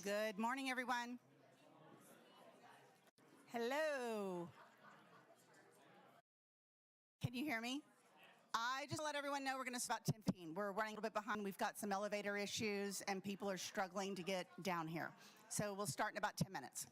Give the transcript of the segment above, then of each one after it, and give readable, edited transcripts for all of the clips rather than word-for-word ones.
Good morning, everyone. Hello. Can you hear me? I just let everyone know we're going to start 10:15. We're running a little bit behind. We've got some elevator issues, and people are struggling to get down here. So we'll start in about 10 minutes.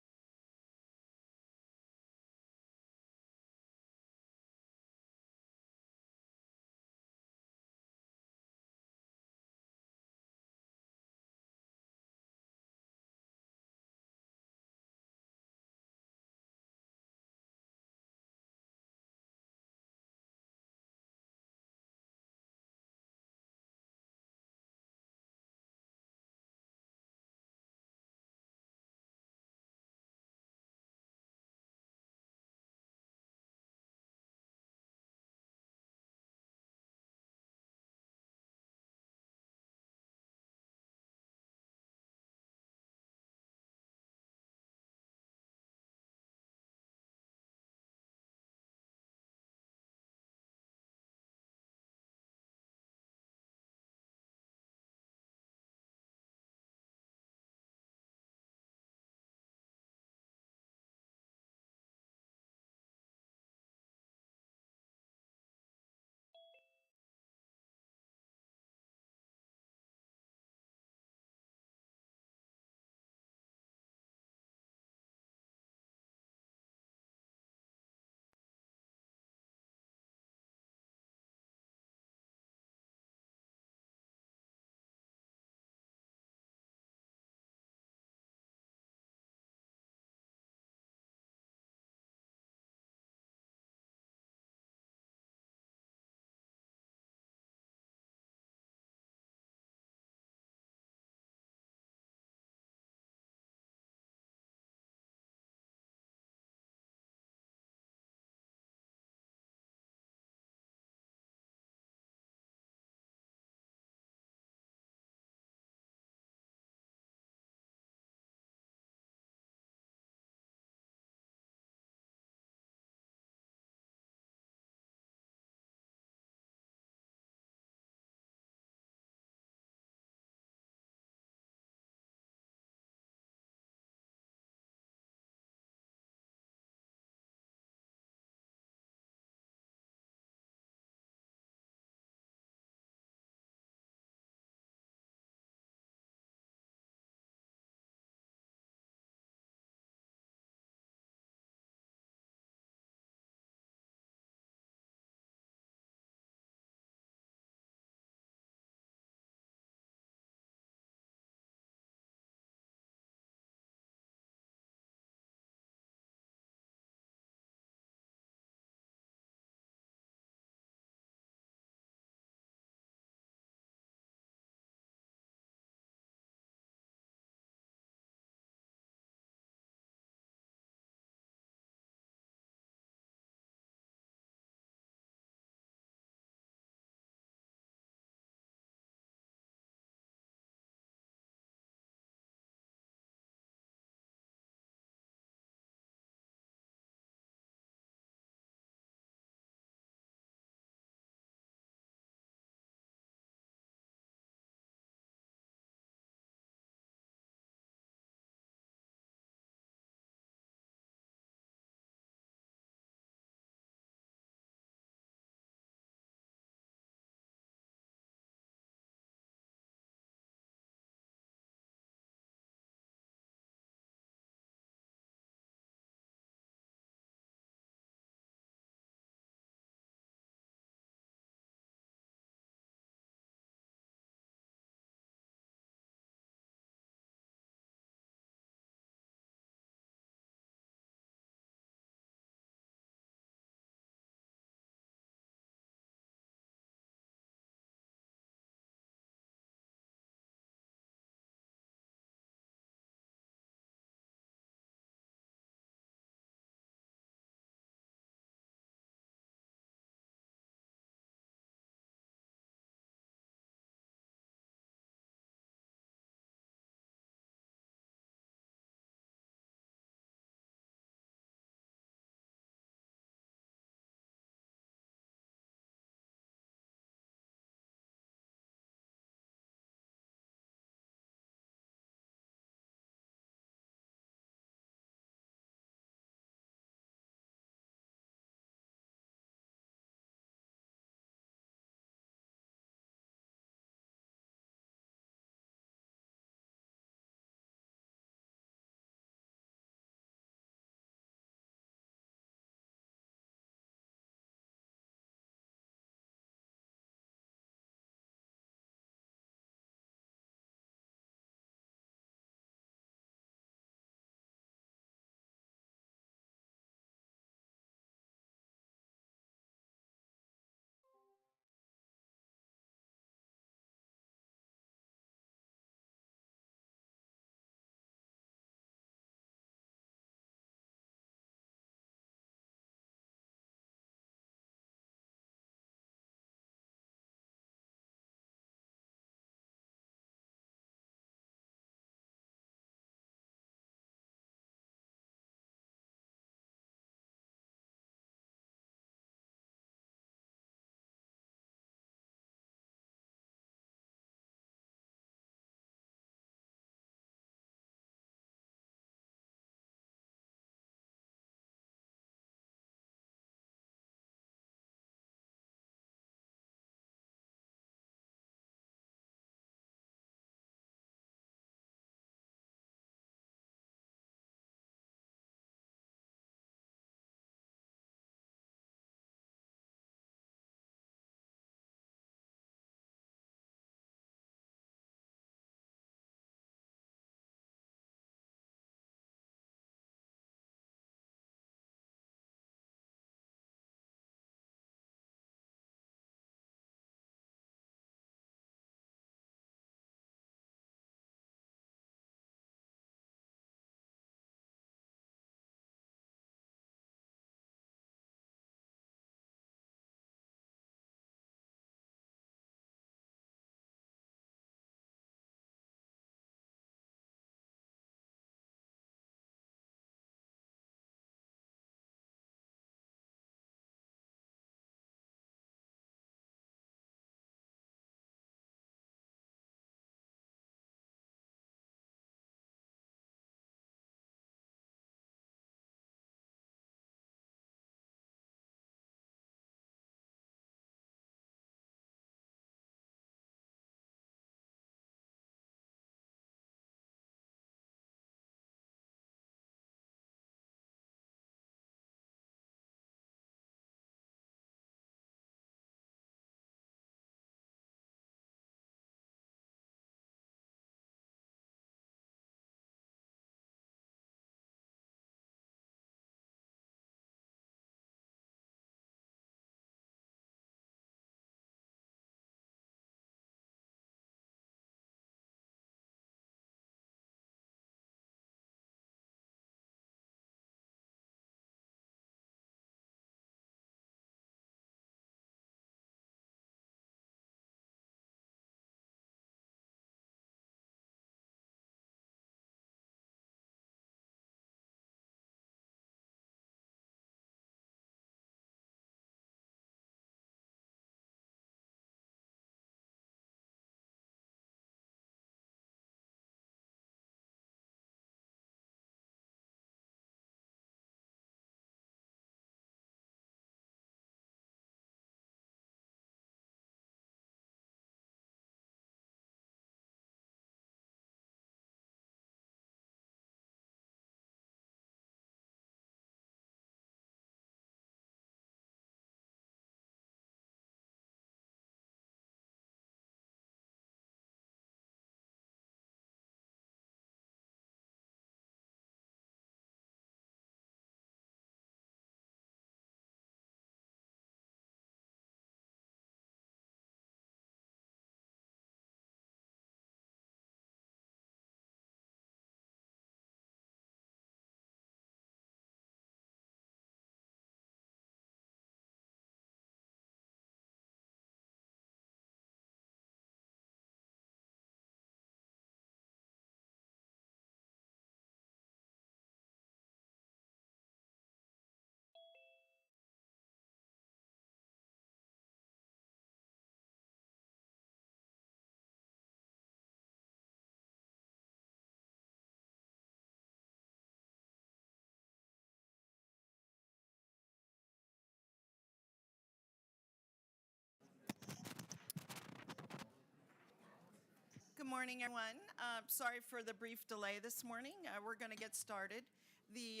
morning, everyone. Sorry for the brief delay this morning. We're going to get started. The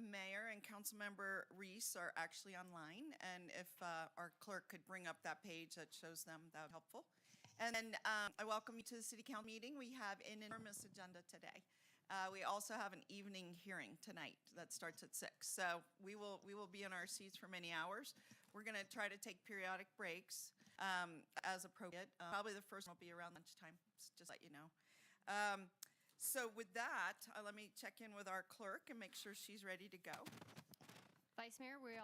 mayor and Councilmember Reese are actually online, and if our clerk could bring up that page that shows them, that would be helpful. And then I welcome you to the City Council meeting. We have an enormous agenda today. We also have an evening hearing tonight that starts at 6. So we will be in our seats for many hours. We're going to try to take periodic breaks as appropriate. Probably the first one will be around lunchtime, just to let you know. So with that, let me check in with our clerk and make sure she's ready to go. Vice Mayor, we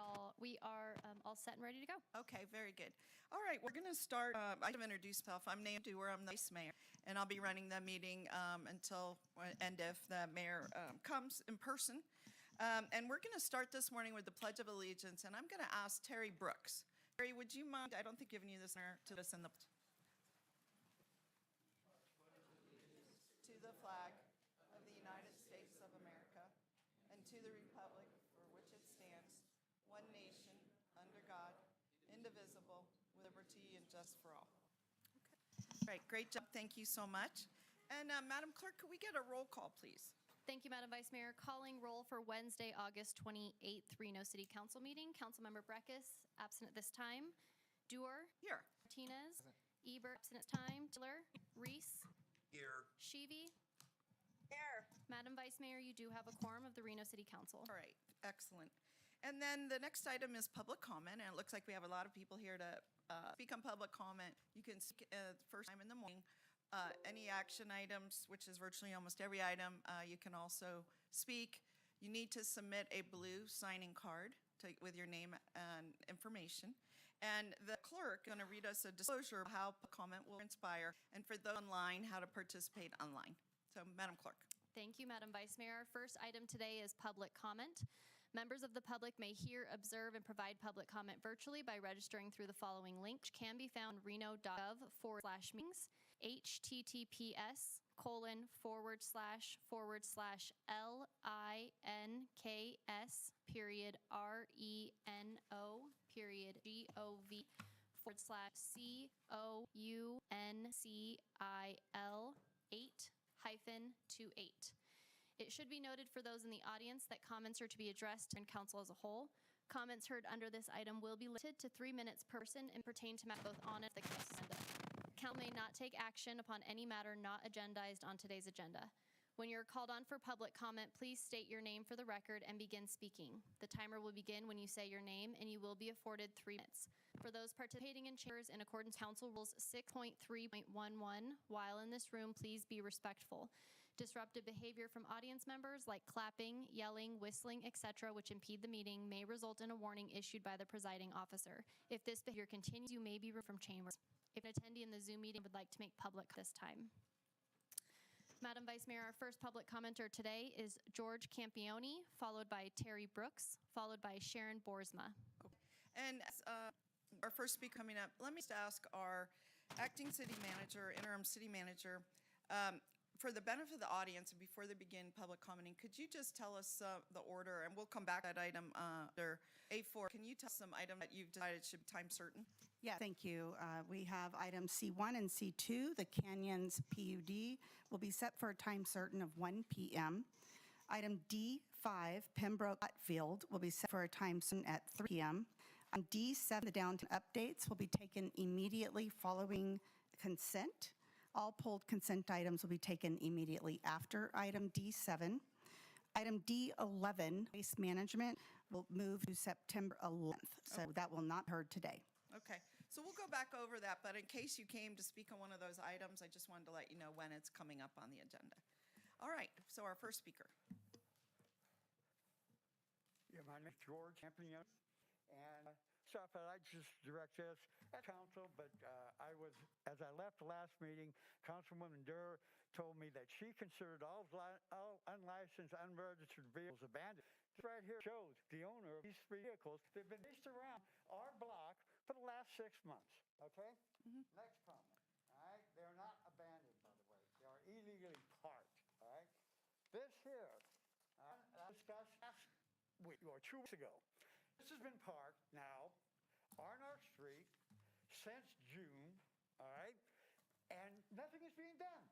are all set and ready to go. Okay, very good. All right, we're going to start. I have introduced myself. I'm Naomi Dewar. I'm the Vice Mayor, and I'll be running the meeting until and if the mayor comes in person. And we're going to start this morning with the Pledge of Allegiance, and I'm going to ask Terry Brooks. Terry, would you mind? I don't think giving you this honor to listen to the flag of the United States of America and to the republic for which it stands, one nation, under God, indivisible, with liberty and justice for all. Okay. Great job. Thank you so much. And Madam Clerk, could we get a roll call, please? Thank you, Madam Vice Mayor. Calling roll for Wednesday, August 28th, Reno City Council meeting. Councilmember Breckus, absent at this time. Dewar. Here. Martinez. Ebert, absent at this time. Tiller. Reese. Here. Sheevy. Here. Madam Vice Mayor, you do have a quorum of the Reno City Council. All right. Excellent. And then the next item is public comment, and it looks like we have a lot of people here to speak on public comment. You can speak the first time in the morning. Any action items, which is virtually almost every item, you can also speak. You need to submit a blue signing card with your name and information. And the clerk is going to read us a disclosure of how comment will inspire, and for those online, how to participate online. So, Madam Clerk. Thank you, Madam Vice Mayor. Our first item today is public comment. Members of the public may hear, observe, and provide public comment virtually by registering through the following link, which can be found reno.gov/meetings, https://reno.gov/Reno/Reno/Reno/Reno/Reno/Reno/8-28. It should be noted for those in the audience that comments are to be addressed in council as a whole. Comments heard under this item will be limited to 3 minutes per person and pertain to matters both on and off the agenda. Council may not take action upon any matter not agendized on today's agenda. When you're called on for public comment, please state your name for the record and begin speaking. The timer will begin when you say your name, and you will be afforded 3 minutes. For those participating in chambers in accordance with Council Rules 6.3.11, while in this room, please be respectful. Disruptive behavior from audience members like clapping, yelling, whistling, etc., which impede the meeting, may result in a warning issued by the presiding officer. If this behavior continues, you may be removed from chambers. If an attendee in the Zoom meeting would like to make public this time. Madam Vice Mayor, our first public commenter today is George Campione, followed by Terry Brooks, followed by Sharon Boersma. And as our first speaker coming up, let me just ask our acting city manager, interim city manager, for the benefit of the audience and before they begin public commenting, could you just tell us the order, and we'll come back to that item under A4. Can you tell us some item that you've decided should be time certain? Yeah, thank you. We have items C1 and C2. The Canyons PUD will be set for a time certain of 1 p.m. Item D5, Pembroke Field, will be set for a time certain at 3 p.m. On D7, the downtown updates will be taken immediately following consent. All pulled consent items will be taken immediately after item D7. Item D11, waste management, will move to September 11th, so that will not be heard today. Okay, so we'll go back over that, but in case you came to speak on one of those items, I just wanted to let you know when it's coming up on the agenda. All right, so our first speaker. Yeah, my name is George Campione, and I'd like to just direct this at council, but as I left the last meeting, Councilwoman Durr told me that she considered all unlicensed, unregistered vehicles abandoned. This right here shows the owner of these vehicles. They've been based around our block for the last 6 months, okay? Next comment, all right? They're not abandoned, by the way. They are illegally parked, all right? This here, I discussed last week or 2 weeks ago. This has been parked now on our street since June, all right? And nothing is being done.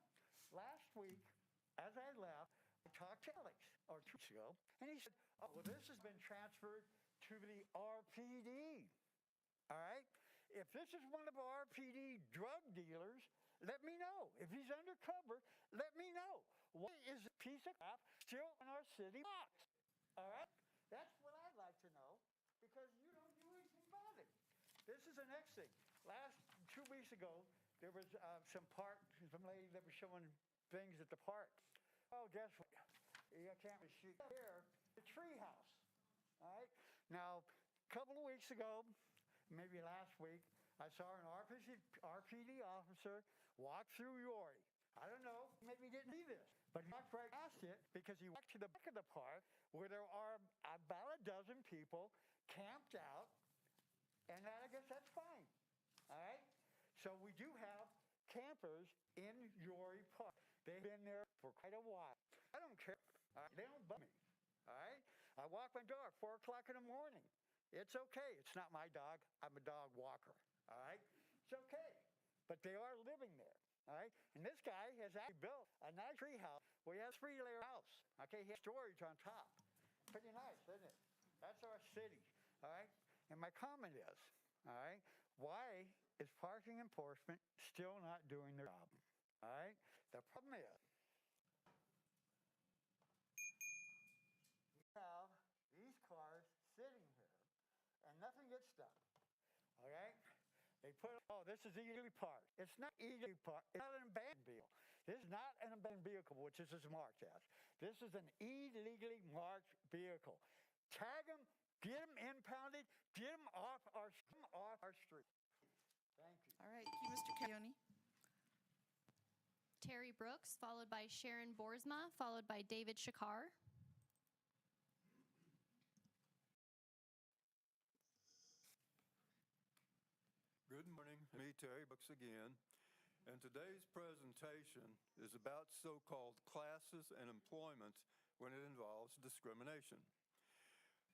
last week, as I left, I talked to Alex, or 2 weeks ago, and he said, oh, well, this has been transferred to the RPD. All right? If this is one of our RPD drug dealers, let me know. If he's undercover, let me know. Why is a piece of crap still in our city box? All right? That's what I'd like to know, because you don't do anything about it. This is the next thing. 2 weeks ago, there was some lady that was showing things at the park. Oh, guess what? You can't see here, the tree house. All right? Now, a couple of weeks ago, maybe last week, I saw an RPD officer walk through Yori. I don't know, maybe he didn't see this, but he walked right past it because he walked to the back of the park where there are about a dozen people camped out, and I guess that's fine. All right? So we do have campers in Yori Park. They've been there for quite a while. I don't care. All right? They don't bug me. All right? I walk my dog 4 o'clock in the morning. It's okay. It's not my dog. I'm a dog walker. All right? It's okay. But they are living there. All right? And this guy has actually built a nice tree house where he has a 3-layer house. Okay? He has storage on top. Pretty nice, isn't it? That's our city. All right? And my comment is, all right, why is parking enforcement still not doing their job? All right? The problem is, we have these cars sitting here, and nothing gets done. All right? They put, oh, this is illegally parked. It's not illegally parked. It's not an abandoned vehicle. This is not an abandoned vehicle, which this is marked as. This is an illegally marked vehicle. Tag them, get them impounded, get them off our street. Thank you. All right, thank you, Mr. Cayoni. Terry Brooks, followed by Sharon Boersma, followed by David Shakar. Good morning. Me, Terry Brooks again. And today's presentation is about so-called classes and employment when it involves discrimination.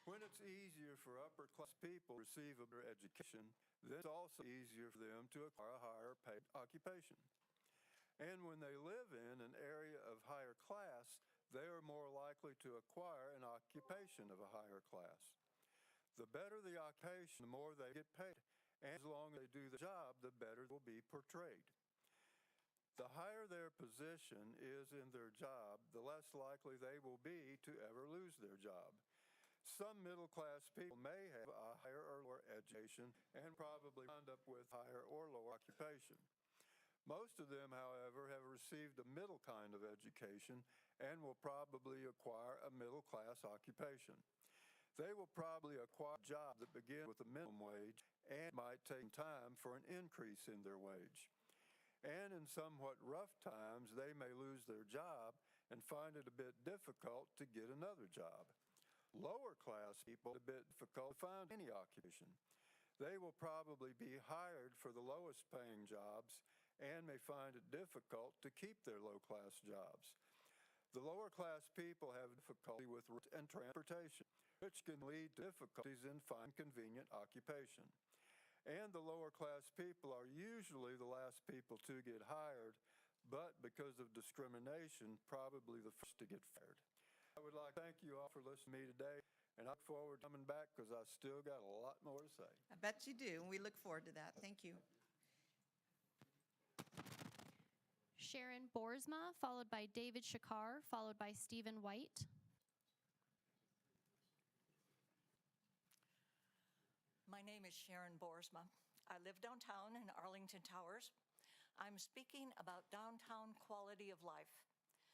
When it's easier for upper-class people to receive a better education, then it's also easier for them to acquire a higher paid occupation. And when they live in an area of higher class, they are more likely to acquire an occupation of a higher class. The better the occupation, the more they get paid. And as long as they do the job, the better it will be portrayed. The higher their position is in their job, the less likely they will be to ever lose their job. Some middle-class people may have a higher or lower education and probably end up with higher or lower occupation. Most of them, however, have received a middle kind of education and will probably acquire a middle-class occupation. They will probably acquire a job that begins with a minimum wage and might take time for an increase in their wage. And in somewhat rough times, they may lose their job and find it a bit difficult to get another job. Lower class people, a bit difficult to find any occupation. They will probably be hired for the lowest paying jobs and may find it difficult to keep their low class jobs. The lower class people have difficulty with rent and transportation, which can lead to difficulties in finding convenient occupation. And the lower class people are usually the last people to get hired, but because of discrimination, probably the first to get fired. I would like to thank you all for listening to me today, and I look forward to coming back because I still got a lot more to say. I bet you do, and we look forward to that. Thank you. Sharon Boersma, followed by David Shakar, followed by Stephen White. My name is Sharon Boersma. I live downtown in Arlington Towers. I'm speaking about downtown quality of life,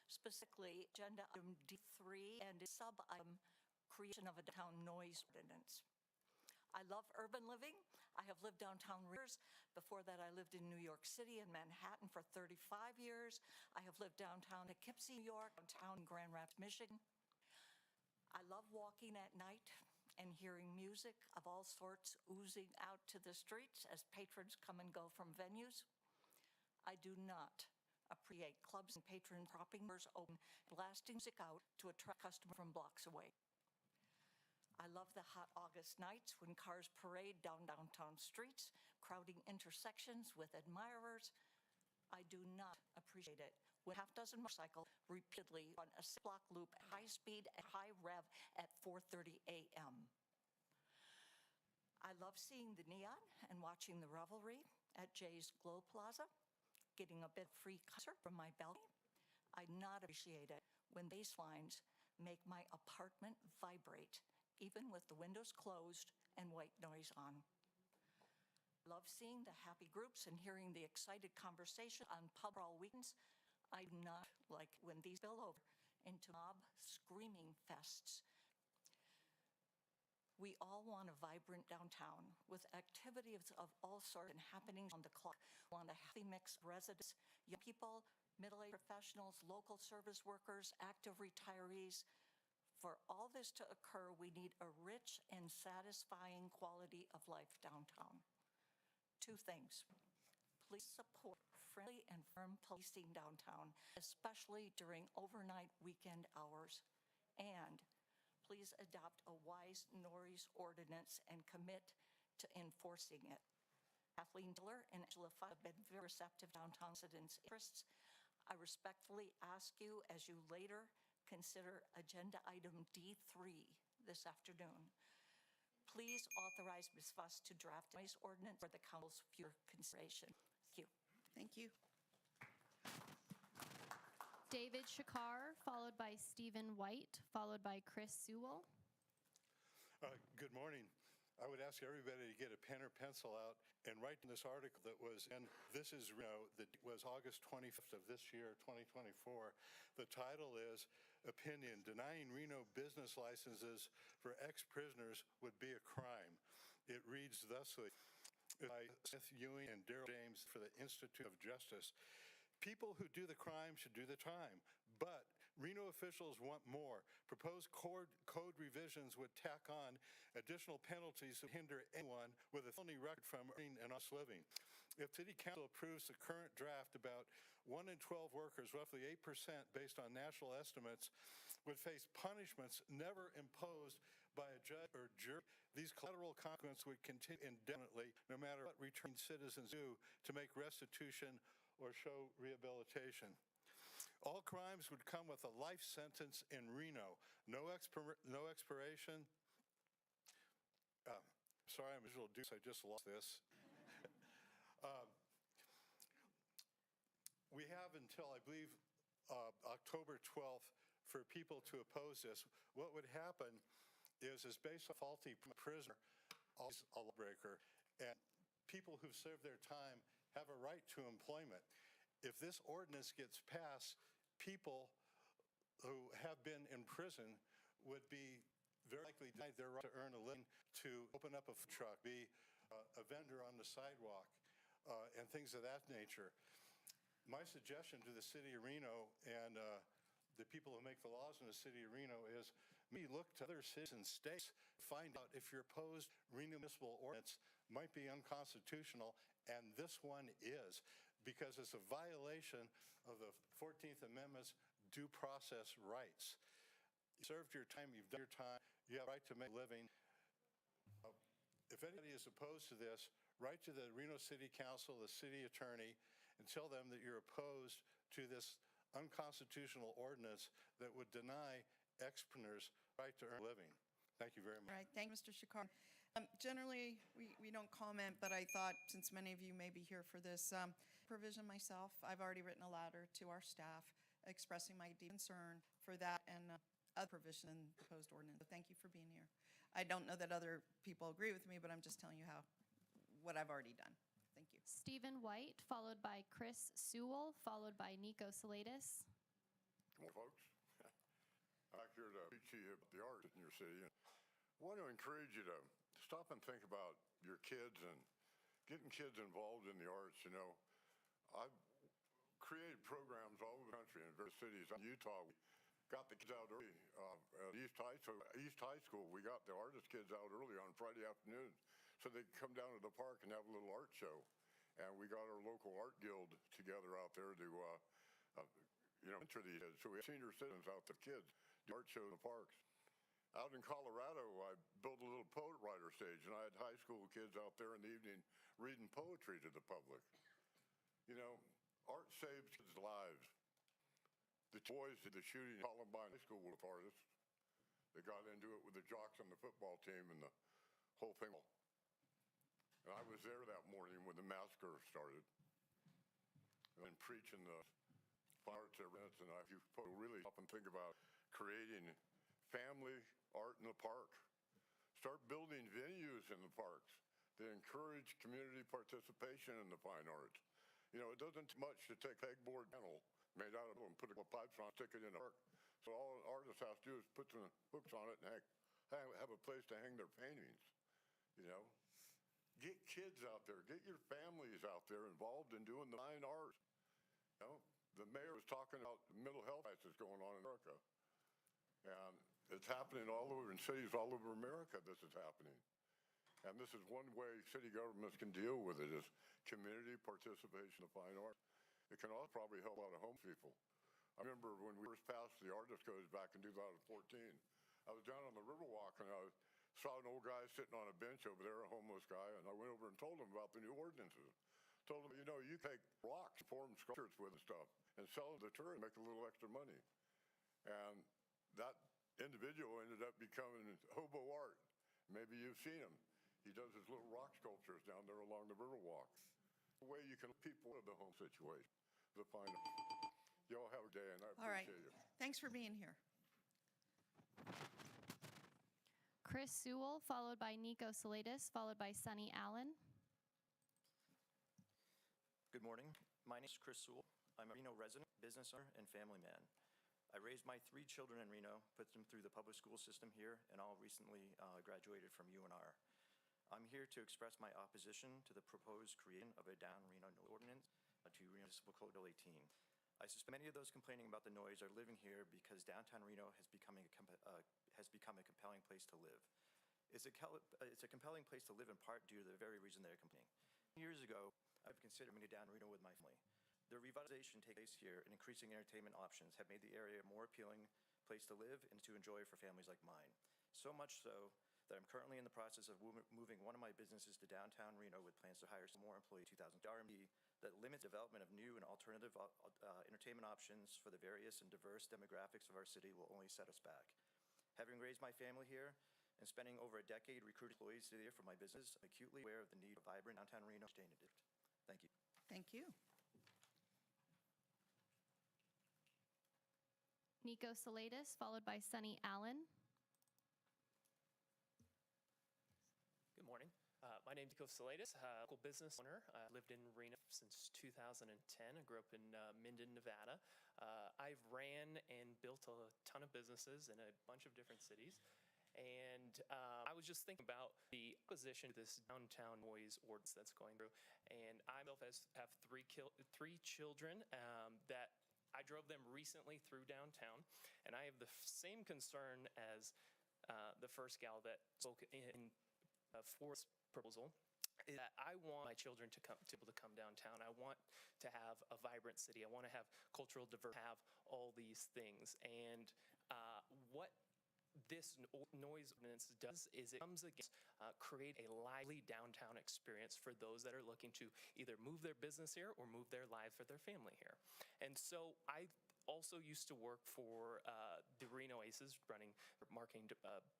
specifically agenda item D3 and sub-item creation of a downtown noise ordinance. I love urban living. I have lived downtown years. Before that, I lived in New York City and Manhattan for 35 years. I have lived downtown Poughkeepsie, New York, downtown Grand Rapids, Michigan. I love walking at night and hearing music of all sorts oozing out to the streets as patrons come and go from venues. I do not appreciate clubs and patron propping doors open, blasting music out to attract customers from blocks away. I love the hot August nights when cars parade down downtown streets, crowding intersections with admirers. I do not appreciate it when half dozen motorcycles repeatedly on a block loop at high speed and high rev at 4:30 a.m. I love seeing the neon and watching the revelry at Jay's Glow Plaza, getting a bit free concert from my balcony. I not appreciate it when bass lines make my apartment vibrate, even with the windows closed and white noise on. Love seeing the happy groups and hearing the excited conversation on pub crawl weekends. I do not like when these spill over into mob screaming fests. We all want a vibrant downtown with activities of all sorts and happenings on the clock. We want a healthy mix of residents, young people, middle-aged professionals, local service workers, active retirees. For all this to occur, we need a rich and satisfying quality of life downtown. Two things. Please support friendly and firm policing downtown, especially during overnight weekend hours. And please adopt a wise noise ordinance and commit to enforcing it. Kathleen Diller and Angela Fudd have been very receptive to downtown residents' interests. I respectfully ask you, as you later consider agenda item D3 this afternoon, please authorize Ms. Fuss to draft a noise ordinance for the council's future consideration. Thank you. Thank you. David Shakar, followed by Stephen White, followed by Chris Sewell. Good morning. I would ask everybody to get a pen or pencil out and write in this article that was in This is Reno, that was August 25th of this year, 2024. The title is Opinion, Denying Reno Business Licenses for Ex-Prisoners Would Be a Crime. It reads thusly, by Smith Ewing and Darrell James for the Institute of Justice. People who do the crime should do the time, but Reno officials want more. Proposed code revisions would tack on additional penalties that hinder anyone with a felony record from earning an honest living. If City Council approves the current draft, about 1 in 12 workers, roughly 8% based on national estimates, would face punishments never imposed by a judge or jury. These collateral consequences would continue indefinitely, no matter what returning citizens do to make restitution or show rehabilitation. All crimes would come with a life sentence in Reno. No expiration. Sorry, I'm a visual deuce. I just lost this. We have until, I believe, October 12th for people to oppose this. What would happen is based on faulty prisoner, always a lawbreaker, and people who've served their time have a right to employment. If this ordinance gets passed, people who have been in prison would be very likely denied their right to earn a living, to open up a food truck, be a vendor on the sidewalk, and things of that nature. My suggestion to the city of Reno and the people who make the laws in the city of Reno is maybe look to other cities and states, find out if your proposed Reno municipal ordinance might be unconstitutional, and this one is, because it's a violation of the 14th Amendment's due process rights. You served your time, you've done your time, you have a right to make a living. If anybody is opposed to this, write to the Reno City Council, the city attorney, and tell them that you're opposed to this unconstitutional ordinance that would deny ex-prisoners right to earn a living. Thank you very much. All right, thank you, Mr. Shakar. Generally, we don't comment, but I thought since many of you may be here for this provision myself, I've already written a letter to our staff expressing my deep concern for that and other provision in the proposed ordinance. So thank you for being here. I don't know that other people agree with me, but I'm just telling you what I've already done. Thank you. Stephen White, followed by Chris Sewell, followed by Nico Salatis. Good morning, folks. I'm here to speak to you about the art in your city. I want to encourage you to stop and think about your kids and getting kids involved in the arts. You know, I've created programs all over the country in various cities. In Utah, we got the kids out early. At East High School, we got the artist kids out early on Friday afternoons so they could come down to the park and have a little art show. And we got our local art guild together out there to, mentor these kids. So we have senior citizens out there, kids, do art show in the parks. Out in Colorado, I built a little poet writer stage, and I had high school kids out there in the evening reading poetry to the public. You know, art's saves kids' lives. The boys did the shooting at Columbine High School with artists. They got into it with the jocks on the football team and the whole thing. And I was there that morning when the massacre started. And preaching the arts events, and if you really stop and think about creating family art in the park, start building venues in the parks that encourage community participation in the fine arts. You know, it doesn't take much to take a pegboard panel made out of it and put a couple pipes on it, stick it in a park. So all an artist has to do is put some hooks on it and have a place to hang their paintings. You know, get kids out there, get your families out there involved in doing the fine art. You know, the mayor was talking about the mental health crisis going on in America, and it's happening all over in cities all over America. This is happening. And this is one way city governments can deal with it, is community participation in fine art. It can also probably help a lot of homeless people. I remember when we first passed the Artist Codes back in 2014, I was down on the Riverwalk and I saw an old guy sitting on a bench over there, a homeless guy, and I went over and told him about the new ordinances. Told him, you know, you take rocks, form sculptures with and stuff, and sell them to tourists, make a little extra money. And that individual ended up becoming hobo art. Maybe you've seen him. He does his little rock sculptures down there along the Riverwalk. The way you can let people out of the home situation. To find them. Y'all have a day, and I All right. appreciate you. Thanks for being here. Chris Sewell, followed by Nico Salatis, followed by Sunny Allen. Good morning. My name is Chris Sewell. I'm a Reno resident, business owner, and family man. I raised my 3 children in Reno, put them through the public school system here, and all recently graduated from UNR. I'm here to express my opposition to the proposed creation of a down Reno ordinance to Reno Municipal Code 18. I suspect many of those complaining about the noise are living here because downtown Reno has become a compelling place to live. It's a compelling place to live in part due to the very reason they're complaining. Years ago, I've considered moving down Reno with my family. The revitalization taking place here and increasing entertainment options have made the area a more appealing place to live and to enjoy for families like mine. So much so that I'm currently in the process of moving one of my businesses to downtown Reno with plans to hire some more employees in 2000. RMD that limits development of new and alternative entertainment options for the various and diverse demographics of our city will only set us back. Having raised my family here and spending over a decade recruiting employees here for my business, I'm acutely aware of the need for vibrant downtown Reno entertainment district. Thank you. Thank you. Nico Salatis, followed by Sunny Allen. Good morning. My name is Nico Salatis, local business owner. I lived in Reno since 2010. I grew up in Minden, Nevada. I've ran and built a ton of businesses in a bunch of different cities. And I was just thinking about the opposition to this downtown noise ordinance that's going through. And I myself have three children that I drove them recently through downtown. And I have the same concern as the first gal that spoke in for this proposal, is that I want my children to be able to come downtown. I want to have a vibrant city. I want to have cultural diversity, have all these things. And what this noise ordinance does is it comes against create a lively downtown experience for those that are looking to either move their business here or move their lives for their family here. And so I also used to work for the Reno Aces, running marketing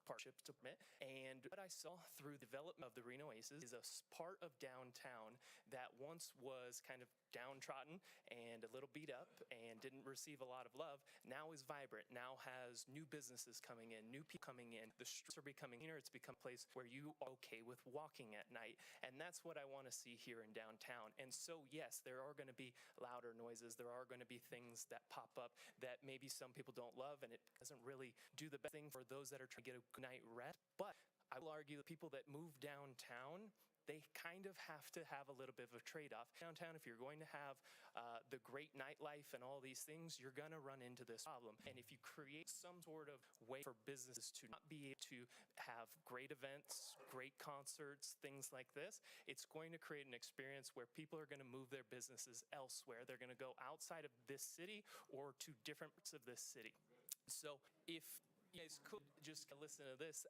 partnerships department. And what I saw through the development of the Reno Aces is a part of downtown that once was kind of downtrodden and a little beat up and didn't receive a lot of love, now is vibrant, now has new businesses coming in, new people coming in. The streets are becoming cleaner. It's become a place where you are okay with walking at night. And that's what I want to see here in downtown. And so, yes, there are going to be louder noises. There are going to be things that pop up that maybe some people don't love, and it doesn't really do the best thing for those that are trying to get a good night rest. But I will argue that people that move downtown, they kind of have to have a little bit of a trade-off. Downtown, if you're going to have the great nightlife and all these things, you're going to run into this problem. And if you create some sort of way for businesses to not be able to have great events, great concerts, things like this, it's going to create an experience where people are going to move their businesses elsewhere. They're going to go outside of this city or to different parts of this city. So if you guys could just listen to this,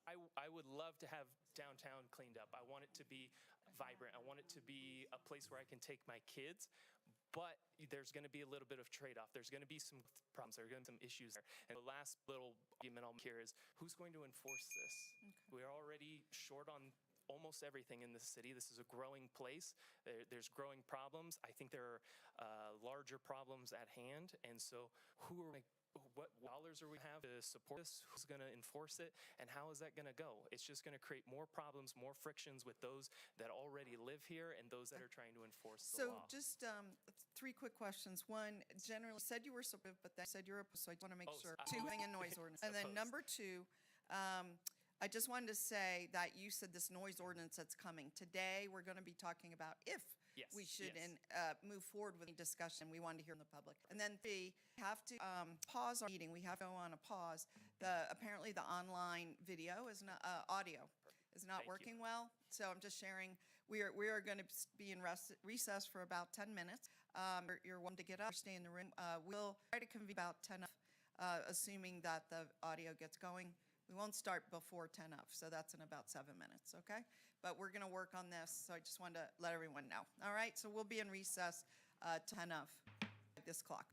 I would love to have downtown cleaned up. I want it to be vibrant. I want it to be a place where I can take my kids. But there's going to be a little bit of trade-off. There's going to be some problems. There are going to be some issues there. And the last little argument I'll make here is who's going to enforce this? We're already short on almost everything in the city. This is a growing place. There's growing problems. I think there are larger problems at hand. And so what dollars are we have to support this? Who's going to enforce it? And how is that going to go? It's just going to create more problems, more frictions with those that already live here and those that are trying to enforce the law. So just 3 quick questions. One, generally, you said you were supportive, but then you said you're opposed, so I want to make sure. Two, having a noise ordinance. And then number 2, I just wanted to say that you said this noise ordinance that's coming. Today, we're going to be talking about if we should move forward with the discussion. We wanted to hear from the public. And then 3, we have to pause our meeting. We have to go on a pause. Apparently, the online video is not, audio is not working well. So I'm just sharing. We are going to be in recess for about 10 minutes. You're welcome to get up or stay in the room. We'll try to convene about 10 assuming that the audio gets going. We won't start before 10 of, so that's in about 7 minutes, okay? But we're going to work on this, so I just wanted to let everyone know. All right, so we'll be in recess 10 of at this clock.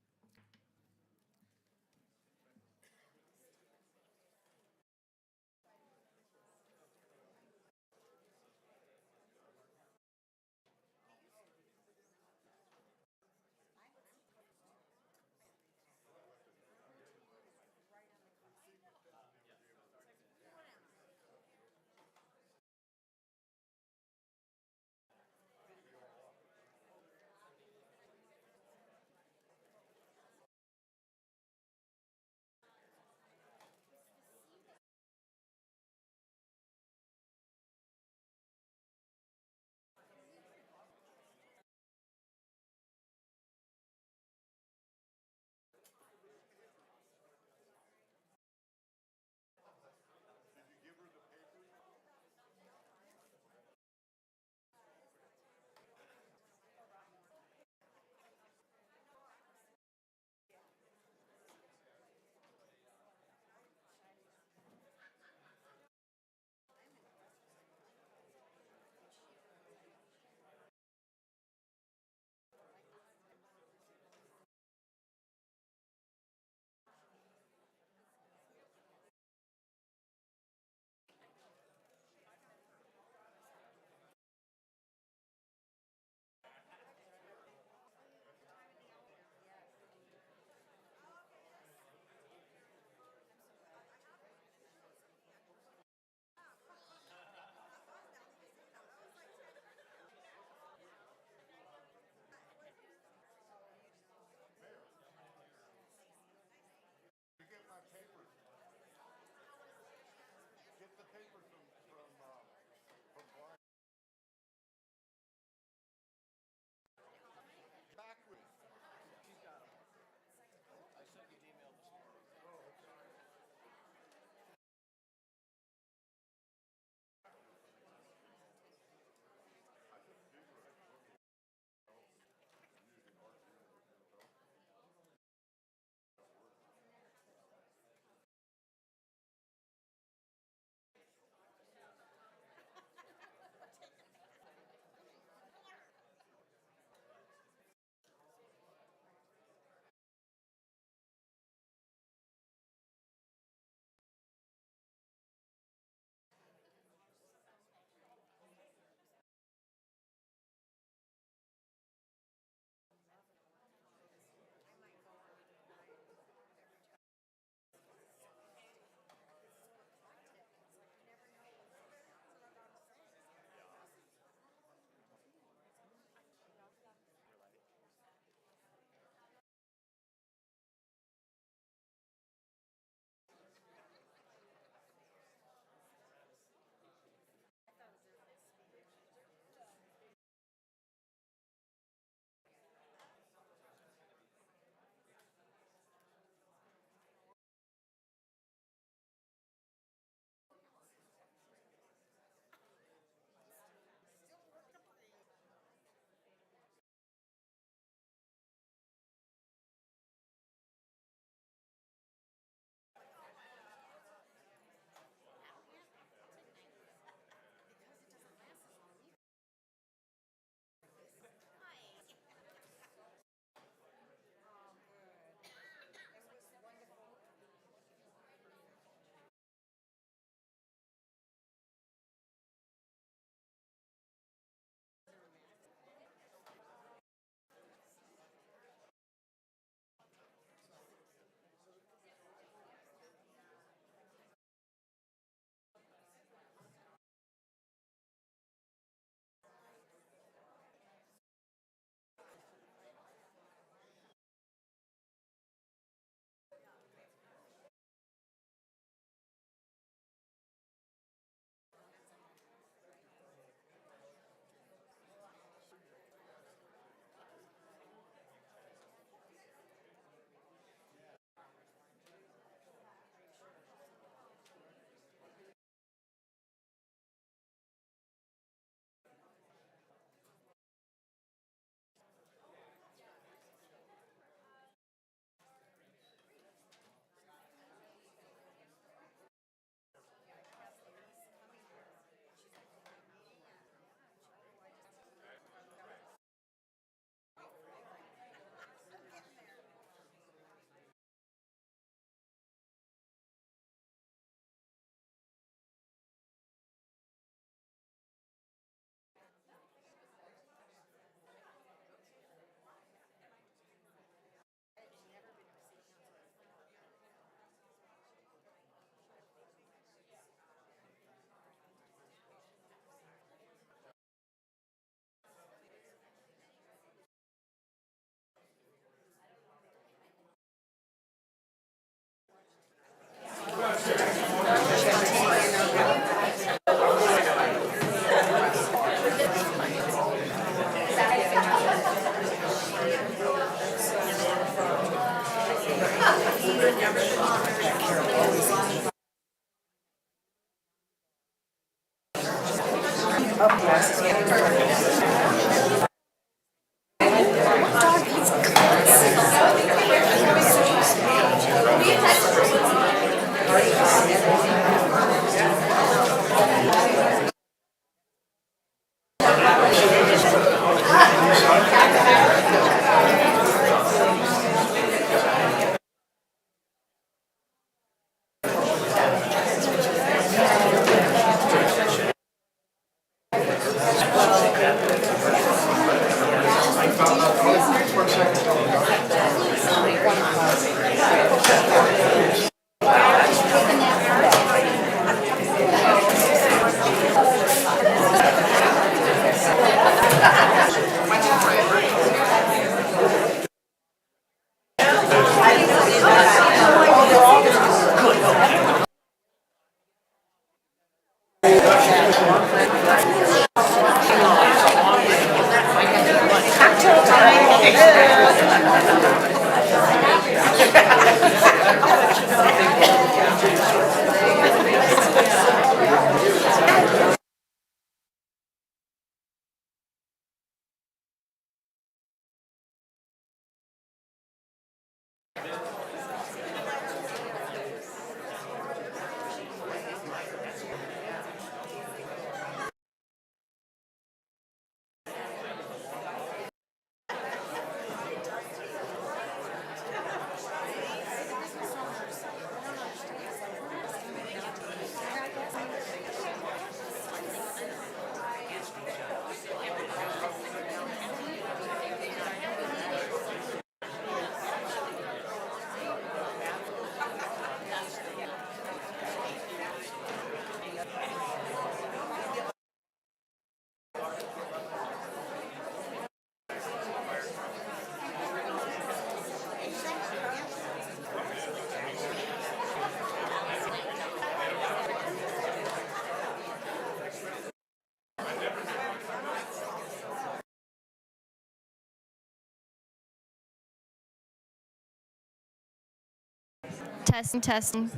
Testing, testing.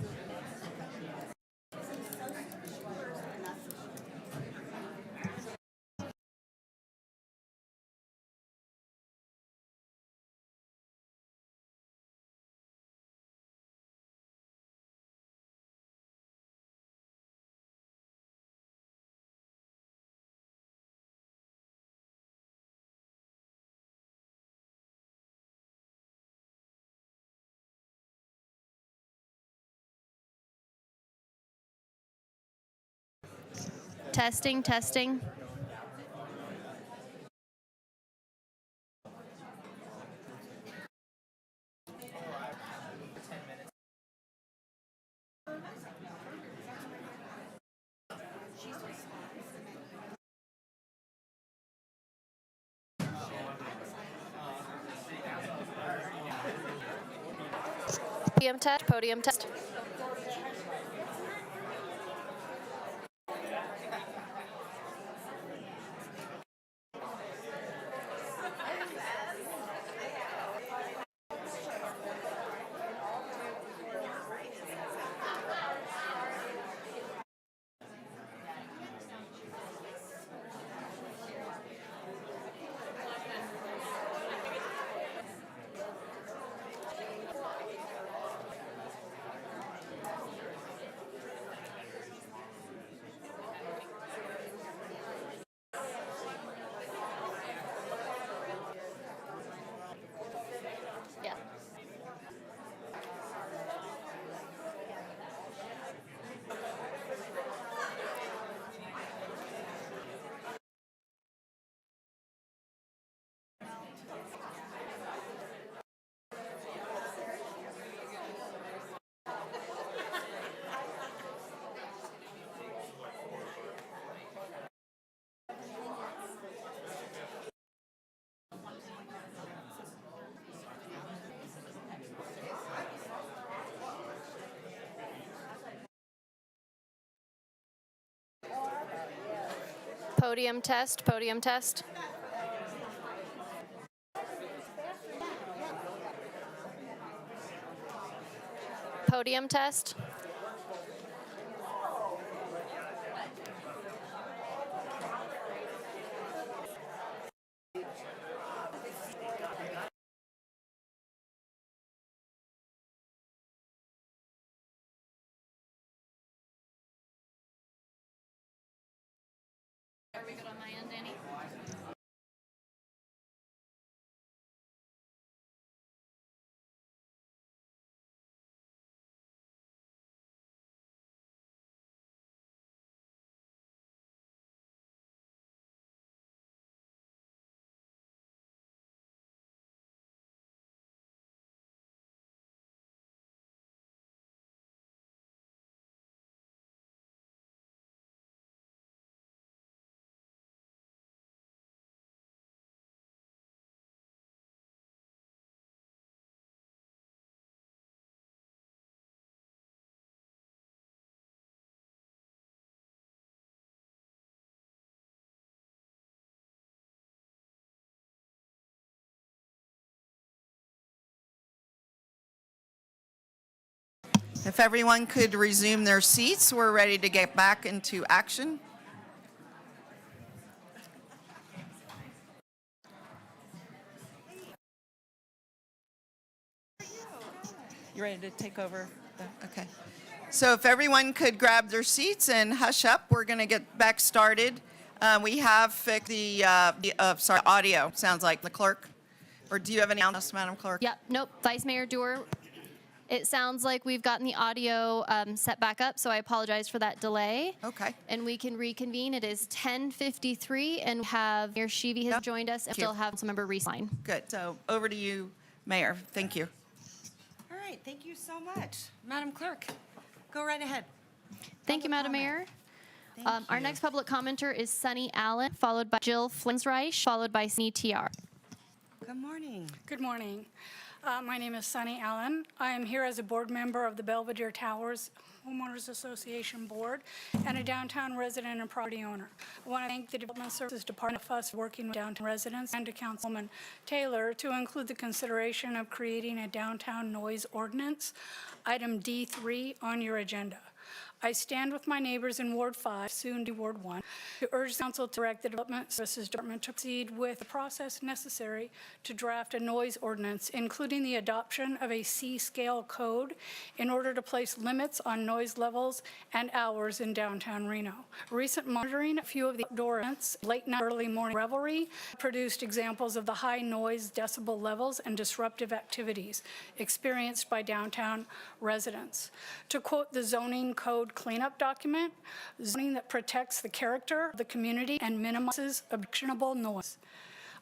Testing, testing. Podium test, podium test. Yeah. Podium test, podium test. Podium test. Are we good on my end, Danny? If everyone could resume their seats, we're ready to get back into action. You ready to take over? Okay. So if everyone could grab their seats and hush up, we're going to get back started. We have fixed the audio, sounds like, the clerk. Or do you have any else, Madam Clerk? Yep, nope, Vice Mayor Dewar. It sounds like we've gotten the audio set back up, so I apologize for that delay. Okay. And we can reconvene. It is 10:53, and we have Mayor Sheevy has joined us, and Thank you. still have Councilmember Reese line. Good. So over to you, Mayor. Thank you. All right, thank you so much. Madam Clerk, go right ahead. Thank you, Madam comment. Mayor. Thank Our you. next public commenter is Sunny Allen, followed by Jill Flinsreich, followed by Snead TR. Good morning. Good morning. My name is Sunny Allen. I am here as a board member of the Belvedere Towers Homeowners Association Board and a downtown resident and property owner. I want to thank the Development Services Department for us working with downtown residents and to Councilwoman Taylor to include the consideration of creating a downtown noise ordinance, item D3 on your agenda. I stand with my neighbors in Ward 5, soon to Ward 1, to urge Council to direct the Development Services Department to proceed with the process necessary to draft a noise ordinance, including the adoption of a C-scale code in order to place limits on noise levels and hours in downtown Reno. Recent monitoring, a few of the outdoor events, late night, early morning revelry, produced examples of the high noise decibel levels and disruptive activities experienced by downtown residents. To quote the zoning code cleanup document, zoning that protects the character of the community and minimizes objectionable noise.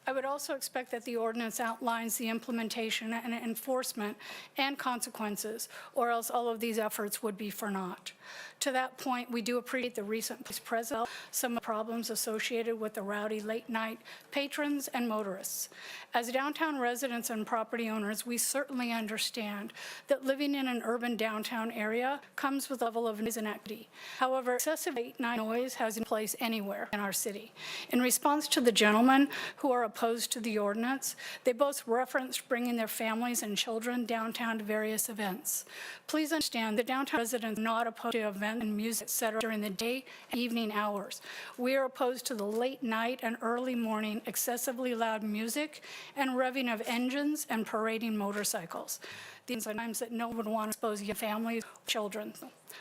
I would also expect that the ordinance outlines the implementation and enforcement and consequences, or else all of these efforts would be for naught. To that point, we do appreciate the recent police presence, some problems associated with the rowdy late-night patrons and motorists. As downtown residents and property owners, we certainly understand that living in an urban downtown area comes with a level of noise and activity. However, excessive late-night noise has in place anywhere in our city. In response to the gentlemen who are opposed to the ordinance, they both referenced bringing their families and children downtown to various events. Please understand that downtown residents are not opposed to events and music, etc. during the day and evening hours. We are opposed to the late night and early morning excessively loud music and revving of engines and parading motorcycles. These are times that no one would want to expose your families, children.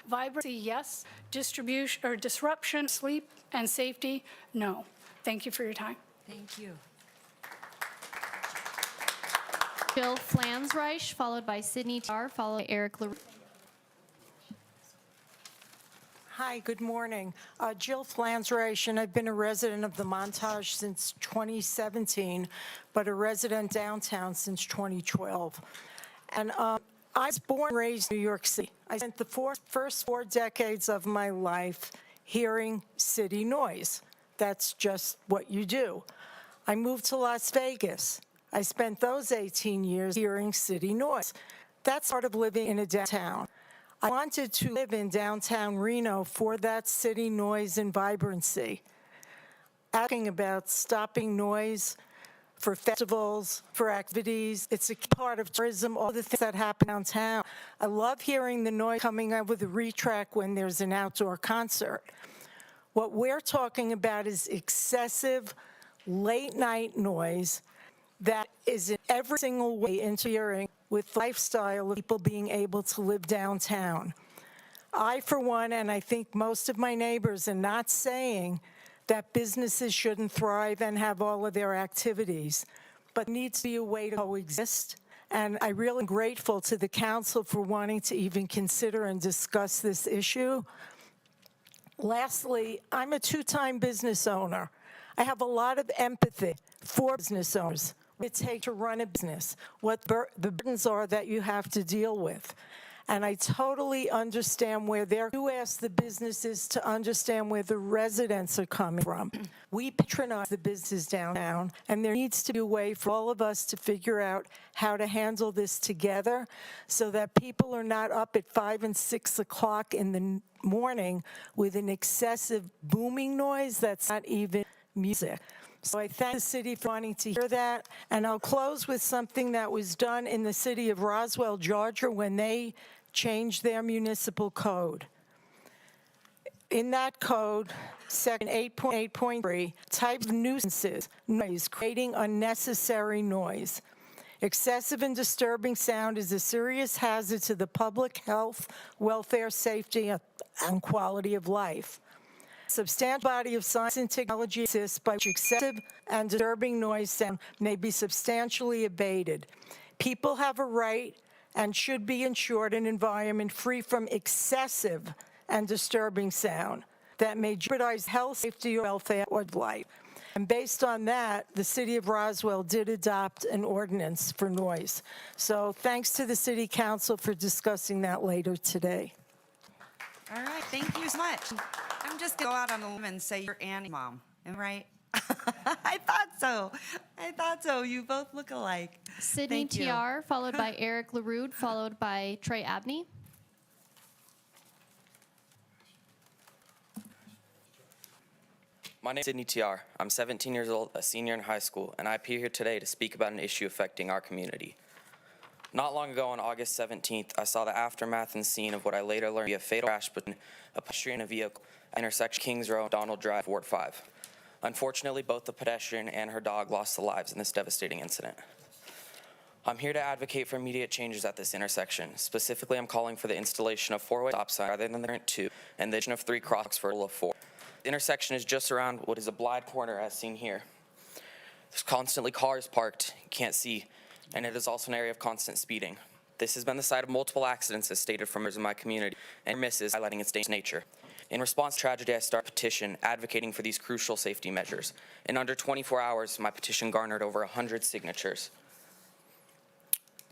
Vibrancy, yes. Distribution or disruption, sleep and safety, no. Thank you for your time. Thank you. Jill Flansreich, followed by Sydney TR, followed by Eric LaRue. Hi, good morning. Jill Flansreich, and I've been a resident of the Montage since 2017, but a resident downtown since 2012. And I was born and raised in New York City. I spent the first 4 decades of my life hearing city noise. That's just what you do. I moved to Las Vegas. I spent those 18 years hearing city noise. That's part of living in a downtown. I wanted to live in downtown Reno for that city noise and vibrancy. Asking about stopping noise, for festivals, for activities. It's a key part of tourism, all the things that happen downtown. I love hearing the noise coming out with the retrack when there's an outdoor concert. What we're talking about is excessive late-night noise that is in every single way interfering with the lifestyle of people being able to live downtown. I, for one, and I think most of my neighbors, are not saying that businesses shouldn't thrive and have all of their activities, but there needs to be a way to coexist. And I really am grateful to the council for wanting to even consider and discuss this issue. Lastly, I'm a two-time business owner. I have a lot of empathy for business owners, what it takes to run a business, what the burdens are that you have to deal with. And I totally understand where you ask the businesses to understand where the residents are coming from. We patronize the business downtown, and there needs to be a way for all of us to figure out how to handle this together so that people are not up at 5 and 6 o'clock in the morning with an excessive booming noise that's not even music. So I thank the city for wanting to hear that. And I'll close with something that was done in the city of Roswell, Georgia, when they changed their municipal code. In that code, section 8.8.3, type of nuisances, noise, creating unnecessary noise. Excessive and disturbing sound is a serious hazard to the public health, welfare, safety, and quality of life. Substantial body of science and technology exists by which excessive and disturbing noise sound may be substantially abated. People have a right and should be ensured an environment free from excessive and disturbing sound that may jeopardize health, safety, or welfare, or life. And based on that, the city of Roswell did adopt an ordinance for noise. So thanks to the city council for discussing that later today. All right, thank you so much. I'm just going to go out on a limb and say you're Annie's mom. Am I right? I thought so. You both look alike. Sydney Thank you. TR, followed by Eric LaRude, followed by Trey Abney. My name is Sydney TR. I'm 17 years old, a senior in high school, and I appear here today to speak about an issue affecting our community. Not long ago, on August 17th, I saw the aftermath and scene of what I later learned to be a fatal crash between a pedestrian and a vehicle at intersection Kings Road and Donald Drive, Ward 5. Unfortunately, both the pedestrian and her dog lost their lives in this devastating incident. I'm here to advocate for immediate changes at this intersection. Specifically, I'm calling for the installation of 4-way stop signs rather than the current 2, and the addition of 3 crosswalks for a total of 4. The intersection is just around what is a blind corner as seen here. There's constantly cars parked, you can't see, and it is also an area of constant speeding. This has been the site of multiple accidents as stated from members in my community, and misses highlighting its dangerous nature. In response to tragedy, I started a petition advocating for these crucial safety measures. In under 24 hours, my petition garnered over 100 signatures.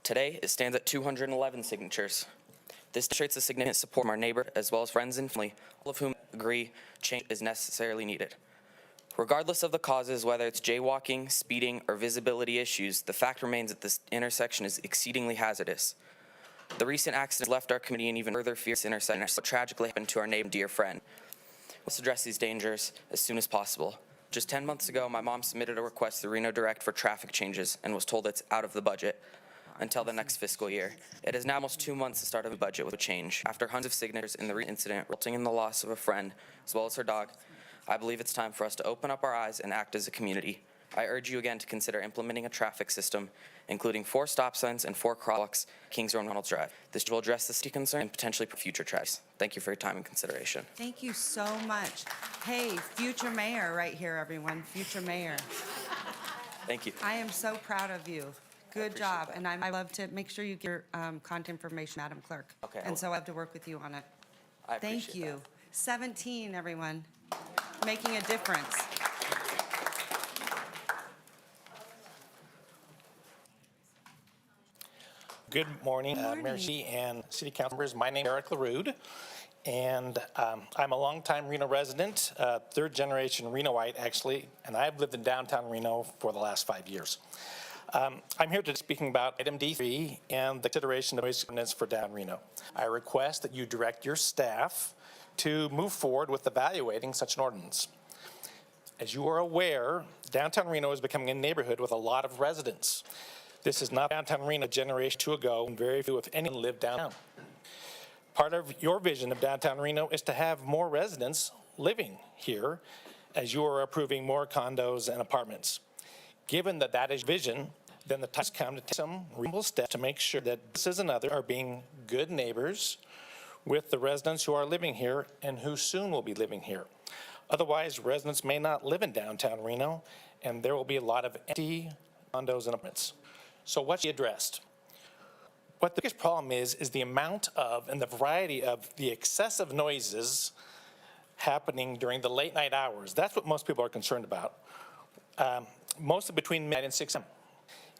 Today, it stands at 211 signatures. This demonstrates the significant support from our neighbor, as well as friends and family, all of whom agree change is necessarily needed. Regardless of the causes, whether it's jaywalking, speeding, or visibility issues, the fact remains that this intersection is exceedingly hazardous. The recent accident left our community in even further fear of this intersection and what tragically happened to our neighbor and dear friend. Let's address these dangers as soon as possible. Just 10 months ago, my mom submitted a request to Reno Direct for traffic changes and was told it's out of the budget until the next fiscal year. It is now almost 2 months to start of the budget with a change. After hundreds of signatures in the incident resulting in the loss of a friend, as well as her dog, I believe it's time for us to open up our eyes and act as a community. I urge you again to consider implementing a traffic system, including 4 stop signs and 4 crosswalks, Kings Road and Donald's Drive. This will address the city concern and potentially future tragedies. Thank you for your time and consideration. Thank you so much. Hey, future mayor right here, everyone. Future mayor. Thank you. I am so proud of you. Good job. And I love to make sure you get your contact information, Madam Clerk. Okay. And so I have to work with you on it. I appreciate Thank you. that. 17, everyone. Making a difference. Good morning, Mayor C. and City Council members. My name is Eric LaRude, and I'm a longtime Reno resident, third generation Renoite actually, and I've lived in downtown Reno for the last 5 years. I'm here today speaking about item D3 and the consideration of noise ordinance for downtown Reno. I request that you direct your staff to move forward with evaluating such an ordinance. As you are aware, downtown Reno is becoming a neighborhood with a lot of residents. This is not downtown Reno a generation or two ago, and very few, if anyone, live downtown. Part of your vision of downtown Reno is to have more residents living here as you are approving more condos and apartments. Given that that is vision, then the time has come to take some reasonable steps to make sure that this and others are being good neighbors with the residents who are living here and who soon will be living here. Otherwise, residents may not live in downtown Reno, and there will be a lot of empty condos and apartments. So what should be addressed? What the biggest problem is the amount of and the variety of the excessive noises happening during the late night hours. That's what most people are concerned about. Mostly between midnight and 6 a.m.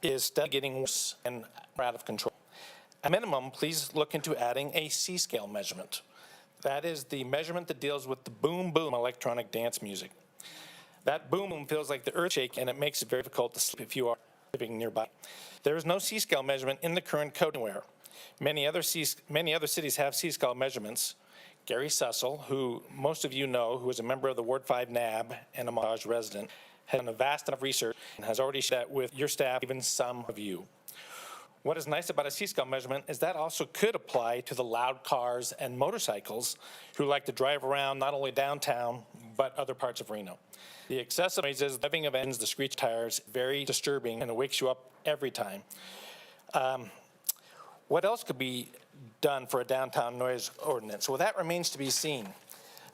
is getting worse and out of control. At minimum, please look into adding a C-scale measurement. That is the measurement that deals with the boom boom electronic dance music. That boom boom feels like the earth shake, and it makes it very difficult to sleep if you are living nearby. There is no C-scale measurement in the current code anywhere. Many other cities have C-scale measurements. Gary Sussel, who most of you know, who is a member of the Ward 5 NAB and a Montage resident, has done a vast enough research and has already shared that with your staff, even some of you. What is nice about a C-scale measurement is that also could apply to the loud cars and motorcycles who like to drive around not only downtown, but other parts of Reno. The excessive noises, the revving of engines, the screech tires, very disturbing, and it wakes you up every time. What else could be done for a downtown noise ordinance? Well, that remains to be seen.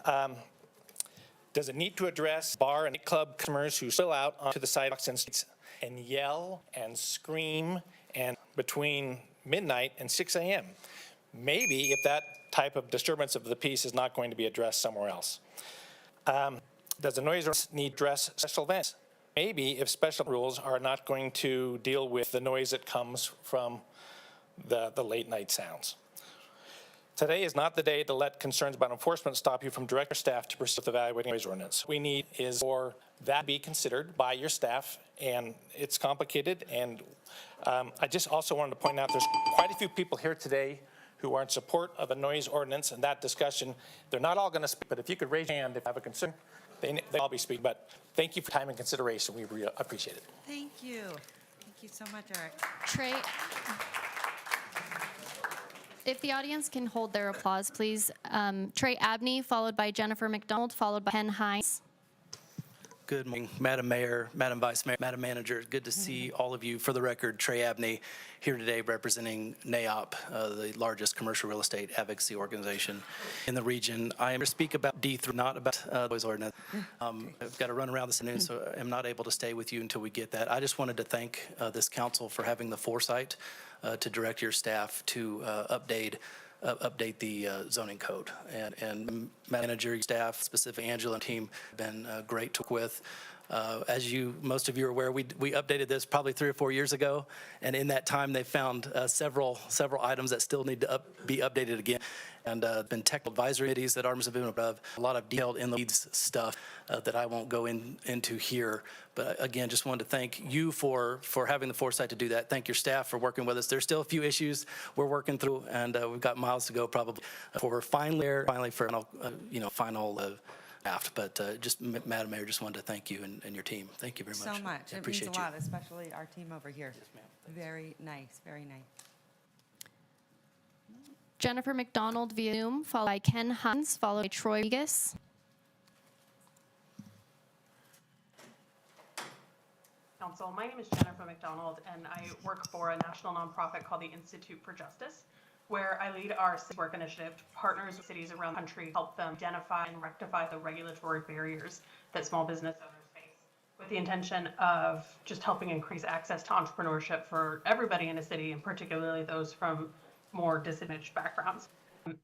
Does it need to address bar and nightclub customers who spill out onto the sidewalks and streets and yell and scream and between midnight and 6 a.m.? Maybe if that type of disturbance of the peace is not going to be addressed somewhere else. Does the noise ordinance need to address special events? Maybe if special rules are not going to deal with the noise that comes from the late night sounds. Today is not the day to let concerns about enforcement stop you from directing your staff to proceed with evaluating noise ordinance. What we need is for that be considered by your staff, and it's complicated. And I just also wanted to point out there's quite a few people here today who are in support of a noise ordinance and that discussion. They're not all going to speak, but if you could raise your hand if you have a concern, they'll all be speaking. But thank you for time and consideration. We really appreciate it. Thank you. Thank you so much, Eric. Trey, if the audience can hold their applause, please. Trey Abney, followed by Jennifer McDonald, followed by Ken Hines. Good morning, Madam Mayor, Madam Vice Mayor, Madam Manager. Good to see all of you. For the record, Trey Abney here today representing NAOP, the largest commercial real estate advocacy organization in the region. I am here to speak about D3, not about noise ordinance. I've got to run around this afternoon, so I'm not able to stay with you until we get that. I just wanted to thank this council for having the foresight to direct your staff to update the zoning code. And manager, staff, specifically Angela and team, have been great to work with. As most of you are aware, we updated this probably 3 or 4 years ago, and in that time they found several items that still need to be updated again. And been technical advisory committees that ARMS have been above, a lot of detailed in the weeds stuff that I won't go into here. But again, just wanted to thank you for having the foresight to do that. Thank your staff for working with us. There's still a few issues we're working through, and we've got miles to go probably for finally for final draft. But just Madam Mayor, just wanted to thank you and your team. Thank you very much. So much. I It appreciate means a you. lot, especially our team over here. Yes, ma'am. Very nice, very nice. Jennifer McDonald via Zoom, followed by Ken Hines, followed by Troy Regas. Council. My name is Jennifer McDonald, and I work for a national nonprofit called the Institute for Justice, where I lead our Cities Work Initiative, partners with cities around the country, help them identify and rectify the regulatory barriers that small business owners face, with the intention of just helping increase access to entrepreneurship for everybody in a city, and particularly those from more disadvantaged backgrounds.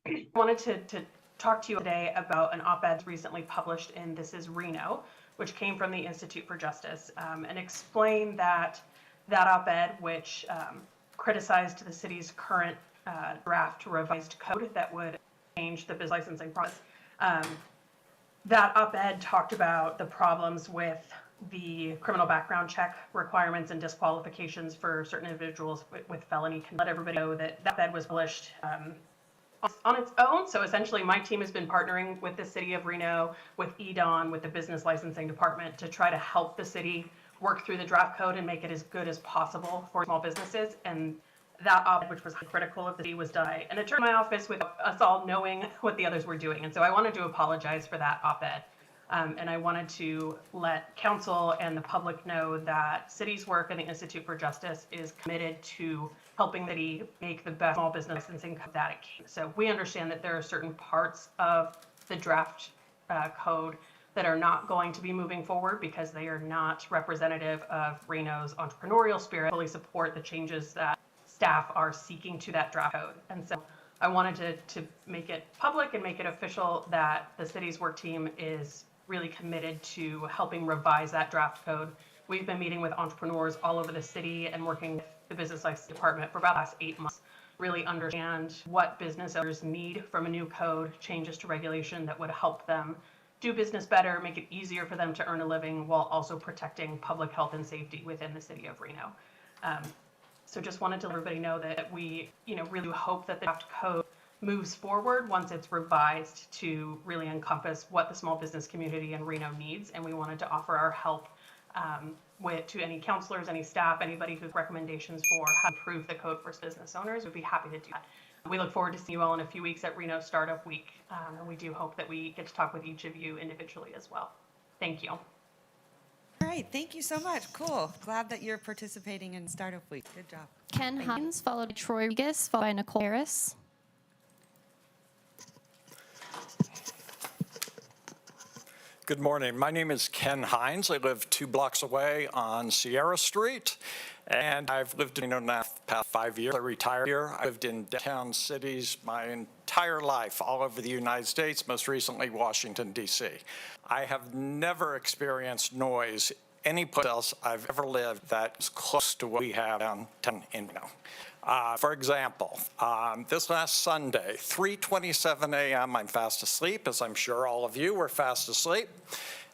I wanted to talk to you today about an op-ed recently published in This Is Reno, which came from the Institute for Justice, and explain that op-ed, which criticized the city's current draft revised code that would change the business licensing process. That op-ed talked about the problems with the criminal background check requirements and disqualifications for certain individuals with felony. Let everybody know that op-ed was published on its own. So essentially, my team has been partnering with the city of Reno, with EDON, with the business licensing department to try to help the city work through the draft code and make it as good as possible for small businesses. And that op-ed, which was critical of the city, was done by an attorney in my office with us all knowing what the others were doing. And so I wanted to apologize for that op-ed. And I wanted to let council and the public know that city's work and the Institute for Justice is committed to helping the city make the best small business licensing code that it can. So we understand that there are certain parts of the draft code that are not going to be moving forward because they are not representative of Reno's entrepreneurial spirit, fully support the changes that staff are seeking to that draft code. And so I wanted to make it public and make it official that the city's work team is really committed to helping revise that draft code. We've been meeting with entrepreneurs all over the city and working with the business license department for about the last 8 months, really understand what business owners need from a new code, changes to regulation that would help them do business better, make it easier for them to earn a living while also protecting public health and safety within the city of Reno. So just wanted to let everybody know that we, really hope that the draft code moves forward once it's revised to really encompass what the small business community in Reno needs. And we wanted to offer our help to any counselors, any staff, anybody who has recommendations for how to improve the code for business owners. We'd be happy to do that. We look forward to seeing you all in a few weeks at Reno Startup Week. And we do hope that we get to talk with each of you individually as well. Thank you. All right, thank you so much. Cool. Glad that you're participating in Startup Week. Good job. Ken Hines, followed by Troy Regas, followed by Nicole Harris. Good morning. My name is Ken Hines. I live 2 blocks away on Sierra Street, and I've lived in Reno now for the past 5 years. I retired here. I lived in downtown cities my entire life, all over the United States, most recently Washington, D.C. I have never experienced noise any place else I've ever lived that's close to what we have downtown in Reno. For example, this last Sunday, 3:27 a.m., I'm fast asleep, as I'm sure all of you were fast asleep,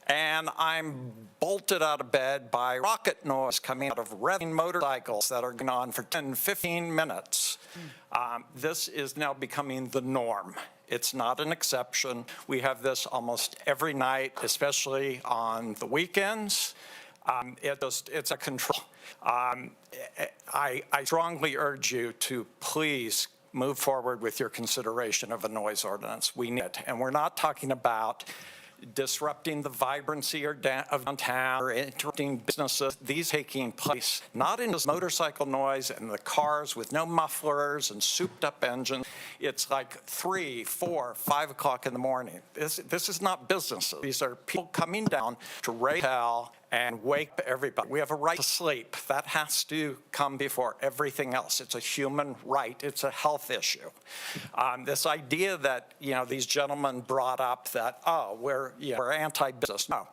and I'm bolted out of bed by rocket noise coming out of revving motorcycles that are going on for 10, 15 minutes. This is now becoming the norm. It's not an exception. We have this almost every night, especially on the weekends. It's a control. I strongly urge you to please move forward with your consideration of a noise ordinance. We need it. And we're not talking about disrupting the vibrancy of downtown or interrupting businesses. These taking place not in this motorcycle noise and the cars with no mufflers and souped up engines. It's like 3, 4, 5 o'clock in the morning. This is not businesses. These are people coming down to raise hell and wake everybody. We have a right to sleep. That has to come before everything else. It's a human right. It's a health issue. This idea that, these gentlemen brought up that, we're anti-business. No.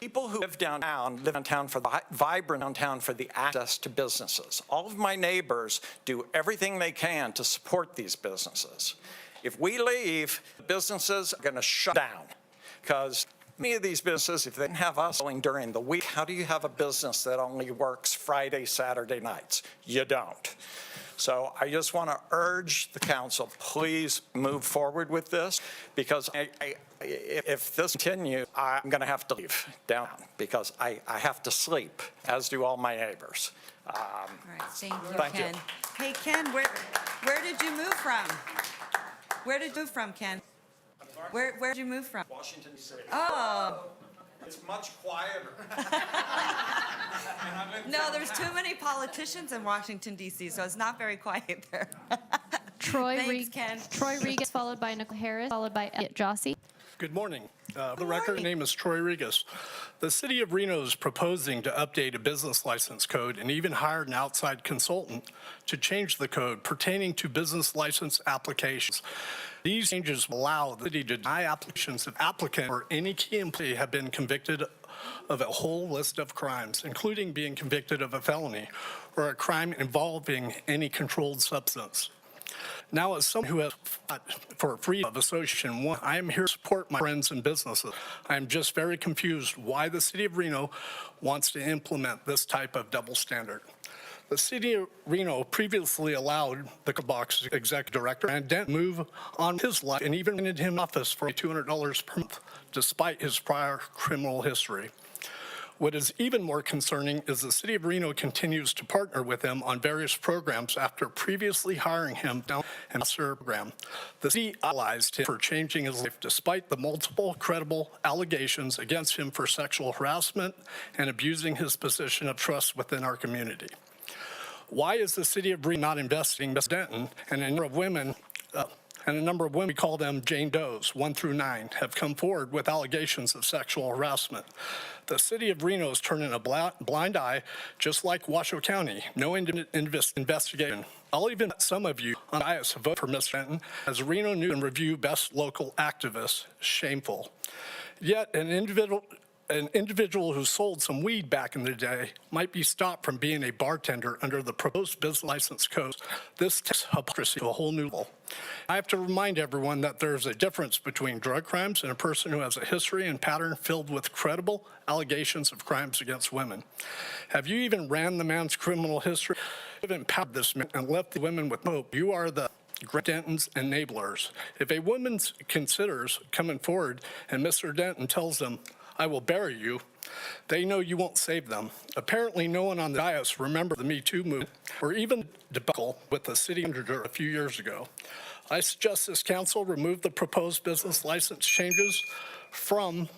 People who live downtown for the vibrant downtown for the access to businesses. All of my neighbors do everything they can to support these businesses. If we leave, businesses are going to shut down because many of these businesses, if they didn't have us going during the week, how do you have a business that only works Friday, Saturday nights? You don't. So I just want to urge the council, please move forward with this, because if this continues, I'm going to have to leave down because I have to sleep, as do all my neighbors. All right, thank you, Thank Ken. you. Hey, Ken, where did you move from? Where did you move from, Ken? Where did you move from? Washington, D.C. Oh. It's much quieter. No, there's too many politicians in Washington, D.C., so it's not very quiet there. Troy Ken. Regas, followed by Nicole Harris, followed by Elliot Jossie. Good morning. For the record, my name is Troy Regas. The city of Reno is proposing to update a business license code and even hired an outside consultant to change the code pertaining to business license applications. These changes will allow the city to deny applications if applicant or any key employee have been convicted of a whole list of crimes, including being convicted of a felony or a crime involving any controlled substance. Now, as someone who has fought for freedom of association, I am here to support my friends and businesses. I am just very confused why the city of Reno wants to implement this type of double standard. The city of Reno previously allowed the box executive director and Denton move on his life and even rented him office for $200 per month, despite his prior criminal history. What is even more concerning is the city of Reno continues to partner with him on various programs after previously hiring him down in master program. The city idolized him for changing his life despite the multiple credible allegations against him for sexual harassment and abusing his position of trust within our community. Why is the city of Reno not investigating Ms. Denton and a number of women we call them Jane Does, 1 through 9, have come forward with allegations of sexual harassment? The city of Reno is turning a blind eye, just like Washoe County. No investigation. I'll even let some of you on the dais vote for Ms. Denton as Reno News and Review Best Local Activist. Shameful. Yet an individual who sold some weed back in the day might be stopped from being a bartender under the proposed business license code. This takes hypocrisy to a whole new level. I have to remind everyone that there's a difference between drug crimes and a person who has a history and pattern filled with credible allegations of crimes against women. Have you even ran the man's criminal history? You've empowered this man and left the women with hope. You are the Denton's enablers. If a woman considers coming forward and Mr. Denton tells them, "I will bury you," they know you won't save them. Apparently, no one on the dais remember the Me Too movement or even debacle with the city manager a few years ago. I suggest this council remove the proposed business license changes from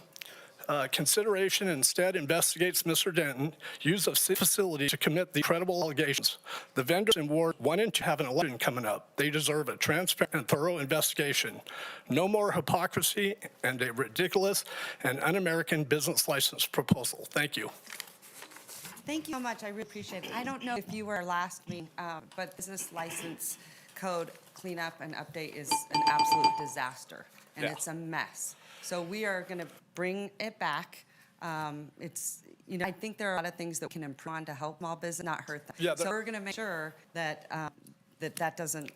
consideration and instead investigates Mr. Denton, use of city facility to commit the credible allegations. The vendors in Ward 1 and 2 have an election coming up. They deserve a transparent and thorough investigation. No more hypocrisy and a ridiculous and un-American business license proposal. Thank you. Thank you so much. I really appreciate it. I don't know if you were last meeting, but business license code cleanup and update is an absolute disaster, and it's a mess. So we are going to bring it back. I think there are a lot of things that we can improve on to help small business, not hurt them. Yeah, so we're going to make sure that that doesn't.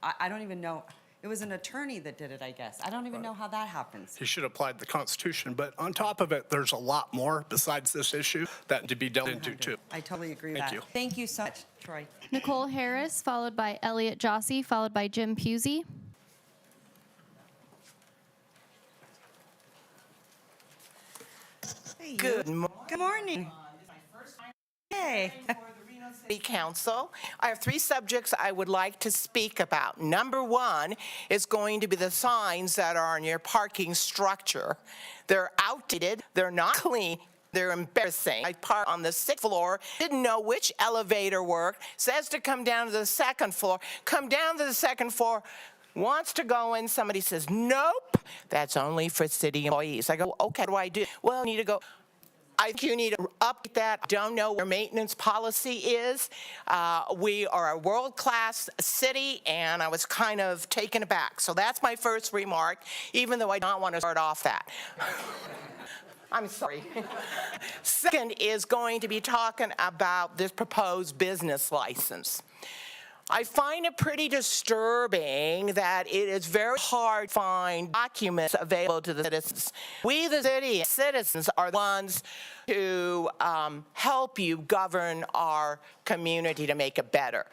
I don't even know. It was an attorney that did it, I guess. I don't even know how that happens. He should have applied the Constitution, but on top of it, there's a lot more besides this issue that to be delved into too. I totally agree with that. Thank you. Thank you so much, Troy. Nicole Harris, followed by Elliot Jossie, followed by Jim Pusey. Good morning. Hey. City Council. I have 3 subjects I would like to speak about. Number 1 is going to be the signs that are on your parking structure. They're outdated, they're not clean, they're embarrassing. I parked on the 6th floor, didn't know which elevator worked, says to come down to the 2nd floor, come down to the 2nd floor, wants to go in, somebody says, nope, that's only for city employees. I go, okay, what do I do? Well, I need to go. I think you need to update that. Don't know where maintenance policy is. We are a world-class city, and I was kind of taken aback. So that's my first remark, even though I don't want to start off that. I'm sorry. Second is going to be talking about this proposed business license. I find it pretty disturbing that it is very hard to find documents available to the citizens. We, the city citizens, are the ones who help you govern our community to make it better.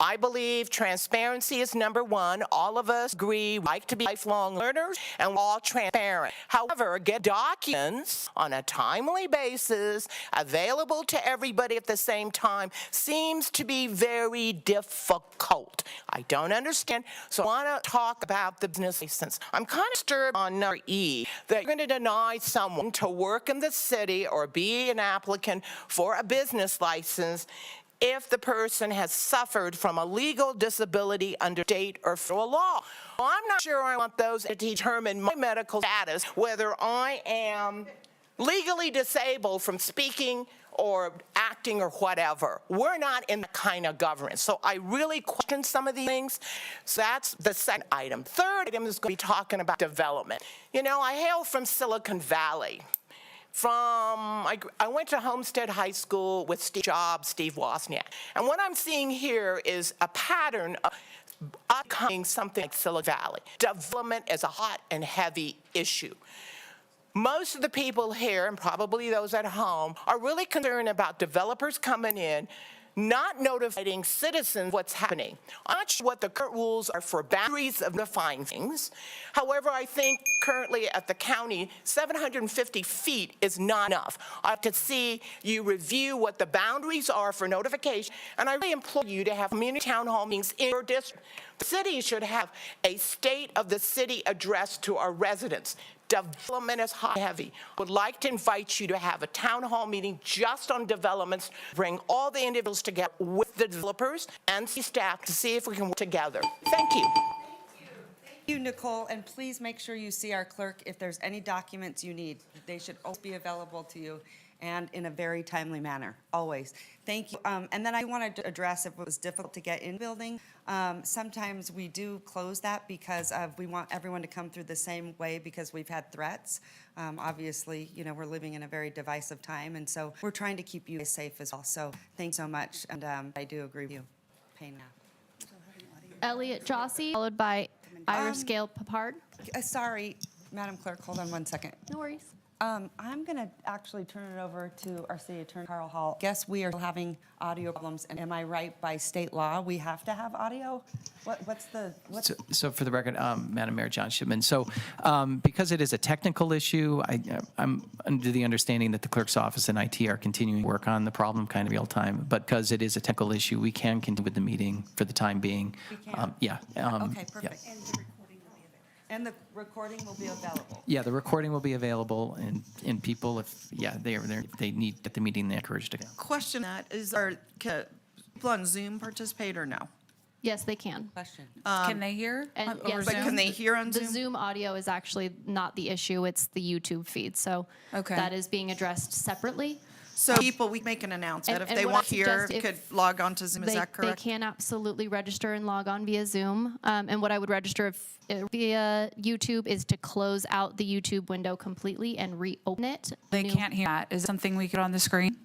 I believe transparency is number 1. All of us agree we like to be lifelong learners and we're all transparent. However, get documents on a timely basis available to everybody at the same time seems to be very difficult. I don't understand, so I want to talk about the business license. I'm kind of disturbed on number E that you're going to deny someone to work in the city or be an applicant for a business license if the person has suffered from a legal disability under state or federal law. Well, I'm not sure I want those to determine my medical status, whether I am legally disabled from speaking or acting or whatever. We're not in that kind of government. So I really question some of these things. So that's the second item. Third item is going to be talking about development. You know, I hail from Silicon Valley. I went to Homestead High School with Steve Jobs, Steve Wozniak. And what I'm seeing here is a pattern of becoming something like Silicon Valley. Development is a hot and heavy issue. Most of the people here, and probably those at home, are really concerned about developers coming in, not notifying citizens what's happening. I'm not sure what the current rules are for boundaries of notifying things. However, I think currently at the county, 750 feet is not enough. I have to see you review what the boundaries are for notification, and I really implore you to have community town hall meetings in your district. The city should have a state of the city address to our residents. Development is hot heavy. Would like to invite you to have a town hall meeting just on developments, bring all the individuals together with the developers and city staff to see if we can work together. Thank you. Thank you, Nicole, and please make sure you see our clerk if there's any documents you need. They should always be available to you and in a very timely manner, always. Thank you. And then I wanted to address if it was difficult to get in the building. Sometimes we do close that because we want everyone to come through the same way because we've had threats. Obviously, you know, we're living in a very divisive time, and so we're trying to keep you safe as well. So thanks so much, and I do agree with you. Pay now. Elliot Jossie, followed by Iris Gale Papard. Sorry, Madam Clerk, hold on one second. No worries. I'm going to actually turn it over to our City Attorney, Carl Hall. Guess we are having audio problems, and am I right, by state law, we have to have audio? So for the record, Madam Mayor, John Shipman. So because it is a technical issue, I'm under the understanding that the clerk's office and IT are continuing to work on the problem kind of real time. But because it is a technical issue, we can continue with the meeting for the time being. We can? Okay, perfect. Yeah. And the recording will be available? Yeah, the recording will be available, and people, if they need at the meeting, they're encouraged to go. Question that, can people on Zoom participate or no? Yes, they can. Question. Can they hear? And over yes, But Zoom? can they hear on The Zoom? Zoom audio is actually not the issue, it's the YouTube feed. So Okay. that is being addressed separately. So people, we make an announcement. If and they what want I to hear, suggest if could log on to Zoom, is that correct? They can absolutely register and log on via Zoom. And what I would register via YouTube is to close out the YouTube window completely and reopen it. They can't hear that. Is it something we get on the screen?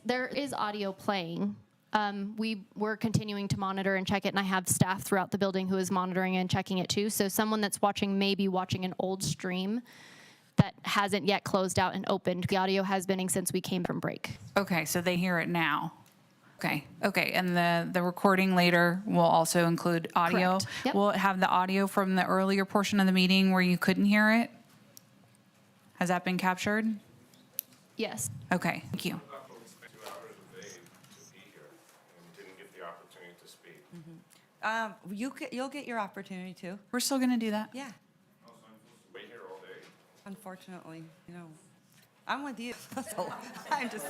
There is audio playing. We're continuing to monitor and check it, and I have staff throughout the building who is monitoring and checking it too. So someone that's watching may be watching an old stream that hasn't yet closed out and opened. The audio has been since we came from break. Okay, so they hear it now. Okay, and the recording later will also include audio? Correct. Yep. Will it have the audio from the earlier portion of the meeting where you couldn't hear it? Has that been captured? Yes. Okay, thank you. You'll get your opportunity to. We're still going to do that? Yeah. Unfortunately, you know, I'm with you. I'm just,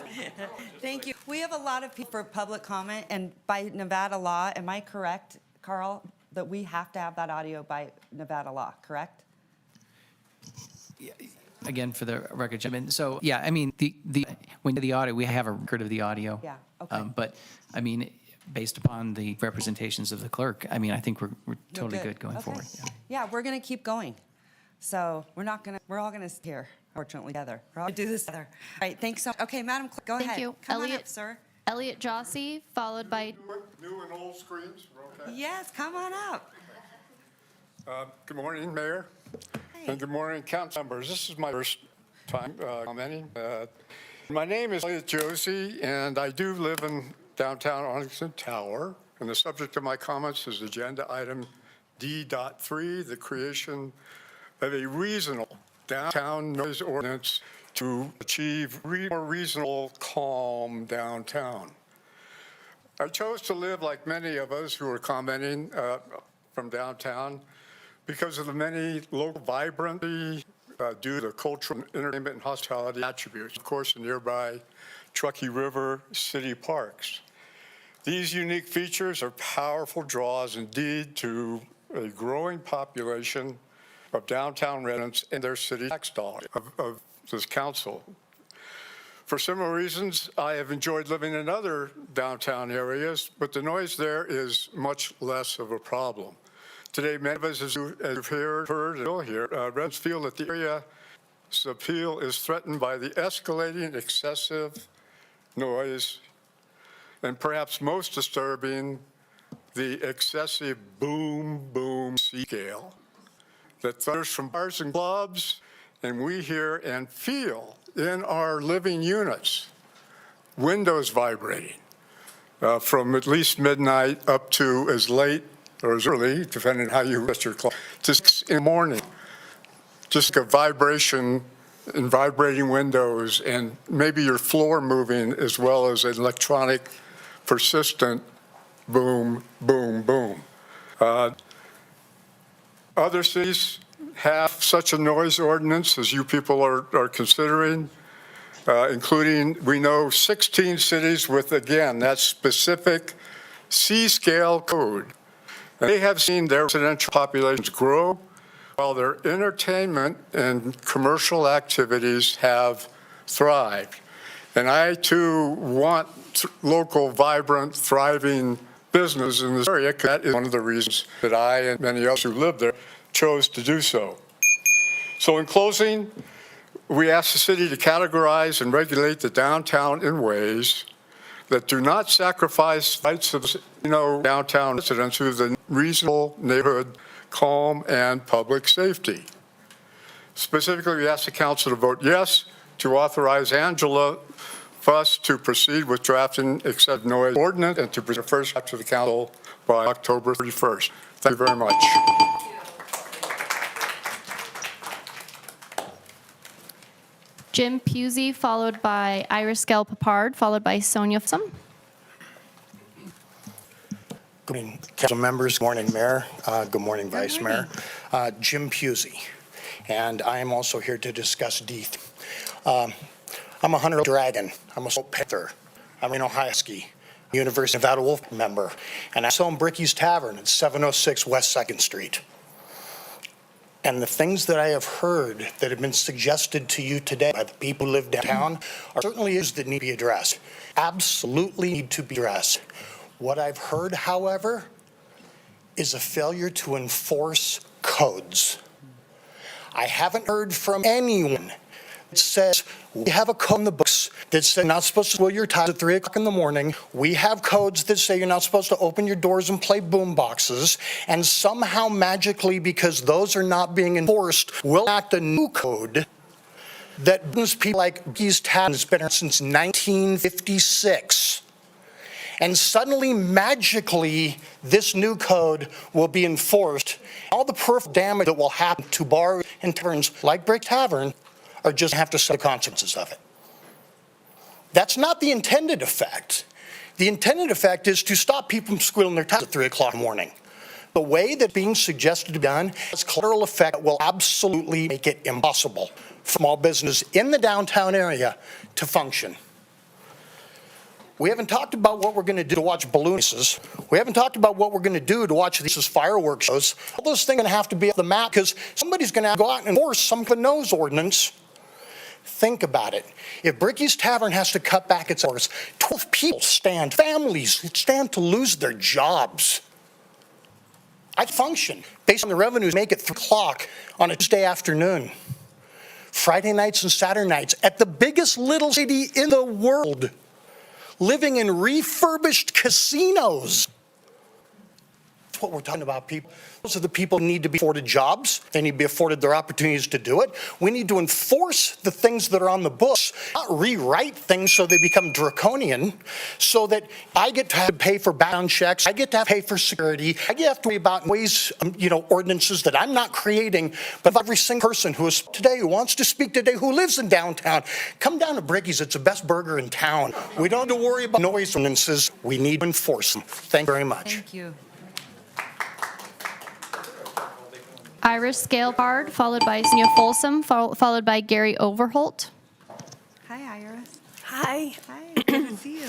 thank you. We have a lot of people for public comment, and by Nevada law, am I correct, Carl, that we have to have that audio by Nevada law, correct? Again, for the record, so yeah, I mean, when the audio, we have a record of the audio. Yeah, okay. But I mean, based upon the representations of the clerk, I mean, I think we're totally good going Okay. forward. Yeah, we're going to keep going. So we're all going to sit here, fortunately, together. We're all going to do this together. All right, thanks so. Okay, Madam Clerk, go ahead. Thank you. Come on up, sir. Elliot Jossie, followed by... New and old screens, okay? Yes, come on up. Good morning, Mayor. And good morning, council members. This is my first time commenting. My name is Elliot Josie, and I do live in downtown Arlington Tower. And the subject of my comments is agenda item D.3, the creation of a reasonable downtown noise ordinance to achieve more reasonable calm downtown. I chose to live like many of us who are commenting from downtown because of the many local vibrancy due to the cultural, entertainment, and hospitality attributes, of course, the nearby Truckee River city parks. These unique features are powerful draws indeed to a growing population of downtown residents and their city tax dollars of this council. For similar reasons, I have enjoyed living in other downtown areas, but the noise there is much less of a problem. Today, many of us, as you've heard and will hear, residents feel that the area's appeal is threatened by the escalating excessive noise, and perhaps most disturbing, the excessive boom scale that thunders from bars and clubs, and we hear and feel in our living units, windows vibrating, from at least midnight up to as late or as early, depending on how you rest your clock, to 6 in the morning. Just a vibration and vibrating windows and maybe your floor moving as well as an electronic persistent boom, boom, boom. Other cities have such a noise ordinance as you people are considering, including, we know, 16 cities with, again, that specific C-scale code. And they have seen their residential populations grow while their entertainment and commercial activities have thrived. And I, too, want local, vibrant, thriving business in this area, because that is one of the reasons that I and many others who live there chose to do so. So in closing, we ask the city to categorize and regulate the downtown in ways that do not sacrifice rights of downtown residents who have the reasonable neighborhood calm and public safety. Specifically, we ask the council to vote yes to authorize Angela Fuss to proceed with drafting excessive noise ordinance and to present the first draft to the council by October 31st. Thank you very much. Jim Pusey, followed by Iris Gale Papard, followed by Sonia Fossum. Good morning, council members. Good morning, Mayor. Good morning, Vice Mayor. Jim Pusey, and I am also here to discuss D. I'm a Hunter Dragon. I'm a Salt Panther. I'm a Reno Husky, University of Nevada Wolf member, and I saw in Bricky's Tavern at 706 West 2nd Street. And the things that I have heard that have been suggested to you today by the people who live downtown are certainly issues that need to be addressed. Absolutely need to be addressed. What I've heard, however, is a failure to enforce codes. I haven't heard from anyone that says, we have a code in the books that says you're not supposed to swirl your ties at 3 o'clock in the morning. We have codes that say you're not supposed to open your doors and play boom boxes. And somehow magically, because those are not being enforced, we'll act a new code that brings people like Bees Tavern has been here since 1956. And suddenly, magically, this new code will be enforced. All the peripheral damage that will happen to bars and taverns like Brick Tavern are just have to suffer the consequences of it. That's not the intended effect. The intended effect is to stop people from squealing their ties at 3 o'clock in the morning. The way that being suggested to be done has collateral effect that will absolutely make it impossible for small business in the downtown area to function. We haven't talked about what we're going to do to watch balloon races. We haven't talked about what we're going to do to watch these fireworks shows. All those things are going to have to be off the map because somebody's going to go out and enforce some kind of nose ordinance. Think about it. If Bricky's Tavern has to cut back its hours, 12 people stand, families stand to lose their jobs. I function based on the revenues make at 3 o'clock on a Tuesday afternoon. Friday nights and Saturday nights at the biggest little city in the world, living in refurbished casinos. That's what we're talking about, people. Those are the people who need to be afforded jobs. They need to be afforded their opportunities to do it. We need to enforce the things that are on the books, not rewrite things so they become draconian, so that I get to have to pay for background checks, I get to have to pay for security, I get to have to worry about ways, ordinances that I'm not creating, but every single person who is today, who wants to speak today, who lives in downtown, come down to Bricky's. It's the best burger in town. We don't have to worry about noise ordinances. We need to enforce them. Thank you very much. Thank you. Iris Gale Papard, followed by Sonia Folsom, followed by Gary Overholt. Hi, Iris. Hi. Hi, good to see you.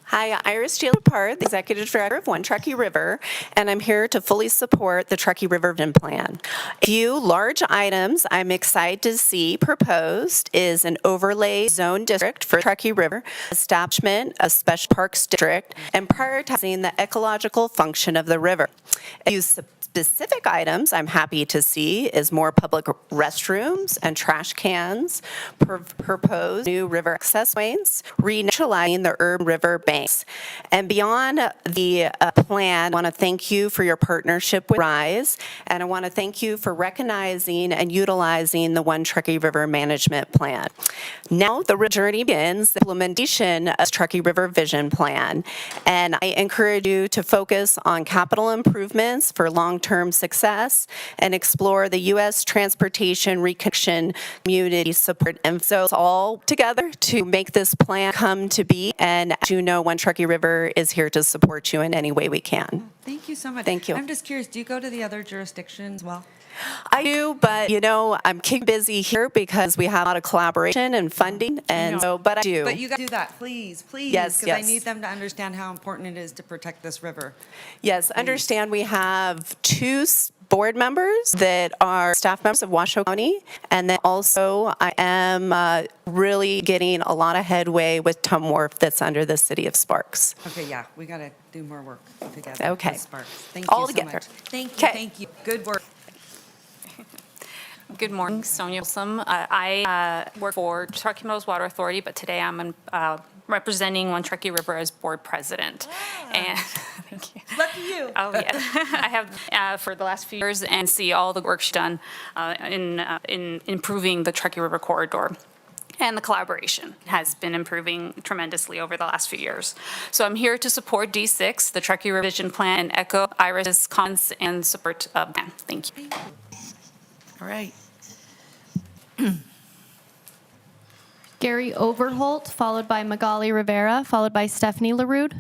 Hi, Iris Gale Papard, the Executive Director of One Truckee River, and I'm here to fully support the Truckee River Vision Plan. A few large items I'm excited to see proposed is an overlay zone district for Truckee River, establishment of special parks district, and prioritizing the ecological function of the river. Use Specific items I'm happy to see is more public restrooms and trash cans, proposed new river access ways, re-naturalizing the urban river banks. And beyond the plan, I want to thank you for your partnership with RISE, and I want to thank you for recognizing and utilizing the One Truckee River Management Plan. Now the journey begins, the implementation of Truckee River Vision Plan, and I encourage you to focus on capital improvements for long-term success and explore the U.S. Transportation Reconnection Community Support. And so it's all together to make this plan come to be. And as you know, One Truckee River is here to support you in any way we can. Thank you so much. Thank you. I'm just curious, do you go to the other jurisdictions as well? I do, but I'm keeping busy here because we have a lot of collaboration and funding, and so, but I do. But you got to do that, please, please. Yes, Because I yes. need them to understand how important it is to protect this river. Yes, understand we have two board members that are staff members of Washoe County, and then also I am really getting a lot of headway with Tom Wharf that's under the city of Sparks. Okay, yeah, we got to do more work together. Okay. with Sparks. Thank All you so together. much. Thank you, Okay. thank you. Good work. Good morning, Sonia Wilson. I work for Truckee Meadows Water Authority, but today I'm representing One Truckee River as board president. And thank you. Lucky you. Oh, yeah. I have for the last few years and see all the work she's done in improving the Truckee River corridor. And the collaboration has been improving tremendously over the last few years. So I'm here to support D6, the Truckee River Vision Plan, and echo Iris's comments and support plan. Thank you. All right. Gary Overholt, followed by Magali Rivera, followed by Stephanie LaRude.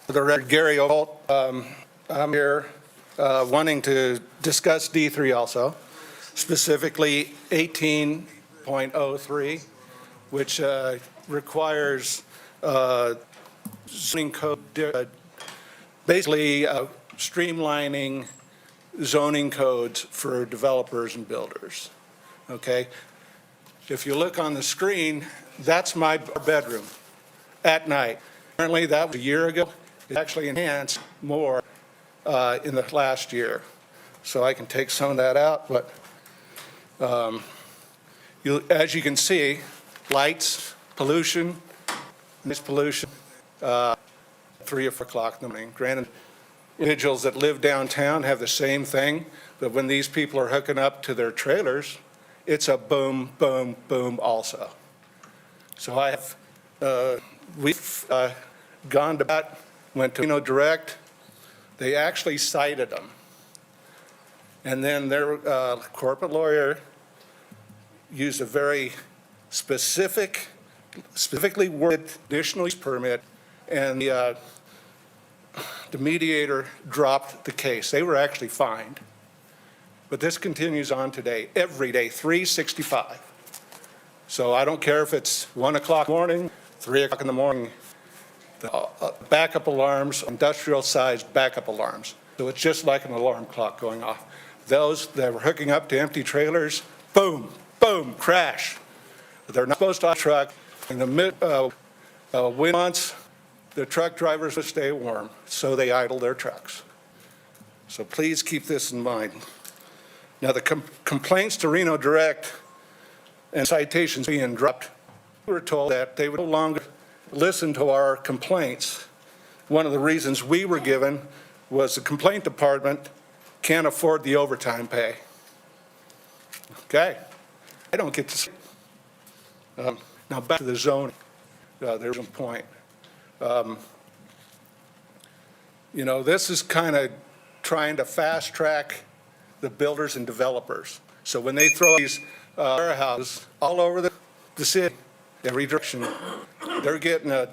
For the record, Gary Overholt. I'm here wanting to discuss D3 also, specifically 18.03, which requires zoning code, basically streamlining zoning codes for developers and builders. Okay? If you look on the screen, that's my bedroom at night. Apparently that was a year ago. It actually enhanced more in the last year. So I can take some of that out, but as you can see, lights, pollution, noise pollution, 3 or 4 o'clock in the morning. Granted, individuals that live downtown have the same thing, but when these people are hooking up to their trailers, it's a boom, boom, boom also. So I have, we've gone to bat, went to Reno Direct. They actually cited them. And then their corporate lawyer used a very specifically worded conditional use permit, and the mediator dropped the case. They were actually fined. But this continues on today, every day, 365. So I don't care if it's 1 o'clock in the morning, 3 o'clock in the morning, the backup alarms, industrial-sized backup alarms. So it's just like an alarm clock going off. Those that were hooking up to empty trailers, boom, boom, crash. They're not supposed to have a truck. In the winter months, the truck drivers will stay warm, so they idle their trucks. So please keep this in mind. Now, the complaints to Reno Direct and citations being dropped, we were told that they would no longer listen to our complaints. One of the reasons we were given was the complaint department can't afford the overtime pay. Okay, I don't get to see. Now back to the zoning. There's a point. You know, this is kind of trying to fast track the builders and developers. So when they throw these warehouses all over the city, every direction, they're getting a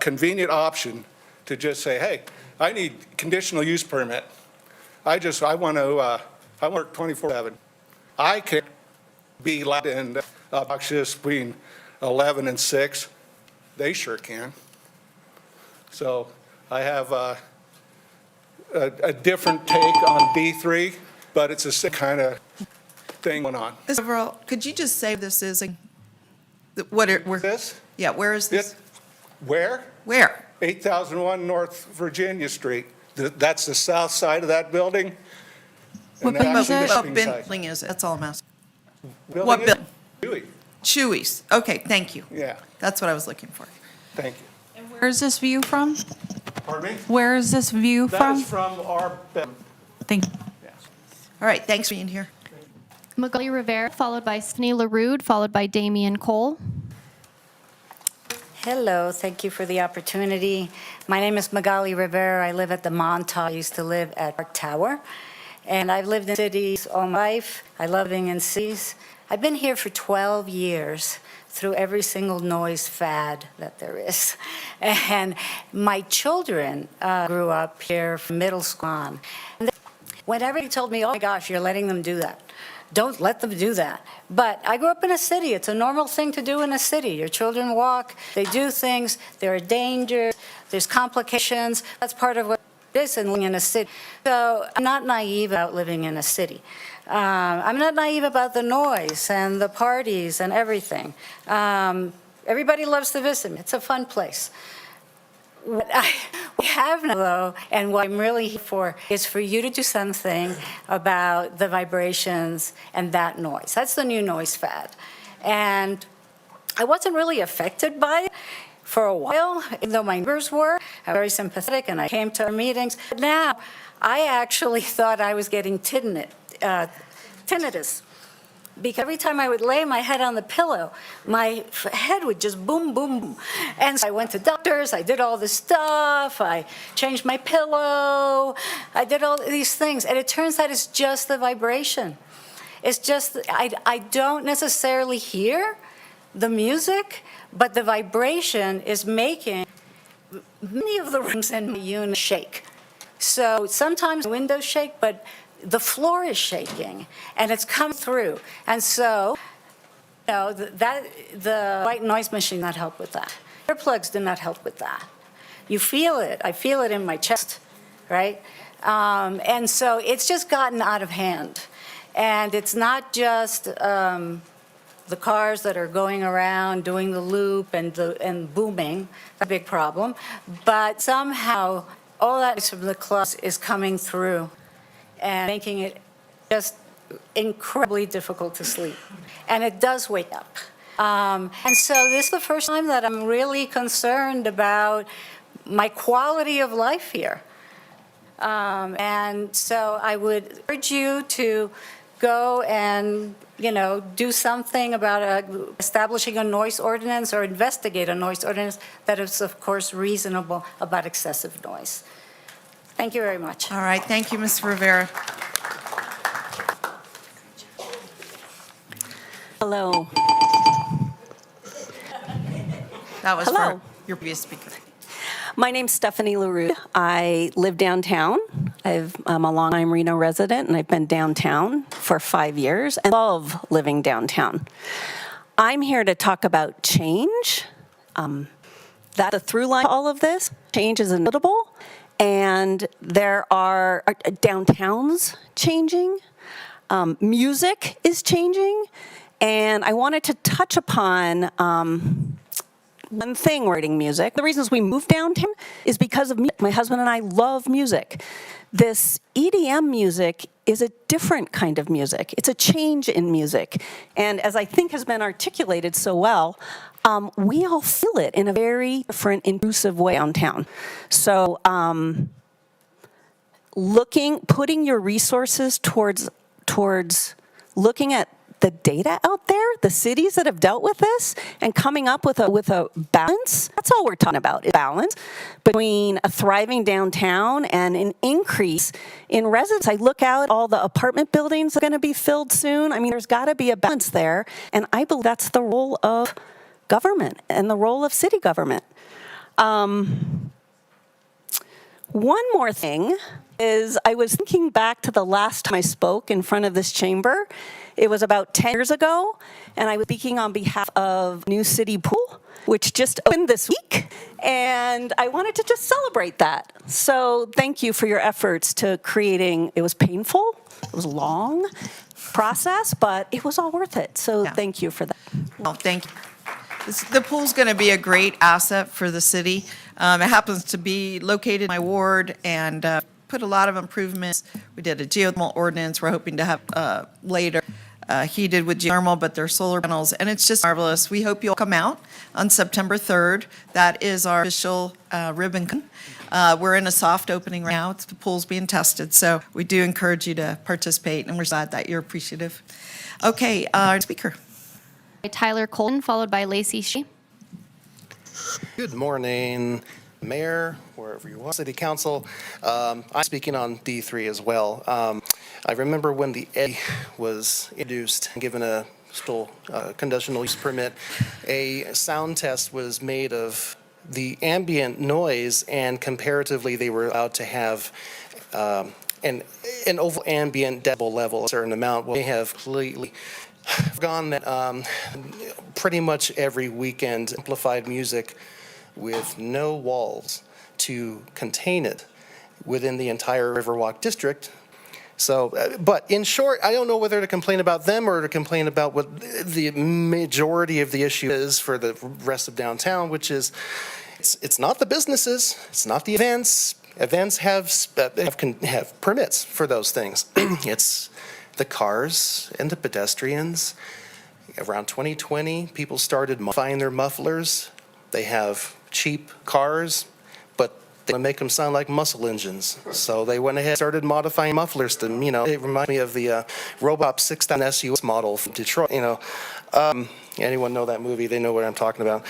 convenient option to just say, hey, I need conditional use permit. I want to work 24/7. I can't be loud and obnoxious between 11 and 6. They sure can. So I have a different take on D3, but it's the same kind of thing going on. Overall, could you just say this is, where? This? Yeah, where is this? Where? Where? 8001 North Virginia Street. That's the south side of that building. What and building is actually the it? What shipping side. building is it? That's all I'm asking. What building? Chewy. Chewy's. Okay, thank you. Yeah, That's what I was looking for. thank you. Where is this view from? Pardon me? Where is this view That from? is from our, Thank All right, thanks for being here. Magali Rivera, followed by Stephanie LaRude, followed by Damian Cole. Hello, thank you for the opportunity. My name is Magali Rivera. I live at the Montauk. I used to live at Park Tower. And I've lived in cities all my life. I love living in cities. I've been here for 12 years through every single noise fad that there is. And my children grew up here from middle school on. And whenever he told me, oh my gosh, you're letting them do that. Don't let them do that. But I grew up in a city. It's a normal thing to do in a city. Your children walk, they do things, there are dangers, there's complications. That's part of what it is in living in a city. So I'm not naive about living in a city. I'm not naive about the noise and the parties and everything. Everybody loves to visit me. It's a fun place. What I have now, though, and what I'm really here for, is for you to do something about the vibrations and that noise. That's the new noise fad. And I wasn't really affected by it for a while, even though my neighbors were. I'm very sympathetic, and I came to our meetings. But now, I actually thought I was getting tinnitus. Because every time I would lay my head on the pillow, my head would just boom, boom, boom. And so I went to doctors, I did all this stuff, I changed my pillow, I did all these things, and it turns out it's just the vibration. It's just, I don't necessarily hear the music, but the vibration is making many of the rooms in my unit shake. So sometimes windows shake, but the floor is shaking, and it's come through. And so, you know, the white noise machine did not help with that. Earplugs did not help with that. You feel it. I feel it in my chest, right? And so it's just gotten out of hand. And it's not just the cars that are going around doing the loop and booming, a big problem, but somehow all that from the clubs is coming through and making it just incredibly difficult to sleep. And it does wake up. And so this is the first time that I'm really concerned about my quality of life here. And so I would urge you to go and, you know, do something about establishing a noise ordinance or investigate a noise ordinance that is, of course, reasonable about excessive noise. Thank you very much. All right, thank you, Ms. Rivera. Hello. That was Hello. for your previous speaker. My name's Stephanie LaRue. I live downtown. I'm a long-time Reno resident, and I've been downtown for 5 years and love living downtown. I'm here to talk about change. That's the through line to all of this. Change is inevitable, and there are downtowns changing. Music is changing, and I wanted to touch upon one thing regarding music. The reasons we moved downtown is because of music. My husband and I love music. This EDM music is a different kind of music. It's a change in music. And as I think has been articulated so well, we all feel it in a very different, intrusive way downtown. So putting your resources towards looking at the data out there, the cities that have dealt with this, and coming up with a balance. That's all we're talking about, is balance between a thriving downtown and an increase in residents. I look out, all the apartment buildings are going to be filled soon. I mean, there's got to be a balance there, and I believe that's the role of government and the role of city government. One more thing is I was thinking back to the last time I spoke in front of this chamber. It was about 10 years ago, and I was speaking on behalf of New City Pool, which just opened this week, and I wanted to just celebrate that. So thank you for your efforts to creating, it was painful, it was a long process, but it was all worth it. So thank you for that. Well, thank you. The pool's going to be a great asset for the city. It happens to be located in my ward and put a lot of improvements. We did a geothermal ordinance. We're hoping to have later heated with geothermal, but they're solar panels, and it's just marvelous. We hope you'll come out on September 3rd. That is our official ribbon cutting. We're in a soft opening right now. The pool's being tested, so we do encourage you to participate, and we're glad that you're appreciative. Okay, our speaker. Tyler Colton, followed by Lacey Shee. Good morning, Mayor, wherever you are, City Council. I'm speaking on D3 as well. I remember when the A was introduced and given a still conditional use permit, a sound test was made of the ambient noise, and comparatively they were allowed to have an overall ambient decibel level, a certain amount. Well, they have completely gone that pretty much every weekend amplified music with no walls to contain it within the entire Riverwalk district. So, but in short, I don't know whether to complain about them or to complain about what the majority of the issue is for the rest of downtown, which is it's not the businesses, it's not the events. Events have permits for those things. It's the cars and the pedestrians. Around 2020, people started modifying their mufflers. They have cheap cars, but they want to make them sound like muscle engines. So they went ahead and started modifying mufflers to, it reminded me of the Robot 6000 SUS model from Detroit, Anyone know that movie? They know what I'm talking about.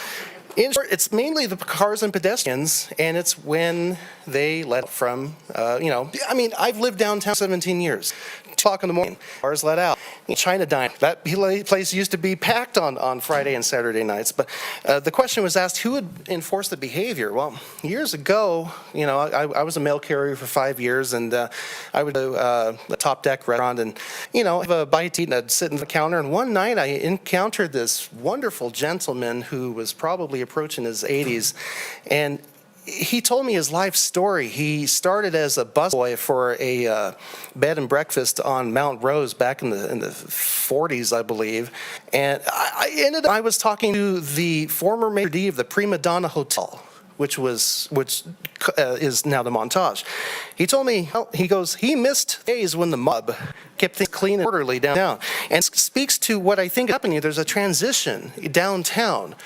In short, it's mainly the cars and pedestrians, and it's when they let from, I've lived downtown 17 years. 2:00 in the morning, cars let out. China Dine, that place used to be packed on Friday and Saturday nights. But the question was asked, who would enforce the behavior? Well, years ago, I was a mail carrier for 5 years, and I would do a top deck restaurant, and have a bite to eat, and I'd sit in the counter. And one night, I encountered this wonderful gentleman who was probably approaching his 80s, and he told me his life story. He started as a busboy for a bed and breakfast on Mount Rose back in the 40s, I believe. And I was talking to the former maitre d' of the Prima Donna Hotel, which is now the Montage. He told me, he missed days when the mob kept things clean and orderly downtown. And speaks to what I think is happening. There's a transition downtown.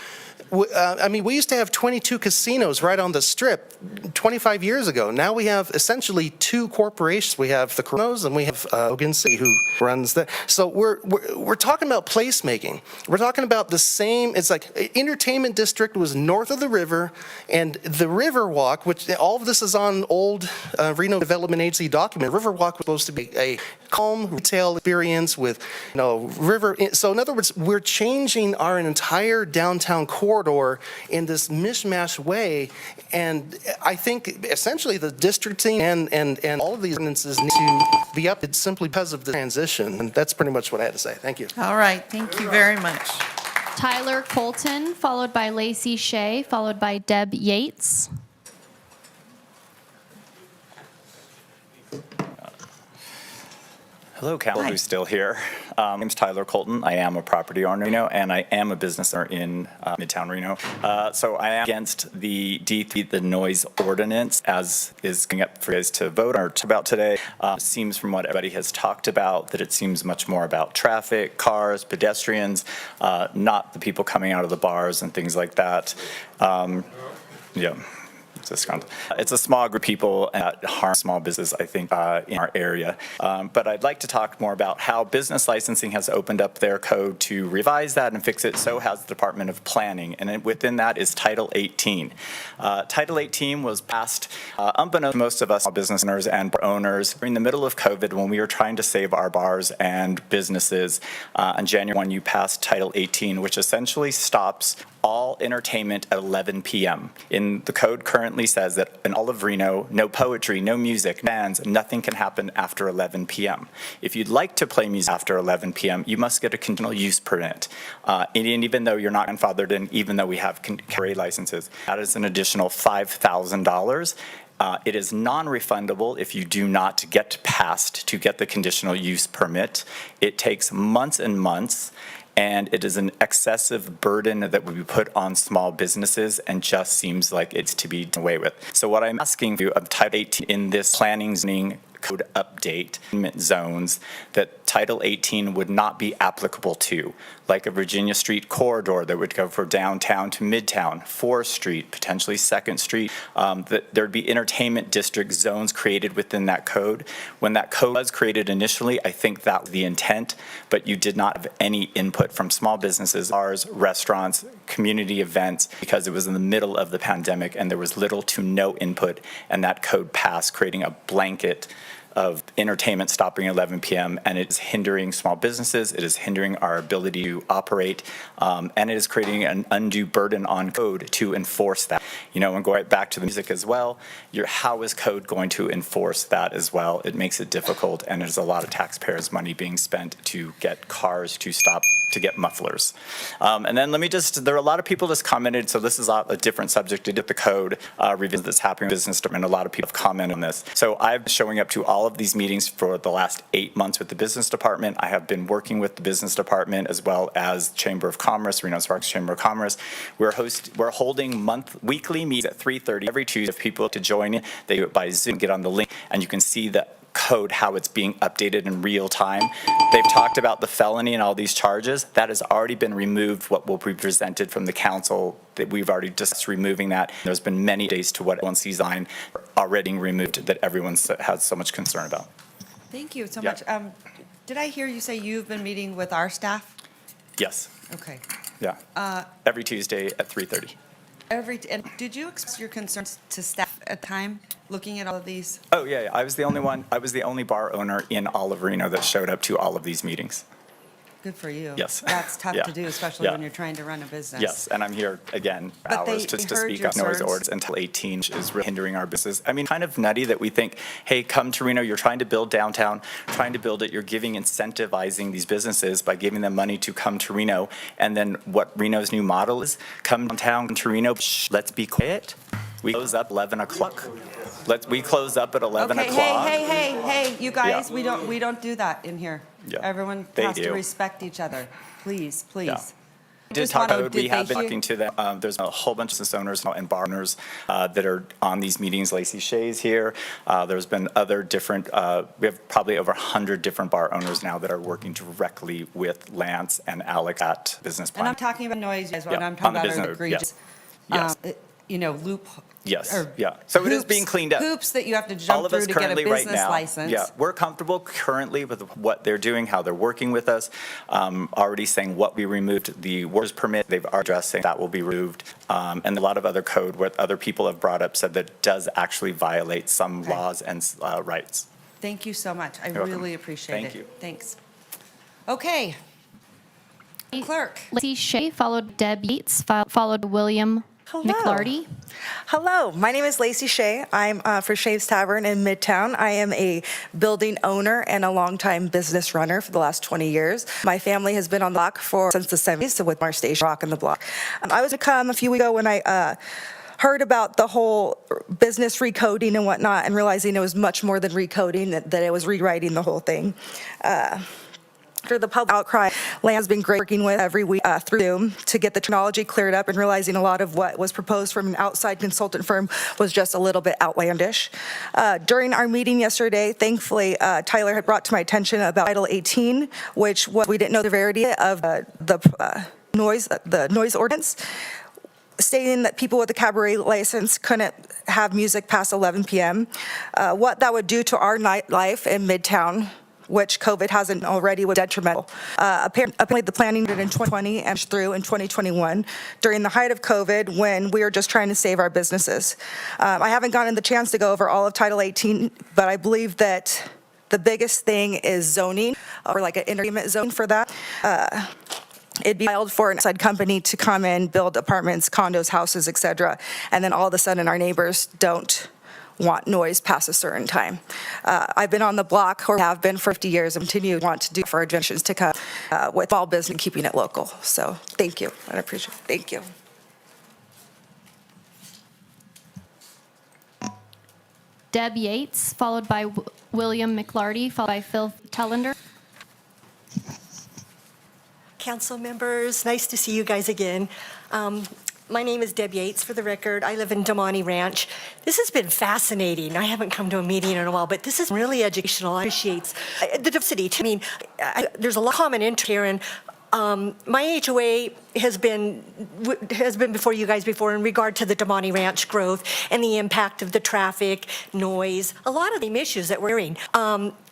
We used to have 22 casinos right on the Strip 25 years ago. Now we have essentially two corporations. We have the Cronos and we have Logan City, who runs that. So we're talking about placemaking. We're talking about the same. It's like entertainment district was north of the river, and the Riverwalk, which all of this is on old Reno Development Agency document. Riverwalk was supposed to be a calm retail experience with river. So in other words, we're changing our entire downtown corridor in this mishmash way, and I think essentially the districting and all of these ordinances need to be updated simply because of the transition, and that's pretty much what I had to say. Thank you. All right, thank you very much. Tyler Colton, followed by Lacey Shea, followed by Deb Yates. Hello, Council, who's still here. My name's Tyler Colton. I am a property owner in Reno, and I am a business owner in Midtown Reno. So I am against the D3, the noise ordinance, as is coming up for you guys to vote on or talk about today. It seems from what everybody has talked about that it seems much more about traffic, cars, pedestrians, not the people coming out of the bars and things like that. It's a small group of people that harm small business, I think, in our area. But I'd like to talk more about how business licensing has opened up their code to revise that and fix it. So has the Department of Planning. And within that is Title 18. Title 18 was passed, unbeknownst to most of us, small business owners and bar owners, during the middle of COVID when we were trying to save our bars and businesses. On January 1, you passed Title 18, which essentially stops all entertainment at 11 p.m. In the code currently says that in all of Reno, no poetry, no music, bands, nothing can happen after 11 p.m. If you'd like to play music after 11 p.m., you must get a conditional use permit. And even though you're not grandfathered in, even though we have carry licenses, that is an additional $5,000. It is non-refundable if you do not get passed to get the conditional use permit. It takes months and months, and it is an excessive burden that would be put on small businesses and just seems like it's to be done away with. So what I'm asking you of Title 18 in this planning zoning code update zones that Title 18 would not be applicable to, like a Virginia Street corridor that would go from downtown to Midtown, 4th Street, potentially 2nd Street, that there'd be entertainment district zones created within that code. When that code was created initially, I think that was the intent, but you did not have any input from small businesses, bars, restaurants, community events, because it was in the middle of the pandemic and there was little to no input, and that code passed, creating a blanket of entertainment stopping at 11 p.m. and it's hindering small businesses, it is hindering our ability to operate, and it is creating an undue burden on code to enforce that. You know, and going back to the music as well, how is code going to enforce that as well? It makes it difficult, and there's a lot of taxpayers' money being spent to get cars to stop, to get mufflers. And then there are a lot of people that's commented, so this is a different subject to get the code revision that's happening in business, and a lot of people have commented on this. So I'm showing up to all of these meetings for the last 8 months with the business department. I have been working with the business department as well as Chamber of Commerce, Reno Sparks Chamber of Commerce. We're holding weekly meetings at 3:30 every Tuesday. If people to join in, they do it by Zoom, get on the link, and you can see the code, how it's being updated in real time. They've talked about the felony and all these charges. That has already been removed, what will be presented from the council, that we've already discussed removing that. There's been many days to what everyone sees on already removed that everyone has so much concern about. Thank you so Yeah. much. Did I hear you say you've been meeting with our staff? Yes, Okay. yeah. Every Tuesday at 3:30. And did you express your concerns to staff at the time, looking at all of these? Oh, yeah. I was the only bar owner in all of Reno that showed up to all of these meetings. Good for you. Yes. That's tough Yeah. to do, especially Yeah. when you're trying to run a business. Yes, and I'm here again for But hours they just to heard speak your on noise concerns. ordinance until 18 is really hindering our business. I mean, kind of nutty that we think, hey, come to Reno, you're trying to build downtown, trying to build it, you're incentivizing these businesses by giving them money to come to Reno, and then what Reno's new model is, come downtown to Reno, let's be quiet. We close up 11 o'clock. We close up at 11 Okay, o'clock. hey, you guys, Yeah. we don't do that in here. Yeah. Everyone They has to do. respect each other. Please, please. Yeah. Just wanna- We did have they been hear- talking to them. There's a whole bunch of business owners and bar owners that are on these meetings. Lacey Shea's here. There's been other different, we have probably over 100 different bar owners now that are working directly with Lance and Alec at Business Plan. And I'm talking about noise, guys, what Yeah, I'm on talking the about business are road, egregious, yes. loop. Yes, or yeah. So it is hoops- being cleaned up. Hoops that you have to All jump of us through to get a currently right business now, license. yeah, we're comfortable currently with what they're doing, how they're working with us. Already saying what we removed, the workers permit, they've addressed saying that will be removed. And a lot of other code, what other people have brought up, said that it does actually violate some Okay. laws and rights. Thank you so much. I You're welcome. really appreciate it. Thank you. Thanks. Okay. Clerk. Lacey Shea, followed Deb Yates, followed William McLarty. Hello, my name is Lacey Shea. I'm for Shea's Tavern in Midtown. I am a building owner and a longtime business runner for the last 20 years. My family has been on the block since the 70s, so with our station Rock in the Block. I was to come a few weeks ago when I heard about the whole business recoding and whatnot, and realizing it was much more than recoding, that it was rewriting the whole thing. After the public outcry, Land has been great working with every week through Zoom to get the technology cleared up, and realizing a lot of what was proposed from an outside consultant firm was just a little bit outlandish. During our meeting yesterday, thankfully, Tyler had brought to my attention about Title 18, which we didn't know the severity of the noise ordinance, stating that people with a cabaret license couldn't have music past 11 p.m. What that would do to our nightlife in Midtown, which COVID hasn't already, was detrimental. Apparently, the planning did in 2020 and through in 2021 during the height of COVID, when we were just trying to save our businesses. I haven't gotten the chance to go over all of Title 18, but I believe that the biggest thing is zoning, or like an entertainment zone for that. it'd be wild for an outside company to come in, build apartments, condos, houses, et cetera, and then all of a sudden our neighbors don't want noise past a certain time. I've been on the block, or have been for 50 years, and continue to want to do for our generations to come with all business and keeping it local. So thank you, I appreciate it. Thank you. Deb Yates, followed by William McLarty, followed by Phil Tellender. Council members, nice to see you guys again. My name is Deb Yates, for the record. I live in Damani Ranch. This has been fascinating. I haven't come to a meeting in a while, but this is really educational. I appreciate the diversity. I mean, there's a lot of common interest here, and my HOA has been before you guys before in regard to the Damani Ranch growth and the impact of the traffic, noise, a lot of the issues that we're hearing.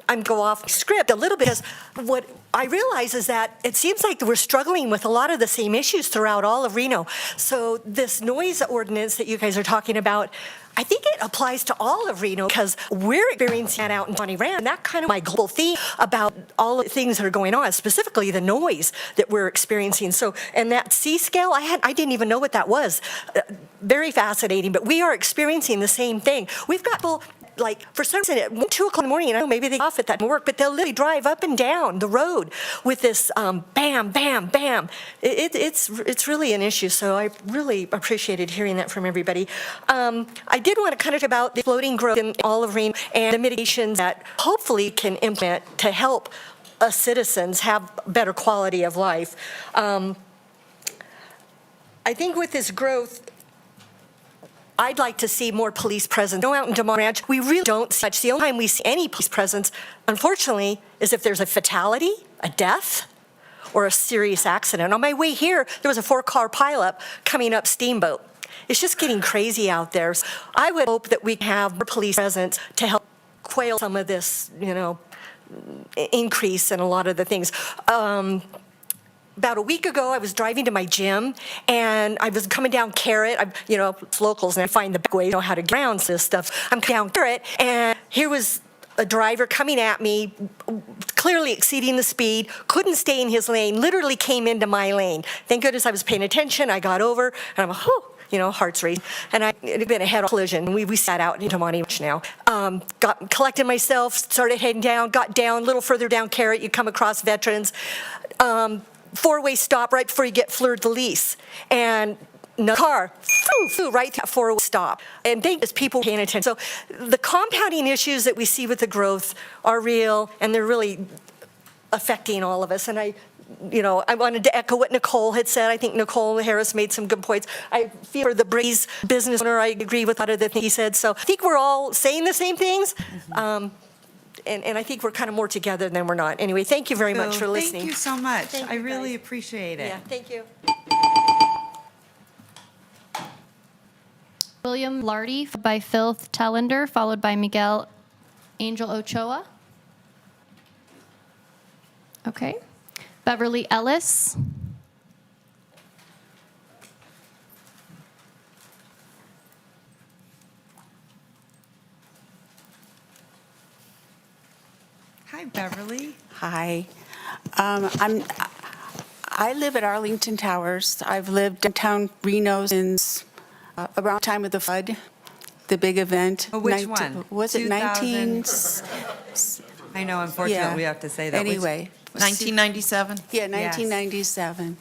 I'm go off script a little bit because what I realize is that it seems like we're struggling with a lot of the same issues throughout all of Reno. So this noise ordinance that you guys are talking about, I think it applies to all of Reno because we're experiencing that out in Bonnie Ranch, and that kind of my global theme about all the things that are going on, specifically the noise that we're experiencing. So, and that C scale, I didn't even know what that was. Very fascinating, but we are experiencing the same thing. We've got people, like, for some reason, at 1, 2 o'clock in the morning, I know maybe they off at that work, but they'll literally drive up and down the road with this bam, bam, bam. It's really an issue, so I really appreciated hearing that from everybody. I did want to kind of talk about the floating growth in all of Reno and the mitigations that hopefully can implement to help us citizens have better quality of life. I think with this growth, I'd like to see more police presence. Go out in Damani Ranch, we really don't see much. The only time we see any police presence, unfortunately, is if there's a fatality, a death, or a serious accident. On my way here, there was a 4-car pileup coming up Steamboat. It's just getting crazy out there. So I would hope that we have more police presence to help quail some of this, increase in a lot of the things. About a week ago, I was driving to my gym, and I was coming down Carrot. It's locals, and I find the back way, how to get around this stuff. I'm down Carrot, and here was a driver coming at me, clearly exceeding the speed, couldn't stay in his lane, literally came into my lane. Thank goodness I was paying attention. I got over, and I'm like, whew, heart's racing. And it had been a head-on collision. We sat out into Monty now. Collected myself, started heading down, got down, a little further down Carrot, you come across Veterans. 4-way stop right before you get fleur-de-lis. And another car, flew right to that 4-way stop. And thank goodness people paying attention. So the compounding issues that we see with the growth are real, and they're really affecting all of us. And I wanted to echo what Nicole had said. I think Nicole Harris made some good points. I feel for the Breeze business owner, I agree with a lot of the things he said. So I think we're all saying the same things. And I think we're kind of more together than we're not. Anyway, thank you very much for listening. Thank you so much. Thank I you, really guys. appreciate it. Yeah, thank you. William Lardy, followed by Phil Tellender, followed by Miguel Angel Ochoa. Okay. Beverly Ellis. Hi, Beverly. Hi. I live at Arlington Towers. I've lived downtown Reno since around the time of the flood, the big event. Oh, which one? Was it 19? I know, unfortunately, we have to say that. Anyway. 1997? Yeah, 1997.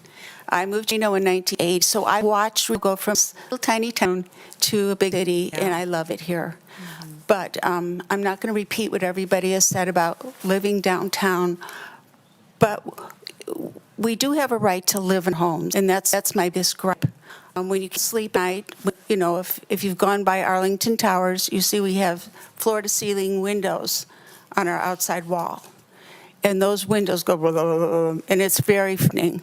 I moved to Reno in 1980, so I watched Reno go from a little tiny town to a big city, and I love it here. But I'm not going to repeat what everybody has said about living downtown, but we do have a right to live in homes, and that's my biggest gripe. When you sleep at night, if you've gone by Arlington Towers, you see we have floor-to-ceiling windows on our outside wall. And those windows go, blah, blah, blah, blah, and it's very frightening.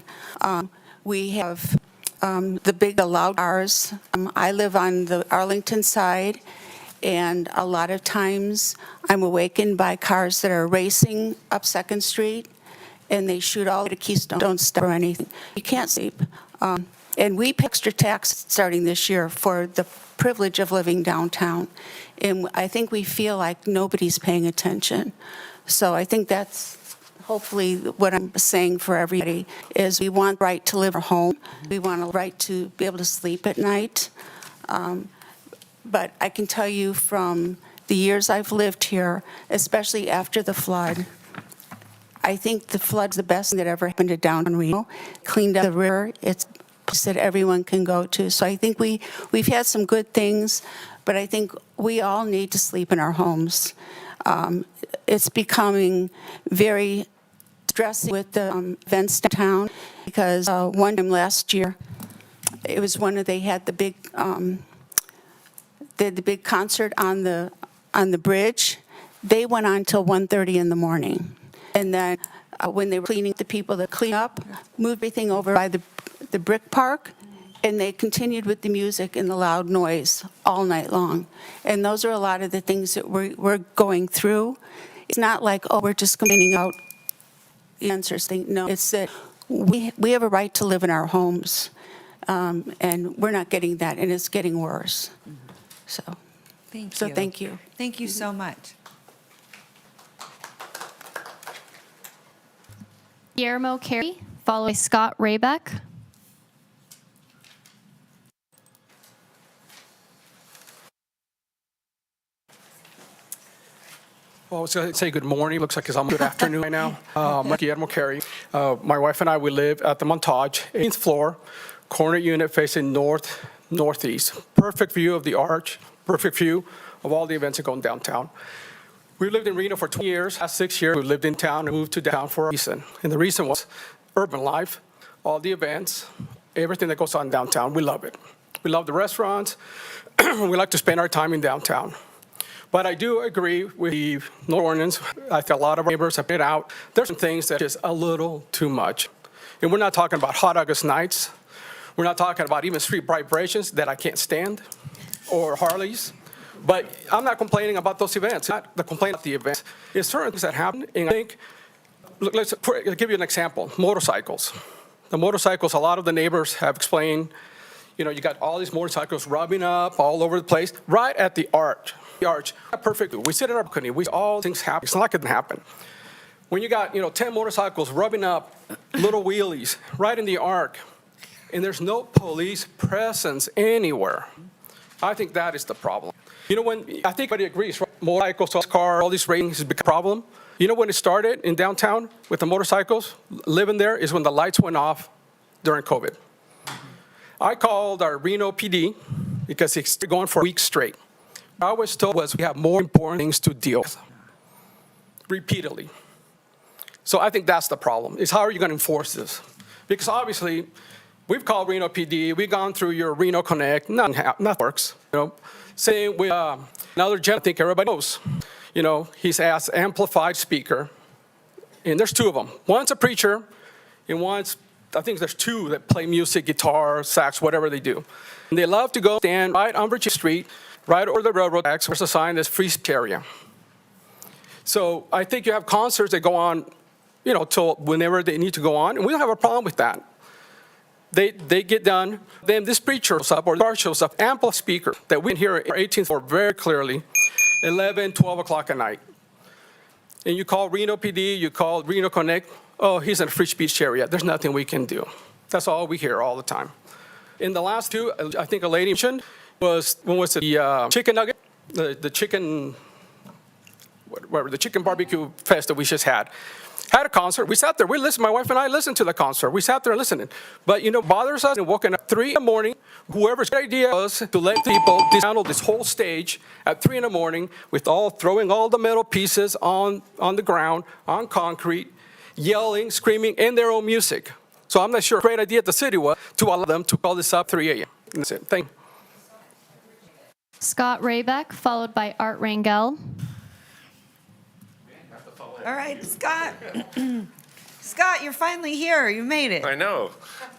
We have the loud cars. I live on the Arlington side, and a lot of times I'm awakened by cars that are racing up 2nd Street, and they shoot all the Keystone, don't stop or anything. You can't sleep. And we pay extra tax starting this year for the privilege of living downtown. And I think we feel like nobody's paying attention. So I think that's hopefully what I'm saying for everybody is we want the right to live at home. We want a right to be able to sleep at night. But I can tell you from the years I've lived here, especially after the flood, I think the flood's the best thing that ever happened to downtown Reno. Cleaned up the river. It's a place that everyone can go to. So I think we've had some good things, but I think we all need to sleep in our homes. It's becoming very stressing with the events downtown because one time last year, it was they had the big concert on the bridge. They went on till 1:30 in the morning. And then when they were cleaning, the people that clean up moved everything over by the brick park, and they continued with the music and the loud noise all night long. And those are a lot of the things that we're going through. It's not like, oh, we're just complaining out the answers thing. No, it's that we have a right to live in our homes, and we're not getting that, and it's getting worse. So Thank So you. thank you. Thank you so much. Guillermo Carey, followed by Scott Raybeck. Well, I was going to say good morning. Looks like it's almost good afternoon right now. I'm Guillermo Carey. My wife and I, we live at the Montage, 18th floor, corner unit facing northeast. Perfect view of the arch, perfect view of all the events that go on downtown. We lived in Reno for 20 years. Last 6 years, we lived in town and moved to downtown for a reason. And the reason was urban life, all the events, everything that goes on downtown. We love it. We love the restaurants. We like to spend our time in downtown. But I do agree with the no ordinance. I think a lot of our neighbors have pointed out there's some things that are just a little too much. And we're not talking about hot August nights. We're not talking about even street vibrations that I can't stand, or Harleys. But I'm not complaining about those events. Not the complaint about the events. It's certain things that happen. And I think, let's give you an example. Motorcycles. The motorcycles, a lot of the neighbors have explained, you got all these motorcycles rubbing up all over the place, right at the arch. Perfect. We sit in our balcony. We see all things happen. It's not like it didn't happen. When you got, 10 motorcycles rubbing up little wheelies right in the arc, and there's no police presence anywhere, I think that is the problem. I think everybody agrees, right? Motorcycles, cars, all these ratings has become a problem. When it started in downtown with the motorcycles, living there is when the lights went off during COVID. I called our Reno PD because it's going for weeks straight. What I was told was we have more important things to deal with, repeatedly. So I think that's the problem, is how are you going to enforce this? Because obviously, we've called Reno PD, we've gone through your Reno Connect, nothing works. Same with another gentleman, I think everybody knows. He's asked amplified speaker, and there's two of them. One's a preacher, and one's, I think there's two that play music, guitar, sax, whatever they do. And they love to go stand right on Virginia Street, right over the railroad tracks, there's a sign that's free speech area. So I think you have concerts that go on, till whenever they need to go on, and we don't have a problem with that. They get done, then this preacher shows up, or the bar shows up, ample speaker that we can hear at 18th floor very clearly, 11, 12 o'clock at night. And you call Reno PD, you call Reno Connect, oh, he's in a free speech area. There's nothing we can do. That's all we hear all the time. In the last two, I think a lady mentioned, when was it, the chicken nugget, the chicken, whatever, the chicken barbecue fest that we just had a concert. We sat there, we listened, my wife and I listened to the concert. We sat there listening. But bothers us and woken up 3 in the morning, whoever's idea was to let people dismantle this whole stage at 3 in the morning with throwing all the metal pieces on the ground, on concrete, yelling, screaming, and their own music. So I'm not sure a great idea at the city was to allow them to call this up 3 a.m. That's it. Thank you. Scott Raybeck, followed by Art Rangel. All right, Scott. Scott, you're finally here. You made it. I know.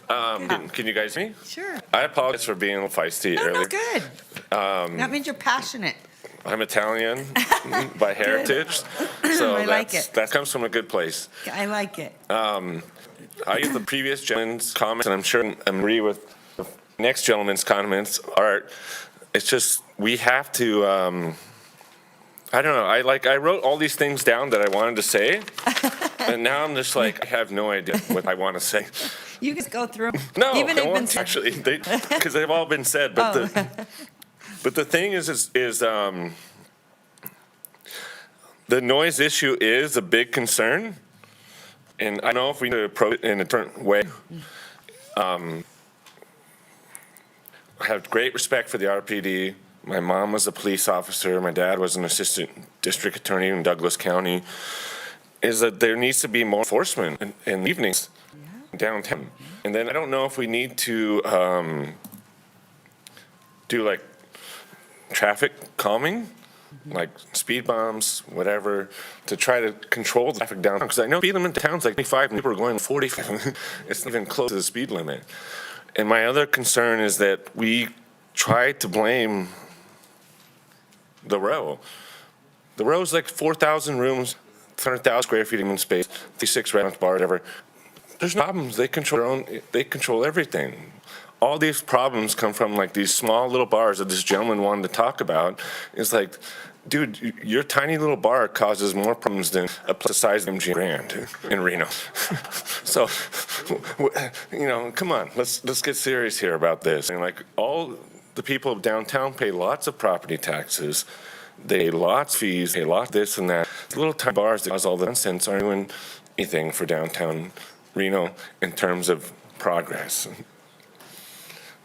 Can you guys hear me? Sure. I apologize for being a little feisty earlier. That's good. That means you're passionate. I'm Italian by heritage, so I like it. That comes from a good place. I like it. I get the previous gentleman's comments, and I'm sure I agree with the next gentleman's comments. Art, it's just we have to. I don't know. I wrote all these things down that I wanted to say, And now I'm just like, I have no idea what I want to say. You just go through. No, Even I they've been won't actually, because they've all been said. But the thing is the noise issue is a big concern, and I don't know if we need to approach it in a different way. I have great respect for the RPD. My mom was a police officer. My dad was an assistant district attorney in Douglas County. Is that there needs to be more enforcement in evenings downtown. And then I don't know if we need to do like traffic calming, like speed bumps, whatever, to try to control the traffic downtown. Because I know speed limit downtown's like 25 and people are going 45. It's not even close to the speed limit. And my other concern is that we try to blame the row. The row is like 4,000 rooms, 100,000 square feet of space, 36 restaurants, bars, whatever. There's no problems. They control their own. They control everything. All these problems come from like these small little bars that this gentleman wanted to talk about. It's like, dude, your tiny little bar causes more problems than a place the size of MG Grand in Reno. So, come on, let's get serious here about this. And like all the people of downtown pay lots of property taxes. They pay lots of fees, pay lots of this and that. The little tiny bars that cause all the nonsense aren't doing anything for downtown Reno in terms of progress.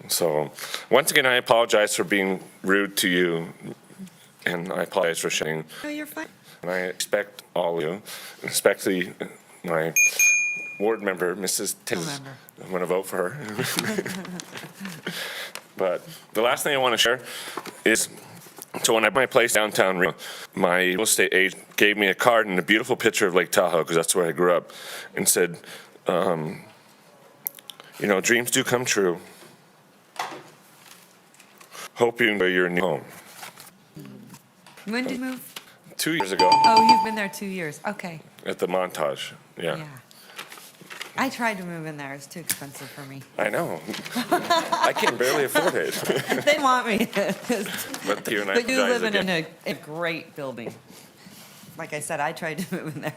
So, once again, I apologize for being rude to you, and I apologize for sharing. No, you're fine. And I expect all of you, especially my ward member, Mrs. Tiz. I'm going to vote for her. But the last thing I want to share is, so when I bought my place downtown Reno, my real estate agent gave me a card and a beautiful picture of Lake Tahoe, because that's where I grew up, and said, dreams do come true. Hope you enjoy your new home. When did you move? 2 years ago. Oh, you've been there 2 years. Okay. At the Montage, yeah. I tried to move in there. It's too expensive for me. I know. I can barely afford it. They want me. But you and I But you live again. in a great building. Like I said, I tried to move in there.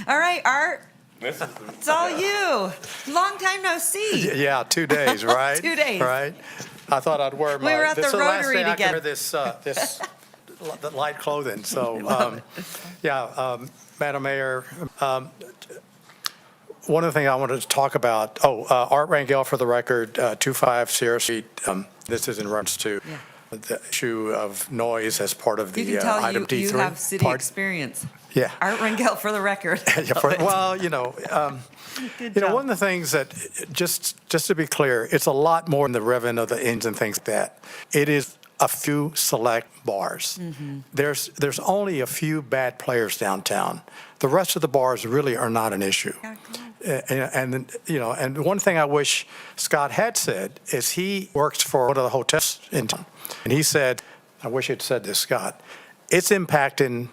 All right, Art. It's all you. Long time no see. Yeah, 2 days, right? 2 days. Right? I thought I'd wear my. We were at the this is last Rotary day I can together. wear this the light clothing. So, Madam Mayor, one of the things I wanted to talk about. Art Rangel, for the record, 25 Sierra Street. This is in reference to the issue of noise as part of the You can tell item D3. you have city experience. Yeah. Art Rangel, for the record. One of the things that, just to be clear, it's a lot more than the revenue of the inns and things like that. It is a few select bars. Mm-hmm. There's only a few bad players downtown. The rest of the bars really are not an issue. And one thing I wish Scott had said is he works for one of the hotels in town. And he said, I wish he'd said this, Scott, it's impacting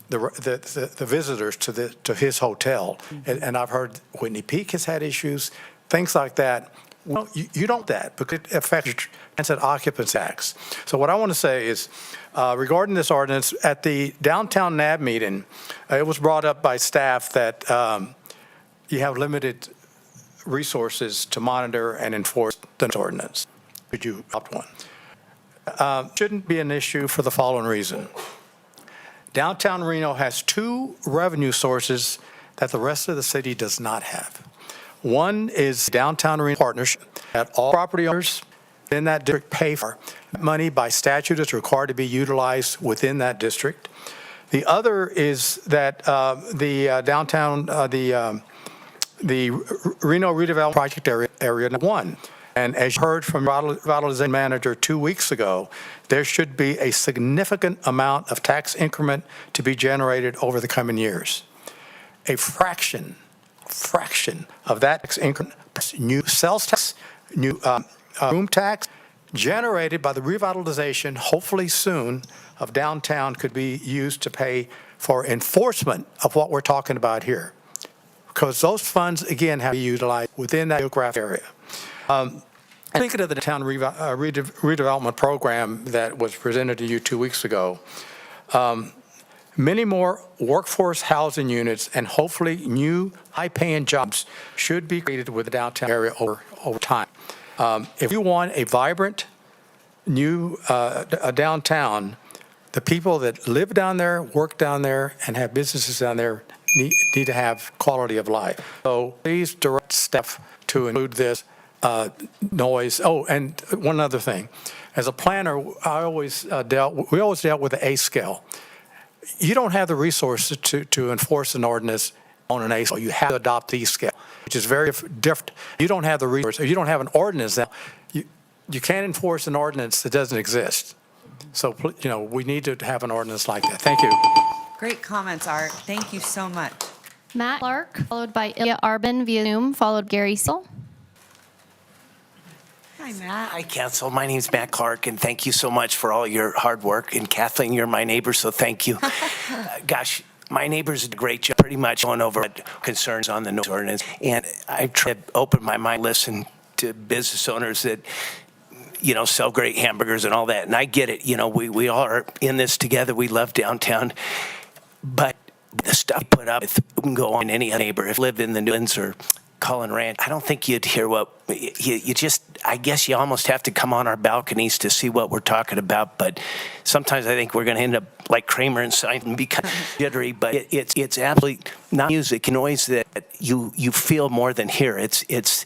the visitors to his hotel. And I've heard Whitney Peak has had issues, things like that. Well, you don't that because it affects your transit occupancy tax. So what I want to say is, regarding this ordinance, at the downtown NAB meeting, it was brought up by staff that you have limited resources to monitor and enforce the ordinance. Could you opt one? Shouldn't be an issue for the following reason. Downtown Reno has two revenue sources that the rest of the city does not have. One is Downtown Reno Partnership, that all property owners in that district pay for. Money by statute is required to be utilized within that district. The other is that the Reno Redevelopment Project Area 1. And as you heard from Revitalization Manager 2 weeks ago, there should be a significant amount of tax increment to be generated over the coming years. A fraction of that tax increment, new sales tax, new room tax, generated by the revitalization, hopefully soon, of downtown could be used to pay for enforcement of what we're talking about here. Because those funds, again, have to be utilized within that geographic area. Thinking of the town redevelopment program that was presented to you 2 weeks ago, Many more workforce housing units and hopefully new high-paying jobs should be created with the downtown area over time. If you want a vibrant, new downtown, the people that live down there, work down there, and have businesses down there need to have quality of life. So please direct staff to include this noise. Oh, and one other thing. As a planner, we always dealt with the A scale. You don't have the resources to enforce an ordinance on an A scale. You have to adopt the scale, which is very different. You don't have the resources. You don't have an ordinance that you can't enforce an ordinance that doesn't exist. So, we need to have an ordinance like that. Thank you. Great comments, Art. Thank you so much. Matt Clark, followed by Ilya Arbin via Zoom, followed Gary Seal. Hi, Matt. Hi, Council. My name is Matt Clark, and thank you so much for all your hard work. And Kathleen, you're my neighbor, so thank you. Gosh, my neighbors did a great job pretty much going over concerns on the noise ordinance. And I tried to open my mind, listen to business owners that sell great hamburgers and all that. And I get it. We all are in this together. We love downtown. But the stuff put up with can go on any neighbor. If you live in the Newlands or Cullen Ranch, I don't think you'd hear what you just, I guess you almost have to come on our balconies to see what we're talking about. But sometimes I think we're going to end up like Kramer and Simon and become jittery. But it's absolutely not music, noise that you feel more than hear. It's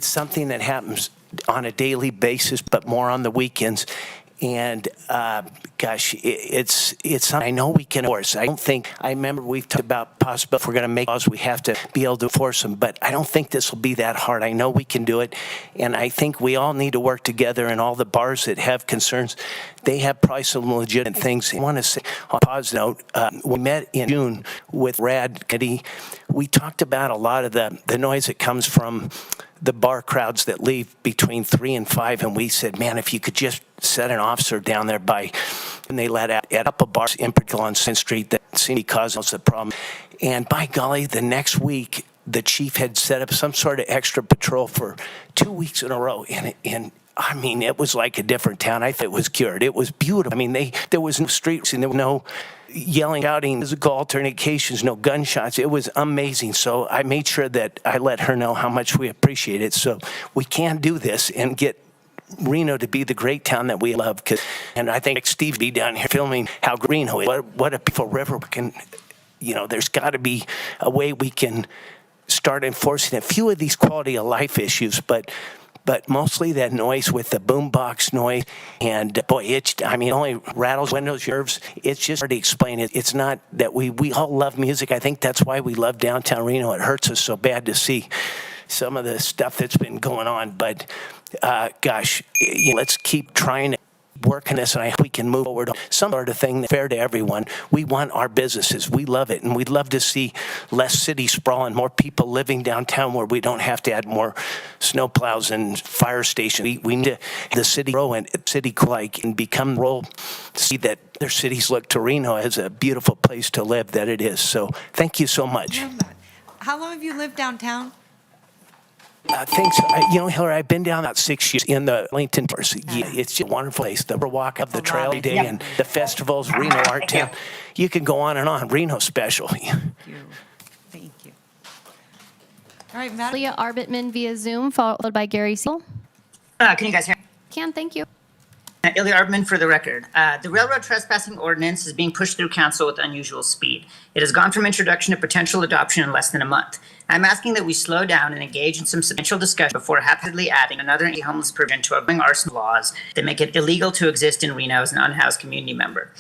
something that happens on a daily basis, but more on the weekends. And gosh, it's something I know we can enforce. I remember we've talked about possible if we're going to make laws, we have to be able to enforce them. But I don't think this will be that hard. I know we can do it. And I think we all need to work together. And all the bars that have concerns, they have probably some legitimate things. I want to say on a positive note, we met in June with RAD Committee. We talked about a lot of the noise that comes from the bar crowds that leave between 3 and 5, and we said, man, if you could just set an officer down there and they let out at a couple bars, in particular on 2nd Street, that seemed to cause us a problem. And by golly, the next week, the chief had set up some sort of extra patrol for 2 weeks in a row, and I mean, it was like a different town. I thought it was cured. It was beautiful. I mean, there was no streets and there was no yelling, shouting, physical altercations, no gunshots. It was amazing. So I made sure that I let her know how much we appreciate it. So we can do this and get Reno to be the great town that we love. And I think Steve be down here filming how Reno is. What a beautiful river. There's got to be a way we can start enforcing a few of these quality of life issues, but mostly that noise with the boombox noise. And boy, it only rattles windows, nerves. It's just hard to explain it. It's not that we all love music. I think that's why we love downtown Reno. It hurts us so bad to see some of the stuff that's been going on. But gosh, let's keep trying to work on this, and I hope we can move forward on some sort of thing that's fair to everyone. We want our businesses. We love it, and we'd love to see less city sprawl and more people living downtown where we don't have to add more snowplows and fire stations. We need the city grow and city like and become role. See that their cities look to Reno as a beautiful place to live that it is. So thank you so much. How long have you lived downtown? Thanks. Hillary, I've been down about 6 years in the Lincoln Tours. Yeah, it's just a wonderful place. The walk up the trail every day and the festivals, Reno Art Town. You can go on and on. Reno special. Thank you. All right, Matt. Leah Arbitman via Zoom, followed by Gary Seal. Can you guys hear me? Can, thank you. Ilya Arbman for the record. The railroad trespassing ordinance is being pushed through council with unusual speed. It has gone from introduction to potential adoption in less than a month. I'm asking that we slow down and engage in some substantial discussion before haphazardly adding another anti-homeless provision to our arsenal of laws that make it illegal to exist in Reno as an unhoused community member.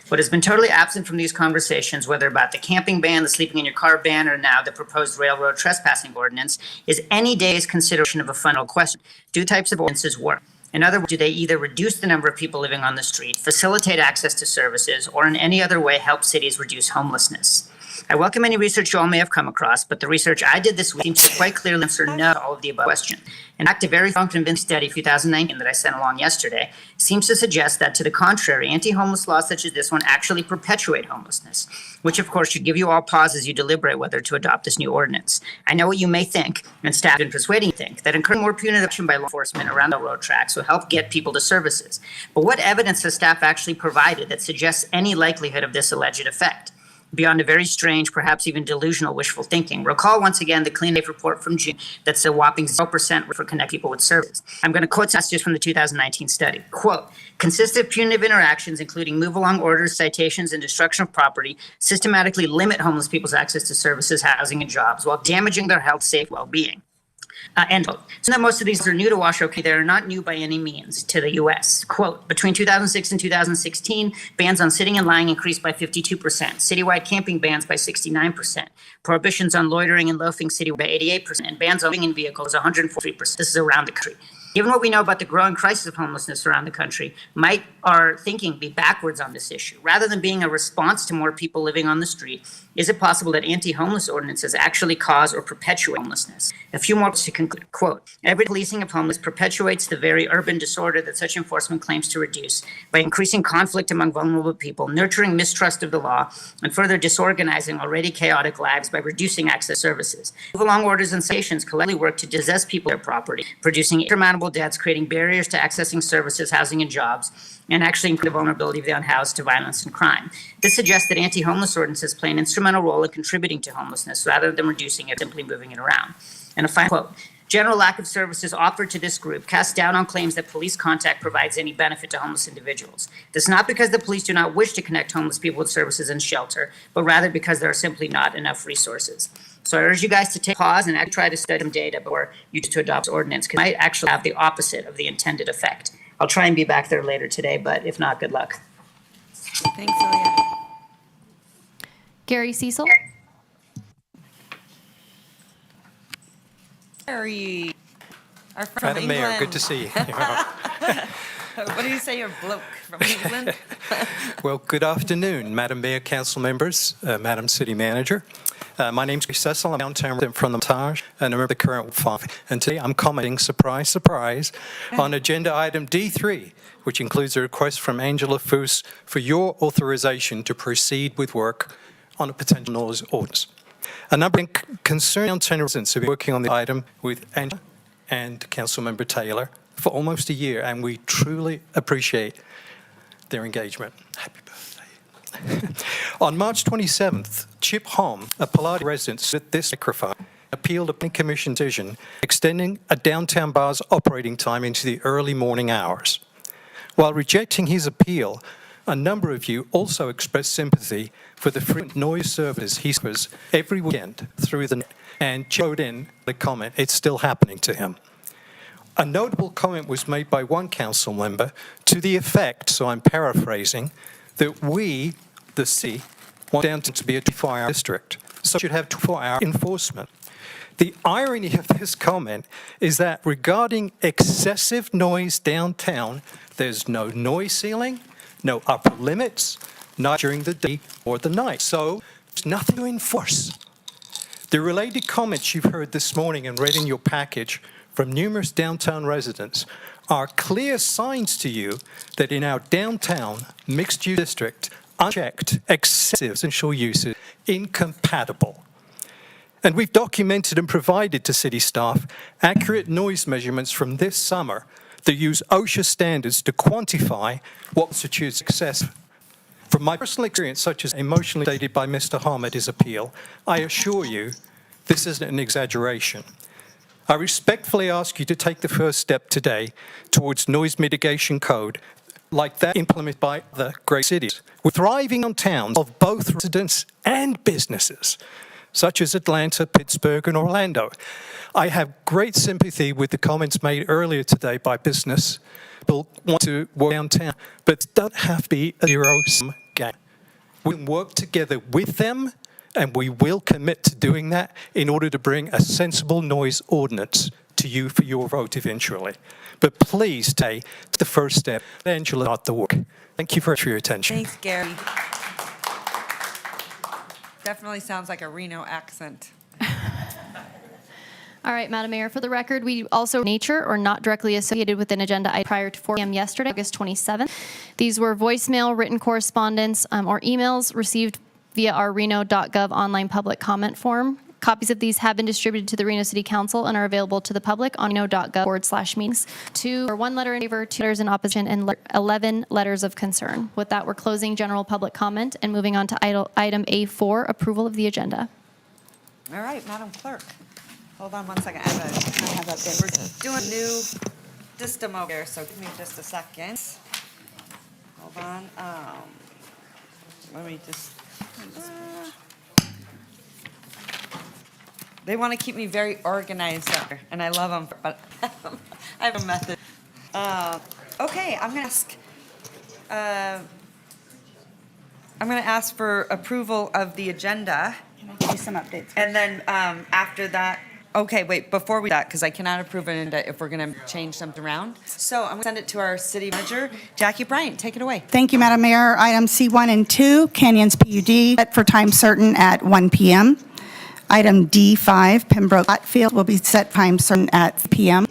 What has been totally absent from these conversations, whether about the camping ban, the sleeping in your car ban, or now the proposed railroad trespassing ordinance, is any day's consideration of a fundamental question. Do types of ordinances work? In other words, do they either reduce the number of people living on the street, facilitate access to services, or in any other way help cities reduce homelessness? I welcome any research you all may have come across, but the research I did this week seems to quite clearly answer no to all of the above question. In fact, a very strong convincing study, 2019, that I sent along yesterday, seems to suggest that, to the contrary, anti-homeless laws such as this one actually perpetuate homelessness, which of course should give you all pause as you deliberate whether to adopt this new ordinance. I know what you may think, and staff have been persuading you to think, that encouraging more punitive action by law enforcement around the railroad tracks will help get people to services. But what evidence has staff actually provided that suggests any likelihood of this alleged effect? beyond a very strange, perhaps even delusional wishful thinking. Recall once again the Clean Safe report from June that's a whopping 0% for connect people with services. I'm going to quote passages from the 2019 study. Quote, consistent punitive interactions, including move-along orders, citations, and destruction of property, systematically limit homeless people's access to services, housing, and jobs while damaging their health, safety, well-being. End quote. So that most of these are new to Washoe County. They are not new by any means to the U.S. Quote, between 2006 and 2016, bans on sitting and lying increased by 52%, citywide camping bans by 69%, prohibitions on loitering and loafing citywide by 88%, and bans on living in vehicles 143%. This is around the country. Given what we know about the growing crisis of homelessness around the country, might our thinking be backwards on this issue? Rather than being a response to more people living on the street, is it possible that anti-homeless ordinances actually cause or perpetuate homelessness? A few more to conclude. Quote, every policing of homeless perpetuates the very urban disorder that such enforcement claims to reduce by increasing conflict among vulnerable people, nurturing mistrust of the law, and further disorganizing already chaotic lives by reducing access to services. Move-along orders and citations collectively work to dispossess people of their property, producing insurmountable debts, creating barriers to accessing services, housing, and jobs, and actually increase the vulnerability of the unhoused to violence and crime. This suggests that anti-homeless ordinances play an instrumental role in contributing to homelessness rather than reducing it, simply moving it around. And a final quote, general lack of services offered to this group casts doubt on claims that police contact provides any benefit to homeless individuals. This is not because the police do not wish to connect homeless people with services and shelter, but rather because there are simply not enough resources. So I urge you guys to take pause and try to study some data before you to adopt this ordinance, because it might actually have the opposite of the intended effect. I'll try and be back there later today, but if not, good luck. Thanks, Ilya. Gary Cecil. Gary, our friend Madam from England. Mayor, good to see you. What do you say, you're bloke from England? Well, good afternoon, Madam Mayor, council members, Madam City Manager. My name's Gary Cecil. I'm downtown from the Montage, and I'm the current 5. And today I'm commenting, surprise, surprise, on agenda item D3, which includes a request from Angela Foos for your authorization to proceed with work on a potential noise ordinance. A number of concerned downtown residents have been working on the item with Angela and Councilmember Taylor for almost a year, and we truly appreciate their engagement. Happy birthday. On March 27th, Chip Holm, a Palladium resident at this microphone, appealed a planning commission decision extending a downtown bar's operating time into the early morning hours. While rejecting his appeal, a number of you also expressed sympathy for the frequent noise services he suffers every weekend through the net, and wrote in the comment, it's still happening to him. A notable comment was made by one council member to the effect, so I'm paraphrasing, that we, the city, want downtown to be a 24-hour district, so it should have 24-hour enforcement. The irony of this comment is that regarding excessive noise downtown, there's no noise ceiling, no upper limits, not during the day or the night. So there's nothing to enforce. The related comments you've heard this morning and read in your package from numerous downtown residents are clear signs to you that in our downtown mixed-use district, unchecked, excessive residential use is incompatible. And we've documented and provided to city staff accurate noise measurements from this summer that use OSHA standards to quantify what constitutes excessive. From my personal experience, such as emotionally stated by Mr. Holm at his appeal, I assure you this isn't an exaggeration. I respectfully ask you to take the first step today towards noise mitigation code like that implemented by other great cities. We're thriving on towns of both residents and businesses, such as Atlanta, Pittsburgh, and Orlando. I have great sympathy with the comments made earlier today by business. People want to work downtown, but it doesn't have to be a zero-sum game. We can work together with them, and we will commit to doing that in order to bring a sensible noise ordinance to you for your vote eventually. But please take the first step. Angela, not the work. Thank you very much for your attention. Thanks, Gary. Definitely sounds like a Reno accent. All right, Madam Mayor, for the record, we also nature or not directly associated with an agenda item prior to 4 p.m. yesterday, August 27th. These were voicemail, written correspondence, or emails received via our reno.gov online public comment form Copies of these have been distributed to the Reno City Council and are available to the public on reno.gov/meetings. 1 letter in favor, 2 letters in opposition, and 11 letters of concern. With that, we're closing general public comment and moving on to item A4, approval of the agenda. All right, Madam Clerk. Hold on one second. I have that there. We're doing a new system over here, so give me just a second. Hold on. Let me just. They want to keep me very organized there, and I love them, but I have a method. Okay, I'm going to ask for approval of the agenda. Can I give you some updates? And then after that, okay, wait, before we do that, because I cannot approve an agenda if we're going to change something around. So I'm going to send it to our city manager, Jackie Bryant. Take it away. Thank you, Madam Mayor. Item C1 and 2, Canyons PUD, set for time certain at 1 p.m. Item D5, Pembroke Field, will be set time certain at p.m.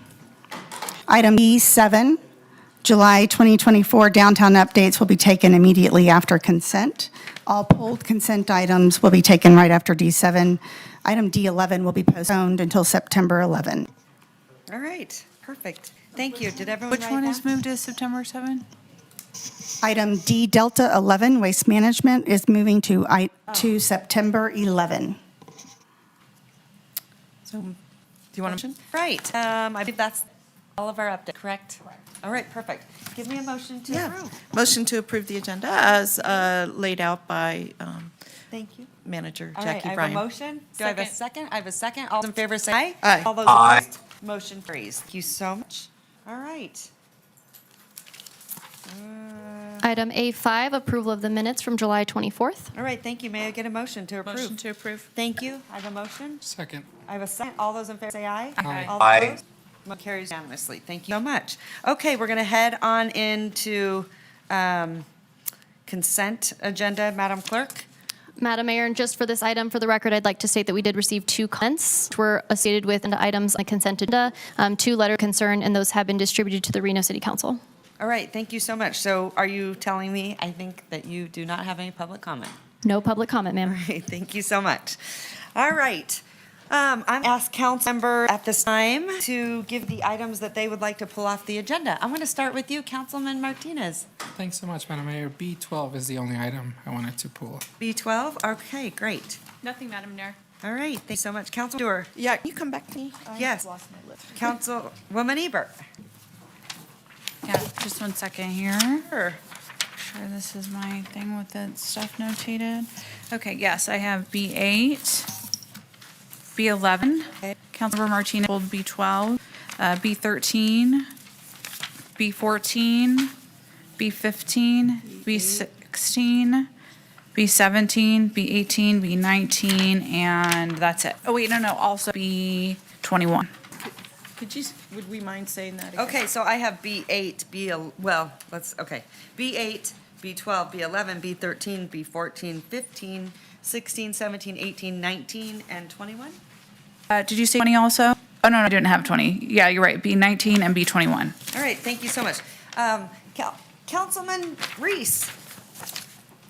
Item E7, July 2024 downtown updates will be taken immediately after consent. All pulled consent items will be taken right after D7. Item D11 will be postponed until September 11. All right, perfect. Thank you. Did everyone Which one is moved to September 7? Item D Delta 11, Waste Management, is moving to September 11. So, do you want to motion? Right. I believe that's all of our updates, correct? All right, perfect. Give me a motion to approve. Motion to approve the agenda as laid out by Thank you. Manager All right, Jackie I have Bryan. a motion. Do I have a second? I have a second. All those in favor say aye. Aye. All those opposed, motion carries. Thank you so much. All right. Item A5, approval of the minutes from July 24th. All right, thank you. May I get a motion to approve? Motion to approve. Thank you. I have a motion. Second. I have a second. All those in favor say aye. Aye. All opposed? Motion carries unanimously. Thank you so much. Okay, we're going to head on into consent agenda, Madam Clerk. Madam Mayor, and just for this item, for the record, I'd like to state that we did receive 2 comments which were associated with the items on the consent agenda, 2 letters of concern, and those have been distributed to the Reno City Council. All right, thank you so much. So are you telling me, I think, that you do not have any public comment? No public comment, ma'am. All right, thank you so much. All right. I'm asked council member at this time to give the items that they would like to pull off the agenda. I'm going to start with you, Councilman Martinez. Thanks so much, Madam Mayor. B12 is the only item I wanted to pull. B12, okay, great. Nothing, Madam Mayor. All right, thanks so much. Council Dewar. Yeah, can you come back to me? Yes. Councilwoman Ebert. Yeah, just 1 second here. Sure. Sure, this is my thing with the stuff notated. Okay, yes, I have B8, B11, Councilmember Martinez pulled B12, B13, B14, B15, B16, B17, B18, B19, and that's it. Oh, wait, no, also B21. Would we mind saying that again? Okay, so I have B8, B8, B12, B11, B13, B14, 15, 16, 17, 18, 19, and 21? Did you say 20 also? Oh, no, I didn't have 20. Yeah, you're right, B19 and B21. All right, thank you so much. Councilman Reese.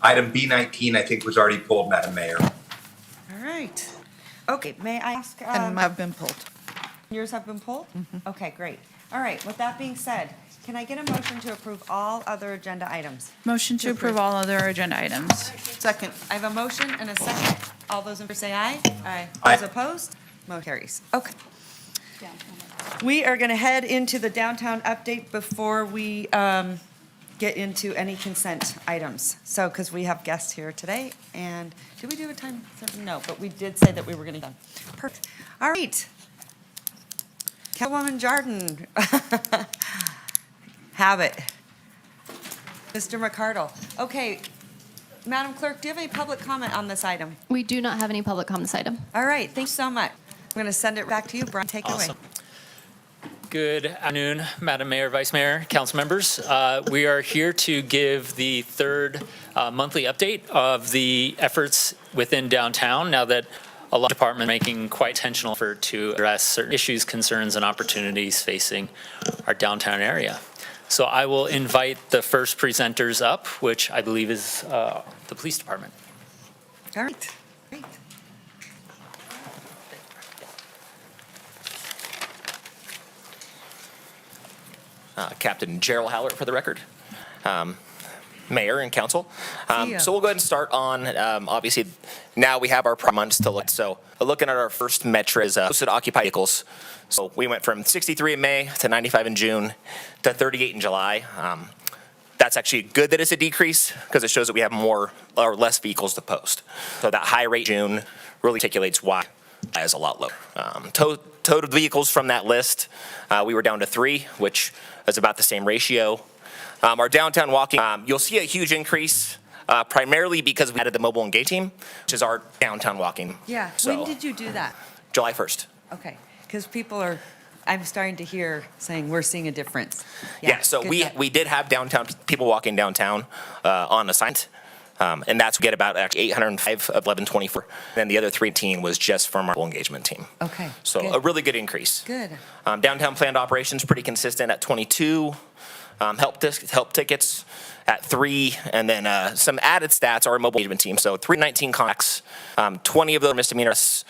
Item B19, I think, was already pulled, Madam Mayor. All right. Okay, may I ask? And have been pulled. Yours have been pulled? Okay, great. All right, with that being said, can I get a motion to approve all other agenda items? Motion to approve all other agenda items. Second. I have a motion and a second. All those in favor say aye. Aye. Aye. Those opposed? Motion carries. Okay. We are going to head into the downtown update before we get into any consent items. So, because we have guests here today, and did we do a time? No, but we did say that we were going to be done. Perfect. All right. Councilwoman Jordan. Have it. Mr. McCardle. Okay. Madam Clerk, do you have any public comment on this item? We do not have any public comment on this item. All right, thanks so much. I'm going to send it back to you. Brian, take it away. Good afternoon, Madam Mayor, Vice Mayor, council members. We are here to give the third monthly update of the efforts within downtown now that a lot of departments are making quite intentional effort to address certain issues, concerns, and opportunities facing our downtown area. So I will invite the first presenters up, which I believe is the police department. All right, great. Captain Gerald Hallert for the record. Mayor and council. Yeah. So we'll go ahead and start on, obviously, now we have our months to look. So looking at our first metric is posted occupied vehicles. So we went from 63 in May to 95 in June to 38 in July. That's actually good that it's a decrease because it shows that we have more or less vehicles to post. So that high rate June really articulates why that is a lot lower. Total vehicles from that list, we were down to 3, which is about the same ratio. Our downtown walking, you'll see a huge increase, primarily because we added the mobile engage team, which is our downtown walking. Yeah, So, when did you do that? July 1st. Okay, because people are, I'm starting to hear saying we're seeing a difference. Yeah, so good we job. we did have downtown people walking downtown on assignment, and that's we get about actually 805 of 1124. Then the other 13 was just from our mobile engagement team. Okay, So good. a really good increase. Good. Downtown planned operations pretty consistent at 22. Help tickets at 3, and then some added stats are our mobile engagement team. So 319 contacts, 20 of those misdemeanors.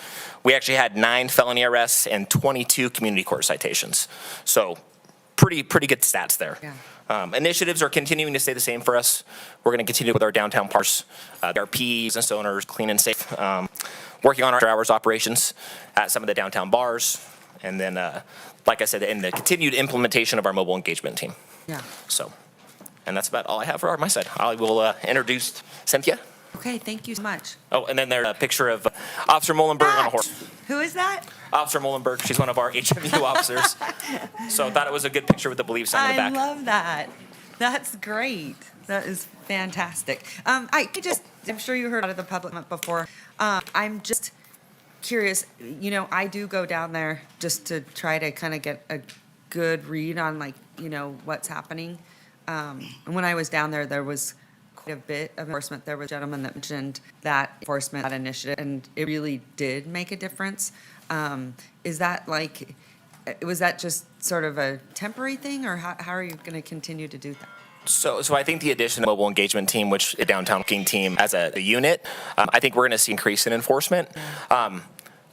We actually had 9 felony arrests and 22 community court citations. So pretty good stats there. Yeah. Initiatives are continuing to stay the same for us. We're going to continue with our downtown parks, our P, business owners, clean and safe, working on our hours operations at some of the downtown bars, and then, like I said, in the continued implementation of our mobile engagement team. Yeah. So, and that's about all I have for my side. I will introduce Cynthia. Okay, thank you so much. Oh, and then there's a picture of Officer Mullenberg on a horse. Who is that? Officer Mullenberg, she's one of our HMU officers. So I thought it was a good picture with the belief sign in the I back. love that. That's great. That is fantastic. I'm sure you heard out of the public before. I'm just curious, I do go down there just to try to kind of get a good read on what's happening. And when I was down there, there was quite a bit of enforcement. There was a gentleman that mentioned that enforcement, that initiative, and it really did make a difference. Was that just sort of a temporary thing, or how are you going to continue to do that? So I think the addition of mobile engagement team, which a downtown walking team as a unit, I think we're going to see increase in enforcement.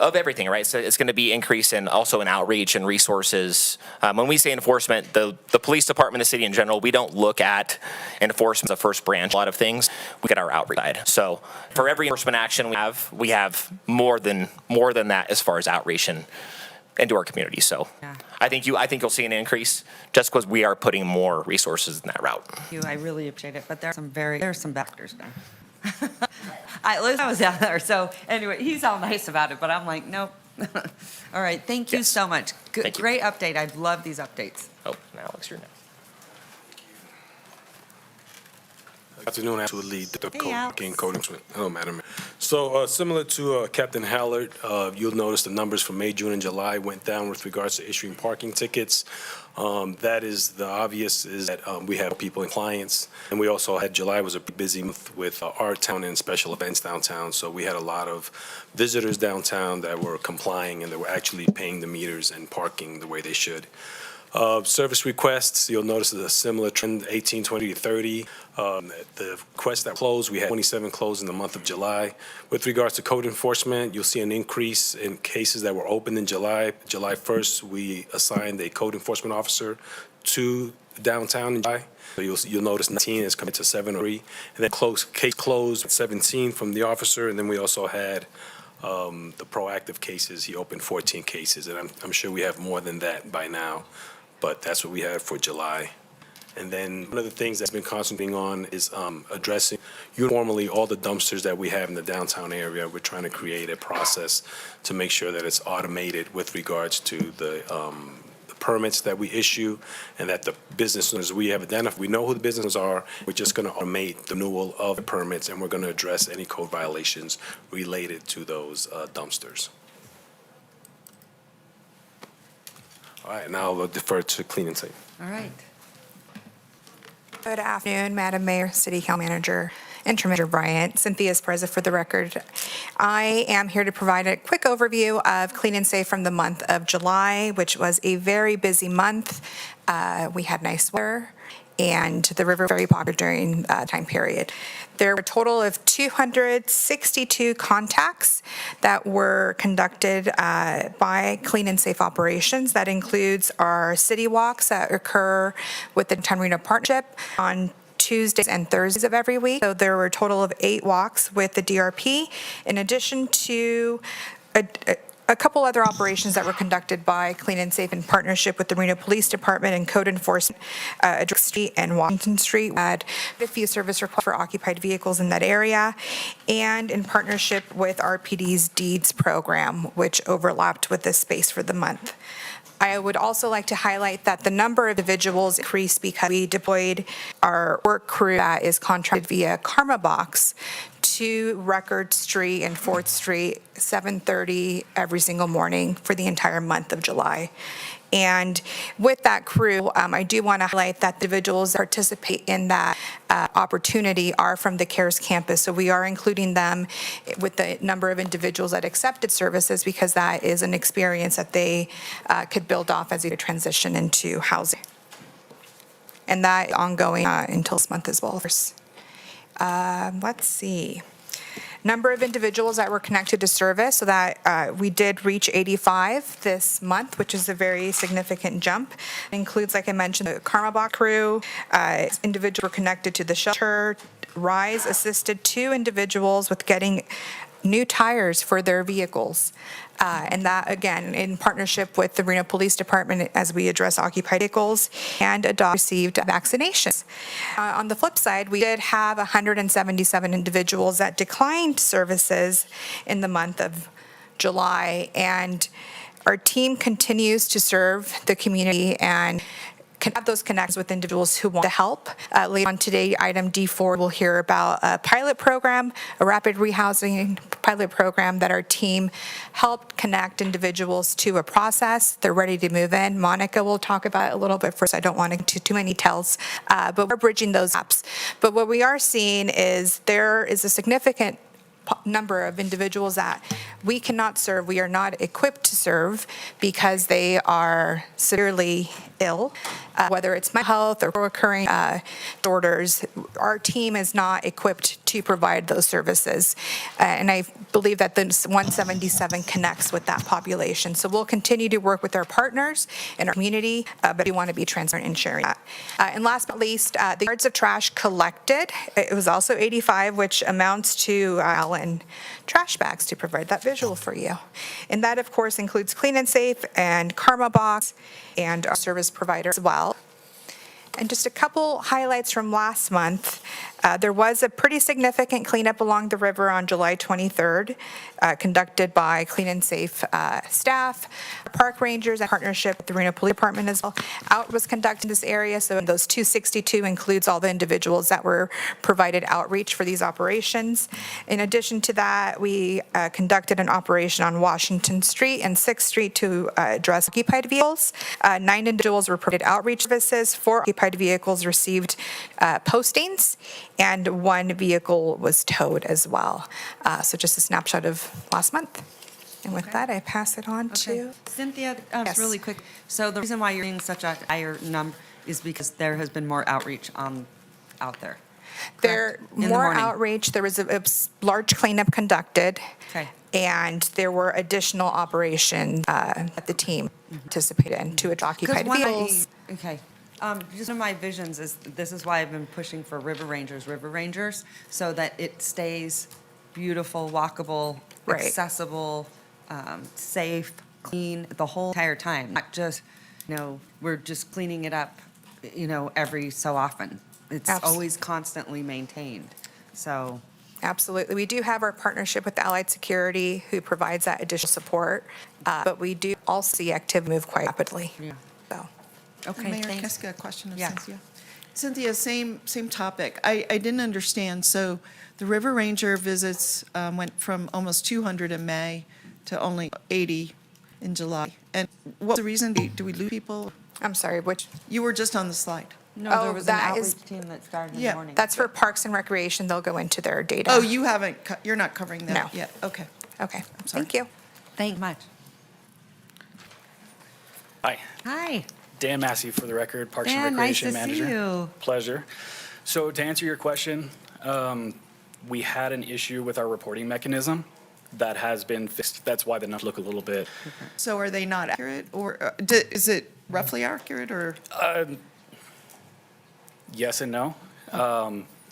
Of everything, right? So it's going to be increase in also in outreach and resources. When we say enforcement, the police department, the city in general, we don't look at enforcement as a first branch. A lot of things, we get our outreach side. So for every enforcement action we have more than that as far as outreach and into our community. So Yeah. I think you'll see an increase just because we are putting more resources in that route. I really appreciate it, but there are some factors now. I was down there, so anyway, he's all nice about it, but I'm like, nope. All right, thank you so much. Good, Thank you. great update. I love these updates. Oh, now Alex, you're next. Good afternoon, to lead the Alex. code enforcement. Hello, Madam Mayor. So similar to Captain Hallard, you'll notice the numbers for May, June, and July went down with regards to issuing parking tickets. That is the obvious is that we have people and clients, and we also had July was a busy month with art town and special events downtown. So we had a lot of visitors downtown that were complying and they were actually paying the meters and parking the way they should. Service requests, you'll notice a similar trend, 18, 20 to 30. The requests that closed, we had 27 closed in the month of July. With regards to code enforcement, you'll see an increase in cases that were opened in July. July 1st, we assigned a code enforcement officer to downtown in July. So you'll notice 19 is coming to 7 or 3. And then case closed with 17 from the officer. And then we also had the proactive cases. He opened 14 cases. And I'm sure we have more than that by now. But that's what we had for July. And then one of the things that's been concentrating on is addressing uniformly all the dumpsters that we have in the downtown area. We're trying to create a process to make sure that it's automated with regards to the permits that we issue and that the business owners we have identified, we know who the businesses are. We're just going to automate the renewal of the permits, and we're going to address any code violations related to those dumpsters. All right, now I'll defer to Clean and Safe. All right. Good afternoon, Madam Mayor, City Council Manager, Interim Manager Bryant. Cynthia is present for the record. I am here to provide a quick overview of Clean and Safe from the month of July, which was a very busy month. We had nice weather, and the river was very popular during that time period. There were a total of 262 contacts that were conducted by Clean and Safe Operations. That includes our city walks that occur with the Town Reno Partnership on Tuesdays and Thursdays of every week. So there were a total of 8 walks with the DRP, in addition to a couple other operations that were conducted by Clean and Safe in partnership with the Reno Police Department and Code Enforcement, Drake Street and Washington Street. We had a few service requests for occupied vehicles in that area, and in partnership with RPD's Deeds program, which overlapped with this space for the month. I would also like to highlight that the number of individuals increased because we deployed our work crew that is contracted via Karma Box to Record Street and 4th Street, 7:30 every single morning for the entire month of July. And with that crew, I do want to highlight that individuals that participate in that opportunity are from the CARES campus. So we are including them with the number of individuals that accepted services, because that is an experience that they could build off as they transition into housing. And that ongoing until this month as well, of course. Let's see. Number of individuals that were connected to service, so that we did reach 85 this month, which is a very significant jump. It includes, like I mentioned, the Karma Box crew, individuals were connected to the shelter. RISE assisted 2 individuals with getting new tires for their vehicles. And that, again, in partnership with the Reno Police Department as we address occupied vehicles, and received vaccinations. On the flip side, we did have 177 individuals that declined services in the month of July, and our team continues to serve the community and have those connections with individuals who want to help. Later on today, item D4, we'll hear about a pilot program, a rapid rehousing pilot program that our team helped connect individuals to a process. They're ready to move in. Monica will talk about it a little bit first. I don't want to get into too many details, but we're bridging those gaps. But what we are seeing is there is a significant number of individuals that we cannot serve, we are not equipped to serve because they are severely ill, whether it's mental health or recurring disorders. Our team is not equipped to provide those services. And I believe that the 177 connects with that population. So we'll continue to work with our partners in our community, but we want to be transparent in sharing that. And last but not least, the yards of trash collected, it was also 85, which amounts to and trash bags to provide that visual for you. And that, of course, includes Clean and Safe and Karma Box and our service provider as well. And just a couple highlights from last month. There was a pretty significant cleanup along the river on July 23rd, conducted by Clean and Safe staff, park rangers, in partnership with the Reno Police Department as well. Out was conducted in this area, so those 262 includes all the individuals that were provided outreach for these operations. In addition to that, we conducted an operation on Washington Street and 6th Street to address occupied vehicles. 9 individuals were provided outreach services. 4 occupied vehicles received postings, and 1 vehicle was towed as well. So just a snapshot of last month. And with that, I pass it on to Cynthia, Yes. really quick. So the reason why you're seeing such a higher number is because there has been more outreach out there. There In the more morning. outreach. There was a large cleanup conducted. Okay. And there were additional operations that the team participated in to occupied vehicles. Okay. Just one of my visions is, this is why I've been pushing for river rangers, so that it stays beautiful, walkable, Right. accessible, safe, clean, the whole entire time. Not just, we're just cleaning it up, every so often. It's always constantly maintained, so. Absolutely. We do have our partnership with Allied Security, who provides that additional support, but we do also see activity move quite rapidly. Yeah. So. Okay, Mayor, thanks. can I ask a question of Yeah. Cynthia? Cynthia, same topic. I didn't understand. So the River Ranger visits went from almost 200 in May to only 80 in July. And what's the reason? Do we lose people? I'm sorry, which? You were just on the slide. No, there was an that is- outreach team that started in the Yeah. morning. That's for Parks and Recreation. They'll go into their data. Oh, you haven't, you're not covering that No. yet? Okay. Okay. sorry. Thank you. Thank you much. Hi. Hi. Dan Massey for the record, Parks and Dan, nice Recreation to Manager. see you. Pleasure. So to answer your question, we had an issue with our reporting mechanism that has been fixed. That's why the numbers look a little bit. So are they not accurate, or is it roughly accurate, or? Yes and no.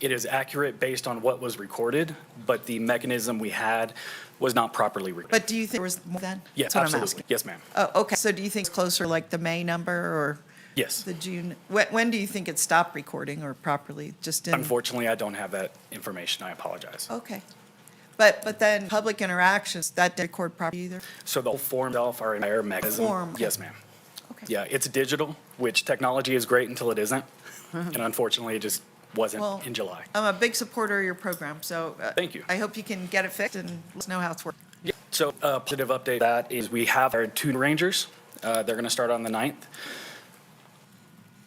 It is accurate based on what was recorded, but the mechanism we had was not properly recorded. But do you think there was more then? Yes, That's what I'm absolutely. asking. Yes, ma'am. Oh, okay. So do you think it's closer like the May number or Yes. the June? When do you think it stopped recording or properly? Just in? Unfortunately, I don't have that information. I apologize. Okay. But then public interactions, that didn't record properly either? So the whole form itself, our entire mechanism. Form, okay. Yes, ma'am. Yeah, it's digital, which technology is great until it isn't. And unfortunately, it just wasn't Well, in July. I'm a big supporter of your program, so. Thank you. I hope you can get it fixed and let us know how it's working. Yeah. So positive update that is we have our 2 rangers. They're going to start on the 9th.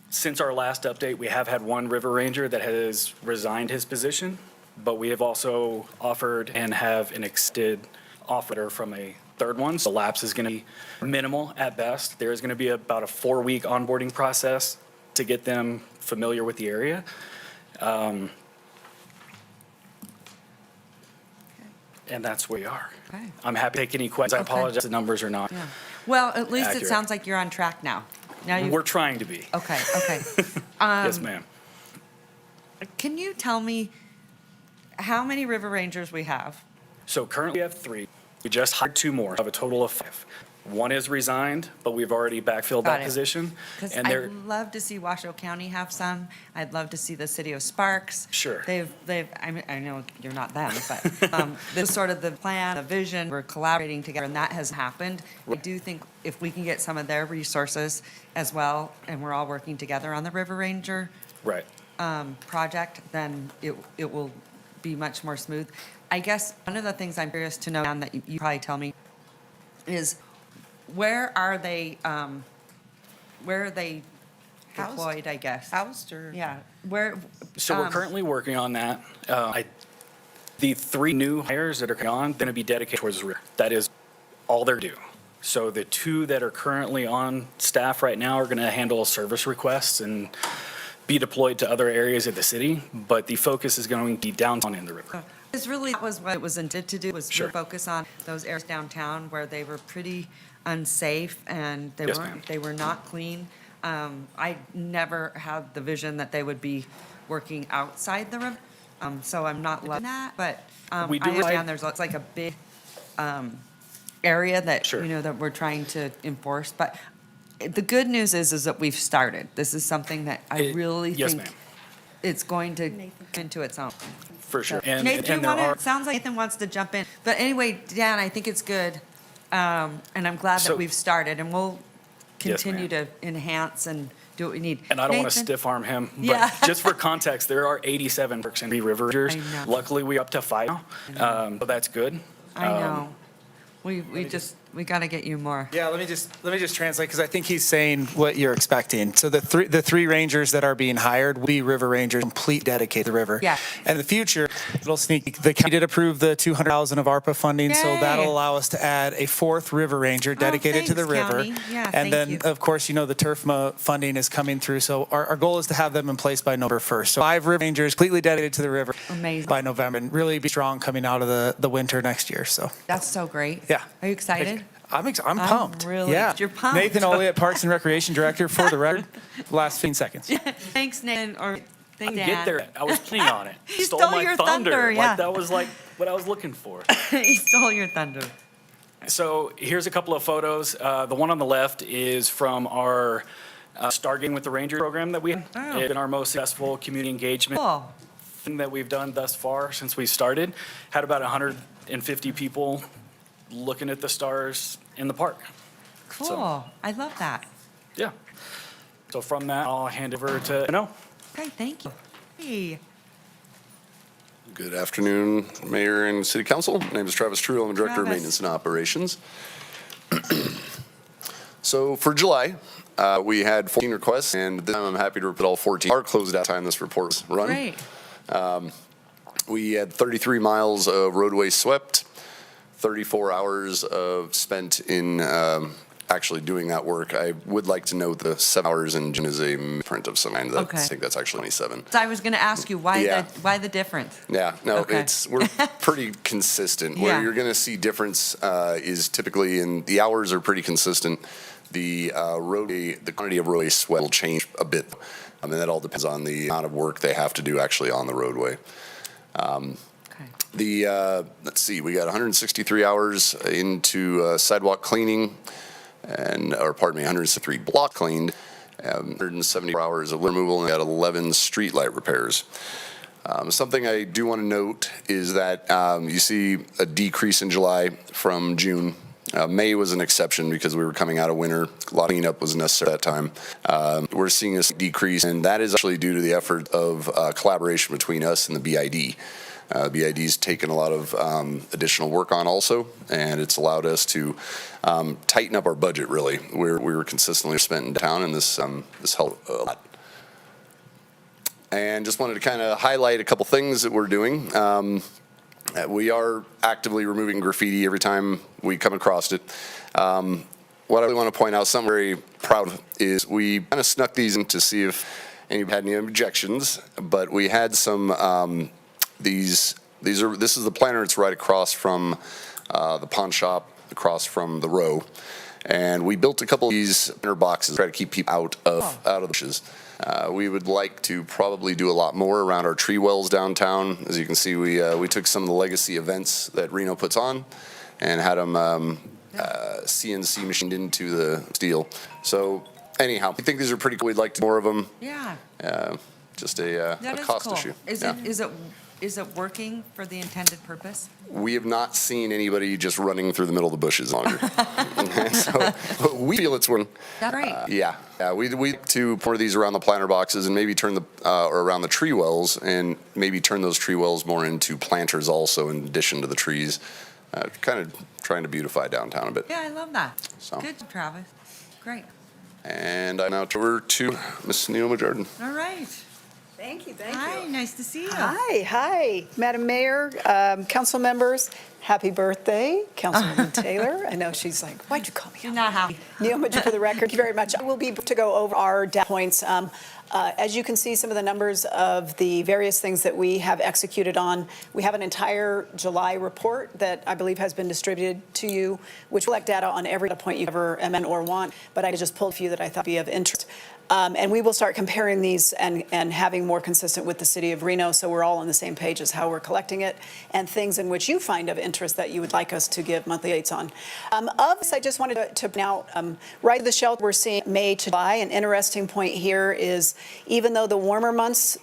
Since our last update, we have had 1 river ranger that has resigned his position, but we have also offered and have an extended offer from a 3rd one. So the lapse is going to be minimal at best. There is going to be about a 4-week onboarding process to get them familiar with the area. And that's where we are. Okay. I'm happy to take any questions. I Okay. apologize, the numbers are not. Yeah. Well, at least it accurate. sounds like you're on track now. Now you. We're trying to be. Okay, okay. Yes, ma'am. Can you tell me how many river rangers we have? So currently we have 3. We just hired 2 more. We have a total of 5. 1 is resigned, but we've already backfilled Got that it. position. Because And they're, I'd love to see Washoe County have some. I'd love to see the city of Sparks. Sure. I know you're not them, but this is sort of the plan, the vision. We're collaborating together, and that has happened. I do think if we can get some of their resources as well, and we're all working together on the River Ranger right. project, then it will be much more smooth. I guess one of the things I'm curious to know, Dan, that you probably tell me, is where are they Housed? deployed, I guess? Housed or? Yeah, where? So we're currently working on that. The 3 new hires that are coming on, going to be dedicated towards the rear. That is all they're due. So the 2 that are currently on staff right now are going to handle service requests and be deployed to other areas of the city, but the focus is going to be downtown in the river. It's really, that was what it was intended to do, was to Sure. focus on those areas downtown where they were pretty unsafe and Yes, ma'am. they were not clean. I never had the vision that they would be working outside the river, so I'm not loving that, but We I do understand like- it's like a big area that, Sure. that we're trying to enforce, but the good news is that we've started. This is something that I really yes, think ma'am. it's going to into its own. For sure. And, Nathan, and there are, it sounds like Nathan wants to jump in. But anyway, Dan, I think it's good. And I'm glad So- that we've started, and we'll Yes, continue ma'am. to enhance and do what we need. and I don't want to Nathan? stiff arm him, but Yeah. just for context, there are 87 Parks and River Rangers. I know. Luckily, we're up to 5 now, so that's good. I know. We got to get you more. Yeah, let me just translate, because I think he's saying what you're expecting. So the three rangers that are being hired will be river rangers, complete dedicated to the river. Yeah. And in the future, little sneak, the county did approve the 200,000 of ARPA funding, so Yay. that'll allow us to add a 4th river ranger dedicated to the thanks, river. County. Yeah, And thank then, you. of course, the TURFMA funding is coming through, so our goal is to have them in place by November 1st. So 5 river rangers completely dedicated to the river. Amazing. By November, and really be strong coming out of the winter next year, so. That's so great. Yeah. Are you excited? I'm pumped. really- Yeah. you're pumped. Nathan Olliott, Parks and Recreation Director, for the record. Last 15 seconds. Thanks, Nathan. Or I thanks, didn't Dan. get there. I was planning on it. He stole my your thunder. thunder, yeah. Like, that was like what I was looking for. He stole your thunder. So here's a couple of photos. The one on the left is from our Stargating with the Ranger program that we had. Oh. It's been our most successful community engagement Cool. thing that we've done thus far since we started. Had about 150 people looking at the stars in the park. Cool. So, I love that. yeah. So from that, I'll hand over to Reno. Okay, thank you. Hey. Good afternoon, Mayor and City Council. My name is Travis True. I'm the Director of Travis. Maintenance and Operations. So for July, we had 14 requests, and this time I'm happy to report all 14 are closed out time this report was run. Great. We had 33 miles of roadway swept, 34 hours of spent in actually doing that work. I would like to note the 7 hours in June is a print of some kind. I Okay. think that's actually 27. So I was going to ask you, why Yeah. why the difference? Yeah, no, Okay. we're pretty consistent. Where Yeah. you're going to see difference is typically in the hours are pretty consistent. The roadway, the quantity of roadway sweat will change a bit. I mean, that all depends on the amount of work they have to do actually on the roadway. Let's see, we got 163 hours into sidewalk cleaning, or pardon me, 163 block cleaned, 174 hours of removal, and we got 11 street light repairs. Something I do want to note is that you see a decrease in July from June. May was an exception because we were coming out of winter. A lot of cleanup was necessary at that time. We're seeing a decrease, and that is actually due to the effort of collaboration between us and the BID. BID's taken a lot of additional work on also, and it's allowed us to tighten up our budget, really. We were consistently spent in town, and this helped a lot. And just wanted to kind of highlight a couple things that we're doing. We are actively removing graffiti every time we come across it. What I really want to point out, something I'm very proud of, is we kind of snuck these in to see if anybody had any objections, but we had some, this is the planter. It's right across from the pawn shop, across from the row. And we built a couple of these planter boxes to try to keep people out of the bushes. We would like to probably do a lot more around our tree wells downtown. As you can see, we took some of the legacy events that Reno puts on and had them CNC machined into the steel. So anyhow, I think these are pretty cool. We'd like to do more of them. Yeah. Just a cost cool. issue. Is it working for the intended purpose? We have not seen anybody just running through the middle of the bushes longer. So we feel it's working. That's great. Yeah, we like to pour these around the planter boxes and maybe turn or around the tree wells, and maybe turn those tree wells more into planters also in addition to the trees. Kind of trying to beautify downtown a bit. Yeah, I love that. So. Good, Travis. Great. And I now turn over to Ms. Neoma Jordan. All right. Thank you, thank you. Hi, nice to see you. Hi, Madam Mayor, council members, happy birthday, Councilwoman Taylor. I know she's like, why'd you call me? You're not happy. Neoma, for the record, thank you very much. I will be to go over our data points. As you can see, some of the numbers of the various things that we have executed on. We have an entire July report that I believe has been distributed to you, which will collect data on every data point you ever amend or want, but I just pulled a few that I thought would be of interest. And we will start comparing these and having more consistent with the city of Reno, so we're all on the same page as how we're collecting it, and things in which you find of interest that you would like us to give monthly updates on. Of this, I just wanted to point out, right at the shelter, we're seeing May to July. An interesting point here is, even though the warmer months,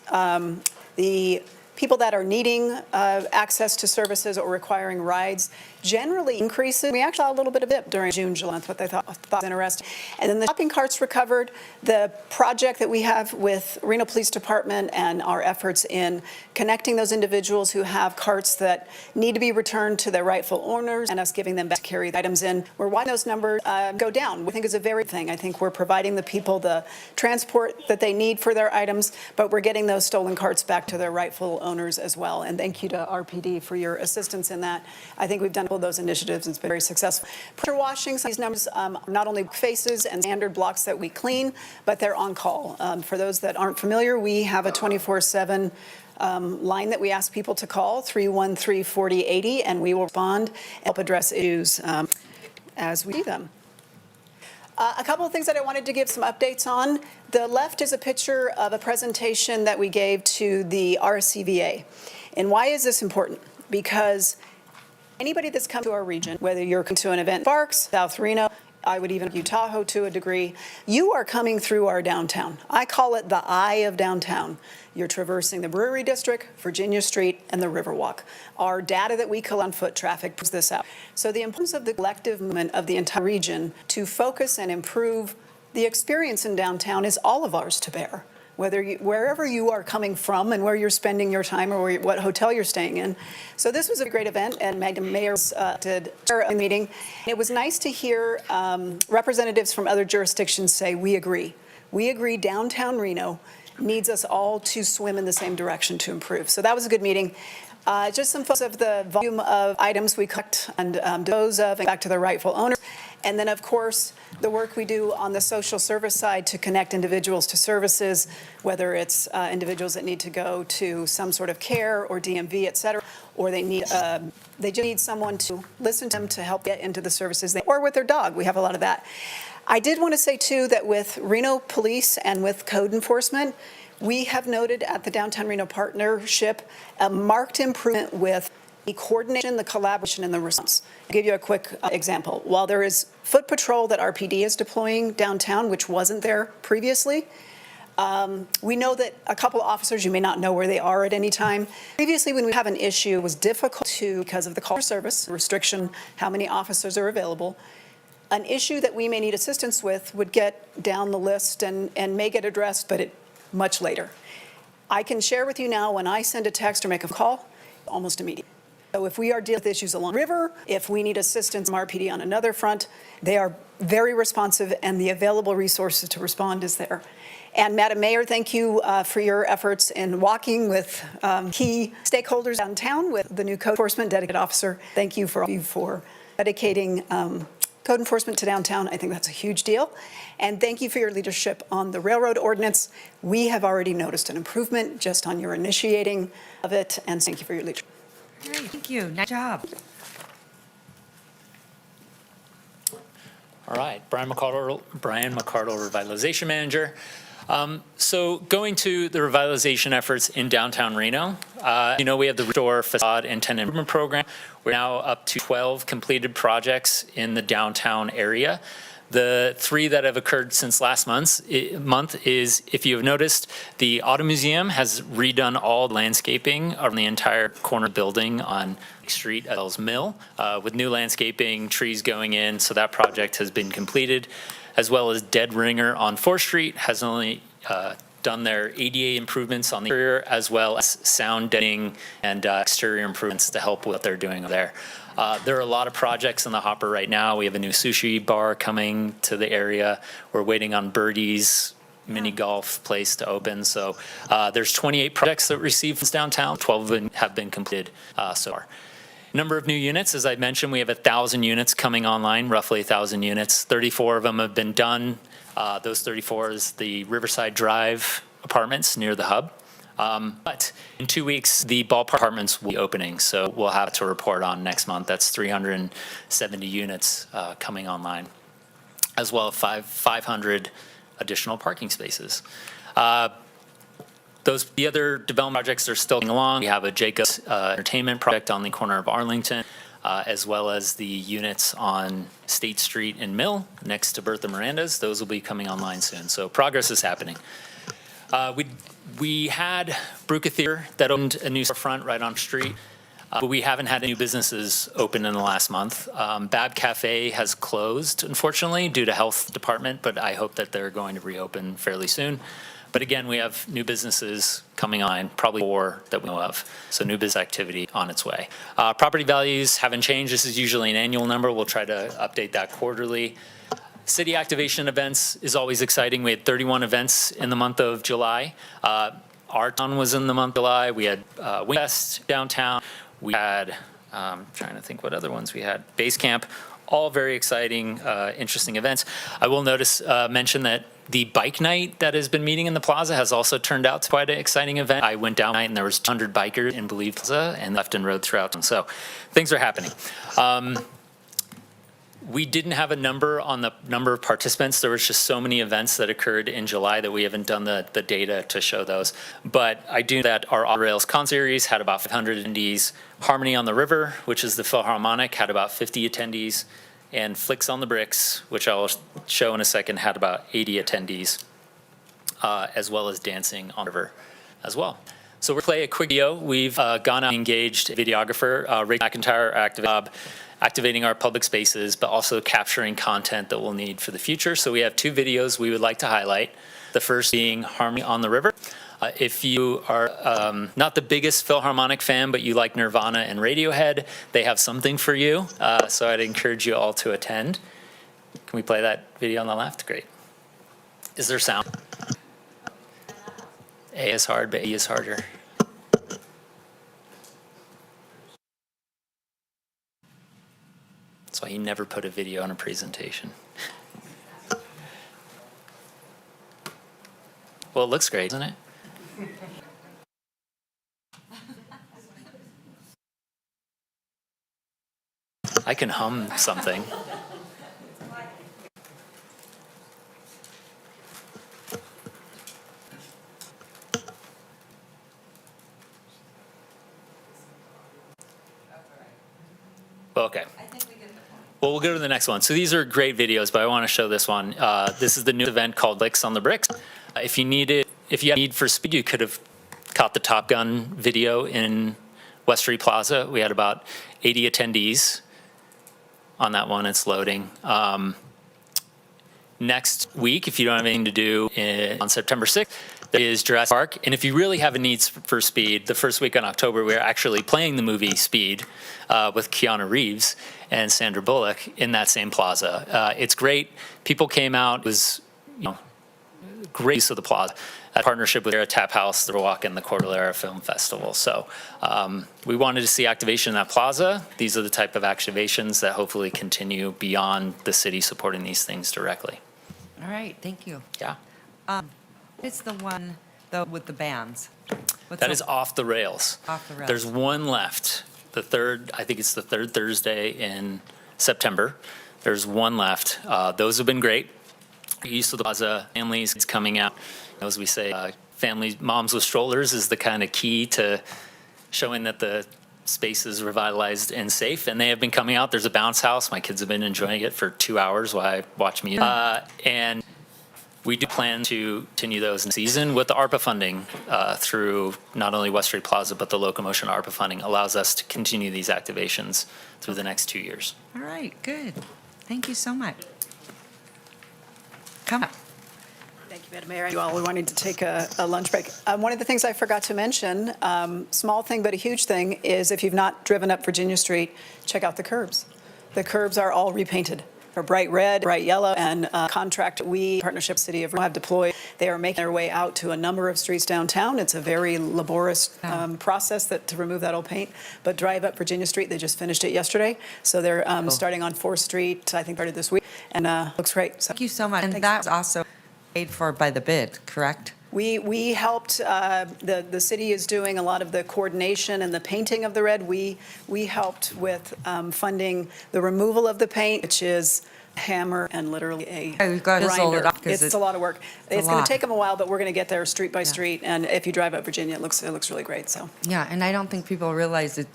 the people that are needing access to services or requiring rides generally increases. We actually saw a little bit of it during June, July, what they thought was interesting. And then the shopping carts recovered. The project that we have with Reno Police Department and our efforts in connecting those individuals who have carts that need to be returned to their rightful owners and us giving them back to carry the items in, we're watching those numbers go down. We think it's a very good thing. I think we're providing the people the transport that they need for their items, but we're getting those stolen carts back to their rightful owners as well. And thank you to RPD for your assistance in that. I think we've done all of those initiatives and it's been very successful. Pressure washing, some of these numbers are not only faces and standard blocks that we clean, but they're on call. For those that aren't familiar, we have a 24/7 line that we ask people to call, 313-4080, and we will respond and help address issues as we see them. A couple of things that I wanted to give some updates on. The left is a picture of a presentation that we gave to the RCVA. And why is this important? Because anybody that's come to our region, whether you're coming to an event in Sparks, South Reno, I would even argue Tahoe to a degree, you are coming through our downtown. I call it the eye of downtown. You're traversing the Brewery District, Virginia Street, and the Riverwalk. Our data that we collect on foot traffic proves this out. So the importance of the collective movement of the entire region to focus and improve the experience in downtown is all of ours to bear. Wherever you are coming from and where you're spending your time or what hotel you're staying in. So this was a great event, and Madam Mayor did a meeting. It was nice to hear representatives from other jurisdictions say, we agree. We agree downtown Reno needs us all to swim in the same direction to improve. So that was a good meeting. Just some photos of the volume of items we collect and dispose of and back to their rightful owners. And then, of course, the work we do on the social service side to connect individuals to services, whether it's individuals that need to go to some sort of care or DMV, et cetera, or they just need someone to listen to them to help get into the services, or with their dog. We have a lot of that. I did want to say, too, that with Reno Police and with code enforcement, we have noted at the Downtown Reno Partnership a marked improvement with the coordination, the collaboration, and the response. I'll give you a quick example. While there is foot patrol that RPD is deploying downtown, which wasn't there previously, we know that a couple of officers, you may not know where they are at any time. Previously, when we have an issue, it was difficult because of the call for service restriction, how many officers are available. An issue that we may need assistance with would get down the list and may get addressed, but much later. I can share with you now, when I send a text or make a call, almost immediately. So if we are dealing with issues along the river, if we need assistance from RPD on another front, they are very responsive, and the available resources to respond is there. And Madam Mayor, thank you for your efforts in walking with key stakeholders downtown with the new code enforcement dedicated officer. Thank you for dedicating code enforcement to downtown. I think that's a huge deal. And thank you for your leadership on the railroad ordinance. We have already noticed an improvement just on your initiating of it, and thank you for your leadership. Great, thank you. Nice job. All right, Brian McCardle, Revitalization Manager. So going to the revitalization efforts in downtown Reno, we have the Restore Facade and Tenant Improvement Program. We're now up to 12 completed projects in the downtown area. The 3 that have occurred since last month is, if you have noticed, the Auto Museum has redone all landscaping around the entire corner building on Street at Wells Mill with new landscaping, trees going in, so that project has been completed, as well as Dead Ringer on 4th Street has only done their ADA improvements on the interior, as well as sound deadening and exterior improvements to help with what they're doing there. There are a lot of projects in the hopper right now. We have a new sushi bar coming to the area. We're waiting on Birdie's mini golf place to open. So there's 28 projects that received funds downtown. 12 of them have been completed so far. Number of new units, as I mentioned, we have 1,000 units coming online, roughly 1,000 units. 34 of them have been done. Those 34 is the Riverside Drive apartments near the hub. But in 2 weeks, the ballpark apartments will be opening, so we'll have to report on next month. That's 370 units coming online, as well as 500 additional parking spaces. The other development projects are still going along. We have a Jacobs Entertainment project on the corner of Arlington, as well as the units on State Street and Mill next to Bertha Miranda's. Those will be coming online soon. So progress is happening. We had Bruca Theater that opened a new storefront right on the street, but we haven't had any new businesses open in the last month. Bab Cafe has closed, unfortunately, due to health department, but I hope that they're going to reopen fairly soon. But again, we have new businesses coming on, probably 4 that we know of. So new business activity on its way. Property values haven't changed. This is usually an annual number. We'll try to update that quarterly. City activation events is always exciting. We had 31 events in the month of July. Our town was in the month of July. We had West downtown. We had, trying to think what other ones we had. Base Camp. All very exciting, interesting events. I will mention that the bike night that has been meeting in the plaza has also turned out to quite an exciting event. I went down and there was 200 bikers in Believe Plaza and left and rode throughout. And so things are happening. We didn't have a number on the number of participants. There was just so many events that occurred in July that we haven't done the data to show those. But I do know that our Auto Rails Con Series had about 500 attendees. Harmony on the River, which is the Philharmonic, had about 50 attendees. And Flicks on the Bricks, which I'll show in a second, had about 80 attendees, as well as Dancing on the River as well. So we'll play a quick video. We've gone out and engaged a videographer, Ray McIntyre, activating our public spaces, but also capturing content that we'll need for the future. So we have 2 videos we would like to highlight. The first being Harmony on the River. If you are not the biggest Philharmonic fan, but you like Nirvana and Radiohead, they have something for you. So I'd encourage you all to attend. Can we play that video on the left? Great. Is there sound? A is hard, but E is harder. That's why he never put a video on a presentation. Well, it looks great, doesn't it? I can hum something. Okay. Well, we'll go to the next one. So these are great videos, but I want to show this one. This is the new event called Licks on the Bricks. If you had need for speed, you could have caught the Top Gun video in West Street Plaza. We had about 80 attendees on that one. It's loading. Next week, if you don't have anything to do on September 6th, there is Jurassic Park. And if you really have a need for speed, the first week in October, we're actually playing the movie Speed with Keanu Reeves and Sandra Bullock in that same plaza. It's great. People came out. It was, great use of the plaza. A partnership with Tap House, the Walk, and the Cordillera Film Festival. So we wanted to see activation in that plaza. These are the type of activations that hopefully continue beyond the city supporting these things directly. All right, thank you. Yeah. It's the one, though, with the bands. That is off the rails. Off the rails. There's one left. I think it's the third Thursday in September. There's one left. Those have been great. Use of the plaza, families coming out. As we say, families, moms with strollers is the kind of key to showing that the space is revitalized and safe. And they have been coming out. There's a bounce house. My kids have been enjoying it for 2 hours while I watch music. And we do plan to continue those in season with the ARPA funding through not only West Street Plaza, but the Locomotion ARPA funding allows us to continue these activations through the next 2 years. All right, good. Thank you so much. Come up. Thank you, Madam Mayor. You all, we wanted to take a lunch break. One of the things I forgot to mention, small thing but a huge thing, is if you've not driven up Virginia Street, check out the curbs. The curbs are all repainted. They're bright red, bright yellow, and contract partnership City of Reno have deployed. They are making their way out to a number of streets downtown. It's a very laborious process to remove that old paint. But drive up Virginia Street. They just finished it yesterday. So they're starting on 4th Street, I think started this week, and looks great. So, thank you so much. And that's also paid for by the bid, correct? We helped, the city is doing a lot of the coordination and the painting of the red. We helped with funding the removal of the paint, which is a hammer and literally a We've got to roll it grinder. off 'cause It's a lot of work. It's a going lot. to take them a while, but we're going to get there street by street. And if you drive up Virginia, it looks really great, so. Yeah, and I don't think people realize that,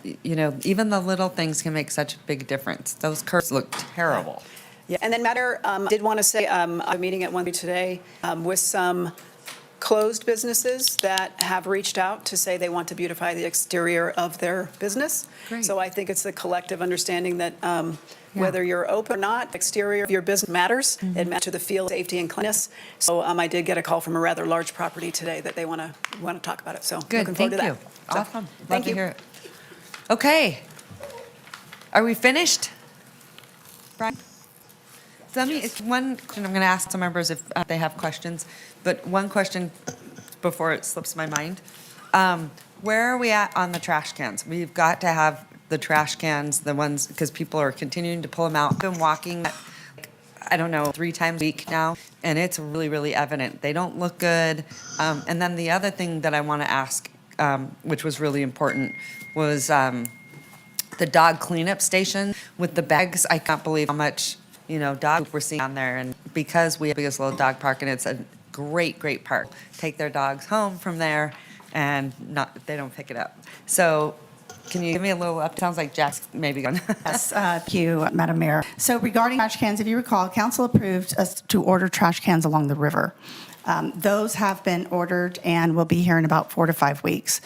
even the little things can make such a big difference. Those curves look terrible. Yeah, and then Matter, did want to say, I'm meeting at 1 today with some closed businesses that have reached out to say they want to beautify the exterior of their business. Great. So I think it's the collective understanding that whether you're open or not, exterior of your business matters. It matters to the field, safety, and cleanliness. So I did get a call from a rather large property today that they want to talk about it. So Good, looking forward thank to you. that. So, Awesome. thank Love to you. hear it. Okay. Are we finished? Brian? So it's one question I'm going to ask some members if they have questions, but one question before it slips my mind. Where are we at on the trash cans? We've got to have the trash cans, the ones, because people are continuing to pull them out. I've been walking, I don't know, 3 times a week now, and it's really, really evident. They don't look good. And then the other thing that I want to ask, which was really important, was the dog cleanup station with the bags. I can't believe how much dog we're seeing on there, and because we have the biggest little dog park, and it's a great park. Take their dogs home from there, and they don't pick it up. So, can you give me a little up? Sounds like Jack's maybe going. Yes, thank you, Madam Mayor. So regarding trash cans, if you recall, council approved us to order trash cans along the river. Those have been ordered and will be here in about 4 to 5 weeks.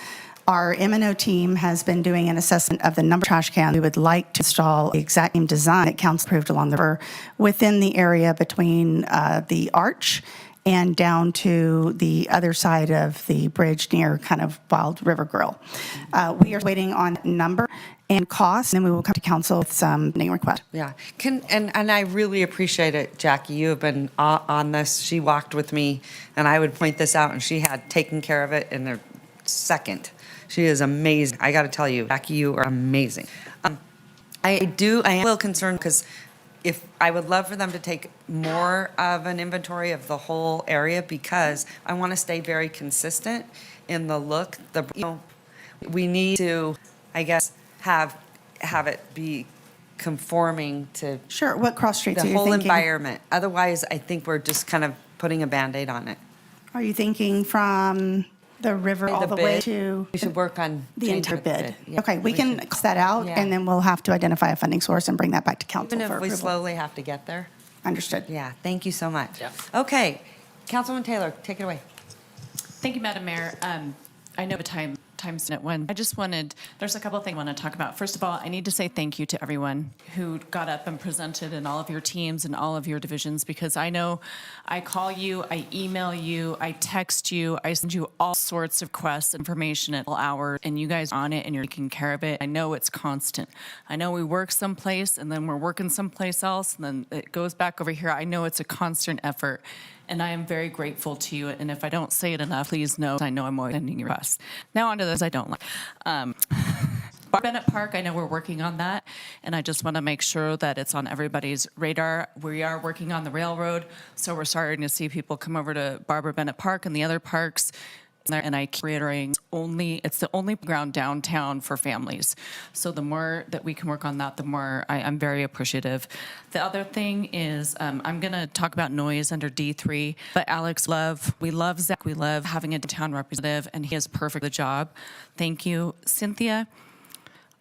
Our M&O team has been doing an assessment of the number of trash cans we would like to install the exact same design that council approved along the river within the area between the arch and down to the other side of the bridge near kind of Wild River Grill. We are waiting on number and cost, and we will come to council with some funding request. Yeah, and I really appreciate it, Jackie. You have been on this. She walked with me, and I would point this out, and she had taken care of it in a second. She is amazing. I got to tell you, Jackie, you are amazing. I am a little concerned because I would love for them to take more of an inventory of the whole area because I want to stay very consistent in the look. We need to, I guess, have it be conforming to Sure, what cross streets the are you whole thinking? environment. Otherwise, I think we're just kind of putting a Band-Aid on it. Are you thinking from the river all the way bid. to We should work on the changing entire the bid? Yeah. Okay, we can cross that out, Yeah. and then we'll have to identify a funding source and bring that back to council Even for if we approval. slowly have to get there. Understood. Yeah, thank you so much. Yeah. Okay, Councilwoman Taylor, take it away. Thank you, Madam Mayor. I know the time's at when. There's a couple of things I want to talk about. First of all, I need to say thank you to everyone who got up and presented in all of your teams and all of your divisions, because I know I call you, I email you, I text you, I send you all sorts of requests, information at all hours, and you guys are on it and you're taking care of it. I know it's constant. I know we work someplace and then we're working someplace else and then it goes back over here. I know it's a constant effort. And I am very grateful to you. And if I don't say it enough, please know I know I'm always sending your requests. Now on to those I don't like. Bennett Park, I know we're working on that. And I just want to make sure that it's on everybody's radar. We are working on the railroad. So we're starting to see people come over to Barbara Bennett Park and the other parks. And I keep reiterating, it's the only ground downtown for families. So the more that we can work on that, the more I'm very appreciative. The other thing is, I'm going to talk about noise under D3, but Alex, we love Zach, we love having a downtown representative, and he is perfect for the job. Thank you. Cynthia,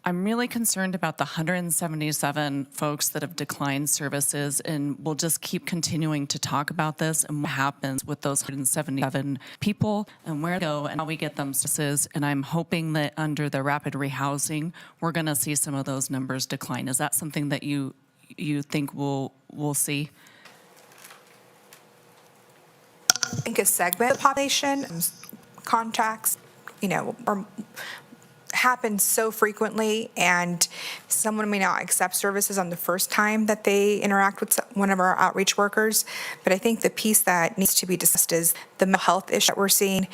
I'm really concerned about the 177 folks that have declined services, and we'll just keep continuing to talk about this and what happens with those 177 people and where they go and how we get them services. And I'm hoping that under the rapid rehousing, we're going to see some of those numbers decline. Is that something that you think we'll see? I think a segment of the population, contracts, happen so frequently, and someone may not accept services on the first time that they interact with one of our outreach workers. But I think the piece that needs to be discussed is the mental health issue that we're seeing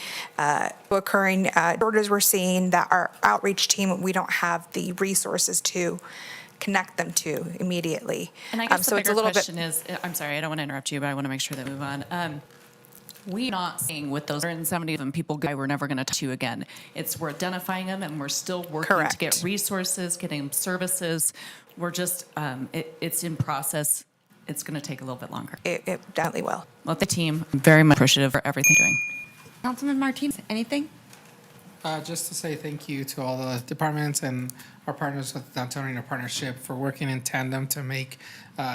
occurring, orders we're seeing that our outreach team, we don't have the resources to connect them to immediately. And I guess so the it's a bigger little question is, I'm sorry, I don't want to interrupt you, but I want to make sure that we move on. We're not saying with those 177 people, we're never going to touch you again. We're identifying them, and we're still working to get resources, getting services. We're just, it's in process. It's going to take a little bit longer. It definitely will. Well, the team, I'm very much appreciative for everything you're doing. Councilman Martinez, anything? Just to say thank you to all the departments and our partners with Downtown Reno Partnership for working in tandem to make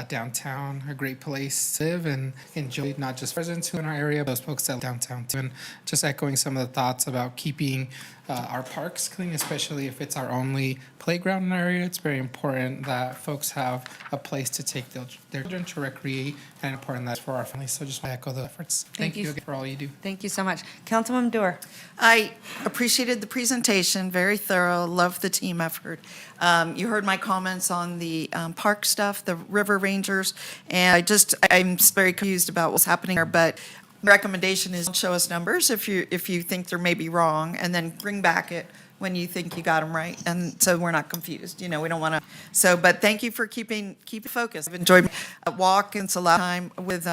downtown a great place to live and enjoy, not just residents who in our area, but those folks that live downtown too. And just echoing some of the thoughts about keeping our parks clean, especially if it's our only playground in our area. It's very important that folks have a place to take their children to recreate, and important that's for our families. So just want to echo the efforts. Thank you again for all you do. Thank you so much. Councilwoman Dewar. I appreciated the presentation, very thorough, loved the team effort. You heard my comments on the park stuff, the River Rangers, and I'm very confused about what's happening there, but my recommendation is show us numbers if you think they're maybe wrong, and then bring back it when you think you got them right, and so we're not confused. We don't want to. But thank you for keeping focused. I've enjoyed a walk and a lot of time with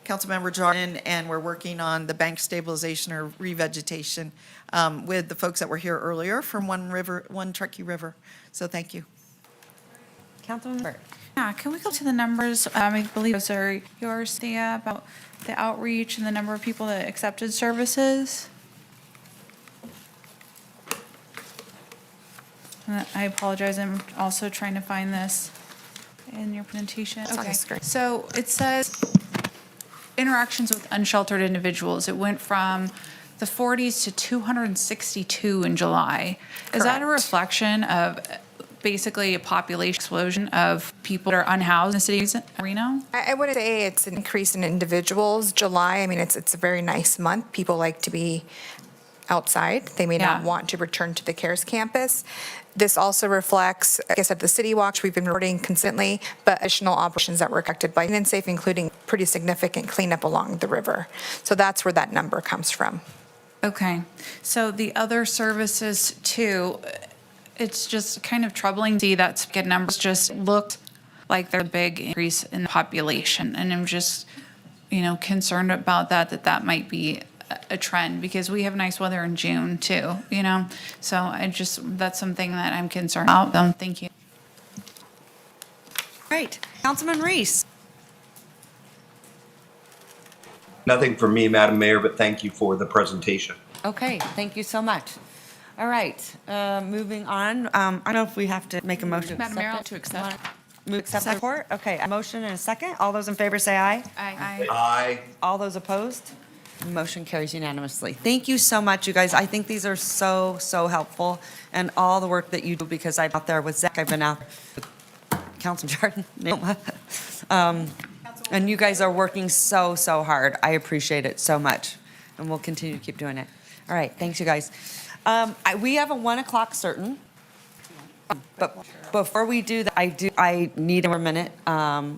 Councilmember Jordan, and we're working on the bank stabilization or revegetation with the folks that were here earlier from One Truckee River. So thank you. Councilwoman Burt. Yeah, can we go to the numbers? I believe those are yours, Thea, about the outreach and the number of people that accepted services. I apologize. I'm also trying to find this in your presentation. Okay. So it says interactions with unsheltered individuals. It went from the 40s to 262 in July. Is that a reflection of basically a population explosion of people that are unhoused in the city of Reno? I wouldn't say it's an increase in individuals. July, I mean, it's a very nice month. People like to be outside. They may not want to return to the CARES campus. This also reflects, like I said, the City Walks we've been reporting consistently, but additional operations that were affected by Clean and Safe, including pretty significant cleanup along the river. So that's where that number comes from. Okay. So the other services too, it's just kind of troubling to see that SPCA numbers just looked like there's a big increase in the population. And I'm just, concerned about that might be a trend because we have nice weather in June too, So that's something that I'm concerned about. Thank you. Great. Councilman Reese. Nothing from me, Madam Mayor, but thank you for the presentation. Okay, thank you so much. All right, moving on. I don't know if we have to make a motion. Madam Mayor, to accept. Move accept the report? Okay, a motion and a second. All those in favor say aye. Aye. Aye. All those opposed? Motion carries unanimously. Thank you so much, you guys. I think these are so, so helpful. And all the work that you do, because I'm out there with Zach, I've been out with Councilman Jordan. And you guys are working so, so hard. I appreciate it so much. And we'll continue to keep doing it. All right, thanks, you guys. We have a 1 o'clock certain. But before we do that, I need a minute. I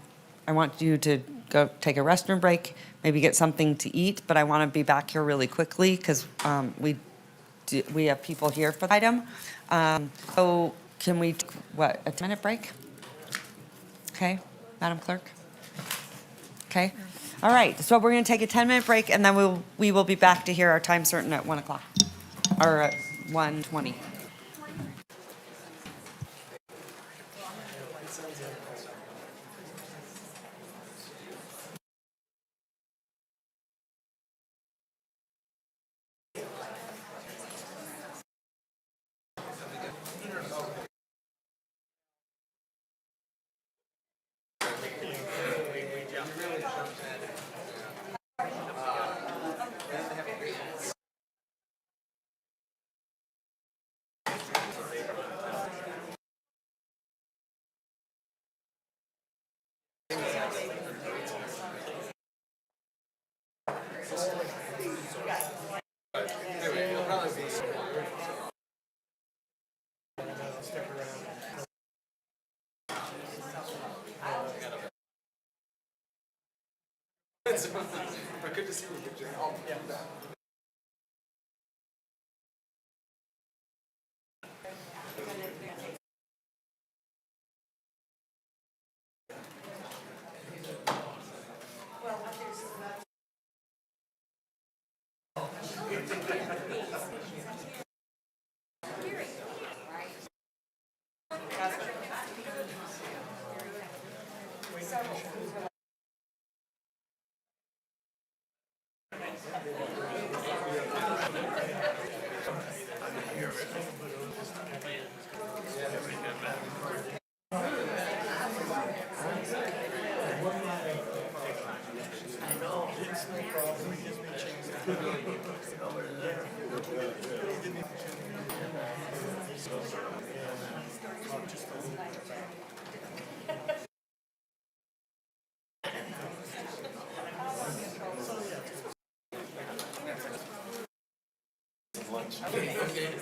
want you to go take a restroom break, maybe get something to eat, but I want to be back here really quickly because we have people here for the item. So can we, a 10-minute break? Okay, Madam Clerk? Okay, all right, so we're going to take a 10-minute break and then we will be back to hear our time certain at 1 o'clock, or at 1:20. But good to see you. Yeah.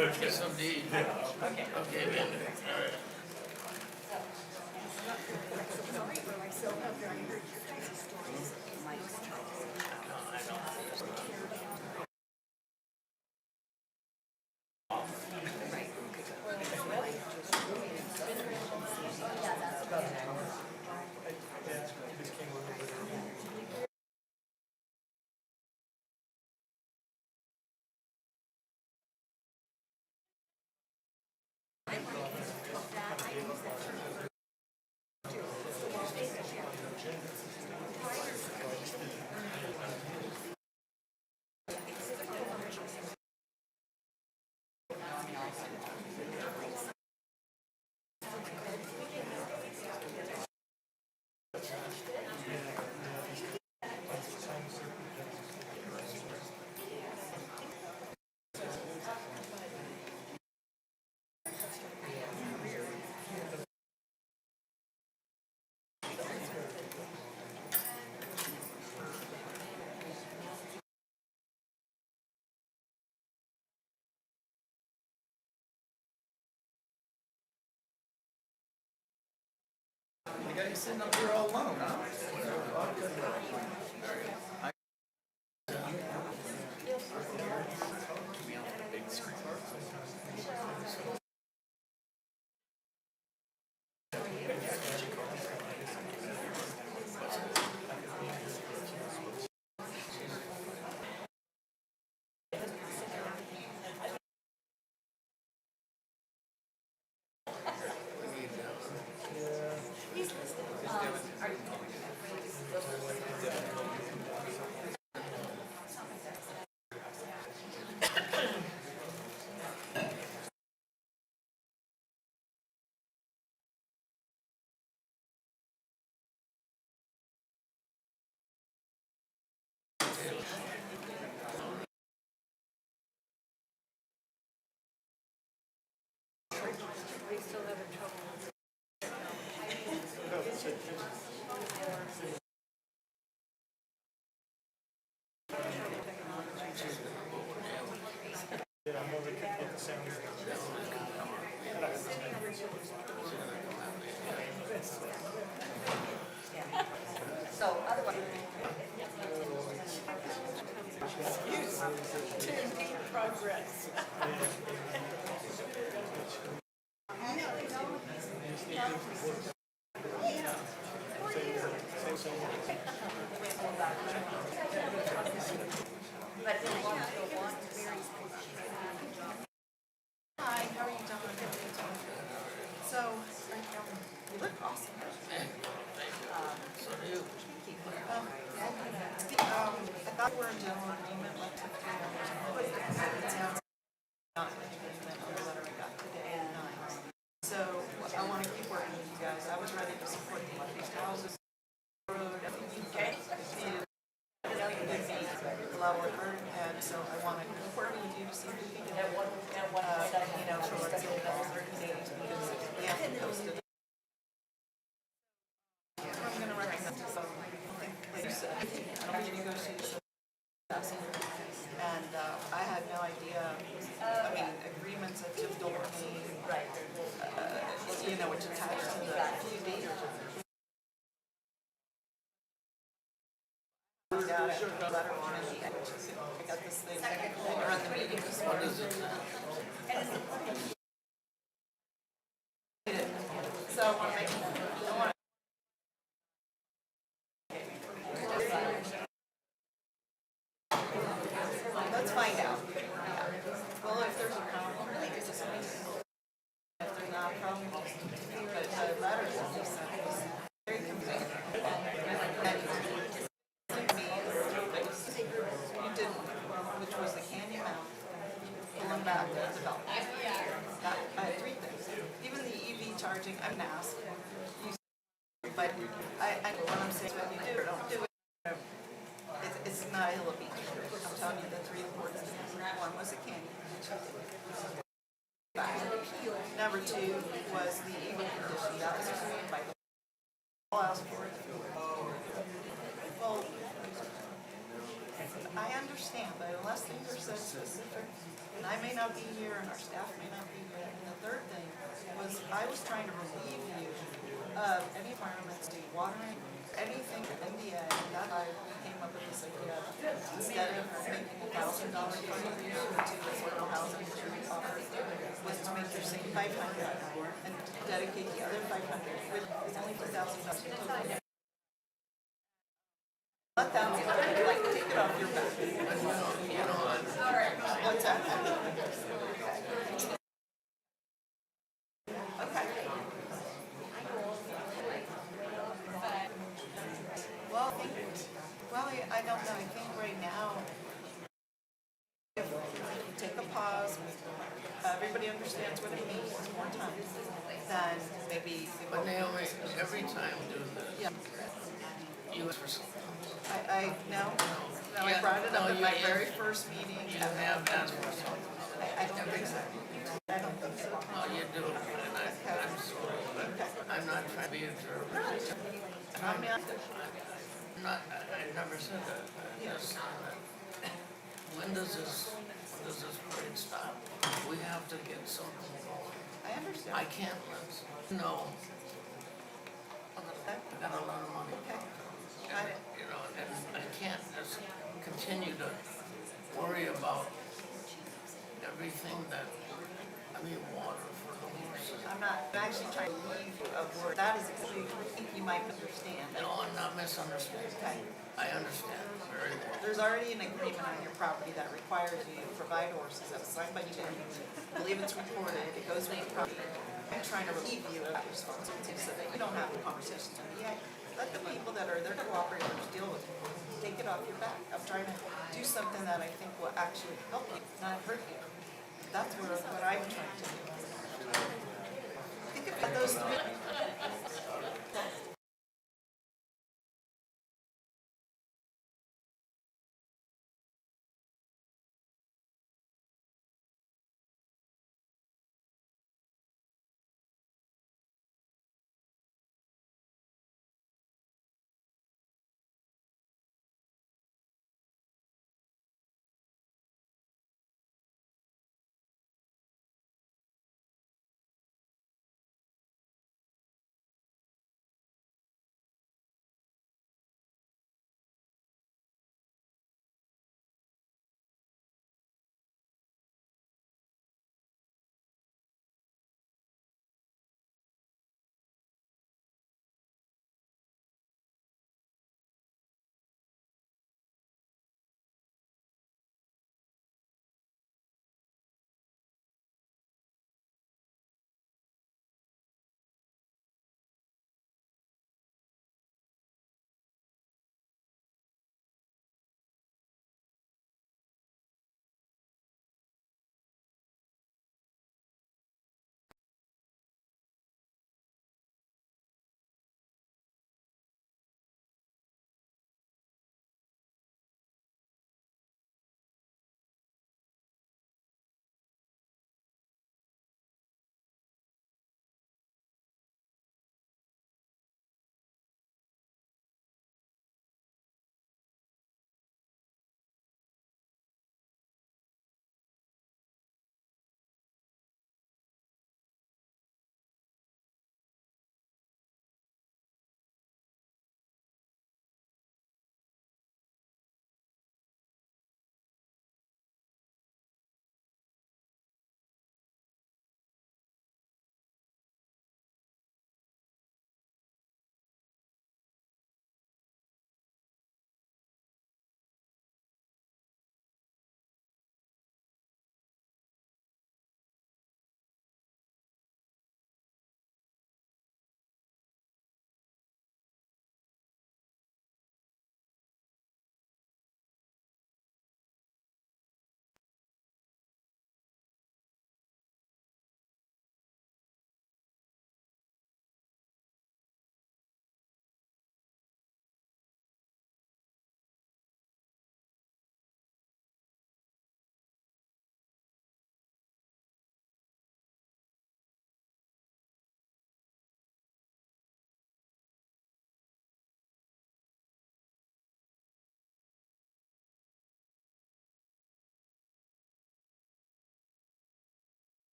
Okay, some need. Okay, man. All right. You guys sitting up here all alone, huh? Hi, how are you doing? So, you look awesome. So do you. I thought we were in general agreement, like, it sounds not in agreement on the letter I got today at 9. So, I want to keep working with you guys. I was ready to support the increased houses, road, everything. Okay. A lot of work, and so I want to keep working with you to see if we can, for let's say another 30 days, because we have to post it. I'm going to recommend this. Like you said, I don't think you go see this. And I had no idea, I mean, agreements that Jim told me, which attached to the few days. Letter on it. I got this thing, we're at the meeting this morning. So I want to make, let's find out. Well, if there's a problem, it's just me. If there's not a problem, but the letter that you sent was very confusing. You did, which was the canyon mount, pulling back the development. I had 3 things. Even the EV charging, I'm gonna ask. But I know what I'm saying, when you do or don't do it, it's not ill beach. I'm telling you the 3 important things. One was the canyon. Number 2 was the EV condition. That was agreed by the all else for it. Well, I understand, but unless things are so specific, and I may not be here and our staff may not be here. And the third thing was I was trying to relieve you of any requirements to watering, anything for NDA. That I came up with this idea. Instead of making $1,000 contribution to the affordable housing insurance offer, was to make your same $500 and dedicate the other $500, which is only $2,000. Let them, like, take it off your back. What's that? Okay. Well, I don't know. I think right now, if we take a pause, everybody understands what it means, more time, then maybe. But Naomi, every time we do this, Yeah. you ask for something. No, I brought it up at my very first meeting. You have asked for something. I don't think so. I don't think so. No, you do, and I'm sorry, but I'm not trying to be a jerk. I'm not. I never said that. I just said that. When does this parade stop? We have to get something going. I understand. I can't let, no. I got a lot of money. And, and I can't just continue to worry about everything that, water for the horses. I'm actually trying to leave you a word. That is actually, I think you might understand. No, I'm not misunderstanding. Okay. I understand very well. There's already an agreement on your property that requires you to provide horses. That was signed by you. I believe it's recorded. It goes with your property. I'm trying to relieve you of that responsibility so that you don't have the conversations. Let the people that are their cooperators deal with it. Take it off your back. I'm trying to do something that I think will actually help you, not hurt you. That's what I'm trying to do. Think about those 3.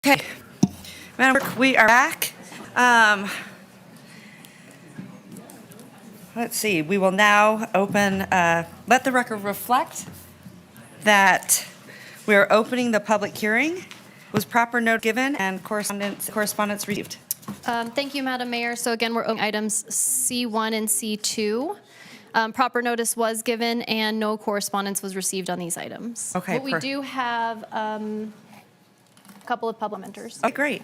Okay, Madam Clerk, we are back. Let's see, we will now open, let the record reflect that we are opening the public hearing. Was proper note given and correspondence received? Thank you, Madam Mayor. So again, we're opening items C1 and C2. Proper notice was given and no correspondence was received on these items. Okay, But we do have a couple of public commenters. Okay, great.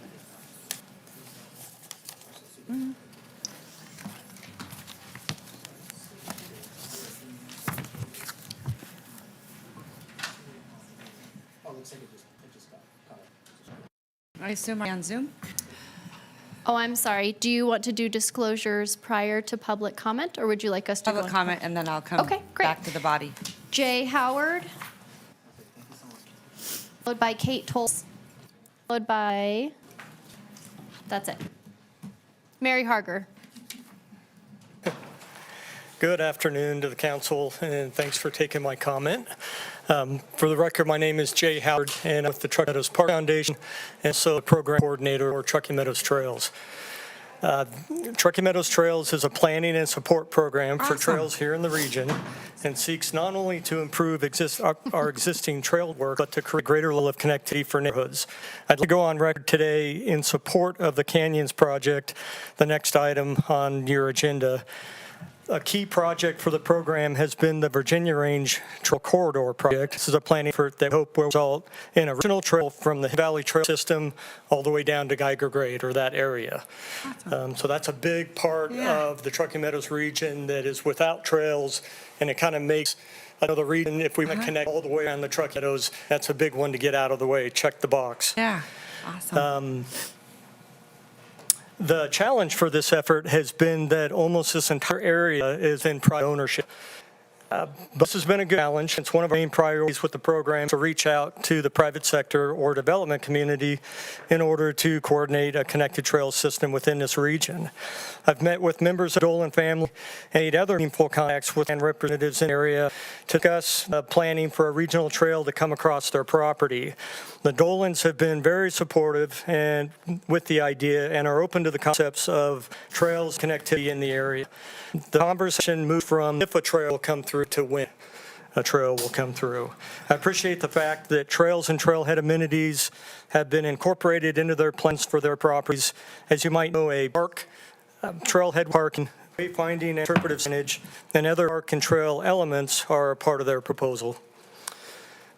I assume I'm on Zoom? Oh, I'm sorry. Do you want to do disclosures prior to public comment, or would you like us to Public go comment, and then I'll come Okay, great. back to the body. Jay Howard, followed by Kate Tolles, followed by, that's it. Mary Harger. Good afternoon to the council, and thanks for taking my comment. For the record, my name is Jay Howard, and I'm with the Truckee Meadows Park Foundation, and so the program coordinator for Truckee Meadows Trails. Truckee Meadows Trails is a planning and support program for trails here in the region, and seeks not only to improve our existing trail work, but to create greater level of connectivity for neighborhoods. I'd like to go on record today in support of the Canyons project, the next item on your agenda. A key project for the program has been the Virginia Range Trail Corridor project. This is a planning effort that we hope will result in a regional trail from the Valley Trail System all the way down to Geiger Grade, or that area. So that's a big part of the Truckee Meadows region that is without trails, and it kind of makes another region, if we connect all the way around the Truckee Meadows, that's a big one to get out of the way. Check the box. Yeah, awesome. The challenge for this effort has been that almost this entire area is in private ownership. This has been a good challenge. It's one of our main priorities with the program to reach out to the private sector or development community in order to coordinate a connected trail system within this region. I've met with members of the Dolan family and made other meaningful contacts with land representatives in the area to discuss planning for a regional trail to come across their property. The Dolans have been very supportive and with the idea and are open to the concepts of trails connectivity in the area. The conversation moved from if a trail will come through to when a trail will come through. I appreciate the fact that trails and trailhead amenities have been incorporated into their plans for their properties. As you might know, a park, trailhead parking, wayfinding, interpretive signage, and other park and trail elements are a part of their proposal.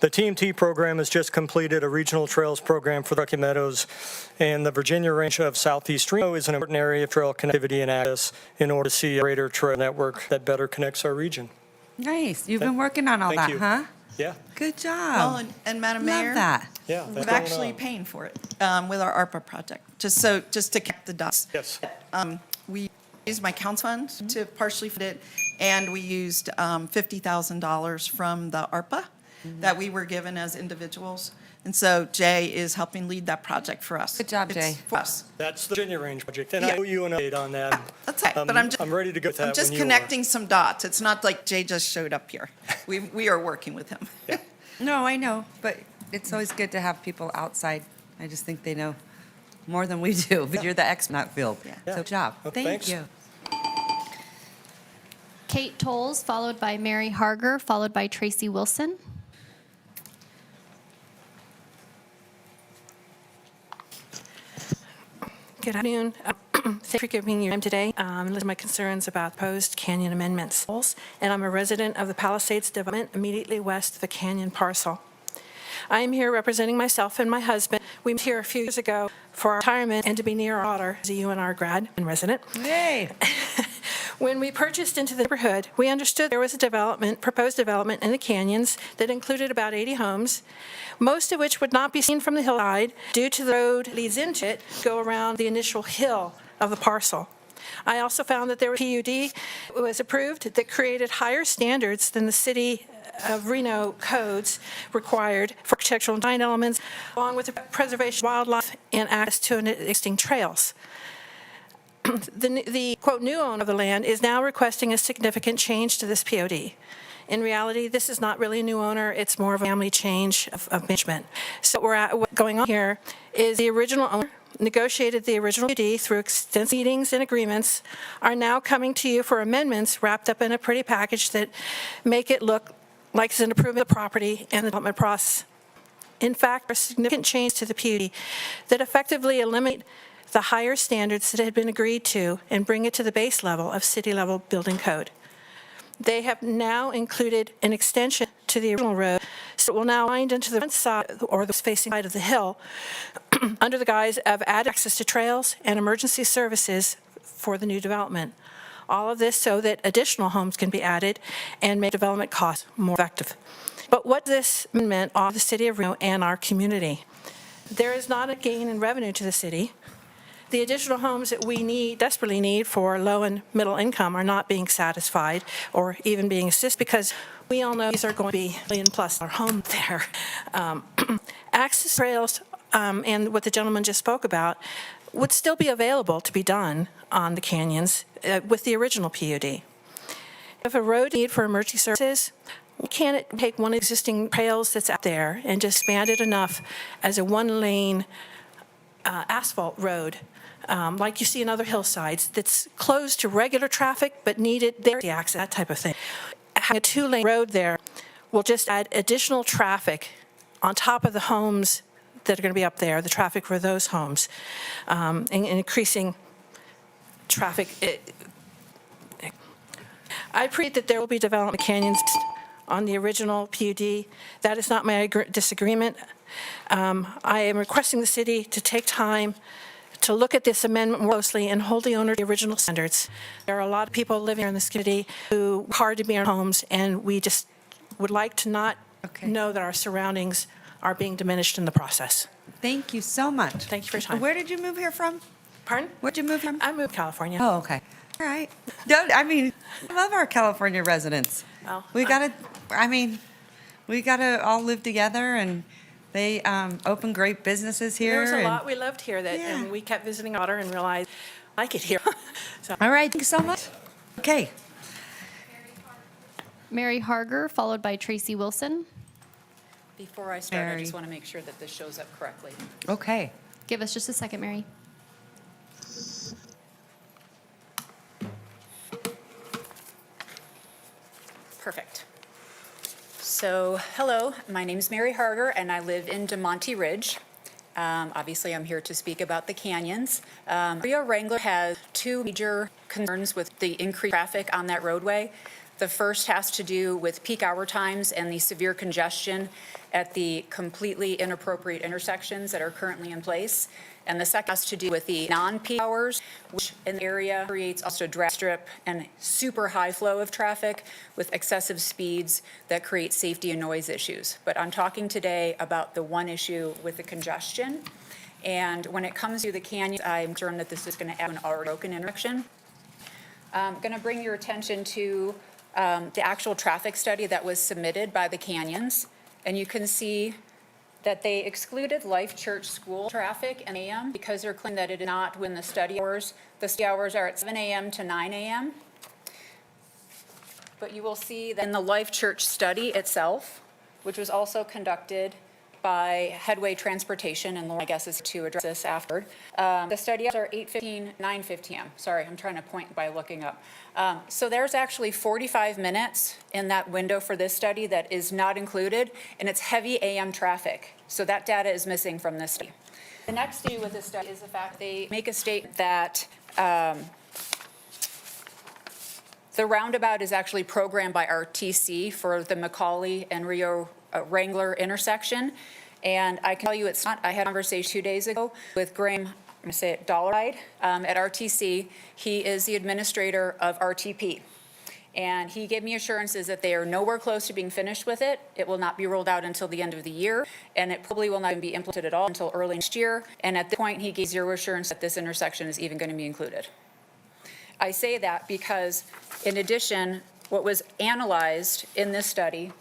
The TMT program has just completed a regional trails program for Truckee Meadows, and the Virginia Range of Southeast Reno is an important area of trail connectivity and access in order to see a greater trail network that better connects our region. Nice. You've been working on all that, huh? Yeah. Good job. Well, and Madam Mayor. Love that. Yeah, We're that's going actually on. paying for it with our ARPA project, just to connect the dots. Yes. We used my council fund to partially fund it, and we used $50,000 from the ARPA that we were given as individuals. And so Jay is helping lead that project for us. Good job, It's Jay. for us. That's the Virginia Range project, and Yeah. I owe you an update on that. That's right, but I'm ready to go with that I'm just when you are. connecting some dots. It's not like Jay just showed up here. We are working with him. No, I know, but it's always good to have people outside. I just think they know more than we do, but you're the expert in that field. So good job. Well, Thank thanks. you. Kate Tolles, followed by Mary Harger, followed by Tracy Wilson. Good afternoon. Thank you for giving me your time today. Listen to my concerns about proposed canyon amendments. And I'm a resident of the Palisades development immediately west of the canyon parcel. I am here representing myself and my husband. We moved here a few years ago for our retirement and to be near our daughter, as a UNR grad and resident. Yay! When we purchased into the neighborhood, we understood there was a proposed development in the canyons that included about 80 homes, most of which would not be seen from the hillside due to the road that leads into it, go around the initial hill of the parcel. I also found that there was a PUD was approved that created higher standards than the city of Reno codes required for architectural design elements, along with the preservation of wildlife and access to existing trails. The quote, new owner of the land is now requesting a significant change to this POD. In reality, this is not really a new owner, it's more of a family change of management. So what's going on here is the original owner negotiated the original PUD through extensive meetings and agreements, are now coming to you for amendments wrapped up in a pretty package that make it look like it's an improvement of the property and the development process. In fact, there are significant changes to the PUD that effectively eliminate the higher standards that had been agreed to and bring it to the base level of city-level building code. They have now included an extension to the original road, so it will now wind into the front side or the facing side of the hill under the guise of added access to trails and emergency services for the new development. All of this so that additional homes can be added and make development costs more effective. But what this amendment offers the city of Reno and our community? There is not a gain in revenue to the city. The additional homes that we desperately need for low and middle income are not being satisfied or even being assisted because we all know these are going to be $1 million+ home there. Access trails and what the gentleman just spoke about would still be available to be done on the canyons with the original PUD. If a road need for emergency services, can't it take one existing trails that's out there and just expand it enough as a one-lane asphalt road, like you see in other hillsides, that's closed to regular traffic but needed there to access, that type of thing. Having a two-lane road there will just add additional traffic on top of the homes that are going to be up there, the traffic for those homes, and increasing traffic. I appreciate that there will be development canyons on the original PUD. That is not my disagreement. I am requesting the city to take time to look at this amendment more closely and hold the owner to the original standards. There are a lot of people living here in this community who work hard to be in our homes, and we just would like to not know that our surroundings are being diminished in the process. Thank you so much. Thank you for your time. Where did you move here from? Pardon? Where'd you move from? I moved to California. Oh, okay. All right. I love our California residents. Well, we gotta all live together, and they open great businesses here. There was a lot we loved here that and we kept visiting water and realized I like it here. So. All right, thank you so much. Okay. Mary Harger, followed by Tracy Wilson. Before I start, I just want to make sure that this shows up correctly. Okay. Give us just a second, Mary. Perfect. So, hello, my name is Mary Harger, and I live in DeMonte Ridge. Obviously, I'm here to speak about the canyons. Rio Wrangler has two major concerns with the increased traffic on that roadway. The first has to do with peak hour times and the severe congestion at the completely inappropriate intersections that are currently in place. And the second has to do with the non-peak hours, which in the area creates also a drag strip and super high flow of traffic with excessive speeds that create safety and noise issues. But I'm talking today about the one issue with the congestion. And when it comes to the canyons, I'm concerned that this is going to add an already broken intersection. I'm going to bring your attention to the actual traffic study that was submitted by the canyons. And you can see that they excluded Life Church School traffic and AM because they're claiming that it is not within the study hours. The study hours are at 7 a.m. to 9 a.m. But you will see that in the Life Church study itself, which was also conducted by Headway Transportation, and Lauren, I guess, is to address this afterward. The study hours are 8:15, 9:15 a.m. Sorry, I'm trying to point by looking up. So there's actually 45 minutes in that window for this study that is not included, and it's heavy AM traffic. So that data is missing from this study. The next issue with this study is the fact they make a statement that the roundabout is actually programmed by RTC for the McCauley and Rio Wrangler intersection. And I can tell you it's not. I had a conversation 2 days ago with Graham, I'm going to say it, Dollaride at RTC. He is the administrator of RTP. And he gave me assurances that they are nowhere close to being finished with it. It will not be rolled out until the end of the year, and it probably will not even be implemented at all until early next year. And at this point, he gave zero assurance that this intersection is even going to be included. I say that because, in addition, what was analyzed in this study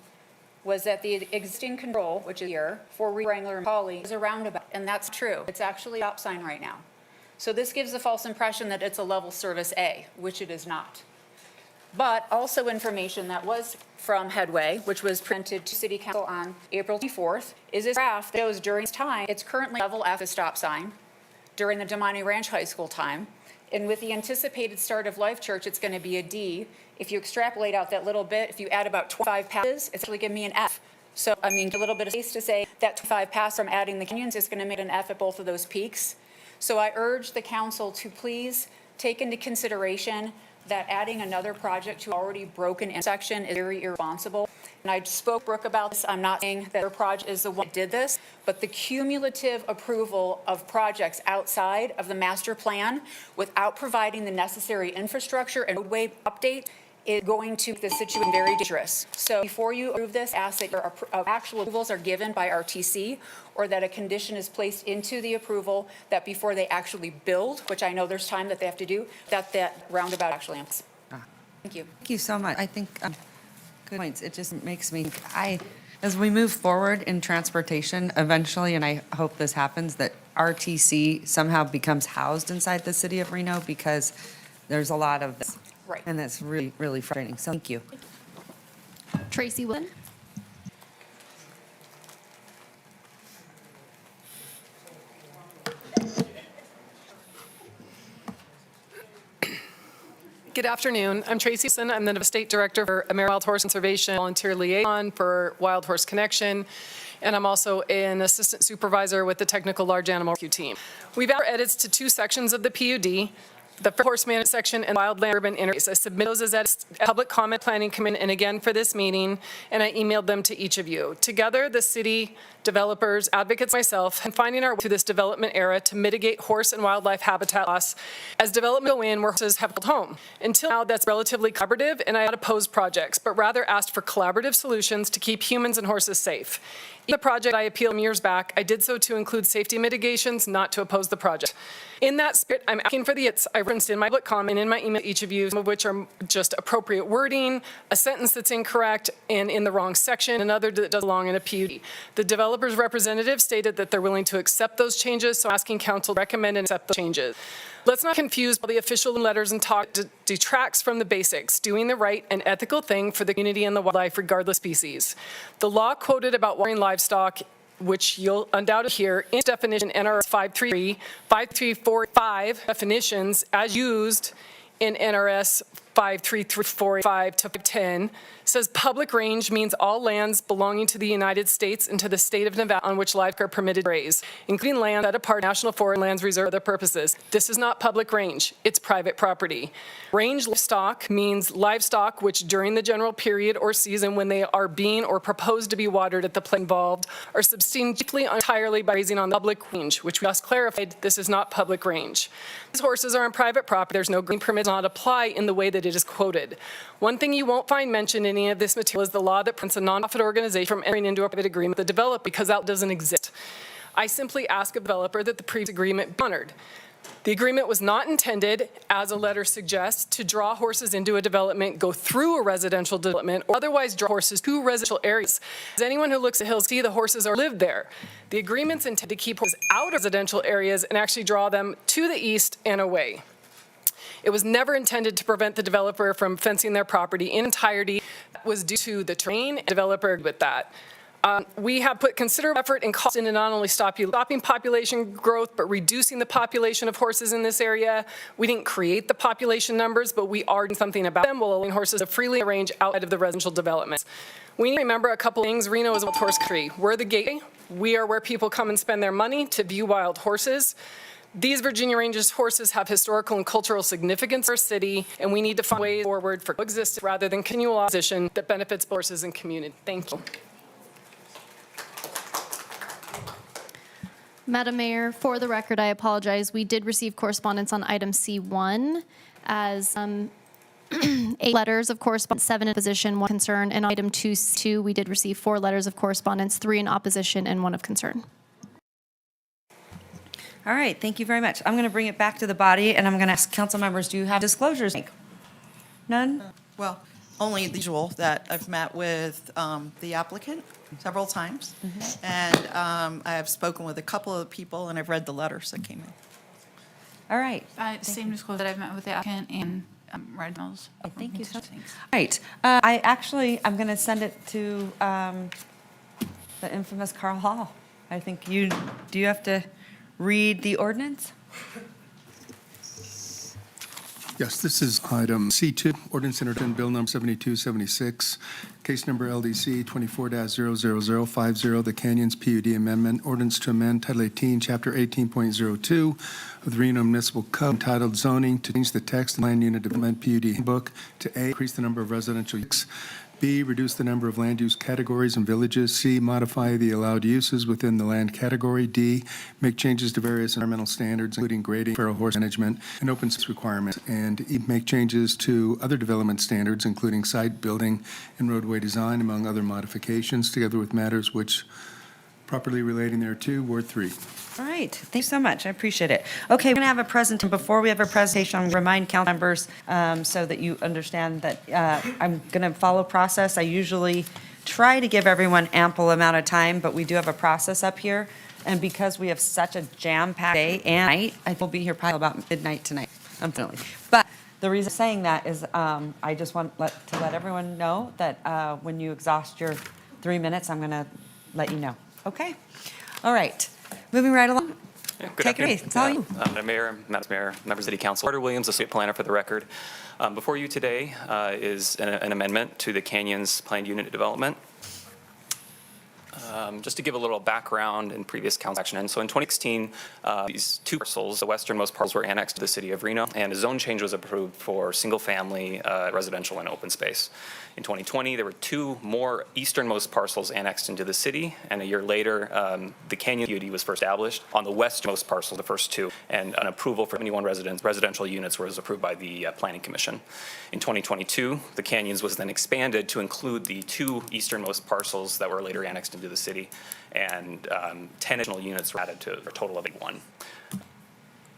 was that the existing control, which is here, for Wrangler and McCauley, is a roundabout, and that's true. It's actually a stop sign right now. So this gives the false impression that it's a level service A, which it is not. but also information that was from Headway, which was presented to City Council on April 24th, is this graph that shows during this time, it's currently level F, the stop sign, during the Demonte Ranch High School time. And with the anticipated start of Life Church, it's going to be a D. If you extrapolate out that little bit, if you add about 25 passes, it's actually giving me an F. So, I mean, a little bit of space to say that 25 passes from adding the canyons is going to make an F at both of those peaks. So I urge the council to please take into consideration that adding another project to already broken intersection is very irresponsible. And I spoke, Brooke, about this. I'm not saying that her project is the one that did this, but the cumulative approval of projects outside of the master plan without providing the necessary infrastructure and roadway update is going to make the situation very dangerous. So before you approve this, ask that your actual approvals are given by RTC, or that a condition is placed into the approval that before they actually build, which I know there's time that they have to do, that roundabout actually ends. Thank you. Thank you so much. I think, good points. It just makes me, as we move forward in transportation, eventually, and I hope this happens, that RTC somehow becomes housed inside the city of Reno, because there's a lot of this. Right. And that's really, really frustrating. So thank you. Tracy Willen. Good afternoon. I'm Tracy Willen. I'm the State Director for American Wild Horse Conservation Volunteer Liaison for Wild Horse Connection, and I'm also an Assistant Supervisor with the Technical Large Animal Rescue Team. We've added edits to 2 sections of the PUD. The horse management section and wildland urban interface. I submitted those as edits at public comment planning committee and again for this meeting, and I emailed them to each of you. Together, the city, developers, advocates, myself, and finding our way through this development era to mitigate horse and wildlife habitat loss as development go in where horses have called home. Until now, that's relatively collaborative, and I not opposed projects, but rather asked for collaborative solutions to keep humans and horses safe. In the project I appealed years back, I did so to include safety mitigations, not to oppose the project. In that spirit, I'm asking for the hits I referenced in my public comment in my email to each of you, some of which are just appropriate wording, a sentence that's incorrect and in the wrong section, another that doesn't belong in a PUD. The developer's representative stated that they're willing to accept those changes, so I'm asking council to recommend and accept those changes. Let's not confuse all the official letters and talk detracts from the basics, doing the right and ethical thing for the community and the wildlife, regardless of species. The law quoted about watering livestock, which you'll undoubtedly hear in definition NRS 533, 5345 definitions as used in NRS 53345 to 510, says public range means all lands belonging to the United States and to the state of Nevada on which livestock are permitted to graze, including land set apart national forest lands reserved for other purposes. This is not public range, it's private property. Range livestock means livestock which during the general period or season when they are being or proposed to be watered at the place involved are sustained chiefly entirely by grazing on the public range, which we just clarified, this is not public range. These horses are on private property, there's no green permit, does not apply in the way that it is quoted. One thing you won't find mentioned in any of this material is the law that prevents a nonprofit organization from entering into a private agreement with the developer, because that doesn't exist. I simply ask a developer that the previous agreement be honored. The agreement was not intended, as a letter suggests, to draw horses into a development, go through a residential development, or otherwise draw horses to residential areas. As anyone who looks at hills see, the horses are lived there. The agreement's intended to keep horses out of residential areas and actually draw them to the east and away. It was never intended to prevent the developer from fencing their property in entirety. That was due to the terrain, and the developer agreed with that. We have put considerable effort and cost into not only stopping population growth, but reducing the population of horses in this area. We didn't create the population numbers, but we are doing something about them while allowing horses to freely range outside of the residential developments. We need to remember a couple things. Reno is a wild horse country. We're the gateway. We are where people come and spend their money to view wild horses. These Virginia Ranges horses have historical and cultural significance for our city, and we need to find ways forward for coexistence rather than continual opposition that benefits horses and community. Thank you. Madam Mayor, for the record, I apologize. We did receive correspondence on item C1 as 8 letters of correspondence, 7 in opposition, 1 concern, and item 2, we did receive 4 letters of correspondence, 3 in opposition and 1 of concern. All right, thank you very much. I'm going to bring it back to the body, and I'm going to ask council members, do you have disclosures to make? None? Well, only the usual, that I've met with the applicant several times, and I have spoken with a couple of people, and I've read the letters that came in. All right. Same disclosure that I've met with the applicant and red mills. Thank you so much. Thanks. Right. I'm going to send it to the infamous Carl Hall. I think do you have to read the ordinance? Yes, this is item C2, ordinance introduction, bill number 7276, case number LDC 24-00050, the Canyons PUD amendment, ordinance to amend Title 18, Chapter 18.02 of the Reno Municipal Code entitled zoning to change the text of land unit development PUD book to A, increase the number of residential uses, B, reduce the number of land use categories in villages. C, modify the allowed uses within the land category. D, make changes to various environmental standards, including grading, feral horse management, and open space requirements. And E, make changes to other development standards, including site building and roadway design, among other modifications, together with matters which properly relating thereto. Ward 3. All right, thank you so much, I appreciate it. Okay, we're going to have a presentation. Before we have a presentation, I'm going to remind council members so that you understand that I'm going to follow process. I usually try to give everyone ample amount of time, but we do have a process up here. And because we have such a jam-packed day and night, I think we'll be here probably about midnight tonight, unfortunately. But the reason I'm saying that is I just want to let everyone know that when you exhaust your 3 minutes, I'm going to let you know. Okay? All right. Moving right along. Take it away. It's all you. Madam Mayor, members of City Council. Carter Williams, Associate Planner for the record. Before you today is an amendment to the Canyons Planned Unit Development. Just to give a little background in previous council action. And so in 2016, these two parcels, the westernmost parcels, were annexed to the city of Reno, and a zone change was approved for single-family residential and open space. In 2020, there were two more easternmost parcels annexed into the city, and a year later, the Canyon PUD was first established on the westernmost parcel, the first two, and an approval for 71 residential units was approved by the Planning Commission. In 2022, the Canyons was then expanded to include the two easternmost parcels that were later annexed into the city, and 10 additional units were added to a total of 81.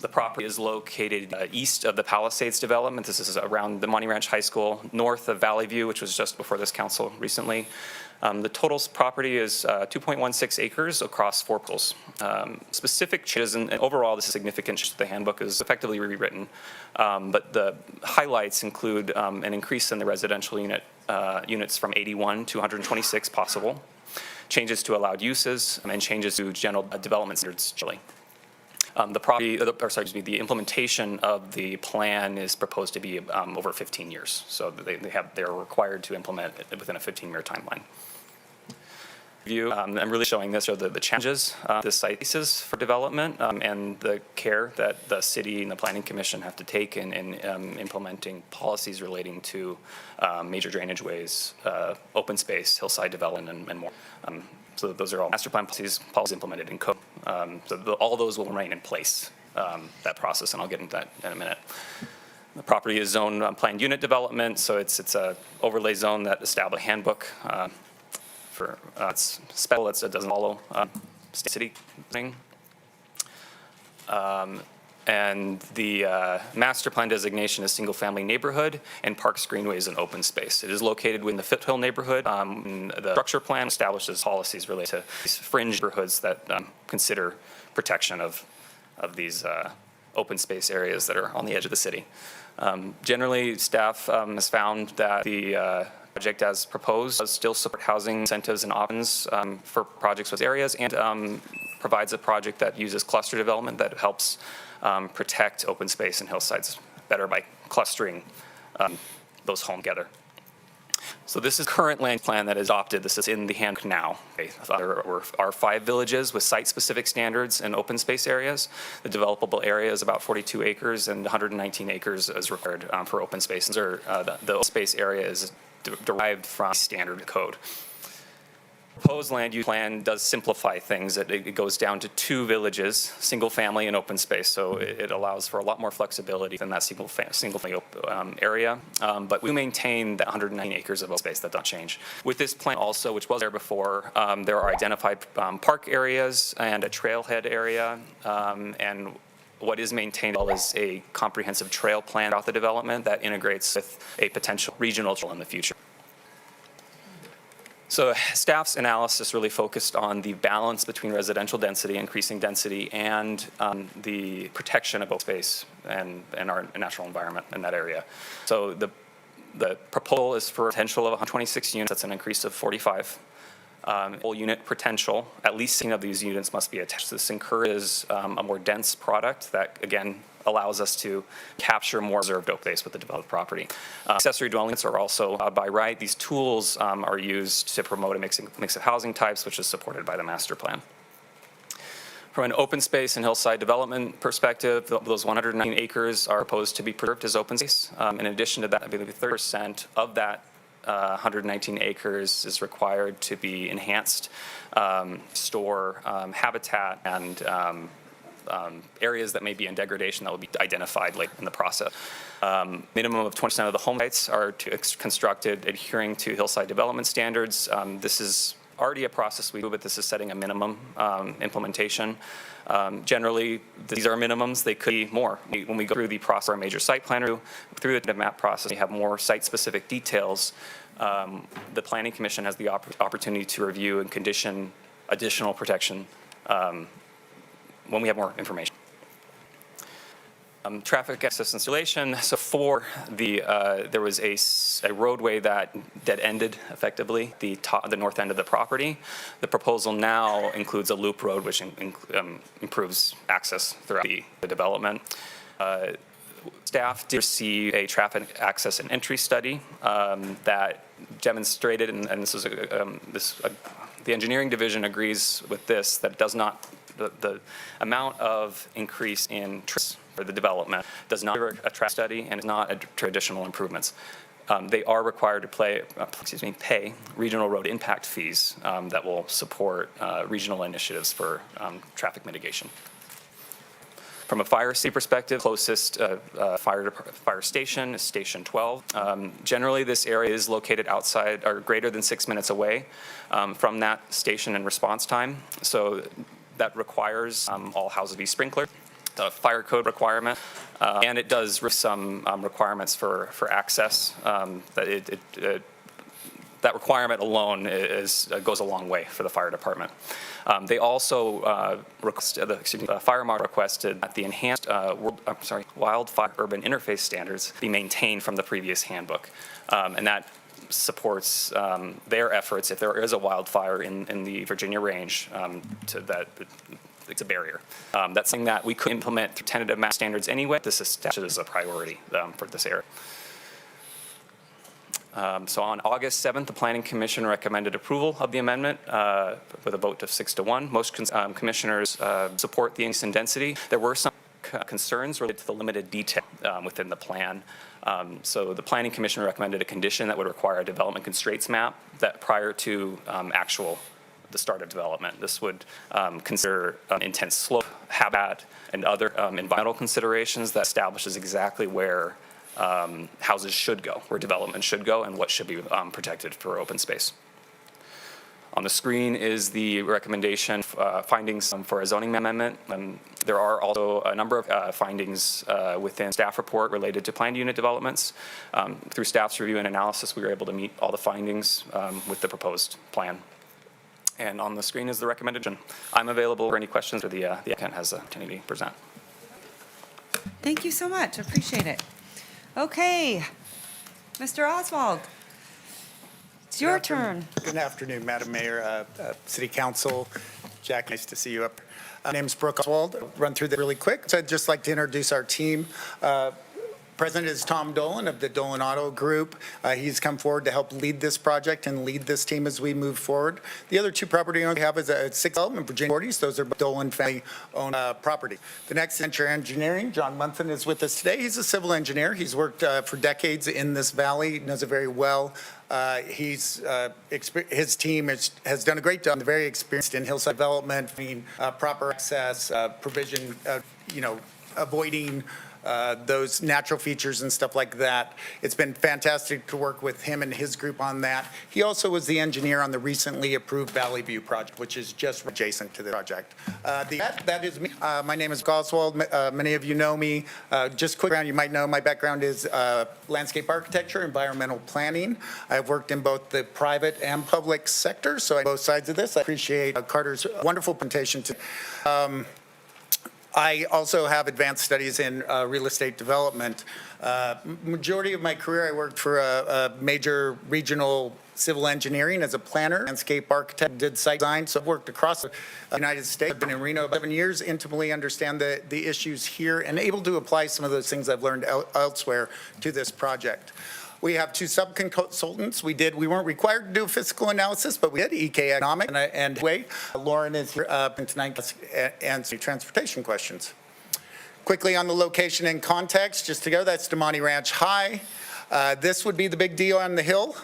The property is located east of the Palisades development. This is around the Monty Ranch High School, north of Valley View, which was just before this council recently. The total property is 2.16 acres across 4 parcels. Specific changes, and overall this is significant. The handbook is effectively rewritten, but the highlights include an increase in the residential units from 81 to 126 possible, changes to allowed uses, and changes to general development standards. The implementation of the plan is proposed to be over 15 years. So they're required to implement it within a 15-year timeline. I'm really showing this are the challenges the site faces for development and the care that the city and the Planning Commission have to take in implementing policies relating to major drainage ways, open space, hillside development, and more. So those are all master plan policies implemented in code. All those will remain in place, that process, and I'll get into that in a minute. The property is zoned planned unit development, so it's a overlay zone that established a handbook for it's special. It doesn't follow state city thing. And the master plan designation is single-family neighborhood and parks, greenways, and open space. It is located within the Foothill neighborhood. The structure plan establishes policies related to these fringe neighborhoods that consider protection of these open space areas that are on the edge of the city. Generally, staff has found that the project as proposed does still support housing incentives and options for projects with areas, and provides a project that uses cluster development that helps protect open space and hillsides better by clustering those homes together. So this is current land plan that is adopted. This is in the handbook now. There are 5 villages with site-specific standards and open space areas. The developable area is about 42 acres, and 119 acres is required for open space. The open space area is derived from standard code. Proposed land use plan does simplify things. It goes down to 2 villages, single family and open space. So it allows for a lot more flexibility than that single family area. But we maintain that 109 acres of open space. That doesn't change. With this plan also, which was there before, there are identified park areas and a trailhead area. And what is maintained is a comprehensive trail plan throughout the development that integrates with a potential regional trail in the future. So staff's analysis really focused on the balance between residential density, increasing density, and the protection of open space and our natural environment in that area. So the proposal is for a potential of 126 units. That's an increase of 45. Full unit potential, at least 16 of these units must be attached. This encourages a more dense product that, again, allows us to capture more reserved open space with the developed property. Accessory dwelling units are also allowed by right. These tools are used to promote a mix of housing types, which is supported by the master plan. From an open space and hillside development perspective, those 119 acres are proposed to be preserved as open space. In addition to that, I believe 30% of that 119 acres is required to be enhanced, store habitat, and areas that may be in degradation that will be identified late in the process. Minimum of 20% of the home sites are constructed adhering to hillside development standards. This is already a process we do, but this is setting a minimum implementation. Generally, these are minimums. They could be more. When we go through the process, our major site plan review, through the map process, we have more site-specific details. The Planning Commission has the opportunity to review and condition additional protection when we have more information. Traffic access installation. So for there was a roadway that dead-ended effectively the north end of the property. The proposal now includes a loop road, which improves access throughout the development. Staff did receive a traffic access and entry study that demonstrated, and this is the engineering division agrees with this, that it does not the amount of increase in trips for the development does not trigger a traffic study and is not a traditional improvements. They are required to pay regional road impact fees that will support regional initiatives for traffic mitigation. From a fire safety perspective, closest fire station is Station 12. Generally, this area is located outside or greater than 6 minutes away from that station in response time. So that requires all houses be sprinklered. The fire code requirement, and it does some requirements for access. That requirement alone goes a long way for the fire department. They also the fire marshal requested that the enhanced wildfire urban interface standards be maintained from the previous handbook, and that supports their efforts if there is a wildfire in the Virginia range to that. It's a barrier. That's something that we could implement through tentative map standards anyway. This is established as a priority for this area. So on August 7th, the Planning Commission recommended approval of the amendment with a vote of 6-1. Most commissioners support the increase in density. There were some concerns related to the limited detail within the plan. So the Planning Commission recommended a condition that would require a development constraints map that prior to the start of development. This would consider intense slope, habitat, and other environmental considerations that establishes exactly where houses should go, where development should go, and what should be protected for open space. On the screen is the recommendation findings for a zoning amendment. There are also a number of findings within staff report related to planned unit developments. Through staff's review and analysis, we were able to meet all the findings with the proposed plan. And on the screen is the recommendation. I'm available for any questions, or the applicant has the opportunity to present. Thank you so much. Appreciate it. Okay, Mr. Oswald, it's your turn. Good afternoon, Madam Mayor, City Council. Jack, nice to see you up. My name is Brooke Oswald. I'll run through that really quick. So I'd just like to introduce our team. President is Tom Dolan of the Dolan Auto Group. He's come forward to help lead this project and lead this team as we move forward. The other two property owners we have is a 6 development, Virginia 40s. Those are Dolan family-owned property. The next Venture Engineering, John Munson is with us today. He's a civil engineer. He's worked for decades in this valley, knows it very well. His team has done a great job. They're very experienced in hillside development, proper access, provision, avoiding those natural features and stuff like that. It's been fantastic to work with him and his group on that. He also was the engineer on the recently approved Valley View project, which is just adjacent to the project. That is me. My name is Oswald. Many of you know me. Just quick background, you might know my background is landscape architecture, environmental planning. I've worked in both the private and public sector, so I both sides of this. I appreciate Carter's wonderful presentation. I also have advanced studies in real estate development. Majority of my career, I worked for a major regional civil engineering as a planner, landscape architect, did site design. So I've worked across the United States. I've been in Reno about 7 years, intimately understand the issues here and able to apply some of those things I've learned elsewhere to this project. We have 2 sub-consultants. We weren't required to do a physical analysis, but we did, EK Economic and Way. Lauren is here tonight to answer transportation questions. Quickly on the location and context, just to go, that's DeMonte Ranch High. This would be the big deal on the hill.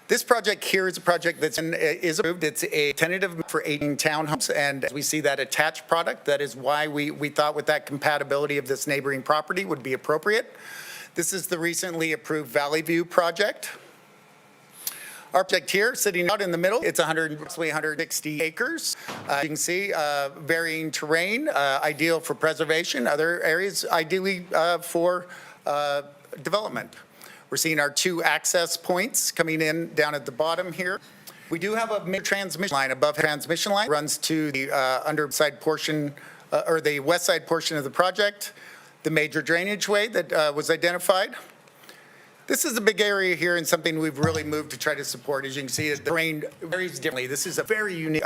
This project here is a project is approved. It's a tentative for 18 townhomes, and as we see that attached product, that is why we thought with that compatibility of this neighboring property would be appropriate. This is the recently approved Valley View project. Our project here, sitting out in the middle, it's approximately 160 acres. You can see varying terrain, ideal for preservation. Other areas, ideally for development. We're seeing our 2 access points coming in down at the bottom here. We do have a major transmission line above transmission line, runs to the underside portion, or the west side portion of the project. The major drainage way that was identified. This is a big area here and something we've really moved to try to support. As you can see, the terrain varies differently. This is a very unique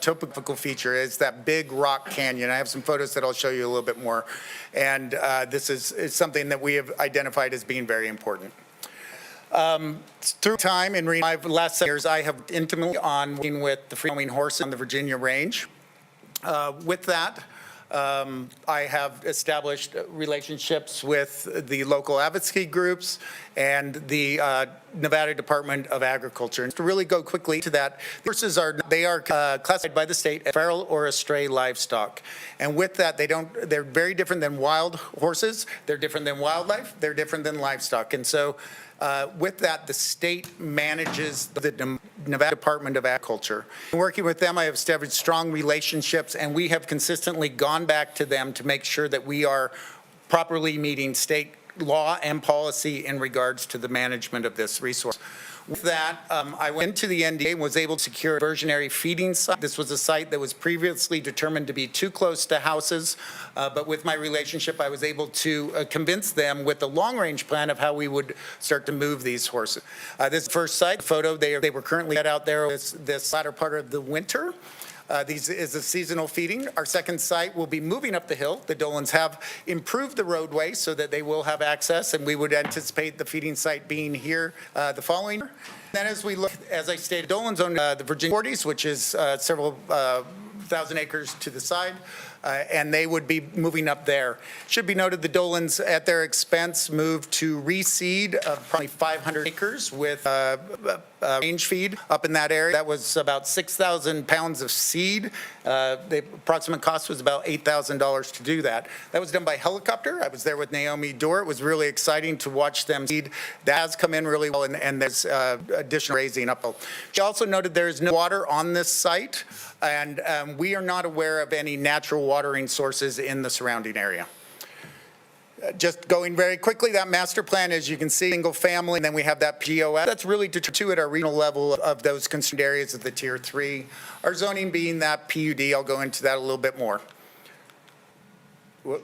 topographical feature. It's that big rock canyon. I have some photos that I'll show you a little bit more. And this is something that we have identified as being very important. Through time in Reno, my last 7 years, I have intimately on working with the free-roaming horses on the Virginia range. With that, I have established relationships with the local advocacy groups and the Nevada Department of Agriculture. And to really go quickly to that, horses are classified by the state as feral or stray livestock. And with that, they're very different than wild horses. They're different than wildlife. They're different than livestock. And so with that, the state manages the Nevada Department of Agriculture. Working with them, I have established strong relationships, and we have consistently gone back to them to make sure that we are properly meeting state law and policy in regards to the management of this resource. With that, I went into the NDA and was able to secure a diversionary feeding site. This was a site that was previously determined to be too close to houses, but with my relationship, I was able to convince them with the long-range plan of how we would start to move these horses. This first site photo, they were currently out there this latter part of the winter. These is a seasonal feeding. Our second site will be moving up the hill. The Dolans have improved the roadway so that they will have access, and we would anticipate the feeding site being here the following year. Then as we look, as I stated, Dolans own the Virginia 40s, which is several thousand acres to the side. And they would be moving up there. Should be noted the Dolans, at their expense, moved to reseed probably 500 acres with range feed up in that area. That was about 6,000 pounds of seed. The approximate cost was about $8,000 to do that. That was done by helicopter. I was there with Naomi Dorr. It was really exciting to watch them seed. That has come in really well, and there's additional raising up. She also noted there is no water on this site, and we are not aware of any natural watering sources in the surrounding area. Just going very quickly, that master plan, as you can see, single family, and then we have that POS. That's really to at our regional level of those constrained areas of the tier 3. Our zoning being that PUD, I'll go into that a little bit more. Let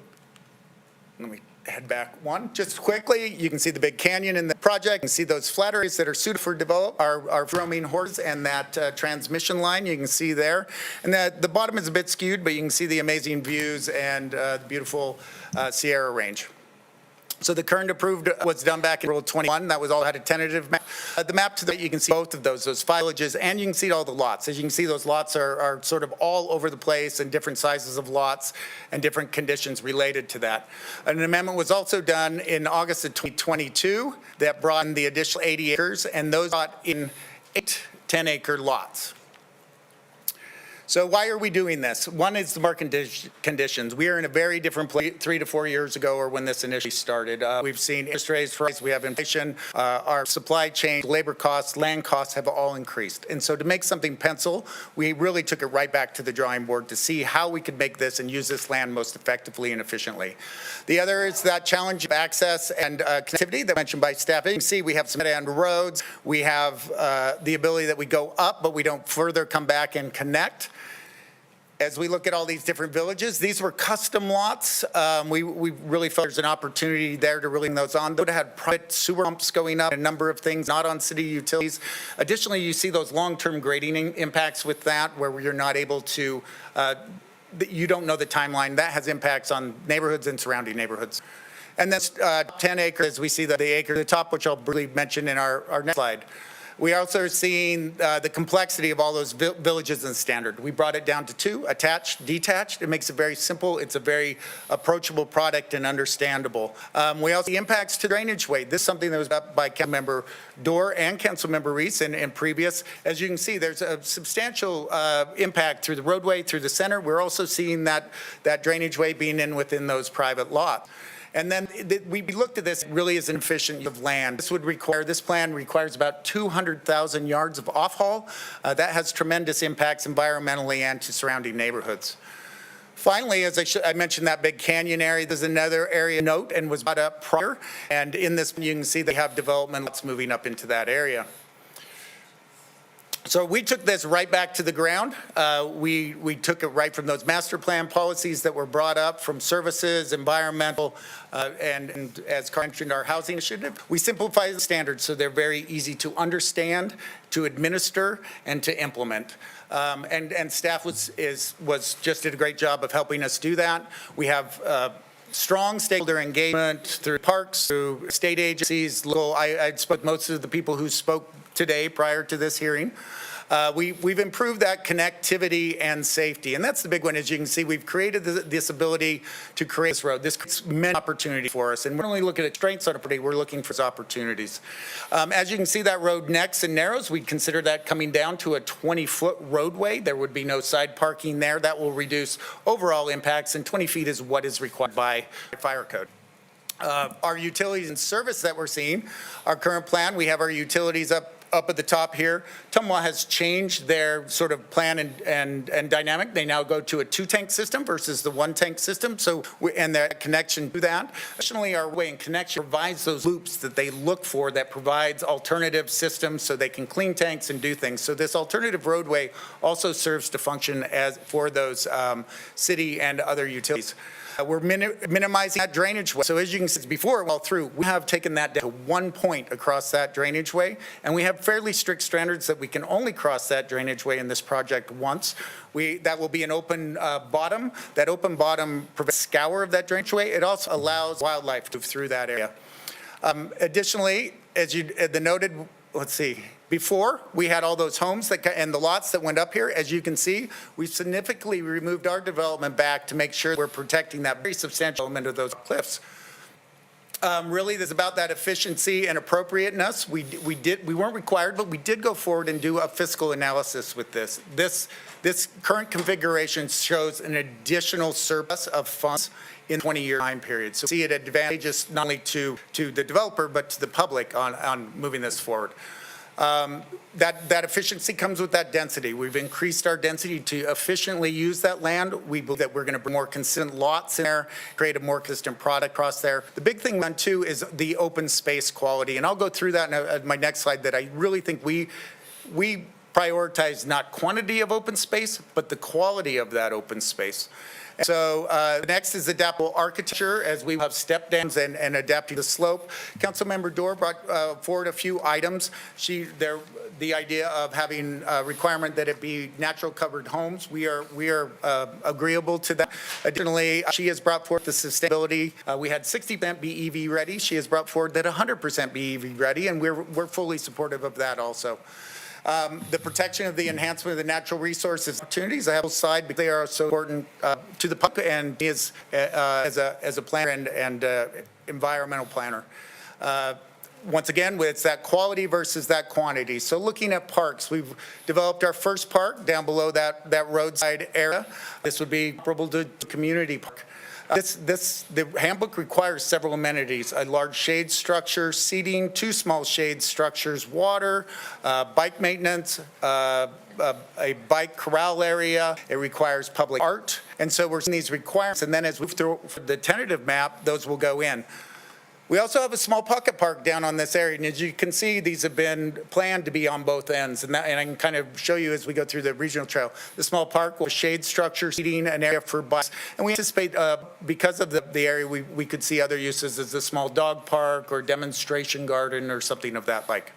me head back one. Just quickly, you can see the big canyon in the project. You can see those flat areas that are suited for develop, our roaming horses and that transmission line you can see there. And the bottom is a bit skewed, but you can see the amazing views and the beautiful Sierra Range. So the current approved was done back in April 21. That was all had a tentative map. The map to the right, you can see both of those 5 villages, and you can see all the lots. As you can see, those lots are sort of all over the place and different sizes of lots and different conditions related to that. An amendment was also done in August of 2022 that brought in the additional 80 acres, and those got in 8 10-acre lots. So why are we doing this? One is the market conditions. We are in a very different place 3 to 4 years ago or when this initially started. We've seen interest rates rise, we have inflation, our supply chain, labor costs, land costs have all increased. And so to make something pencil, we really took it right back to the drawing board to see how we could make this and use this land most effectively and efficiently. The other is that challenge of access and connectivity that mentioned by staff. You can see we have some dead-end roads. We have the ability that we go up, but we don't further come back and connect. As we look at all these different villages, these were custom lots. We really felt there's an opportunity there to really bring those on. They would have had private sewer pumps going up, a number of things not on city utilities. Additionally, you see those long-term grading impacts with that, where you're not able to, you don't know the timeline. That has impacts on neighborhoods and surrounding neighborhoods. And then 10 acres, we see the acre at the top, which I'll briefly mention in our next slide. We also are seeing the complexity of all those villages in standard. We brought it down to 2, attached, detached. It makes it very simple. It's a very approachable product and understandable. We also see impacts to drainage way. This is something that was up by Councilmember Dorr and Councilmember Reese in previous. As you can see, there's a substantial impact through the roadway, through the center. We're also seeing that drainage way being in within those private lots. And then we looked at this really as an efficient use of land. This plan requires about 200,000 yards of off-haul. That has tremendous impacts environmentally and to surrounding neighborhoods. Finally, as I mentioned, that big canyon area, there's another area note and was brought up prior. And in this, you can see they have development lots moving up into that area. So we took this right back to the ground. We took it right from those master plan policies that were brought up from services, environmental, and as Carl mentioned, our housing initiative. We simplified the standards so they're very easy to understand, to administer, and to implement. And staff just did a great job of helping us do that. We have strong stakeholder engagement through parks, through state agencies, local. I spoke most of the people who spoke today prior to this hearing. We've improved that connectivity and safety, and that's the big one. As you can see, we've created this ability to create this road. This creates many opportunities for us, and we're not only looking at strengths on a property, we're looking for opportunities. As you can see, that road necks and narrows. We consider that coming down to a 20-foot roadway. There would be no side parking there. That will reduce overall impacts, and 20 feet is what is required by fire code. Our utilities and service that we're seeing, our current plan, we have our utilities up at the top here. Tumwa has changed their sort of plan and dynamic. They now go to a 2-tank system versus the 1-tank system. So, and that connection to that. Additionally, our way and connection provides those loops that they look for that provides alternative systems so they can clean tanks and do things. So this alternative roadway also serves to function as for those city and other utilities. We're minimizing that drainage way. So as you can see before, well through, we have taken that down to 1 point across that drainage way, and we have fairly strict standards that we can only cross that drainage way in this project once. That will be an open bottom. That open bottom prevents scour of that drainage way. It also allows wildlife to move through that area. Additionally, as the noted, let's see, before we had all those homes and the lots that went up here. As you can see, we've significantly removed our development back to make sure we're protecting that very substantial element of those cliffs. Really, this is about that efficiency and appropriateness. We weren't required, but we did go forward and do a fiscal analysis with this. This current configuration shows an additional surplus of funds in 20-year time period. So we see it advantageous not only to the developer, but to the public on moving this forward. That efficiency comes with that density. We've increased our density to efficiently use that land. We believe that we're going to bring more consistent lots in there, create a more consistent product across there. The big thing then too is the open space quality, and I'll go through that in my next slide. That I really think we prioritize not quantity of open space, but the quality of that open space. So next is adaptable architecture, as we have step downs and adapting the slope. Councilmember Dorr brought forward a few items. The idea of having a requirement that it be natural covered homes. We are agreeable to that. Additionally, she has brought forth the sustainability. We had 60% be EV ready. She has brought forward that 100% be EV ready, and we're fully supportive of that also. The protection of the enhancement of the natural resources opportunities. I have a slide because they are so important to the public and as a planner and environmental planner. once again, it's that quality versus that quantity. So looking at parks, we've developed our first park down below that roadside area. This would be comparable to community park. The handbook requires several amenities: a large shade structure, seating, 2 small shade structures, water, bike maintenance, a bike corral area. It requires public art. And so we're seeing these requirements, and then as we move through the tentative map, those will go in. We also have a small pocket park down on this area, and as you can see, these have been planned to be on both ends, and I can kind of show you as we go through the regional trail. The small park will have shade structure, seating, an area for bikes, and we anticipate, because of the area, we could see other uses as a small dog park or demonstration garden or something of that like.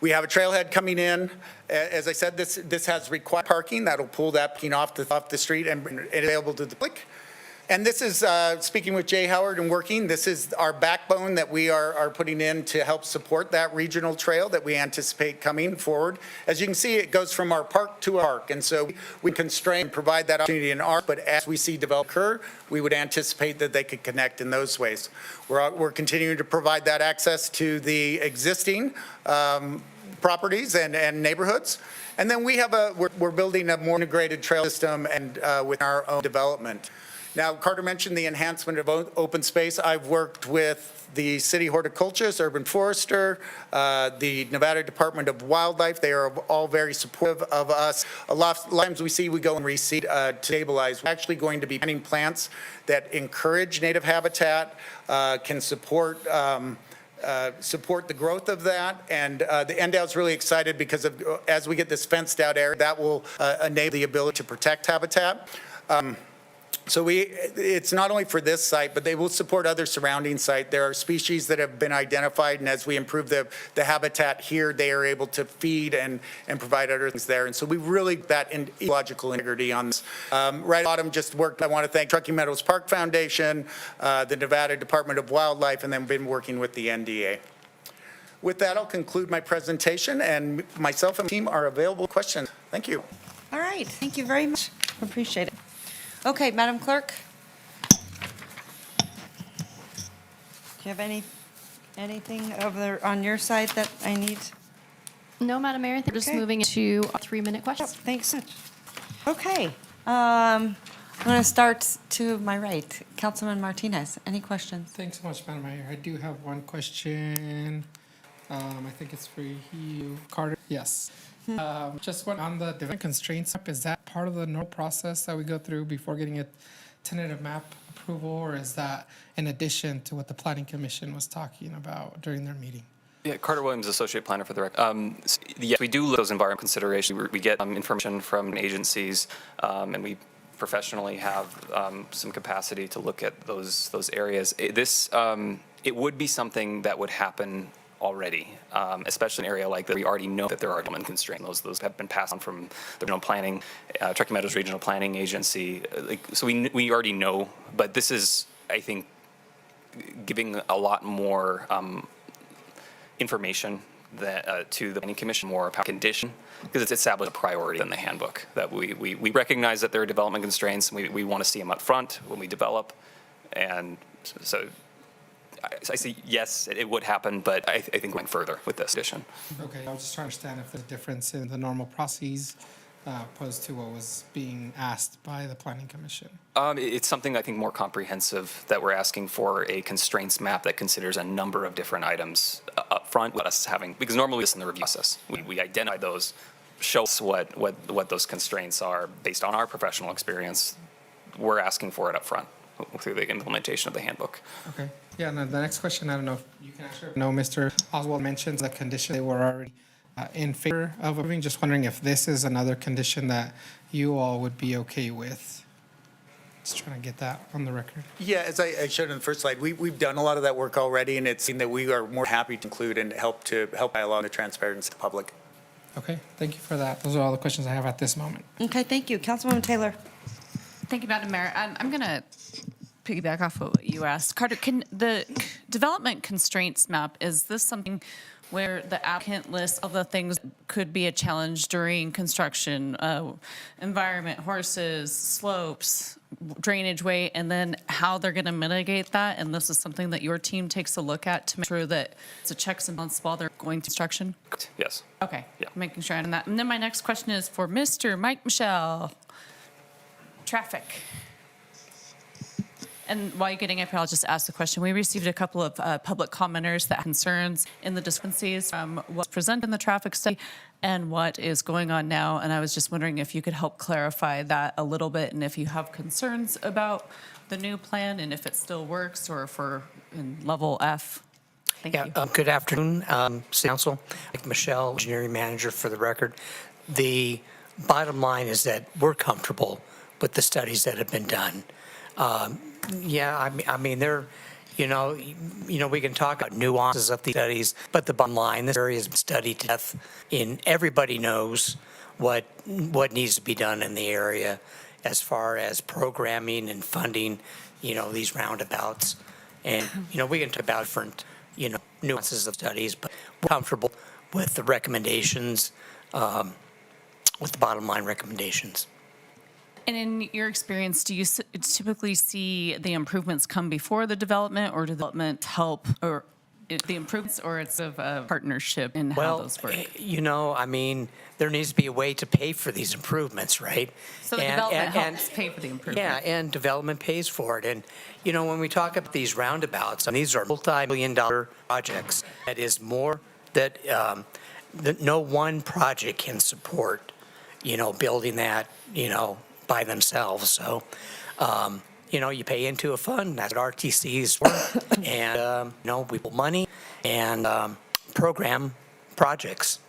We have a trailhead coming in. As I said, this has required parking. That'll pull that parking off the street and available to the public. And this is, speaking with Jay Howard and working, this is our backbone that we are putting in to help support that regional trail that we anticipate coming forward. As you can see, it goes from our park to our park. And so we constrain and provide that opportunity in our, but as we see development occur, we would anticipate that they could connect in those ways. We're continuing to provide that access to the existing properties and neighborhoods. And then we're building a more integrated trail system and with our own development. Now, Carter mentioned the enhancement of open space. I've worked with the city horticulturist, urban forester, the Nevada Department of Wildlife. They are all very supportive of us. A lot of times we go and reseed to stabilize. We're actually going to be planting plants that encourage native habitat, can support the growth of that, and the NDOW is really excited because as we get this fenced out area, that will enable the ability to protect habitat. So it's not only for this site, but they will support other surrounding sites. There are species that have been identified, and as we improve the habitat here, they are able to feed and provide other things there. And so we really that ecological integrity on this. Right at the bottom, I want to thank Truckee Meadows Park Foundation, the Nevada Department of Wildlife, and then been working with the NDA. With that, I'll conclude my presentation, and myself and my team are available for questions. Thank you. All right, thank you very much. Appreciate it. Okay, Madam Clerk. Do you have anything over on your side that I need? No, Madam Mayor, we're just moving into 3-minute questions. Thanks so much. Okay, I'm going to start to my right. Councilman Martinez, any questions? Thanks so much, Madam Mayor. I do have one question. I think it's for you, Carter. Yes. Just one on the development constraints map. Is that part of the normal process that we go through before getting a tentative map approval, or is that in addition to what the Planning Commission was talking about during their meeting? Yeah, Carter Williams, Associate Planner for the record. Yes, we do look at those environmental considerations. We get information from agencies, and we professionally have some capacity to look at those areas. It would be something that would happen already, especially in an area like that. We already know that there are development constraints. Those have been passed on from the regional planning, Truckee Meadows Regional Planning Agency. So we already know, but this is, I think, giving a lot more information to the Planning Commission, more about condition, because it's established a priority in the handbook that we recognize that there are development constraints, and we want to see them up front when we develop, and so. I see, yes, it would happen, but I think going further with this addition. Okay, I was just trying to understand if there's a difference in the normal processes opposed to what was being asked by the Planning Commission. It's something I think more comprehensive that we're asking for, a constraints map that considers a number of different items up front with us having, because normally this in the review process. We identify those, show us what those constraints are based on our professional experience. We're asking for it up front through the implementation of the handbook. Okay. Yeah, and the next question, I don't know if you can answer. No, Mr. Oswald mentions the condition they were already in favor of approving. Just wondering if this is another condition that you all would be okay with. Just trying to get that on the record. Yeah, as I showed in the first slide, we've done a lot of that work already, and it's something that we are more happy to include and help along the transparency of the public. Okay, thank you for that. Those are all the questions I have at this moment. Okay, thank you. Councilwoman Taylor. Thank you, Madam Mayor. I'm going to piggyback off what you asked. Carter, can the development constraints map, is this something where the applicant lists all the things that could be a challenge during construction, environment, horses, slopes, drainage way, and then how they're going to mitigate that. And this is something that your team takes a look at to make sure that it's a checks and balances while they're going through construction? Yes. Okay, Yeah. making sure on that. And then my next question is for Mr. Mike Michelle. Traffic. And while you're getting up here, I'll just ask the question. We received a couple of public commenters that had concerns in the discrepancies from what's presented in the traffic study and what is going on now. And I was just wondering if you could help clarify that a little bit, and if you have concerns about the new plan and if it still works, or if we're in level F. Thank you. Good afternoon, City Council. Mike Michelle, Engineering Manager for the record. The bottom line is that we're comfortable with the studies that have been done. I mean, they're, we can talk about nuances of the studies, but the bottom line, this area has been studied to death. Everybody knows what needs to be done in the area as far as programming and funding, these roundabouts. And, we can talk about different, nuances of studies, but we're comfortable with the recommendations, with the bottom line recommendations. And in your experience, do you typically see the improvements come before the development, or do the development help, or the improvements, or it's of a partnership in how those work? I mean, there needs to be a way to pay for these improvements, right? So the development helps pay for the improvement. Yeah, and development pays for it. And, when we talk about these roundabouts, and these are multi-million-dollar projects, that is more that no one project can support, building that, by themselves. So, you pay into a fund. That's what RTCs work. And, we put money and program projects.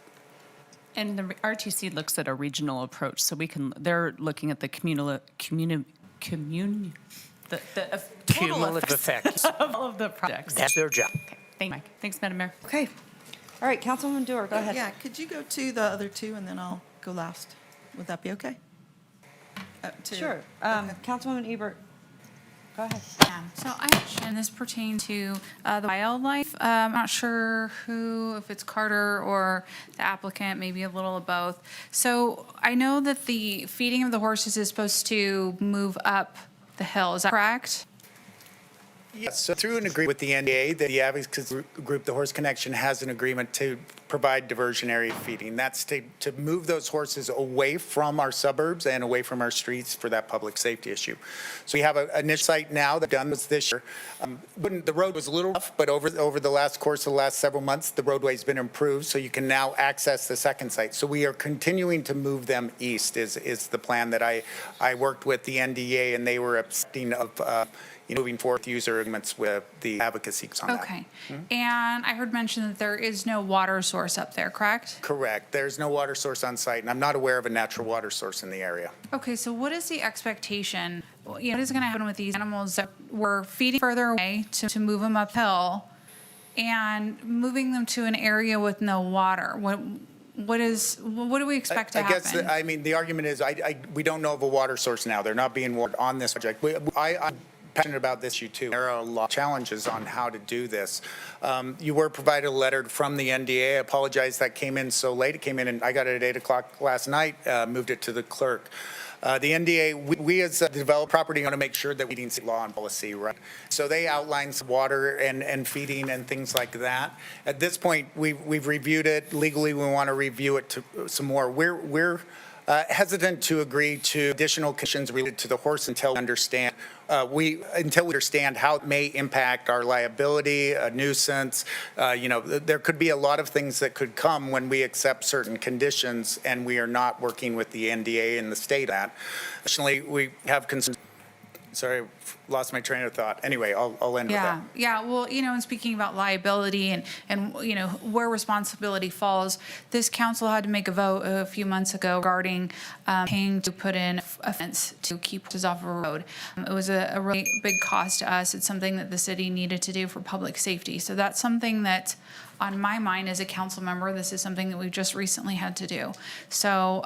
And the RTC looks at a regional approach, so they're looking at the cumulative effects of all of the projects. That's their job. Okay. Thank you, Mike. Thanks, Madam Mayor. Okay. All right, Councilwoman Dewar, go ahead. Yeah, could you go to the other two and then I'll go last? Would that be okay? Sure. Councilwoman Ebert, go ahead. Yeah, so and this pertains to the wildlife. I'm not sure if it's Carter or the applicant, maybe a little of both. So I know that the feeding of the horses is supposed to move up the hill. Is that correct? Yes, so through an agreement with the NDA, the advocacy group, the Horse Connection, has an agreement to provide diversionary feeding. That's to move those horses away from our suburbs and away from our streets for that public safety issue. So we have an initial site now that's done this year. The road was a little rough, but over the course of the last several months, the roadway's been improved, so you can now access the second site. So we are continuing to move them east is the plan that I worked with the NDA, and they were accepting of moving forward user agreements with the advocacy on that. Okay. And I heard mention that there is no water source up there, correct? Correct. There's no water source on site, and I'm not aware of a natural water source in the area. Okay, so what is the expectation? What is going to happen with these animals that we're feeding further away to move them uphill and moving them to an area with no water? What do we expect to happen? I guess, the argument is we don't know of a water source now. They're not being watered on this project. I'm passionate about this issue too. There are a lot of challenges on how to do this. You were provided a letter from the NDA. I apologize that came in so late. It came in and I got it at 8 o'clock last night, moved it to the clerk. The NDA, we as a developed property want to make sure that we're meeting law and policy, right? So they outline some water and feeding and things like that. At this point, we've reviewed it. Legally, we want to review it some more. We're hesitant to agree to additional conditions related to the horse until we understand how it may impact our liability, a nuisance. There could be a lot of things that could come when we accept certain conditions, and we are not working with the NDA and the state at. Additionally, we have concerns. Sorry, lost my train of thought. Anyway, I'll end with that. Yeah. Well, and speaking about liability and where responsibility falls, this council had to make a vote a few months ago regarding paying to put in a fence to keep horses off of a road. It was a really big cost to us. It's something that the city needed to do for public safety. So that's something that on my mind as a council member, this is something that we've just recently had to do. So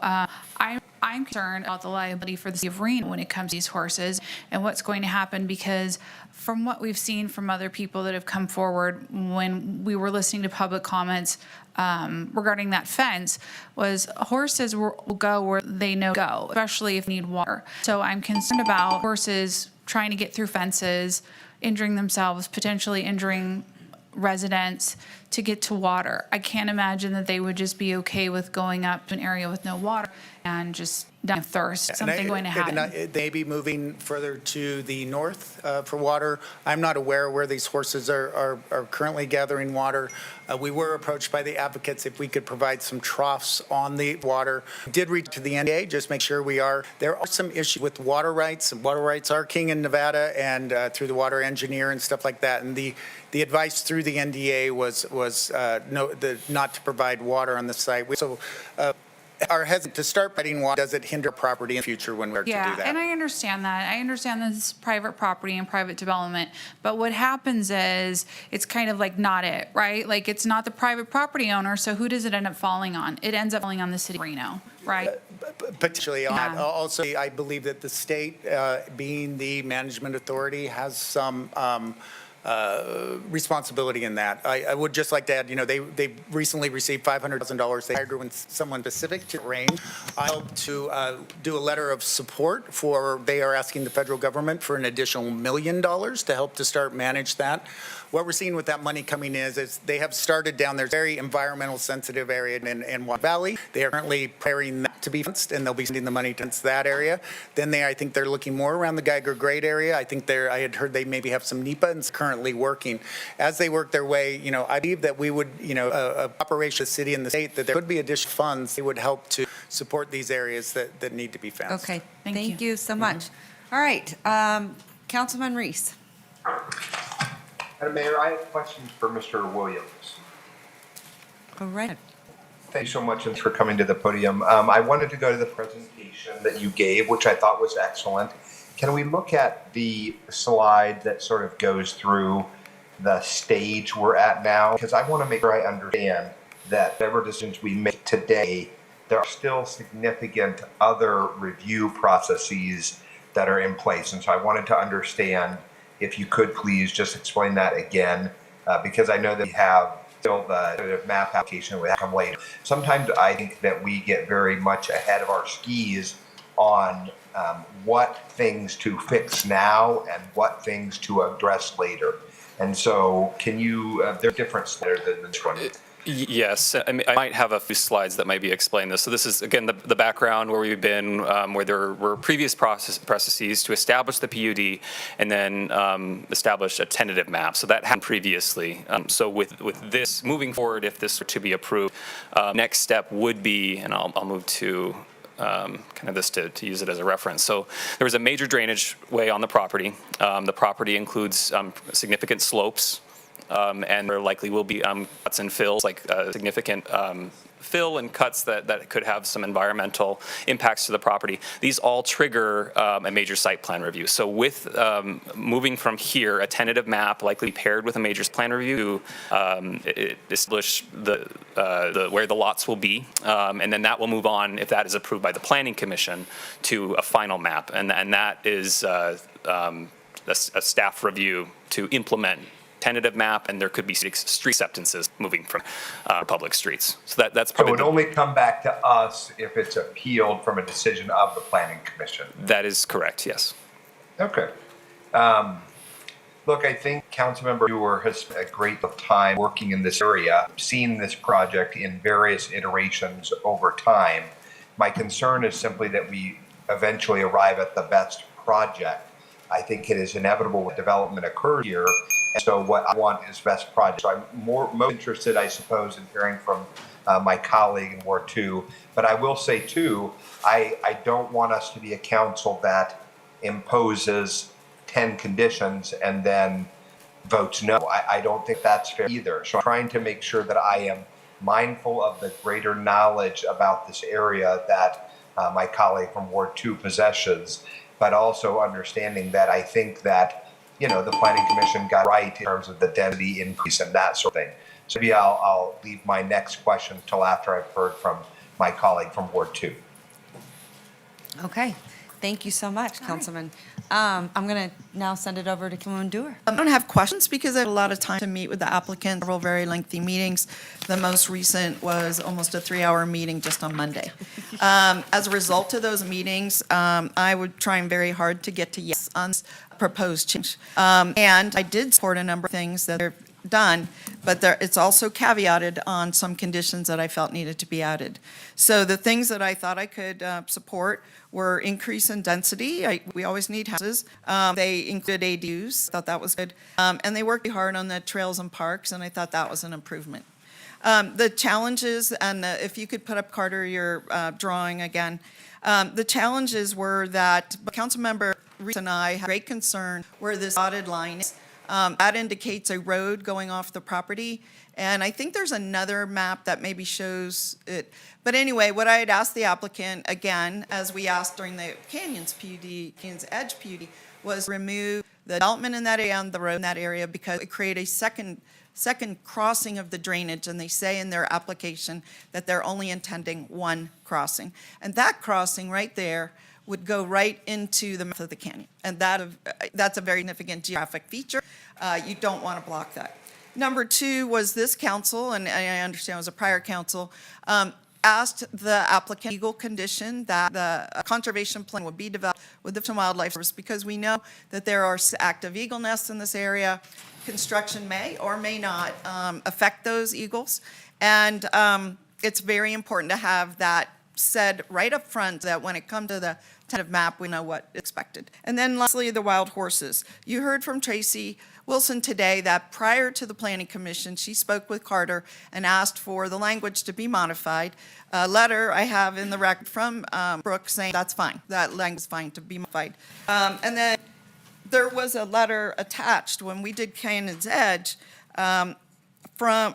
I'm concerned about the liability for the city of Reno when it comes to these horses and what's going to happen, because from what we've seen from other people that have come forward when we were listening to public comments regarding that fence, was horses will go where they know go, especially if they need water. So I'm concerned about horses trying to get through fences, injuring themselves, potentially injuring residents to get to water. I can't imagine that they would just be okay with going up to an area with no water and just dying of thirst. Something going to happen. They be moving further to the north for water. I'm not aware where these horses are currently gathering water. We were approached by the advocates if we could provide some troughs on the water. Did reach to the NDA, just make sure we are. There are some issues with water rights, and water rights are king in Nevada, and through the water engineer and stuff like that. And the advice through the NDA was not to provide water on the site. We also are hesitant to start providing water. Does it hinder property in the future when we're to do that? Yeah, and I understand that. I understand this is private property and private development. But what happens is it's kind of like not it, right? Like it's not the private property owner, so who does it end up falling on? It ends up falling on the city of Reno, right? Potentially. Yeah. Also, I believe that the state, being the management authority, has some responsibility in that. I would just like to add, they recently received $500,000. They hired someone specific to range. I hope to do a letter of support they are asking the federal government for an additional $1 million to help to start manage that. What we're seeing with that money coming is they have started down there, very environmental sensitive area in Watt Valley. They are currently preparing that to be fenced, and they'll be sending the money to fence that area. Then I think they're looking more around the Geiger Grade area. I had heard they maybe have some NEPA and it's currently working. As they work their way, I believe that we would, operation the city and the state, that there could be additional funds that would help to support these areas that need to be fenced. Okay, thank you so much. All right, Councilman Reese. Madam Mayor, I have questions for Mr. Williams. Go right. Thank you so much for coming to the podium. I wanted to go to the presentation that you gave, which I thought was excellent. Can we look at the slide that sort of goes through the stage we're at now? Because I want to make sure I understand that whatever decisions we make today, there are still significant other review processes that are in place. And so I wanted to understand, if you could please just explain that again, because I know that we have still the map application will come later. Sometimes I think that we get very much ahead of our skis on what things to fix now and what things to address later. And so can you, there are different slides than this one. Yes, I might have a few slides that maybe explain this. So this is, again, the background where we've been, where there were previous processes to establish the PUD and then establish a tentative map. So that happened previously. So with this, moving forward, if this were to be approved, next step would be, and I'll move to kind of this to use it as a reference. So there was a major drainage way on the property. The property includes significant slopes. And there likely will be cuts and fills, like significant fill and cuts that could have some environmental impacts to the property. These all trigger a major site plan review. So with moving from here, a tentative map likely paired with a major plan review to establish where the lots will be, and then that will move on, if that is approved by the Planning Commission, to a final map, and that is a staff review to implement tentative map, and there could be street acceptances moving from public streets. So that's probably. So it would only come back to us if it's appealed from a decision of the Planning Commission. That is correct, yes. Okay. Look, I think Councilmember Dewar has spent a great deal of time working in this area, seen this project in various iterations over time. My concern is simply that we eventually arrive at the best project. I think it is inevitable when development occurs here. And so what I want is best project. So I'm most interested, I suppose, in hearing from my colleague in Ward 2. But I will say, too, I don't want us to be a council that imposes 10 conditions and then votes no. I don't think that's fair either. So I'm trying to make sure that I am mindful of the greater knowledge about this area that my colleague from Ward 2 possesses, but also understanding that I think that the Planning Commission got right in terms of the density increase and that sort of thing. So maybe I'll leave my next question till after I've heard from my colleague from Ward 2. Okay, thank you so much, Councilman. I'm going to now send it over to Councilwoman Dewar. I don't have questions because I had a lot of time to meet with the applicant, several very lengthy meetings. The most recent was almost a 3-hour meeting just on Monday. As a result of those meetings, I would trying very hard to get to yes on this proposed change. And I did support a number of things that are done, but it's also caveated on some conditions that I felt needed to be added. So the things that I thought I could support were increase in density. We always need houses. They included ADUs, thought that was good. And they worked hard on the trails and parks, and I thought that was an improvement. The challenges, and if you could put up, Carter, your drawing again. The challenges were that Councilmember Reese and I had great concern where this dotted line is. That indicates a road going off the property. And I think there's another map that maybe shows it. But anyway, what I had asked the applicant, again, as we asked during the Canyons PUD, Canyons Edge PUD, was remove the development in that area and the road in that area because it created a second crossing of the drainage. And they say in their application that they're only intending one crossing. And that crossing right there would go right into the mouth of the canyon. And that's a very significant geographic feature. You don't want to block that. Number two was this council, and I understand it was a prior council, asked the applicant legal condition that the conservation plan would be developed with the Fish and Wildlife Service because we know that there are active eagle nests in this area. Construction may or may not affect those eagles. And it's very important to have that said right up front that when it comes to the tentative map, we know what is expected. And then lastly, the wild horses. You heard from Tracy Wilson today that prior to the Planning Commission, she spoke with Carter and asked for the language to be modified. A letter I have in the record from Brooke saying that's fine, that language is fine to be modified. And then there was a letter attached when we did Canyons Edge from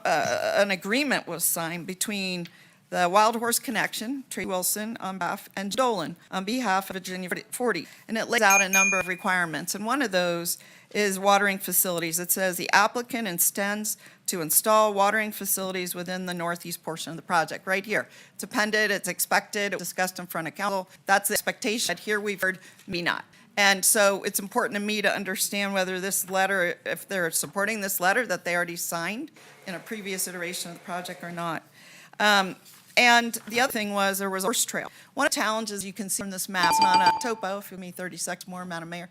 an agreement was signed between the Wild Horse Connection, Tracy Wilson on behalf, and Dolan on behalf of Virginia 40. And it lays out a number of requirements. And one of those is watering facilities. It says the applicant intends to install watering facilities within the northeast portion of the project, right here. It's appended, it's expected, it was discussed in front of council. That's the expectation. Here we've heard me not. And so it's important to me to understand whether this letter, if they're supporting this letter that they already signed in a previous iteration of the project or not. And the other thing was there was a horse trail. One of the challenges you can see from this map, it's not a topo, if you give me 30 seconds more, Madam Mayor,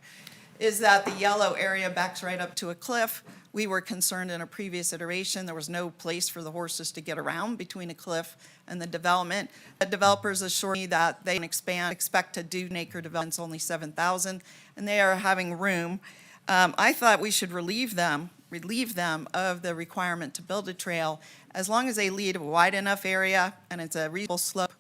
is that the yellow area backs right up to a cliff. We were concerned in a previous iteration, there was no place for the horses to get around between a cliff and the development. The developers assured me that they expect to do an acre developments only 7,000, and they are having room. I thought we should relieve them of the requirement to build a trail as long as they lead a wide enough area and it's a reasonable slope.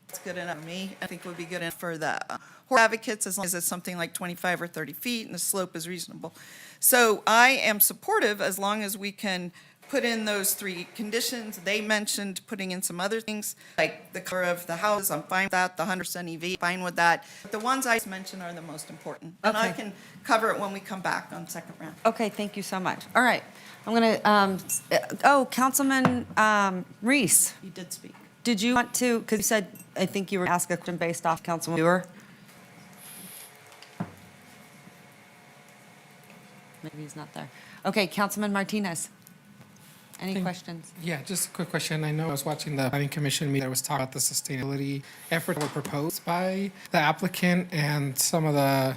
It's good enough for me. I think it would be good enough for the horse advocates as long as it's something like 25 or 30 feet and the slope is reasonable. So I am supportive as long as we can put in those three conditions. They mentioned putting in some other things like the color of the house. I'm fine with that. The 100% EV, fine with that. But the ones I mentioned are the most important. And I can cover it when we come back on second round. Okay, thank you so much. All right, I'm going to, Councilman Reese. You did speak. Did you want to, because you said, I think you were asking a question based off Councilman Dewar. Maybe he's not there. Okay, Councilman Martinez. Any questions? Yeah, just a quick question. I know I was watching the Planning Commission meeting that was talking about the sustainability effort that were proposed by the applicant and some of the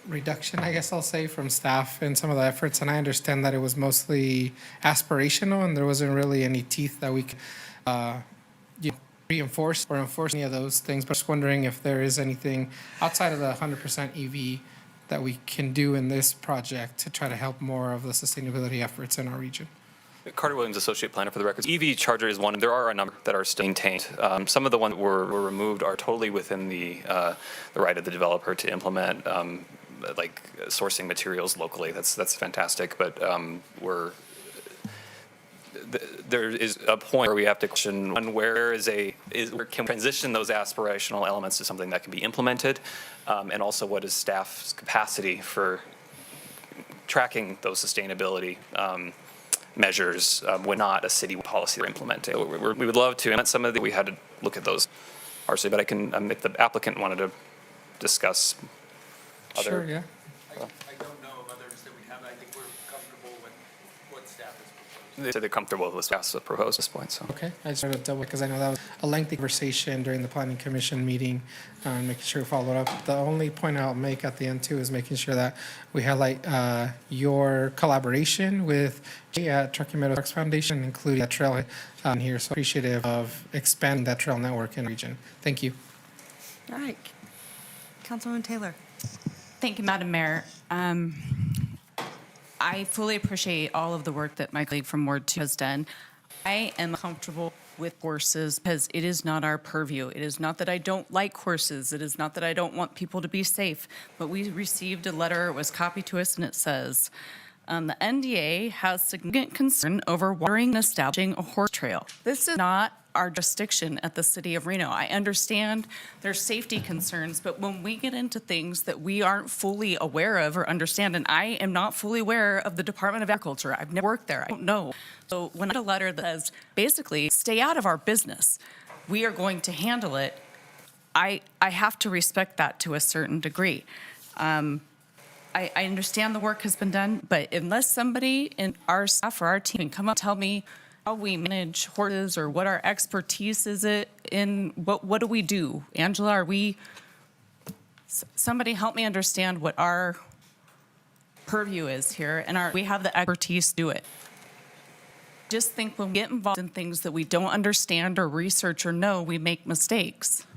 reduction, I guess I'll say, from staff and some of the efforts. And I understand that it was mostly aspirational and there wasn't really any teeth that we could reinforce or enforce any of those things. But just wondering if there is anything outside of the 100% EV that we can do in this project to try to help more of the sustainability efforts in our region. Carter Williams, Associate Planner for the record. EV charger is one. There are a number that are still maintained. Some of the ones that were removed are totally within the right of the developer to implement, like sourcing materials locally. That's fantastic. But there is a point where we have to question where can we transition those aspirational elements to something that can be implemented, and also what is staff's capacity for tracking those sustainability measures when not a city policy we're implementing. We would love to implement some of the, we had to look at those our city, but I can, if the applicant wanted to discuss other. Sure, yeah. I don't know of others that we have. I think we're comfortable with what staff has proposed. They said they're comfortable with what staff has proposed at this point, so. Okay, I just wanted to double, because I know that was a lengthy conversation during the planning commission meeting, making sure we followed up. The only point I'll make at the end too is making sure that we highlight your collaboration with Truckee Meadow Parks Foundation, including that trail here. So appreciative of expanding that trail network in the region. Thank you. All right. Councilwoman Taylor. Thank you, Madam Mayor. I fully appreciate all of the work that my colleague from Ward 2 has done. I am comfortable with horses because it is not our purview. It is not that I don't like horses. It is not that I don't want people to be safe. But we received a letter, it was copied to us, and it says, the NDA has significant concern over watering and establishing a horse trail. This is not our jurisdiction at the city of Reno. I understand there's safety concerns, but when we get into things that we aren't fully aware of or understand, and I am not fully aware of the Department of Agriculture, I've never worked there, I don't know. So when I get a letter that says, basically, stay out of our business, we are going to handle it, I have to respect that to a certain degree. I understand the work has been done, but unless somebody in our staff or our team can come up and tell me how we manage horses or what our expertise is in, what do we do? Angela, are we, somebody help me understand what our purview is here, and we have the expertise to do it. Just think when we get involved in things that we don't understand or research or know, we make mistakes.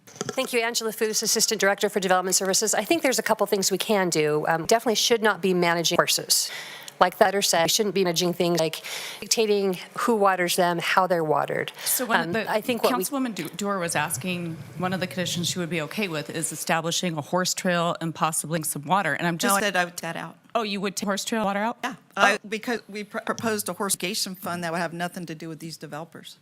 Thank you, Angela Foos, Assistant Director for Development Services. I think there's a couple things we can do. Definitely should not be managing horses. Like that, or said, we shouldn't be managing things like dictating who waters them, how they're watered. So when I think Councilwoman Dewar was asking, one of the conditions she would be okay with is establishing a horse trail and possibly some water. And I'm just No, I said I would take that out. Oh, you would take horse trail water out? Yeah, because we proposed a horse irrigation fund that would have nothing to do with these developers.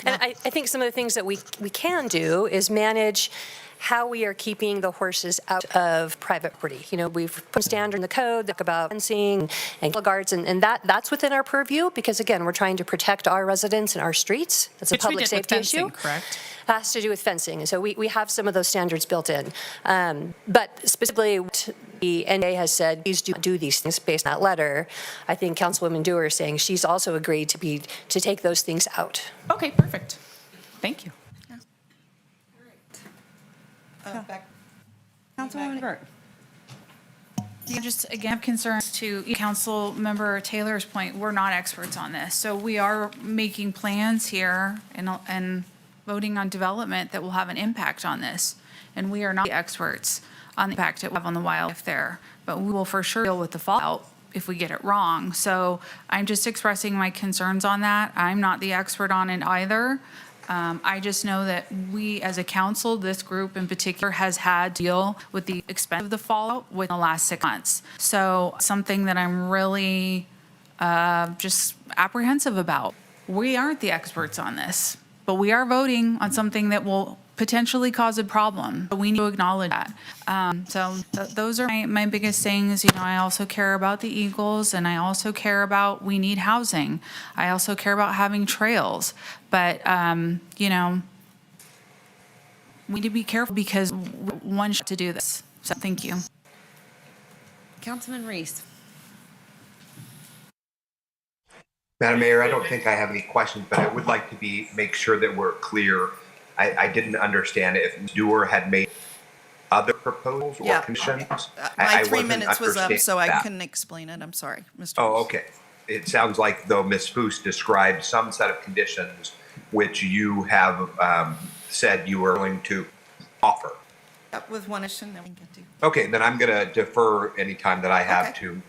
And I think some of the things that we can do is manage how we are keeping the horses out of private property. You know, we've put a standard in the code that talk about fencing and guards, and that's within our purview because, again, we're trying to protect our residents and our streets. That's a public safety issue. Correct. It has to do with fencing, and so we have some of those standards built in. But specifically, what the NDA has said, please do these things based on that letter. I think Councilwoman Dewar is saying she's also agreed to take those things out. Okay, perfect. Thank you. Councilwoman Burke. You just, again, have concerns to Council Member Taylor's point, we're not experts on this. So we are making plans here and voting on development that will have an impact on this. And we are not the experts on the impact it will have on the wildlife there. But we will for sure deal with the fallout if we get it wrong. So I'm just expressing my concerns on that. I'm not the expert on it either. I just know that we, as a council, this group in particular, has had to deal with the expense of the fallout within the last 6 months. So something that I'm really just apprehensive about. We aren't the experts on this, but we are voting on something that will potentially cause a problem. We need to acknowledge that. Those are my biggest things. You know, I also care about the eagles, and I also care about we need housing. I also care about having trails. But, you know, we need to be careful because one shot to do this. So thank you. Councilman Reese. Madam Mayor, I don't think I have any questions, but I would like to make sure that we're clear. I didn't understand if Ms. Dewar had made other proposals or conditions. My 3 minutes was up, so I couldn't explain it. I'm sorry, Mr. Oh, okay. It sounds like, though, Ms. Foos described some set of conditions which you have said you were going to offer. With one issue that we can get to. Okay, then I'm going to defer any time that I have to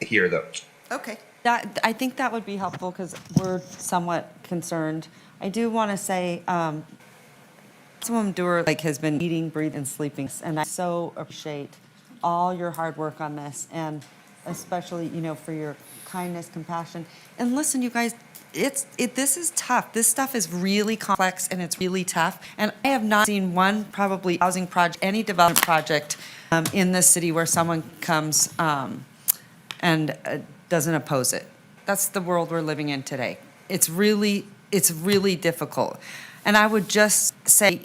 hear those. Okay. I think that would be helpful because we're somewhat concerned. I do want to say, Councilwoman Dewar has been eating, breathing, and sleeping, and I so appreciate all your hard work on this, and especially, you know, for your kindness, compassion. And listen, you guys, this is tough. This stuff is really complex and it's really tough. And I have not seen one probably housing project, any development project in this city where someone comes and doesn't oppose it. That's the world we're living in today. It's it's really difficult. And I would just say,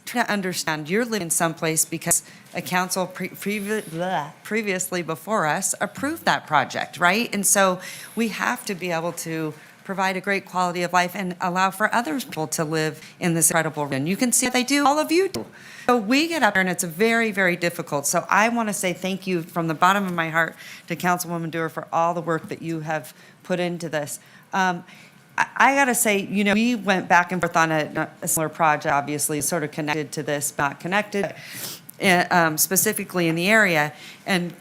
try to understand, you're living someplace because a council previously before us approved that project, right? And so we have to be able to provide a great quality of life and allow for other people to live in this incredible region. You can see what they do, all of you do. So we get up there and it's very, very difficult. So I want to say thank you from the bottom of my heart to Councilwoman Dewar for all the work that you have put into this. I got to say, we went back and forth on a similar project, obviously sort of connected to this, not connected, specifically in the area. And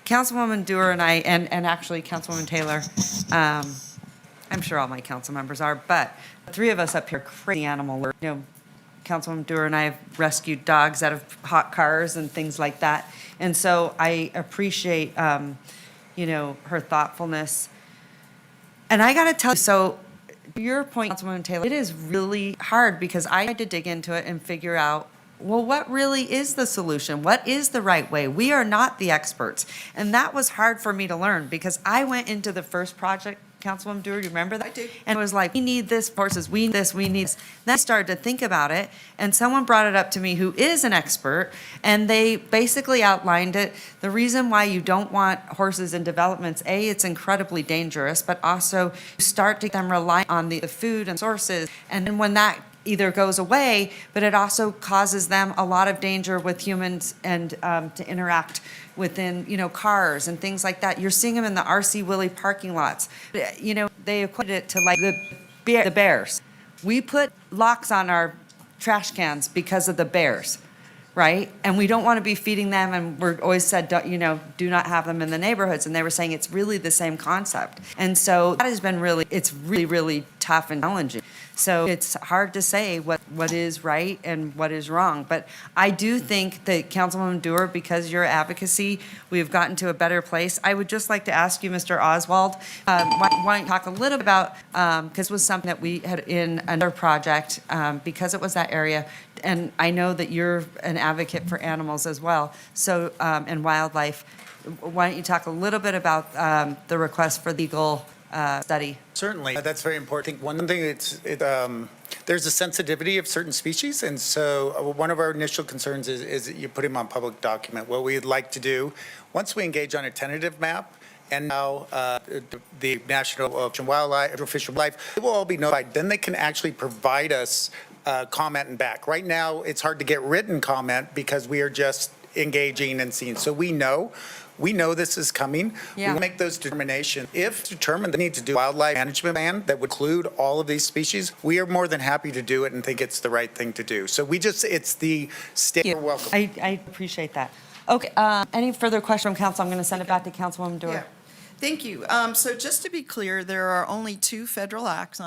Councilwoman Dewar and I, and actually Councilwoman Taylor, I'm sure all my council members are, but the three of us up here, crazy animal work. Councilwoman Dewar and I have rescued dogs out of hot cars and things like that. And so I appreciate, her thoughtfulness. And I got to tell you, so your point, Councilwoman Taylor, it is really hard because I had to dig into it and figure out, well, what really is the solution? What is the right way? We are not the experts. And that was hard for me to learn because I went into the first project, Councilwoman Dewar, do you remember that? I do. And it was like, we need this, horses, we need this, we need this. Then I started to think about it, and someone brought it up to me who is an expert, and they basically outlined it. The reason why you don't want horses in developments, A, it's incredibly dangerous, but also you start to get them rely on the food and sources, and then when that either goes away, but it also causes them a lot of danger with humans and to interact within, cars and things like that. You're seeing them in the RC Willey parking lots. They equated it to like the bears. We put locks on our trash cans because of the bears, right? And we don't want to be feeding them, and we're always said, do not have them in the neighborhoods. And they were saying it's really the same concept. And so that has been it's really, really tough and challenging. So it's hard to say what is right and what is wrong. But I do think that Councilwoman Dewar, because your advocacy, we've gotten to a better place. I would just like to ask you, Mr. Oswald, why don't you talk a little bit about, because it was something that we had in another project, because it was that area. And I know that you're an advocate for animals as well, so and wildlife. Why don't you talk a little bit about the request for legal study? Certainly, that's very important. I think one thing, there's a sensitivity of certain species, and so one of our initial concerns is that you put them on public document. What we'd like to do, once we engage on a tentative map, and now the National Ocean Fish and Wildlife, they will all be notified. Then they can actually provide us comment and back. Right now, it's hard to get written comment because we are just engaging and seeing. So we know this is coming. Yeah. We make those determinations. If determined they need to do a wildlife management plan that would include all of these species, we are more than happy to do it and think it's the right thing to do. So it's the state. You're welcome. I appreciate that. Okay, any further question from council? I'm going to send it back to Councilwoman Dewar. Yeah. Thank you. So just to be clear, there are only two federal acts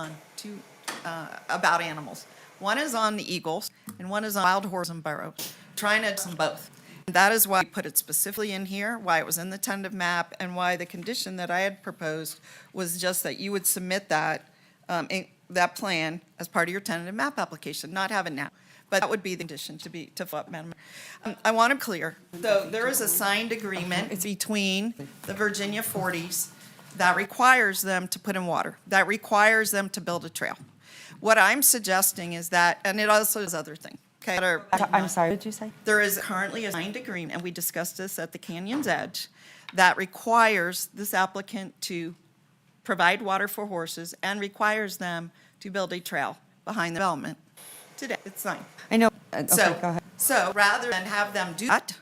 about animals. One is on the eagles, and one is on wild horse and burro. Trying to do them both. That is why I put it specifically in here, why it was in the tentative map, and why the condition that I had proposed was just that you would submit that plan as part of your tentative map application, not have it now. But that would be the condition to follow up, Madam Mayor. I want to clear. So there is a signed agreement between the Virginia 40s that requires them to put in water, that requires them to build a trail. What I'm suggesting is that, and it also does other things. Okay. I'm sorry, what did you say? There is currently a signed agreement, and we discussed this at the Canyon's Edge, that requires this applicant to provide water for horses and requires them to build a trail behind the development. Today, it's signed. I know. Okay, go ahead. So rather than have them do that,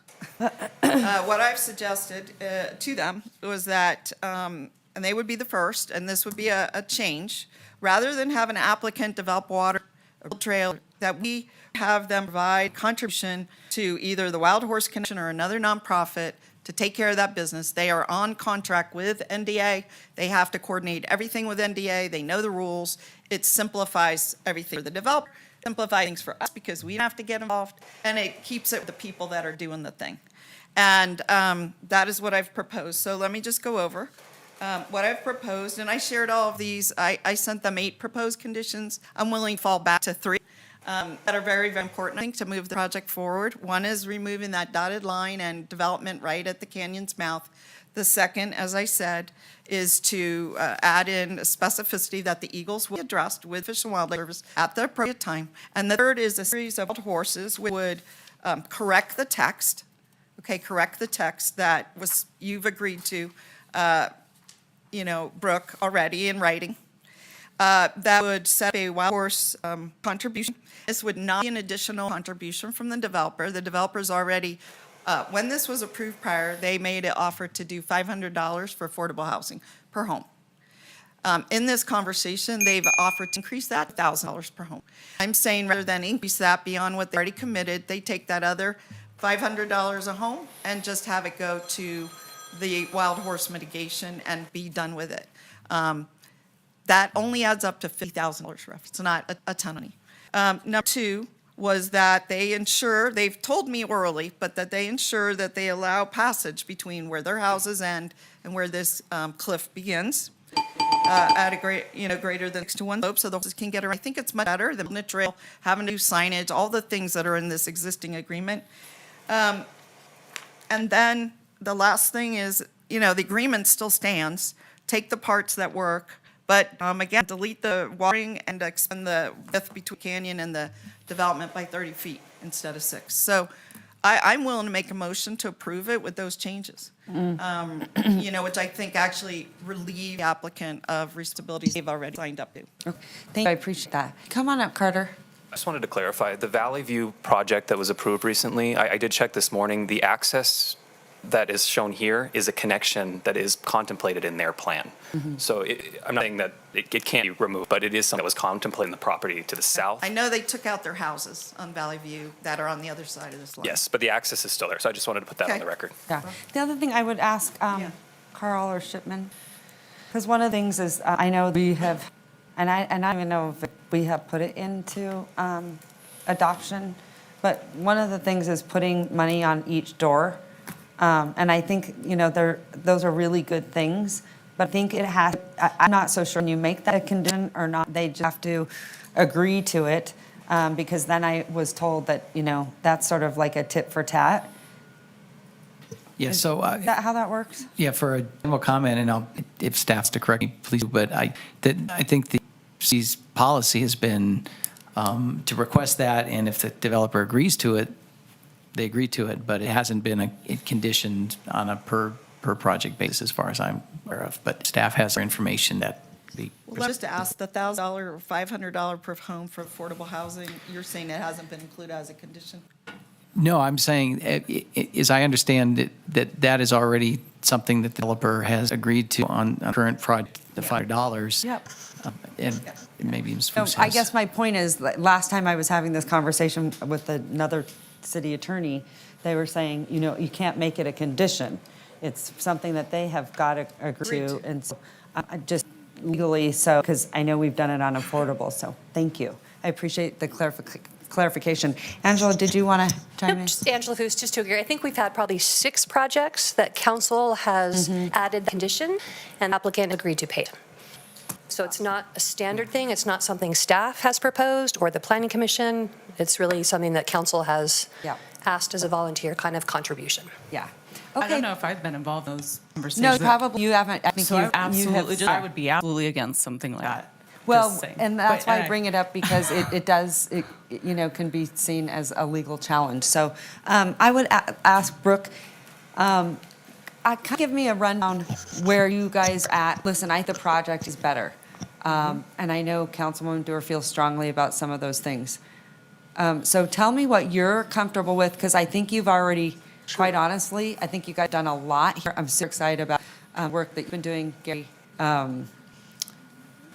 what I've suggested to them was that, and they would be the first, and this would be a change, rather than have an applicant develop water or trail, that we have them provide contribution to either the Wild Horse Connection or another nonprofit to take care of that business. They are on contract with NDA. They have to coordinate everything with NDA. They know the rules. It simplifies everything for the developer, simplifies things for us because we don't have to get involved, and it keeps it with the people that are doing the thing. And that is what I've proposed. So let me just go over what I've proposed, and I shared all of these. I sent them 8 proposed conditions. I'm willing to fall back to 3. That are very, very important, I think, to move the project forward. One is removing that dotted line and development right at the canyon's mouth. The second, as I said, is to add in a specificity that the eagles will be addressed with Fish and Wildlife Service at the appropriate time. And the third is a series of horses which would correct the text, correct the text that you've agreed to, Brooke, already in writing. That would set a wild horse contribution. This would not be an additional contribution from the developer. The developer's already, when this was approved prior, they made an offer to do $500 for affordable housing per home. In this conversation, they've offered to increase that to $1,000 per home. I'm saying rather than increase that beyond what they already committed, they take that other $500 a home and just have it go to the wild horse mitigation and be done with it. That only adds up to $50,000 roughly. It's not a ton of money. Number two was that they ensure, they've told me orally, but that they ensure that they allow passage between where their houses end and where this cliff begins at a greater than 6 to 1 slope, so the horses can get around. I think it's much better than the trail, having to do signage, all the things that are in this existing agreement. And then the last thing is, the agreement still stands. Take the parts that work. But again, delete the watering and extend the width between canyon and the development by 30 feet instead of 6. So I'm willing to make a motion to approve it with those changes, which I think actually relieve the applicant of responsibilities they've already signed up to. Okay. Thank you. I appreciate that. Come on up, Carter. I just wanted to clarify, the Valley View project that was approved recently, I did check this morning, the access that is shown here is a connection that is contemplated in their plan. So I'm not saying that it can't be removed, but it is something that was contemplated in the property to the south. I know they took out their houses on Valley View that are on the other side of this line. Yes, but the access is still there, so I just wanted to put that on the record. Yeah. The other thing I would ask Carl or Shipman, because one of the things is I know we have, and I don't even know if we have put it into adoption, but one of the things is putting money on each door. And I think, those are really good things, but I think it has, I'm not so sure when you make that a condition or not, they just have to agree to it, because then I was told that, that's sort of like a tit for tat. Yeah, so. Is that how that works? Yeah, for a general comment, and if staff's to correct me, please, but I think the city's policy has been to request that, and if the developer agrees to it, they agree to it, but it hasn't been conditioned on a per project basis as far as I'm aware of. But staff has information that Well, just to ask, the $1,000 or $500 per home for affordable housing, you're saying it hasn't been included as a condition? No, I'm saying, as I understand it, that is already something that the developer has agreed to on current project, the $500. Yep. And maybe Ms. No, Foose I has- guess my point is, last time I was having this conversation with another city attorney, they were saying, you can't make it a condition. It's something that they have got to agree to. And so, just legally, so, because I know we've done it on affordable, so thank you. I appreciate the clarification. Angela, did you want to chime in? Just Angela Foose, just to agree. I think we've had probably 6 projects that council has added the condition, and the applicant agreed to pay it. So it's not a standard thing. It's not something staff has proposed or the planning commission. It's really something that council has asked as a volunteer kind of contribution. Yeah. I don't know if I've been involved in those No, conversations. probably you haven't. I think So you I absolutely, have. I would be absolutely against something like that. Well, Just saying. and that's But- why I bring it up, because it does, can be seen as a legal challenge. So I would ask Brooke, give me a rundown where you guys at. Listen, I think the project is better. And I know Councilwoman Dewar feels strongly about some of those things. So tell me what you're comfortable with, because I think you've already, quite honestly, I think you guys have done a lot here. I'm so excited about work that you've been doing, Gary.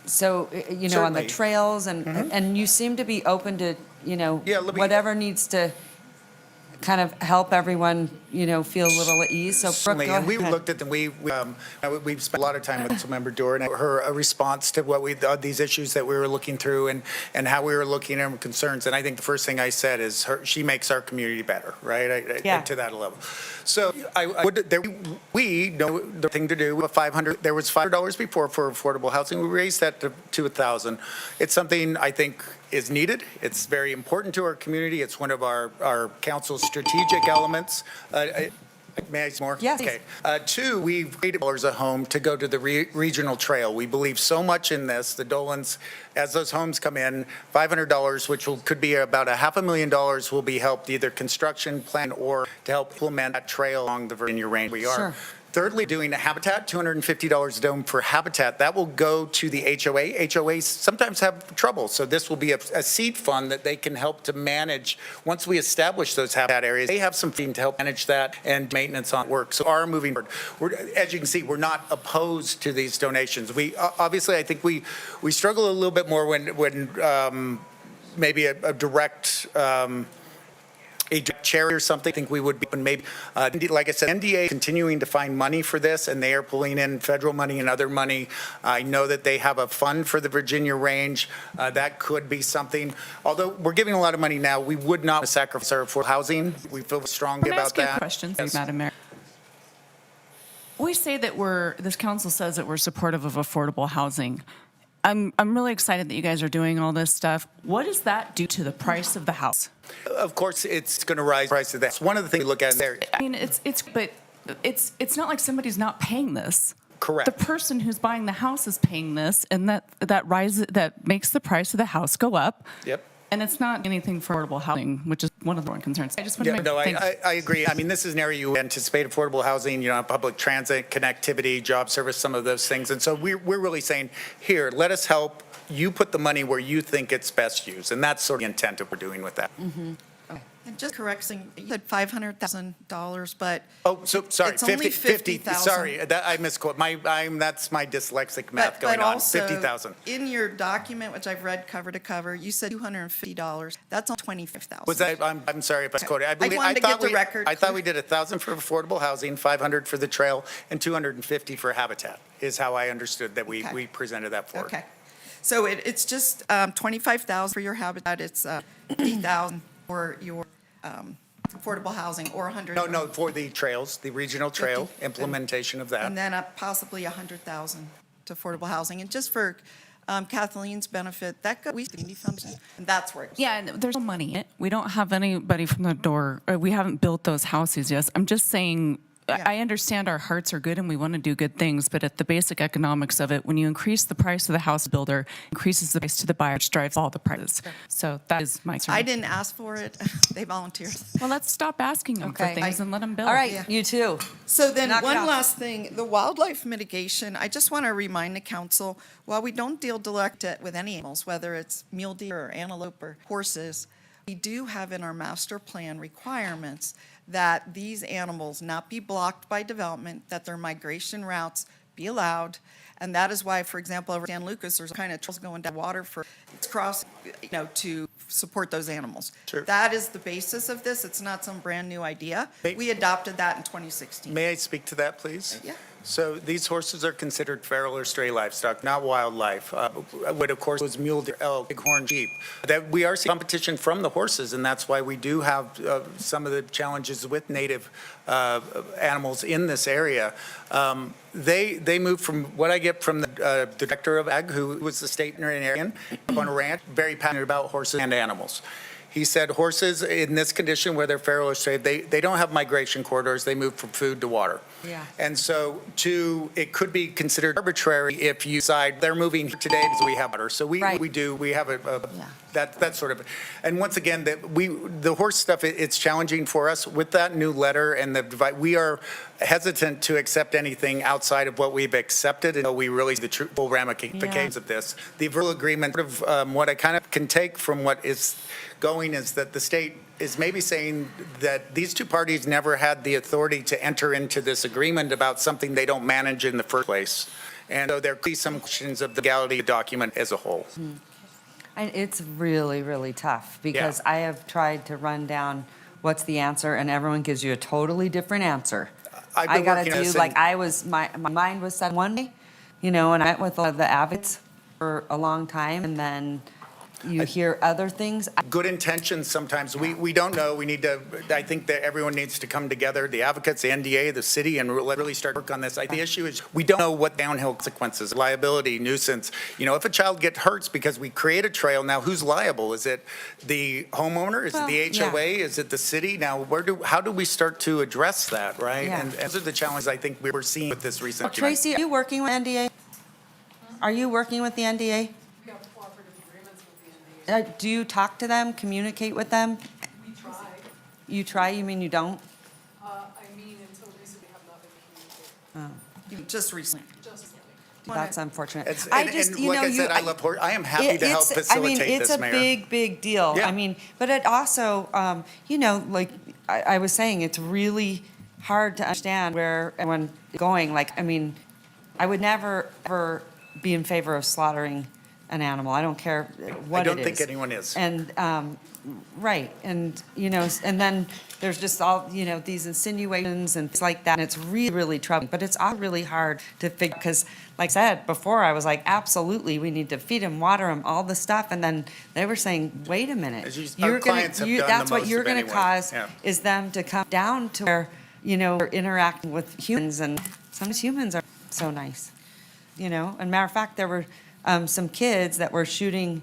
So, on the Certainly. trails, and you seem to be open to, whatever needs to kind of help everyone, feel a little at ease. So, Brooke, Certainly, go and we ahead. looked at them, we've spent a lot of time with Councilmember Dewar, and her response to these issues that we were looking through and how we were looking at concerns. And I think the first thing I said is she makes our community better, right? Yeah. To that level. So we know the thing to do with there was $500 before for affordable housing. We raised that to $1,000. It's something I think is needed. It's very important to our community. It's one of our council's strategic elements. May I say more? Yes. Okay. Two, we've paid dollars a home to go to the regional trail. We believe so much in this. The Dolans, as those homes come in, $500, which could be about $500,000, will be helped either construction plan or to help implement that trail along the Virginia Range. We are. Sure. Thirdly, doing a habitat, $250 a dome for habitat. That will go to the HOA. HOAs sometimes have trouble, so this will be a seed fund that they can help to manage. Once we establish those habitat areas, they have some funding to help manage that and maintenance on work. So are moving forward. As you can see, we're not opposed to these donations. We obviously, I think we struggle a little bit more when maybe a direct a charity or something. I think we would be, maybe, like I said, NDA continuing to find money for this, and they are pulling in federal money and other money. I know that they have a fund for the Virginia Range. That could be something. Although we're giving a lot of money now, we would not sacrifice our affordable housing. We feel strongly about that. Can I ask you a question, Yes. Madam Mayor? We say that this council says that we're supportive of affordable housing. I'm really excited that you guys are doing all this stuff. What does that do to the price of the house? Of course, it's going to rise the price of that. One of the things we look at there. I mean, but it's not like somebody's not paying this. Correct. The person who's buying the house is paying this, and that makes the price of the house go up. Yep. And it's not anything for affordable housing, which is one of the more concerns. I just want to I agree. I mean, this is an area you anticipate affordable housing, public transit, connectivity, job service, some of those things. And so we're really saying, here, let us help you put the money where you think it's best used. And that's sort of the intent of what we're doing with that. Mm-hmm. And just correcting, you said $500,000, but Oh, so sorry, it's only 50,000. Sorry, I misquoted. That's my dyslexic math going on. 50,000. In your document, which I've read cover to cover, you said $250. That's on $25,000. Was that? I'm sorry if I misquoted. wanted to get the record I thought we did 1,000 for affordable housing, 500 for the trail, and 250 for habitat. Is how I understood that we presented that for. Okay. So it's just $25,000 for your habitat. It's $50,000 for your affordable housing, or $100,000. No, for the trails, the regional trail 50. implementation of that. And then possibly $100,000 to affordable housing. And just for Kathleen's benefit, that goes, we function, and that's where it's. Yeah, and there's no money in it. We don't have anybody from the door. We haven't built those houses yet. I'm just saying, I understand our hearts are good and we want to do good things, but at the basic economics of it, when you increase the price of the house builder, increases the price to the buyer, which drives all the prices. So that is my concern. I didn't ask for it. They volunteered. Well, let's stop asking them for things and let them build. All right, you too. So then, Knock it one off. last thing, the wildlife mitigation, I just want to remind the council, while we don't deal directly with any animals, whether it's mule deer or antelope or horses, we do have in our master plan requirements that these animals not be blocked by development, that their migration routes be allowed. And that is why, for example, over San Lucas, there's kind of trails going down water for, it's cross, to support those animals. Sure. That is the basis of this. It's not some brand-new idea. We adopted that in 2016. May I speak to that, please? Yeah. So these horses are considered feral or stray livestock, not wildlife. What, of course, was mule deer, elk, bighorn sheep. That we are seeing competition from the horses, and that's why we do have some of the challenges with native animals in this area. They moved from what I get from the director of ag, who was the state veterinarian on a ranch, very passionate about horses and animals. He said horses in this condition where they're feral or stray, they don't have migration corridors. They move from food to water. Yeah. And so it could be considered arbitrary if you decide they're moving here today because we have water. So we have that sort of, and once again, the horse stuff, it's challenging for us with that new letter and we are hesitant to accept anything outside of what we've accepted until we really see the full ramifications of this. The verbal agreement, what I kind of can take from what is going is that the state is maybe saying that these two parties never had the authority to enter into this agreement about something they don't manage in the first place. And so there could be some questions of the legality of the document as a whole. And it's really, really tough because I have tried to run down what's the answer, and everyone gives you a totally different answer. I got to do, like, my mind was set one way, and I met with a lot of the advocates for a long time, and then you hear other things. Good intentions sometimes. We don't know. We need to, I think that everyone needs to come together, the advocates, the NDA, the city, and really start work on this. The issue is we don't know what downhill consequences, liability, nuisance. If a child gets hurt because we create a trail, now who's liable? Is it the homeowner? Is it the HOA? Is it the city? Now, how do we start to address that, right? Yeah. And those are the challenges I think we were seeing with this recent. Tracy, are you working with NDA? Are you working with the NDA? Do you talk to them, communicate with them? We try. You try, you mean you don't? I mean, until recently, have not been communicating. Just recently. That's unfortunate. And like I said, I love horse. I am happy to help facilitate it's this, a Mayor. big deal. Yeah. But it also, like I was saying, it's really hard to understand where everyone's going. I would never, ever be in favor of slaughtering an animal. I don't care what it is. I don't think anyone is. And, right, and then there's just all, these insinuations and things like that, and it's really, really troubling. But it's all really hard to figure, because like I said before, I was like, absolutely, we need to feed them, water them, all the stuff, and then they were saying, wait a minute. Our clients have done the That's what most you're of gonna anyone. cause, Yeah. is them to come down to where, we're interacting with humans, and sometimes humans are so nice, And matter of fact, there were some kids that were shooting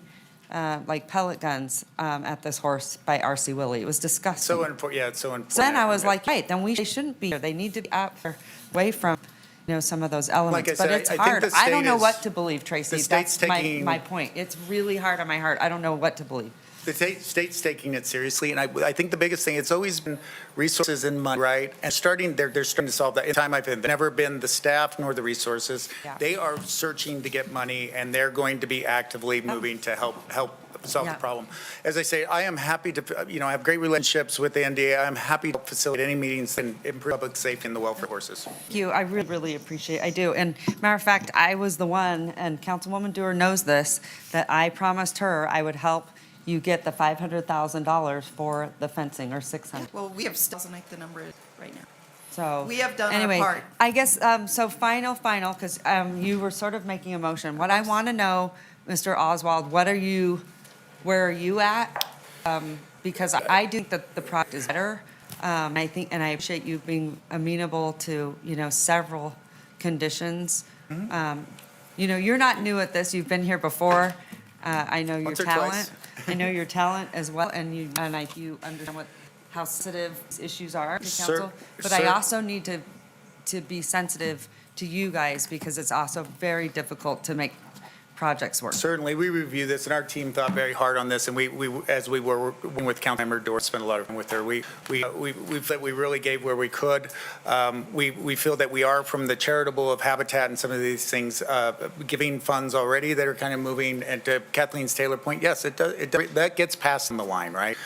like pellet guns at this horse by R.C. Willey. It was disgusting. So important. Yeah, it's so important. So then I was like, right, then they shouldn't be here. They need to be out there, away from, some of those elements. Like I said, But it's I think hard. the I don't state know is- what to believe, Tracy. the state's That's taking- my point. It's really hard on my heart. I don't know what to believe. The state's taking it seriously, and I think the biggest thing, it's always been resources and money, right? And they're starting to solve that. In time I've been, there's never been the staff nor the resources. Yeah. They are searching to get money, and they're going to be actively moving to help solve the Yeah. problem. As I say, I am happy to, I have great relationships with the NDA. I'm happy to facilitate any meetings and improve public safety and the welfare of horses. Thank you. I really, really appreciate it. I do. And matter of fact, I was the one, and Councilwoman Dewar knows this, that I promised her I would help you get the $500,000 for the fencing, or 600. Well, we have still, like the number is right now. So. We have done our anyway, part. I guess, so final, because you were sort of making a motion. What I want to know, Mr. Oswald, where are you at? Because I do think that the product is better. I think, and I appreciate you being amenable to, several conditions. You're not new at this. You've been here before. I know your Once or talent. twice. I know your talent as well, and you understand how sensitive issues are to council. But I also need to be sensitive to you guys, because it's also very difficult to make projects work. Certainly, we review this, and our team thought very hard on this, and as we were working with Councilmember Dewar, spent a lot of time with her. We felt we really gave where we could. We feel that we are, from the charitable of Habitat and some of these things, giving funds already that are kind of moving. And to Kathleen's Taylor point, yes, it does. That gets passed in the line, right?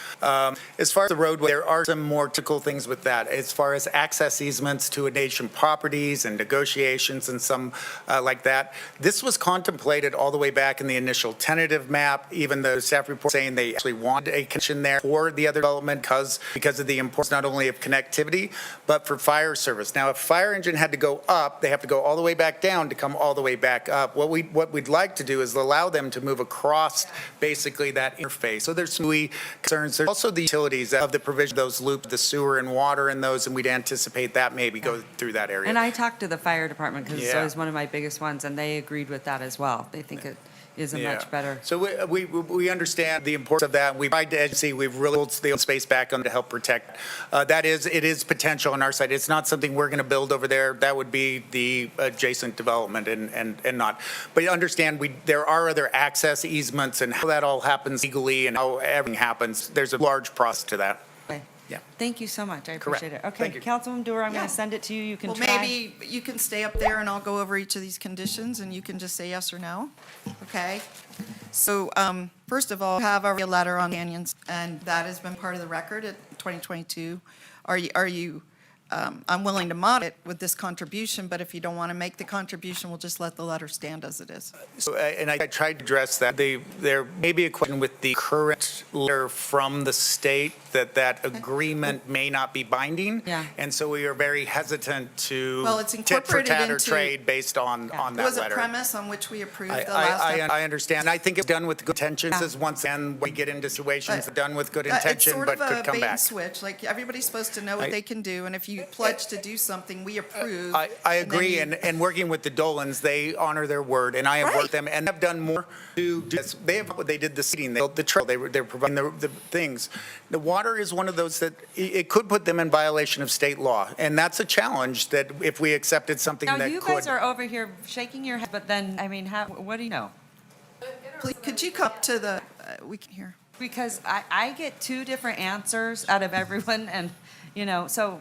As far as the roadway, there are some more technical things with that. As far as access easements to adjacent properties and negotiations and some like that, this was contemplated all the way back in the initial tentative map, even the staff report saying they actually wanted a connection there for the other development because of the importance not only of connectivity, but for fire service. Now, if a fire engine had to go up, they have to go all the way back down to come all the way back up. What we'd like to do is allow them to move across basically that interface. So there's some concerns. There's also the utilities of the provision of those loops, the sewer and water in those, and we'd anticipate that maybe go through that area. And I talked to the fire department, because it's Yeah. always one of my biggest ones, and they agreed with that as well. They think it is a much better. So we understand the importance of that. We tried to see, we've really pulled the space back on to help protect. It is potential on our side. It's not something we're going to build over there. That would be the adjacent development and not. But you understand, there are other access easements, and how that all happens legally and how everything happens. There's a large process to that. Okay. Yeah. Thank you so much. I Correct. appreciate it. Okay, Thank you. Councilwoman Dewar, I'm going Yeah. to send it to you. You can Well, try. maybe you can stay up there and I'll go over each of these conditions and you can just say yes or no. Okay? So, first of all, we have a letter on canyons, and that has been part of the record at 2022. Are you I'm willing to mod it with this contribution, but if you don't want to make the contribution, we'll just let the letter stand as it is. So, and I tried to address that. There may be a question with the current letter from the state that agreement may not be binding. Yeah. And so we are very hesitant to Well, it's tit for incorporated tat or into- trade based on that letter. It was a premise on which we approved the last. I understand. I think it's done with good intentions. This is once again, we get into situations But- done with good It's intention, sort but of could a come bait and back. switch, like everybody's supposed to know what they can do, and if you pledge to do something, we approve. I and then agree, you- and working with the Dolans, they honor their word, and I have worked them, and have done more to do this. They did the seating, they built the trail, they're providing the things. The water is one of those that, it could put them in violation of state law, and that's a challenge that if we accepted something Now, that you could. guys are over here shaking your head, but then, I mean, what do you know? Please, could you come up to the, we can hear. Because I get two different answers out of everyone, and, so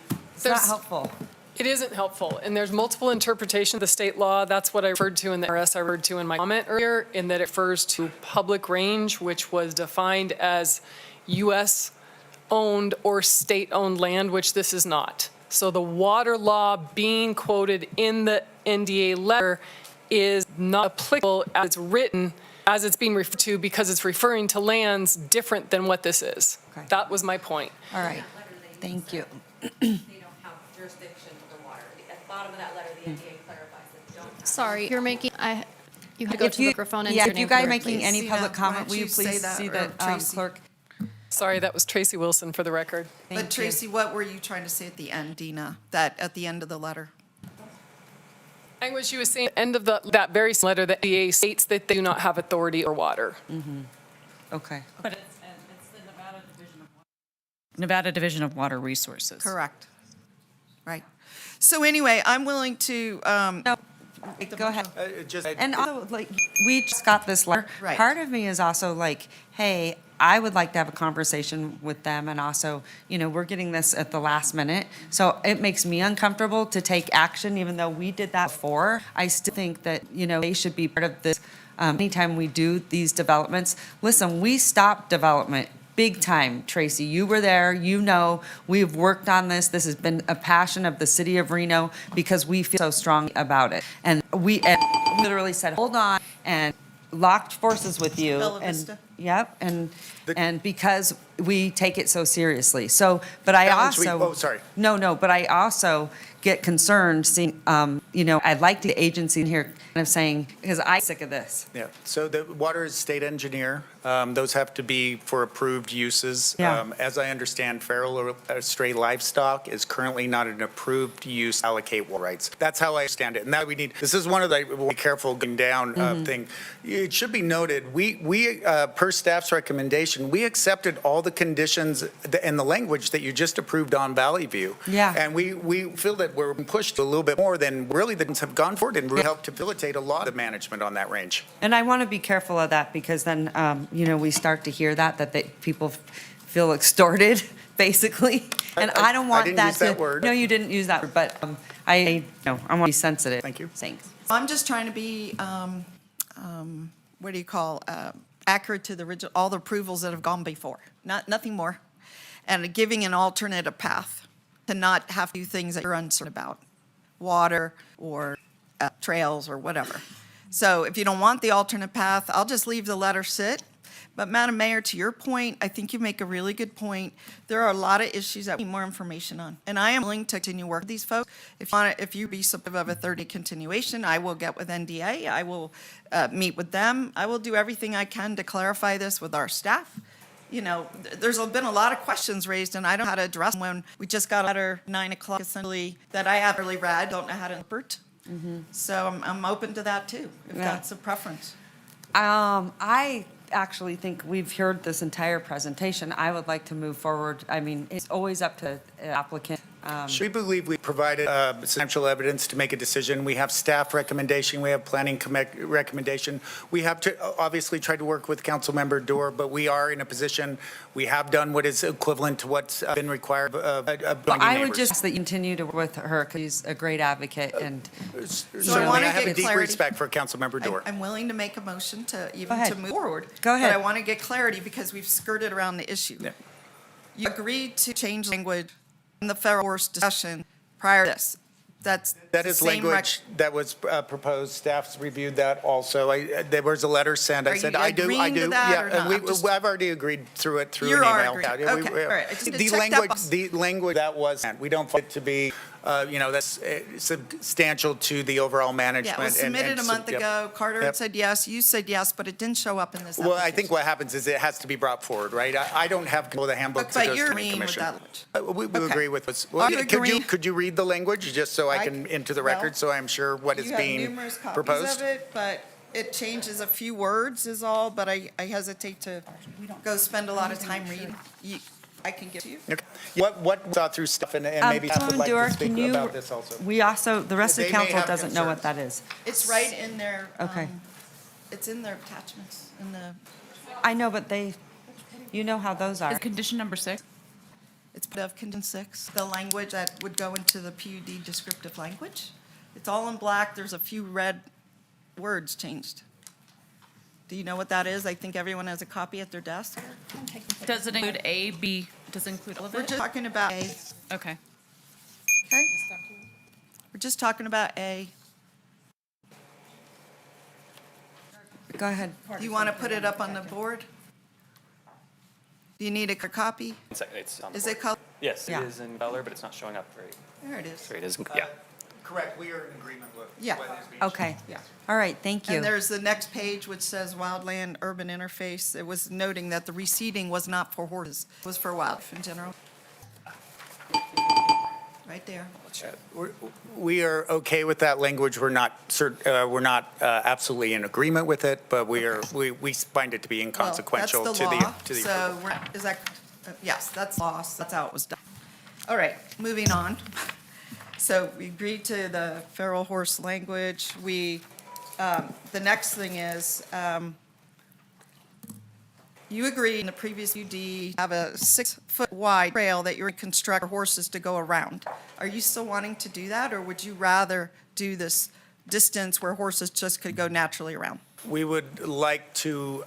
it's not There's- helpful. It isn't helpful, and there's multiple interpretations of the state law. That's what I referred to in the RS I referred to in my comment earlier, in that it refers to public range, which was defined as U.S.-owned or state-owned land, which this is not. So the water law being quoted in the NDA letter is not applicable as it's written, as it's being referred to, because it's referring to lands different than what this is. Okay. That was my point. All right, thank you. They don't have jurisdiction over water. At the bottom of that letter, the NDA clarifies that they don't have. Sorry, you're making, you have to go to the microphone and Yeah, say your if you name guys for the making please. any Zena, public why comment, don't will you you say please that, see or the Tracy? clerk? Sorry, that was Tracy Wilson for the record. Thank But you. Tracy, what were you trying to say at the end, Dina, that at the end of the letter? Language she was saying, at the end of that very same letter, the NDA states that they do not have authority or water. Okay. But it's the Nevada Division of Water Resources. Correct. Right. So anyway, I'm willing to, Go ahead. Just- And also, like, we just got this letter. Right. Part of me is also like, hey, I would like to have a conversation with them, and also, we're getting this at the last minute. So it makes me uncomfortable to take action, even though we did that before. I still think that, they should be part of this. Anytime we do these developments, listen, we stopped development big time, Tracy. You were there, we've worked on this. This has been a passion of the city of Reno because we feel so strong about it. And we literally said, hold on, and locked forces with you. Bella and Vista. Yep, and because we take it so seriously. So, but I Challenge we- also. oh, sorry. No, but I also get concerned seeing, I'd like the agency in here kind of saying, because I'm sick of this. Yeah, so the water is state engineer. Those have to be for approved uses. Yeah. As I understand, feral or stray livestock is currently not an approved use to allocate water rights. That's how I understand it. And that we need, this is one of the, we'll be careful going down thing. It should be noted, we per staff's recommendation, we accepted all the conditions and the language that you just approved on Valley View. Yeah. And we feel that we're pushed a little bit more than really the have gone forward and really helped to facilitate a lot of management on that range. And I want to be careful of that because then, we start to hear that people feel extorted, basically. And I don't want didn't that use that word. No, you didn't use that word, but I want to be sensitive. Thank you. Thanks. I'm just trying to be, accurate to the original, all the approvals that have gone before, nothing more. And giving an alternative path to not have to do things that you're uncertain about, water or trails or whatever. So if you don't want the alternate path, I'll just leave the letter sit. But Madam Mayor, to your point, I think you make a really good point. There are a lot of issues that we need more information on. And I am willing to continue working with these folks. If you be supportive of a 30 continuation, I will get with NDA. I will meet with them. I will do everything I can to clarify this with our staff. There's been a lot of questions raised, and I don't know how to address them when we just got a letter 9 o'clock essentially that I haven't really read, don't know how to interpret. So I'm open to that too, if that's a preference. I actually think we've heard this entire presentation. I would like to move forward. I mean, it's always up to applicant. We believe we provided substantial evidence to make a decision. We have staff recommendation, we have planning recommendation. We have to obviously try to work with Councilmember Dorr, but we are in a position, we have done what is equivalent to what's been required of joining I would neighbors. just ask that you continue to work with her because she's a great advocate and. So I want to have a get deep clarity. respect for Councilmember Dorr. I'm willing to make a motion to Go even ahead. to move forward. Go ahead. But I want to get clarity because we've skirted around the issue. Yeah. You agreed to change language in the feral horse discussion prior to this. That That is language that was proposed. Staff's reviewed that also. There was a letter sent. I Are said, you I do. agreeing to that Yeah, or and not? I've already agreed through it through You an are email. agreeing. Yeah, Okay, all right. I just need to The check that language, box. the language that was sent, we don't find it to be, that's substantial to the overall management. Yeah, it was and- submitted and a so- month yep. ago. Carter Yep. had said yes, you said yes, but it didn't show up in this Well, I application. think what happens is it has to be brought forward, right? I don't have control of the handbook. But it goes you're to the agreeing with commission. that language. We Okay. agree with this. Are you agreeing? Could you read the language, just so I can, into the record, so I'm sure what is You have being numerous copies proposed? of it, but it changes a few words is all, but I hesitate to go spend a lot of time reading. I can give you. Okay. What saw through stuff, and maybe Beth would Councilwoman like to Dewar, speak can you, about this also. we also, the rest of They the may council have doesn't know what concerns. that is. It's right in there. Okay. It's in their attachments, in the, I know, but you know how those are. Condition number 6? it's part of condition 6, the language that would go into the PUD descriptive language. It's all in black, there's a few red words changed. Do you know what that is? I think everyone has a copy at their desk. Does it include A, B? Does it include all of We're it? just talking about A, Okay. okay? We're just talking about A. Go ahead. Do you want to put it up on the board? Do you need a copy? It's on the Is board. it color? Yes, it Yeah. is in color, but it's not showing up right. There it is. Right, it is, yeah. Correct, we are in agreement with Yeah. what is being. Okay. Yeah. All right, thank you. And there's the next page which says wildland urban interface. It was noting that the reseeding was not for horses, it was for wildlife in general. Right there. We are okay with that language. We're not absolutely in agreement with it, but we find it to be inconsequential Well, to that's the law. the. So is that, yes, that's law. That's how it was done. All right, moving on. So we agreed to the feral horse language. The next thing is, you agreed in the previous UD have a 6-foot wide trail that you're construct for horses to go around. Are you still wanting to do that, or would you rather do this distance where horses just could go naturally around? We would like to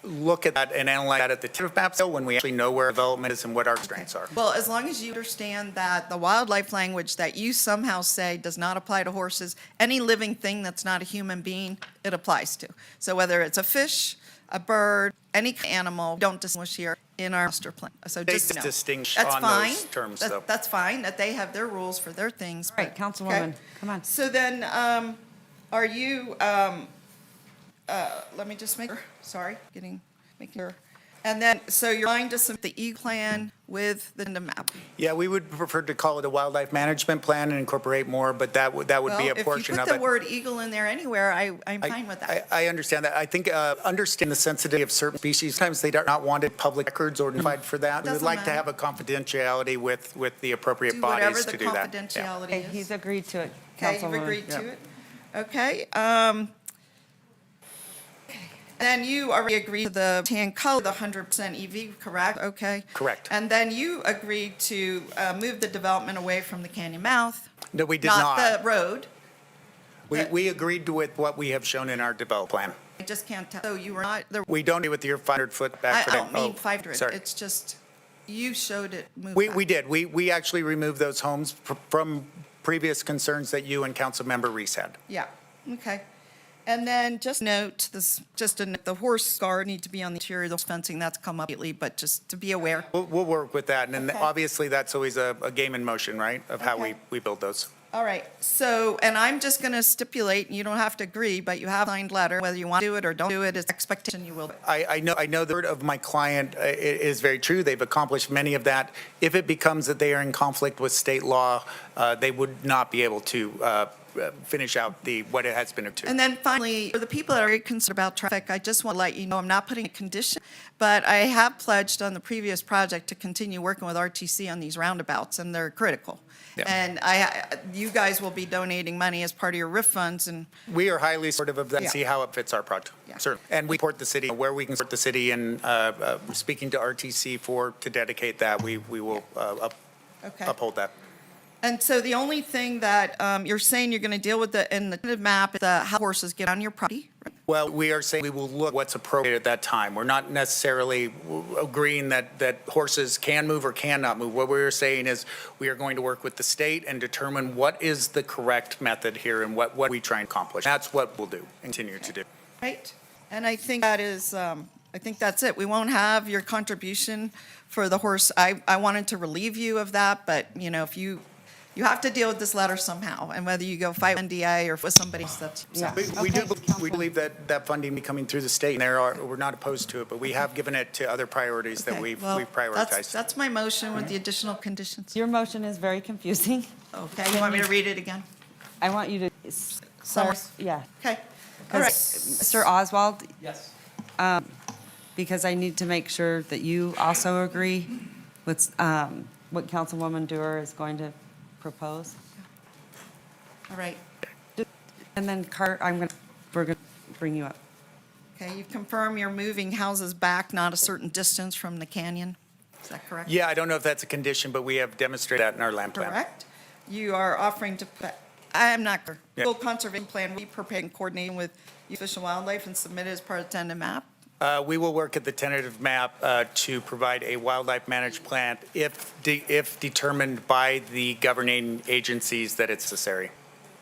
look at that and analyze that at the tip map, so when we actually know where development is and what our strengths are. Well, as long as you understand that the wildlife language that you somehow say does not apply to horses, any living thing that's not a human being, it applies to. So whether it's a fish, a bird, any animal, don't distinguish here in our master plan. So They just know. distinguish That's on fine. those terms, That- though. That's fine, that they have their rules for their things. Right, but- Councilwoman, okay? come on. So then, are you, let me just make sure, sorry, making sure. And then, so you're trying to submit the E-plan with the map? Yeah, we would prefer to call it a wildlife management plan and incorporate more, but that would be a portion Well, of if you put it. the word eagle in there anywhere, I'm fine with that. I understand that. I think, understand the sensitivity of certain species. Sometimes they are not wanted public records or notified for that. We would Doesn't like to matter. have a confidentiality with the appropriate Do whatever bodies the to do that. Yeah. confidentiality Okay, is. he's agreed to it, Okay, you've Councilwoman. agreed to it? Okay, then you already agreed to the tan color, the 100% EV, correct? Okay. Correct. And then you agreed to move the development away from the canyon mouth? No, we did Not not. the road? We agreed with what we have shown in our development plan. I just can't tell. So you were not, the We don't agree with your 500-foot I back. don't mean 500. Sorry. It's just, you showed it move We back. did. We actually removed those homes from previous concerns that you and Councilmember Reese had. Yeah, okay. And then just note, the horse guard need to be on the interior of the fencing, that's come up lately, but just to be aware. We'll work with that, and then Okay. obviously that's always a game in motion, right, of how Okay. we build those. All right, so, and I'm just going to stipulate, and you don't have to agree, but you have a signed letter, whether you want to do it or don't do it, it's expectation you will. do it. I know the word of my client is very true. They've accomplished many of that. If it becomes that they are in conflict with state law, they would not be able to finish out what it has been to. And then finally, for the people that are very concerned about traffic, I just want to let you know, I'm not putting a condition, but I have pledged on the previous project to continue working with RTC on these roundabouts, and they're critical. Yeah. And you guys will be donating money as part of your RIF funds, and We are highly supportive of that, Yeah. see how it fits our project. Yeah. Certainly. And we support the city, where we can support the city, and speaking to RTC to dedicate that, we will okay. uphold that. And so the only thing that you're saying you're going to deal with in the map is how horses get on your property. Well, we are saying we will look what's appropriate at that time. We're not necessarily agreeing that horses can move or cannot move. What we're saying is we are going to work with the state and determine what is the correct method here and what we try and accomplish. That's what we'll do, continue to do. Right, and I think that is, I think that's it. We won't have your contribution for the horse. I wanted to relieve you of that, but, you know, if you have to deal with this letter somehow, and whether you go fight NDA or with somebody else, that's. Yeah. We believe that funding be coming through the state, and we're not opposed to it, but we have given it to other priorities that Okay, we've well, prioritized. That's my motion with the additional conditions. Your motion is very confusing. Okay, you want me to read it again? I want you to, Summarize. yeah. Okay, all right. Mr. Oswald? Yes. Because I need to make sure that you also agree with what Councilwoman Dewar is going to propose. All right. And then we're going to bring you up. Okay, you confirm you're moving houses back not a certain distance from the canyon? Is that correct? Yeah, I don't know if that's a condition, but we have demonstrated that in our land plan. Correct. You are offering to, I am not, Yeah. full conservation plan, we prepare in coordinating with Fish and Wildlife and submit it as part of the tentative map? We will work at the tentative map to provide a wildlife managed plan if determined by the governing agencies that it's necessary.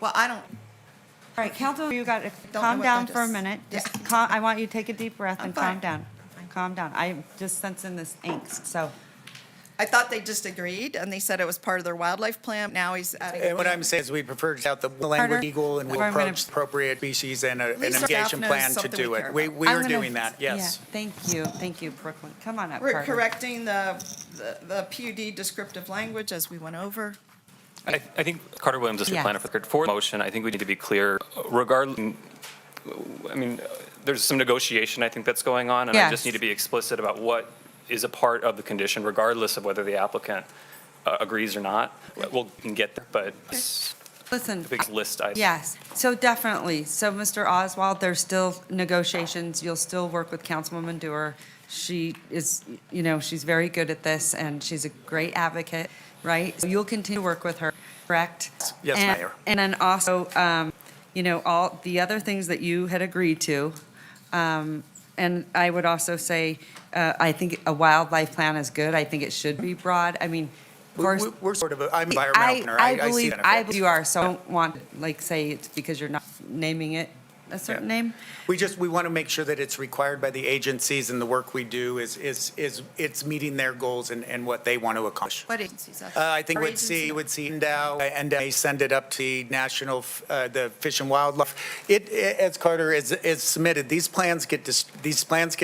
Well, I don't, All right, Council, you got to know calm what down that for a is. minute. Yeah. I want you to take a deep breath I'm and fine. calm down. Calm down. I'm just sensing this angst, so. I thought they just agreed, and they said it was part of their wildlife plan. Now he's adding. And what I'm saying is we prefer to have the language Carter? eagle and we'll Or I'm gonna- approach appropriate species and an least our staff mitigation knows plan to something do we it. care We about. are doing that, yes. Yeah, thank you, Brooklyn. Come on up, We're Carter. correcting the PUD descriptive language as we went over. I think Carter Williams, District Yes. Planner for the motion, I think we need to be clear, regardless, I mean, there's some negotiation, I think, that's going on, and I just Yes. need to be explicit about what is a part of the condition, regardless of whether the applicant agrees or not. We can get there, but it's Listen. a big list item. Yes, so definitely. So, Mr. Oswald, there's still negotiations. You'll still work with Councilwoman Dewar. She is, she's very good at this, and she's a great advocate, right? So you'll continue to work with her, correct? Yes, And- Mayor. And then also, all the other things that you had agreed to. And I would also say, I think a wildlife plan is good. I think it should be broad. I mean, of course. We're sort of, I'm environmental planner. I see believe, that. I believe you are, so I don't want, say it's because you're not naming it a certain name. We want to make sure that it's required by the agencies and the work we do is it's meeting their goals and what they want to accomplish. What agencies? I think Our we'd see agency? NDOW, and they send it up to the National, the Fish and Wildlife. As Carter is submitted, these plans get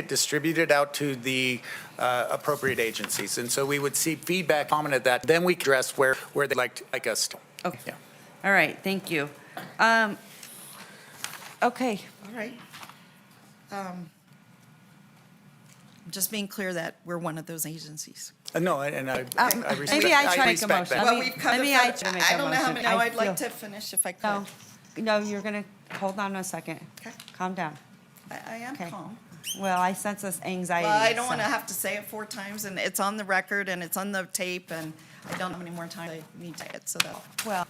distributed out to the appropriate agencies. And so we would see feedback, comment at that, then we can address where they'd like us to. Okay. Yeah. All right, thank you. Okay, All right. Just being clear that we're one of those agencies. No, and I respect. maybe I try to make a respect motion. that. Well, we've covered, maybe I try to make I a don't know how motion. many, no, I I'd like feel- to finish if I could. No, you're going to, hold on a second. Okay. Calm down. I am Okay. calm. Well, I sense this anxiety. Well, I don't so- want to have to say it 4 times, and it's on the record, and it's on the tape, and I don't have any more time. I need to say it, so that, Well,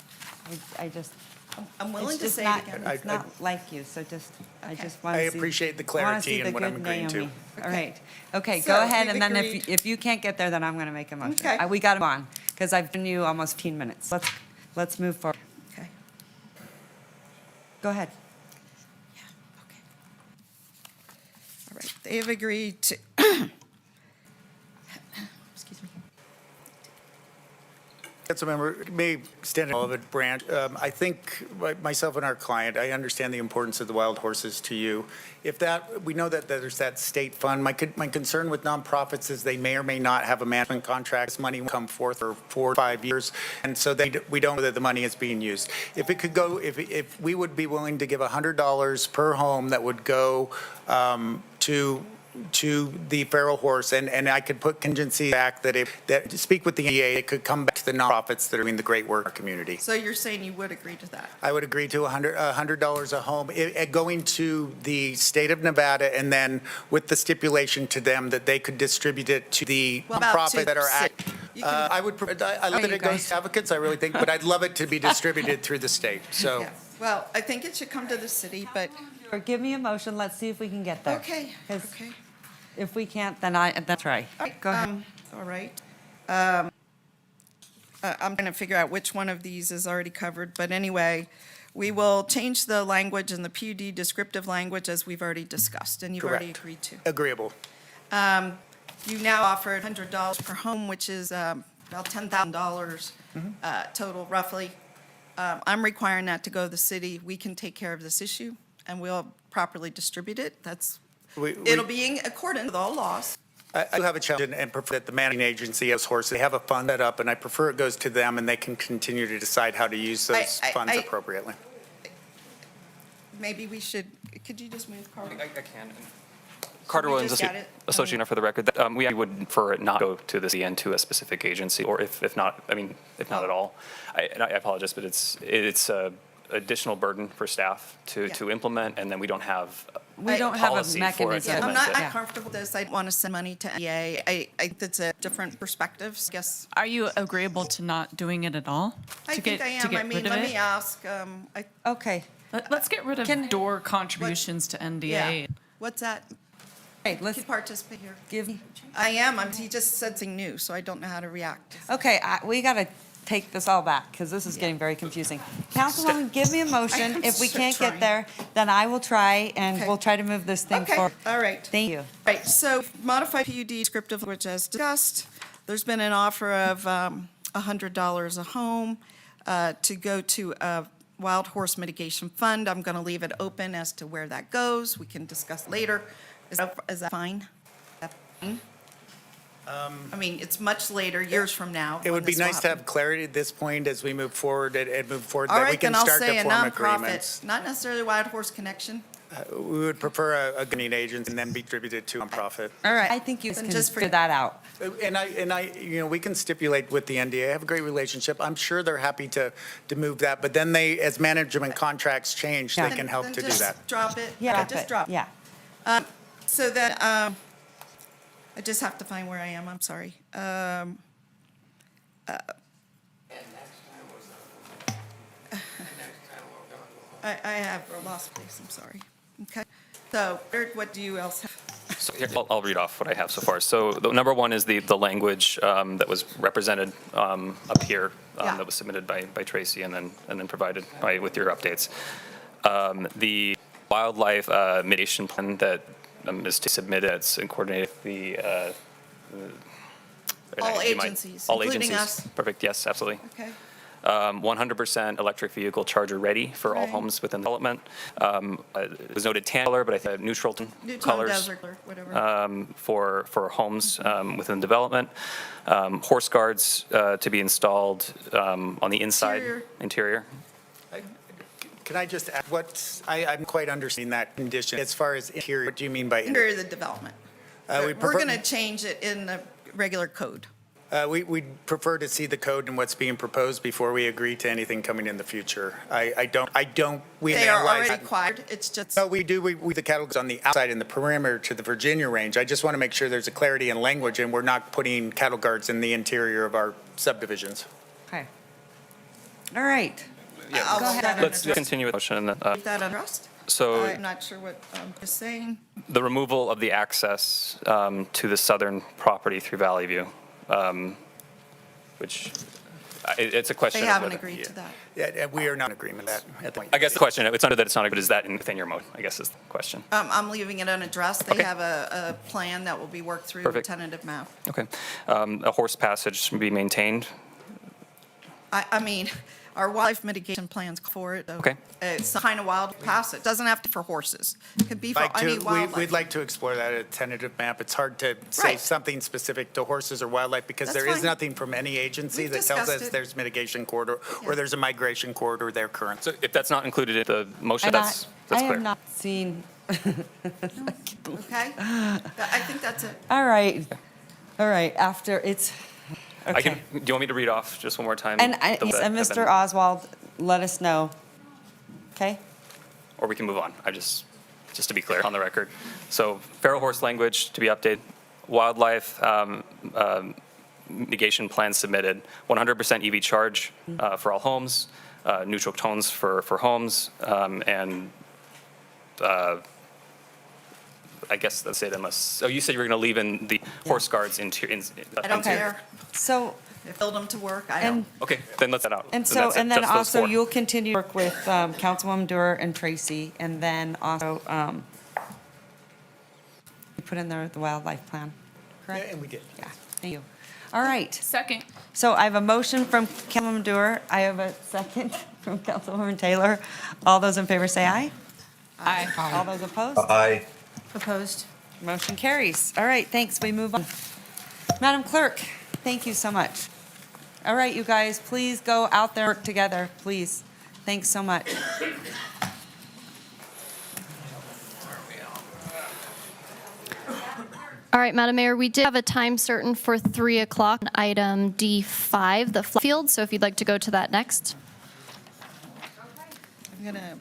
I just. I'm willing it's to just say it not- again. It's not like you, so I Okay. just want to I see. appreciate the I wanna clarity see and the what I'm good agreeing to. Naomi. All right. Okay, So, go ahead, we've and then agreed- if you can't get there, then I'm going to make a motion. Okay. We got to move on, because I've given you almost 15 minutes. Let's move forward. Okay. Go ahead. Okay. All right, they have agreed to, excuse me. Councilmember, may stand in all of it, Branch. I think myself and our client, I understand the importance of the wild horses to you. If that, we know that there's that state fund. My concern with nonprofits is they may or may not have a management contract. This money will come forth for 4 or 5 years, and so we don't know that the money is being used. If it could go, if we would be willing to give $100 per home that would go to the feral horse, and I could put contingency back that speak with the NDA, it could come back to the nonprofits that are doing the great work in our community. So you're saying you would agree to that? I would agree to $100 a home, going to the state of Nevada, and then with the stipulation to them that they could distribute it to the What about nonprofit to that are city? I love that you it goes guys. to advocates, I really think, but I'd love it to be distributed through the state, so. Yeah. Well, I think it should come to the city, but Or give me a motion, let's see if we can get there. Okay, 'Cause okay. If we can't, then that's right. Go ahead. All right. I'm going to figure out which one of these is already covered, but anyway, we will change the language in the PUD descriptive language as we've already discussed, and you've already Correct. agreed to. Agreeable. You now offered $100 per home, which is about $10,000 total roughly. I'm requiring that to go to the city. We can take care of this issue, and we'll properly distribute it. It'll be in accordance with all laws. I do have a challenge and prefer that the managing agency has horses. They have a fund set up, and I prefer it goes to them, and they can continue to decide how to use those funds appropriately. Maybe we should, could you just move, Carl? I can. Carter we Williams, just got it? Associate for the record. We would prefer it not go to the city and to a specific agency, or if not, if not at all. And I apologize, but it's a additional burden for staff to implement, and then we don't have We don't have a policy for it mechanism. to I'm implement not it. comfortable with this. I want to send money to NEA. I think that's a different perspective, I guess. Are you agreeable to not doing it at all? I To think get- I to am. get I mean, rid of let it? me ask, Okay. Let's get rid of door contributions to NDA. yeah, what's that? Hey, let's Can participate here. give me. I am. He just said something new, so I don't know how to react. Okay, we got to take this all back because this is getting very confusing. Councilwoman, give me a motion. am If we can't trying. get there, then I will try and Okay. we'll try to move this thing Okay, forward. all right. Thank you. Right, so modified PUD descriptive language as discussed. There's been an offer of $100 a home to go to a wild horse mitigation fund. I'm going to leave it open as to where that goes. We can discuss later. Is that fine? I mean, it's much later, years from now. It when would be this will nice to happen. have clarity at this point as we move forward and move forward, All that we right, can then I'll start say to a form agreements. nonprofit, not necessarily Wild Horse Connection. We would prefer a governing agent and then be distributed to a nonprofit. All right. I think you Then can just for- figure that out. And we can stipulate with the NDA, I have a great relationship. I'm sure they're happy to move that, but then they, as management contracts change, they can help Then to do just that. Drop it. Yeah, Just drop it. Yeah. So then, I just have to find where I am, I'm sorry. I have lost place, I'm sorry. Okay, so, what do you else have? So here, I'll read off what I have so far. So the number one is the language that was represented up here Yeah. that was submitted by Tracy and then provided with your updates. The wildlife mitigation plan that is to submit, it's in coordinated with the All you might- agencies, all including agencies. us. Perfect. Yes, absolutely. Okay, 100% electric vehicle charger ready for all Right. homes within development. It was noted tan color, but I think neutral tone Newton colors Desert, or whatever. for homes within development. Horse guards to be installed on the inside interior. Can I just add, I'm quite understanding that condition. As far as interior, what do you mean by interior? Under the development. we We're prefer- going to change it in the regular code. We'd prefer to see the code and what's being proposed before we agree to anything coming in the future. We They are analyze already that. required, it's just. No, we do, the cattle goes on the outside in the perimeter to the Virginia range. I just want to make sure there's a clarity in language and we're not putting cattle guards in the interior of our subdivisions. Okay. All right. I'll Go leave that ahead. Let's unaddressed. continue with the motion. Leave that unaddressed. So I'm not sure what is saying. the removal of the access to the southern property through Valley View, which it's a question. They of haven't whether- agreed to that. Yeah, we are not in agreement with that at the point. I guess the question, it's under that it's not, but is that within your mode, I guess is the question. I'm leaving it unaddressed. They Okay. have a plan that will be worked through, a Perfect. tentative map. Okay. A horse passage should be maintained. I mean, our wildlife mitigation plans for it. Okay. It's some kind of wild passage. Doesn't have to be for horses. It could be for any wildlife. We'd like to explore that at a tentative map. It's hard to say Right. something specific to horses or wildlife because That's there is fine. nothing from any agency We've that tells discussed us it. there's mitigation corridor or there's a migration corridor there currently. So if that's not included in the motion, And that's I clear. have not seen, Okay? I think that's it. all right. All right, after it's, I can, okay. do you want me to read off just one more time? And the- and the- Mr. Oswald, let us know. Okay? Or we can move on. just to be clear on the record. So feral horse language to be updated, wildlife mitigation plan submitted, 100% EV charge for all homes, neutral tones for homes, and I guess that's it unless, oh, you said you were going to leave in the horse guards into. I don't interior. care. So, If build them to work, I don't. Okay, then let's that out. and Then so, that's it, and then just those also four. you'll continue to work with Councilwoman Dewar and Tracy, and then also you put in there the wildlife plan, correct? Yeah, and we did. Yeah, thank you. All right. Second. So I have a motion from Councilwoman Dewar. I have a second from Councilwoman Taylor. All those in favor say aye. Aye. All those opposed? Aye. Opposed? Motion carries. All right, thanks. We move on. Madam Clerk, thank you so much. All right, you guys, please go out there, work together, please. Thanks so much. All right, Madam Mayor, we did have a time certain for 3 o'clock, on item D5, the flat field, so if you'd like to go to that next. I'm gonna.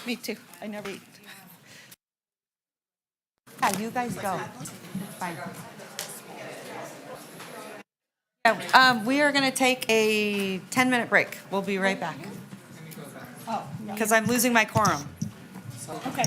Me too. I never eat. Yeah, you guys go. Fine. Yeah, we are going to take a 10-minute break. We'll be right back. Because I'm losing my quorum. Okay.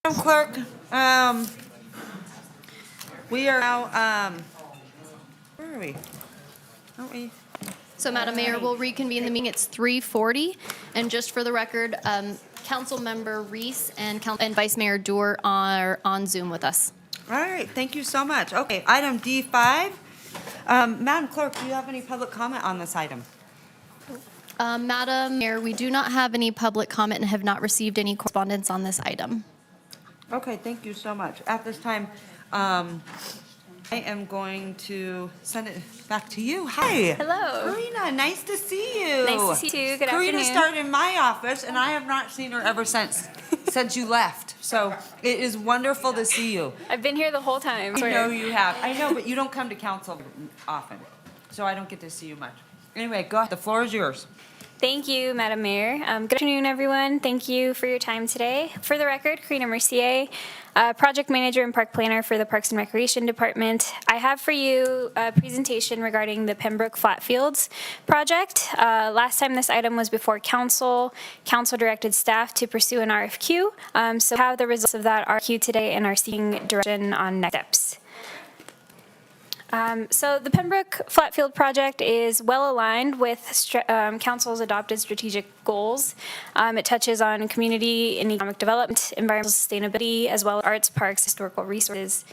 Madam Clerk, we are now, where are we? Aren't we? So, Madam Mayor, we'll reconvene the meeting. It's 3:40. And just for the record, Councilmember Reese and Vice Mayor Doer are on Zoom with us. All right, thank you so much. Okay, item D5. Madam Clerk, do you have any public comment on this item? Madam Mayor, we do not have any public comment and have not received any correspondence on this item. Okay, thank you so much. At this time, I am going to send it back to you. Hi. Hello. Karina, nice to see you. Nice to see you too. Good Karina afternoon. started in my office, and I have not seen her ever since you left. So it is wonderful to see you. I've been here the whole time. I know you have. I know, but you don't come to council often, so I don't get to see you much. Anyway, go ahead. The floor is yours. Thank you, Madam Mayor. Good afternoon, everyone. Thank you for your time today. For the record, Karina Mercier, Project Manager and Park Planner for the Parks and Recreation Department. I have for you a presentation regarding the Pembroke Flatfields project. Last time this item was before council directed staff to pursue an RFQ. So we have the results of that RFQ today and are seeking direction on next steps. So the Pembroke Flatfield project is well aligned with Council's adopted strategic goals. It touches on community and economic development, environmental sustainability, as well as arts, parks, historical resources.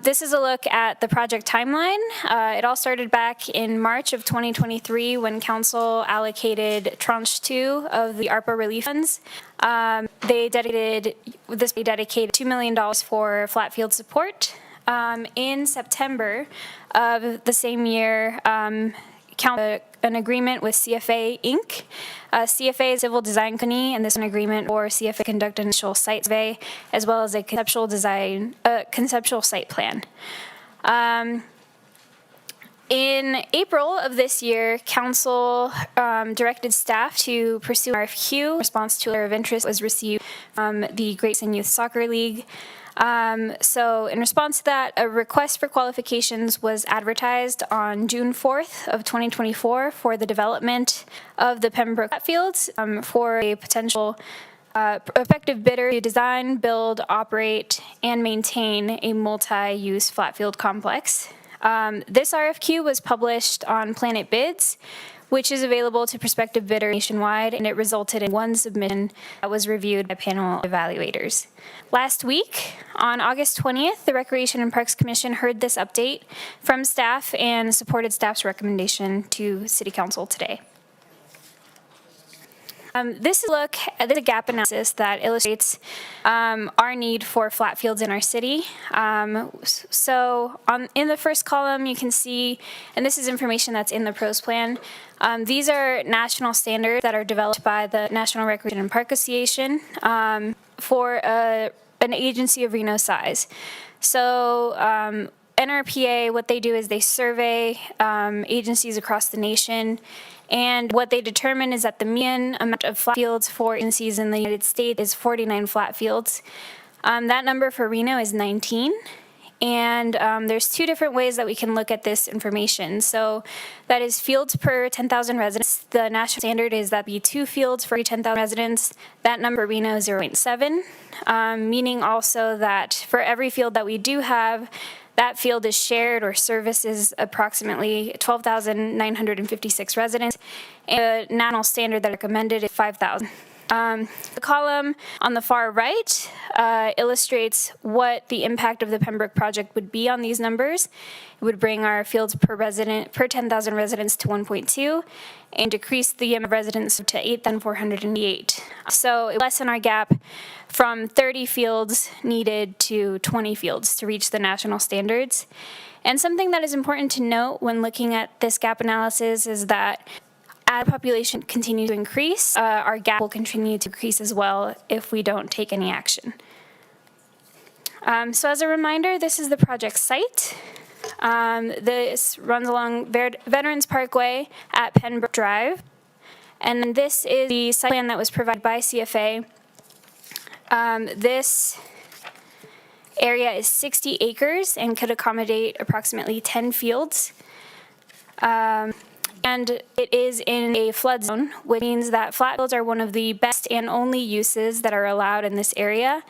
This is a look at the project timeline. It all started back in March of 2023 when Council allocated Tranche 2 of the ARPA relief funds. They dedicated $2 million for Flatfield support. In September of the same year, an agreement with CFA Inc. CFA is a civil design company, and this is an agreement for CFA to conduct an initial site survey as well as a conceptual site plan. In April of this year, Council directed staff to pursue an RFQ. Response to a letter of interest was received from the Great Eastern Youth Soccer League. So in response to that, a request for qualifications was advertised on June 4th of 2024 for the development of the Pembroke Flatfields for a potential effective bidder to design, build, operate, and maintain a multi-use flatfield complex. This RFQ was published on Planet Bids, which is available to prospective bidders nationwide, and it resulted in one submission that was reviewed by panel evaluators. Last week, on August 20th, the Recreation and Parks Commission heard this update from staff and supported staff's recommendation to City Council today. This is a gap analysis that illustrates our need for flat fields in our city. In the first column, you can see, and this is information that's in the pros plan, these are national standards that are developed by the National Recreation and Park Association for an agency of Reno size. So NRPA, what they do is they survey agencies across the nation, and what they determine is that the median amount of flat fields for agencies in the United States is 49 flat fields. That number for Reno is 19. And there's two different ways that we can look at this information. So that is fields per 10,000 residents. The national standard is that be 2 fields for every 10,000 residents. That number Reno is 0.7, meaning also that for every field that we do have, that field is shared or services approximately 12,956 residents. And the national standard that recommended is 5,000. The column on the far right illustrates what the impact of the Pembroke project would be on these numbers. It would bring our fields per 10,000 residents to 1.2 and decrease the amount of residents to 8,488. So it would lessen our gap from 30 fields needed to 20 fields to reach the national standards. And something that is important to note when looking at this gap analysis is that as the population continues to increase, our gap will continue to increase as well if we don't take any action. So as a reminder, this is the project site. This runs along Veterans Parkway at Pembroke Drive. And this is the site plan that was provided by CFA. This area is 60 acres and could accommodate approximately 10 fields. And it is in a flood zone, which means that flat fields are one of the best and only uses that are allowed in this area.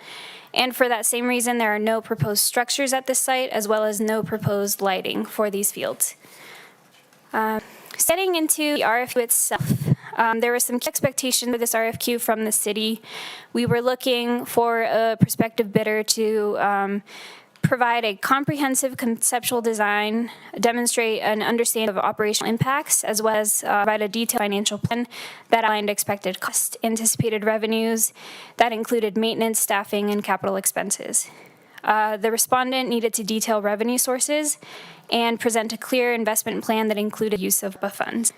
And for that same reason, there are no proposed structures at this site, as well as no proposed lighting for these fields. Getting into the RFQ itself, there were some key expectations for this RFQ from the city. We were looking for a prospective bidder to provide a comprehensive conceptual design, demonstrate an understanding of operational impacts, as well as provide a detailed financial plan that outlined expected costs, anticipated revenues, that included maintenance, staffing, and capital expenses. The respondent needed to detail revenue sources and present a clear investment plan that included use of ARPA funds.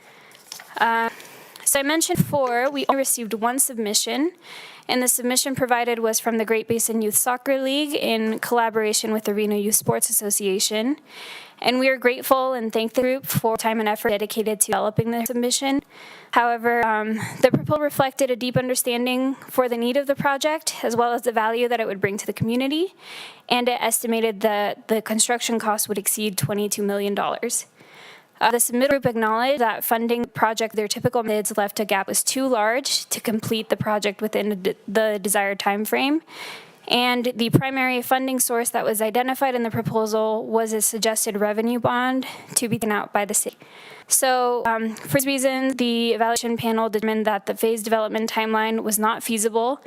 So I mentioned before, we only received one submission, and the submission provided was from the Great Basin Youth Soccer League in collaboration with the Reno Youth Sports Association. And we are grateful and thank the group for time and effort dedicated to developing the submission. However, the proposal reflected a deep understanding for the need of the project, as well as the value that it would bring to the community, and it estimated that the construction cost would exceed $22 million. The submitter group acknowledged that funding the project, their typical bids left a gap was too large to complete the project within the desired time frame. And the primary funding source that was identified in the proposal was a suggested revenue bond to be taken out by the city. So for these reasons, the evaluation panel determined that the phase development timeline was not feasible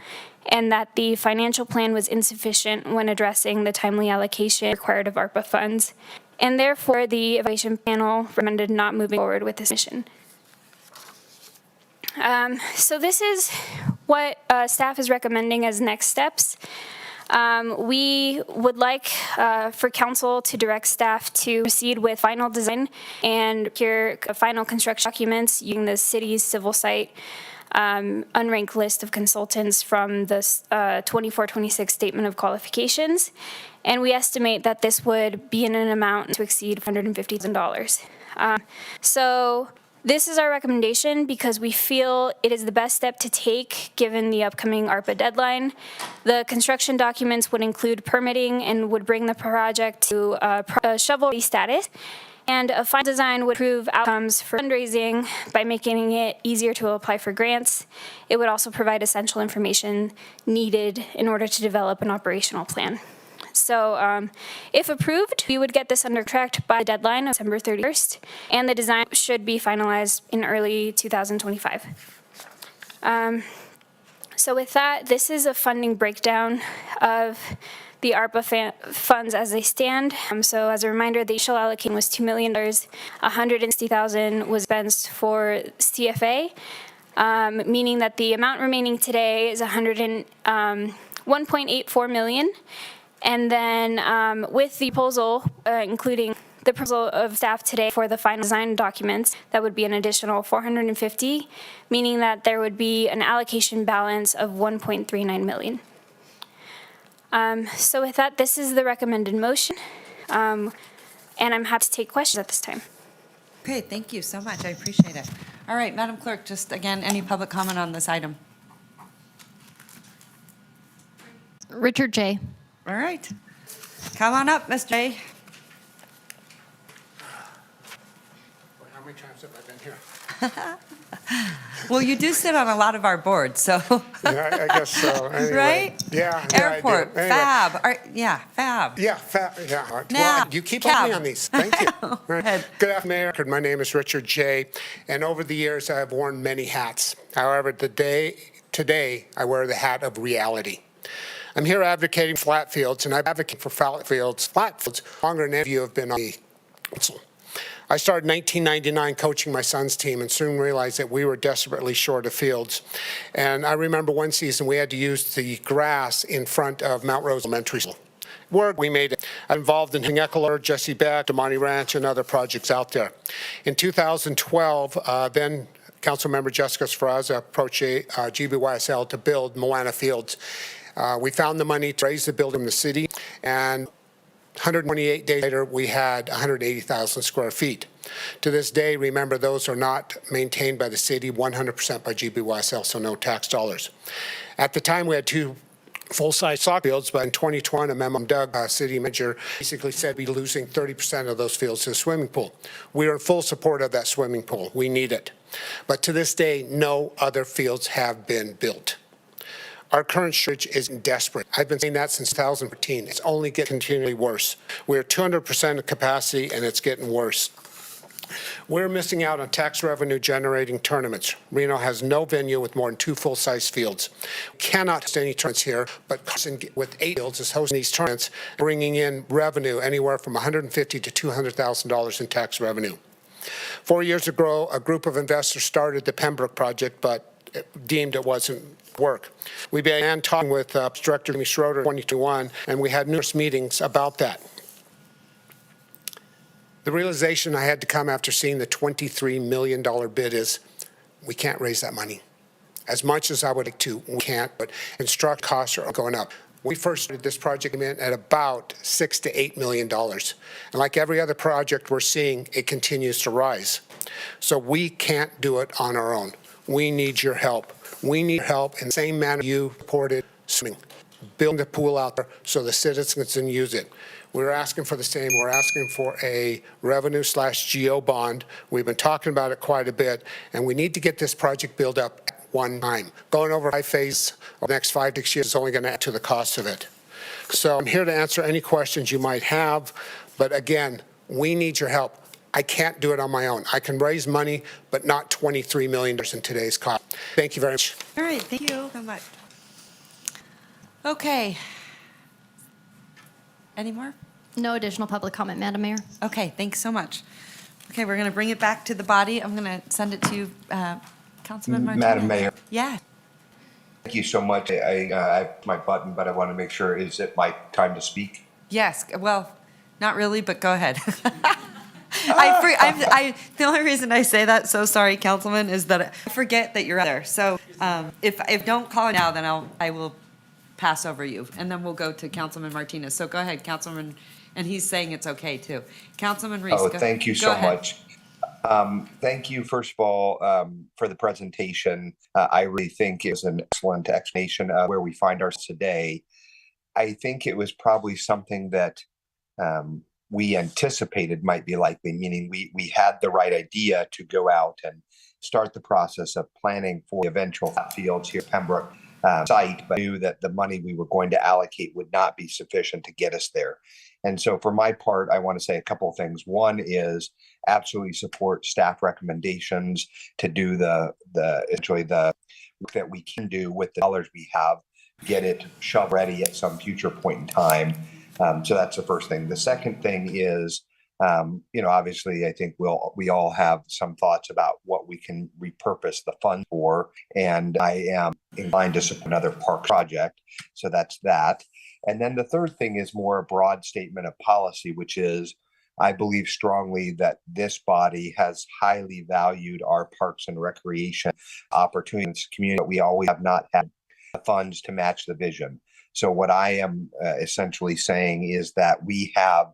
and that the financial plan was insufficient when addressing the timely allocation required of ARPA funds. And therefore, the evaluation panel recommended not moving forward with this mission. So this is what staff is recommending as next steps. We would like for council to direct staff to proceed with final design and procure final construction documents using the city's civil site unranked list of consultants from the 24-26 Statement of Qualifications. And we estimate that this would be in an amount to exceed $150,000. So this is our recommendation because we feel it is the best step to take given the upcoming ARPA deadline. The construction documents would include permitting and would bring the project to a shovel-ready status. And a final design would improve outcomes for fundraising by making it easier to apply for grants. It would also provide essential information needed in order to develop an operational plan. So if approved, we would get this under contract by the deadline of December 31st, and the design should be finalized in early 2025. So with that, this is a funding breakdown of the ARPA funds as they stand. So as a reminder, the initial allocation was $2 million. $160,000 was expensed for CFA, meaning that the amount remaining today is $1.84 million. And then with the proposal, including the proposal of staff today for the final design documents, that would be an additional $450,000, meaning that there would be an allocation balance of $1.39 million. So with that, this is the recommended motion, and I'm happy to take questions at this time. Okay, thank you so much. I appreciate it. All right, Madam Clerk, just again, any public comment on this item? Richard J. All right. Come on up, Mr. J. How many times have I been here? Well, you do sit on a lot of our boards, so. Yeah, I guess so. Anyway. Right? Yeah. Airport, Anyway. fab, fab. Yeah, fab. Yeah. Now, Well, you keep cab. up me on these. Thank you. Right. Good afternoon, Mayor. My name is Richard J. And over the years, I have worn many hats. However, today, I wear the hat of reality. I'm here advocating flat fields, and I advocate for flat fields longer than any of you have been on the council. I started in 1999 coaching my son's team and soon realized that we were desperately short of fields. And I remember one season we had to use the grass in front of Mount Rose Elementary School. We made it. I'm involved in Eckler, Jesse Beck, DeMonte Ranch, and other projects out there. In 2012, then Councilmember Jessica Sferaza approached GBYSL to build Moana Fields. We found the money to raise the building in the city, and 128 days later, we had 180,000 square feet. To this day, remember, those are not maintained by the city, 100% by GBYSL, so no tax dollars. At the time, we had two full-size soccer fields, but in 2020, a memo from Doug, city manager, basically said we'd be losing 30% of those fields to a swimming pool. We are in full support of that swimming pool. We need it. But to this day, no other fields have been built. Our current shortage is desperate. I've been saying that since 2014. It's only getting continually worse. We're 200% of capacity, and it's getting worse. We're missing out on tax revenue generating tournaments. Reno has no venue with more than 2 full-size fields. We cannot host any tournaments here, but Carson, with 8 fields, is hosting these tournaments, bringing in revenue anywhere from $150,000 to $200,000 in tax revenue. 4 years ago, a group of investors started the Pembroke project, but deemed it wasn't work. We began talking with Director Amy Schroeder in 2021, and we had numerous meetings about that. The realization I had to come after seeing the $23 million bid is we can't raise that money. As much as I would like to, we can't, but construction costs are going up. When we first started this project at about $6 to $8 million. And like every other project we're seeing, it continues to rise. So we can't do it on our own. We need your help. We need help in the same manner you supported swimming. Building the pool out there so the citizens can use it. We're asking for the same. We're asking for a revenue/GO bond. We've been talking about it quite a bit, and we need to get this project built up at one time. Going over 5 phases over the next 5 to 6 years is only going to add to the cost of it. So I'm here to answer any questions you might have, but again, we need your help. I can't do it on my own. I can raise money, but not $23 million in today's cost. Thank you very much. All right, thank you so much. Okay. Any more? No additional public comment, Madam Mayor. Okay, thanks so much. Okay, we're going to bring it back to the body. I'm going to send it to you, Councilman Martinez. Madam Mayor. Yeah. Thank you so much. I have my button, but I want to make sure, is it my time to speak? Yes, well, not really, but go ahead. The only reason I say that, so sorry, Councilman, is that I forget that you're out there. So if don't call now, then I will pass over you, and then we'll go to Councilman Martinez. So go ahead, Councilman, and he's saying it's okay too. Councilman Reese. Oh, thank you so much. Thank you, first of all, for the presentation. I really think it was an excellent explanation of where we find ourselves today. I think it was probably something that we anticipated might be likely, meaning we had the right idea to go out and start the process of planning for the eventual fields here at Pembroke site, but knew that the money we were going to allocate would not be sufficient to get us there. And so for my part, I want to say a couple of things. One is absolutely support staff recommendations to do the work that we can do with the dollars we have, get it shovel ready at some future point in time. So that's the first thing. The second thing is, obviously, I think we all have some thoughts about what we can repurpose the fund for, and I am inclined to support another park project. So that's that. And then the third thing is more a broad statement of policy, which is I believe strongly that this body has highly valued our parks and recreation opportunities in this community, but we always have not had the funds to match the vision. So what I am essentially saying is that we have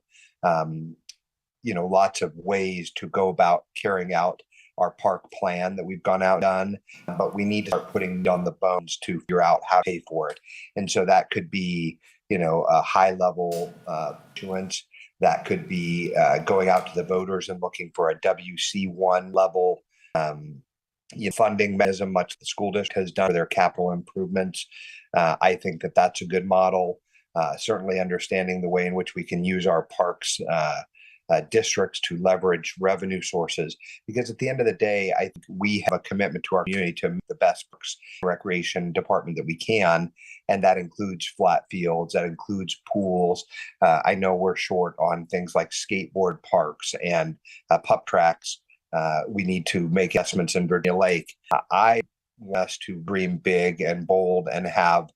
lots of ways to go about carrying out our park plan that we've gone out and done, but we need to start putting on the bones to figure out how to pay for it. And so that could be, a high level issuance. That could be going out to the voters and looking for a WC1 level funding mechanism, much the school district has done for their capital improvements. I think that that's a good model. Certainly understanding the way in which we can use our parks districts to leverage revenue sources, because at the end of the day, I think we have a commitment to our community to make the best parks recreation department that we can, and that includes flat fields, that includes pools. I know we're short on things like skateboard parks and pup tracks. We need to make investments in Virginia Lake. I want us to dream big and bold and have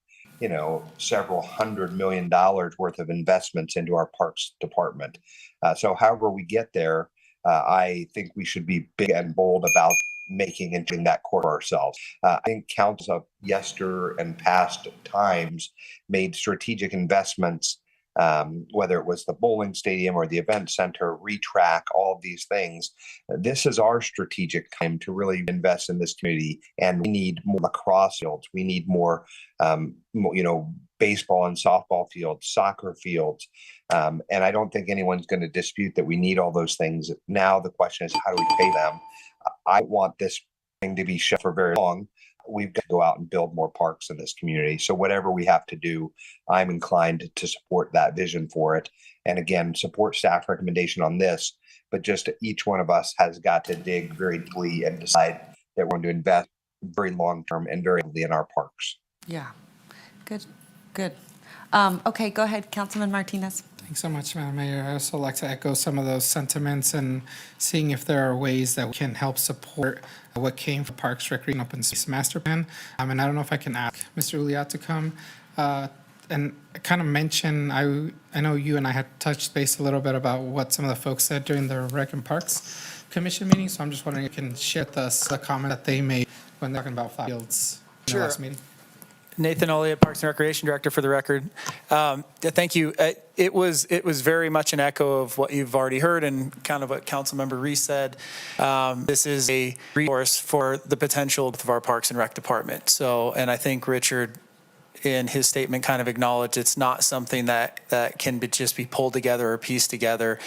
several $100 million worth of investments into our parks department. So however we get there, I think we should be big and bold about making and doing that core for ourselves. I think councils of yester and past times made strategic investments, whether it was the bowling stadium or the event center, retrack, all of these things. This is our strategic time to really invest in this community, and we need more lacrosse fields. We need more, baseball and softball fields, soccer fields. And I don't think anyone's going to dispute that we need all those things. Now the question is, how do we pay them? I want this thing to be shut for very long. We've got to go out and build more parks in this community. So whatever we have to do, I'm inclined to support that vision for it. And again, support staff recommendation on this, but just each one of us has got to dig very deeply and decide that we're going to invest very long-term and very heavily in our parks. Yeah, good. Okay, go ahead, Councilman Martinez. Thanks so much, Madam Mayor. I also like to echo some of those sentiments and seeing if there are ways that we can help support what came from Parks, Recreation, Open Space Master Plan. And I don't know if I can ask Mr. Uliat to come and kind of mention, I know you and I had touched base a little bit about what some of the folks said during the Rec and Parks Commission meeting. So I'm just wondering if you can share with us the comment that they made when they're talking about fields in the last meeting. Nathan Olliott, Parks and Recreation Director, for the record. Thank you. It was very much an echo of what you've already heard and kind of what Councilmember Reese said. This is a resource for the potential of our Parks and Rec Department. So, and I think Richard, in his statement, kind of acknowledged it's not something that can just be pulled together or pieced together.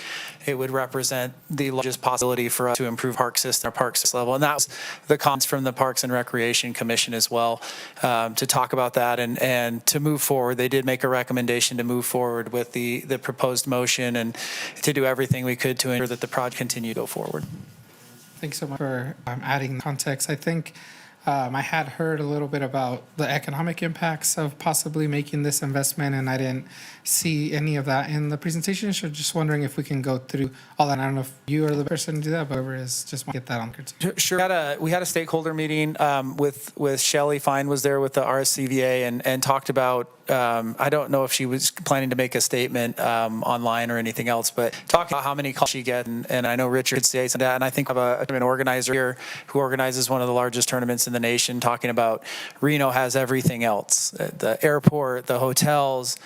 It would represent the largest possibility for us to improve park system, our parks level. And that was the comments from the Parks and Recreation Commission as well, to talk about that and to move forward. They did make a recommendation to move forward with the proposed motion and to do everything we could to ensure that the project continue to go forward. Thanks so much for adding context. I think I had heard a little bit about the economic impacts of possibly making this investment, and I didn't see any of that in the presentation. So just wondering if we can go through all that. I don't know if you are the person to do that, but whoever is, just want to get that on record. Sure. We had a stakeholder meeting with Shelley Fine was there with the RSCVA and talked about, I don't know if she was planning to make a statement online or anything else, but talking about how many calls she gets. And I know Richard says that, and I think of an organizer here who organizes one of the largest tournaments in the nation, talking about Reno has everything else. The airport, the hotels,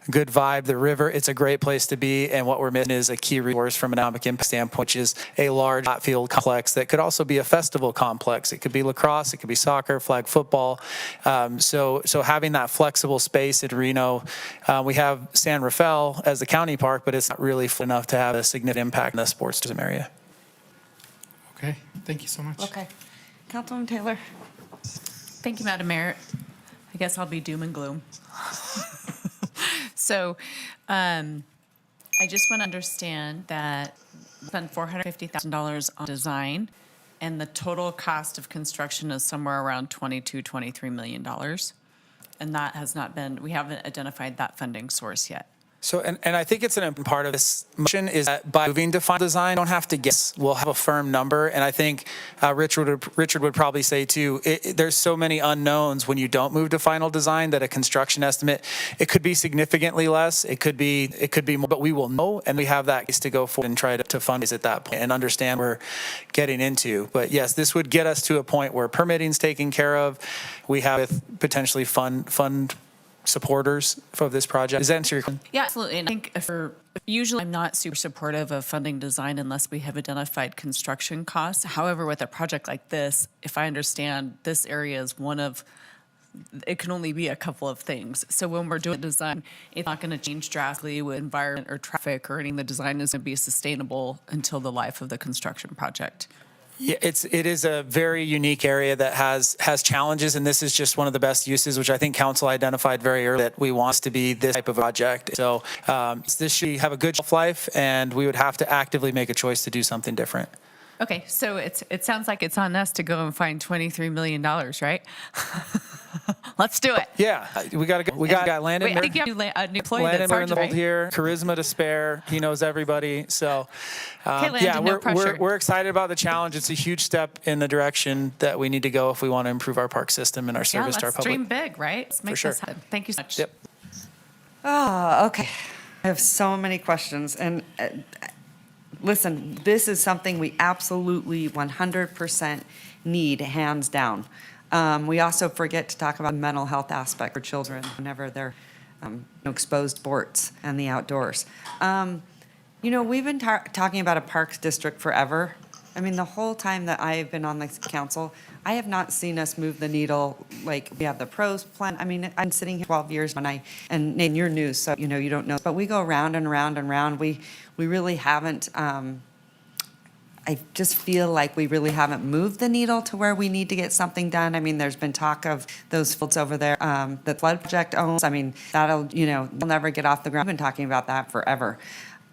good vibe, the river. It's a great place to be. And what we're missing is a key resource from an economic impact standpoint, which is a large field complex that could also be a festival complex. It could be lacrosse, it could be soccer, flag football. So having that flexible space in Reno, we have San Rafael as the county park, but it's not really enough to have a significant impact in the sports tourism area. Okay, thank you so much. Okay, Councilwoman Taylor. Thank you, Madam Mayor. I guess I'll be doom and gloom. So I just want to understand that we spent $450,000 on design, and the total cost of construction is somewhere around $23 million. And that has not been, we haven't identified that funding source yet. So, and I think it's an important part of this motion is that by moving to final design, don't have to guess. We'll have a firm number. And I think Richard would probably say too, there's so many unknowns when you don't move to final design that a construction estimate, it could be significantly less. It could be more, but we will know. And we have that case to go forward and try to fundraise at that point and understand what we're getting into. But yes, this would get us to a point where permitting's taken care of. We have potentially fund supporters of this project. Does that answer your question? Yeah, absolutely. And I think usually I'm not super supportive of funding design unless we have identified construction costs. However, with a project like this, if I understand this area is one of, it can only be a couple of things. So when we're doing design, it's not going to change drastically with environment or traffic or anything. The design is going to be sustainable until the life of the construction project. Yeah, it is a very unique area that has challenges, and this is just one of the best uses, which I think council identified very early that we want to be this type of project. So this should have a good shelf life, and we would have to actively make a choice to do something different. Okay, so it sounds like it's on us to go and find $23 million, right? Let's do it. Yeah, we got Landon. Wait, I think you have a new employee Landon that's we're in the sergeant, hold here. Charisma to spare. He knows everybody. So Okay, Landon, yeah, no pressure. we're excited about the challenge. It's a huge step in the direction that we need to go if we want to improve our park system and our service to our let's public. dream big, right? Let's make sure. this happen. Thank you so much. Yep. Oh, okay. I have so many questions. And listen, this is something we absolutely 100% need, hands down. We also forget to talk about the mental health aspect for children whenever they're exposed to sports and the outdoors. We've been talking about a parks district forever, I mean, the whole time that I've been on this council, I have not seen us move the needle, like, we have the pros plan. I mean, I'm sitting here 12 years and Nate, you're new, so, you know, you don't know. But we go round and round and round. We really haven't, I just feel like we really haven't moved the needle to where we need to get something done. I mean, there's been talk of those fields over there, the flood project owns. I mean, that'll, you know, they'll never get off the ground. We've been talking about that forever.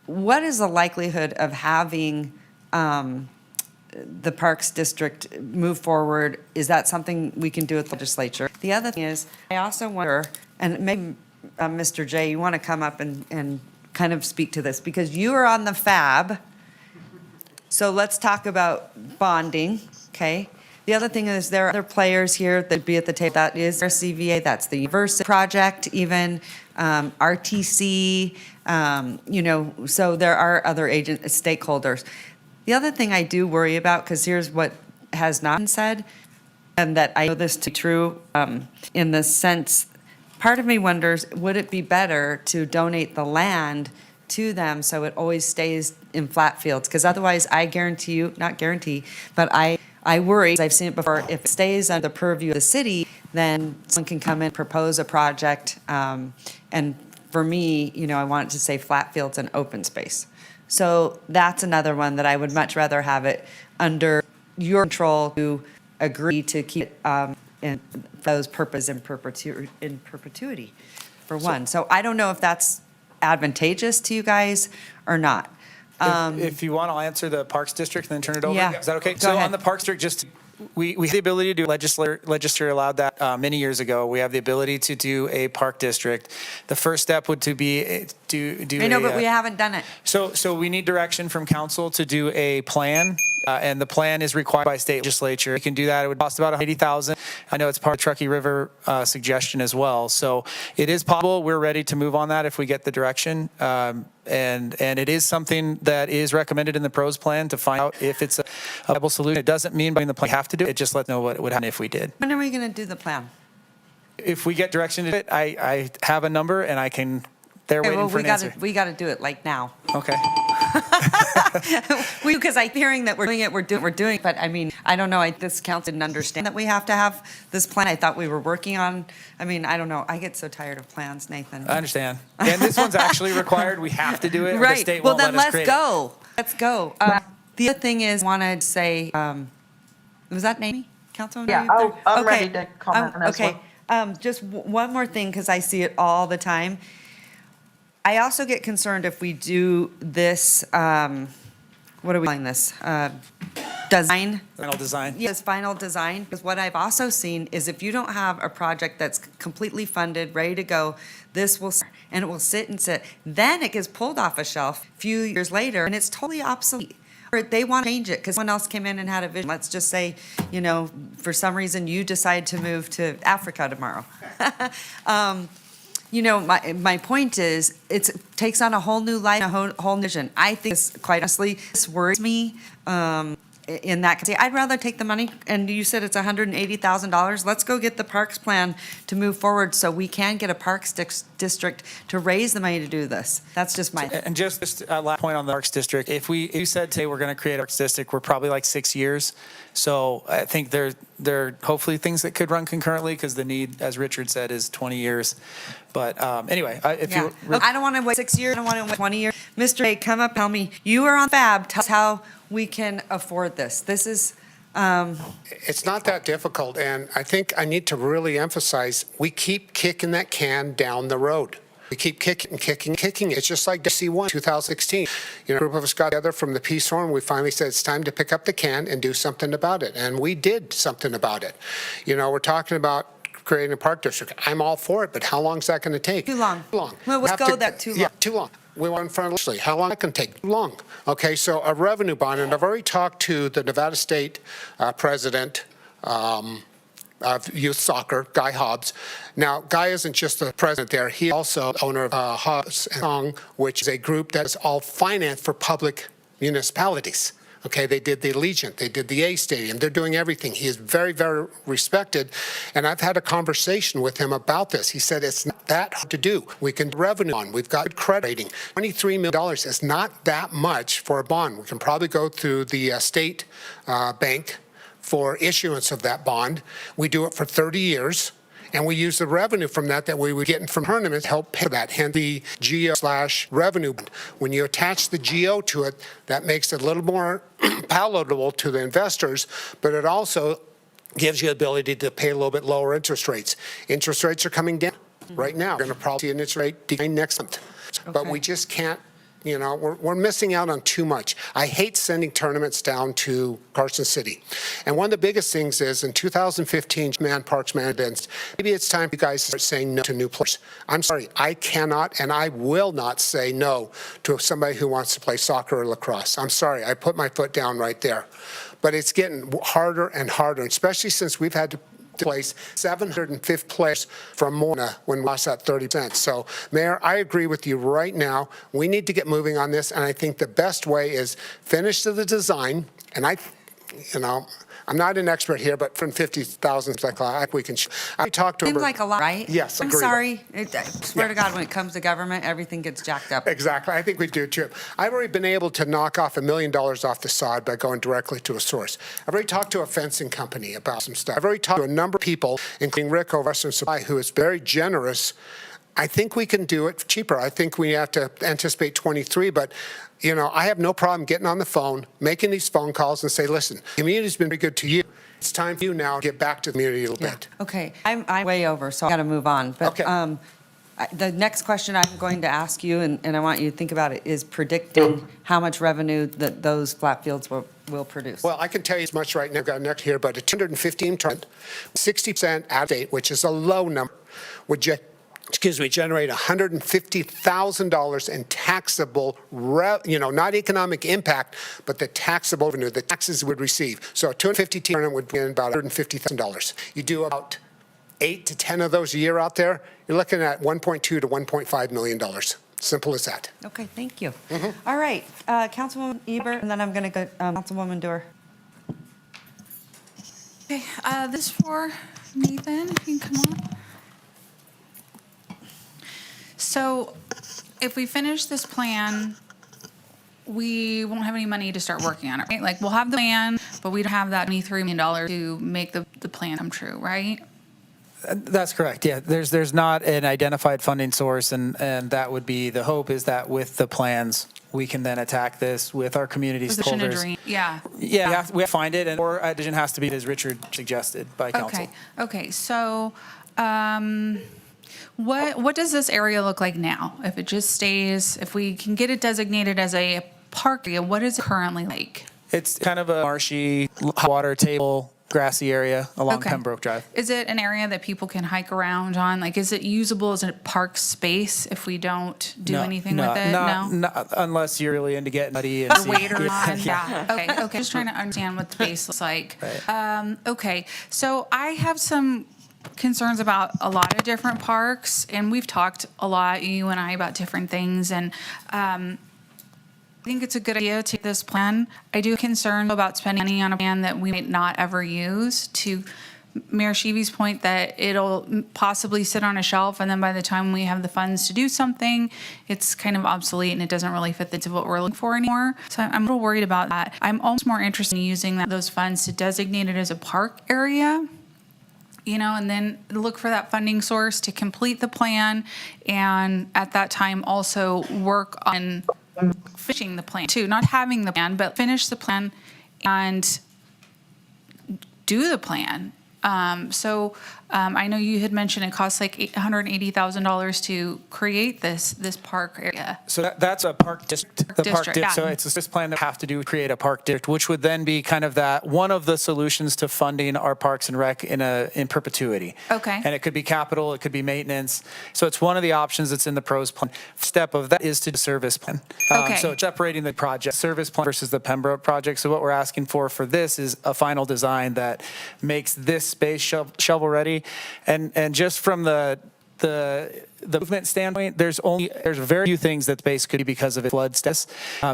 What is the likelihood of having, the Parks District move forward? Is that something we can do with the legislature? The other thing is, I also wonder, and maybe Mr. J, you want to come up and kind of speak to this, because you are on the FAB. So let's talk about bonding, okay? The other thing is there are other players here that be at the table. That is our CVA, that's the University Project, even RTC, you know, so there are other stakeholders. The other thing I do worry about, because here's what has not been said, and that I know this to be true, in the sense, part of me wonders, would it be better to donate the land to them so it always stays in flat fields? Because otherwise, I guarantee you, not guarantee, but I worry, I've seen it before, if it stays under the purview of the city, then someone can come in, propose a project, and for me, you know, I want it to say flat fields and open space. So that's another one that I would much rather have it under your control to agree to keep it in those purposes in perpetuity, for one. So I don't know if that's advantageous to you guys or not. If you want, I'll answer the Parks District and then turn it over. Yeah. Is that okay? Go So ahead. on the Parks District, just we have the ability to do, legislature allowed that many years ago. We have the ability to do a park district. The first step would to be do I know, a, but we haven't done it. So we need direction from council to do a plan, and the plan is required by state legislature. You can do that. It would cost about $80,000. I know it's part of Truckee River suggestion as well. So it is possible. We're ready to move on that if we get the direction. And it is something that is recommended in the pros plan to find out if it's a viable solution. It doesn't mean by the plan we have to do it. It just lets know what would happen if we did. When are we going to do the plan? If we get direction to do it, I have a number and I can. They're Okay, waiting well, for an answer. we got to do it like now. Okay. Because I'm hearing that we're doing it, we're doing it, but I mean, I don't know, this council didn't understand that we have to have this plan. I thought we were working on, I mean, I don't know, I get so tired of plans, Nathan. I understand. And this one's actually required. We have to do it. Or the Right, state well won't then let us let's create it. go, let's go. The other thing is, wanted to say, was that Amy, Councilwoman? Yeah, Are you there? I'm Okay. ready to comment as well. Okay, just one more thing, because I see it all the time. I also get concerned if we do this, what are we calling this? Design? Final design. Yes, final design. Because what I've also seen is if you don't have a project that's completely funded, ready to go, this will, and it will sit and sit. Then it gets pulled off a shelf a few years later, and it's totally obsolete. Or they want to change it because someone else came in and had a vision. Let's just say, you know, for some reason you decide to move to Africa tomorrow. You know, my point is, it takes on a whole new life, a whole new vision. I think, quite honestly, this worries me in that case. I'd rather take the money, and you said it's $180,000. Let's go get the parks plan to move forward so we can get a parks district to raise the money to do this. That's just my. And just a last point on the Parks District. If you said today we're going to create a Parks District, we're probably like 6 years. So I think there are hopefully things that could run concurrently because the need, as Richard said, is 20 years. But anyway, if Yeah. I don't want to wait 6 years. I don't want to wait 20 years. Mr. A, come up, tell me, you are on FAB. Tell us how we can afford this. This is. It's not that difficult, and I think I need to really emphasize, we keep kicking that can down the road. We keep kicking. It's just like DC1, 2016. You know, a group of us got together from the Peace Forum. We finally said it's time to pick up the can and do something about it, and we did something about it. You know, we're talking about creating a park district. I'm all for it, but how long is that going to take? Too long. Too long. Well, let's go that too long. Yeah, too long. We want in front of legislature. How long that can take? Too long. Okay, so a revenue bond, and I've already talked to the Nevada State president of youth soccer, Guy Hobbs. Now, Guy isn't just the president there. He also owner of Hobbs and Song, which is a group that is all financed for public municipalities. Okay, they did the Allegiant, they did the A Stadium, they're doing everything. He is very, very respected, and I've had a conversation with him about this. He said it's not that hard to do. We can do revenue on, we've got good credit rating. $23 million is not that much for a bond. We can probably go through the state bank for issuance of that bond. We do it for 30 years. And we use the revenue from that we would get from tournaments to help pay for that, hence the GO/revenue. When you attach the GO to it, that makes it a little more palatable to the investors, but it also gives you the ability to pay a little bit lower interest rates. Interest rates are coming down right now. We're going to probably see an interest rate decline next month. But we just can't, you know, we're missing out on too much. I hate sending tournaments down to Carson City. And one of the biggest things is in 2015, Parks Management, maybe it's time you guys start saying no to new players. I'm sorry, I cannot and I will not say no to somebody who wants to play soccer or lacrosse. I'm sorry, I put my foot down right there. But it's getting harder and harder, especially since we've had to place 705 players from Mona when we lost that 30%. So, Mayor, I agree with you right now. We need to get moving on this, and I think the best way is finish the design, and I'm not an expert here, but from 50,000, like we can. I talked to him. Seems like a lot, right? Yes, I'm agreed. sorry. I swear to God, when it comes to government, everything gets jacked up. Exactly. I think we do too. I've already been able to knock off $1 million off the sod by going directly to a source. I've already talked to a fencing company about some stuff. I've already talked to a number of people, including Rick over Western Supply, who is very generous. I think we can do it cheaper. I think we have to anticipate 23, but you know, I have no problem getting on the phone, making these phone calls and say, listen, the community's been very good to you. It's time for you now to get back to the community a little bit. Okay, I'm way over, so I got to move on. But the next question I'm going to ask you, and I want you to think about it, is predicting how much revenue that those flat fields will produce. Well, I can tell you as much right now. I've got next here, but a 215 ton, 60% out of state, which is a low number, would generate $150,000 in taxable, not economic impact, but the taxable revenue, the taxes would receive. So a 250 tournament would be about $150,000. You do about 8 to 10 of those a year out there, you're looking at $1.2 to $1.5 million. Simple as that. Okay, thank you. All right, Councilwoman Ebert, and then I'm going to go Councilwoman Dorr. Okay, this for Nathan, if you can come on. So if we finish this plan, we won't have any money to start working on it, right? Like, we'll have the plan, but we don't have that $23 million to make the plan come true, right? That's correct. Yeah, there's not an identified funding source, and that would be the hope, is that with the plans, we can then attack this with our community stakeholders. Yeah. Yeah, we have to find it, or a decision has to be, as Richard suggested, by council. Okay. So, what does this area look like now? If it just stays, if we can get it designated as a park area, what is it currently like? It's kind of a marshy, high water table, grassy area along Pembroke Drive. Is it an area that people can hike around on? Like, is it usable as a park space if we don't do anything with it? No, unless you're really into getting muddy and waiter on. Yeah. Okay. Just trying to understand what the base looks like. Right. Okay. So I have some concerns about a lot of different parks, and we've talked a lot, you and I, about different things, and I think it's a good idea to this plan. I do concern about spending money on a plan that we might not ever use, to Mayor Sheevy's point that it'll possibly sit on a shelf, and then by the time we have the funds to do something, it's kind of obsolete and it doesn't really fit into what we're looking for anymore. So I'm a little worried about that. I'm almost more interested in using those funds to designate it as a park area, and then look for that funding source to complete the plan, and at that time also work on finishing the plan too, not having the plan, but finish the plan and do the plan. I know you had mentioned it costs like $180,000 to create this park area. So that's a park district. So it's this plan that have to do create a park district, which would then be kind of that one of the solutions to funding our parks and rec in perpetuity. Okay. And it could be capital, it could be maintenance. So it's one of the options that's in the pros plan. Step of that is to do service plan. Okay. So it's separating the project service plan versus the Pembroke project. So what we're asking for this is a final design that makes this space shovel ready. And just from the the movement standpoint, there's very few things that space could be because of its flood status.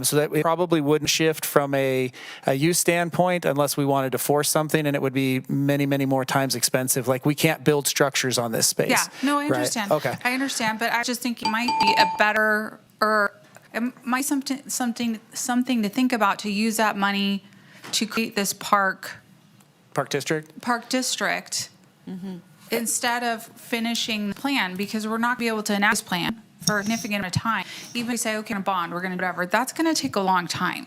So that it probably wouldn't shift from a use standpoint unless we wanted to force something, and it would be many, many more times expensive. Like, we can't build structures on this space. Yeah, no, I Right. understand. Okay. I understand, but I just think it might be a better, or it might something to think about, to use that money to create this park district instead of finishing the plan, because we're not gonna be able to enact this plan for a significant amount of time. Even if we say, okay, a bond, we're gonna do whatever, that's gonna take a long time.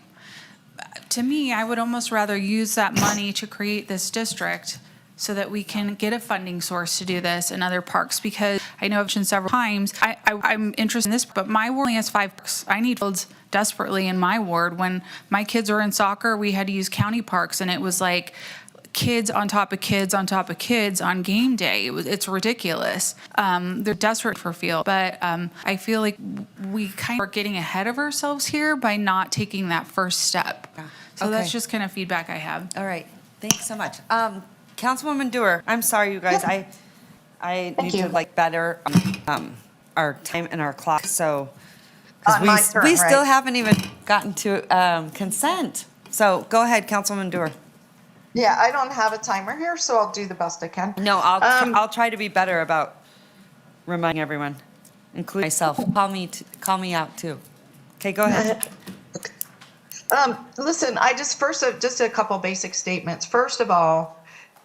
To me, I would almost rather use that money to create this district so that we can get a funding source to do this in other parks, because I know I've mentioned several times, I'm interested in this, but my ward only has 5 parks. I need fields desperately in my ward. When my kids were in soccer, we had to use county parks, and it was like kids on top of kids on top of kids on game day. It's ridiculous. They're desperate for field, but I feel like we kind of are getting ahead of ourselves here by not taking that first step. So that's Okay. just kind of feedback I have. All right, thanks so much. Councilwoman Dewar, I'm sorry, you guys, I need to like better our time and our clock, so. 'cause My turn, we still right? haven't even gotten to consent. So go ahead, Councilwoman Dewar. Yeah, I don't have a timer here, so I'll do the best I can. No, I'll try to be better about reminding everyone, including myself. Call me out too. Okay, go ahead. Listen, just a couple basic statements. First of all,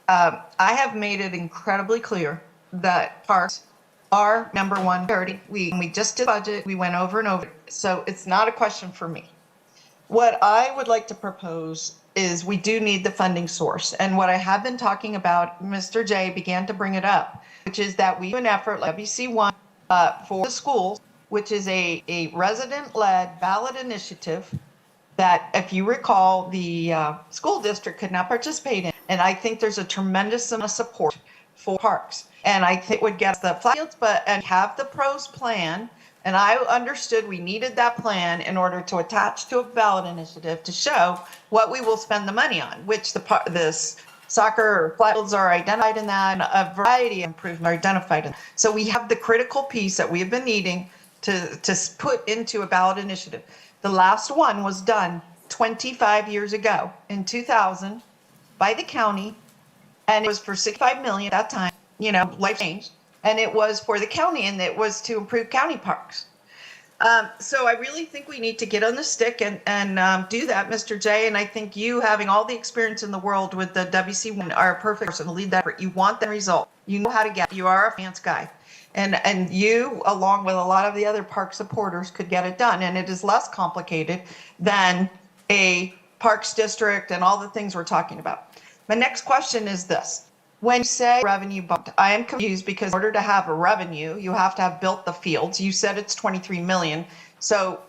I have made it incredibly clear that parks are number one priority. We just did budget, we went over and over, so it's not a question for me. What I would like to propose is we do need the funding source. And what I have been talking about, Mr. J began to bring it up, which is that we do an effort like WC1 for the schools, which is a resident-led ballot initiative that, if you recall, the school district could not participate in. And I think there's a tremendous amount of support for parks. And I think it would get the flat fields, and have the pros plan. And I understood we needed that plan in order to attach to a ballot initiative to show what we will spend the money on, which this soccer or flat fields are identified in that, and a variety of improvements are identified in. So we have the critical piece that we have been needing to put into a ballot initiative. The last one was done 25 years ago in 2000 by the county, and it was for $65 million at that time. You know, life changed, and it was for the county, and it was to improve county parks. So I really think we need to get on the stick and do that, Mr. J. And I think you, having all the experience in the world with the WC1, are a perfect person to lead that effort. You want the result. You know how to get. You are a finance guy. And you, along with a lot of the other park supporters, could get it done. And it is less complicated than a parks district and all the things we're talking about. My next question is this. When you say revenue bumped, I am confused, because in order to have a revenue, you have to have built the fields. You said it's 23 million. So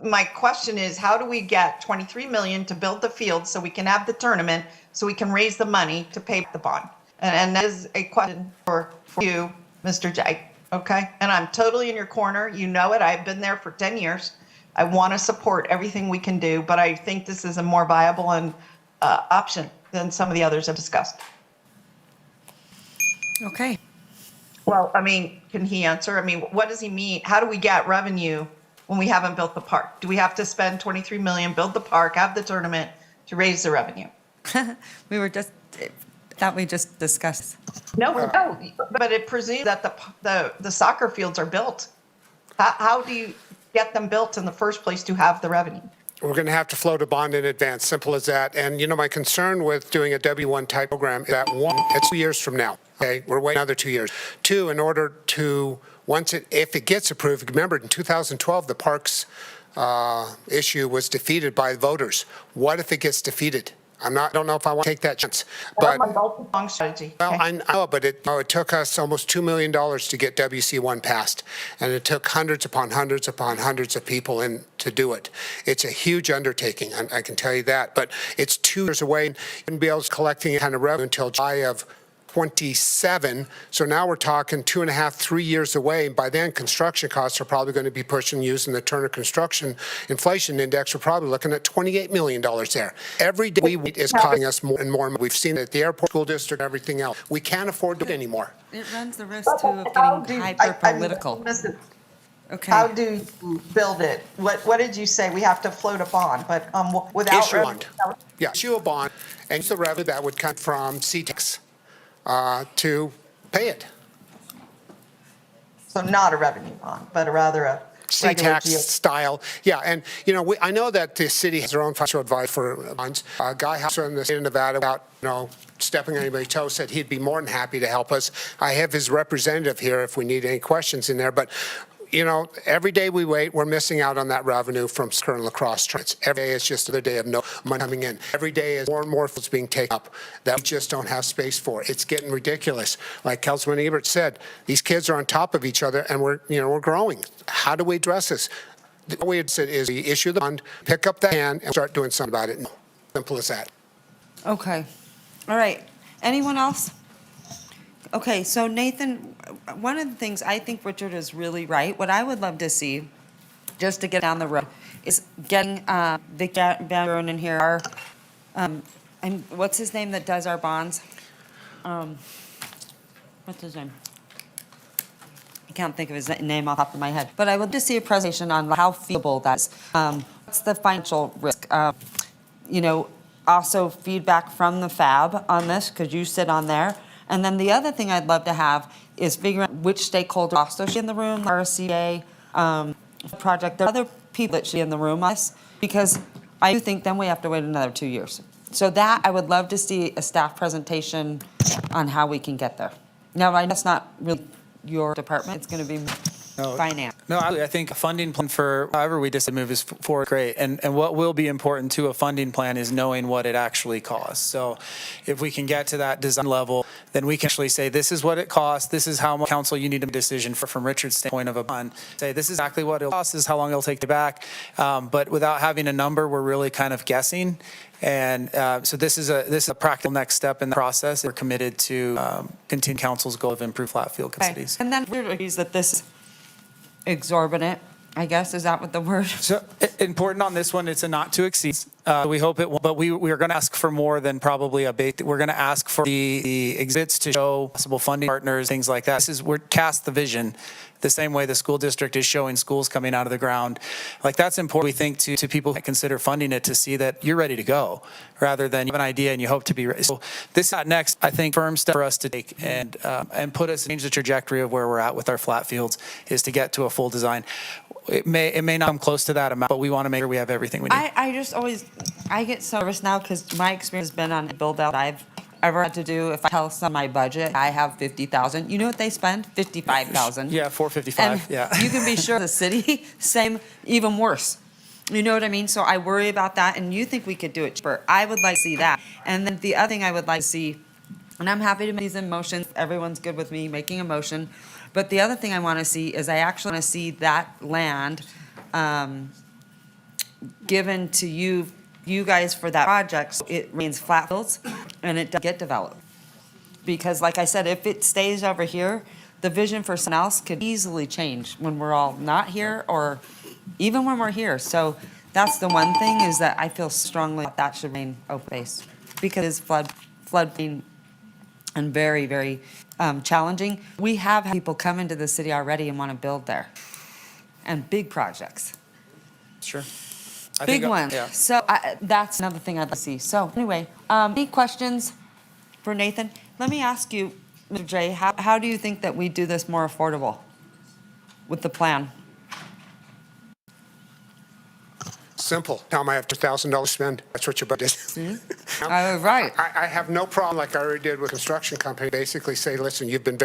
my question is, how do we get 23 million to build the fields so we can have the tournament, so we can raise the money to pay the bond? And that is a question for you, Mr. J. Okay? And I'm totally in your corner. You know it. I've been there for 10 years. I want to support everything we can do, but I think this is a more viable and option than some of the others have discussed. Okay. Well, I mean, can he answer? I mean, what does he mean? How do we get revenue when we haven't built the park? Do we have to spend 23 million, build the park, have the tournament to raise the revenue? We just discussed. No, but it presumes that the soccer fields are built. How do you get them built in the first place to have the revenue? We're going to have to float a bond in advance, simple as that. And, you know, my concern with doing a W1 type program is that, one, it's 2 years from now. Okay, we're waiting another 2 years. Two, in order to, if it gets approved, remember in 2012, the parks issue was defeated by voters. What if it gets defeated? I don't know if I want to take that chance. But long strategy. Well, I know, but it took us almost $2 million to get WC1 passed, and it took hundreds upon hundreds upon hundreds of people to do it. It's a huge undertaking, I can tell you that. But it's 2 years away, and be able to collecting kind of revenue until July of 27. So now we're talking 2.5, 3 years away. By then, construction costs are probably going to be pushing, using the Turner Construction Inflation Index, we're probably looking at $28 million there. Every day we wait is costing us more and more. We've seen it at the airport, school district, everything else. We can't afford to do it anymore. It runs the risk too of getting hyper-political. Okay. How do you build it? What did you say? We have to float a bond, but without Issue a bond. Yeah, issue a bond and use the revenue that would come from CTEX to pay it. So not a revenue bond, but rather a regular CTAX style. Yeah, and I know that the city has their own financial advisor for bonds. Guy Hauser in the state of Nevada, without stepping on anybody's toes, said he'd be more than happy to help us. I have his representative here if we need any questions in there, but every day we wait, we're missing out on that revenue from current lacrosse tournaments. Every day is just another day of no money coming in. Every day is more and more fields being taken up that we just don't have space for. It's getting ridiculous. Like Councilman Ebert said, these kids are on top of each other, and we're growing. How do we address this? The way it's is we issue the bond, pick up that hand, and start doing something about it. Simple as that. Okay. All right. Anyone else? Okay, so Nathan, one of the things I think Richard is really right. What I would love to see, just to get down the road, is getting Vic Van Buren in here. And what's his name that does our bonds? What's his name? I can't think of his name off the top of my head. But I would love to see a presentation on how feasible that is. What's the financial risk? Also feedback from the FAB on this, because you sit on there. And then the other thing I'd love to have is figuring out which stakeholders also should be in the room, RCA project. There are other people that should be in the room on this, because I do think then we have to wait another 2 years. So that, I would love to see a staff presentation on how we can get there. Now, I know it's not really your department. It's going to be finance. No, I think a funding plan for however we decide to move is forward great. And what will be important to a funding plan is knowing what it actually costs. So if we can get to that design level, then we can actually say, this is what it costs. This is how much council you need a decision from Richard's standpoint of a bond. Say, this is exactly what it'll cost. This is how long it'll take to back. But without having a number, we're really kind of guessing. And so this is a practical next step in the process. We're committed to continue council's goal of improved flat field capacities. And then we're agrees that this is exorbitant, I guess, is that what the word? So important on this one, it's a not to exceed. We hope it won't, but we are going to ask for more than probably a bait. We're going to ask for the exhibits to show possible funding partners, things like that. We're cast the vision the same way the school district is showing schools coming out of the ground. Like, that's important, we think, to people that consider funding it, to see that you're ready to go rather than you have an idea and you hope to be ready. So this is not next, I think, firm step for us to take and put us, change the trajectory of where we're at with our flat fields, is to get to a full design. It may not come close to that amount, but we want to make sure we have everything we need. I get so nervous now because my experience has been on build out I've ever had to do. If I tell some my budget, I have 50,000. You know what they spend? 55,000. Yeah, 455. And yeah. You can be sure the city, same, even worse. You know what I mean? So I worry about that. And you think we could do it cheaper? I would like to see that. And then the other thing I would like to see, and I'm happy to make these in motions. Everyone's good with me making a motion. But the other thing I want to see is I actually want to see that land given to you guys for that project, so it remains flat fields and it doesn't get developed. Because like I said, if it stays over here, the vision for someone else could easily change when we're all not here or even when we're here. So that's the one thing, is that I feel strongly that should remain open space, because it's floodplain and very, very challenging. We have had people come into the city already and want to build there, and big projects. Sure. Big ones. Yeah. So that's another thing I'd like to see. So anyway, any questions for Nathan? Let me ask you, Mr. J, how do you think that we do this more affordable with the plan? Simple. Tell them I have $2,000 to spend. That's what your budget is. Right. I have no problem, like I already did with construction company, basically say, listen, you've been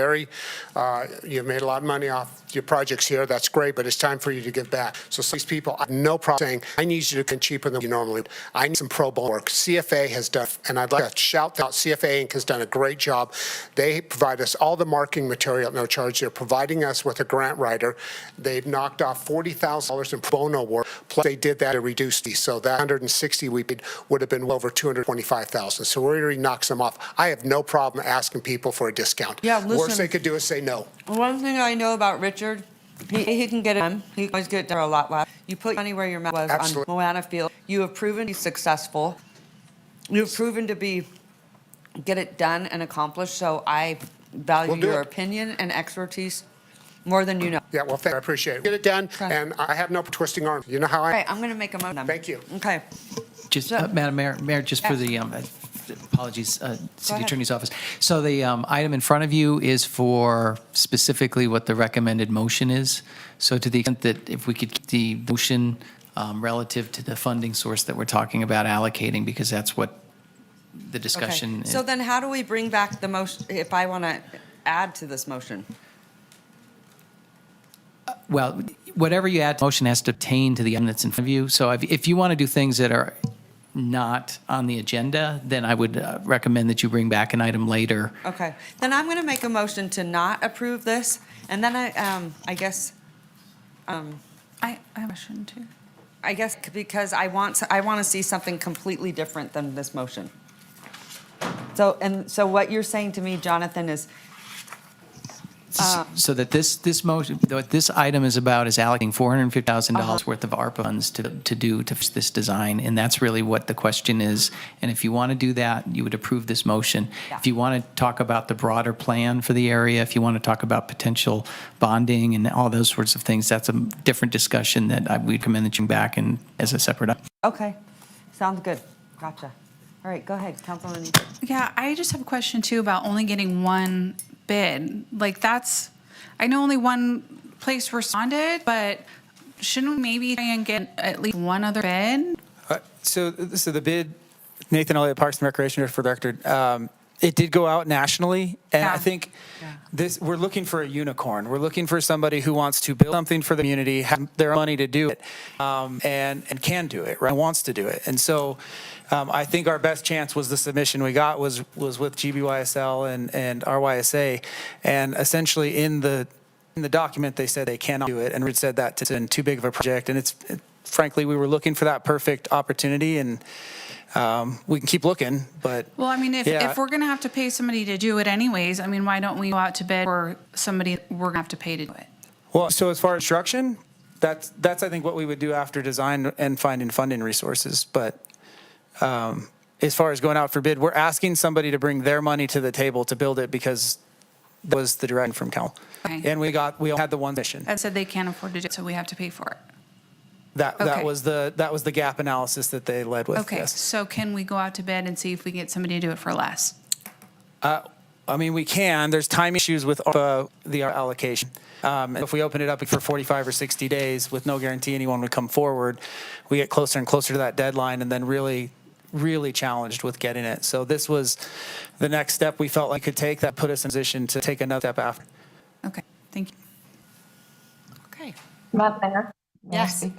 you've made a lot of money off your projects here. That's great, but it's time for you to give back. So some of these people, I have no problem saying, I need you to come cheaper than you normally would. I need some pro bono work. CFA has done, and I'd like to shout out, CFA Inc. has done a great job. They provide us all the marketing material at no charge. They're providing us with a grant writer. They've knocked off $40,000 in pro bono work, plus they did that to reduce these. So that 160 we paid would have been well over $225,000. $25,000. So we already knocked some off. I have no problem asking people for a discount. Yeah, listen. Worst they could do is say no. One thing I know about Richard, he can get it done. He can always get it done a lot less. You put money where your mouth was Absolutely. on Moana Field. You have proven to be successful. You've proven to get it done and accomplished. So I value We'll do your it. opinion and expertise more than you know. Yeah, well, I appreciate it. Get it done, and I have no twisting arms. You know how All I. right, I'm going to make a motion. Thank you. Okay. Just, Madam Mayor, just for the, apologies, City ahead. Attorney's Office. So the item in front of you is for specifically what the recommended motion is. So to the extent that if we could keep the motion relative to the funding source that we're talking about allocating, because that's what the discussion Okay. is. So then how do we bring back the motion if I want to add to this motion? Well, whatever you add, to the motion has to pertain to the item that's in front of you. So if you want to do things that are not on the agenda, then I would recommend that you bring back an item later. Okay. Then I'm going to make a motion to not approve this. And then I guess, I have a question too. I guess because I want to see something completely different than this motion. So what you're saying to me, Jonathan, is So that this motion, what this item is about is allocating $450,000 worth of ARPA funds to fix this design, and that's really what the question is. And if you want to do that, you would approve this motion. Yeah. If you want to talk about the broader plan for the area, if you want to talk about potential bonding and all those sorts of things, that's a different discussion that we'd recommend that you bring back and as a separate item. okay. Sounds good. Gotcha. All right, go ahead, Councilman. Yeah, I just have a question too about only getting one bid. Like I know only one place responded, but shouldn't we maybe try and get at least one other bid? So the bid, Nathan Elliott, Parks and Recreation for the record, it did go out nationally, and I think we're looking for a unicorn. We're looking for somebody who wants to build something for the community, have their money to do it, and can do it, right? Wants to do it. And so I think our best chance was the submission we got was with GBYSL and RYSA, and essentially in the document they said they cannot do it, and Reed said that it's too big of a project, and frankly we were looking for that perfect opportunity, and we can keep looking, but Well, I mean, if we're going to have to pay somebody to do it anyways, I mean, why don't we go out to bid for somebody we're going to have to pay to do it? well, so as far as construction, that's I think what we would do after design and finding funding resources, but as far as going out for bid, we're asking somebody to bring their money to the table to build it because that was the direction from Cal. Okay. And we had the one mission. That said they can't afford to do it, so we have to pay for it. That Okay. was the gap analysis that they led with. Okay, Yes. so can we go out to bid and see if we can get somebody to do it for less? I mean, we can. There's time issues with the allocation. If we open it up for 45 or 60 days with no guarantee anyone would come forward, we get closer and closer to that deadline, and then really challenged with getting it. So this was the next step we felt like could take that put us in position to take another step after. Okay, thank you. Okay. Madam Mayor? may I Yes. speak?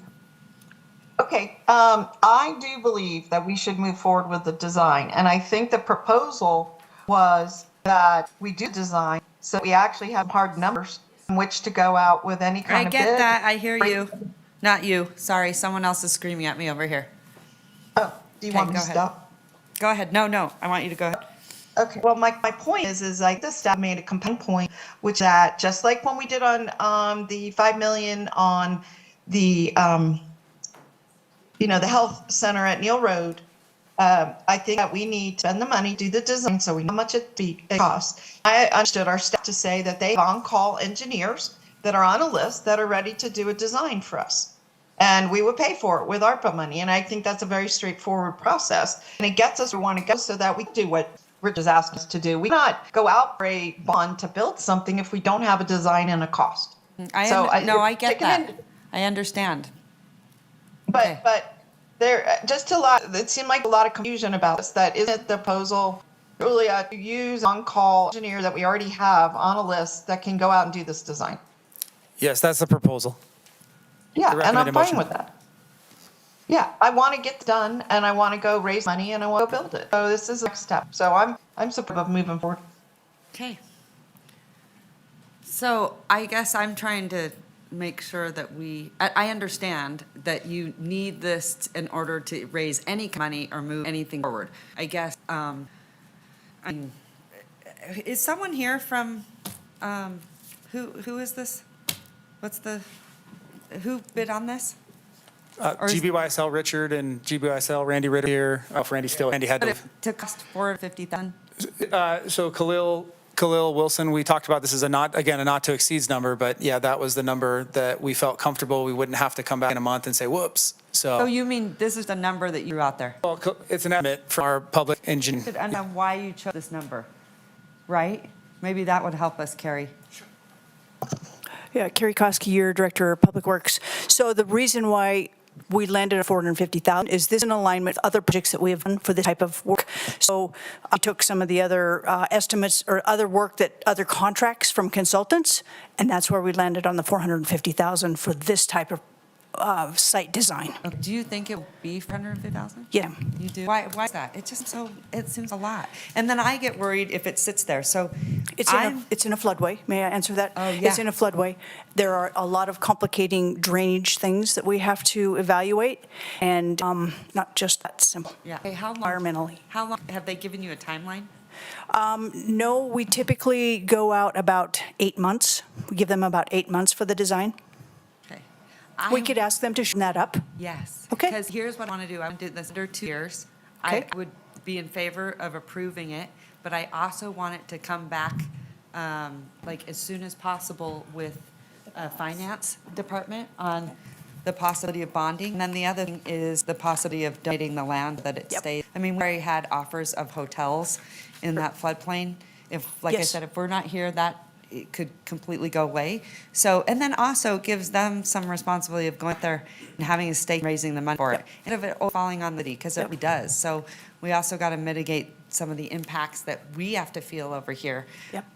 Okay, I do believe that we should move forward with the design, and I think the proposal was that we do design, so we actually have hard numbers in which to go out with any I kind of bid. get that. I hear you. Not you. Sorry, someone else is screaming at me over here. Oh, do you want me go to ahead. stop? Go ahead. No, I want you to go ahead. Okay, well, my point is like the staff made a compelling point, which that just like when we did on the 5 million on the the health center at Neal Road, I think that we need to spend the money, do the design, so we know how much it costs. I understood our staff to say that they have on-call engineers that are on a list that are ready to do a design for us. And we would pay for it with ARPA money. And I think that's a very straightforward process. And it gets us where we want to go so that we do what Rich has asked us to do. We not go out for a bond to build something if we don't have a design and a cost. I get that. I understand. But there just a lot. It seemed like a lot of confusion about this. That isn't the proposal really to use on-call engineer that we already have on a list that can go out and do this design. Yes, that's the proposal. Yeah, The and I'm recommended fine motion. with that. Yeah, I want to get done, and I want to go raise money, and I want to build it. So this is the next step. So I'm supportive of moving forward. Okay. So I guess I'm trying to make sure that I understand that you need this in order to raise any money or move anything forward. I guess, I mean, is someone here from, who is this? Who bid on this? Or is- GBYSL Richard and GBYSL Randy Ritter here. Oh, if Randy still, Randy had But to. it to cost $450,000? So Khalil Wilson, we talked about this as a not to exceeds number, but yeah, that was the number that we felt comfortable. We wouldn't have to come back in a month and say, whoops. So you mean this is the number that you threw out there? Well, it's an estimate from our public engineer. I don't know why you chose this number, right? Maybe that would help us, Carrie. Yeah, Carrie Koski, your Director of Public Works. So the reason why we landed at $450,000 is this in alignment with other projects that we have done for this type of work. So I took some of the other estimates or other work that other contracts from consultants, and that's where we landed on the $450,000 for this type of site design. Do you think it will be $450,000? Yeah. You do? Why is that? It seems a lot. And then I get worried if it sits there. So It's in a floodway. May I answer that? Oh, yeah. It's in a floodway. There are a lot of complicating drainage things that we have to evaluate, and not just that simple. Yeah. Okay, how long? Environmentally. How long have they given you a timeline? No, we typically go out about 8 months. We give them about 8 months for the design. We could ask them to shorten that up. Yes. Okay. Because here's what I want to do. I want to do this under 2 years. Okay. I would be in favor of approving it, but I also want it to come back like as soon as possible with finance department on the possibility of bonding. And then the other thing is the possibility of donating the land that it stays. I mean, we already had offers of hotels in that floodplain. If, like I Yes. said, if we're not here, that it could completely go away. So, and then also gives them some responsibility of going up there and having a stake, raising the money for it, and of it all falling on the city, because it really does. So we also got to mitigate some of the impacts that we have to feel over here.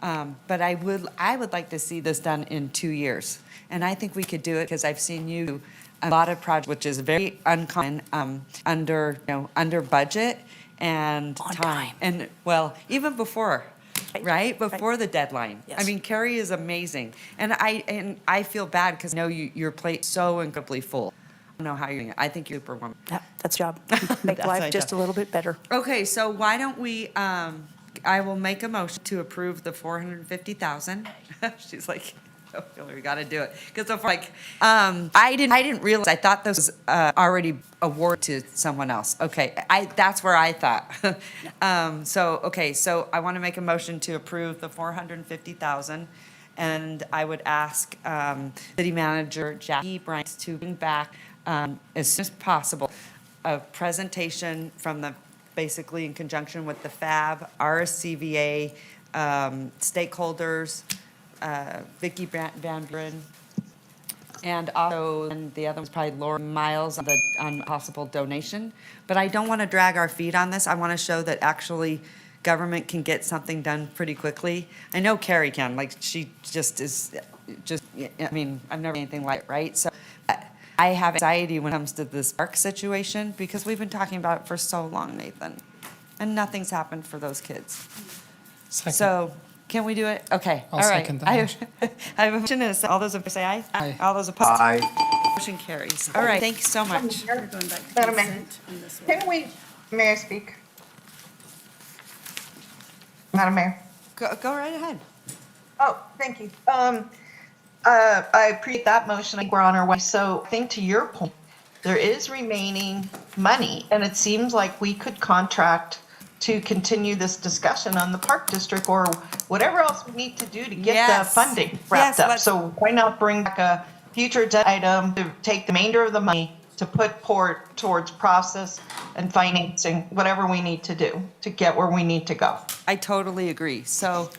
But I would like to see this done in 2 years, and I think we could do it because I've seen you do a lot of projects, which is very uncommon, under budget and time. And well, even before. Right? Before the deadline. Yes. I mean, Carrie is amazing. And I feel bad because I know your plate's so incredibly full. I don't know how you're doing it. I think you're Superwoman. Yeah, that's job. Make That's my life just job. a little bit better. Okay, so why don't we, I will make a motion to approve the $450,000. She's like, oh, we got to do it. Because so like, I didn't realize, I thought this was already awarded to someone else. Okay, that's where I thought. So I want to make a motion to approve the $450,000. And I would ask City Manager Jackie Bryant to bring back as soon as possible a presentation from basically in conjunction with the FAB, RSCVA, stakeholders, Vicki Van Buren, and also, and the other one's probably Laura Miles on possible donation. But I don't want to drag our feet on this. I want to show that actually government can get something done pretty quickly. I know Carrie can, like she I mean, I've never seen anything like it, right? So I have anxiety when it comes to this park situation because we've been talking about it for so long, Nathan, and nothing's happened for those kids. Second. So can we do it? Okay, I'll all right. second that I motion. I have a motion and a second. All those in favor say aye. Aye. All those opposed? Aye. Motion carries. All right, thank you so much. Madam Mayor, may I speak? Madam Mayor? Go right ahead. Oh, thank you. I appreciate that motion. I think we're on our way. So I think to your point, there is remaining money, and it seems like we could contract to continue this discussion on the park district or whatever else we need to do to get the Yes. funding wrapped Yes, up. let's- So why not bring back a future agenda item to take the remainder of the money to put towards process and financing, whatever we need to do to get where we need to go. I totally agree. So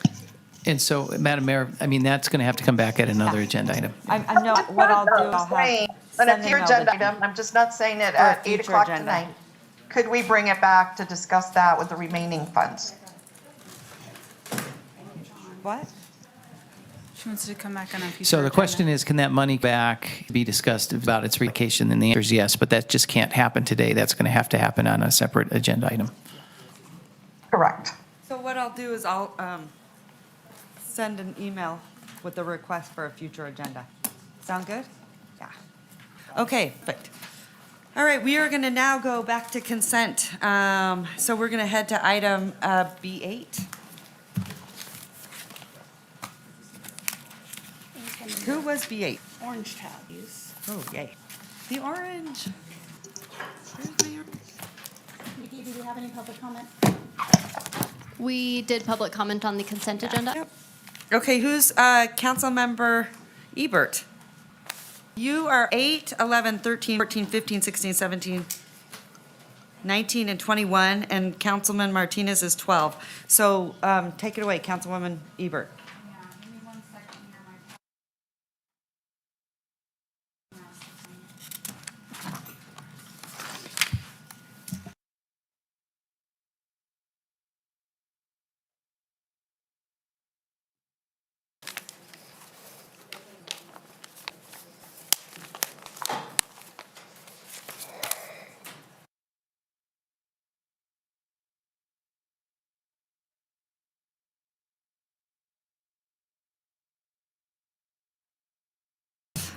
And so, Madam Mayor, I mean, that's going to have to come back at another agenda item. I know what I'll do. I'll have. An send an future email agenda to- item, I'm just not saying it Or a at 8 future o'clock agenda. tonight. Could we bring it back to discuss that with the remaining funds? What? She wants to come back on a future So the agenda. question is, can that money back be discussed about its relocation? And the answer is yes, but that just can't happen today. That's going to happen on a separate agenda item. Correct. So what I'll do is I'll send an email with the request for a future agenda. Sound good? Yeah. Okay, perfect. All right, we are going to now go back to consent. So we're going to head to item B8. Who was B8? Orange tabs. Oh, yay. The orange. Where's my orange? Nikki, do we have any public comment? We did public comment on the consent agenda. Yep. Okay, who's Councilmember Ebert? You are 8, 11, 13, 14, 15, 16, 17, 19, and 21, and Councilman Martinez is 12. So take it away, Councilwoman Ebert.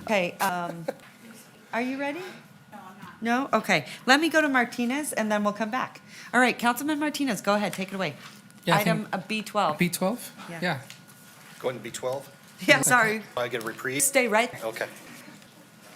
Okay, are you ready? No, I'm not. No? Okay. Let me go to Martinez, and then we'll come back. All right, Councilman Martinez, go ahead, take it away. Yeah, I Item think- B12. B12? Yeah. Yeah. Going to B12? Yeah, sorry. I get a reprieve? Stay right. Okay.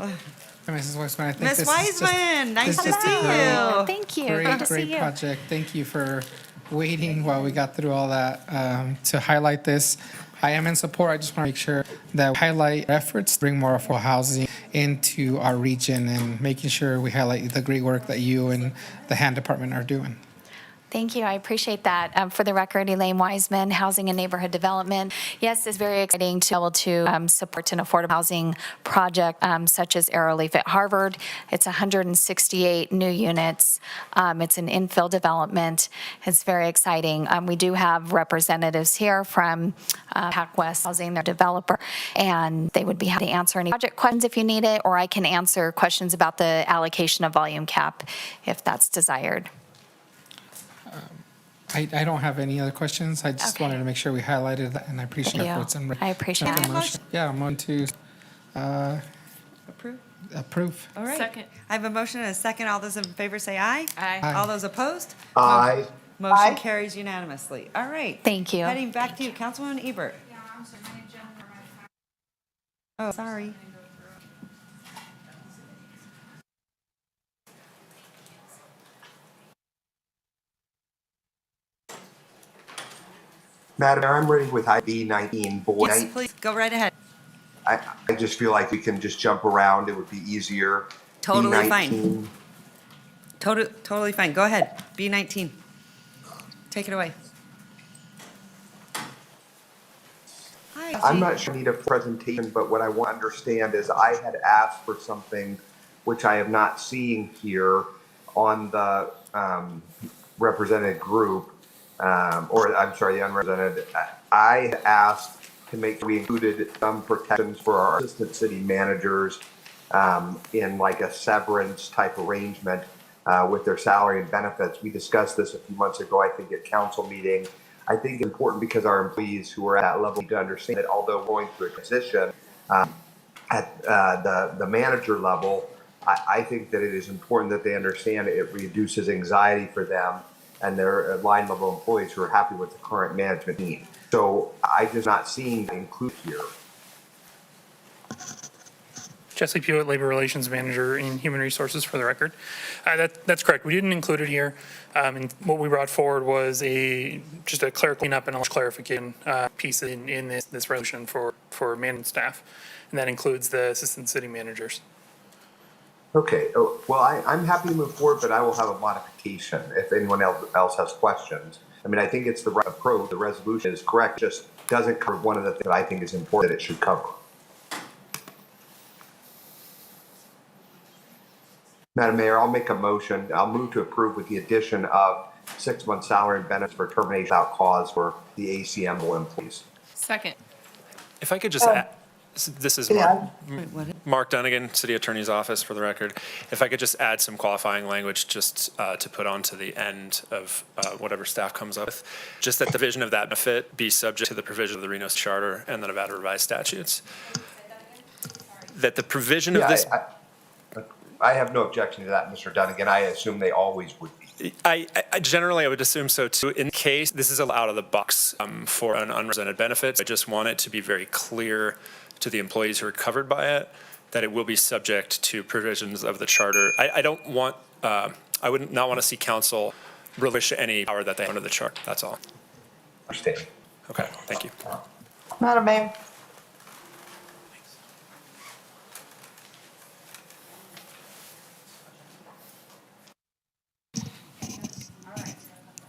Mrs. Weisman, I think Miss this is just- Wiseman, nice this to is see just you. Thank you. Great, Good to see great you. project. Thank you for waiting while we got through all that to highlight this. I am in support. I just want to make sure that we highlight efforts to bring more affordable housing into our region and making sure we highlight the great work that you and the hand department are doing. Thank you. I appreciate that. For the record, Elaine Wiseman, Housing and Neighborhood Development. Yes, it's very exciting to be able to support an affordable housing project such as Arrowleaf at Harvard. It's 168 new units. It's an infill development. It's very exciting. We do have representatives here from PacWest Housing, their developer, and they would be happy to answer any project questions if you need it, or I can answer questions about the allocation of volume cap if that's desired. I don't have any other questions. I just Okay. wanted to make sure we highlighted that, and I appreciate Thank you. what's in. I appreciate the it. motion. Yeah, I'm on to Approve? approve. All right. Second. I have a motion and a second. All those in favor say aye. Aye. All those opposed? Aye. Motion carries unanimously. All right. Thank you. Heading back to you, Councilwoman Ebert. Oh, sorry. Madam Mayor, I'm ready with IB 19. Yes, please, go right ahead. I just feel like we can just jump around. It would be easier. Totally fine. B19. Totally fine. Go ahead. B19. Take it away. Hi. I'm not sure I need a presentation, but what I want to understand is I had asked for something which I have not seen here on the represented group, or I'm sorry, the unrepresented. I asked to make, we included some protections for our assistant city managers in like a severance type arrangement with their salary and benefits. We discussed this a few months ago, I think, at council meeting. I think it's important because our employees who are at that level need to understand that although we're going through a transition at the manager level, I think that it is important that they understand it reduces anxiety for them and their line level employees who are happy with the current management team. So I just not seeing that included here. Jesse Pewitt, Labor Relations Manager in Human Resources, for the record. That's correct. We didn't include it here. And what we brought forward was just a cleanup and a clarification piece in this resolution for management staff. And that includes the assistant city managers. Okay, well, I'm happy to move forward, but I will have a modification if anyone else has questions. I mean, I think it's the right approach. The resolution is correct, just doesn't cover one of the things that I think is important that it should cover. Madam Mayor, I'll make a motion. I'll move to approve with the addition of 6-month salary and benefits for termination without cause for the ACM employees. Second. If I could just add, this is Mark Dunnigan, City Attorney's Office, for the record. If I could just add some qualifying language just to put onto the end of whatever staff comes up with, just that the division of that benefit be subject to the provision of the Reno Charter and the Nevada Revised Statutes. that the provision of this. I have no objection to that, Mr. Dunnigan. I assume they always would be. I generally, I would assume so too. In case this is out of the box for an unrepresented benefits, I just want it to be very clear to the employees who are covered by it that it will be subject to provisions of the charter. I don't want, I would not want to see council relinquish any power that they have under the charter. That's all. Understand. Okay, thank you. Madam Mayor.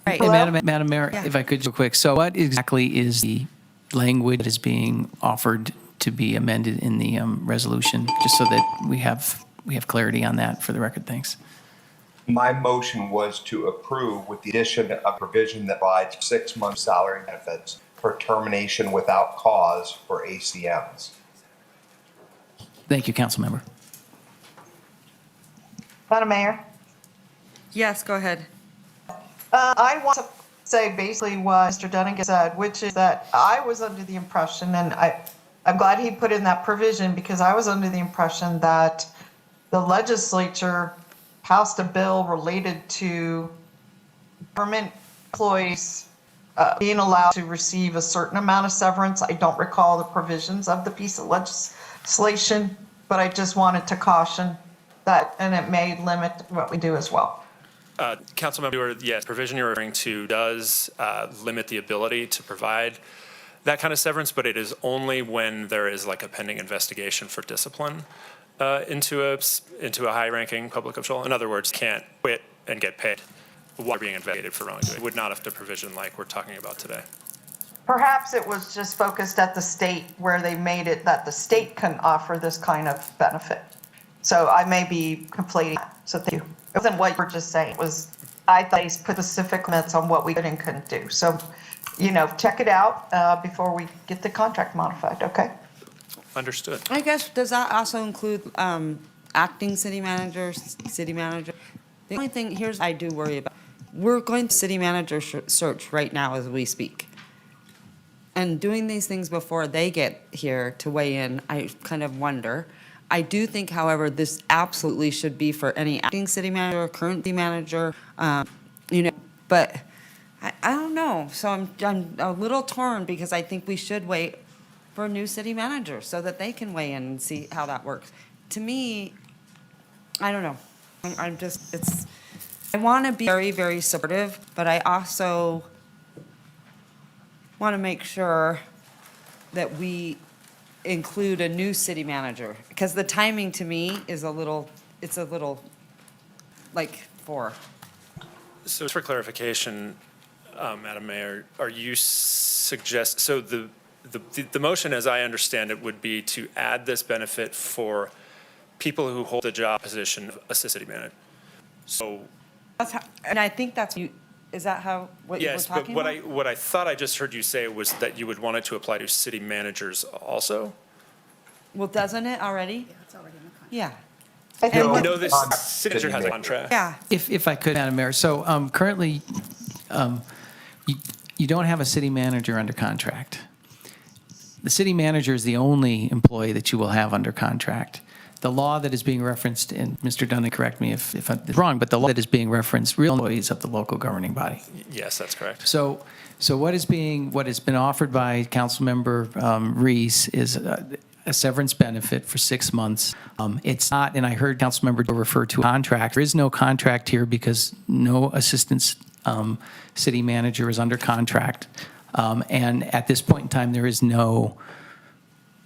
Hey, Madam Mayor, if I could, real quick. So what exactly is the language that is being offered to be amended in the resolution, just so that we have clarity on that for the record? Thanks. My motion was to approve with the addition of provision that provides 6 months salary benefits for termination without cause for ACMs. Thank you, council member. Madam Mayor. Yes, go ahead. I want to say basically what Mr. Dunnigan said, which is that I was under the impression, and I'm glad he put in that provision, because I was under the impression that the legislature passed a bill related to government employees being allowed to receive a certain amount of severance. I don't recall the provisions of the piece of legislation, but I just wanted to caution that, and it may limit what we do as well. Councilmember, yes, provision you're referring to does limit the ability to provide that kind of severance, but it is only when there is like a pending investigation for discipline into a high-ranking public official. In other words, can't quit and get paid while being investigated for wrongdoing. It would not have the provision like we're talking about today. Perhaps it was just focused at the state, where they made it that the state can offer this kind of benefit. So I may be conflating that. So thank you. It wasn't what you were just saying. It was, I thought they put specific limits on what we could and couldn't do. So, check it out before we get the contract modified, okay? Understood. I guess, does that also include acting city manager? The only thing, here's what I do worry about. We're going to city manager search right now as we speak. And doing these things before they get here to weigh in, I kind of wonder. I do think, however, this absolutely should be for any acting city manager, current city manager, but I don't know. So I'm a little torn, because I think we should wait for a new city manager so that they can weigh in and see how that works. To me, I don't know. I want to be very, very supportive, but I also want to make sure that we include a new city manager, because the timing to me is a little like for. So for clarification, Madam Mayor, are you so the motion, as I understand it, would be to add this benefit for people who hold the job position of assistant city manager. So. That's how, and I think that's you. Is that what you were talking about? Yes, but what I thought I just heard you say was that you would want it to apply to city managers also? Well, doesn't it already? Yeah, it's already in the contract. Yeah. No, this city manager has a contract. Yeah. If I could, Madam Mayor, so currently, you don't have a city manager under contract. The city manager is the only employee that you will have under contract. The law that is being referenced, and Mr. Dunn, correct me if I'm wrong, but the law that is being referenced, real employees of the local governing body. Yes, that's correct. So what has been offered by Councilmember Reese is a severance benefit for 6 months. It's not, and I heard Councilmember refer to a contract. There is no contract here, because no assistant city manager is under contract. And at this point in time, there is no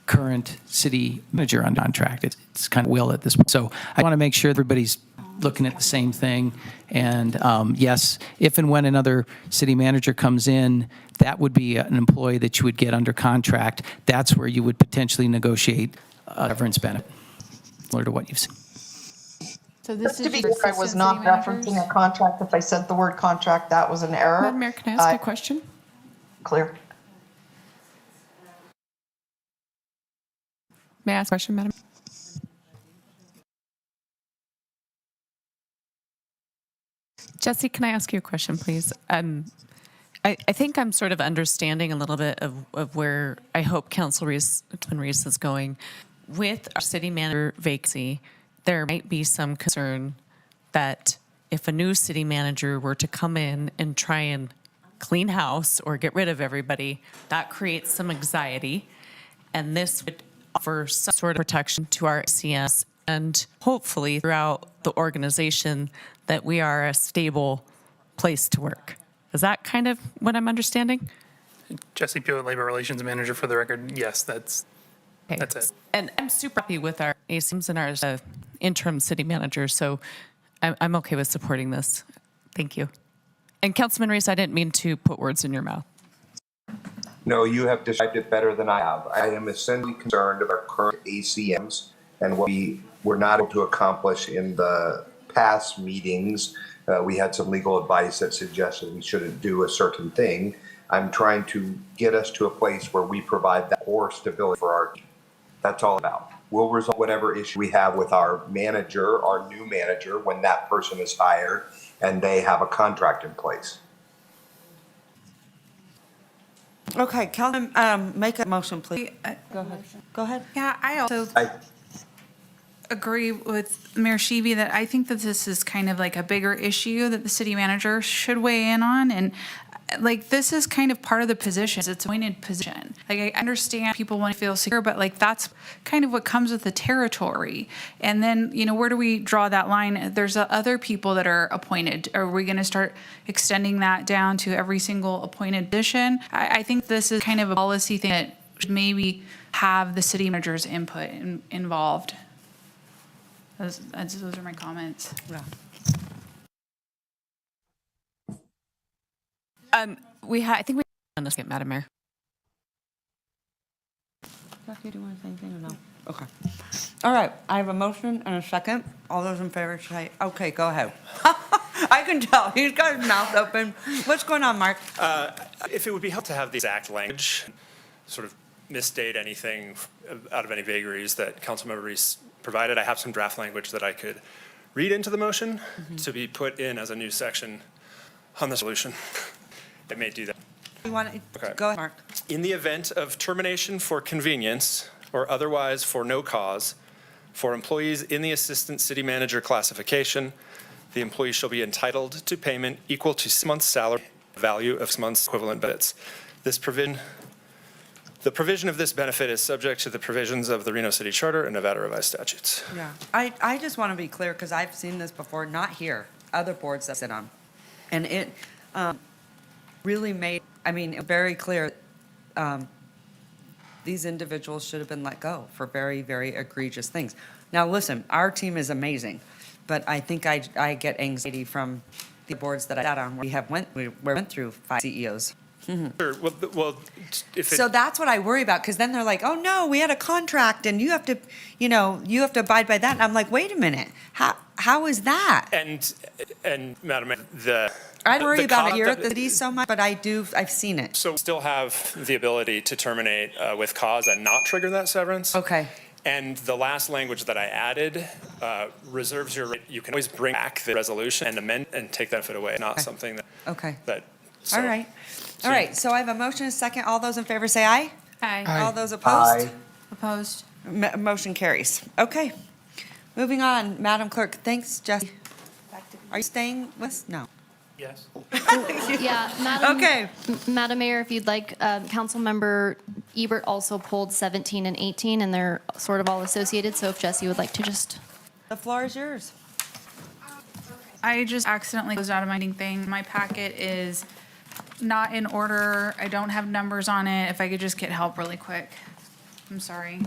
current city manager under contract. It's kind of will at this point. So I want to make sure everybody's looking at the same thing. And yes, if and when another city manager comes in, that would be an employee that you would get under contract. That's where you would potentially negotiate a severance benefit, similar to what you've seen. So this Just to is be your clear, I was assistant not city managers? referencing a contract. If I said the word contract, that was an error. Madam Mayor, can I ask a question? Clear. May I ask a question, Madam? Jesse, can I ask you a question, please? I think I'm sort of understanding a little bit of where I hope Councilman Reese is going. with our city manager vacancy, there might be some concern that if a new city manager were to come in and try and clean house or get rid of everybody, that creates some anxiety. And this would offer some sort of protection to our CMs and hopefully throughout the organization that we are a stable place to work. Is that kind of what I'm understanding? Jesse Pewitt, Labor Relations Manager, for the record. Yes, that's it. And I'm super happy with our ASIMs and our interim city manager, so I'm okay with supporting this. Thank you. And Councilman Reese, I didn't mean to put words in your mouth. No, you have described it better than I have. I am essentially concerned about current ACMs and what we were not able to accomplish in the past meetings. We had some legal advice that suggested we shouldn't do a certain thing. I'm trying to get us to a place where we provide that core stability for our team. That's all about. We'll resolve whatever issue we have with our manager, our new manager, when that person is hired and they have a contract in place. Okay, Calvin, make a motion, please. Go ahead. Go ahead. Yeah, I also agree with Mayor Sheevy that I think that this is kind of like a bigger issue that the city manager should weigh in on. And like, this is kind of part of the position. It's an appointed position. Like, I understand people want to feel secure, but like, that's kind of what comes with the territory. And then, you know, where do we draw that line? There's other people that are appointed. Are we going to start extending that down to every single appointed position? I think this is kind of a policy thing that should maybe have the city manager's input involved. Those are my comments. Yeah. I think we on this, Madam Mayor. Jackie, do you want to say anything or no? Okay. All right, I have a motion and a second. All those in favor say, okay, go ahead. I can tell, he's got his mouth open. What's going on, Mark? If it would be helpful to have the exact language, sort of misstate anything out of any vagaries that Councilmember Reese provided, I have some draft language that I could read into the motion to be put in as a new section on the resolution. It may do that. You want to go ahead, Mark? In the event of termination for convenience or otherwise for no cause for employees in the assistant city manager classification, the employee shall be entitled to payment equal to 6 months' salary value of 6 months' equivalent benefits. The provision of this benefit is subject to the provisions of the Reno City Charter and Nevada Revised Statutes. Yeah, I just want to be clear because I've seen this before, not here, other boards that I sit on. And it really made, very clear these individuals should have been let go for very, very egregious things. Now, listen, our team is amazing, but I think I get anxiety from the boards that I sat on. We went through 5 CEOs. Sure. Well, So that's what I worry about, because then they're like, oh no, we had a contract and you have to abide by that. And I'm like, wait a minute, how is that? And Madam Mayor, I worry about it here at the city so much, but I've seen it. So we still have the ability to terminate with cause and not trigger that severance. Okay. And the last language that I added reserves your right. You can always bring back the resolution and amend and take that benefit away. Not something that. Okay. So, all right. All right. So I have a motion and a second. All those in favor say aye. Aye. All those opposed? Aye. Opposed? Motion carries. Okay. Moving on, Madam Clerk. Thanks, Jesse. Are you staying with us? No. Yes. Yeah, Madam. Okay. Madam Mayor, if you'd like, Councilmember Ebert also pulled 17 and 18, and they're sort of all associated, so if Jesse would like to just. The floor is yours. I just accidentally closed out of my thing. My packet is not in order. I don't have numbers on it. If I could just get help really quick. I'm sorry.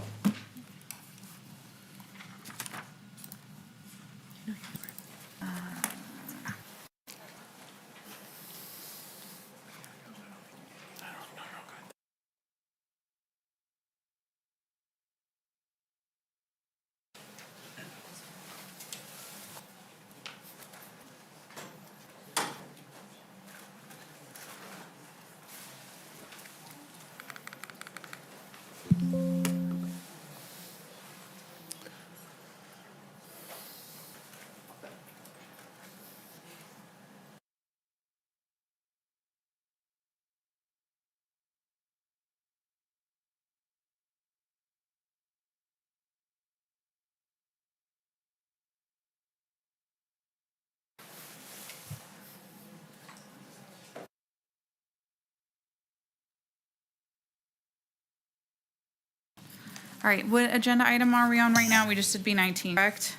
All right, what agenda item are we on right now? We just did B19, correct?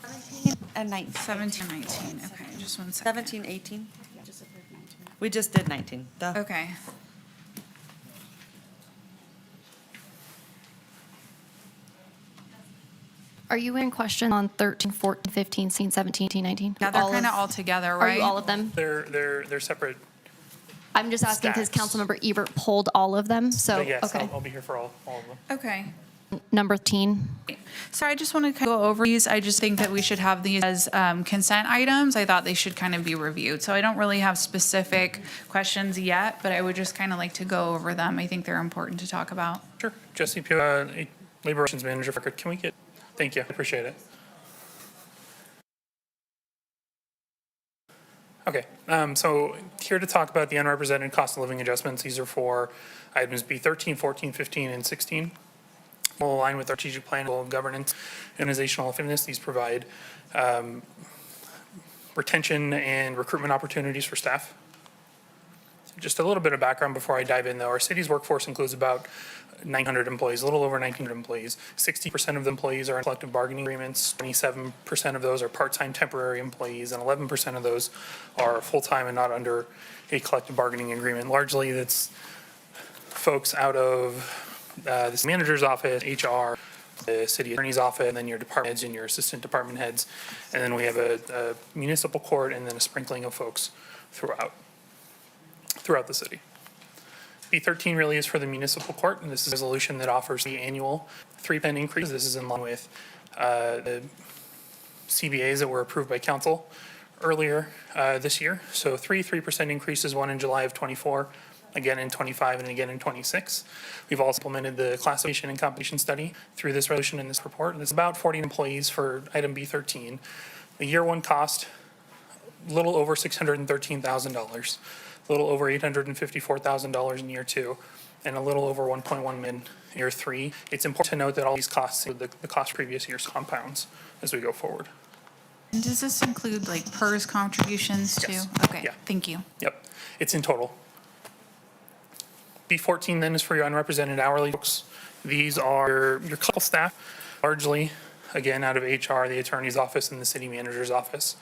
17 and 19. 17, 19, okay, just one second. 17, 18. We just did 19. Duh. Okay. Are you in question on 13, 14, 15, 16, 17, 18, 19? Yeah, they're kind of all together, Are right? you all of them? They're separate. I'm just asking because Stacks. Councilmember Ebert pulled all of them, so, But yes, okay. I'll be here for all of them. Okay. Number 13. So I just want to kind of go over these. I just think that we should have these as consent items. I thought they should kind of be reviewed. So I don't really have specific questions yet, but I would just kind of like to go over them. I think they're important to talk about. Sure. Jesse Pugh, Labor Relations Manager for record. Can we get, thank you, I appreciate it. Okay, so here to talk about the unrepresented cost of living adjustments. These are for items B13, 14, 15, and 16. Will align with our strategic plan, governance, organizational effectiveness. These provide retention and recruitment opportunities for staff. Just a little bit of background before I dive in, though. Our city's workforce includes about 900 employees, a little over 1,900 employees. 60% of the employees are in collective bargaining agreements. 27% of those are part-time temporary employees, and 11% of those are full-time and not under a collective bargaining agreement. Largely, that's folks out of the manager's office, HR, the city attorney's office, and then your department heads and your assistant department heads. And then we have a municipal court and then a sprinkling of folks throughout the city. B13 really is for the municipal court, and this is a resolution that offers the annual 3% increase. This is in line with the CBAs that were approved by council earlier this year. So 3% increases, one in July of 24, again in 25, and again in 26. We've also implemented the classification and compensation study through this resolution in this report. And it's about 40 employees for item B13. The year one cost, a little over $613,000, a little over $854,000 in year two, and a little over 1.1 million in year three. It's important to note that all these costs, the cost previous year's compounds as we go forward. And does this include like PERS contributions too? Yes. Okay, Yeah. thank you. Yep, it's in total. B14 then is for your unrepresented hourly folks. These are your clerical staff, largely, again, out of HR, the attorney's office, and the city manager's office.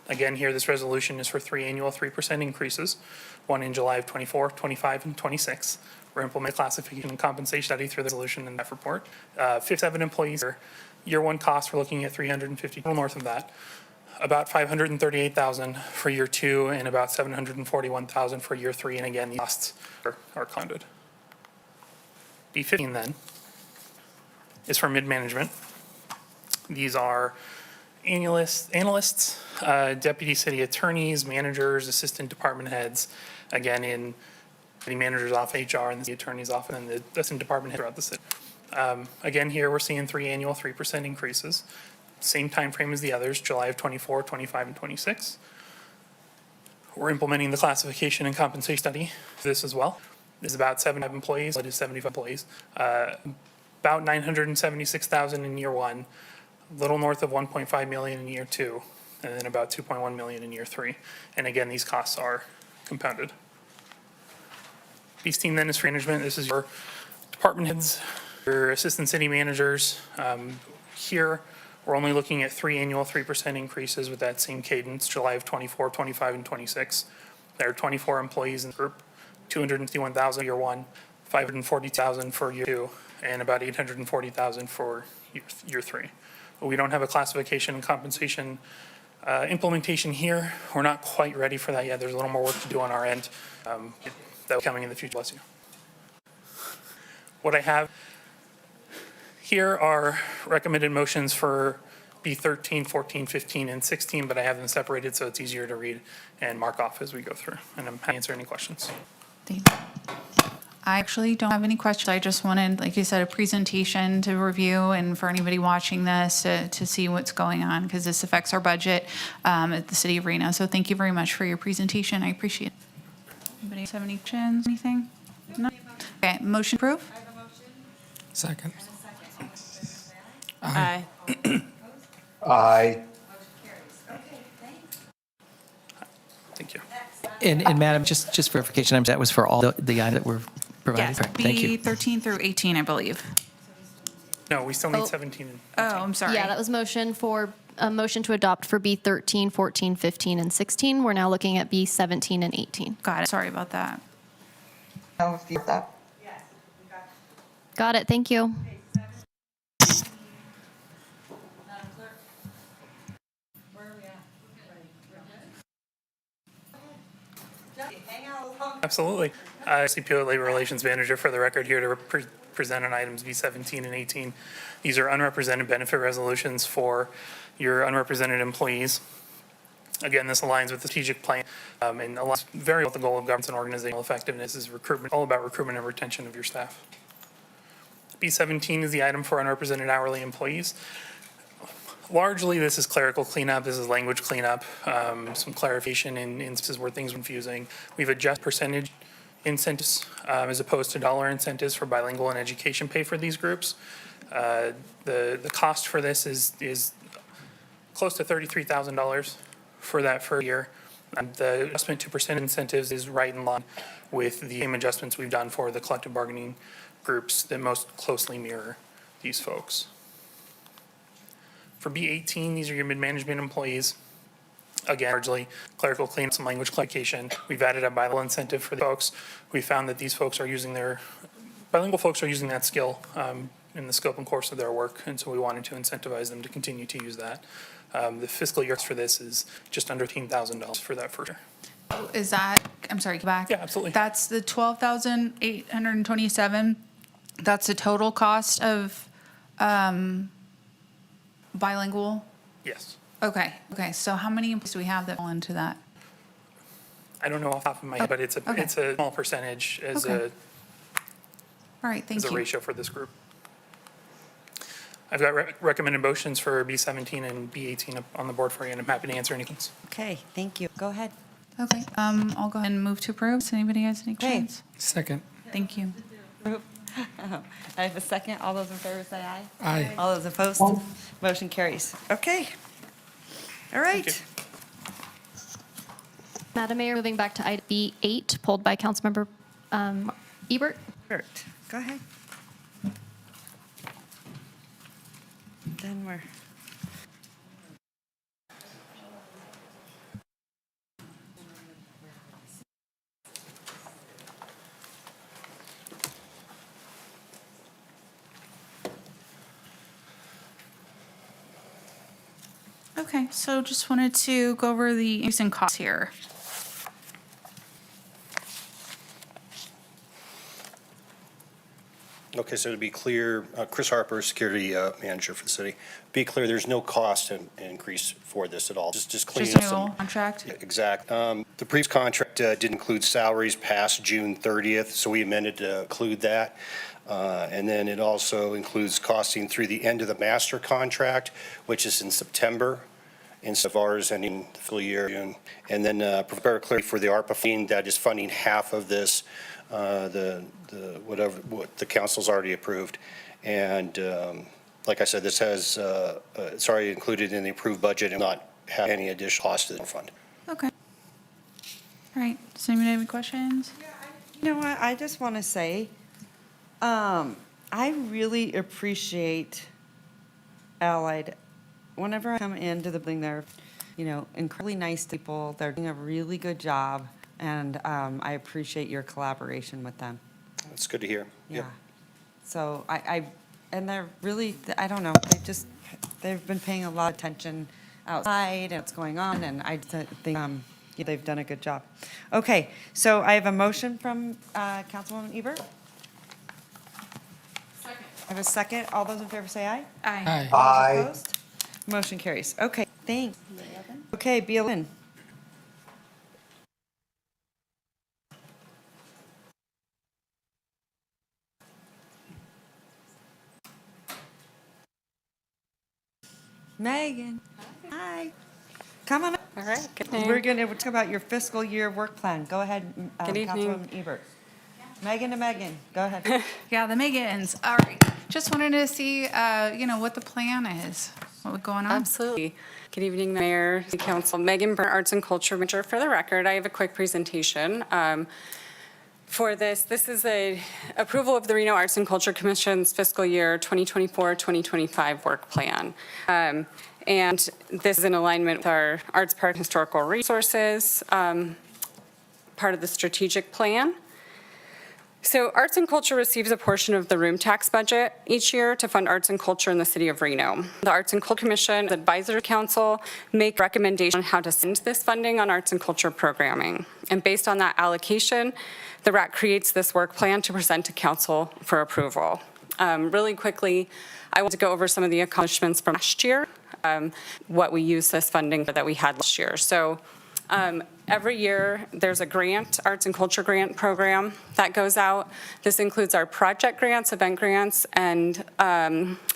Again, here, this resolution is for three annual 3% increases, one in July of 24, 25, and 26. We're implementing classification and compensation study through the resolution and that report. 57 employees, year one costs, we're looking at 350, a little north of that. About 538,000 for year two and about 741,000 for year three. And again, these costs are counted. D15 then is for mid-management. These are analysts, deputy city attorneys, managers, assistant department heads, again in the manager's office, HR, and the attorney's office, and the assistant department head throughout the city. Again, here we're seeing three annual 3% increases. Same time frame as the others, July of 24, 25, and 26. We're implementing the classification and compensation study for this as well. There's about 75 employees, it is 75 employees. About 976,000 in year one, a little north of 1.5 million in year two, and then about 2.1 million in year three. And again, these costs are compounded. B16 then is for management. This is your department heads, your assistant city managers. Here, we're only looking at three annual 3% increases with that same cadence, July of 24, 25, and 26. There are 24 employees in the group, 251,000 year one, 540,000 for year two, and about 840,000 for year three. But we don't have a classification and compensation implementation here. We're not quite ready for that yet. There's a little more work to do on our end. That will be coming in the future. Bless you. What I have here are recommended motions for B13, 14, 15, and 16, but I have them separated so it's easier to read and mark off as we go through. And I'm happy to answer any questions. Thank you. I actually don't have any questions. I just wanted, like you said, a presentation to review and for anybody watching this to see what's going on because this affects our budget at the city of Reno. So thank you very much for your presentation. I appreciate it. Anybody have any questions, anything? No? Okay, motion approved? Second. Aye. Aye. And Madam, just verification, that was for all the items that were provided? Yes, Correct. Thank you. B13 through 18, I believe. No, we still need Oh. 17 and Oh, I'm sorry. Yeah, that was a motion to adopt for B13, 14, 15, and 16. We're now looking at B17 and 18. Got it. Sorry about that. Know if you have that. Got it, thank you. Absolutely. CPO Labor Relations Manager for the record here to present on items B17 and 18. These are unrepresented benefit resolutions for your unrepresented employees. Again, this aligns with the strategic plan and aligns very well with the goal of governance and organizational effectiveness is recruitment, all about recruitment and retention of your staff. B17 is the item for unrepresented hourly employees. Largely, this is clerical cleanup. This is language cleanup, some clarification in instances where things are confusing. We've adjusted percentage incentives as opposed to dollar incentives for bilingual and education pay for these groups. The cost for this is close to $33,000 for that for a year. The adjustment to percent incentives is right in line with the same adjustments we've done for the collective bargaining groups that most closely mirror these folks. For B18, these are your mid-management employees. Again, largely clerical cleanup, some language clarification. We've added a bilingual incentive for the folks. We found that these folks are using bilingual folks are using that skill in the scope and course of their work, and so we wanted to incentivize them to continue to use that. The fiscal year for this is just under $18,000 for that first year. Is that, I'm sorry, go back. Yeah, absolutely. That's the 12,827. That's the total cost of bilingual? Yes. Okay, so how many employees do we have that fall into that? I don't know off the top of my head, but it's a small percentage as Okay. All right, thank as a you. ratio for this group. I've got recommended motions for B17 and B18 up on the board for you, and I'm happy to answer any questions. Okay, thank you. Go ahead. Okay, I'll go ahead and move to approve. Does anybody has any Okay. questions? Second. Thank you. I have a second. All those in favor say aye. Aye. All those opposed? Motion carries. Okay. All right. Madam Mayor, moving back to item B8, pulled by Councilmember Ebert. Bert, go ahead. Then we're. Okay, so just wanted to go over the increase in costs here. Okay, so to be clear, Chris Harper, Security Manager for the city. Be clear, there's no cost increase for this at all. Just cleaning up some. Renewal contract? Yeah, exact. The previous contract did include salaries past June 30th, so we amended to include that. And then it also includes costing through the end of the master contract, which is in September, instead of ours ending the full year. And then prepare clarity for the ARPA funding that is funding half of this, what the council's already approved. And like I said, this has, it's already included in the approved budget and not have any additional cost to the fund. Okay. All right, does anybody have any questions? You know what, I just want to say, I really appreciate Allied. Whenever I come into the building, they're, incredibly nice people. They're doing a really good job, and I appreciate your collaboration with them. That's good to hear. Yeah. So and they're really, I don't know, they've been paying a lot of attention outside and what's going on, and I think they've done a good job. Okay, so I have a motion from Councilwoman Ebert. Second. I have a second. All those in favor say aye. Aye. All those opposed? Motion carries. Okay, thanks. Okay, B11. Megan. Hi. Come on up. All right. We're going to talk about your fiscal year work plan. Go ahead, Good evening. Councilwoman Ebert. Megan to Megan. Go ahead. Yeah, the Megans. All right. Just wanted to see, what the plan is, what was going on. Absolutely. Good evening, Mayor, City Council. Megan Burnt, Arts and Culture Manager. For the record, I have a quick presentation. for this. This is a approval of the Reno Arts and Culture Commission's fiscal year 2024-2025 work plan. And this is in alignment with our Arts Park Historical Resources, part of the strategic plan. So Arts and Culture receives a portion of the room tax budget each year to fund arts and culture in the city of Reno. The Arts and Culture Commission, the Advisory Council, make recommendations on how to spend this funding on arts and culture programming. And based on that allocation, the RAC creates this work plan to present to council for approval. Really quickly, I want to go over some of the accomplishments from last year, what we use this funding that we had last year. So every year, there's a grant, arts and culture grant program that goes out. This includes our project grants, event grants, and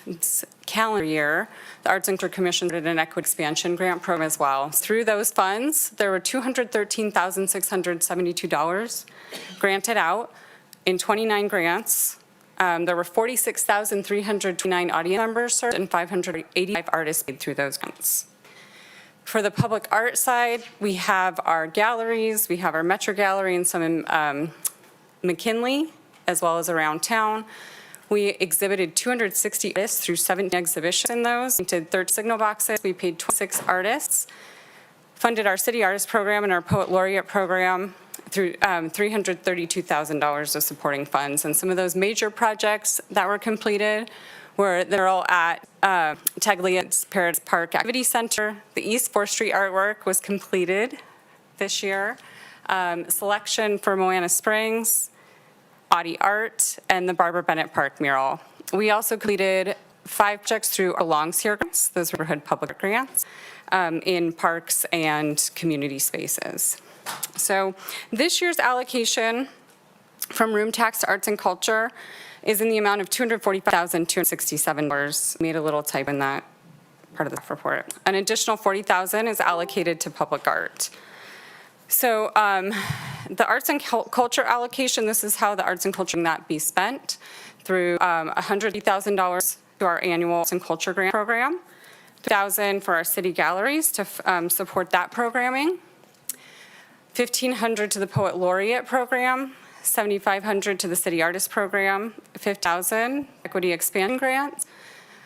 this calendar year, the Arts and Culture Commission did an equity expansion grant program as well. Through those funds, there were $213,672 granted out in 29 grants. There were 46,329 audience members served and 585 artists paid through those grants. For the public art side, we have our galleries, we have our Metro Gallery and some in McKinley, as well as around town. We exhibited 260 artists through 17 exhibitions in those. We did 30 signal boxes. We paid 26 artists. Funded our City Artist Program and our Poet Laureate Program through $332,000 of supporting funds. And some of those major projects that were completed they're all at Taglia's Paradise Park Activity Center. The East 4th Street artwork was completed this year. Selection for Moana Springs, Audi Art, and the Barbara Bennett Park mural. We also completed 5 projects through our long-SEER grants, those neighborhood public grants, in parks and community spaces. So this year's allocation from room tax to arts and culture is in the amount of $245,267. Made a little type in that part of the report. An additional $40,000 is allocated to public art. So the arts and culture allocation, this is how the arts and culture that be spent through $150,000 to our annual arts and culture grant program, $2,000 for our city galleries to support that programming, $1,500 to the Poet Laureate program, $7,500 to the City Artist Program, $5,000 Equity Expansion Grants.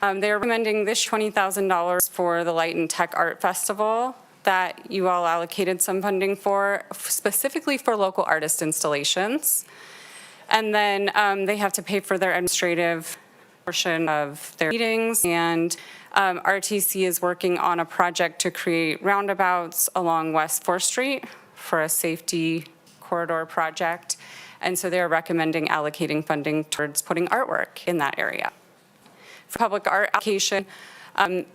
They're recommending this $20,000 for the Light and Tech Art Festival that you all allocated some funding for, specifically for local artist installations. And then they have to pay for their administrative portion of their meetings. And RTC is working on a project to create roundabouts along West 4th Street for a safety corridor project. And so they're recommending allocating funding towards putting artwork in that area. For public art allocation,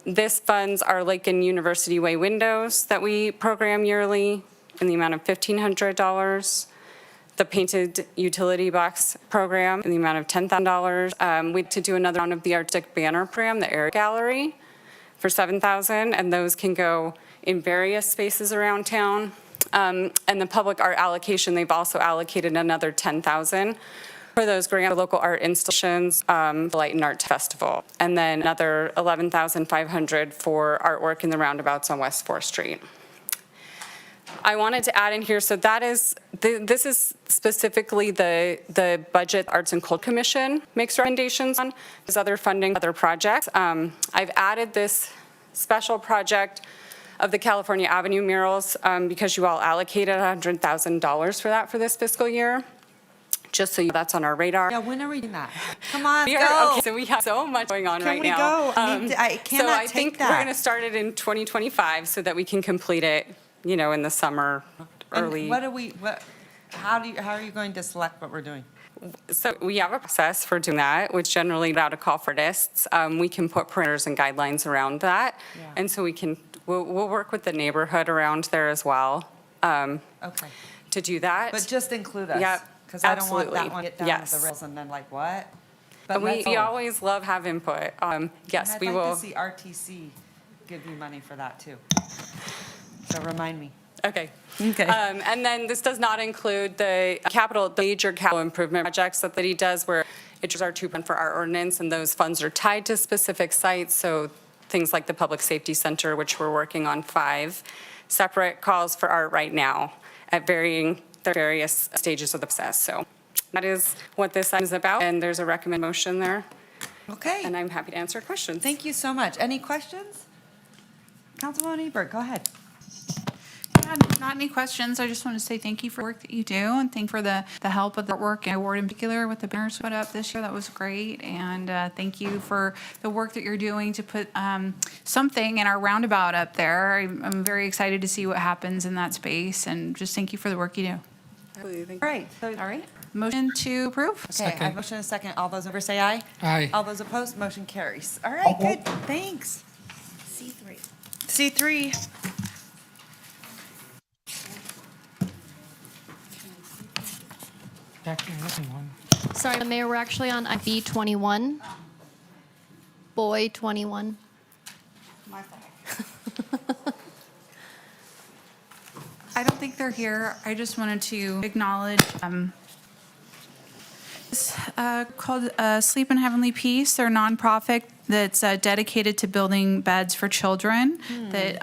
this funds our Lake and University Way windows that we program yearly in the amount of $1,500. The painted utility box program in the amount of $10,000. We had to do another round of the Artistic Banner program, the Air Gallery, for $7,000, and those can go in various spaces around town. And the public art allocation, they've also allocated another $10,000 for those grant local art installations, the Light and Art Festival, and then another $11,500 for artwork in the roundabouts on West 4th Street. I wanted to add in here, so that is, this is specifically the budget Arts and Culture Commission makes recommendations on. There's other funding, other projects. I've added this special project of the California Avenue murals because you all allocated $100,000 for that for this fiscal year. Just so that's on our radar. Yeah, when are we doing that? Come on, go. go. Okay, so we have so much going on right now. Can we go? I cannot so I take think that. we're going to start it in 2025 so that we can complete it, you know, in the summer, early. And how are you going to select what we're doing? So we have a process for doing that, which generally without a call for artists. We can put parameters and guidelines around that. Yeah. And so we'll work with the neighborhood around there as well Okay. to do that. But just include us. Yep, Because I don't want that absolutely. one to get down Yes. to the rails and then like, what? But We always love have input. Yes, we I'd will. like to see RTC give you money for that too. So remind me. Okay. Okay. And then this does not include the major capital improvement projects that he does where it is our 2% for our ordinance, and those funds are tied to specific sites. So things like the Public Safety Center, which we're working on 5 separate calls for art right now at varying their various stages of the process. So that is what this item is about, and there's a recommend motion there. Okay. And I'm happy to answer questions. Thank you so much. Any questions? Councilwoman Ebert, go ahead. Yeah, not any questions. I just want to say thank you for the work that you do, and thank you for the help of the work and award in particular with the banners put up this year. That was great. And thank you for the work that you're doing to put something in our roundabout up there. I'm very excited to see what happens in that space, and just thank you for the work you do. Absolutely. All right. So, All right. Motion to approve? okay, I have a motion and a second. All those in favor say aye. Aye. All those opposed, motion carries. All right, good. Thanks. C3. C3. Jackie, you're missing one. Sorry, Mayor, we're actually on B21. Boy 21. My fault. I don't think they're here. I just wanted to acknowledge it's called Sleep in Heavenly Peace. They're a nonprofit that's dedicated to building beds for children that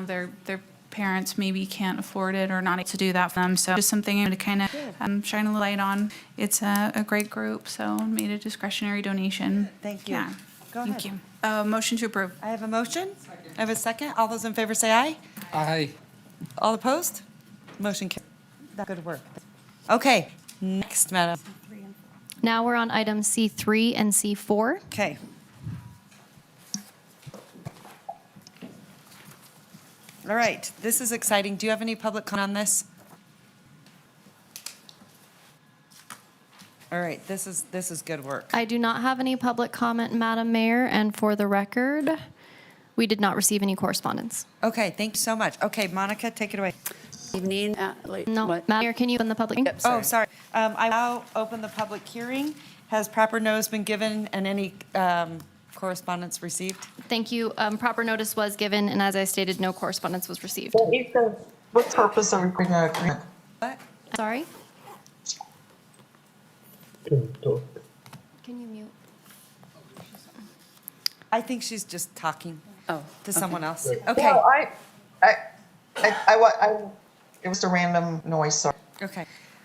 their parents maybe can't afford it or not able to do that for them. So just something to kind of shine a light on. It's a great group, so made a discretionary donation. Thank you. Yeah. Go ahead. Thank you. Motion to approve. I have a motion. I have a second. All those in favor say aye. Aye. All opposed? Motion carries. Good work. Okay, next, Madam. Now we're on items C3 and C4. Okay. All right, this is exciting. Do you have any public comment on this? All right, this is good work. I do not have any public comment, Madam Mayor, and for the record, we did not receive any correspondence. Okay, thank you so much. Okay, Monica, take it away. Evening. No, Madam Mayor, can you open the public? Yep, sorry. Oh, sorry. I now open the public hearing. Has proper notice been given and any correspondence received? Thank you. Proper notice was given, and as I stated, no correspondence was received. What purpose are we bringing an agreement? What? Sorry? Can you mute? I think she's just talking to someone else. No, Okay, it was a random noise, sorry. okay.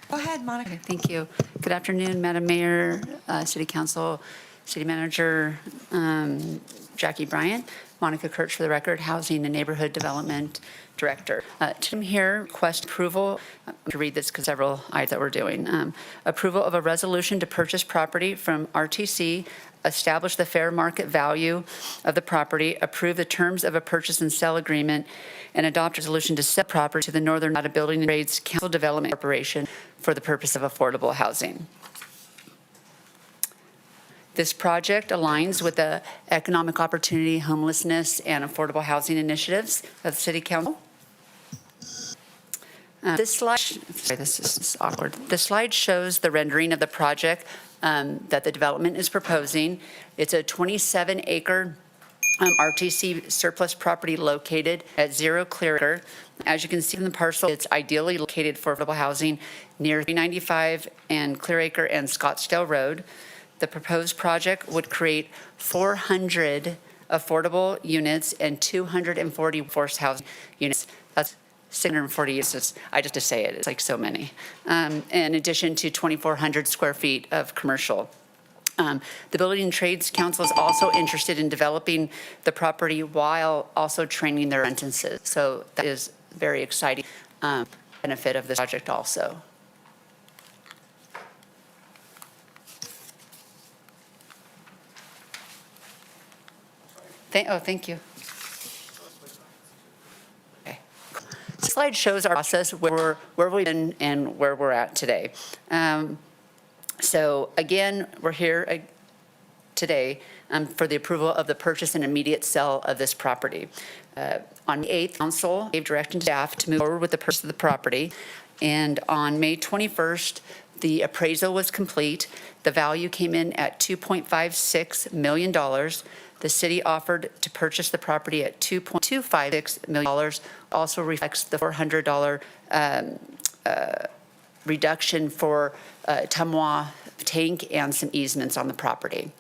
Go ahead, Monica. Thank you. Good afternoon, Madam Mayor, City Council, City Manager, Jackie Bryant, Monica Kirch for the record, Housing and Neighborhood Development Director. I'm here, request approval, to read this because several items that we're doing. Approval of a resolution to purchase property from RTC, establish the fair market value of the property, approve the terms of a purchase and sell agreement, and adopt a resolution to sell property to the Northern Nevada Building and Trades Council Development Corporation for the purpose of affordable housing. This project aligns with the economic opportunity, homelessness, and affordable housing initiatives of the City Council. This slide, sorry, this is awkward. This slide shows the rendering of the project that the development is proposing. It's a 27-acre RTC surplus property located at 0 Clear Acre. As you can see in the parcel, it's ideally located for affordable housing near 395 and Clear Acre and Scottsdale Road. The proposed project would create 400 affordable units and 240 workforce housing units. That's 640 uses. I just to say it, it's like so many. In addition to 2,400 square feet of commercial. The Building and Trades Council is also interested in developing the property while also training their apprentices. So that is very exciting benefit of this project also. Thank you. Okay. This slide shows our process, where we've been and where we're at today. So again, we're here today for the approval of the purchase and immediate sale of this property. On May 8th, Council gave direction to staff to move forward with the purchase of the property. And on May 21st, the appraisal was complete. The value came in at $2.56 million. The city offered to purchase the property at $2.256 million. Also reflects the $400 reduction for Tumwa tank and some easements on the property.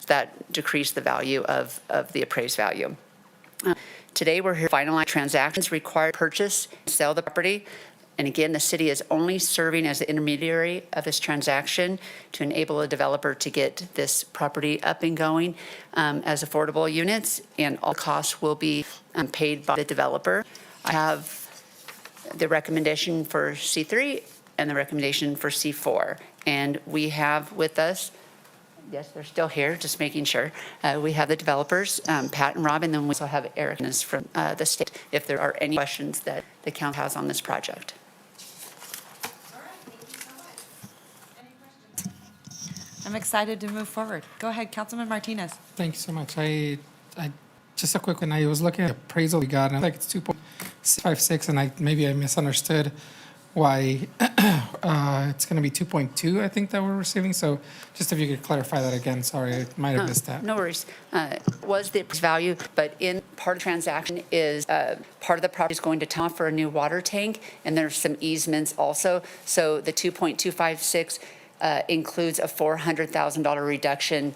That decreased the value of the appraised value. Today, we're here to finalize transactions required to purchase and sell the property. And again, the city is only serving as the intermediary of this transaction to enable a developer to get this property up and going as affordable units, and all costs will be paid by the developer. I have the recommendation for C3 and the recommendation for C4. And we have with us, yes, they're still here, just making sure. We have the developers, Pat and Rob, and then we also have Eric from the state, if there are any questions that the council has on this project. I'm excited to move forward. Go ahead, Councilman Martinez. Thank you so much. I just a quick one. I was looking at the appraisal we got, and I think it's 2.56, and maybe I misunderstood why it's going to be 2.2, I think, that we're receiving. So just if you could clarify that again. Sorry, I might have missed that. No worries. Was the value, but in part of the transaction is part of the property is going to town for a new water tank, and there's some easements also. So the 2.256 includes a $400,000 reduction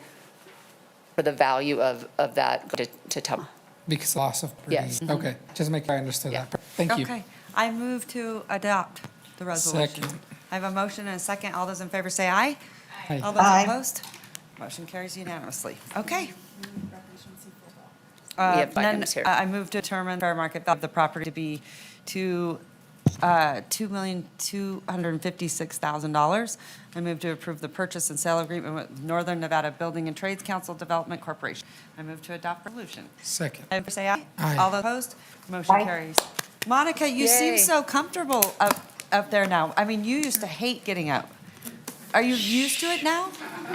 for the value of that to town. Because loss of property. Yes. Okay, just make sure I understood that. Thank you. Okay, I move to adopt the resolution. Second. I have a motion and a second. All those in favor say aye. Aye. All those Aye. opposed? Motion carries unanimously. Okay. We have five Then items here. I move to determine fair market value of the property to be $2,256,000. I move to approve the purchase and sale agreement with Northern Nevada Building and Trades Council Development Corporation. I move to adopt resolution. Second. All in favor say aye. Aye. All those opposed? Motion carries. Monica, you seem Yay. so comfortable up there now. I mean, you used to hate getting up. Are you used to it now?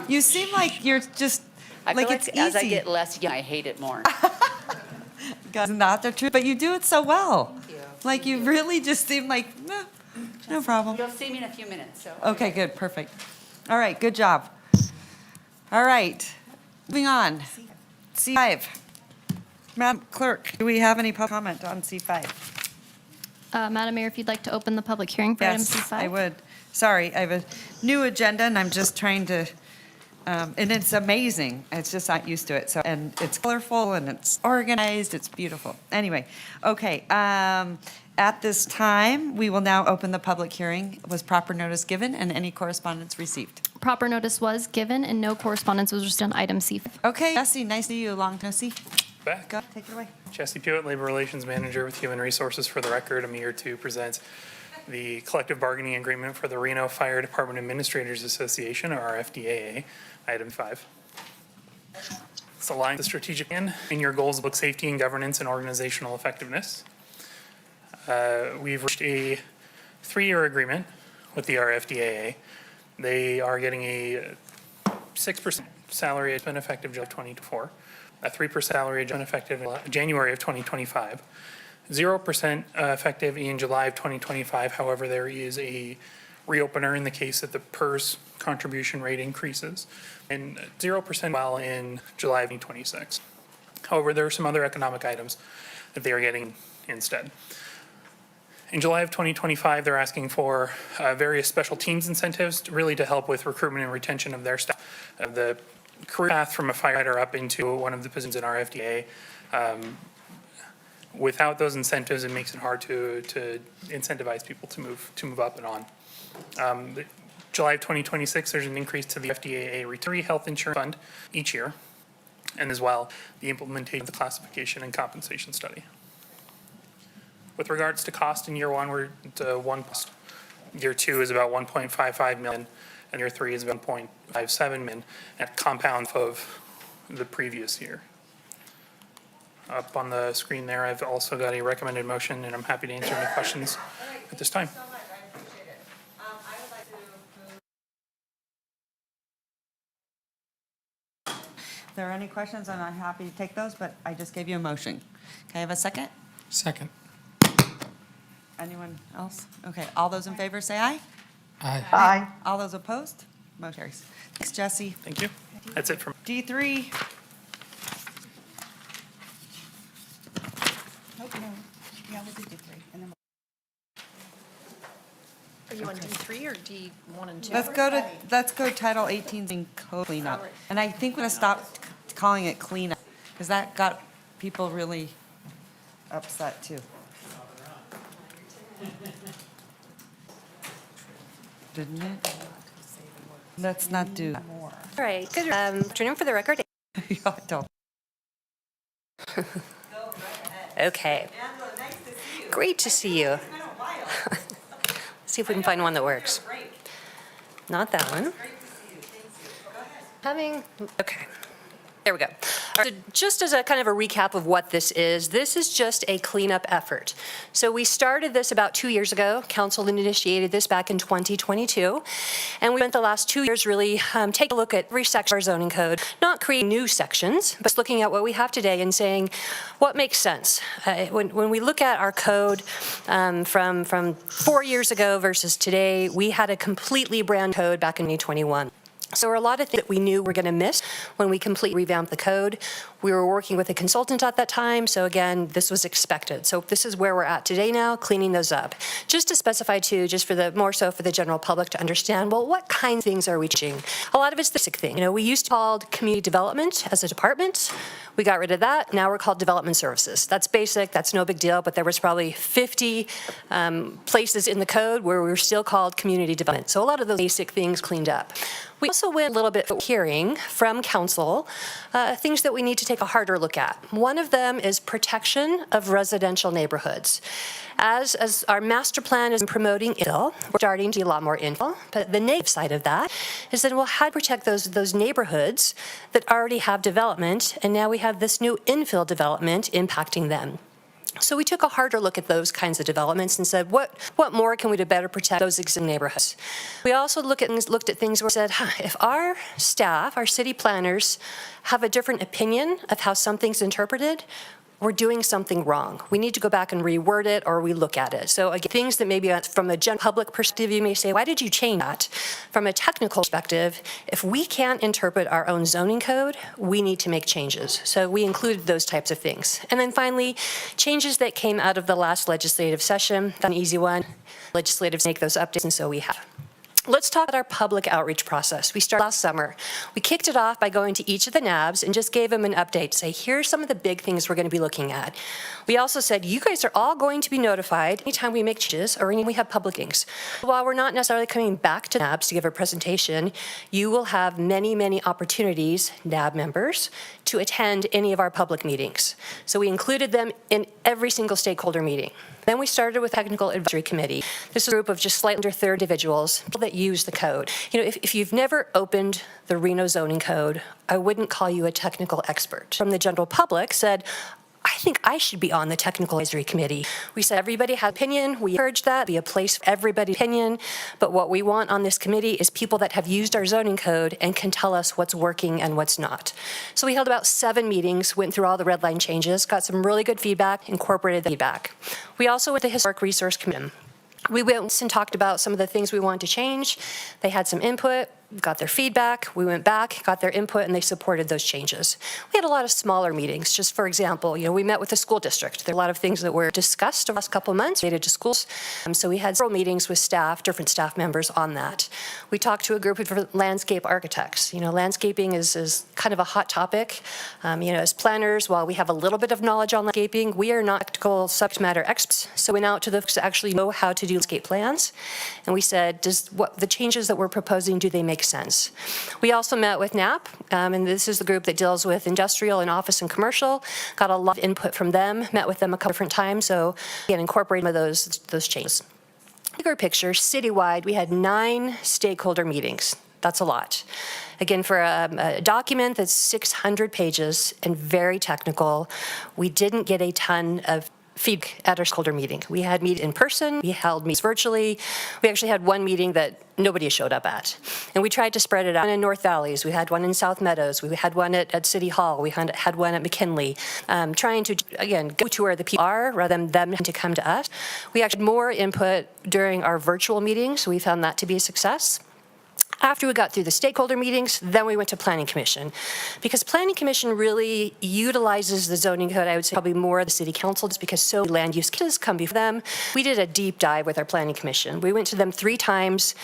You seem like you're just, I feel like it's like as I easy. get less young, I hate it more. Isn't that the truth? But you do it so well. Thank you. Like you really just seem like, no problem. You'll see me in a few minutes, so. Okay, good, perfect. All right, good job. All right, moving on. C5. Madam Clerk, do we have any public comment on C5? Madam Mayor, if you'd like to open the public hearing for item Yes, C5. I would. Sorry, I have a new agenda and I'm just trying to, and it's amazing. It's just not used to it. So, and it's colorful and it's organized. It's beautiful. Anyway, okay. At this time, we will now open the public hearing. Was proper notice given and any correspondence received? Proper notice was given and no correspondence was received on item C5. Okay, Jesse, nice to see you. Long no see. Back. Go, take it away. Jesse Pewitt, Labor Relations Manager with Human Resources. For the record, I'm here to present the collective bargaining agreement for the Reno Fire Department Administrators Association, or RFDAA, item 5. It's aligned with the strategic plan and your goals of public safety and governance and organizational effectiveness. We've reached a 3-year agreement with the RFDAA. They are getting a 6% salary adjustment effective July 2024, a 3% salary adjustment effective in January of 2025, 0% effective in July of 2025. However, there is a reopener in the case that the PERS contribution rate increases, and 0% while in July of 2026. However, there are some other economic items that they are getting instead. In July of 2025, they're asking for various special teams incentives really to help with recruitment and retention of their staff. The career path from a firefighter up into one of the positions in RFDA. Without those incentives, it makes it hard to incentivize people to move up and on. July of 2026, there's an increase to the FDAA retiree health insurance fund each year, and as well the implementation of the classification and compensation study. With regards to cost, in year 1, we're at 1. Year 2 is about 1.55 million, and year 3 is about 1.57 million at compound of the previous year. Up on the screen there, I've also got a recommended motion, and I'm happy to answer any questions at this time. If there are any questions, I'm happy to take those, but I just gave you a motion. Can I have a second? Second. Anyone else? Okay, all those in favor say aye. Aye. Aye. All those opposed? Motion carries. Thanks, Jesse. Thank you. That's it from D3. Are you on D3 or D1 and 2? Let's go Title 18 in code cleanup. And I think we're gonna stop calling it cleanup, because that got people really upset too. didn't it? Let's not do that. All right, good afternoon for the record. Don't. Okay. Great to see you. See if we can find one that works. Not that one. Okay. There we go. All right, so just as a kind of a recap of what this is just a cleanup effort. So we started this about 2 years ago. Council initiated this back in 2022. And we spent the last 2 years really taking a look at every section of our zoning code, not creating new sections, but looking at what we have today and saying, what makes sense? When we look at our code from 4 years ago versus today, we had a completely brand code back in 2021. So there were a lot of things that we knew were going to miss when we completely revamped the code. We were working with a consultant at that time, so again, this was expected. So this is where we're at today now, cleaning those up. Just to specify too, just for the more so for the general public to understand, well, what kind of things are we changing? A lot of it's the basic thing. You know, we used to call community development as a department. We got rid of that. Now we're called development services. That's basic. That's no big deal. But there was probably 50 places in the code where we were still called community development. So a lot of those basic things cleaned up. We also went a little bit hearing from council things that we need to take a harder look at. One of them is protection of residential neighborhoods. As our master plan is promoting infill, we're starting to see a lot more infill. But the negative side of that is that, well, how to protect those neighborhoods that already have development, and now we have this new infill development impacting them. So we took a harder look at those kinds of developments and said, what more can we do to better protect those existing neighborhoods? We also looked at things where we said, if our staff, our city planners, have a different opinion of how something's interpreted, we're doing something wrong. We need to go back and reword it or relook at it. So again, things that maybe from a general public perspective, you may say, why did you change that? From a technical perspective, if we can't interpret our own zoning code, we need to make changes. So we included those types of things. And then finally, changes that came out of the last legislative session. That's an easy one. Legislators make those updates, and so we have. Let's talk about our public outreach process. We started last summer. We kicked it off by going to each of the NABs and just gave them an update, say, here's some of the big things we're going to be looking at. We also said, you guys are all going to be notified anytime we make changes or anytime we have public meetings. While we're not necessarily coming back to NABs to give a presentation, you will have many, many opportunities, NAB members, to attend any of our public meetings. So we included them in every single stakeholder meeting. Then we started with Technical Advisory Committee. This is a group of just slightly under 30 individuals that use the code. You know, if you've never opened the Reno zoning code, I wouldn't call you a technical expert. From the general public said, I think I should be on the Technical Advisory Committee. We said everybody has opinion. We encourage that, be a place for everybody's opinion. But what we want on this committee is people that have used our zoning code and can tell us what's working and what's not. So we held about 7 meetings, went through all the red line changes, got some really good feedback, incorporated the feedback. We also went to Historic Resource Commission. We went and talked about some of the things we wanted to change. They had some input, got their feedback. We went back, got their input, and they supported those changes. We had a lot of smaller meetings. Just for example, you know, we met with the school district. There are a lot of things that were discussed over the last couple of months related to schools. So we had several meetings with staff, different staff members on that. We talked to a group of landscape architects. You know, landscaping is kind of a hot topic. You know, as planners, while we have a little bit of knowledge on landscaping, we are not technical subject matter experts. So we went out to the folks that actually know how to do landscape plans. And we said, what the changes that we're proposing, do they make sense? We also met with NAP, and this is the group that deals with industrial and office and commercial. Got a lot of input from them, met with them a couple different times, so again, incorporating those changes. Bigger picture, citywide, we had 9 stakeholder meetings. That's a lot. Again, for a document that's 600 pages and very technical, we didn't get a ton of feedback at our stakeholder meeting. We had meetings in person, we held meetings virtually. We actually had one meeting that nobody showed up at. And we tried to spread it out in North Valleys. We had one in South Meadows. We had one at City Hall. We had one at McKinley. Trying to, again, go to where the people are rather than them to come to us. We actually had more input during our virtual meetings, so we found that to be a success. After we got through the stakeholder meetings, then we went to Planning Commission. Because Planning Commission really utilizes the zoning code, I would say probably more the City Council, just because so many land use cases come before them. We did a deep dive with our Planning Commission. We went to them 3 times.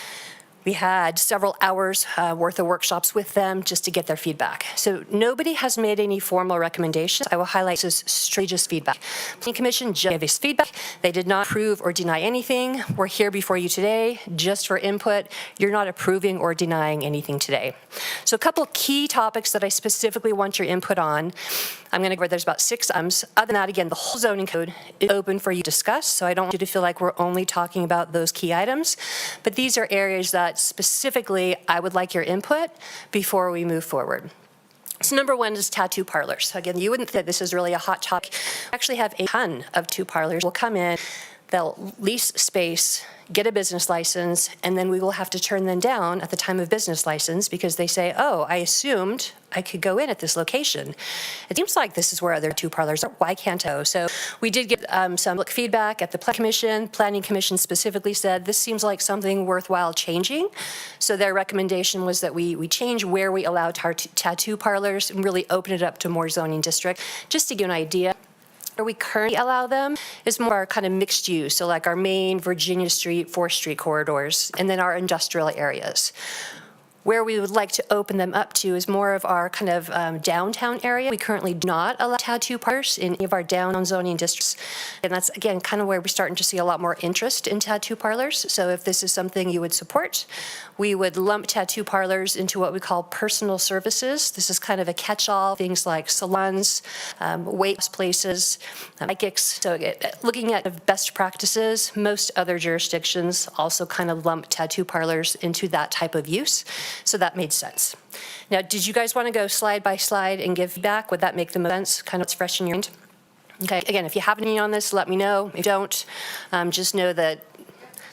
We had several hours worth of workshops with them just to get their feedback. So nobody has made any formal recommendations. I will highlight this is straight just feedback. Planning Commission just gave us feedback. They did not approve or deny anything. We're here before you today just for input. You're not approving or denying anything today. So a couple key topics that I specifically want your input on. I'm going to go over, there's about 6 items. Other than that, again, the whole zoning code is open for you to discuss, so I don't want you to feel like we're only talking about those key items. But these are areas that specifically I would like your input before we move forward. So number 1 is tattoo parlors. Again, you wouldn't think this is really a hot topic. We actually have a ton of tattoo parlors will come in, they'll lease space, get a business license, and then we will have to turn them down at the time of business license because they say, oh, I assumed I could go in at this location. It seems like this is where other tattoo parlors are. Why can't I go? So we did get some public feedback at the Planning Commission. Planning Commission specifically said this seems like something worthwhile changing. So their recommendation was that we change where we allow tattoo parlors and really open it up to more zoning district. Just to give an idea, where we currently allow them is more kind of mixed use, so like our main Virginia Street, 4th Street corridors, and then our industrial areas. Where we would like to open them up to is more of our kind of downtown area. We currently do not allow tattoo parlors in any of our downtown zoning districts. And that's, again, kind of where we're starting to see a lot more interest in tattoo parlors. So if this is something you would support, we would lump tattoo parlors into what we call personal services. This is kind of a catch-all, things like salons, weight loss places, psychics. So looking at best practices, most other jurisdictions also kind of lump tattoo parlors into that type of use. So that made sense. Now, did you guys want to go slide by slide and give feedback? Would that make the most sense? Kind of what's fresh in your mind? Okay, again, if you have any on this, let me know. If you don't, just know that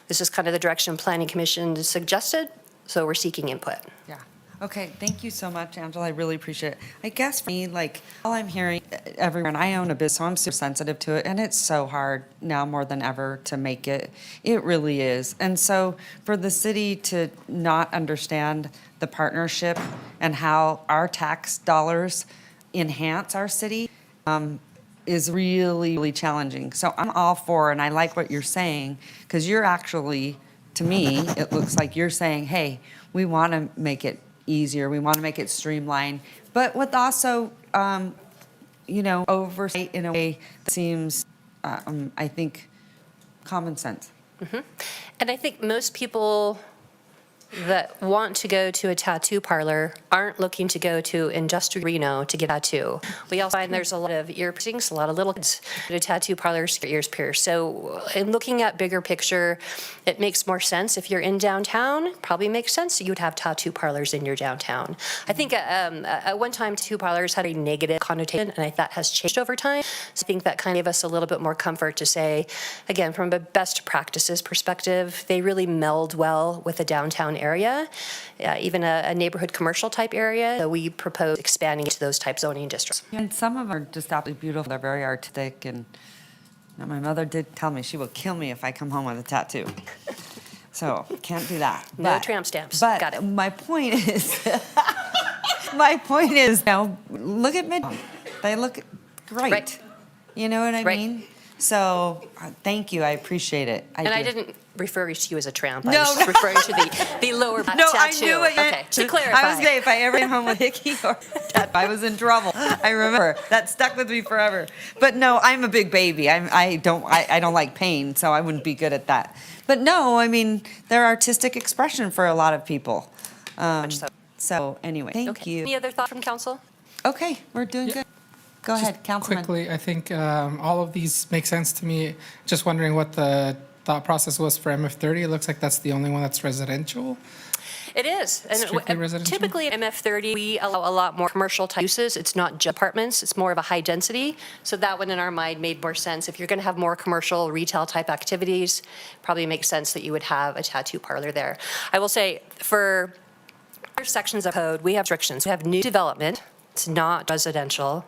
this is kind of the direction Planning Commission suggested, so we're seeking input. Yeah. Okay, thank you so much, Angela. I really appreciate it. I guess for me, like, all I'm hearing everywhere, and I own a business, so I'm super sensitive to it, and it's so hard now more than ever to make it. It really is. And so for the city to not understand the partnership and how our tax dollars enhance our city is really, really challenging. So I'm all for, and I like what you're saying, because you're actually, to me, it looks like you're saying, hey, we want to make it easier. We want to make it streamlined, but with also, oversight in a way that seems, I think, common sense. Mm-hmm. And I think most people that want to go to a tattoo parlor aren't looking to go to industrial Reno to get a tattoo. We also find there's a lot of ear piercings, a lot of little kids go to tattoo parlors to get ears pierced. So in looking at bigger picture, it makes more sense. If you're in downtown, probably makes sense you would have tattoo parlors in your downtown. I think at one time tattoo parlors had a negative connotation, and I thought has changed over time. So I think that kind of gave us a little bit more comfort to say, again, from a best practices perspective, they really meld well with the downtown area, even a neighborhood commercial type area. So we propose expanding into those type zoning districts. And some of them are just absolutely beautiful. They're very artistic, and my mother did tell me she will kill me if I come home with a tattoo. So can't do that. No tramp stamps. But Got it. my point is, now look at Midtown. They look great. Right. You know what I Right. mean? So thank you. I appreciate it. I do. didn't refer to you as a tramp. No, I was referring to the lower back No, tattoo. I knew it. Okay, to clarify. I was saying if I ever came home with hickey or tattoo, I was in trouble. I remember that stuck with me forever. But no, I'm a big baby. I don't like pain, so I wouldn't be good at that. But no, I mean they're artistic expression for a lot of people. Much so. So anyway, thank you. Any other thought from council? Okay, we're doing good. Go ahead, Councilman. Quickly, I think all of these make sense to me. Just wondering what the thought process was for MF30. It looks like that's the only one that's residential. It is. And Strictly residential? typically in MF30, we allow a lot more commercial type uses. It's not just apartments. It's more of a high density. So that one in our mind made more sense. If you're going to have more commercial retail type activities, probably makes sense that you would have a tattoo parlor there. I will say for other sections of code, we have restrictions. We have new development. It's not residential.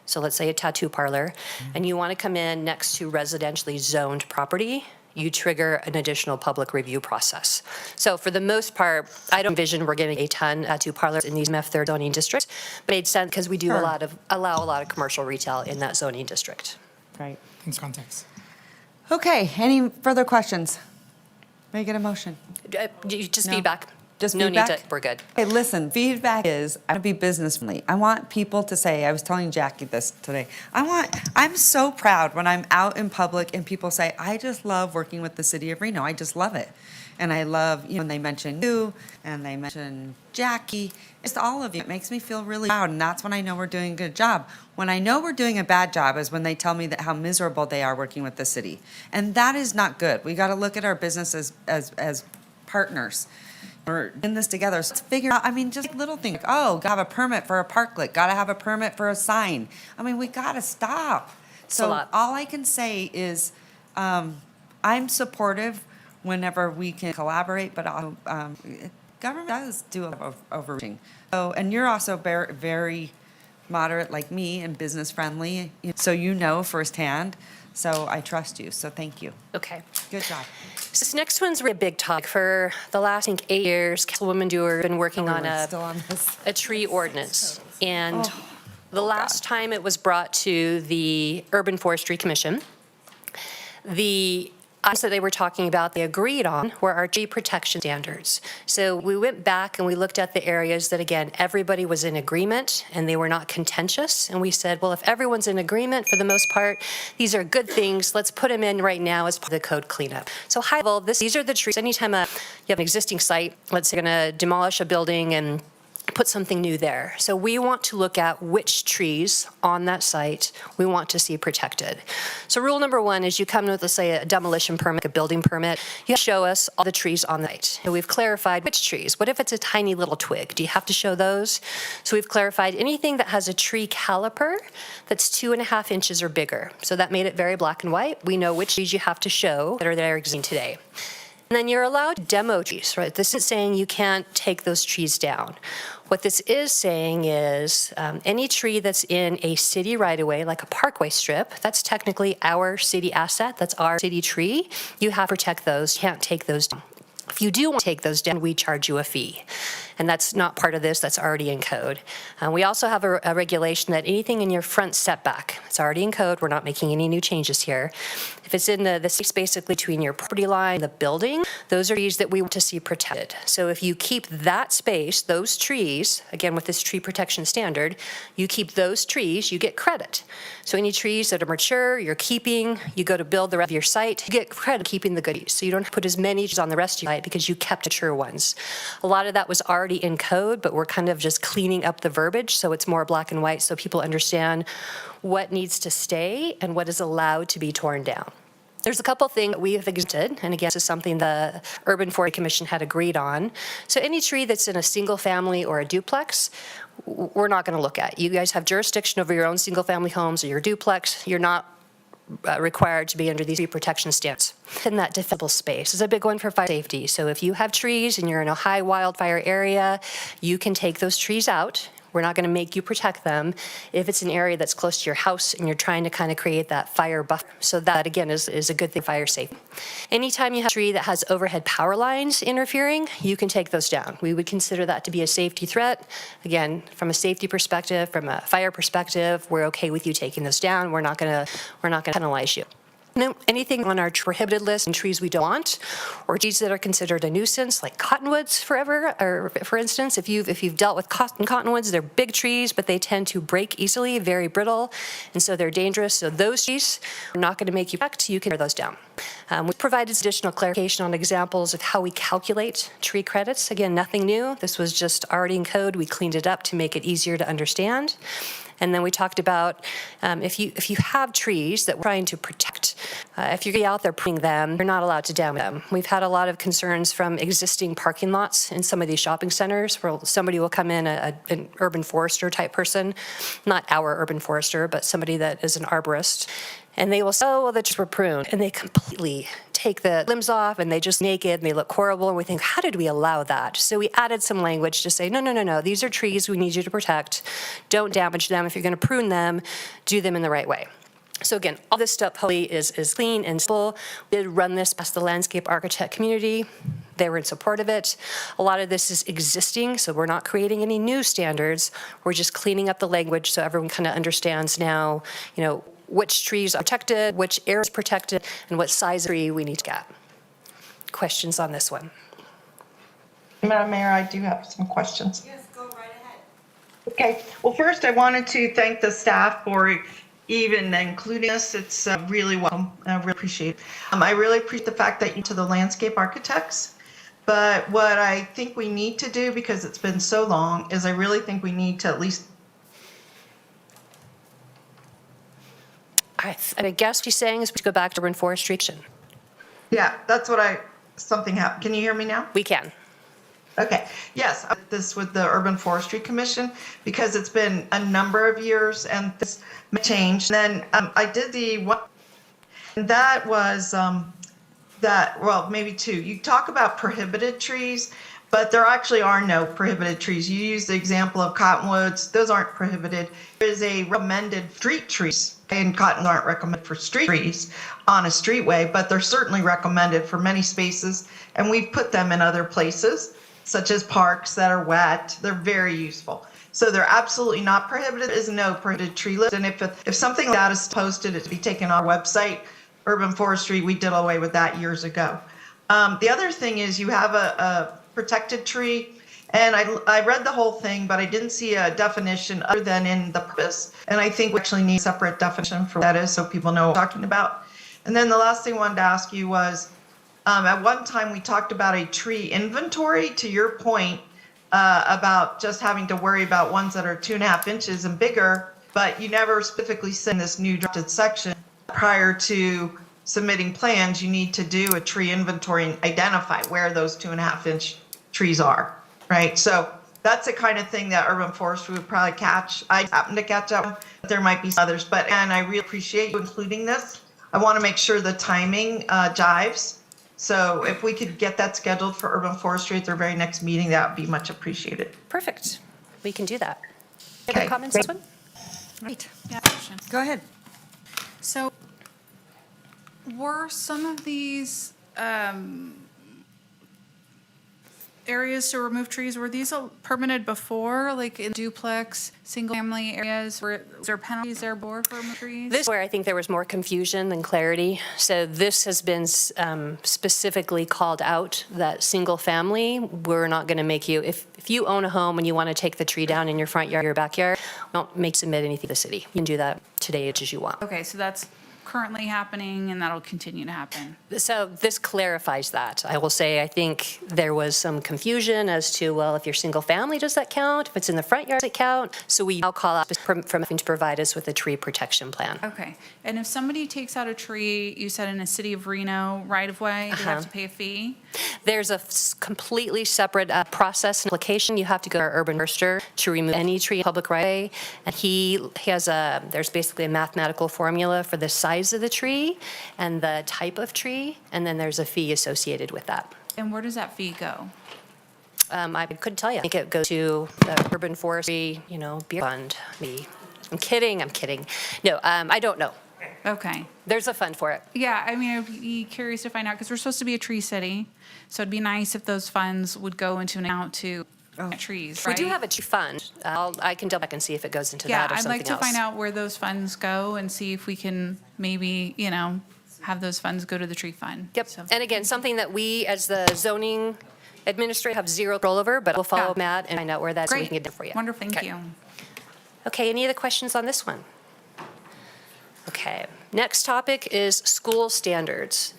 So let's say a tattoo parlor, and you want to come in next to residentially zoned property, you trigger an additional public review process. So for the most part, I don't envision we're getting a ton of tattoo parlors in these MF30 zoning districts, but it made sense because we do allow a lot of commercial retail in that zoning district. Right. Thanks, context. Okay, any further questions? May I get a motion? Just No. feedback. Just No need to, feedback? we're good. Hey, listen, feedback is, I want to be business friendly. I want people to say, I was telling Jackie this today, I'm so proud when I'm out in public and people say, I just love working with the city of Reno. I just love it. And I love, when they mention you and they mention Jackie, it's all of you. It makes me feel really proud, and that's when I know we're doing a good job. When I know we're doing a bad job is when they tell me that how miserable they are working with the city. And that is not good. We got to look at our business as partners. We're in this together. So let's figure out, just little things. Oh, gotta have a permit for a parklet. Gotta have a permit for a sign. We gotta stop. It's a lot. All I can say is, I'm supportive whenever we can collaborate, but government does do a lot of overreaching. So, and you're also very moderate like me and business friendly, so you know firsthand. So I trust you. So thank you. Okay. Good job. So this next one's really a big topic. For the last, I think, 8 years, Councilwoman Dewar has been working on a tree ordinance. And the last time it was brought to the Urban Forestry Commission, the items that they were talking about, they agreed on, were our tree protection standards. So we went back and we looked at the areas that, again, everybody was in agreement and they were not contentious. And we said, well, if everyone's in agreement for the most part, these are good things. Let's put them in right now as part of the code cleanup. So high level, these are the trees. Anytime you have an existing site, let's say you're going to demolish a building and put something new there. So we want to look at which trees on that site we want to see protected. So rule number one is you come with, let's say, a demolition permit, a building permit, you show us all the trees on the site. And we've clarified which trees. What if it's a tiny little twig? Do you have to show those? So we've clarified anything that has a tree caliper that's 2.5 inches or bigger. So that made it very black and white. We know which trees you have to show that are there existing today. And then you're allowed to demo trees, right? This isn't saying you can't take those trees down. What this is saying is any tree that's in a city right-of-way, like a parkway strip, that's technically our city asset, that's our city tree. You have to protect those, you can't take those down. If you do want to take those down, we charge you a fee. And that's not part of this, that's already in code. We also have a regulation that anything in your front setback, it's already in code, we're not making any new changes here. If it's in the space basically between your property line and the building, those are trees that we want to see protected. So if you keep that space, those trees, again with this tree protection standard, you keep those trees, you get credit. So any trees that are mature, you're keeping, you go to build the rest of your site, you get credit keeping the good trees. So you don't put as many trees on the rest of your site because you kept mature ones. A lot of that was already in code, but we're kind of just cleaning up the verbiage so it's more black and white so people understand what needs to stay and what is allowed to be torn down. There's a couple things that we have exempted, and again, this is something the Urban Forestry Commission had agreed on. So any tree that's in a single family or a duplex, we're not going to look at. You guys have jurisdiction over your own single family homes or your duplex. You're not required to be under these tree protection standards. In that defensible space is a big one for fire safety. So if you have trees and you're in a high wildfire area, you can take those trees out. We're not going to make you protect them if it's an area that's close to your house and you're trying to kind of create that fire buffer. So that, again, is a good thing, fire safety. Anytime you have a tree that has overhead power lines interfering, you can take those down. We would consider that to be a safety threat. Again, from a safety perspective, from a fire perspective, we're okay with you taking those down. We're not going to penalize you. No, anything on our prohibited list and trees we don't want, or trees that are considered a nuisance, like cottonwoods or for instance, if you've dealt with cottonwoods, they're big trees, but they tend to break easily, very brittle, and so they're dangerous. So those trees are not going to make you protect. You can tear those down. We provided additional clarification on examples of how we calculate tree credits. Again, nothing new. This was just already in code. We cleaned it up to make it easier to understand. And then we talked about if you have trees that we're trying to protect, if you're out there pruning them, you're not allowed to damage them. We've had a lot of concerns from existing parking lots in some of these shopping centers where somebody will come in, an urban forester type person, not our urban forester, but somebody that is an arborist, and they will say, oh, well, the trees were pruned, and they completely take the limbs off and they just naked and they look horrible, and we think, how did we allow that? So we added some language to say, no, these are trees we need you to protect. Don't damage them. If you're going to prune them, do them in the right way. So again, all this stuff hopefully is clean and simple. We did run this past the landscape architect community. They were in support of it. A lot of this is existing, so we're not creating any new standards. We're just cleaning up the language so everyone kind of understands now, which trees are protected, which areas are protected, and what size of tree we need to get. questions on this one? Madam Mayor, I do have some questions. Yes, go right ahead. Okay, well, first I wanted to thank the staff for even including us. It's really welcome. I really appreciate it. I really appreciate the fact that you to the landscape architects. But what I think we need to do, because it's been so long, is I really think we need to at least. I guess what she's saying is we go back to urban forestry. Yeah, that's what something happened. Can you hear me now? We can. Okay, yes, this with the Urban Forestry Commission, because it's been a number of years and this may change. Then I did the one, and that was well, maybe two. You talk about prohibited trees, but there actually are no prohibited trees. You use the example of cottonwoods. Those aren't prohibited. There is a recommended street trees, and cotton aren't recommended for street trees on a streetway, but they're certainly recommended for many spaces, and we've put them in other places, such as parks that are wet. They're very useful. So they're absolutely not prohibited. There is no prohibited tree list. And if something like that is posted, it to be taken on our website, Urban Forestry, we did away with that years ago. The other thing is you have a protected tree, and I read the whole thing, but I didn't see a definition other than in the purpose. And I think we actually need a separate definition for what that is so people know what we're talking about. And then the last thing I wanted to ask you was, at one time, we talked about a tree inventory, to your point, about just having to worry about ones that are 2.5 inches and bigger, but you never specifically said in this new drafted section, prior to submitting plans, you need to do a tree inventory and identify where those 2.5-inch trees are, right? So that's the kind of thing that urban forestry would probably catch. I happen to catch up, but there might be others. And I really appreciate you including this. I want to make sure the timing jives. So if we could get that scheduled for urban forestry at their very next meeting, that would be much appreciated. Perfect. We can do that. Okay. Other comments on this one? Right. Yeah. Go ahead. So were some of these areas to remove trees, were these permitted before, like in duplex, single-family areas? Was there penalties there before for removing trees? This is where I think there was more confusion than clarity. So this has been specifically called out that single family, we're not going to make you, if you own a home and you want to take the tree down in your front yard, your backyard, don't make submit anything to the city. You can do that today as you want. Okay, so that's currently happening and that'll continue to happen. So this clarifies that. I will say, I think there was some confusion as to, well, if you're single family, does that count? If it's in the front yard, does it count? So we now call out from having to provide us with a tree protection plan. Okay, and if somebody takes out a tree, you said in a city of Reno right-of-way, they have to pay a fee? There's a completely separate process and application. You have to go to our urban forester to remove any tree in public right-of-way. And he has there's basically a mathematical formula for the size of the tree and the type of tree, and then there's a fee associated with that. And where does that fee go? I couldn't tell you. I think it goes to the urban forestry, beer fund. I'm kidding. No, I don't know. Okay. There's a fund for it. Yeah, I mean, I'd be curious to find out, because we're supposed to be a tree city, so it'd be nice if those funds would go into an account to trees, We right? do have a tree fund. I can double check and see if it goes into that or Yeah, I'd something like to else. find out where those funds go and see if we can maybe, have those funds go to the tree fund. Yep. So- And again, something that we, as the zoning administrator, have zero control over, but we'll follow Matt and find out where that's so we Great. can get it for you. Wonderful, thank you. Okay, any other questions on this one? Okay, next topic is school standards.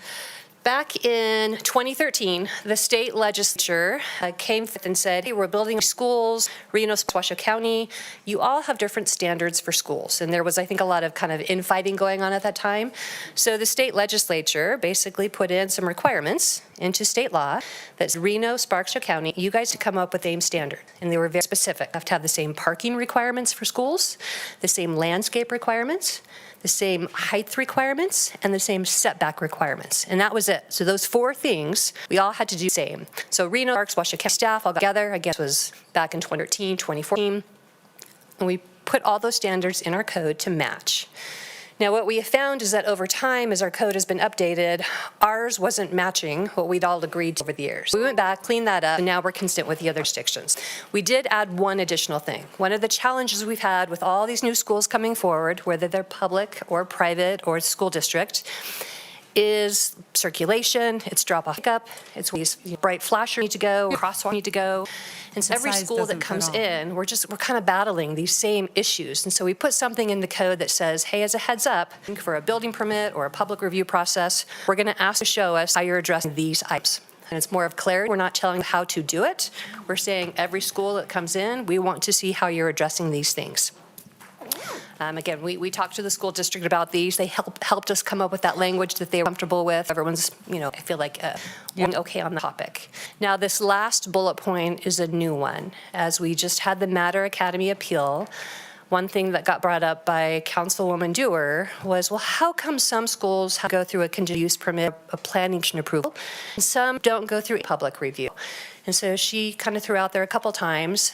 Back in 2013, the state legislature came forth and said, hey, we're building schools, Reno, Washoe County, you all have different standards for schools. And there was, I think, a lot of kind of infighting going on at that time. So the state legislature basically put in some requirements into state law that Reno, Washoe County, you guys to come up with AIM standard. And they were very specific. You have to have the same parking requirements for schools, the same landscape requirements, the same height requirements, and the same setback requirements. And that was it. So those 4 things, we all had to do the same. So Reno, Washoe County staff all got together, I guess it was back in 2013, 2014, and we put all those standards in our code to match. Now, what we have found is that over time, as our code has been updated, ours wasn't matching what we'd all agreed to over the years. We went back, cleaned that up, and now we're consistent with the other jurisdictions. We did add one additional thing. One of the challenges we've had with all these new schools coming forward, whether they're public or private or school district, is circulation, it's drop-off pickup, it's these bright flashers need to go, crosswalk need to go. And so every size school that doesn't fit comes all. in, we're kind of battling these same issues. And so we put something in the code that says, hey, as a heads up, for a building permit or a public review process, we're going to ask to show us how you're addressing these items. And it's more of clarity. We're not telling you how to do it. We're saying every school that comes in, we want to see how you're addressing these things. Again, we talked to the school district about these. They helped us come up with that language that they were comfortable with. Everyone's, I feel like okay on the topic. Now, this last bullet point is a new one. As we just had the Matter Academy appeal, one thing that got brought up by Councilwoman Dewar was, well, how come some schools have to go through a conditional use permit, a planning commission approval, and some don't go through a public review? And so she kind of threw out there a couple times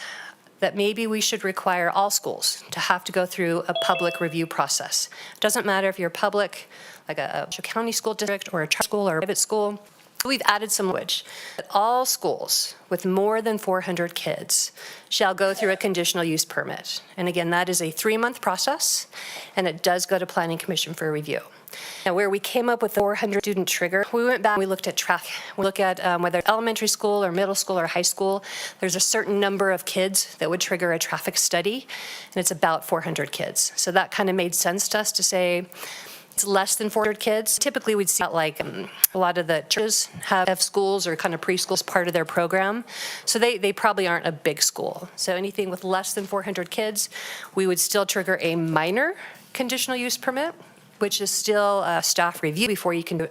that maybe we should require all schools to have to go through a public review process. It doesn't matter if you're public, like a county school district or a charter school or a private school. We've added some language that all schools with more than 400 kids shall go through a conditional use permit. And again, that is a 3-month process, and it does go to Planning Commission for review. Now, where we came up with the 400 student trigger, we went back and we looked at traffic. We look at whether elementary school or middle school or high school, there's a certain number of kids that would trigger a traffic study, and it's about 400 kids. So that kind of made sense to us to say, it's less than 400 kids. Typically, we'd see like a lot of the churches have schools or kind of preschools part of their program. So they probably aren't a big school. So anything with less than 400 kids, we would still trigger a minor conditional use permit, which is still a staff review before you can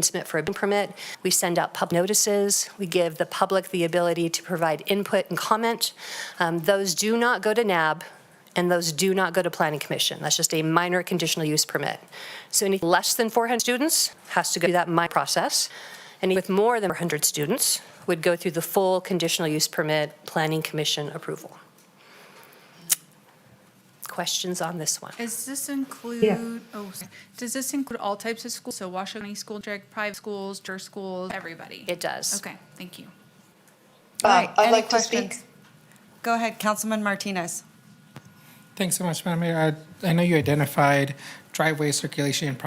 submit for a building permit. We send out public notices. We give the public the ability to provide input and comment. Those do not go to NAB, and those do not go to Planning Commission. That's just a minor conditional use permit. So any less than 400 students has to go through that minor process. And with more than 400 students would go through the full conditional use permit Planning Commission approval. Questions on this one? Does this include, does this include all types of schools? So Washoe County School District, private schools, church schools, everybody? It does. Okay, thank you. All right, I'd any like to questions? speak. Go ahead, Councilman Martinez. Thanks so much, Madam Mayor. I know you identified driveway circulation and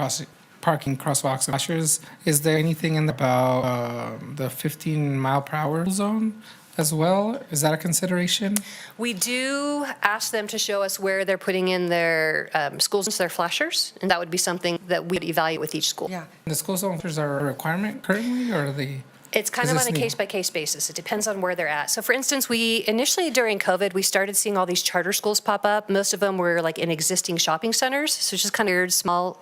parking crosswalks and flashers. Is there anything about the 15-mile-per-hour zone as well? Is that a consideration? We do ask them to show us where they're putting in their schools and their flashers, and that would be something that we would evaluate with each school. Yeah. The school zone flashers are a requirement currently, or are they? It's kind Is of this on a new? case-by-case basis. It depends on where they're at. So for instance, we initially during COVID, we started seeing all these charter schools pop up. Most of them were like in existing shopping centers. So it's just kind of weird, small,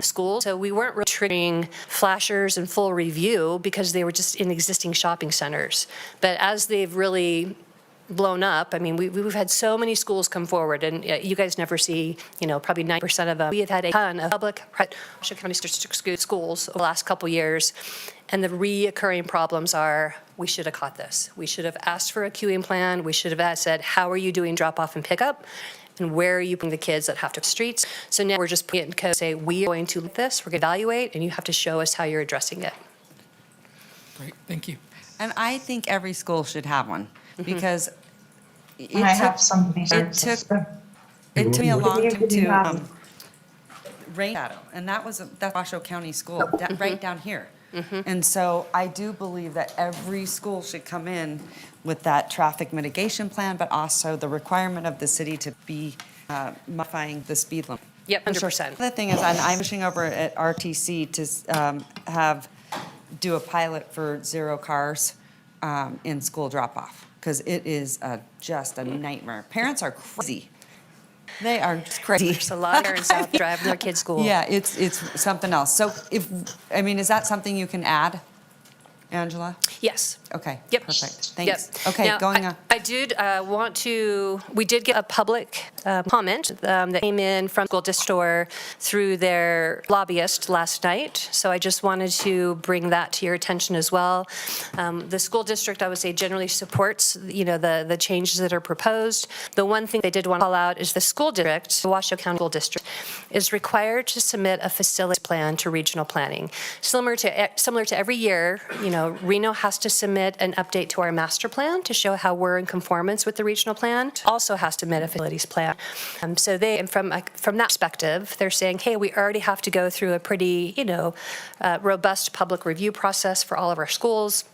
schools. So we weren't really triggering flashers and full review because they were just in existing shopping centers. But as they've really blown up, I mean, we've had so many schools come forward, and you guys never see, probably 90% of them. We have had a ton of public Washoe County schools over the last couple years, and the reoccurring problems are, we should have caught this. We should have asked for a queuing plan. We should have said, how are you doing drop-off and pickup? And where are you putting the kids that have to streets? So now we're just putting it in code, say, we are going to look at this, we're going to evaluate, and you have to show us how you're addressing it. Great, thank you. And I think every school should have one, because it I took, have some it took me a long time to rain shadow, and that's Washoe County School, right down here. And so I do believe that every school should come in with that traffic mitigation plan, but also the requirement of the city to be modifying the speed limit. Yep, 100%. The thing is, I'm pushing over at RTC to do a pilot for 0 cars in school drop-off, because it is just a nightmare. Parents are crazy. They are just crazy. There's a lot of parents out driving their kids' school. Yeah, it's something else. So is that something you can add, Angela? Yes. Okay. Yep. Perfect. Thanks. Yep. Okay, Now, going on. I did we did get a public comment that came in from school district or through their lobbyist last night. So I just wanted to bring that to your attention as well. The school district, I would say, generally supports, the changes that are proposed. The one thing they did want to call out is the school district, the Washoe County School District, is required to submit a facility plan to regional planning. Similar to every year, Reno has to submit an update to our master plan to show how we're in conformance with the regional plan. Also has to submit a facilities plan. So they, and from that perspective, they're saying, hey, we already have to go through a pretty, robust public review process for all of our schools.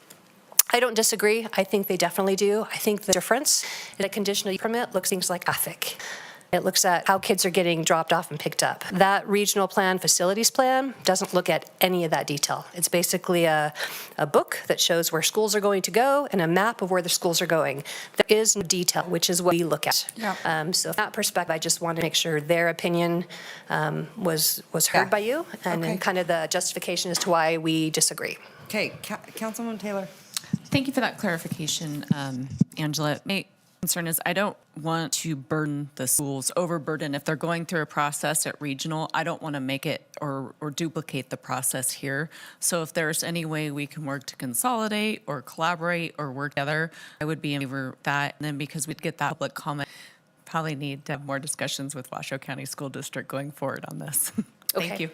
I don't disagree. I think they definitely do. I think the difference in a conditional use permit looks things like traffic. It looks at how kids are getting dropped off and picked up. That regional plan, facilities plan, doesn't look at any of that detail. It's basically a book that shows where schools are going to go and a map of where the schools are going. There is no detail, which is what we look at. Yeah. So from that perspective, I just want to make sure their opinion was heard by you, and then kind of the justification as to why we disagree. Okay, Councilwoman Taylor. Thank you for that clarification, Angela. My concern is I don't want to burden the schools, overburden. If they're going through a process at regional, I don't want to make it or duplicate the process here. So if there's any way we can work to consolidate or collaborate or work together, I would be in favor of that. And then because we'd get that public comment, probably need to have more discussions with Washoe County School District going forward on this. Thank you.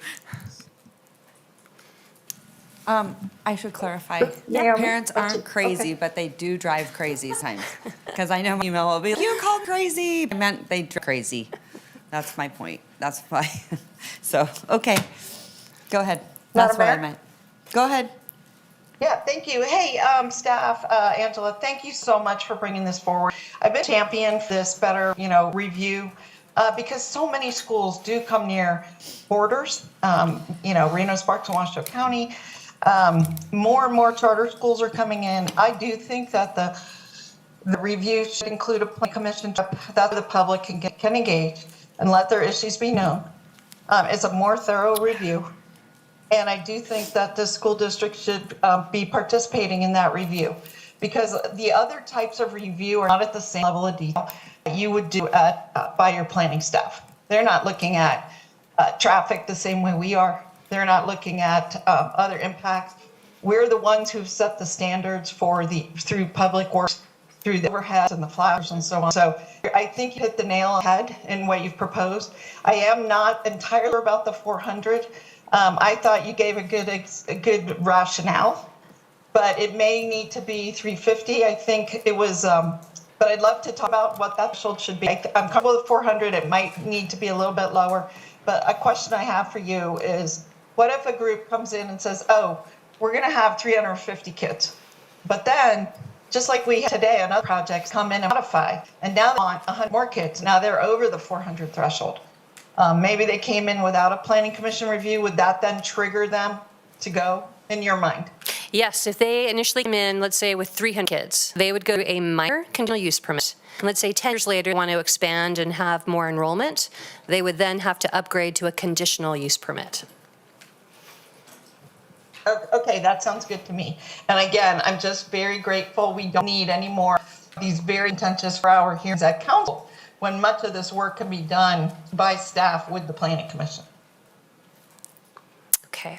I should clarify. Parents aren't crazy, but they do drive crazy times. Because I know my email will be, you called crazy. I meant they drive crazy. That's my point. That's why. So, okay. Go ahead. That's what I meant. Go ahead. Yeah, thank you. Hey, staff, Angela, thank you so much for bringing this forward. I've been champion for this better, review, because so many schools do come near borders, Reno, Sparks, and Washoe County. More and more charter schools are coming in. I do think that the review should include a plan commission that the public can engage and let their issues be known. It's a more thorough review. And I do think that the school district should be participating in that review, because the other types of review are not at the same level of detail that you would do by your planning staff. They're not looking at traffic the same way we are. They're not looking at other impacts. We're the ones who've set the standards through public works, through the overheads and the flowers and so on. So I think you hit the nail on the head in what you've proposed. I am not entirely sure about the 400. I thought you gave a good rationale, but it may need to be 350. I think it was, but I'd love to talk about what that threshold should be. I'm comfortable with 400. It might need to be a little bit lower. But a question I have for you is, what if a group comes in and says, oh, we're going to have 350 kids, but then, just like we have today on other projects, come in and modify, and now they want 100 more kids. Now they're over the 400 threshold. Maybe they came in without a planning commission review. Would that then trigger them to go, in your mind? Yes, if they initially come in, let's say with 300 kids, they would go to a minor conditional use permit. And let's say 10 years later, they want to expand and have more enrollment, they would then have to upgrade to a conditional use permit. Okay, that sounds good to me. And again, I'm just very grateful. We don't need any more of these very contentious 4-hour hearings at council, when much of this work can be done by staff with the planning commission. Okay.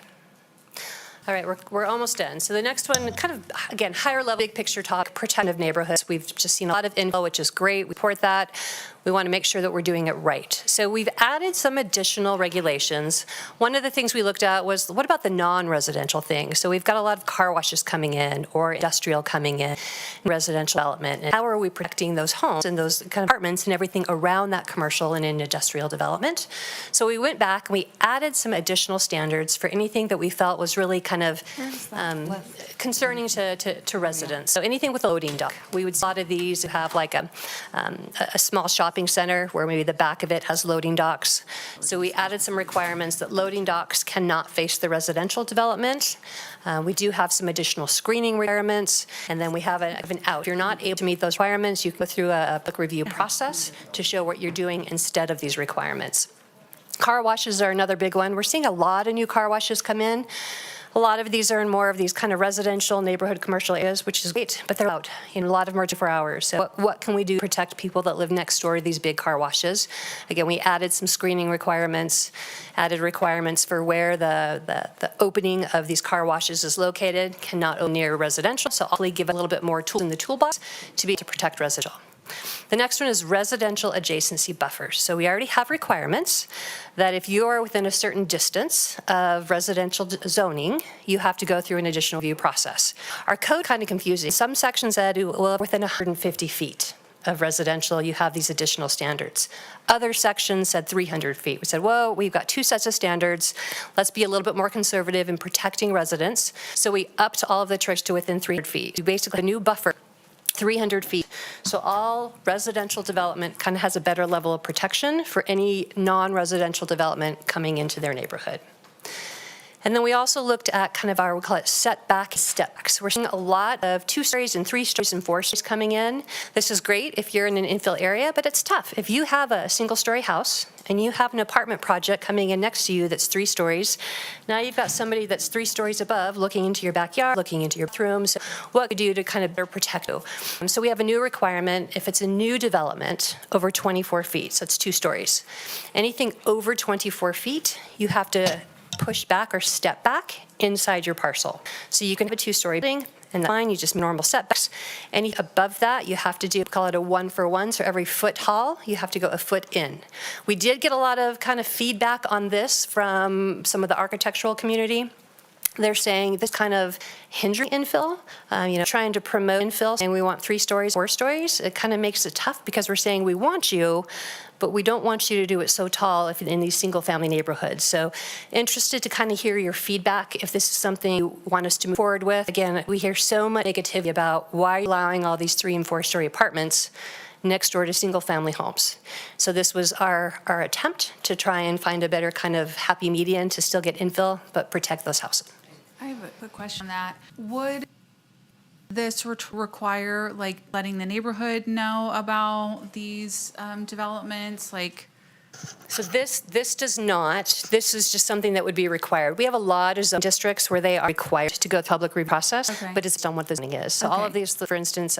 All right, we're almost done. So the next one, kind of, again, higher level, big picture talk, protective neighborhoods. We've just seen a lot of info, which is great. We support that. We want to make sure that we're doing it right. So we've added some additional regulations. One of the things we looked at was, what about the non-residential things? So we've got a lot of car washes coming in or industrial coming in, residential development. And how are we protecting those homes and those kind of apartments and everything around that commercial and in industrial development? So we went back and we added some additional standards for anything that we felt was really kind of concerning to residents. So anything with a loading dock. We would see a lot of these have like a small shopping center where maybe the back of it has loading docks. So we added some requirements that loading docks cannot face the residential development. We do have some additional screening requirements, and then we have an out. If you're not able to meet those requirements, you can go through a public review process to show what you're doing instead of these requirements. Car washes are another big one. We're seeing a lot of new car washes come in. A lot of these are in more of these kind of residential neighborhood commercial areas, which is great, but they're out. A lot of them are 24 hours. So what can we do to protect people that live next door to these big car washes? Again, we added some screening requirements, added requirements for where the opening of these car washes is located, cannot open near residential. So hopefully give a little bit more tools in the toolbox to be able to protect residential. The next one is residential adjacency buffers. So we already have requirements that if you are within a certain distance of residential zoning, you have to go through an additional review process. Our code kind of confusing. Some sections said, well, within 150 feet of residential, you have these additional standards. Other sections said 300 feet. We said, whoa, we've got two sets of standards. Let's be a little bit more conservative in protecting residents. So we upped all of the tricks to within 300 feet. We basically a new buffer, 300 feet. So all residential development kind of has a better level of protection for any non-residential development coming into their neighborhood. And then we also looked at kind of our, we call it setback steps. We're seeing a lot of 2 stories and 3 stories and 4 stories coming in. This is great if you're in an infill area, but it's tough. If you have a single-story house and you have an apartment project coming in next to you that's 3 stories, now you've got somebody that's 3 stories above looking into your backyard, looking into your bathrooms. What could you do to kind of better protect you? So we have a new requirement if it's a new development over 24 feet, so it's 2 stories. Anything over 24 feet, you have to push back or step back inside your parcel. So you can have a 2-story building, and that's fine, you just normal setbacks. Any above that, you have to do, call it a 1-for-1, so every foot tall, you have to go a foot in. We did get a lot of kind of feedback on this from some of the architectural community. They're saying this kind of hindering infill, trying to promote infill, saying we want 3 stories, 4 stories. It kind of makes it tough because we're saying we want you, but we don't want you to do it so tall if in these single-family neighborhoods. So interested to kind of hear your feedback if this is something you want us to move forward with. Again, we hear so much negativity about why you're allowing all these 3- and 4-story apartments next door to single-family homes. So this was our attempt to try and find a better kind of happy median to still get infill, but protect those houses. I have a quick question on that. Would this require, like, letting the neighborhood know about these developments, like? So this does not. This is just something that would be required. We have a lot of zone districts where they are required to go public reprocess, but it's on what the zoning is. So all of these, for instance,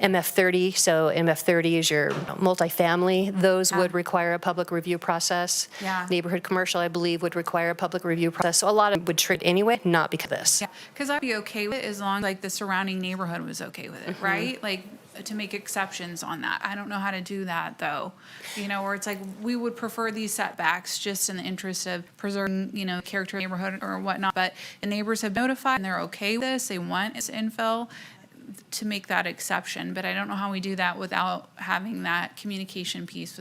MF30, so MF30 is your multifamily, those would require a public review process. Yeah. Neighborhood commercial, I believe, would require a public review process. So a lot of them would treat anyway, not because of this. Yeah, because I'd be okay with it as long as, like, the surrounding neighborhood was okay with it, right? Like, to make exceptions on that. I don't know how to do that, though. Where it's like, we would prefer these setbacks just in the interest of preserving, character of the neighborhood or whatnot. But the neighbors have notified and they're okay with this. They want its infill to make that exception. But I don't know how we do that without having that communication piece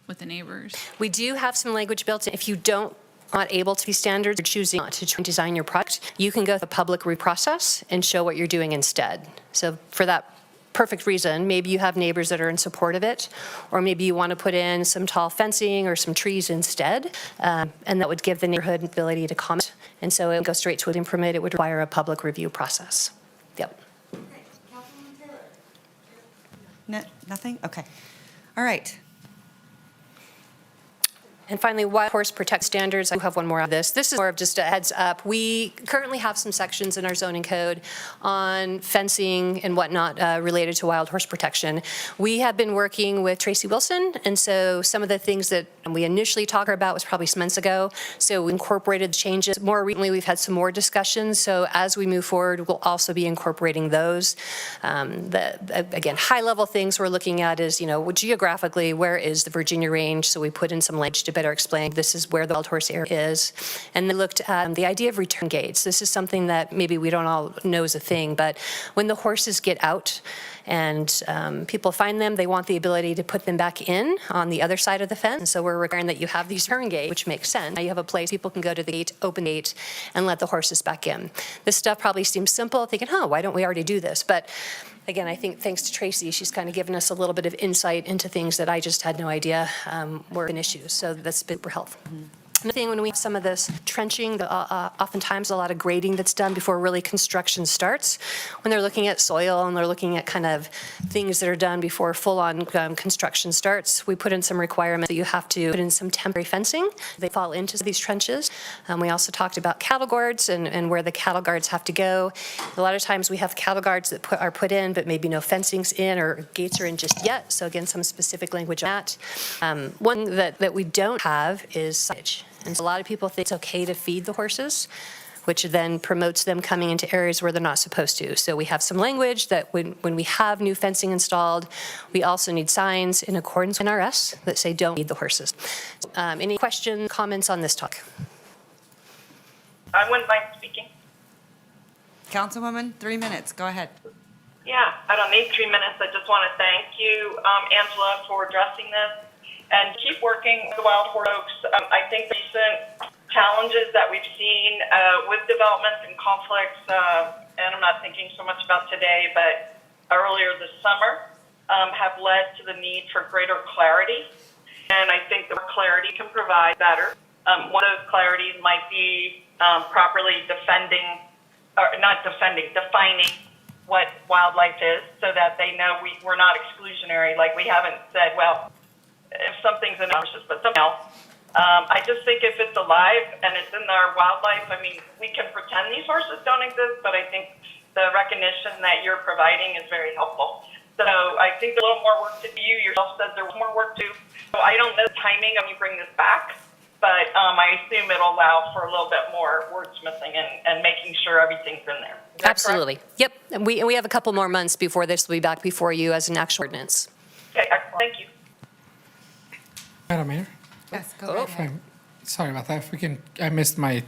with the neighbors. We do have some language built in. If you don't not able to be standards, or choosing not to design your product, you can go through the public reprocess and show what you're doing instead. So for that perfect reason, maybe you have neighbors that are in support of it, or maybe you want to put in some tall fencing or some trees instead, and that would give the neighborhood an ability to comment. And so it would go straight to a building permit. It would require a public review process. Yep. No, nothing? Okay. All right. And finally, wild horse protect standards. I do have one more of this. This is more of just a heads up. We currently have some sections in our zoning code on fencing and whatnot related to wild horse protection. We have been working with Tracy Wilson, and so some of the things that we initially talked about was probably some months ago. So we incorporated changes. More recently, we've had some more discussions. So as we move forward, we'll also be incorporating those. Again, high-level things we're looking at is, geographically, where is the Virginia range? So we put in some language to better explain this is where the wild horse area is. And they looked at the idea of return gates. This is something that maybe we don't all know is a thing, but when the horses get out and people find them, they want the ability to put them back in on the other side of the fence. And so we're requiring that you have these return gates, which makes sense. Now you have a place people can go to the gate, open the gate, and let the horses back in. This stuff probably seems simple, thinking, why don't we already do this? But again, I think thanks to Tracy, she's kind of given us a little bit of insight into things that I just had no idea were an issue. So that's been super helpful. Another thing, when we have some of this trenching, oftentimes a lot of grading that's done before really construction starts. When they're looking at soil and they're looking at kind of things that are done before full-on construction starts, we put in some requirements that you have to put in some temporary fencing. They fall into these trenches. We also talked about cattle guards and where the cattle guards have to go. A lot of times we have cattle guards that are put in, but maybe no fencing's in or gates are in just yet. So again, some specific language on that. One that we don't have is signage. And so a lot of people think it's okay to feed the horses. which then promotes them coming into areas where they're not supposed to. So we have some language that when we have new fencing installed, we also need signs in accordance with NRS that say don't feed the horses. Any questions, comments on this talk? I wouldn't mind speaking. Councilwoman, 3 minutes, go ahead. Yeah, I don't need 3 minutes. I just want to thank you, Angela, for addressing this and keep working with the wild horse folks. I think the recent challenges that we've seen with developments and conflicts, and I'm not thinking so much about today, but earlier this summer, have led to the need for greater clarity. And I think the more clarity can provide better. One of those clarities might be properly defining what wildlife is so that they know we're not exclusionary. Like we haven't said, well, if something's in horses, but something else. I just think if it's alive and it's in our wildlife, I mean, we can pretend these horses don't exist, but I think the recognition that you're providing is very helpful. So I think a little more work to do. You yourself said there was more work to do. So I don't know the timing when you bring this back, but I assume it'll allow for a little bit more wordsmithing and making sure everything's in there. Absolutely. Yep. And we have a couple more months before this will be back before you as an actual ordinance. Okay, excellent. Thank you. Madam Mayor? Yes, go ahead. Sorry about that. If we can, I missed my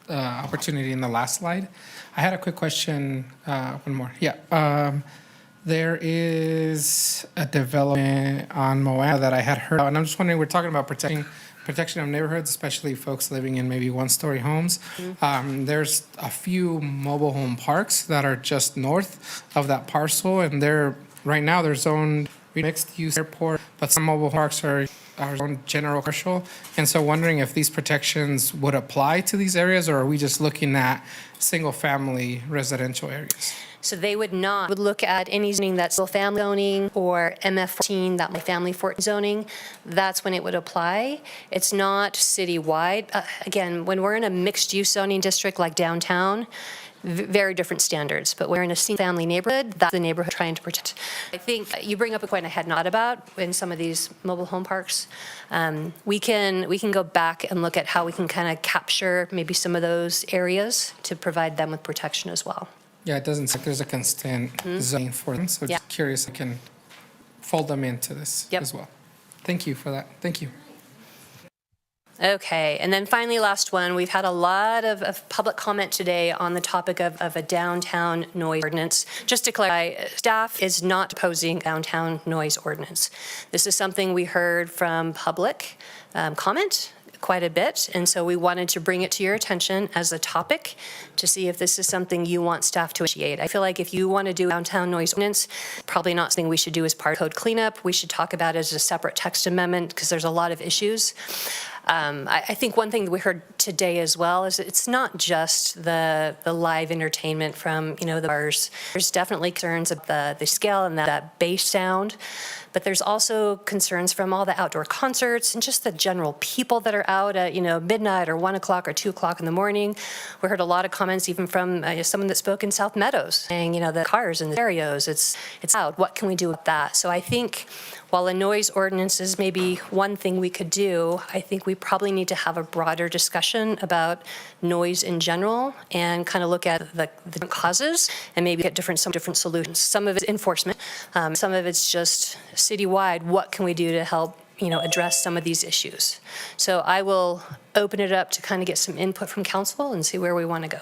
opportunity in the last slide. I had a quick question, one more. Yeah. There is a development on Moana that I had heard about, and I'm just wondering, we're talking about protection of neighborhoods, especially folks living in maybe one-story homes. There's a few mobile home parks that are just north of that parcel, and right now they're zoned mixed-use airport, but some mobile parks are zoned general commercial. And so wondering if these protections would apply to these areas, or are we just looking at single-family residential areas? So they would look at any zoning that's still family zoning or MF14, that family 14 zoning. That's when it would apply. It's not citywide. Again, when we're in a mixed-use zoning district like downtown, very different standards. But we're in a single-family neighborhood. That's the neighborhood we're trying to protect. I think you bring up a point I had not about in some of these mobile home parks. We can go back and look at how we can kind of capture maybe some of those areas to provide them with protection as well. Yeah, it doesn't say there's a constant zoning for them, so just curious, I can fold them into this as well. Thank you for that. Thank you. Okay, and then finally, last one, we've had a lot of public comment today on the topic of a downtown noise ordinance. Just to clarify, staff is not opposing downtown noise ordinance. This is something we heard from public comment quite a bit, and so we wanted to bring it to your attention as a topic to see if this is something you want staff to initiate. I feel like if you want to do downtown noise ordinance, probably not something we should do as part of code cleanup. We should talk about it as a separate text amendment because there's a lot of issues. I think one thing that we heard today as well is it's not just the live entertainment from, the bars. There's definitely concerns of the scale and that bass sound, but there's also concerns from all the outdoor concerts and just the general people that are out at, midnight or 1 o'clock or 2 o'clock in the morning. We heard a lot of comments even from someone that spoke in South Meadows saying, the cars and the stereos, it's loud. What can we do with that? So I think while a noise ordinance is maybe one thing we could do, I think we probably need to have a broader discussion about noise in general and kind of look at the different causes and maybe get some different solutions. Some of it's enforcement, some of it's just citywide. What can we do to help address some of these issues? So I will open it up to kind of get some input from council and see where we want to go.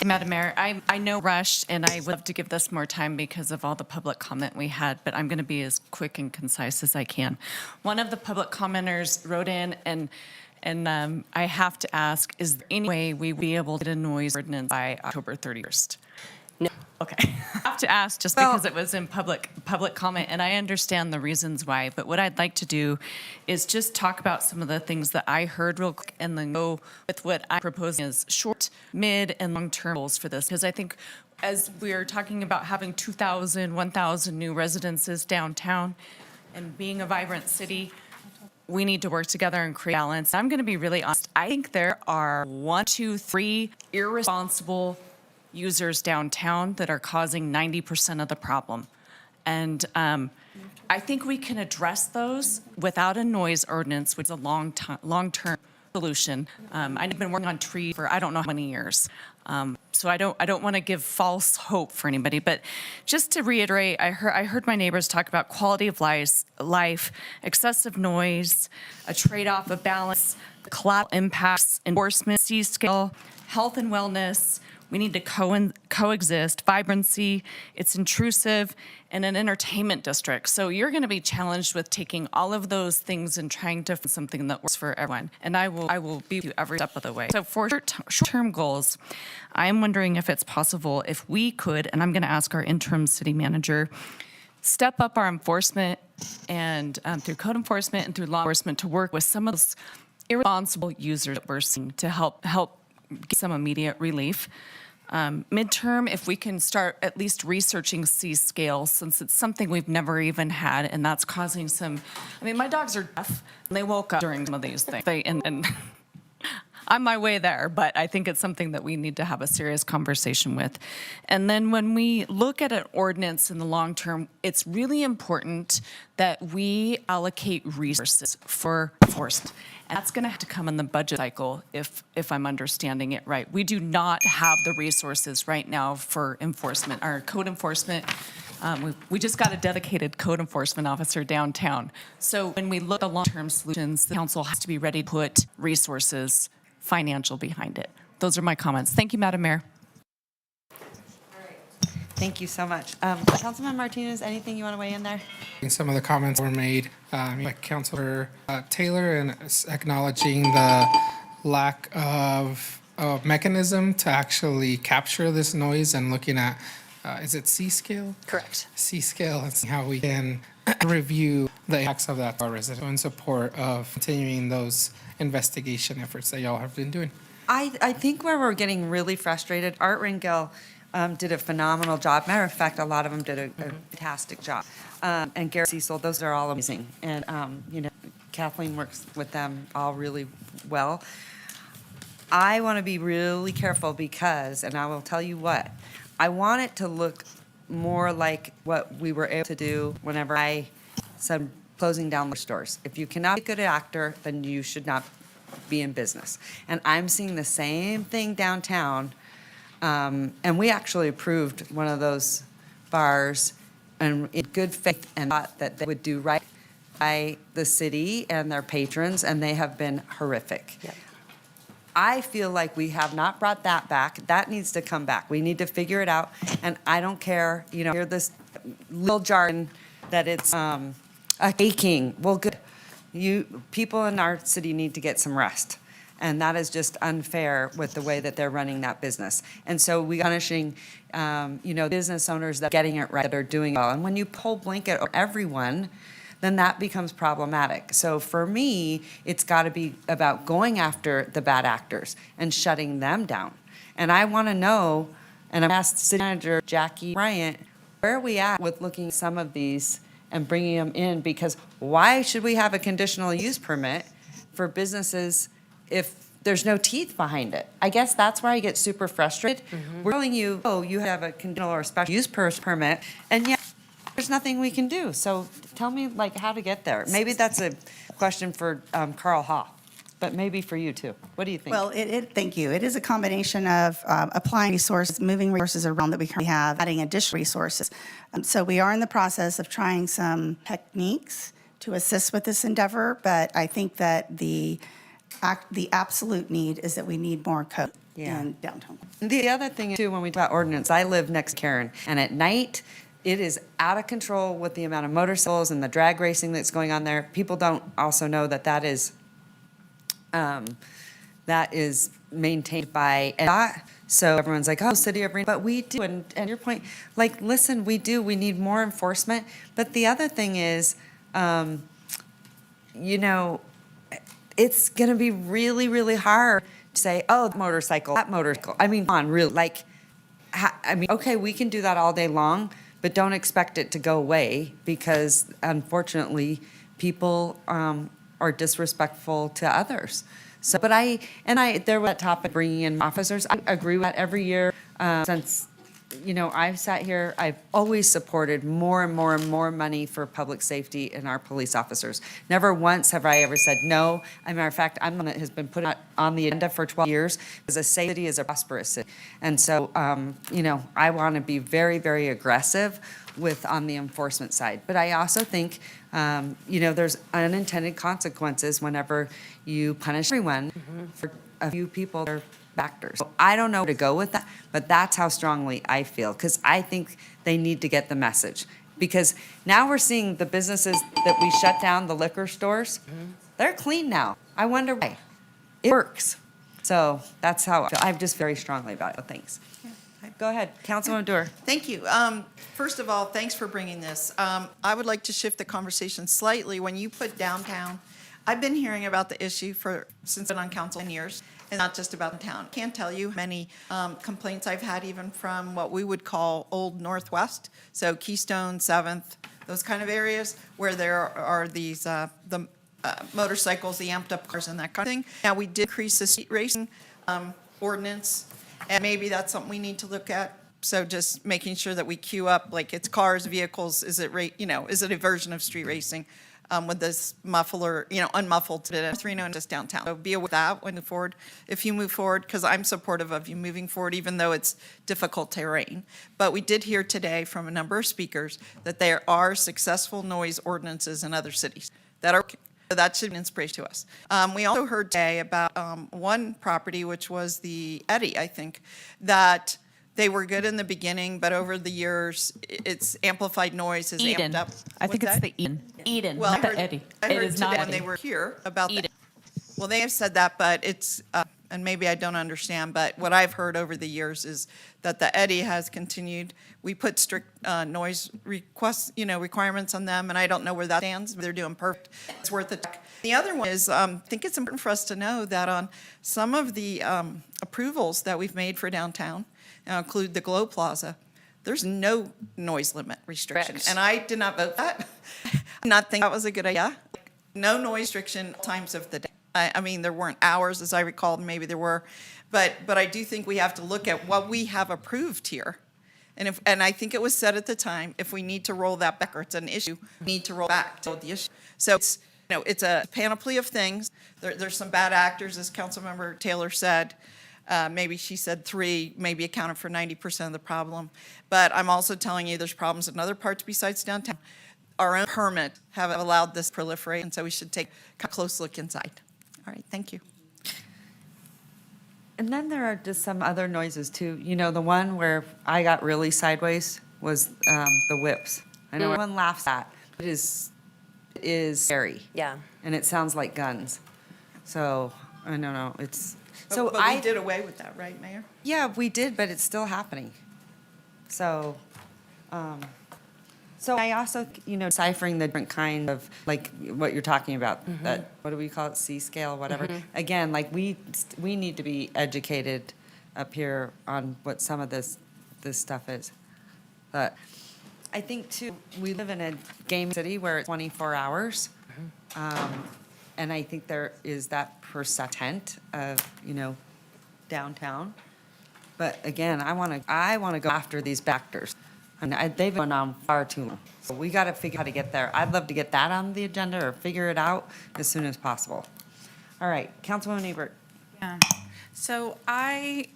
Madam Mayor, I know rushed, and I would love to give this more time because of all the public comment we had, but I'm going to be as quick and concise as I can. One of the public commenters wrote in, and I have to ask, is there any way we would be able to get a noise ordinance by October 31st? No. Okay. I have to ask just because it was in public comment, and I understand the reasons why, but what I'd like to do is just talk about some of the things that I heard real quick and then go with what I'm proposing as short, mid, and long-term goals for this, because I think as we're talking about having 2,000, 1,000 new residences downtown and being a vibrant city, we need to work together and create balance. I'm going to be really honest. I think there are 1, 2, 3 irresponsible users downtown that are causing 90% of the problem. And I think we can address those without a noise ordinance, which is a long-term solution. I've been working on trees for I don't know how many years. So I don't want to give false hope for anybody, but just to reiterate, I heard my neighbors talk about quality of life, excessive noise, a trade-off of balance, collateral impacts, enforcement, C-scale, health and wellness. We need to coexist, vibrancy, it's intrusive, and an entertainment district. So you're going to be challenged with taking all of those things and trying to find something that works for everyone. And I will be with you every step of the way. So for short-term goals, I'm wondering if it's possible if we could, and I'm going to ask our interim city manager, step up our enforcement and through code enforcement and through law enforcement to work with some of those irresponsible users that we're seeing to help get some immediate relief. Midterm, if we can start at least researching C-scale, since it's something we've never even had, and that's causing some, I mean, my dogs are deaf, and they woke up during some of these things. And I'm my way there, but I think it's something that we need to have a serious conversation with. And then when we look at an ordinance in the long term, it's really important that we allocate resources for enforcement. And that's going to have to come in the budget cycle, if I'm understanding it right. We do not have the resources right now for enforcement. Our code enforcement, we just got a dedicated code enforcement officer downtown. So when we look at long-term solutions, the council has to be ready to put resources, financial behind it. Those are my comments. Thank you, Madam Mayor. Thank you so much. Councilman Martinez, anything you want to weigh in there? Some of the comments were made by Councilor Taylor and acknowledging the lack of a mechanism to actually capture this noise and looking at, is it C-scale? Correct. C-scale and see how we can review the impacts of that to our residents in support of continuing those investigation efforts that y'all have been doing. I think where we're getting really frustrated, Art Ringel did a phenomenal job. Matter of fact, a lot of them did a fantastic job. And Gary Cecil, those are all amazing. And, Kathleen works with them all really well. I want to be really careful because, and I will tell you what, I want it to look more like what we were able to do whenever I said closing down the stores. If you cannot be a good actor, then you should not be in business. And I'm seeing the same thing downtown. And we actually approved one of those bars and in good faith and thought that they would do right by the city and their patrons, and they have been horrific. Yep. I feel like we have not brought that back. That needs to come back. We need to figure it out. And I don't care, hear this little jargon that it's a aching. Well, good. People in our city need to get some rest. And that is just unfair with the way that they're running that business. And so we're punishing, business owners that are getting it right, that are doing it well. And when you pull blanket over everyone, then that becomes problematic. So for me, it's got to be about going after the bad actors and shutting them down. And I want to know, and I've asked City Manager Jackie Bryant, where are we at with looking at some of these and bringing them in? Because why should we have a conditional use permit for businesses if there's no teeth behind it? I guess that's where I get super frustrated. We're telling you, you have a conditional or special use permit, and yet there's nothing we can do. So tell me how to get there. Maybe that's a question for Carl Ha, but maybe for you too. What do you think? Well, thank you. It is a combination of applying resources, moving resources around that we currently have, adding additional resources. So we are in the process of trying some techniques to assist with this endeavor, but I think that the absolute need is that we need more code in downtown. The other thing too, when we talk about ordinance, I live next to Karen, and at night, it is out of control with the amount of motorcycles and the drag racing that's going on there. People don't also know that is maintained by NDOT. So everyone's like, City of Reno, but we do. And your point, listen, we do. We need more enforcement. But the other thing is, it's going to be really, really hard to say, that motorcycle. I mean, come on, really. Okay, we can do that all day long, but don't expect it to go away because, unfortunately, people are disrespectful to others. So, there was that topic bringing in officers. I agree with that every year since I've sat here, I've always supported more and more and more money for public safety and our police officers. Never once have I ever said no. As a matter of fact, I'm one that has been put on the agenda for 12 years as a safe city, as a prosperous city. And so, I want to be very, very aggressive on the enforcement side. But I also think, there's unintended consequences whenever you punish everyone for a few people that are factors. So I don't know where to go with that, but that's how strongly I feel, because I think they need to get the message. Because now we're seeing the businesses that we shut down, the liquor stores, they're clean now. I wonder why. It works. So that's how I feel. I'm just very strongly about it. Thanks. Go ahead, Councilwoman Dewar. Thank you. First of all, thanks for bringing this. I would like to shift the conversation slightly. When you put downtown, I've been hearing about the issue since I've been on council 10 years. And not just about town. I can't tell you how many complaints I've had even from what we would call Old Northwest, so Keystone, 7th, those kind of areas where there are these, motorcycles, the amped up cars and that kind of thing. Now, we did increase the street racing ordinance, and maybe that's something we need to look at. So just making sure that we queue up, like it's cars, vehicles, is it a version of street racing? With this muffler, unmuffled to North Reno and just downtown. So be aware of that when you move forward. If you move forward, because I'm supportive of you moving forward, even though it's difficult terrain. But we did hear today from a number of speakers that there are successful noise ordinances in other cities that are. So that should be an inspiration to us. We also heard today about one property, which was the Eddy, I think, that they were good in the beginning, but over the years, its amplified noise has amped up. I think it's the Eden, Well, not the Eddy. I It heard is not today when Eddy. they were here about that. Well, they have said that, but it's, and maybe I don't understand, but what I've heard over the years is that the Eddy has continued. We put strict noise requirements on them, and I don't know where that stands. They're doing perfect. It's worth a check. The other one is, I think it's important for us to know that on some of the approvals that we've made for downtown, include the Glow Plaza, there's no noise limit restriction. Correct. And I did not vote that. I not think that was a good idea. No noise restriction times of the day. I mean, there weren't hours, as I recall, maybe there were. But I do think we have to look at what we have approved here. And I think it was said at the time, if we need to roll that back, or it's an issue, we need to roll back to the issue. So it's a panoply of things. There's some bad actors, as Councilmember Taylor said. Maybe she said 3, maybe accounted for 90% of the problem. But I'm also telling you there's problems in other parts besides downtown. Our own permit have allowed this proliferate, and so we should take a close look inside. All right, thank you. And then there are just some other noises too. The one where I got really sideways was the whips. I know everyone laughs at, but it is scary. Yeah. And it sounds like guns. So, I don't know, it's. But we did away with that, right, Mayor? Yeah, we did, but it's still happening. So I also, deciphering the different kind of, like, what you're talking about, that, what do we call it, C-scale, whatever. Again, like, we need to be educated up here on what some of this stuff is. But I think, too, we live in a game city where it's 24 hours. And I think there is that percent of, downtown. But again, I want to go after these backers. And they've been on far too long. So we got to figure out how to get there. I'd love to get that on the agenda or figure it out as soon as possible. All right, Councilwoman Ebert. Yeah. So I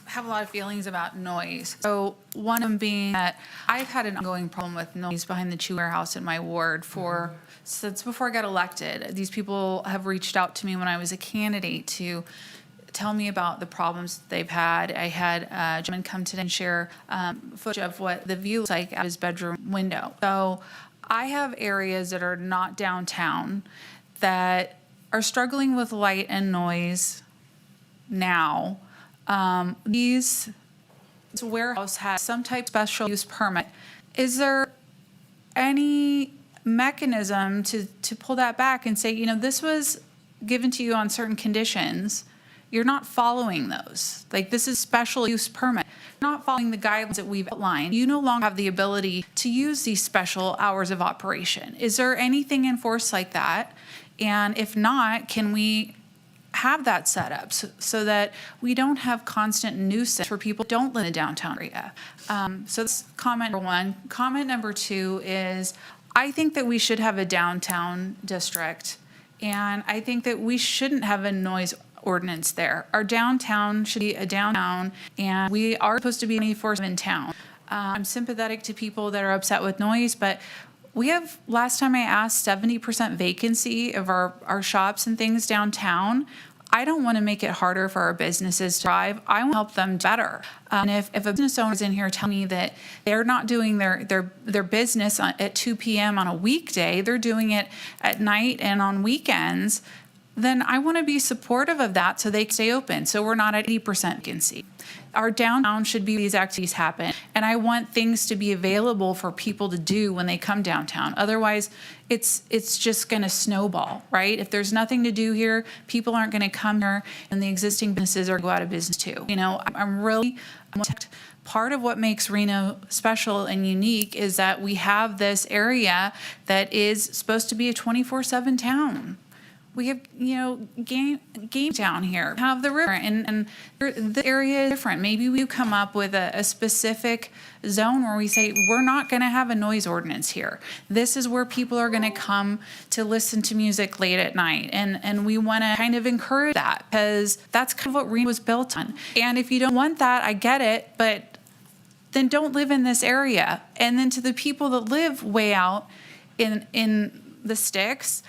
have a lot of feelings about noise. So one of them being that I've had an ongoing problem with noise behind the Chew Warehouse in my ward since before I got elected. These people have reached out to me when I was a candidate to tell me about the problems they've had. I had a gentleman come today and share footage of what the view looks like out his bedroom window. So I have areas that are not downtown that are struggling with light and noise now. This warehouse has some type of special use permit. Is there any mechanism to pull that back and say, this was given to you on certain conditions? You're not following those. Like, this is special use permit. You're not following the guidelines that we've outlined. You no longer have the ability to use these special hours of operation. Is there anything enforced like that? And if not, can we have that set up so that we don't have constant nuisance for people who don't live in the downtown area. So that's comment number one. Comment number two is, I think that we should have a downtown district, and I think that we shouldn't have a noise ordinance there. Our downtown should be a downtown, and we are supposed to be 24/7 town. I'm sympathetic to people that are upset with noise, but we have, last time I asked, 70% vacancy of our shops and things downtown. I don't want to make it harder for our businesses to thrive. I want to help them better. And if a business owner is in here telling me that they're not doing their business at 2 p.m. on a weekday, they're doing it at night and on weekends, then I want to be supportive of that so they can stay open, so we're not at 80% vacancy. Our downtown should be these activities happen, and I want things to be available for people to do when they come downtown. Otherwise, it's just going to snowball, right? If there's nothing to do here, people aren't going to come here, and the existing businesses are going to go out of business too. You know, part of what makes Reno special and unique is that we have this area that is supposed to be a 24/7 town. We have, game down here, have the river, and the area is different. Maybe we come up with a specific zone where we say, we're not going to have a noise ordinance here. This is where people are going to come to listen to music late at night. And we want to kind of encourage that, because that's kind of what Reno was built on. And if you don't want that, I get it, but then don't live in this area. And then to the people that live way out in the sticks,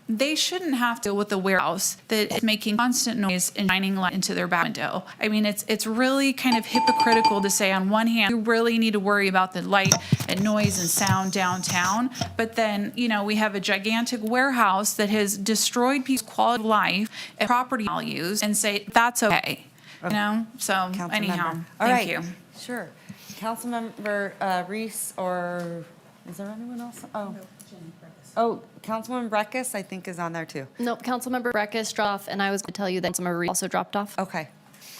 they shouldn't have to deal with the warehouse that is making constant noise and shining light into their back window. I mean, it's really kind of hypocritical to say, on one hand, you really need to worry about the light and noise and sound downtown, but then, we have a gigantic warehouse that has destroyed people's quality of life and property values, and say, that's okay. So anyhow, All thank right. you. Sure. Councilmember Reese, or is there anyone else? Oh, Councilwoman Breckus, I think, is on there too. Nope, Councilmember Breckus dropped off, and I was going to tell you that Councilmember Reed also dropped off. Okay,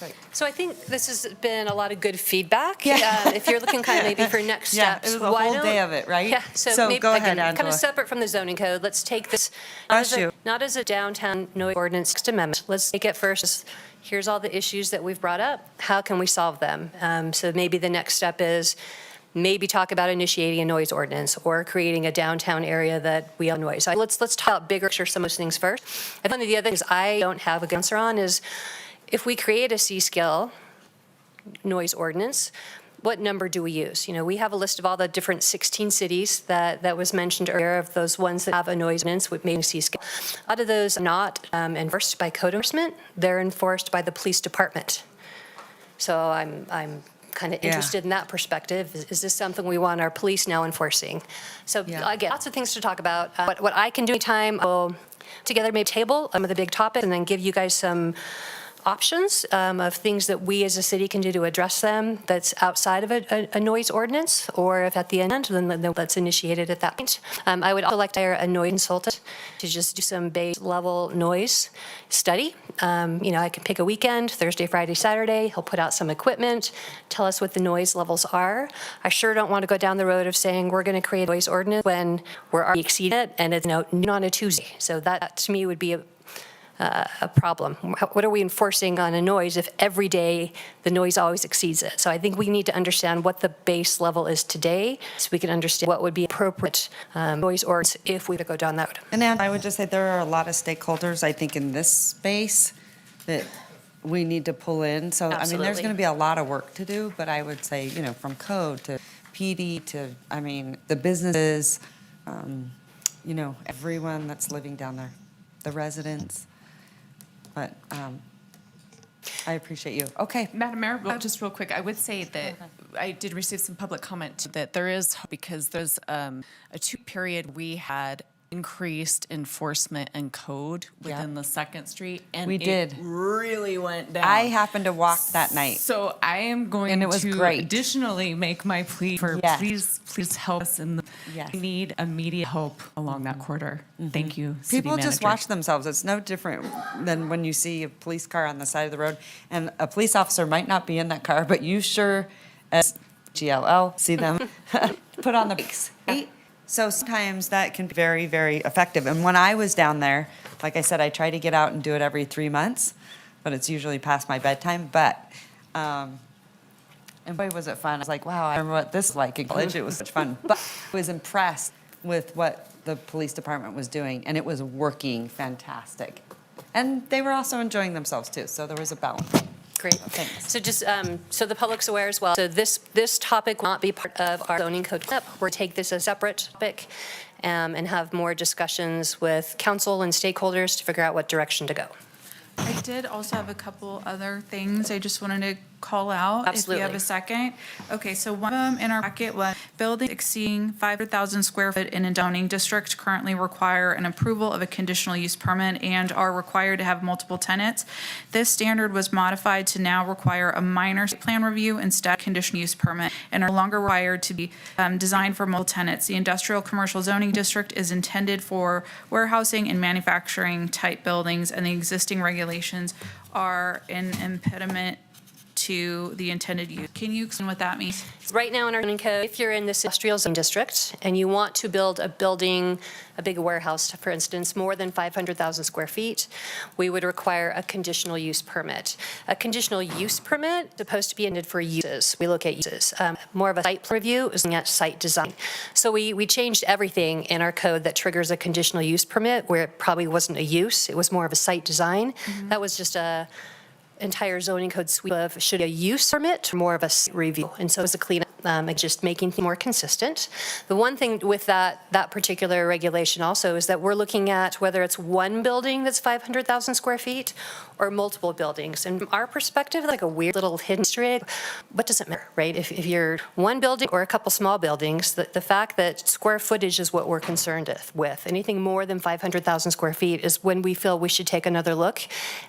great. So I think this has been a lot of good feedback. Yeah. If you're looking kind of maybe for next steps. Yeah, it was a whole day of it, right? Yeah, so maybe, go ahead, again, kind Angela. of separate from the zoning code, let's take this, not as a downtown noise ordinance text amendment. Let's take it first as, here's all the issues that we've brought up. How can we solve them? So maybe the next step is, maybe talk about initiating a noise ordinance or creating a downtown area that we own noise. So let's talk about bigger picture, some of those things first. And one of the other things I don't have a good answer on is, if we create a C-scale noise ordinance, what number do we use? We have a list of all the different 16 cities that was mentioned earlier, of those ones that have a noise ordinance with maybe C-scale. A lot of those are not enforced by code enforcement. They're enforced by the police department. So I'm kind of interested in that perspective. Is this something we want our police now enforcing? So again, lots of things to talk about. What I can do anytime, I'll together maybe table some of the big topics and then give you guys some options of things that we as a city can do to address them that's outside of a noise ordinance, or if at the end, then that's initiated at that point. I would also like to hire a noise consultant to just do some base level noise study. I can pick a weekend, Thursday, Friday, Saturday. He'll put out some equipment, tell us what the noise levels are. I sure don't want to go down the road of saying we're going to create a noise ordinance when we're already exceeding it and it's noon on a Tuesday. So that to me would be a problem. What are we enforcing on a noise if every day the noise always exceeds it? So I think we need to understand what the base level is today, so we can understand what would be appropriate noise ordinance if we were to go down that road. And I would just say there are a lot of stakeholders, I think, in this space that we need to pull in. So, I mean, there's going to be a lot of work to do, but I would say, from code to PD to, the businesses, everyone that's living down there, the residents. But I appreciate you. Okay. Madam Mayor, just real quick, I would say that I did receive some public comment that there is, because there's a 2 period we had increased enforcement and code within the 2nd Street. And we did. Really went down. I happened to walk that night. So I am going and it was to great. Additionally make my plea for please help us in we need immediate help along that corridor. Thank you, City People just Manager. watch themselves. It's no different than when you see a police car on the side of the road, and a police officer might not be in that car, but you sure as GLL see them put on the brakes. Right? So sometimes that can be very, very effective. And when I was down there, like I said, I try to get out and do it every 3 months, but it's usually past my bedtime. But, and boy, was it fun. I was like, wow, I remember what this was like in college. It was such fun. But I was impressed with what the police department was doing, and it was working fantastic. And they were also enjoying themselves too, so there was a balance. Great. Thanks. So just, so the public's aware as well. So this topic will not be part of our zoning code clip. We'll take this as a separate topic and have more discussions with council and stakeholders to figure out what direction to go. I did also have a couple other things I just wanted to call out. If you have Absolutely. a second. Okay, so one of them in our packet was buildings exceeding 500,000 square foot in a zoning district currently require an approval of a conditional use permit and are required to have multiple tenants. This standard was modified to now require a minor site plan review instead of conditional use permit and are no longer required to be designed for multiple tenants. The industrial commercial zoning district is intended for warehousing and manufacturing type buildings, and the existing regulations are an impediment to the intended use. Can you explain what that means? Right now in our zoning code, if you're in this industrial zone district and you want to build a building, a big warehouse, for instance, more than 500,000 square feet, we would require a conditional use permit. A conditional use permit is supposed to be intended for uses. We look at uses. More of a site plan review is looking at site design. So we changed everything in our code that triggers a conditional use permit where it probably wasn't a use. It was more of a site design. That was just a entire zoning code sweep of should a use permit or more of a site review. And so it's a cleanup, just making things more consistent. The one thing with that particular regulation also is that we're looking at whether it's one building that's 500,000 square feet or multiple buildings. And from our perspective, like a weird little hidden streak, what does it matter, right? If you're one building or a couple small buildings, the fact that square footage is what we're concerned with. Anything more than 500,000 square feet is when we feel we should take another look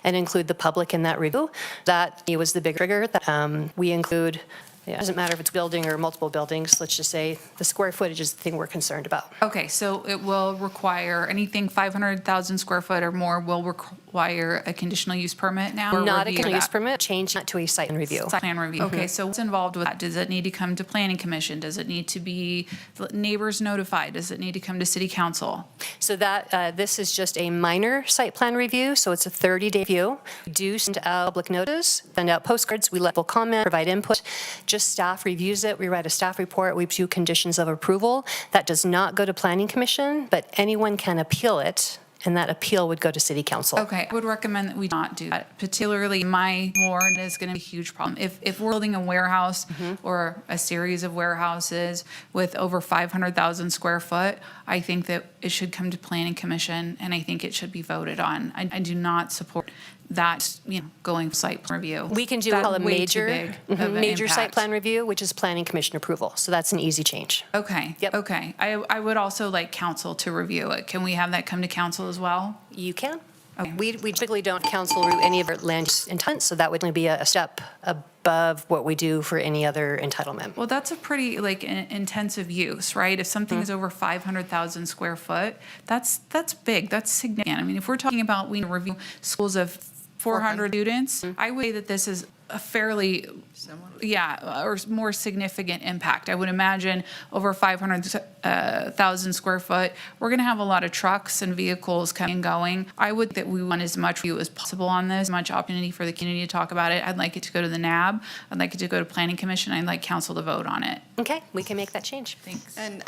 and include the public in that review. That was the big trigger that we include. It doesn't matter if it's building or multiple buildings. Let's just say the square footage is the thing we're concerned about. Okay, so it will require anything 500,000 square foot or more will require a conditional use permit now? or Not a review conditional use that? permit, change that to a site review. Site plan review. Okay, so what's involved with that? Does it need to come to planning commission? Does it need to be neighbors notified? Does it need to come to city council? So that, this is just a minor site plan review, so it's a 30-day view. We do send out public notice, send out postcards, we let people comment, provide input. Just staff reviews it, we write a staff report, we do conditions of approval. That does not go to planning commission, but anyone can appeal it, and that appeal would go to city council. Okay, I would recommend that we not do that. Particularly my ward is going to be a huge problem. If we're building a warehouse or a series of warehouses with over 500,000 square foot, I think that it should come to planning commission and I think it should be voted on. I do not support that, going site plan review. We can do That's a way too major, big of an major site impact. plan review, which is planning commission approval. So that's an easy change. Okay. Yep. Okay. I would also like council to review it. Can we have that come to council as well? You can. Okay. We typically don't council review any of our land use intents, so that would only be a step above what we do for any other entitlement. Well, that's a pretty intensive use, right? If something is over 500,000 square foot, that's big. That's significant. I mean, if we're talking about we review schools of 400 students, I would say that this is a fairly, or more significant impact. I would imagine over 500,000 square foot, we're going to have a lot of trucks and vehicles coming and going. I would think that we want as much review as possible on this, as much opportunity for the community to talk about it. I'd like it to go to the NAB. I'd like it to go to Planning Commission. I'd like council to vote on it. Okay, we can make that change. Thanks. And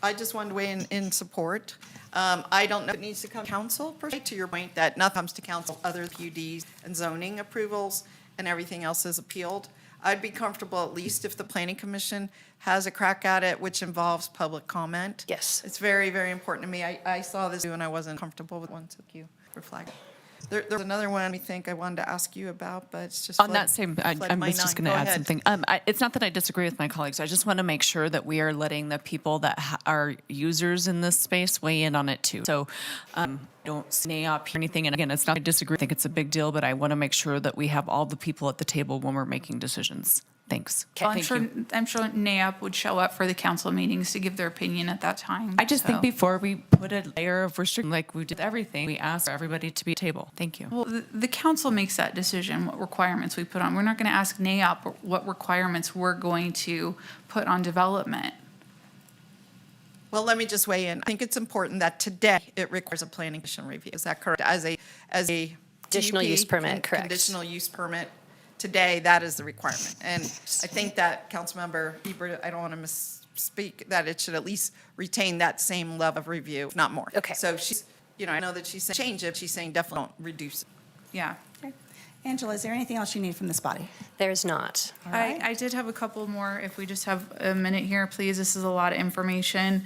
I just wanted to weigh in support. I don't know if it needs to come to council, per se, to your point, that nothing comes to council, other PUDs and zoning approvals, and everything else is appealed. I'd be comfortable at least if the planning commission has a crack at it, which involves public comment. Yes. It's very, very important to me. I saw this too, and I wasn't comfortable with one, so thank you for flagging. There's another one I think I wanted to ask you about, but it's just. On that same, I was just going to add something. It's not that I disagree with my colleagues. I just want to make sure that we are letting the people that are users in this space weigh in on it too. So don't say up or anything. And again, it's not I disagree. I think it's a big deal, but I want to make sure that we have all the people at the table when we're making decisions. Thanks. Well, I'm sure NAAP would show up for the council meetings to give their opinion at that time. I just think before we put a layer of restriction, like we did everything, we asked for everybody to be at the table. Thank you. Well, the council makes that decision, what requirements we put on. We're not going to ask NAAP what requirements we're going to put on development. Well, let me just weigh in. I think it's important that today it requires a planning commission review. Is that correct? As a Conditional DUP, use permit, correct. Conditional use permit, today, that is the requirement. And I think that Councilmember Bieber, I don't want to misspeak, that it should at least retain that same level of review, if not more. Okay. So she's, I know that she's saying change it, she's saying definitely don't reduce it. Yeah. Angela, is there anything else you need from this body? There's not. I did have a couple more, if we just have a minute here, please. This is a lot of information.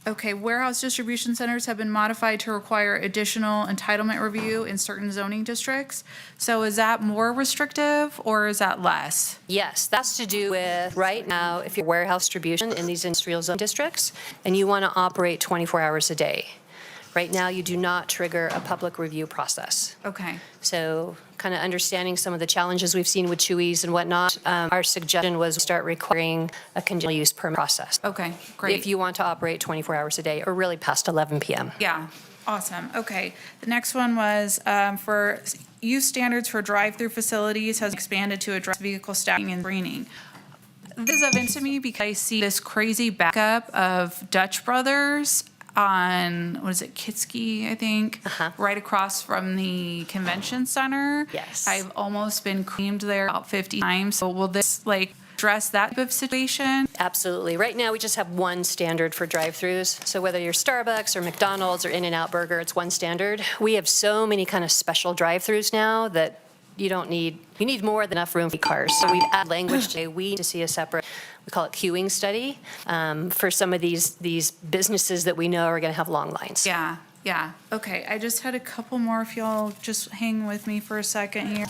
Okay, warehouse distribution centers have been modified to require additional entitlement review in certain zoning districts. So is that more restrictive or is that less? Yes, that's to do with, right now, if you're warehouse distribution in these industrial zone districts, and you want to operate 24 hours a day. Right now, you do not trigger a public review process. Okay. So kind of understanding some of the challenges we've seen with Chewies and whatnot, our suggestion was start requiring a conditional use permit process. Okay, great. If you want to operate 24 hours a day or really past 11 p.m. Yeah, awesome. Okay. The next one was for use standards for drive-through facilities has expanded to address vehicle stacking and screening. This is of interest to me because I see this crazy backup of Dutch Brothers on, what is it, Kitski, I think, right across from the convention center. Yes. I've almost been creamed there about 50 times. So will this address that type of situation? Absolutely. Right now, we just have one standard for drive-throughs. So whether you're Starbucks or McDonald's or In-N-Out Burger, it's one standard. We have so many kind of special drive-throughs now that you need more than enough room for cars. So we've added language today. We need to see a separate, we call it queuing study, for some of these businesses that we know are going to have long lines. Yeah, yeah. Okay, I just had a couple more if y'all just hang with me for a second here.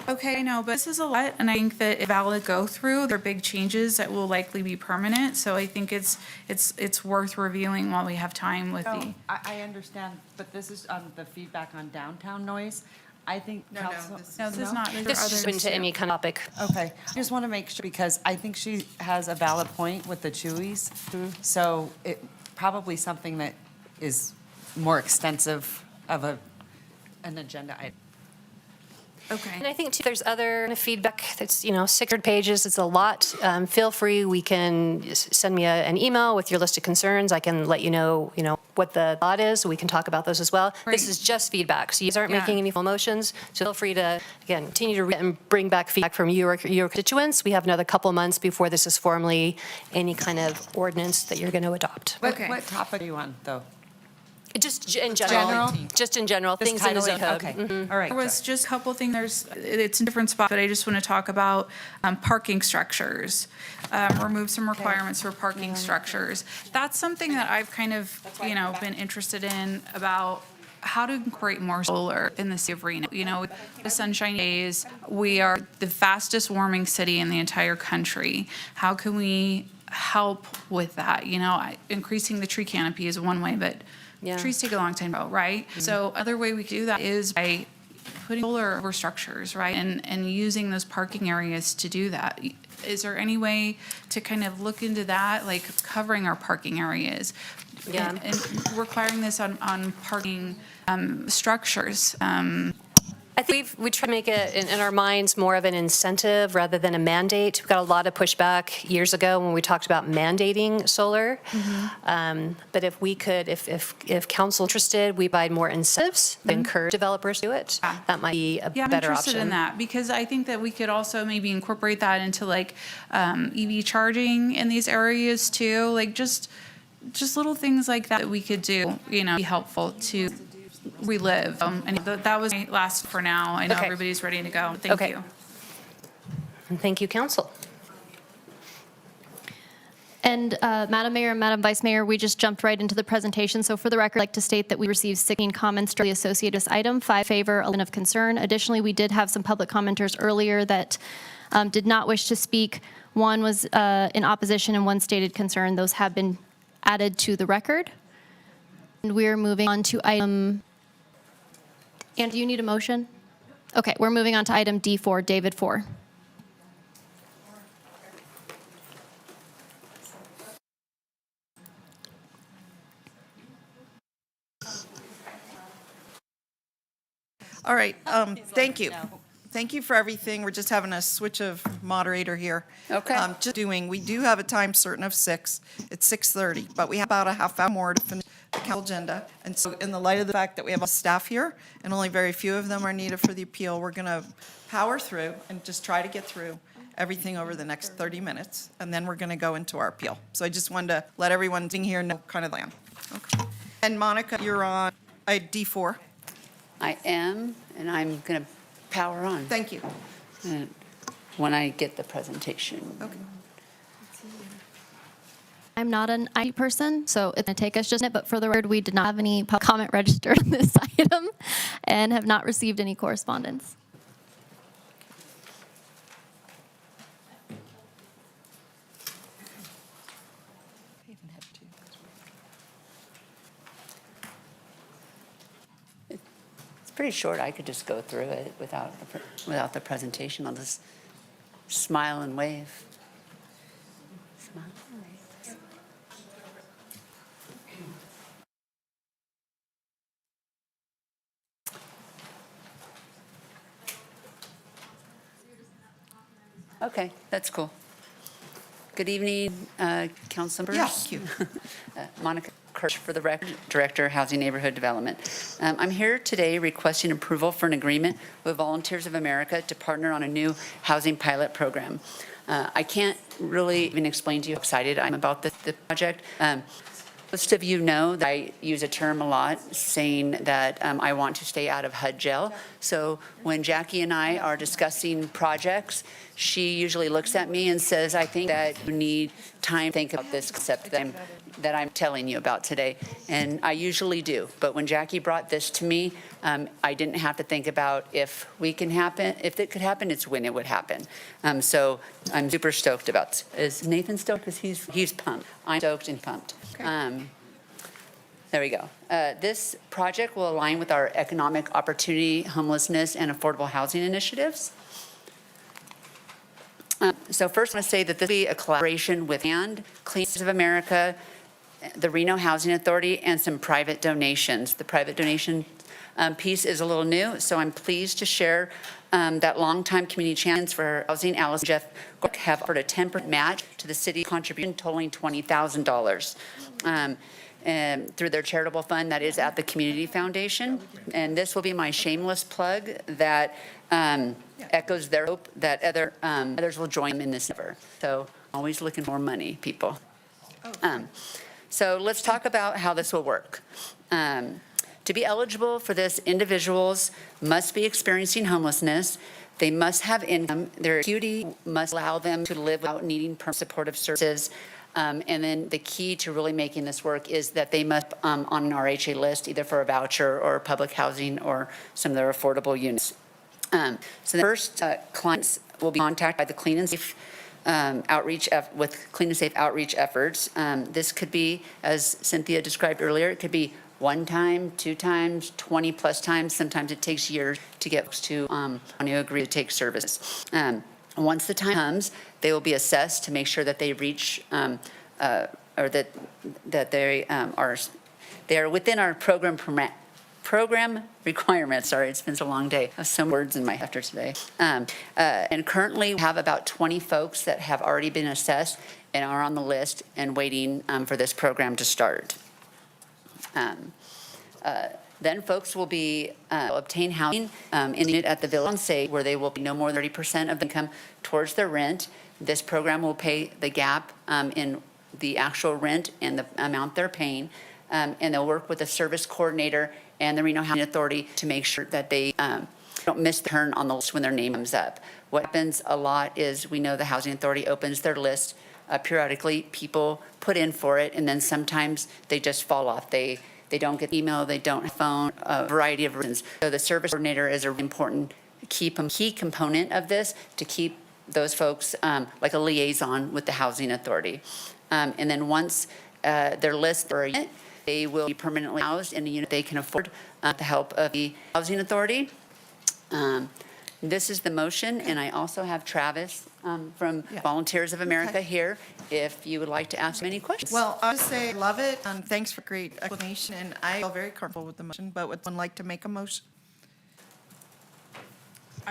Okay, I know, but this is a lot, and I think that if valid go through, there are big changes that will likely be permanent. So I think it's worth reviewing while we have time with the. I understand, but this is the feedback on downtown noise. I think. No, this is not. This is open to any kind of topic. Okay, I just want to make sure, because I think she has a valid point with the Chewies. So it, probably something that is more extensive of an agenda item. Okay. And I think too, there's other kind of feedback that's, 600 pages. It's a lot. Feel free. We can send me an email with your list of concerns. I can let you know, what the thought is. We can talk about those as well. Right. This is just feedback. So you aren't making any full motions. So feel free to, again, continue to read and bring back feedback from your constituents. We have another couple months before this is formally any kind of ordinance that you're going to adopt. What topic are you on, though? Just in general. Just in general. Just Things in the title zone it? code. Okay, all right. There was just a couple things, it's in different spots, but I just want to talk about parking structures. Remove some requirements for parking structures. That's something that I've kind of, been interested in about how to incorporate more solar in the city of Reno. The sunshine days, we are the fastest warming city in the entire country. How can we help with that? Increasing the tree canopy is one way, but trees take a long time to grow, right? So other way we could do that is by putting solar over structures, right? And using those parking areas to do that. Is there any way to kind of look into that, like covering our parking areas? Yeah. And requiring this on parking structures. I think we try to make it in our minds more of an incentive rather than a mandate. We got a lot of pushback years ago when we talked about mandating solar. But if we could, if council interested, we provide more incentives to encourage developers to do it. That might be a better option. I'm interested in that because I think that we could also maybe incorporate that into EV charging in these areas too. Just little things like that we could do, be helpful to relive. And that was my last for now. I know everybody's ready to go. Thank you. And thank you, council. And Madam Mayor and Madam Vice Mayor, we just jumped right into the presentation. So for the record, I'd like to state that we received 16 comments directly associated with this item, 5 in favor, 11 of concern. Additionally, we did have some public commenters earlier that did not wish to speak. One was in opposition and one stated concern. Those have been added to the record. And we're moving on to item. And do you need a motion? Okay, we're moving on to item D4, David 4. All right, thank you. thank you for everything. We're just having a switch of moderator here. Okay. We do have a time certain of 6. It's 6:30, but we have about a half hour more to finish the council agenda. And so in the light of the fact that we have staff here and only very few of them are needed for the appeal, we're going to power through and just try to get through everything over the next 30 minutes, and then we're going to go into our appeal. So I just wanted to let everyone sitting here know kind of land. Okay. And Monica, you're on D4. I am, and I'm going to power on. Thank you. When I get the presentation. Okay. I'm not an IT person, so it's going to take us just a minute, but for the record, we did not have any public comment registered on this item and have not received any correspondence. It's pretty short. I could just go through it without the presentation. I'll just smile and wave. Smile and wave. Okay, that's cool. Good evening, council members. Yeah, thank you. Monica Kirsch for the record, Director, Housing Neighborhood Development. I'm here today requesting approval for an agreement with Volunteers of America to partner on a new housing pilot program. I can't really even explain to you how excited I'm about the project. Most of you know that I use a term a lot saying that I want to stay out of HUD jail. So when Jackie and I are discussing projects, she usually looks at me and says, I think that you need time to think about this concept that I'm telling you about today. And I usually do. But when Jackie brought this to me, I didn't have to think about if it could happen, it's when it would happen. So I'm super stoked about it. Is Nathan stoked? Because he's pumped. I'm stoked and pumped. Okay. There we go. This project will align with our economic opportunity, homelessness, and affordable housing initiatives. So first I want to say that this will be a collaboration with Clean of America, the Reno Housing Authority, and some private donations. The private donation piece is a little new, so I'm pleased to share that longtime community champions for housing, Alice and Jeff, have offered a 10% match to the city contribution totaling $20,000. And through their charitable fund that is at the Community Foundation. And this will be my shameless plug that echoes their hope that others will join them in this endeavor. So always looking for more money, people. So let's talk about how this will work. To be eligible for this, individuals must be experiencing homelessness. They must have income. Their acuity must allow them to live without needing supportive services. And then the key to really making this work is that they must on an RHA list, either for a voucher or public housing or some of their affordable units. So the first clients will be contacted by the Clean and Safe outreach with Clean and Safe outreach efforts. This could be, as Cynthia described earlier, it could be 1 time, 2 times, 20 plus times. Sometimes it takes years to get folks to agree to take services. Once the time comes, they will be assessed to make sure that they reach or that they are within our program requirements. Sorry, it's been so long day. I have some words in my head after today. And currently we have about 20 folks that have already been assessed and are on the list and waiting for this program to start. Then folks will be obtain housing in the unit at the Villa, where they will be no more than 30% of the income towards their rent. This program will pay the gap in the actual rent and the amount they're paying. And they'll work with a service coordinator and the Reno Housing Authority to make sure that they don't miss the turn on the list when their name comes up. What happens a lot is we know the Housing Authority opens their list periodically. People put in for it, and then sometimes they just fall off. They don't get email, they don't have phone, a variety of reasons. So the service coordinator is an important key component of this to keep those folks like a liaison with the Housing Authority. And then once their list or a unit, they will be permanently housed in a unit they can afford with the help of the Housing Authority. This is the motion, and I also have Travis from Volunteers of America here if you would like to ask him any questions. Well, I would say I love it, and thanks for great explanation, and I feel very comfortable with the motion, but would someone like to make a motion?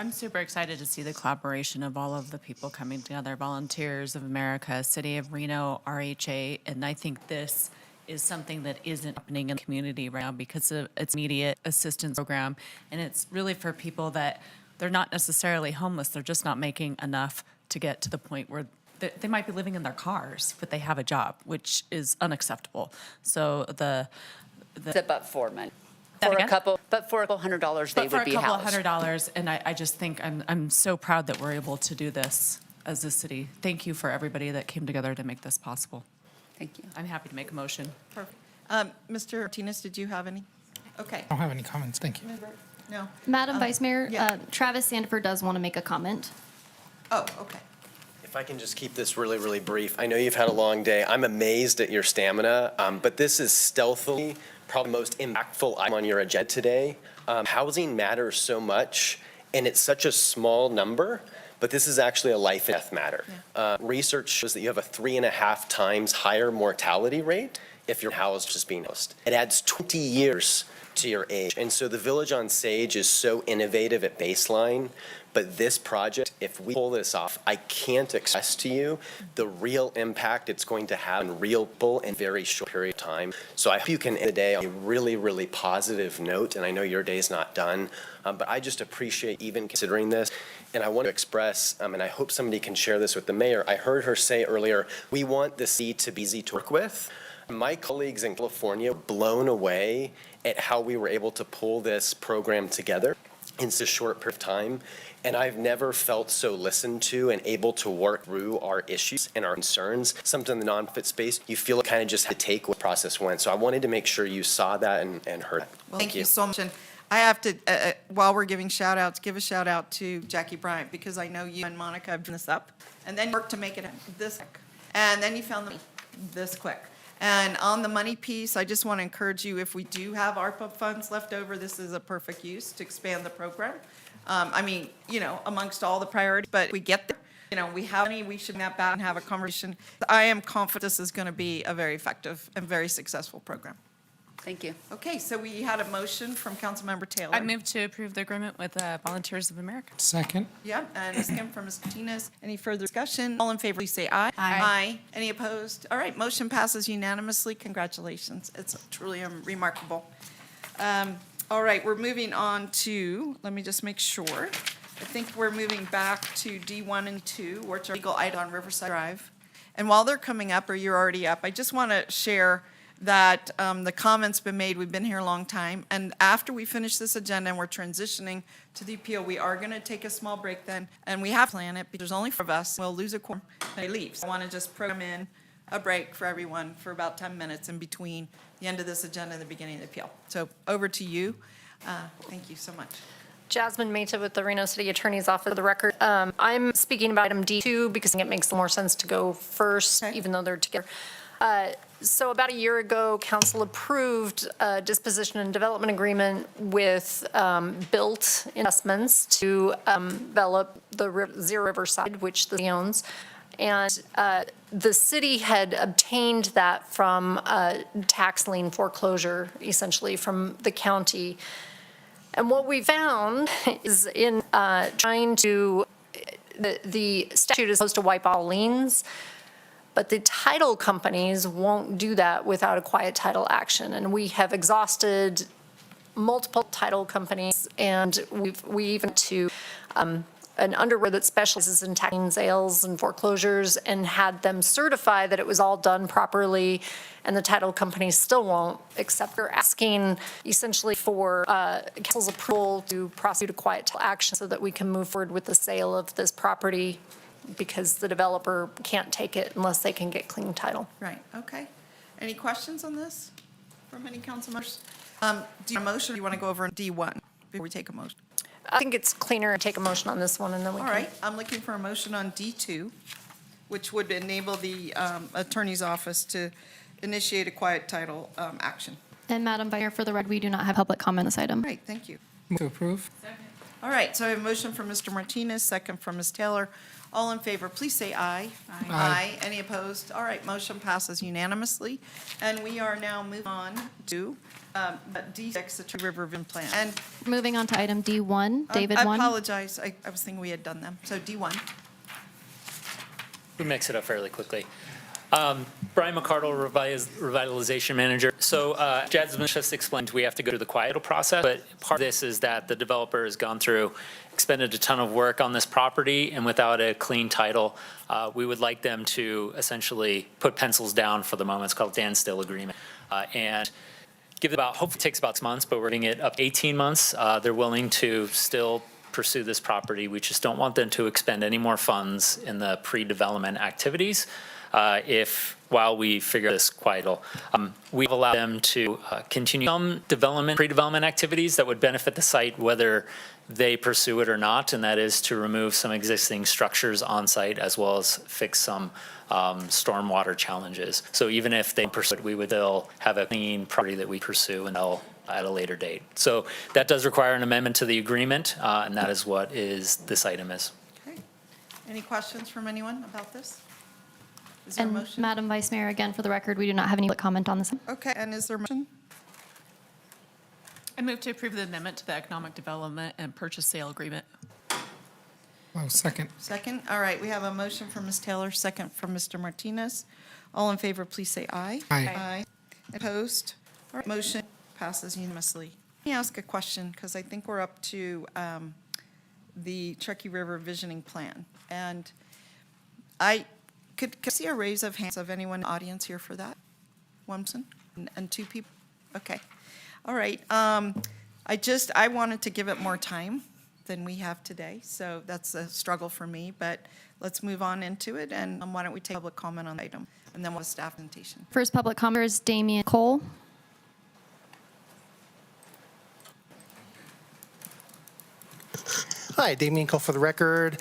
I'm super excited to see the collaboration of all of the people coming together, Volunteers of America, City of Reno, RHA, and I think this is something that isn't happening in the community right now because of its immediate assistance program, and it's really for people that they're not necessarily homeless, they're just not making enough to get to the point where they might be living in their cars, but they have a job, which is unacceptable. So But for money. That For a again? couple, but for a couple $100, they But for would a be couple of housed. $100, and I just think I'm so proud that we're able to do this as a city. Thank you for everybody that came together to make this possible. Thank you. I'm happy to make a motion. Perfect. Mr. Martinez, did you have any? Okay. I don't have any comments. Thank you. No? Madam Vice Mayor, yeah. Travis Sandiford does want to make a comment. Oh, okay. If I can just keep this really, really brief. I know you've had a long day. I'm amazed at your stamina, but this is stealthily probably the most impactful item on your agenda today. Housing matters so much, and it's such a small number, but this is actually a life and death matter. Research shows that you have a 3.5 times higher mortality rate if your house is just being housed. It adds 20 years to your age. And so the Village on Sage is so innovative at baseline, but this project, if we pull this off, I can't express to you the real impact it's going to have on real people in a very short period of time. So I hope you can end the day on a really, really positive note, and I know your day's not done, but I just appreciate even considering this. And I want to express, and I hope somebody can share this with the mayor, I heard her say earlier, we want the city to be easy to work with. My colleagues in California were blown away at how we were able to pull this program together in such a short period of time. And I've never felt so listened to and able to work through our issues and our concerns. Something in the nonprofit space, you feel kind of just had to take what the process went. So I wanted to make sure you saw that and heard that. Well, thank you so much. And I have to, while we're giving shout outs, give a shout out to Jackie Bryant, because I know you and Monica have done this up and then worked to make it this quick. And then you found the money this quick. And on the money piece, I just want to encourage you, if we do have ARPA funds left over, this is a perfect use to expand the program. I mean, amongst all the priorities, but if we get there, we have money, we should nap back and have a conversation. I am confident this is going to be a very effective and very successful program. Thank you. Okay, so we had a motion from Councilmember Taylor. I move to approve the agreement with Volunteers of America. Second. Yeah, and a second from Ms. Martinez. Any further discussion? All in favor, please say aye. Aye. Any opposed? All right, motion passes unanimously. Congratulations. It's truly remarkable. All right, we're moving on to, let me just make sure. I think we're moving back to D1 and 2, which are legal item on Riverside Drive. And while they're coming up, or you're already up, I just want to share that the comment's been made. We've been here a long time. And after we finish this agenda and we're transitioning to the appeal, we are going to take a small break then. And we have to plan it because there's only 4 of us. We'll lose a quorum and they leave. So I want to just program in a break for everyone for about 10 minutes in between the end of this agenda and the beginning of the appeal. So over to you. Thank you so much. Jasmine Mehta with the Reno City Attorney's Office. For the record, I'm speaking about item D2 because I think it makes more sense to go first, even though they're together. So about a year ago, council approved a disposition and development agreement with Built Investments to develop the Zero Riverside, which the city owns. And the city had obtained that from tax lien foreclosure, essentially from the county. And what we found is in trying to, the statute is supposed to wipe all liens, but the title companies won't do that without a quiet title action. And we have exhausted multiple title companies, and we even to an underwriter that specializes in tax lien sales and foreclosures and had them certify that it was all done properly, and the title companies still won't, except they're asking essentially for council's approval to prosecute a quiet title action so that we can move forward with the sale of this property, because the developer can't take it unless they can get clean title. Right, okay. Any questions on this from any council members? Do you have a motion, or do you want to go over D1 before we take a motion? I think it's cleaner to take a motion on this one, and then we All can. right, I'm looking for a motion on D2, which would enable the attorney's office to initiate a quiet title action. And Madam Vice Mayor, for the record, we do not have public comment on this item. Great, thank you. Move to approve. All right, so I have a motion from Mr. Martinez, second from Ms. Taylor. All in favor, please say aye. Aye. Any opposed? All right, motion passes unanimously. And we are now moving on to D6, the Tree River Vision Plan. And Moving on to item D1, David I 1. apologize, I was thinking we had done them. So D1. We mix it up fairly quickly. Brian McCardle, Revitalization Manager. So Jasmine just explained we have to go through the quiet process, but part of this is that the developer has gone through, expended a ton of work on this property, and without a clean title, we would like them to essentially put pencils down for the moment. It's called standstill agreement. And give it about, hopefully it takes about 6 months, but we're giving it up to 18 months. They're willing to still pursue this property. We just don't want them to expend any more funds in the pre-development activities while we figure this quiet. We've allowed them to continue some pre-development activities that would benefit the site whether they pursue it or not, and that is to remove some existing structures on site as well as fix some stormwater challenges. So even if they pursue it, we would still have a clean property that we pursue and they'll at a later date. So that does require an amendment to the agreement, and that is what this item is. Okay. Any questions from anyone about this? Is there a And motion? Madam Vice Mayor, again, for the record, we do not have any public comment on this. Okay, and is there a motion? I move to approve the amendment to the Economic Development and Purchase Sale Agreement. Oh, second. Second, all right, we have a motion from Ms. Taylor, second from Mr. Martinez. All in favor, please say aye. Aye. Opposed? All right, motion passes unanimously. Let me ask a question, because I think we're up to the Truckee River Visioning Plan. And I could I see a raise of hands of anyone in the audience here for that? Wamson? And 2 people? Okay. All right. I wanted to give it more time than we have today, so that's a struggle for me, but let's move on into it, and why don't we take public comment on the item, and then we'll have staff presentation. First public commenter is Damian Cole. Hi, Damian Cole for the record.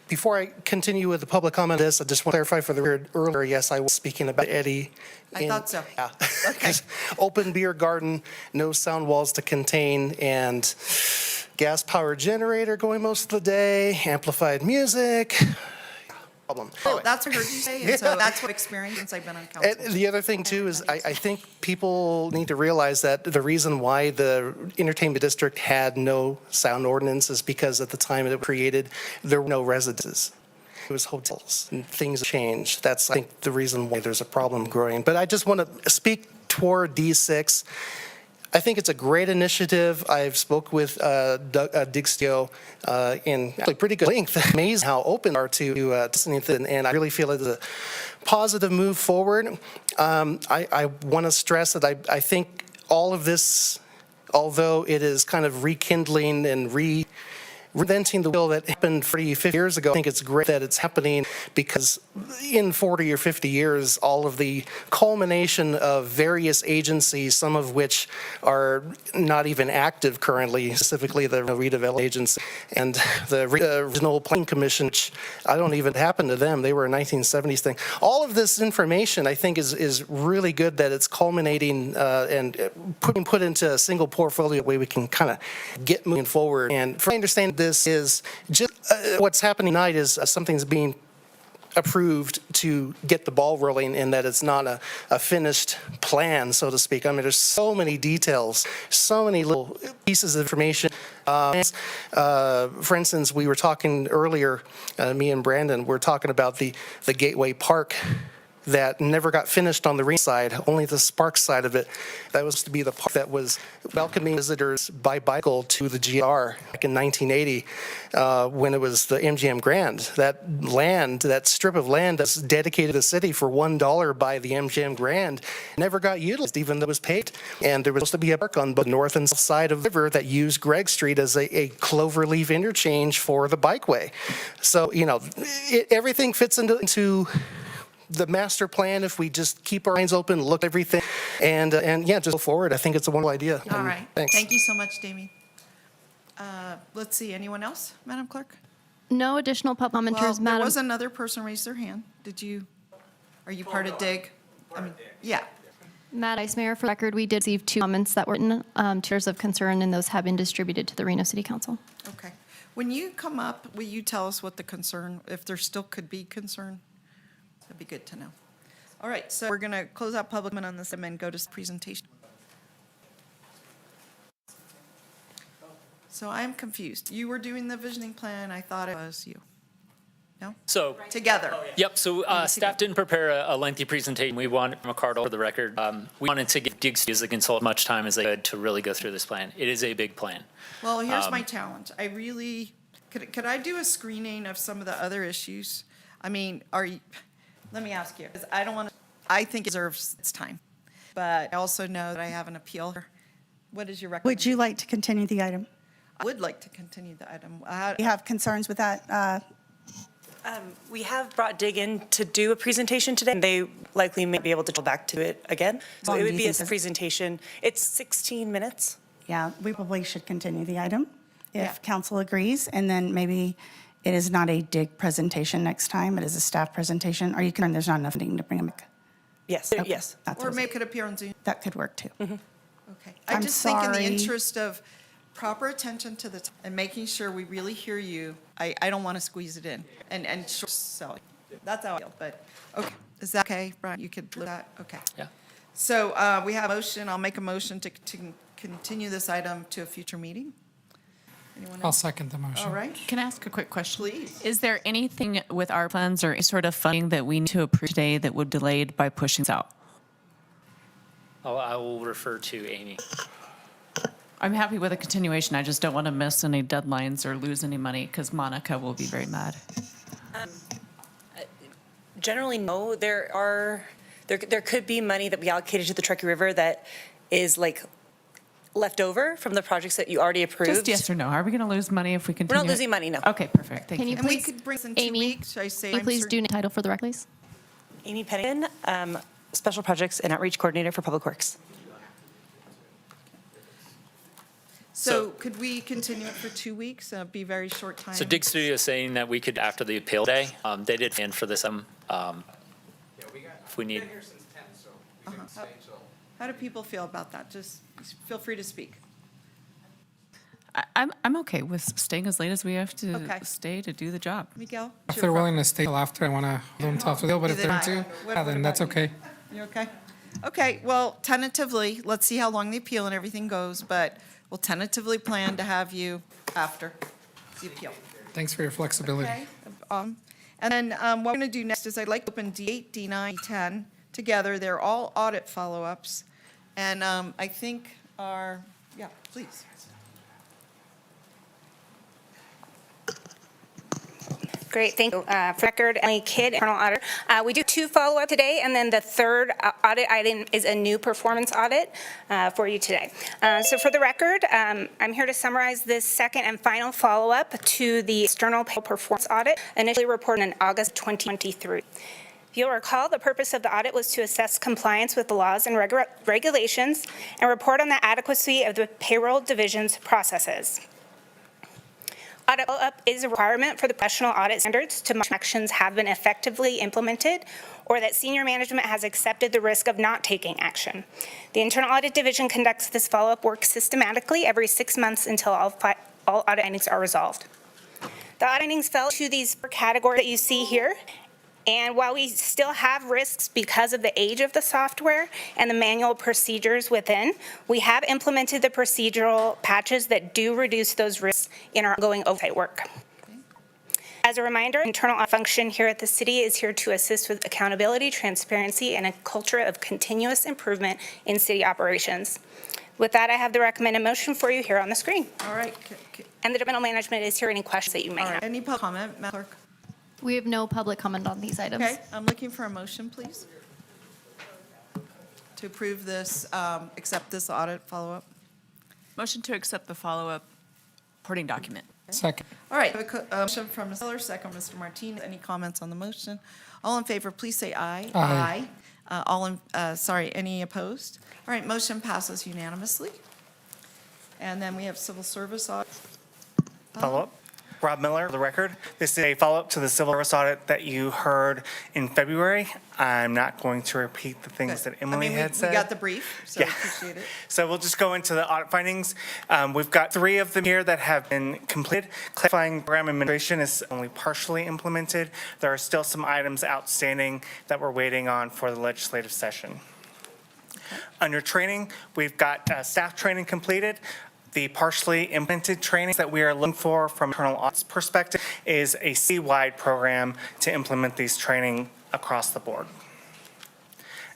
Before I continue with the public comment on this, I just want to clarify for the record earlier, yes, I was speaking about Eddie. I thought so. Yeah. Okay. Open beer garden, no sound walls to contain, and gas powered generator going most of the day, amplified music. Problem. Oh, Anyway. that's what I heard you say, and so that's what I've experienced since I've been on council. And the other thing too is I think people need to realize that the reason why the entertainment district had no sound ordinance is because at the time it was created, there were no residences. It was hotels and things changed. That's, I think, the reason why there's a problem growing. But I just want to speak toward D6. I think it's a great initiative. I've spoke with Digstio in actually pretty good length. Amazing how open they are to listening to it, and I really feel it's a positive move forward. I want to stress that I think all of this, although it is kind of rekindling and reinventing the wheel that happened 40, 50 years ago, I think it's great that it's happening because in 40 or 50 years, all of the culmination of various agencies, some of which are not even active currently, specifically the redevelopment agency and the Regional Planning Commission, which I don't even happen to them. They were a 1970s thing. All of this information, I think, is really good that it's culminating and put into a single portfolio way we can kind of get moving forward. And from my understanding, this is just what's happening tonight is something's being approved to get the ball rolling, in that it's not a finished plan, so to speak. I mean, there's so many details, so many little pieces of information. For instance, we were talking earlier, me and Brandon were talking about the Gateway Park that never got finished on the Reno side, only the Sparks side of it. That was to be the park that was welcoming visitors by bicycle to the GR back in 1980 when it was the MGM Grand. That land, that strip of land that's dedicated to the city for $1 by the MGM Grand never got utilized, even though it was paved. And there was supposed to be a park on both north and south side of the river that used Gregg Street as a cloverleaf interchange for the bikeway. So, you know, everything fits into the master plan if we just keep our minds open, look at everything, and yeah, just go forward. I think it's a wonderful idea. All right. Thanks. Thank you so much, Damien. Let's see, anyone else, Madam Clerk? No additional public Well, commenters, there Madam. was another person raised their hand. Are you part of DIG? I mean, yeah. Madam Vice Mayor, for the record, we did receive 2 comments that were written, letters of concern, and those have been distributed to the Reno City Council. Okay. When you come up, will you tell us what the concern, if there still could be concern? That'd be good to know. All right, so we're going to close out public comment on this and then go to presentation. So I'm confused. You were doing the visioning plan. I thought it was you. No? So, Together. yep, so staff didn't prepare a lengthy presentation. We wanted, McCardle for the record, we wanted to give Dig as the consultant much time as they could to really go through this plan. It is a big plan. Well, here's my challenge. I really, could I do a screening of some of the other issues? I mean, let me ask you, 'cause I don't want to, I think it deserves its time. But I also know that I have an appeal. What is your recommendation? Would you like to continue the item? I would like to continue the item. You have concerns with that? We have brought Dig in to do a presentation today, and they likely may be able to go back to it again. So Long it do would you be a think this- presentation. It's 16 minutes. Yeah, we probably should continue the item Yeah. if council agrees, and then maybe it is not a Dig presentation next time, it is a staff presentation. Are you concerned there's not enough funding to bring them? Yes, Okay. yes. That's Or what- maybe it could appear on Zoom. That could work too. Okay. I I'm just think in the sorry. interest of proper attention to and making sure we really hear you, I don't want to squeeze it in and short sell it. That's how I feel, but, okay. Is that okay, Brian? You could look at that? Okay. Yeah. So we have a motion. I'll make a motion to continue this item to a future meeting. Anyone I'll else? second the motion. All right. Can I ask a quick question? Please. Is there anything with our funds or any sort of funding that we need to approve today that would be delayed by pushing this out? I will refer to Amy. I'm happy with a continuation. I just don't want to miss any deadlines or lose any money because Monica will be very mad. Generally, no. There could be money that we allocated to the Truckee River that is like left over from the projects that you already approved. Just yes or no. Are we going to lose money if we continue? We're not losing money, no. Okay, perfect. Thank Can you And we please, could bring this in 2 Amy, weeks. Should I say? can you I'm please certain- do title for the record, please? Amy Pennington, Special Projects and Outreach Coordinator for Public Works. So could we continue it for 2 weeks? Be very short time. So Dig Studio is saying that we could, after the appeal day, they did plan for this, if we need. How do people feel about that? Just feel free to speak. I'm okay with staying as late as we have to Okay. stay to do the job. Miguel? If they're willing to stay till after, I want to hold them tough with you, but if Neither they're do I. into, What yeah, then that's about you? okay. You okay? Okay, well, tentatively, let's see how long the appeal and everything goes, but we'll tentatively plan to have you after the appeal. Thanks for your flexibility. Okay? And then what we're going to do next is I'd like to open D8, D9, D10 together. They're all audit follow-ups. And I think yeah, please. Great, thank you. For record, Emily Kidd, internal auditor. We do 2 follow-up today, and then the third audit item is a new performance audit for you today. So for the record, I'm here to summarize this second and final follow-up to the external performance audit initially reported in August 2023. If you'll recall, the purpose of the audit was to assess compliance with the laws and regulations and report on the adequacy of the payroll division's processes. Audit follow-up is a requirement for the professional audit standards to monitor actions have been effectively implemented or that senior management has accepted the risk of not taking action. The Internal Audit Division conducts this follow-up work systematically every 6 months until all audit findings are resolved. The audit findings fell to these 4 categories that you see here. And while we still have risks because of the age of the software and the manual procedures within, we have implemented the procedural patches that do reduce those risks in our ongoing oversight work. As a reminder, internal audit function here at the city is here to assist with accountability, transparency, and a culture of continuous improvement in city operations. With that, I have the recommended motion for you here on the screen. All right. And the departmental management is here any questions that you may have. Any public comment, Madam Clerk? We have no public comment on these items. Okay, I'm looking for a motion, please, to approve this, accept this audit follow-up. Motion to accept the follow-up reporting document. Second. All right, I have a motion from Ms. Miller, second Mr. Martinez. Any comments on the motion? All in favor, please say aye. Aye. Any opposed? All right, motion passes unanimously. And then we have civil service audit. Follow-up? Rob Miller, for the record. This is a follow-up to the civil service audit that you heard in February. I'm not going to repeat the things that Emily had said. We got the brief, so I appreciate it. So we'll just go into the audit findings. We've got 3 of them here that have been completed. Clarifying program administration is only partially implemented. There are still some items outstanding that we're waiting on for the legislative session. Under training, we've got staff training completed. The partially implemented trainings that we are looking for from internal audit's perspective is a city-wide program to implement these training across the board.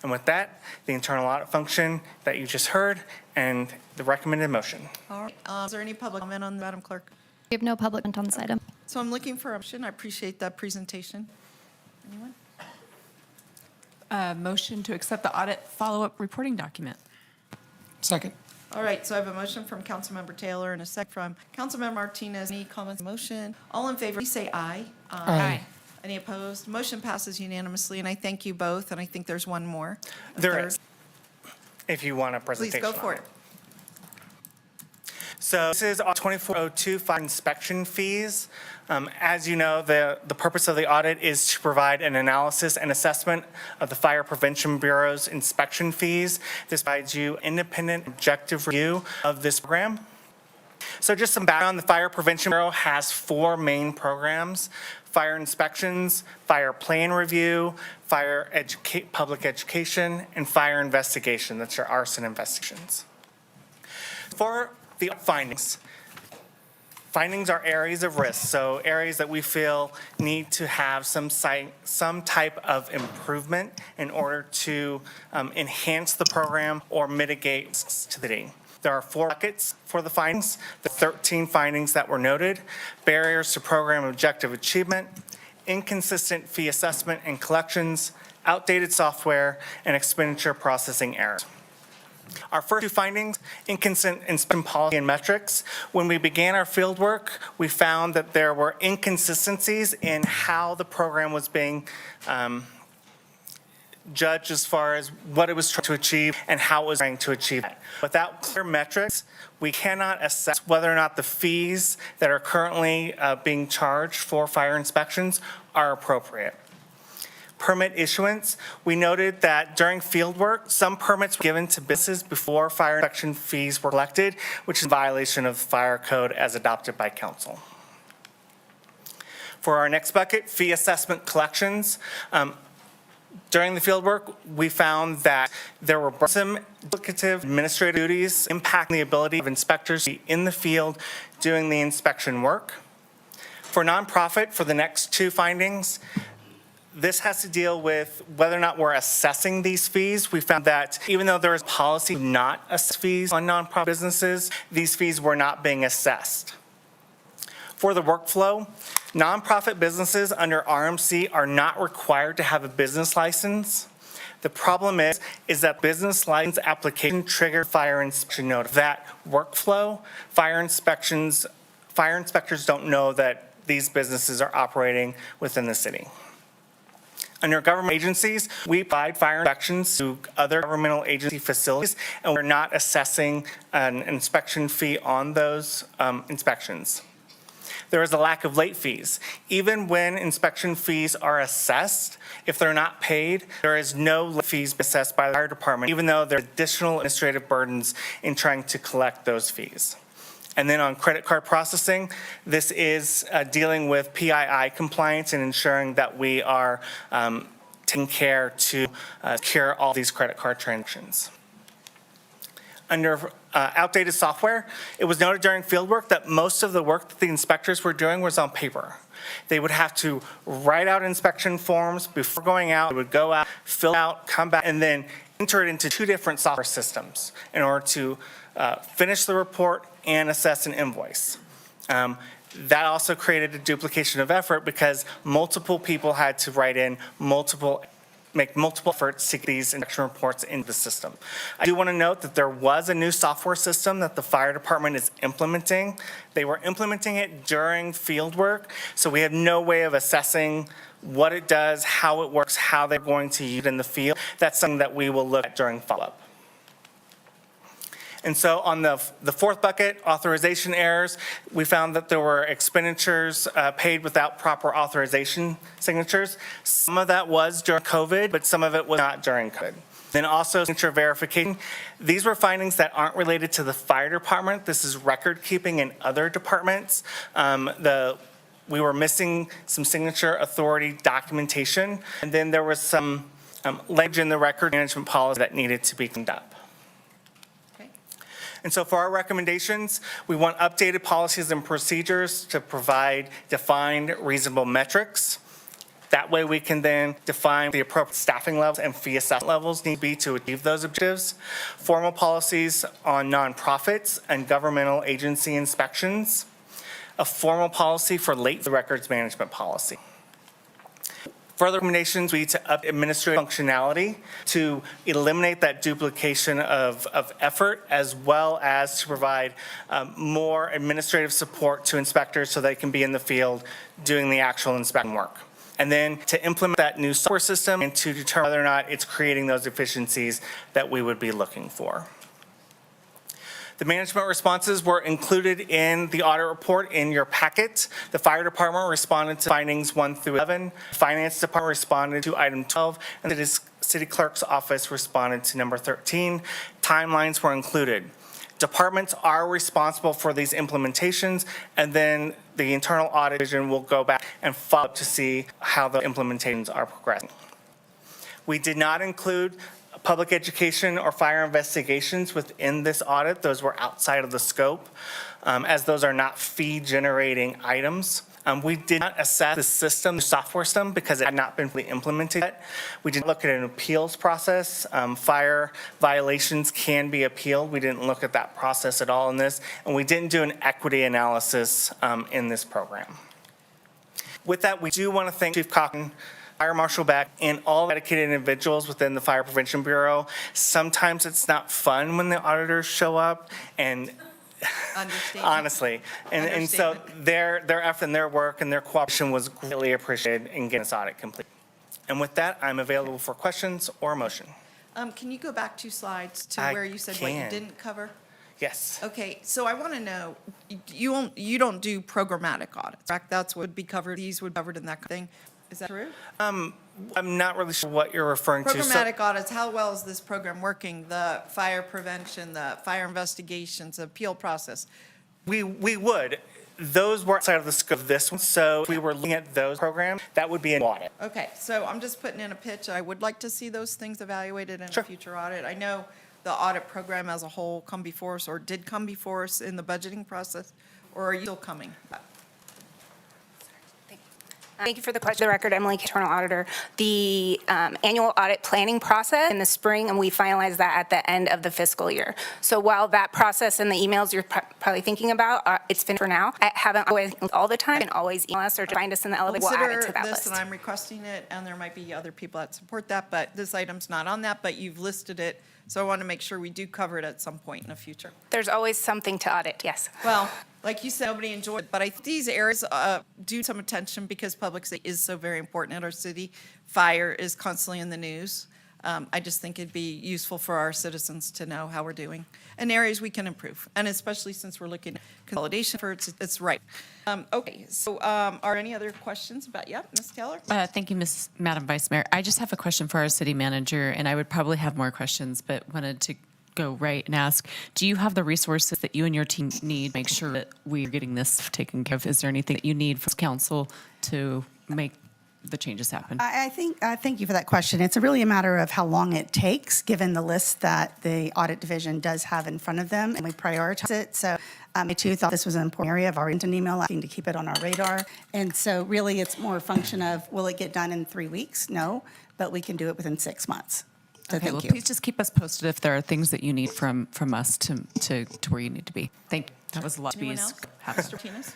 And with that, the internal audit function that you just heard and the recommended motion. All right, is there any public comment on, Madam Clerk? We have no public comment on this item. So I'm looking for a motion. I appreciate that presentation. Anyone? Motion to accept the audit follow-up reporting document. Second. All right, so I have a motion from Councilmember Taylor and a second from Councilmember Martinez. Any comments on the motion? All in favor, please say aye. Aye. Any opposed? Motion passes unanimously, and I thank you both, and I think there's one more. a There third. is, if you want a Please presentation. go for on it. So this is 2402 fire inspection fees. As you know, the purpose of the audit is to provide an analysis and assessment of the Fire Prevention Bureau's inspection fees. This provides you independent, objective review of this program. So just some background, the Fire Prevention Bureau has 4 main programs: fire inspections, fire plan review, public education, and fire investigation. That's your arson investigations. For the findings are areas of risk, so areas that we feel need to have some type of improvement in order to enhance the program or mitigate risks to the city. There are 4 buckets for the findings, the 13 findings that were noted: barriers to program objective achievement, inconsistent fee assessment and collections, outdated software, and expenditure processing errors. Our first 2 findings, inconsistent inspection policy and metrics. When we began our field work, we found that there were inconsistencies in how the program was being judged as far as what it was trying to achieve and how it was trying to achieve it. Without clear metrics, we cannot assess whether or not the fees that are currently being charged for fire inspections are appropriate. Permit issuance, we noted that during field work, some permits were given to businesses before fire inspection fees were collected, which is a violation of the fire code as adopted by council. For our next bucket, fee assessment collections, during the field work, we found that there were some duplicative administrative duties impacting the ability of inspectors to be in the field doing the inspection work. For nonprofit, for the next 2 findings, this has to deal with whether or not we're assessing these fees. We found that even though there is policy to not assess fees on nonprofit businesses, these fees were not being assessed. For the workflow, nonprofit businesses under RMC are not required to have a business license. The problem is that business license application triggered fire inspection notice. That workflow, fire inspectors don't know that these businesses are operating within the city. Under government agencies, we provide fire inspections to other governmental agency facilities, and we're not assessing an inspection fee on those inspections. There is a lack of late fees. Even when inspection fees are assessed, if they're not paid, there is no late fees assessed by the fire department, even though there are additional administrative burdens in trying to collect those fees. And then on credit card processing, this is dealing with PII compliance and ensuring that we are taking care to cure all these credit card transactions. Under outdated software, it was noted during fieldwork that most of the work that the inspectors were doing was on paper. They would have to write out inspection forms before going out. They would go out, fill out, come back, and then enter it into 2 different software systems in order to finish the report and assess an invoice. That also created a duplication of effort because multiple people had to write in make multiple efforts to get these inspection reports into the system. I do want to note that there was a new software system that the fire department is implementing. They were implementing it during field work, so we have no way of assessing what it does, how it works, how they're going to use it in the field. That's something that we will look at during follow-up. And so on the fourth bucket, authorization errors, we found that there were expenditures paid without proper authorization signatures. Some of that was during COVID, but some of it was not during COVID. Then also signature verification. These were findings that aren't related to the fire department. This is record keeping in other departments. We were missing some signature authority documentation, and then there was some language in the record management policy that needed to be cleaned up. And so for our recommendations, we want updated policies and procedures to provide defined reasonable metrics. That way we can then define the appropriate staffing levels and fee assessment levels need to be to achieve those objectives. Formal policies on nonprofits and governmental agency inspections. A formal policy for late records management policy. Further recommendations, we need to up administrative functionality to eliminate that duplication of effort, as well as to provide more administrative support to inspectors so they can be in the field doing the actual inspection work. And then to implement that new software system and to determine whether or not it's creating those efficiencies that we would be looking for. The management responses were included in the audit report in your packet. The fire department responded to findings 1 through 11. Finance department responded to item 12, and the city clerk's office responded to number 13. Timelines were included. Departments are responsible for these implementations, and then the internal audit division will go back and follow up to see how the implementations are progressing. We did not include public education or fire investigations within this audit. Those were outside of the scope, as those are not fee-generating items. We did not assess the system, the software system, because it had not been fully implemented yet. We didn't look at an appeals process. Fire violations can be appealed. We didn't look at that process at all in this, and we didn't do an equity analysis in this program. With that, we do want to thank Chief Cochran, Fire Marshal Beck, and all dedicated individuals within the Fire Prevention Bureau. Sometimes it's not fun when the auditors show up, and honestly, and so their effort and their work and their cooperation was greatly appreciated in getting this audit complete. And with that, I'm available for questions or a motion. Can you go back 2 slides to where you said what you didn't cover? Yes. Okay, so I want to know, you don't do programmatic audits, correct? That's what would be covered, these would be covered in that thing. Is that true? I'm not really sure what you're referring to. Programmatic audits, how well is this program working? The fire prevention, the fire investigations, the appeal process? We would. Those were outside of the scope of this one, so if we were looking at those programs, that would be an audit. Okay, so I'm just putting in a pitch. I would like to see those things evaluated in a future audit. I know the audit program as a whole come before us, or did come before us in the budgeting process, or are you still coming? Thank you for the question. For the record, Emily, Internal Auditor. The annual audit planning process in the spring, and we finalize that at the end of the fiscal year. So while that process and the emails you're probably thinking about, it's finished for now. I haven't always all the time, and always email us or find us in the elevator. We'll add it to that list. And I'm requesting it, and there might be other people that support that, but this item's not on that, but you've listed it. So I want to make sure we do cover it at some point in the future. There's always something to audit, yes. Well, like you said, nobody enjoyed it, but I think these areas do some attention because public safety is so very important in our city. Fire is constantly in the news. I just think it'd be useful for our citizens to know how we're doing and areas we can improve. And especially since we're looking at consolidation efforts, it's right. Okay, so are any other questions about, Ms. Keller? Thank you, Madam Vice Mayor. I just have a question for our city manager, and I would probably have more questions, but wanted to go right and ask, do you have the resources that you and your team need to make sure that we're getting this taken care of? Is there anything that you need from council to make the changes happen? I think, thank you for that question. It's really a matter of how long it takes, given the list that the audit division does have in front of them, and we prioritize it. So I too thought this was an important area. I've already sent an email asking to keep it on our radar. And so really it's more a function of, will it get done in 3 weeks? No, but we can do it within 6 months. So okay, thank well, you. please just keep us posted if there are things that you need from us to where you need to be. Thank you. That was a lot to be. Anyone else? Mr. Martinez?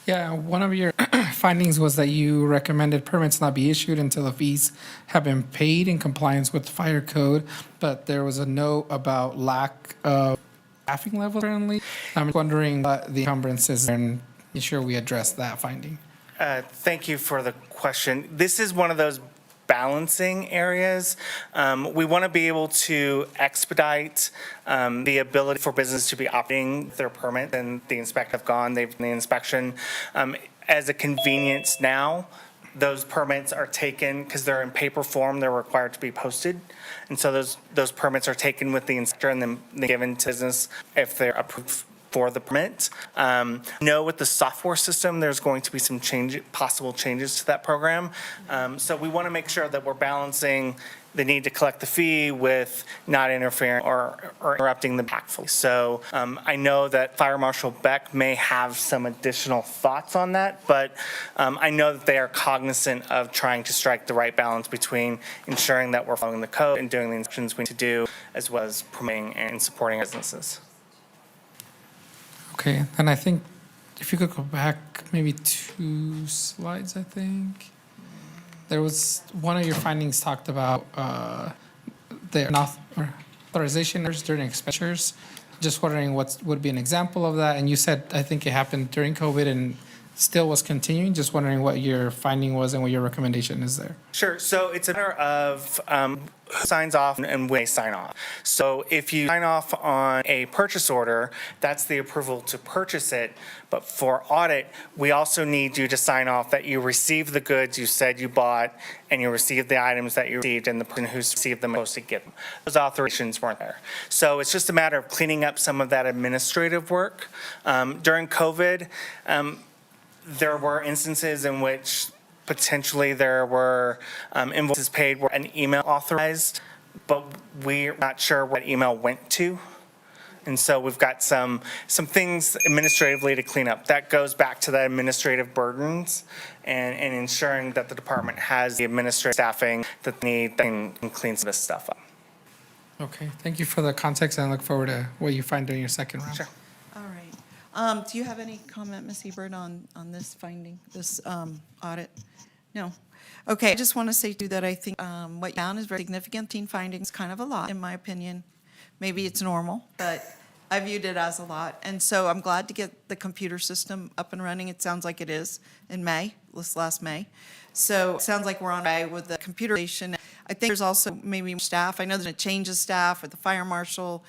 Yeah, one of your findings was that you recommended permits not be issued until the fees have been paid in compliance with the fire code, but there was a note about lack of staffing levels currently. I'm wondering what the encumbrance is and be sure we address that finding. Thank you for the question. This is one of those balancing areas. We want to be able to expedite the ability for business to be operating their permit, and the inspector have gone, they've done the inspection. As a convenience now, those permits are taken, because they're in paper form, they're required to be posted. And so those permits are taken with the inspector and then given to business if they're approved for the permit. No, with the software system, there's going to be some possible changes to that program. So we want to make sure that we're balancing the need to collect the fee with not interfering or interrupting the impactful. So I know that Fire Marshal Beck may have some additional thoughts on that, but I know that they are cognizant of trying to strike the right balance between ensuring that we're following the code and doing the inspections we need to do, as well as promoting and supporting businesses. Okay, and I think if you could go back maybe 2 slides, I think. There was, one of your findings talked about the authorization errors during expenditures. Just wondering what would be an example of that. And you said, I think it happened during COVID and still was continuing. Just wondering what your finding was and what your recommendation is there. Sure. So it's a matter of who signs off and when they sign off. So if you sign off on a purchase order, that's the approval to purchase it. But for audit, we also need you to sign off that you received the goods you said you bought, and you received the items that you received, and the person who received them was supposed to get them. Those authorizations weren't there. So it's just a matter of cleaning up some of that administrative work. During COVID, there were instances in which potentially there were invoices paid where an email authorized, but we're not sure what email went to. And so we've got some things administratively to clean up. That goes back to the administrative burdens and ensuring that the department has the administrative staffing that they need and cleans this stuff up. Okay, thank you for the context, and I look forward to what you find during your second round. Sure. All right. Do you have any comment, Ms. Ebert, on this finding, this audit? No. Okay, I just want to say too that I think what you found is very significant. Teen findings, kind of a lot, in my opinion. Maybe it's normal, but I viewed it as a lot. And so I'm glad to get the computer system up and running. It sounds like it is in May, this last May. So it sounds like we're on way with the computer station. I think there's also maybe more staff. I know there's a change of staff with the fire marshal,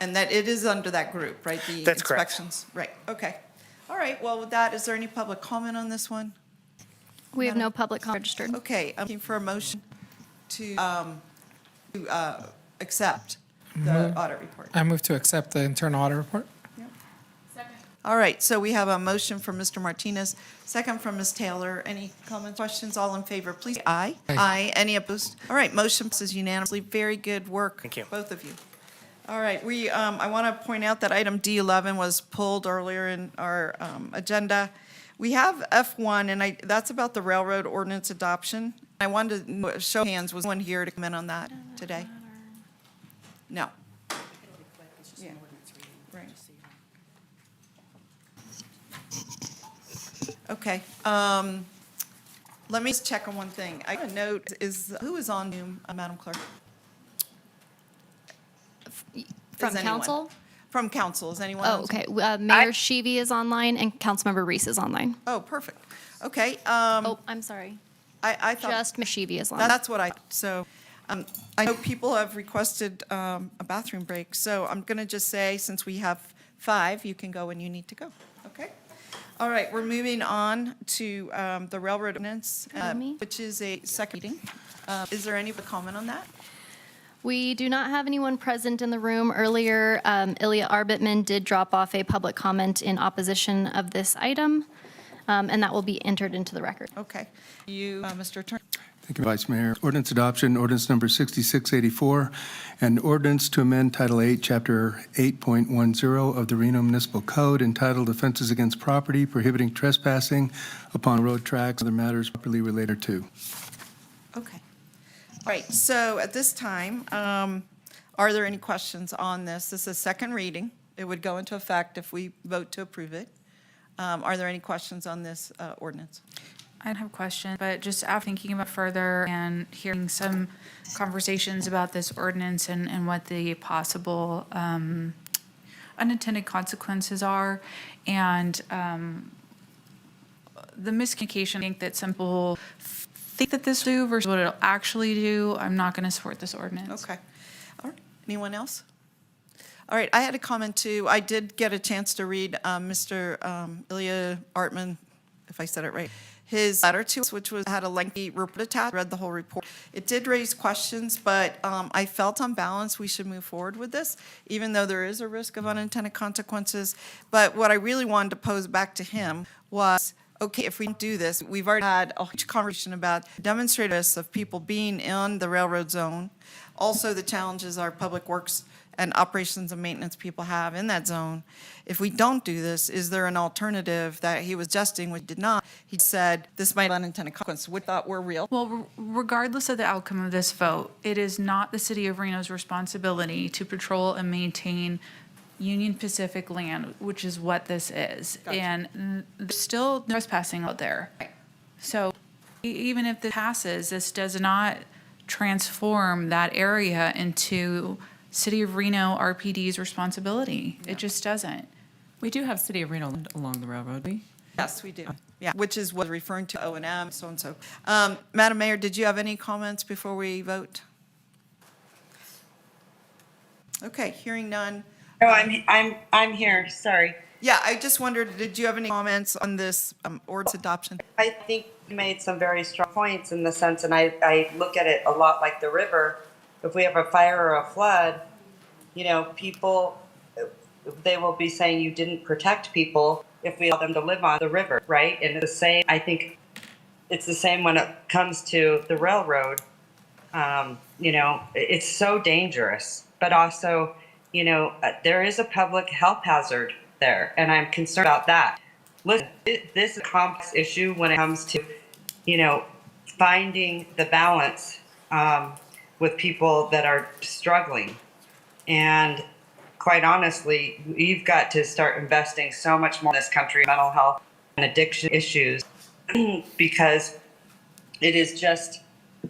and that it is under that group, right? The That's correct. inspections. Right, okay. All right, well, with that, is there any public comment on this one? We have no public comment registered. Okay, I'm looking for a motion to accept the audit report. I move to accept the internal audit report. All right, so we have a motion from Mr. Martinez, second from Ms. Taylor. Any comments, questions? All in favor, please. Aye. Aye. Any opposed? All right, motion passes unanimously. Very good work. Thank you. Both of you. All right, I want to point out that item D11 was pulled earlier in our agenda. We have F1, and that's about the railroad ordinance adoption. I wanted to show of hands, was anyone here to comment on that today? No. Yeah. Right. Okay. Let me just check on one thing. I got a note, who is on Zoom, Madam Clerk? From Is anyone? council? From council, is anyone? Oh, on okay. Zoom? Mayor Sheevy is online and Councilmember Reese is online. Oh, perfect. Okay. Oh, I'm sorry. I thought. Just Ms. Sheevy is on. That's what so, I know people have requested a bathroom break, so I'm going to just say, since we have 5, you can go when you need to go, okay? All right, we're moving on to the railroad ordinance, which is a second reading. Is there any comment on that? We do not have anyone present in the room. Earlier, Ilya Arbitman did drop off a public comment in opposition of this item, and that will be entered into the record. Okay. You, Mr. Attorney. Thank you, Vice Mayor. Ordinance adoption, ordinance number 6684, and ordinance to amend Title 8, Chapter 8.10 of the Reno Municipal Code entitled Offenses Against Property, prohibiting trespassing upon road tracks, and other matters properly related to. Okay. All right, so at this time, are there any questions on this? This is a second reading. It would go into effect if we vote to approve it. Are there any questions on this ordinance? I don't have a question, but just after thinking about further and hearing some conversations about this ordinance and what the possible unintended consequences are, and the miscommunication, I think that some people think that this will do versus what it'll actually do, I'm not going to support this ordinance. Okay. All right. Anyone else? All right. I had a comment too. I did get a chance to read Mr. Ilya Artman, if I said it right, his letter to us, which had a lengthy report attached. Read the whole report. It did raise questions, but I felt on balance we should move forward with this, even though there is a risk of unintended consequences. But what I really wanted to pose back to him was, okay, if we don't do this, we've already had a huge conversation about demonstrators of people being in the railroad zone. Also, the challenges our public works and operations and maintenance people have in that zone. If we don't do this, is there an alternative that he was suggesting, which did not? He said this might have unintended consequences, which thought were real. Well, regardless of the outcome of this vote, it is not the city of Reno's responsibility to patrol and maintain Union Pacific land, which is what this is. Gotcha. And there's still trespassing out there. So even if this passes, this does not transform that area into City of Reno RPD's responsibility. It just doesn't. We do have City of Reno along the railroad, we? Yes, we do. Yeah, which is what referring to O&M, so and so. Madam Mayor, did you have any comments before we vote? Okay, hearing none. No, I'm here, sorry. Yeah, I just wondered, did you have any comments on this ordinance adoption? I think you made some very strong points in the sense, and I look at it a lot like the river. If we have a fire or a flood, you know, people, they will be saying you didn't protect people if we allow them to live on the river, right? And it's the same, I think it's the same when it comes to the railroad. You know, it's so dangerous, but also, you know, there is a public health hazard there, and I'm concerned about that. Listen, this is a complex issue when it comes to, you know, finding the balance with people that are struggling. And quite honestly, we've got to start investing so much more in this country, mental health and addiction issues, because it is just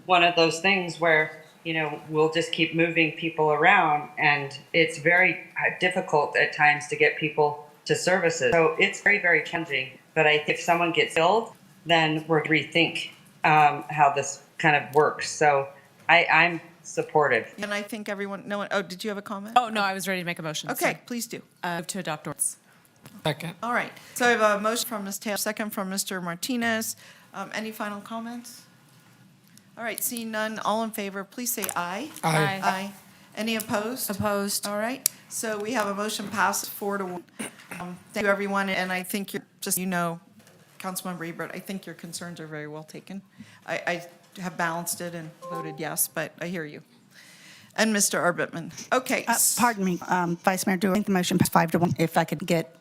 one of those things where, you know, we'll just keep moving people around, and it's very difficult at times to get people to services. So it's very, very challenging. But I think if someone gets ill, then we're going to rethink how this kind of works. So I'm supportive. And I think everyone, no one, oh, did you have a comment? Oh, no, I was ready to make a motion. Okay, please do. To adopt ordinance. Second. All right, so I have a motion from Ms. Taylor, second from Mr. Martinez. Any final comments? All right, seeing none, all in favor, please say aye. Aye. Aye. Any opposed? Opposed. All right, so we have a motion passed 4-1. Thank you, everyone, and I think you're, just, you know, Councilmember Ebert, I think your concerns are very well taken. I have balanced it and voted yes, but I hear you. And Mr. Arbitman. Okay. Pardon me, Vice Mayor, do I think the motion passed 5-1? If I could get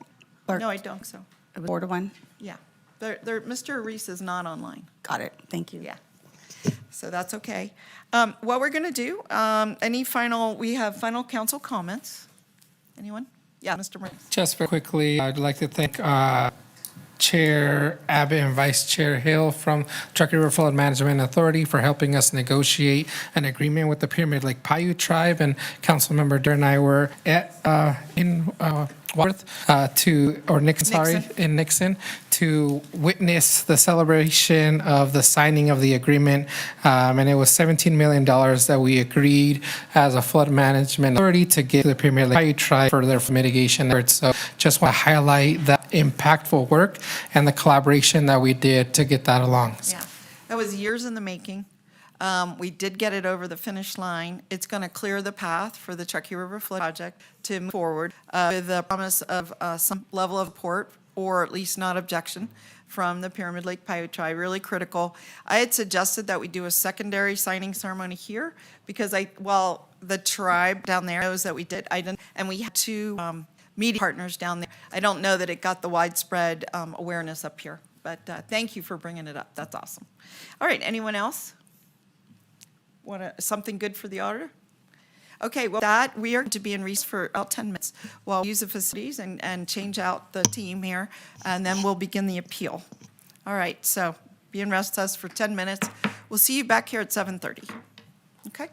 clerk. No, I don't think so. It was 4-1? Yeah. Mr. Reese is not online. Got it, thank you. Yeah. So that's okay. What we're going to do, we have final council comments. Anyone? Yeah, Mr. Martinez. Just very quickly, I'd like to thank Chair Abbott and Vice Chair Hill from Truckee River Flood Management Authority for helping us negotiate an agreement with the Pyramid Lake Paiute Tribe. And Councilmember Durr and I were in Nixon to witness the celebration of the signing of the agreement. And it was $17 million that we agreed as a flood management authority to give the Pyramid Lake Paiute Tribe for their mitigation efforts. So just want to highlight that impactful work and the collaboration that we did to get that along. Yeah, that was years in the making. We did get it over the finish line. It's going to clear the path for the Truckee River Flood Project to move forward with the promise of some level of support, or at least not objection, from the Pyramid Lake Paiute Tribe. Really critical. I had suggested that we do a secondary signing ceremony here because while the tribe down there knows that we did, I didn't, and we had two media partners down there. I don't know that it got the widespread awareness up here, but thank you for bringing it up. That's awesome. All right, anyone else? Something good for the auditor? Okay, well, that we are going to be in recess for about 10 minutes while we use the facilities and change out the team here, and then we'll begin the appeal. All right, so be in recess for 10 minutes. We'll see you back here at 7:30. Okay?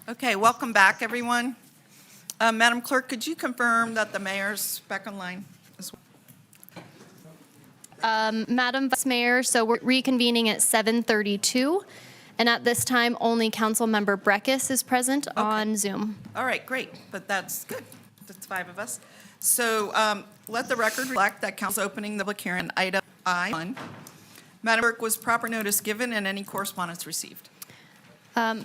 Okay, welcome back, everyone. Madam Clerk, could you confirm that the mayor's back online as well? Madam Vice Mayor, so we're reconvening at 7:32, and at this time, only Councilmember Breckus is present on Zoom. All right, great, but that's good. That's 5 of us. So let the record reflect that council opening the public hearing on item I1. Madam Clerk, was proper notice given and any correspondence received?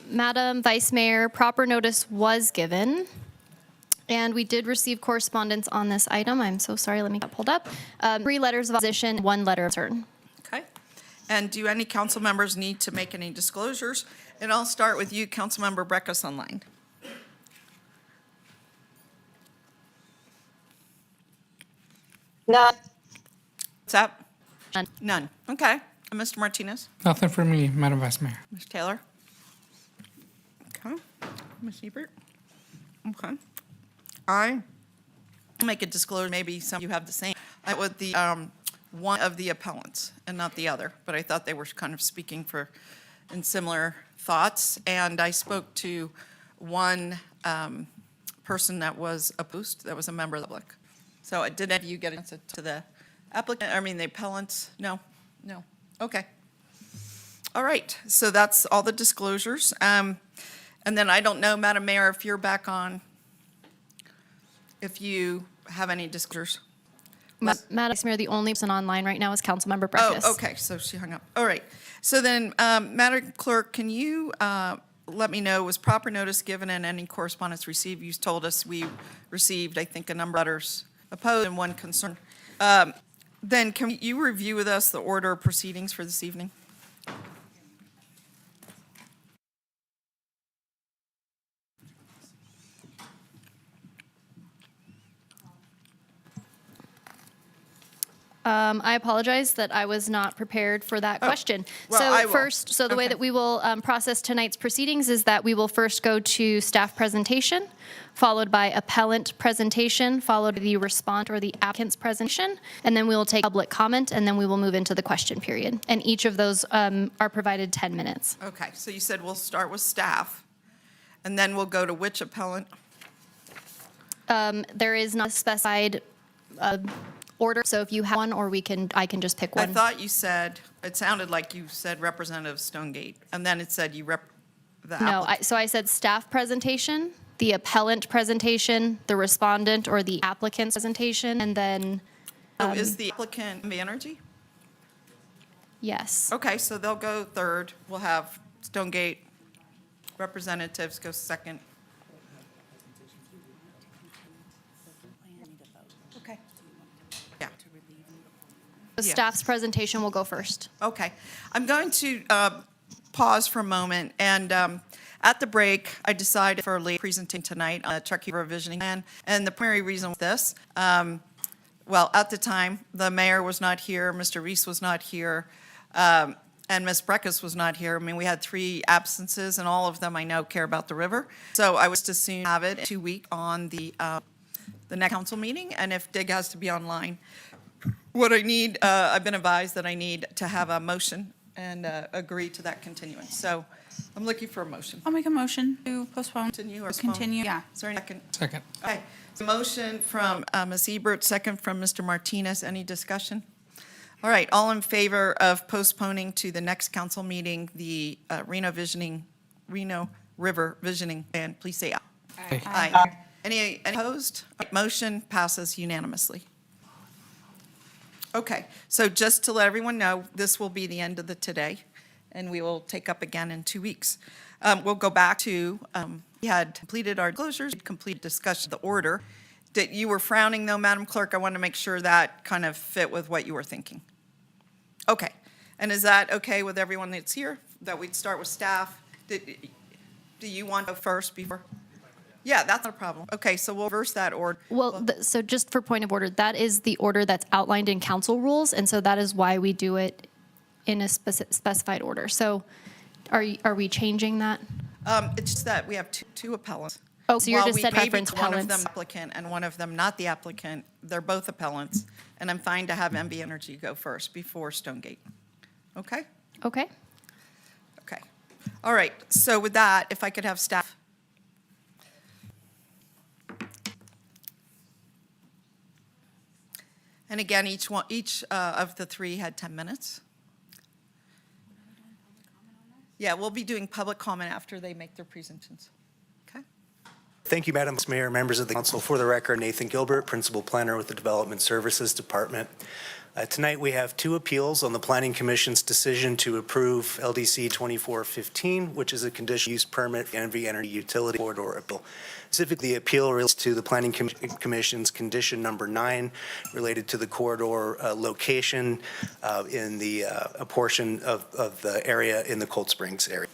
Madam Vice Mayor, proper notice was given, and we did receive correspondence on this item. I'm so sorry, let me get pulled up. 3 letters of opposition, 1 letter of concern. Okay. And do any council members need to make any disclosures? And I'll start with you, Councilmember Breckus online. None. What's that? None. None. Okay. And Mr. Martinez? Nothing for me, Madam Vice Mayor. Ms. Taylor? Okay. Ms. Hebert? Okay. I make a disclosure, maybe some of you have the same, with the one of the appellants and not the other, but I thought they were kind of speaking for, in similar thoughts. And I spoke to one person that was opposed, that was a member of the public. So did any of you get an answer to the applicant, the appellants? No? No. Okay. All right, so that's all the disclosures. And then I don't know, Madam Mayor, if you're back on, if you have any disclosures. Madam Vice Mayor, the only person online right now is Councilmember Breckus. Oh, okay, so she hung up. All right. So then, Madam Clerk, can you let me know, was proper notice given and any correspondence received? You told us we received, I think, a number of letters opposed and 1 concern. Then can you review with us the order of proceedings for this evening? I apologize that I was not prepared for that question. well, I So will. first, the way Okay. that we will process tonight's proceedings is that we will first go to staff presentation, followed by appellant presentation, followed by the respondent or the applicant's presentation, and then we will take public comment, and then we will move into the question period. And each of those are provided 10 minutes. Okay, so you said we'll start with staff, and then we'll go to which appellant? There is not a specified order, so if you have one, or I can just pick I one. thought you said, it sounded like you said Representative Stonegate, and then it said you the No, applicant. so I said staff presentation, the appellant presentation, the respondent or the applicant's presentation, and then, So is the applicant MB Energy? yes. Okay, so they'll go third. We'll have Stonegate representatives go second. Okay. Yeah. The Yeah. staff's presentation will go first. Okay. I'm going to pause for a moment, and at the break, I decided for a late presentation tonight on a Truckee River Visioning Plan, and the primary reason was this. Well, at the time, the mayor was not here, Mr. Reese was not here, and Ms. Breckus was not here. I mean, we had 3 absences, and all of them I know care about the river. So I was to soon have it in 2 weeks on the next council meeting, and if Dig has to be online. What I need, I've been advised that I need to have a motion and agree to that continuance. So I'm looking for a motion. I'll make a motion to postpone. Continue or Continue, yeah. Is there a second? Second. Okay, so motion from Ms. Ebert, second from Mr. Martinez. Any discussion? All right, all in favor of postponing to the next council meeting the Reno River Visioning Plan, please say aye. Aye. Any opposed? Motion passes unanimously. Okay, so just to let everyone know, this will be the end of the today, and we will take up again in 2 weeks. We'll go back to, we had completed our closures, complete discussion of the order. That you were frowning though, Madam Clerk, I want to make sure that kind of fit with what you were thinking. Okay, and is that okay with everyone that's here, that we'd start with staff? Do you want to go first before? Yeah, that's not a problem. Okay, so we'll reverse that order. Well, so just for point of order, that is the order that's outlined in council rules, and so that is why we do it in a specified order. So are we changing that? It's just that we have two appellants. Oh, so you're While just we said may be preference one of them appellants. applicant and one of them not the applicant, they're both appellants, and I'm fine to have MB Energy go first before Stonegate. Okay? Okay. Okay. All right, so with that, if I could have staff And again, each of the three had 10 minutes. Yeah, we'll be doing public comment after they make their presentations. Okay? Thank you, Madam Mayor, members of the council. For the record, Nathan Gilbert, Principal Planner with the Development Services Department. Tonight we have two appeals on the Planning Commission's decision to approve LDC 2415, which is a conditional use permit for NV Energy Utility Corridor appeal. Specifically, the appeal relates to the Planning Commission's condition number 9 related to the corridor location in the a portion of the area in the Cold Springs area.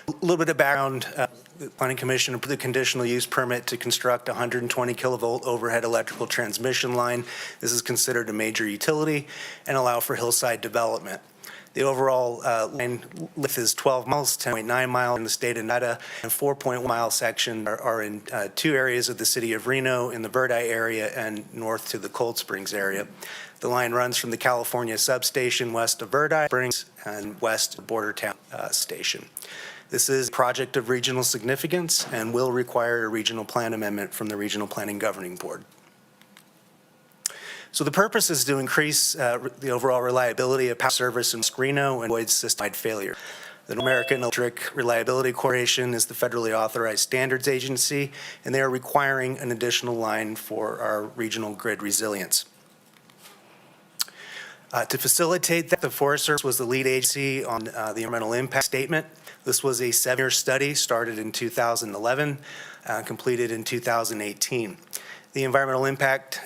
A little bit of background. The Planning Commission approved the conditional use permit to construct a 120 kilovolt overhead electrical transmission line. This is considered a major utility and allow for hillside development. The overall line length is 12 miles, 10.9 miles in the state of Nevada, and 4.1 mile section are in two areas of the city of Reno, in the Verdi area and north to the Cold Springs area. The line runs from the California substation west of Verdi Springs and west of Bordertown Station. This is a project of regional significance and will require a regional plan amendment from the Regional Planning Governing Board. So the purpose is to increase the overall reliability of power service in Reno and avoid system-wide failure. The American Electric Reliability Corporation is the federally authorized standards agency, and they are requiring an additional line for our regional grid resilience. To facilitate that, the Forest Service was the lead agency on the environmental impact statement. This was a 7-year study, started in 2011, completed in 2018. The environmental impact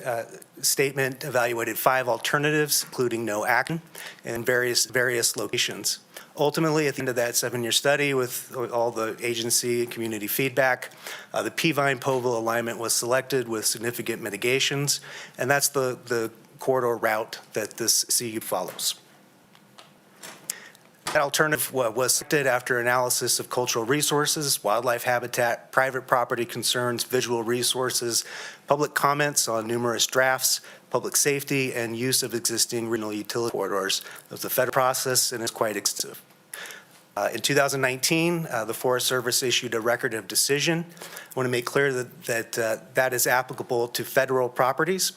statement evaluated 5 alternatives, including no action, in various locations. Ultimately, at the end of that 7-year study, with all the agency and community feedback, the Peavine-Poville alignment was selected with significant mitigations, and that's the corridor route that this CU follows. That alternative was selected after analysis of cultural resources, wildlife habitat, private property concerns, visual resources, public comments on numerous drafts, public safety, and use of existing regional utility corridors. It was a federal process and is quite extensive. In 2019, the Forest Service issued a record of decision. I want to make clear that is applicable to federal properties,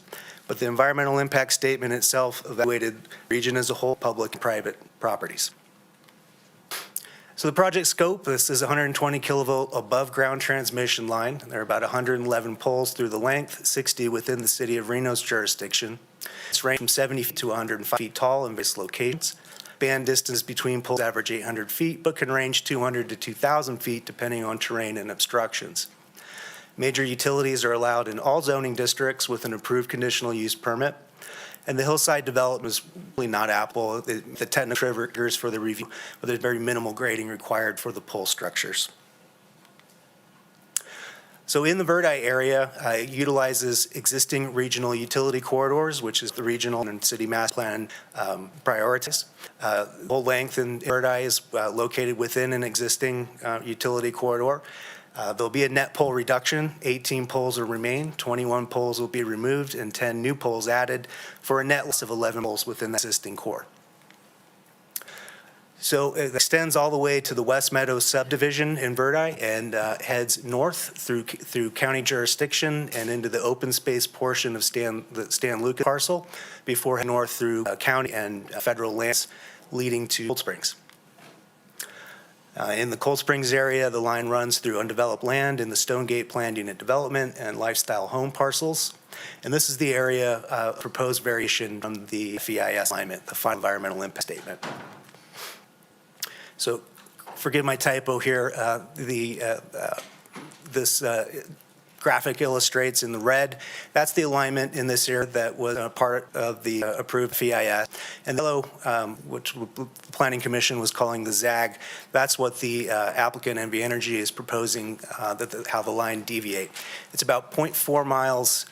but the environmental impact statement itself evaluated the region as a whole, public and private properties. So the project scope, this is a 120 kilovolt above ground transmission line. There are about 111 poles through the length, 60 within the city of Reno's jurisdiction. It's ranged from 70 feet to 105 feet tall in various locations. Span distance between poles average 800 feet, but can range 200 to 2,000 feet depending on terrain and obstructions. Major utilities are allowed in all zoning districts with an approved conditional use permit. And the hillside development is really not applicable. The technical triggers for the review, but there's very minimal grading required for the pole structures. So in the Verdi area, it utilizes existing regional utility corridors, which is the regional and city master plan priorities. Whole length in Verdi is located within an existing utility corridor. There'll be a net pole reduction. 18 poles will remain, 21 poles will be removed, and 10 new poles added for a net loss of 11 poles within the existing core. So it extends all the way to the West Meadows subdivision in Verdi and heads north through county jurisdiction and into the open space portion of the Stan Lucas parcel before heading north through county and federal lands leading to Cold Springs. In the Cold Springs area, the line runs through undeveloped land in the Stonegate planned unit development and lifestyle home parcels. And this is the area proposed variation from the FEIS alignment, the final environmental impact statement. So forgive my typo here. This graphic illustrates in the red, that's the alignment in this area that was a part of the approved FEIS. And the yellow, which the Planning Commission was calling the ZAG, that's what the applicant, NV Energy, is proposing how the line deviate. It's about 0.4 miles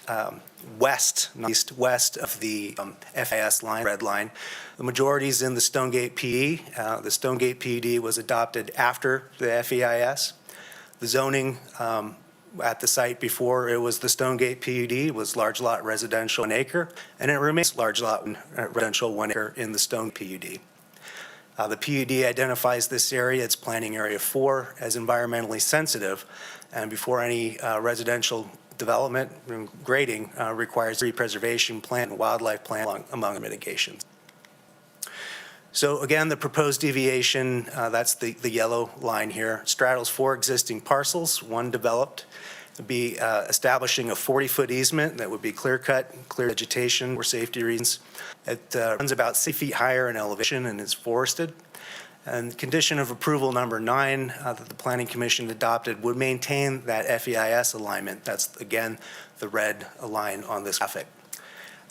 east-west of the FEIS line, red line. The majority is in the Stonegate PUD. The Stonegate PUD was adopted after the FEIS. The zoning at the site before it was the Stonegate PUD was large lot residential 1 acre, and it remains large lot residential 1 acre in the Stone PUD. The PUD identifies this area, it's planning area 4, as environmentally sensitive, and before any residential development grading requires tree preservation plan and wildlife plan among mitigations. So again, the proposed deviation, that's the yellow line here, straddles 4 existing parcels, 1 developed. It'd be establishing a 40-foot easement that would be clear-cut, clear vegetation for safety reasons. It runs about 6 feet higher in elevation and is forested. And condition of approval number 9 that the Planning Commission adopted would maintain that FEIS alignment. That's, again, the red line on this graphic.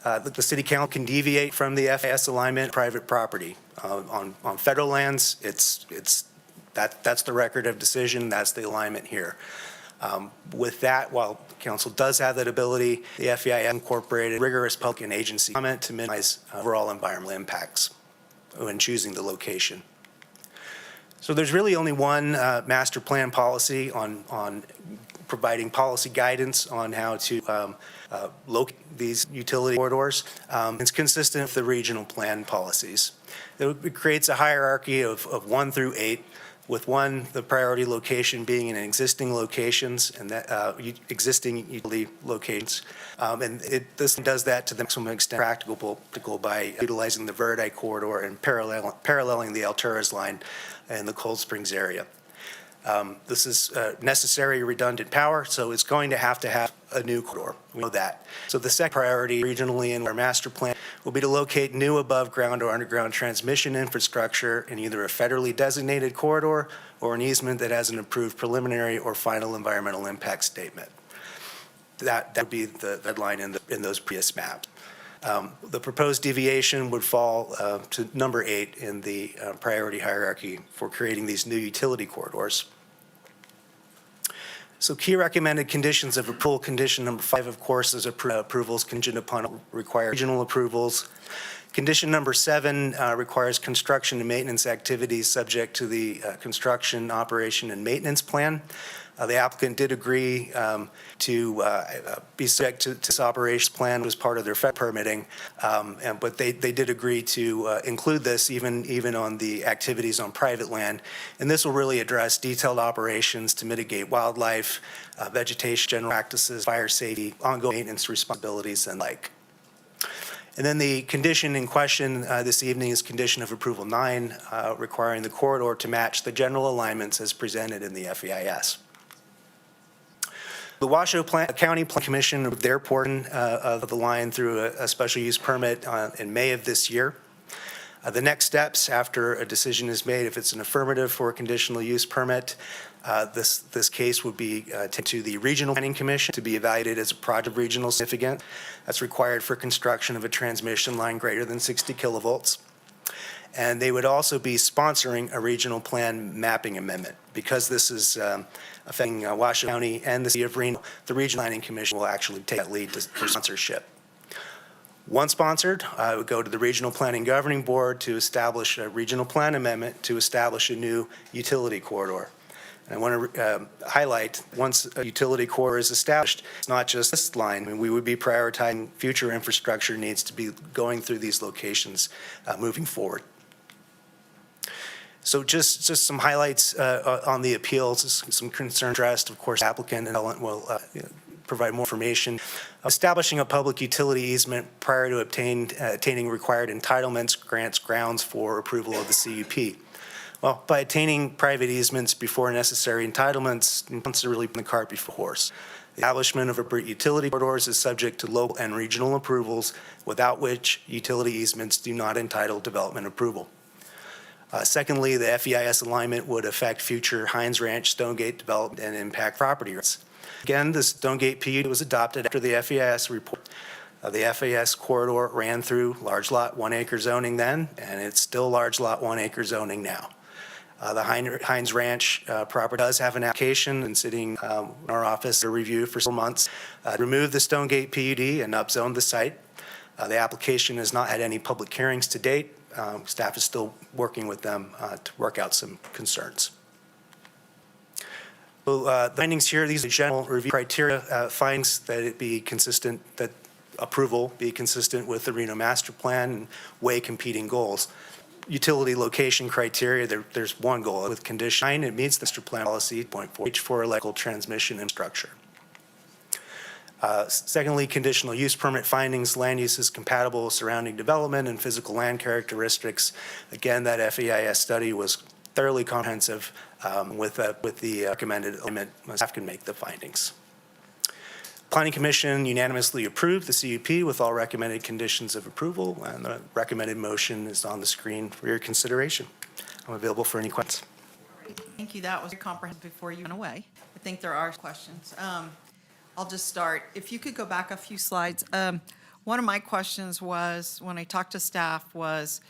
The City Council can deviate from the FEIS alignment private property. On federal lands, that's the record of decision, that's the alignment here. With that, while Council does have that ability, the FEIS incorporated rigorous public and agency comment to minimize overall environmental impacts when choosing the location. So there's really only one master plan policy on providing policy guidance on how to locate these utility corridors. It's consistent with the regional plan policies. It creates a hierarchy of 1 through 8, with 1, the priority location being in existing locations and that existing utility locations. This does that to the maximum extent practicable by utilizing the Verde corridor and paralleling the Alturas line in the Cold Springs area. This is necessary redundant power, so it's going to have a new corridor. We know that. So the second priority regionally in our master plan will be to locate new above ground or underground transmission infrastructure in either a federally designated corridor or an easement that has an approved preliminary or final environmental impact statement. That would be the headline in those previous maps. The proposed deviation would fall to number 8 in the priority hierarchy for creating these new utility corridors. So key recommended conditions of approval, condition number 5, of course, is approvals contingent upon required regional approvals. Condition number 7 requires construction and maintenance activities subject to the construction, operation, and maintenance plan. The applicant did agree to be subject to this operations plan as part of their permitting, but they did agree to include this even on the activities on private land. And this will really address detailed operations to mitigate wildlife, vegetation, general practices, fire safety, ongoing maintenance responsibilities, and like. And then the condition in question this evening is condition of approval 9, requiring the corridor to match the general alignments as presented in the FEIS. The Washoe County Planning Commission approved their portion of the line through a special use permit in May of this year. The next steps after a decision is made, if it's an affirmative for a conditional use permit, this case would be taken to the Regional Planning Commission to be evaluated as a project of regional significance. That's required for construction of a transmission line greater than 60 kilovolts. And they would also be sponsoring a regional plan mapping amendment. Because this is affecting Washoe County and the City of Reno, the Regional Planning Commission will actually take that lead for sponsorship. Once sponsored, I would go to the Regional Planning Governing Board to establish a regional plan amendment to establish a new utility corridor. And I want to highlight, once a utility corridor is established, it's not just this line. I mean, we would be prioritizing future infrastructure needs to be going through these locations moving forward. So just some highlights on the appeals, some concerns addressed. Of course, applicant and appellant will provide more information. Establishing a public utility easement prior to attaining required entitlements grants grounds for approval of the CUP. Well, by attaining private easements before necessary entitlements, once they're really putting the cart before the horse. The establishment of appropriate utility corridors is subject to local and regional approvals, without which utility easements do not entitle development approval. Secondly, the FEIS alignment would affect future Hines Ranch, Stonegate development and impact property rights. Again, the Stonegate PUD was adopted after the FEIS report. The FEIS corridor ran through large lot 1 acre zoning then, and it's still large lot 1 acre zoning now. The Hines Ranch property does have an application and sitting in our office to review for several months to remove the Stonegate PUD and upzone the site. The application has not had any public hearings to date. Staff is still working with them to work out some concerns. So the findings here, these are general review criteria, finds that it be consistent, that approval be consistent with the Reno Master Plan and weigh competing goals. utility location criteria, there's one goal. With condition 9, it meets the master plan policy, point 4, for electrical transmission infrastructure. Secondly, conditional use permit findings, land use is compatible with surrounding development and physical land characteristics. Again, that FEIS study was thoroughly comprehensive with the recommended alignment. Staff can make the findings. Planning Commission unanimously approved the CUP with all recommended conditions of approval, and the recommended motion is on the screen for your consideration. I'm available for any questions. Thank you. That was comprehensive before you went away. I think there are questions. I'll just start. If you could go back a few slides. One of my questions was, when I talked to staff, was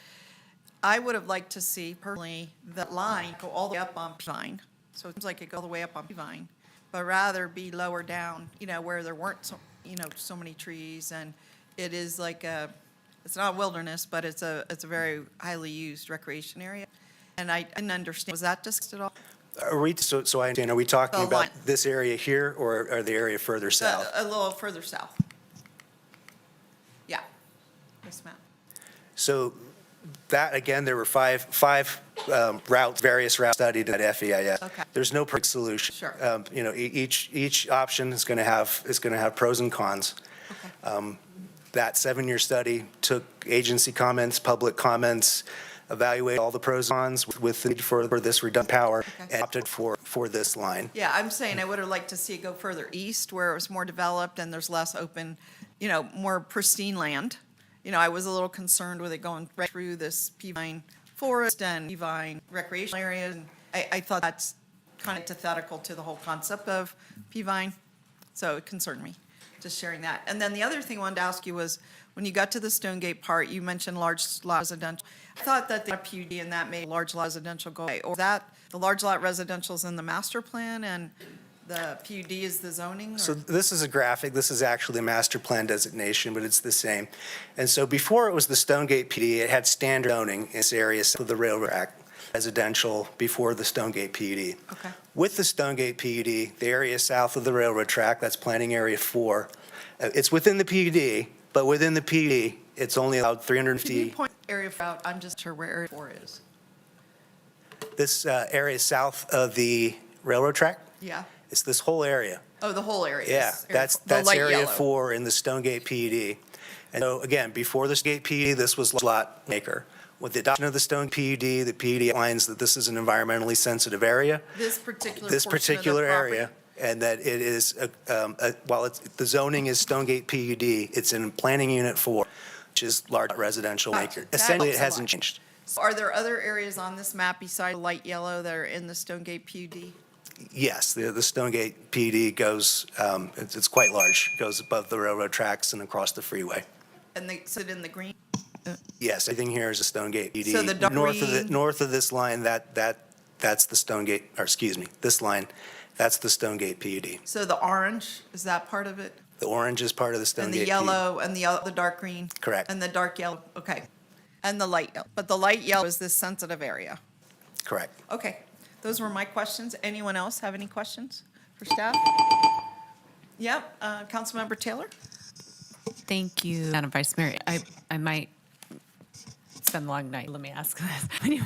I would have liked to see personally that line go all the way up on Peavine. So it seems like it go all the way up on Peavine, but rather be lower down, where there weren't so many trees, and it is like it's not wilderness, but it's a very highly used recreation area. And I didn't understand, was that discussed at all? So I understand, are we talking The about line. this area here or the area further south? A little further south. Yeah. Yes, ma'am. So that, again, there were five routes, various routes studied at FEIS. Okay. There's no perfect solution. Sure. Each option is going to have pros and cons. Okay. That 7-year study took agency comments, public comments, evaluated all the pros and cons with the need for this redundant power, and opted for this line. Yeah, I'm saying I would have liked to see it go further east where it was more developed and there's less open, more pristine land. I was a little concerned with it going right through this Peavine forest and Peavine recreational areas. And I thought that's kind of antithetical to the whole concept of Peavine, so it concerned me, just sharing that. And then the other thing I wanted to ask you was, when you got to the Stonegate part, you mentioned large lot residential. I thought that the PUD and that made large lot residential go away, or that the large lot residential is in the master plan and the PUD is the zoning? Or? So this is a graphic. This is actually a master plan designation, but it's the same. And so before it was the Stonegate PD, it had standard zoning in this area south of the railroad track, residential before the Stonegate PUD. Okay. With the Stonegate PUD, the area south of the railroad track, that's planning area 4, it's within the PUD, but within the PUD, it's only allowed 350. Can you point area out? I'm just sure where area 4 is. This area south of the railroad track, Yeah. it's this whole area. Oh, the whole area. Yeah, is area that's 4, the light area yellow. 4 in the Stonegate PUD. And so, again, before the Stonegate PUD, this was lot maker. With the adoption of the Stone PUD, the PUD outlines that this is an environmentally sensitive area. This particular This portion of the particular property? area, and that it is, while the zoning is Stonegate PUD, it's in Planning Unit 4, which is large residential Gotcha. maker. That Essentially, it helps a hasn't lot. changed. So are there other areas on this map besides the light yellow that are in the Stonegate PUD? Yes, the Stonegate PUD goes, it's quite large, goes above the railroad tracks and across the freeway. And they sit in the green? Yes, everything here is a Stonegate PUD. So the dark green- North of this line, that's the Stonegate, or excuse me, this line, that's the Stonegate PUD. So the orange, is that part of it? The orange is part of the And Stonegate the PUD. yellow and the dark green? Correct. And the dark yellow, okay. And the light yellow, but the light yellow is this sensitive area. Correct. Okay, those were my questions. Anyone else have any questions for staff? Yep, Councilmember Taylor? Thank you, Madam Vice Mayor. I might, it's been a long night, let me ask this.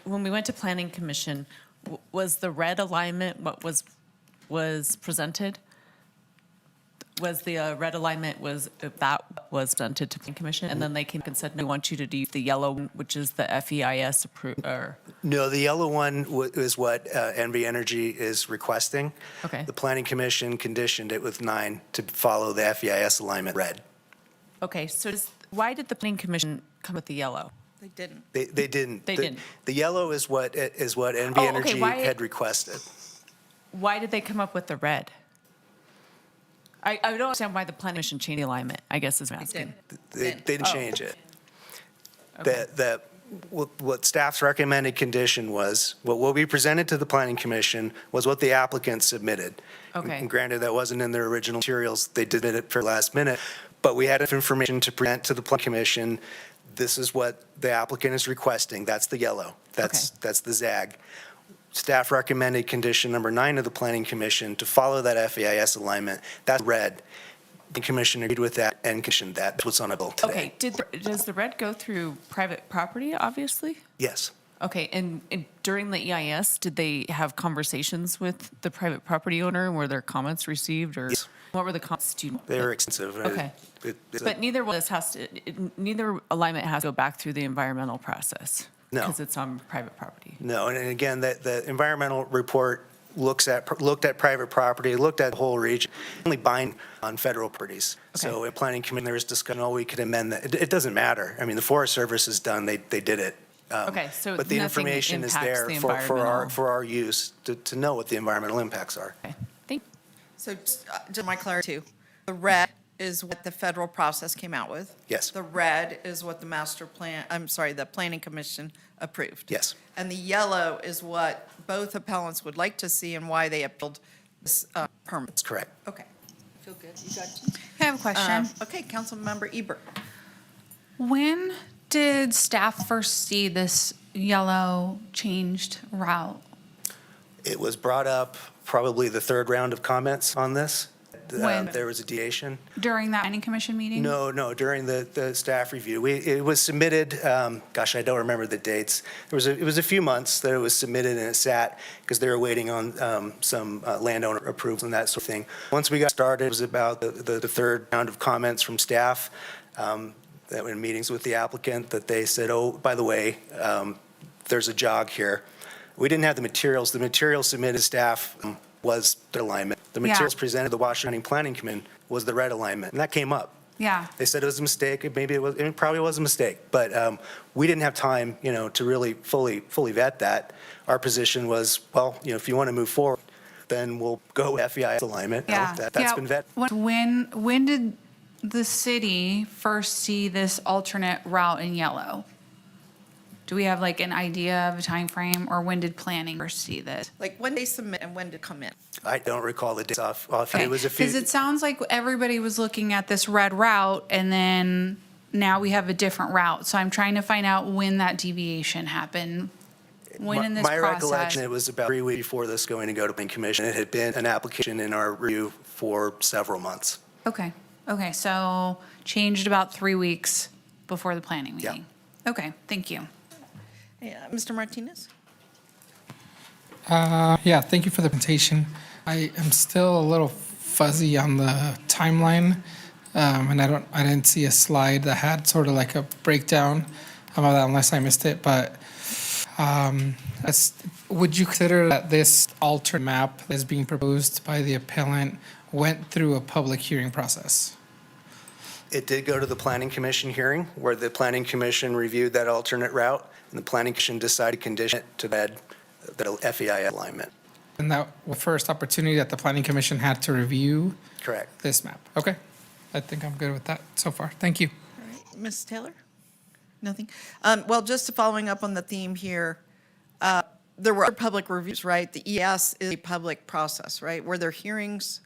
When we went to Planning Commission, was the red alignment what was presented? Was the red alignment, that was presented to Planning Commission? And then they came and said, no, we want you to do the yellow, which is the FEIS approved, or? No, the yellow one is what NV Energy is requesting. Okay. The Planning Commission conditioned it with 9 to follow the FEIS alignment red. Okay, so why did the Planning Commission come with the yellow? They didn't. They didn't. They didn't. The yellow is what NV Oh, okay, Energy why- had requested. Why did they come up with the red? I don't understand why the Planning Commission changed the alignment, I guess is what I'm asking. They didn't Oh. change it. Okay. What staff's recommended condition was, what we presented to the Planning Commission was what the applicant submitted. Okay. And granted, that wasn't in their original materials, they did it for last minute, but we had enough information to present to the Planning Commission. This is what the applicant is requesting, that's the yellow, that's the ZAG. Staff recommended condition number 9 of the Planning Commission to follow that FEIS alignment, that's red. The commission agreed with that and commissioned that. That's what's on a bill today. Okay, does the red go through private property, obviously? Yes. Okay, and during the EIS, did they have conversations with the private property owner? Were there comments received, or Yes. what were the comments? Do you know? They were extensive. Okay. But neither one of this has to, neither alignment has to go back through the environmental process? No. Because it's on private property? No, and again, the environmental report looked at private property, looked at the whole region, only bind on federal properties. So in planning committee, there was discussion, oh, we could amend that. It doesn't matter. I mean, the Forest Service is done. They did it. Okay, so But the nothing information is impacts there the for our use to know what the environmental impacts are. So just my clarity too, the red is what the federal process came out with. Yes. The red is what the the planning commission approved. Yes. And the yellow is what both appellants would like to see and why they appealed this permit. That's correct. Okay. Feel good. You got I have a question. Okay, Councilmember Eber. When did staff first see this yellow changed route? It was brought up probably the third round of comments on this. When? There was a deviation. During that planning commission meeting? No, during the staff review. It was submitted, gosh, I don't remember the dates. It was a few months that it was submitted and it sat because they were waiting on some landowner approvals and that sort of thing. Once we got started, it was about the third round of comments from staff that were in meetings with the applicant that they said, oh, by the way, there's a jog here. We didn't have the materials. The materials submitted to staff was the alignment. The materials presented to the Washington County Planning Commission was the red alignment, and that came up. Yeah. They said it was a mistake. It probably was a mistake, but we didn't have time, to really fully vet that. Our position was, well, if you want to move forward, then we'll go with FEIS alignment. Yeah. That's been vetted. When did the city first see this alternate route in yellow? Do we have like an idea of a time frame, or when did planning first see this? Like when they submit and when did it come in? I don't recall the dates off. It was a few. Because it sounds like everybody was looking at this red route, and then now we have a different route. So I'm trying to find out when that deviation happened. When in this My process? recollection, it was about 3 weeks before this going to go to planning commission. It had been an application in our review for several months. Okay, so changed about 3 weeks before the planning meeting. Okay, thank you. Mr. Martinez? Yeah, thank you for the presentation. I am still a little fuzzy on the timeline, and I didn't see a slide that had sort of like a breakdown of that unless I missed it. But would you consider that this alternate map that is being proposed by the appellant went through a public hearing process? It did go to the planning commission hearing where the planning commission reviewed that alternate route, and the planning commission decided to condition it to that FEIS alignment. And that was the first opportunity that the planning commission had to review Correct. this map. Okay, I think I'm good with that so far. Thank you. All right, Ms. Taylor? Nothing? Well, just following up on the theme here, there were other public reviews, right? The ES is a public process, right? Were there hearings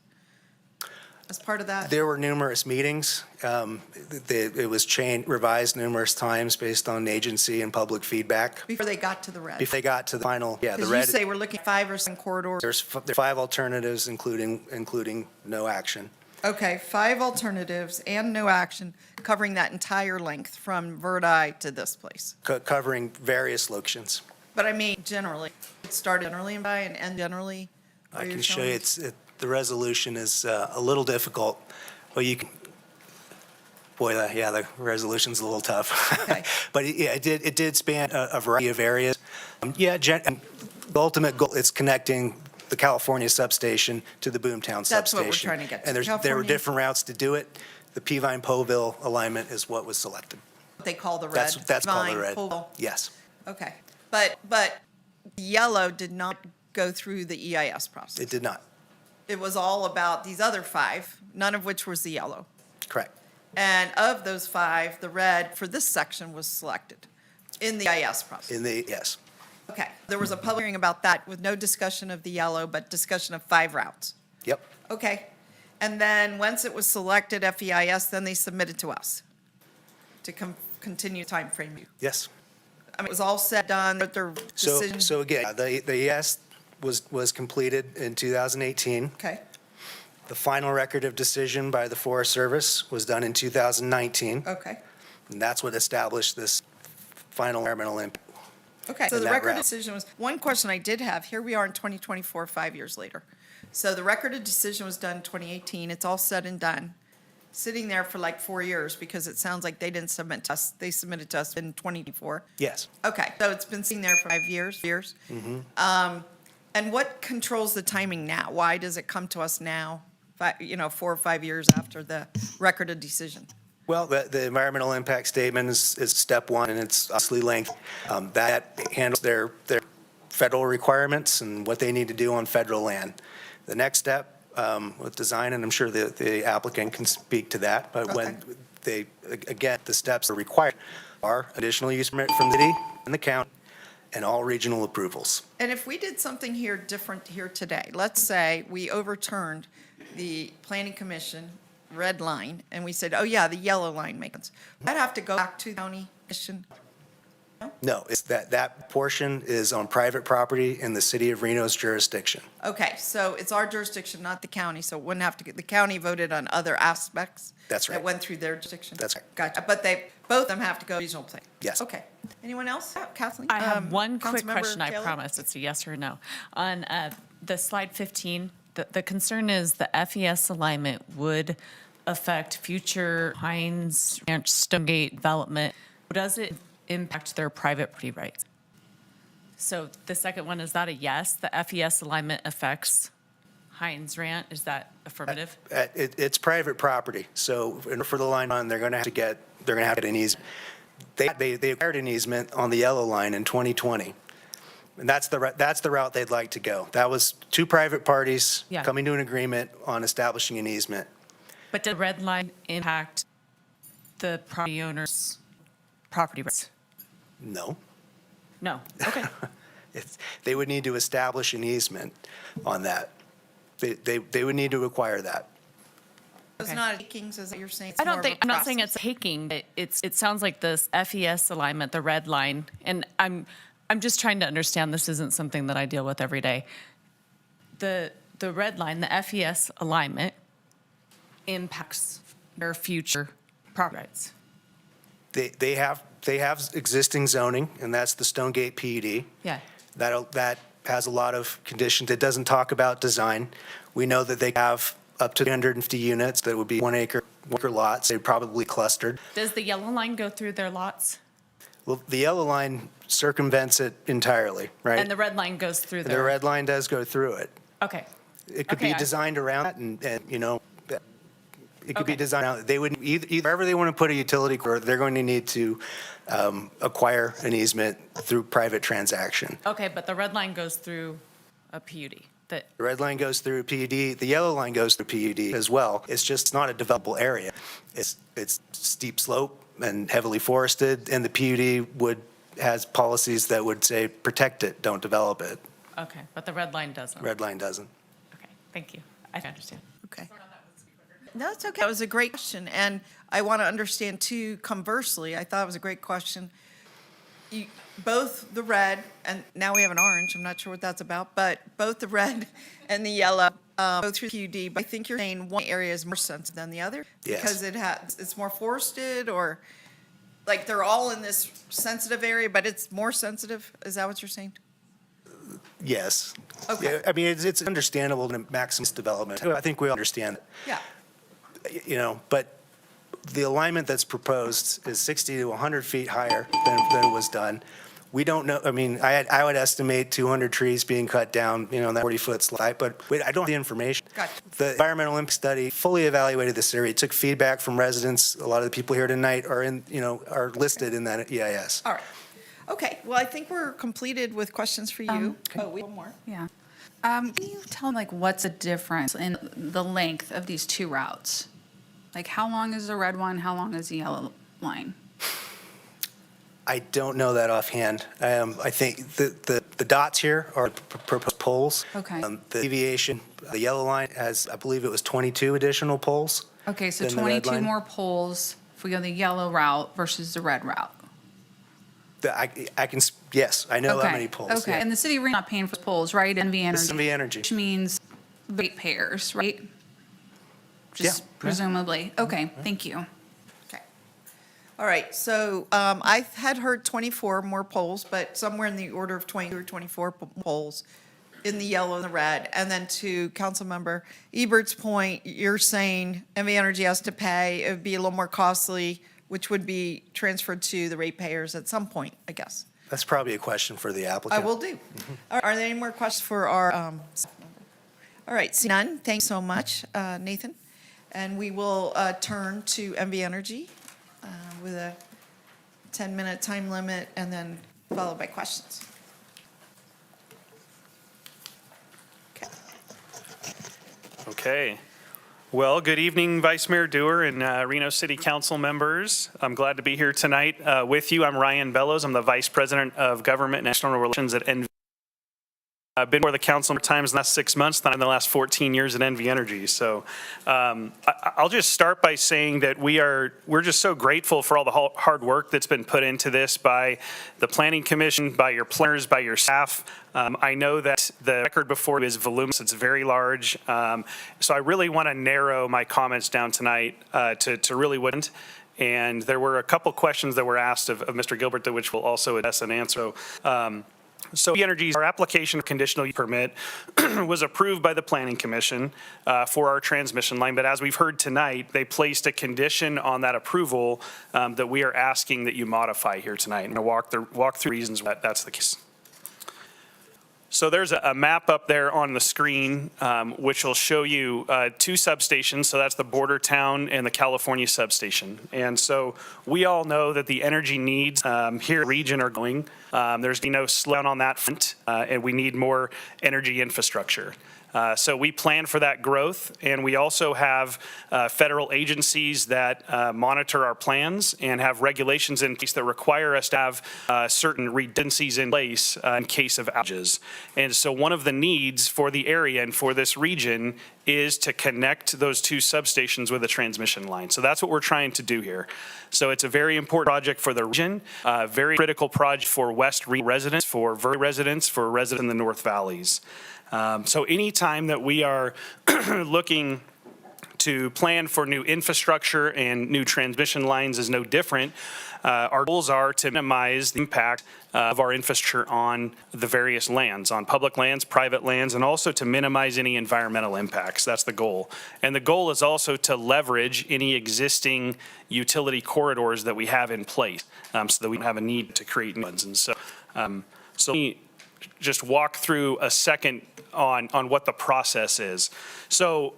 as part of that? There were numerous meetings. It was revised numerous times based on agency and public feedback. Before they got to the red? Before they got to the final, the Because red. you say we're looking at 5 or 7 corridors. There's 5 alternatives, including no action. Okay, 5 alternatives and no action covering that entire length from Verdi to this place. Covering various locations. But I mean, generally, it started generally in Verdi and end generally? I can show you, the resolution is a little difficult. Well, you can, the resolution's a little tough. Okay. But yeah, it did span a variety of areas. The ultimate goal is connecting the California substation to the Boomtown substation. That's what we're trying to get to. And there were California. different routes to do it. The Peavine-Poville alignment is what was selected. What they call the red? That's called the Vine, red. Poville. Yes. Okay, but yellow did not go through the EIS process. It did not. It was all about these other 5, none of which was the yellow. Correct. And of those 5, the red for this section was selected in the EIS process. Yes. Okay, there was a public hearing about that with no discussion of the yellow, but discussion of 5 routes. Yep. Okay, and then once it was selected FEIS, then they submitted to us to continue timeframe. Yes. I mean, it was all said, done, but their decision. So again, the ES was completed in 2018. Okay, The final record of decision by the Forest Service was done in 2019, Okay. and that's what established this final environmental impact. Okay, so in the that record route. decision was, one question I did have, here we are in 2024, 5 years later. So the record of decision was done in 2018, it's all said and done, sitting there for like 4 years, because it sounds like they didn't submit to us, they submitted to us in 2024. Yes. Okay, so it's been sitting there for 5 years. And what controls the timing now? Why does it come to us now, 4 or 5 years after the record of decision? Well, the environmental impact statement is step one, and it's obviously lengthy. That handles their federal requirements and what they need to do on federal land. The next step with design, and I'm sure the applicant can speak to that, but when they, again, the steps are required are additional use permit from the city and the county and all regional approvals. And if we did something here different here today, let's say we overturned the planning commission red line, and we said, oh yeah, the yellow line makes sense. I'd have to go back to the county commission. No, it's that portion is on private property in the city of Reno's jurisdiction. Okay, so it's our jurisdiction, not the county, so it wouldn't have to get, the county voted on other aspects. That's right. That went through their jurisdiction. That's right. Gotcha, but both of them have to go regional plan. Yes. Okay. Anyone else? Kathleen? I have one quick Councilmember question, I Taylor? promise. It's a yes or no. On the slide 15, the concern is the FES alignment would affect future Hines Ranch Stonegate development. Does it impact their private property rights? So the second one, is that a yes? The FES alignment affects Hines Ranch? Is that affirmative? It's private property, so for the line on, they're going to have to get an easement. They acquired an easement on the yellow line in 2020. And that's the route they'd like to go. That was two private parties Yeah. coming to an agreement on establishing an easement. But does the red line impact the property owner's property rights? No. No, okay. They would need to establish an easement on that. They would need to acquire that. It's not a takings, is that you're saying? It's I more don't of a think, I'm not saying process. it's taking, but it sounds like this FES alignment, the red line, and I'm just trying to understand, this isn't something that I deal with every day. The red line, the FES alignment impacts their future property rights. They have existing zoning, and that's the Stonegate PUD. Yeah. That has a lot of conditions. It doesn't talk about design. We know that they have up to 350 units that would be 1 acre lots. They're probably clustered. Does the yellow line go through their lots? Well, the yellow line circumvents it entirely, right? And the red line goes through The their? red line does go through it. Okay. It could Okay, be I- designed around that, and it could be designed out. They would either wherever they want to put a utility core, they're going to need to acquire an easement through private transaction. Okay, but the red line goes through a PUD. The red line goes through a PUD. The yellow line goes through PUD as well. It's just not a developable area. It's steep slope and heavily forested, and the PUD has policies that would say protect it, don't develop it. Okay, but the red line doesn't. Red line doesn't. Okay, thank you. I understand. Okay. No, it's okay. That was a great question. And I want to understand too, conversely, I thought it was a great question. Both the red, and now we have an orange, I'm not sure what that's about, but both the red and the yellow go through PUD. But I think you're saying one area is more sensitive than the other? Yes. Because it's more forested, or like they're all in this sensitive area, but it's more sensitive? Is that what you're saying? Yes. Okay. Yeah, I mean, it's understandable to maximize development. I think we understand it. Yeah. But the alignment that's proposed is 60 to 100 feet higher than was done. We don't know, I mean, I would estimate 200 trees being cut down, in that 40-foot slide, but I don't have the information. Gotcha. The environmental impact study fully evaluated this area, took feedback from residents. A lot of the people here tonight are listed in that EIS. All right. Okay, well, I think we're completed with questions for you. Oh, we have one more. Yeah. Can you tell me, what's the difference in the length of these two routes? Like, how long is the red one? How long is the yellow line? I don't know that offhand. I think the dots here are proposed poles. Okay. The deviation, the yellow line has, I believe it was 22 additional poles. Okay, so than the red 22 line. more poles if we go the yellow route versus the red route. Yes, I know Okay, how many poles. Okay, yeah. and the city of Reno not paying for poles, right? NV Energy. It's NV Energy. Which means ratepayers, right? just presumably. Okay, thank you. All right, so I had heard 24 more polls, but somewhere in the order of 20 or 24 polls in the yellow and the red. And then to Councilmember Ebert's point, you're saying MV Energy has to pay, it would be a little more costly, which would be transferred to the ratepayers at some point, I guess. That's probably a question for the applicant. I will do. Are there any more questions for our, all right, see none, thanks so much, Nathan. And we will turn to MV Energy with a 10-minute time limit and then followed by questions. Okay. Well, good evening, Vice Mayor Dewar and Reno City Council members. I'm glad to be here tonight with you. I'm Ryan Bellows. I'm the Vice President of Government and National Relations at NV. I've been before the council more times in the last 6 months than in the last 14 years at NV Energy. So I'll just start by saying that we're just so grateful for all the hard work that's been put into this by the Planning Commission, by your planners, by your staff. I know that the record before is voluminous, it's very large. So I really want to narrow my comments down tonight to really what. And there were a couple questions that were asked of Mr. Gilbert, which we'll also address and answer. So Energy's, our application of conditional use permit was approved by the Planning Commission for our transmission line. But as we've heard tonight, they placed a condition on that approval that we are asking that you modify here tonight. And I'll walk through reasons why that's the case. So there's a map up there on the screen, which will show you two substations. So that's the border town and the California substation. And so we all know that the energy needs here in the region are going. There's no slowdown on that front, and we need more energy infrastructure. So we plan for that growth, and we also have federal agencies that monitor our plans and have regulations in place that require us to have certain redundancies in place in case of outages. And so one of the needs for the area and for this region is to connect those two substations with a transmission line. So that's what we're trying to do here. So it's a very important project for the region, very critical project for West Reno residents, for Verde residents, for residents in the North Valleys. So anytime that we are looking to plan for new infrastructure and new transmission lines is no different. Our goals are to minimize the impact of our infrastructure on the various lands, on public lands, private lands, and also to minimize any environmental impacts. That's the goal. And the goal is also to leverage any existing utility corridors that we have in place so that we don't have a need to create new ones. And so let me just walk through a second on what the process is. So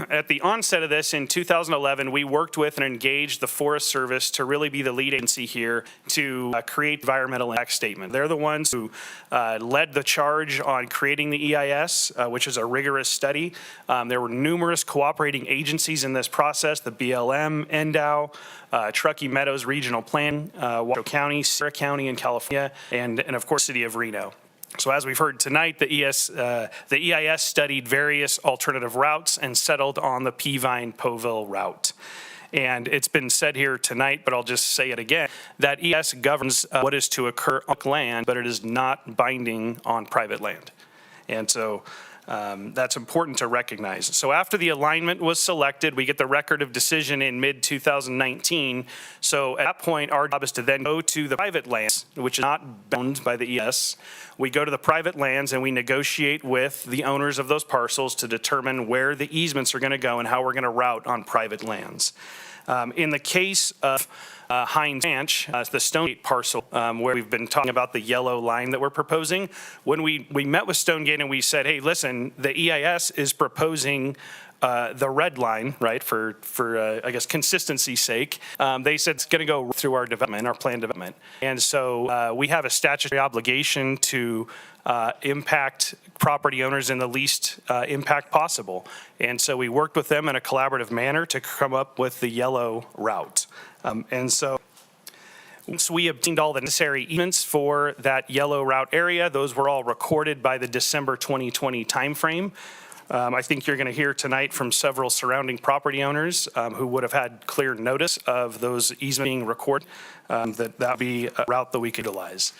at the onset of this in 2011, we worked with and engaged the Forest Service to really be the lead agency here to create environmental impact statement. They're the ones who led the charge on creating the EIS, which is a rigorous study. There were numerous cooperating agencies in this process, the BLM, NDOW, Truckee Meadows Regional Plan, Washoe County, Sierra County in California, and of course, City of Reno. So as we've heard tonight, the EIS studied various alternative routes and settled on the Peavine-Poville route. And it's been said here tonight, but I'll just say it again, that EIS governs what is to occur on land, but it is not binding on private land. And so that's important to recognize. So after the alignment was selected, we get the record of decision in mid-2019. So at that point, our job is to then go to the private lands, which is not bound by the ES. We go to the private lands and we negotiate with the owners of those parcels to determine where the easements are going to go and how we're going to route on private lands. In the case of Hines Ranch, the Stonegate parcel, where we've been talking about the yellow line that we're proposing, when we met with Stonegate and we said, hey, listen, the EIS is proposing the red line, right, for I guess, consistency's sake. They said it's going to go through our development, our plan development. And so we have a statutory obligation to impact property owners in the least impact possible. And so we worked with them in a collaborative manner to come up with the yellow route. And so once we obtained all the necessary easements for that yellow route area, those were all recorded by the December 2020 timeframe. I think you're going to hear tonight from several surrounding property owners who would have had clear notice of those easements being recorded, that would be a route that we could utilize.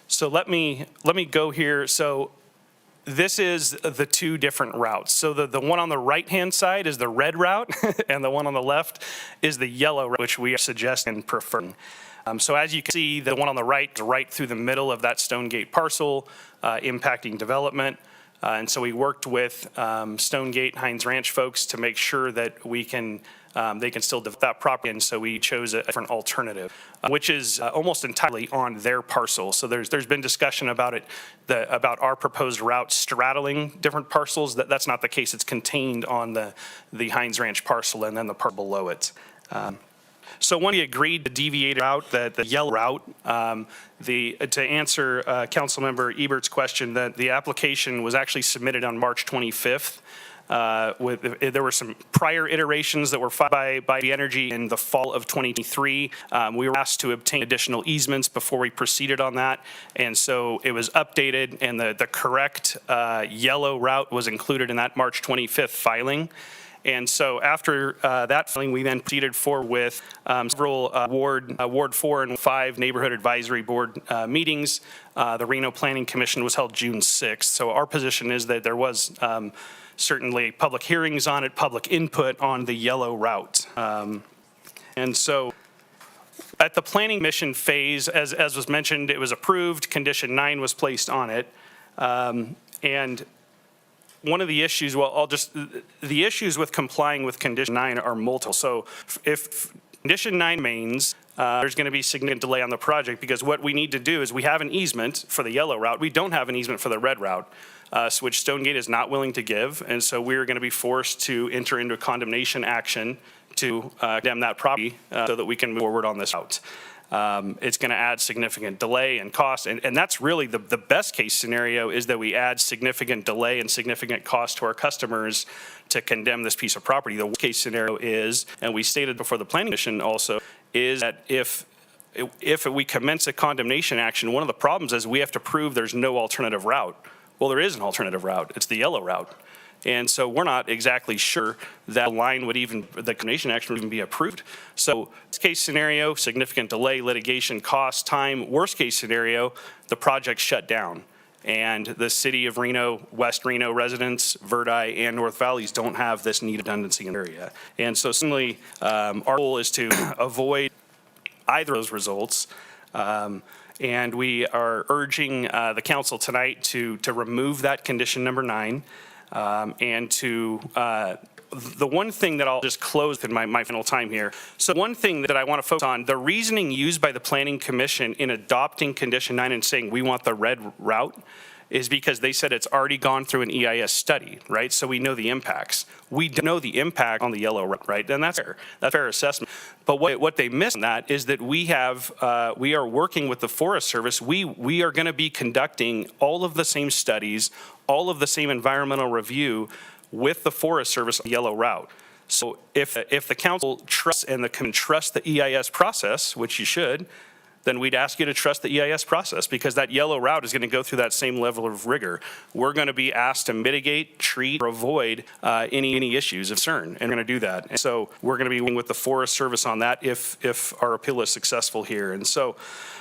So let me go here. So this is the two different routes. So the one on the right-hand side is the red route, and the one on the left is the yellow route, which we are suggesting and preferring. So as you can see, the one on the right is right through the middle of that Stonegate parcel, impacting development. And so we worked with Stonegate Hines Ranch folks to make sure that we can they can still develop that property, and so we chose a different alternative, which is almost entirely on their parcel. So there's been discussion about it, about our proposed route straddling different parcels. That's not the case. It's contained on the Hines Ranch parcel and then the part below it. So when we agreed to deviate out the yellow route, to answer Councilmember Ebert's question, that the application was actually submitted on March 25th. There were some prior iterations that were filed by the Energy in the fall of 2023. We were asked to obtain additional easements before we proceeded on that, and so it was updated, and the correct yellow route was included in that March 25th filing. And so after that filing, we then proceeded forward with several Ward 4 and 5 Neighborhood Advisory Board meetings. The Reno Planning Commission was held June 6th. So our position is that there was certainly public hearings on it, public input on the yellow route. And so at the Planning Commission phase, as was mentioned, it was approved. Condition 9 was placed on it. And one of the issues, the issues with complying with Condition 9 are multiple. So if Condition 9 remains, there's going to be significant delay on the project, because what we need to do is we have an easement for the yellow route. We don't have an easement for the red route, which Stonegate is not willing to give. And so we're going to be forced to enter into a condemnation action to condemn that property so that we can move forward on this route. It's going to add significant delay and cost. And that's really the best case scenario, is that we add significant delay and significant cost to our customers to condemn this piece of property. The worst case scenario is, and we stated before the Planning Commission also, is that if we commence a condemnation action, one of the problems is we have to prove there's no alternative route. Well, there is an alternative route. It's the yellow route. And so we're not exactly sure that line would even, the condemnation action would even be approved. So best case scenario, significant delay, litigation, cost, time. Worst case scenario, the project shut down. And the city of Reno, West Reno residents, Verdi, and North Valleys don't have this needed redundancy in the area. And so similarly, our goal is to avoid either of those results. And we are urging the council tonight to remove that condition number 9. And to, the one thing that I'll just close in my final time here. So one thing that I want to focus on, the reasoning used by the Planning Commission in adopting Condition 9 and saying we want the red route is because they said it's already gone through an EIS study, right? So we know the impacts. We don't know the impact on the yellow route, right? And that's fair. That's fair assessment. But what they miss on that is that we are working with the Forest Service. We are going to be conducting all of the same studies, all of the same environmental review with the Forest Service on the yellow route. So if the council trusts and the commission trusts the EIS process, which you should, then we'd ask you to trust the EIS process, because that yellow route is going to go through that same level of rigor. We're going to be asked to mitigate, treat, or avoid any issues of concern, and we're going to do that. And so we're going to be working with the Forest Service on that if our appeal is successful here. And so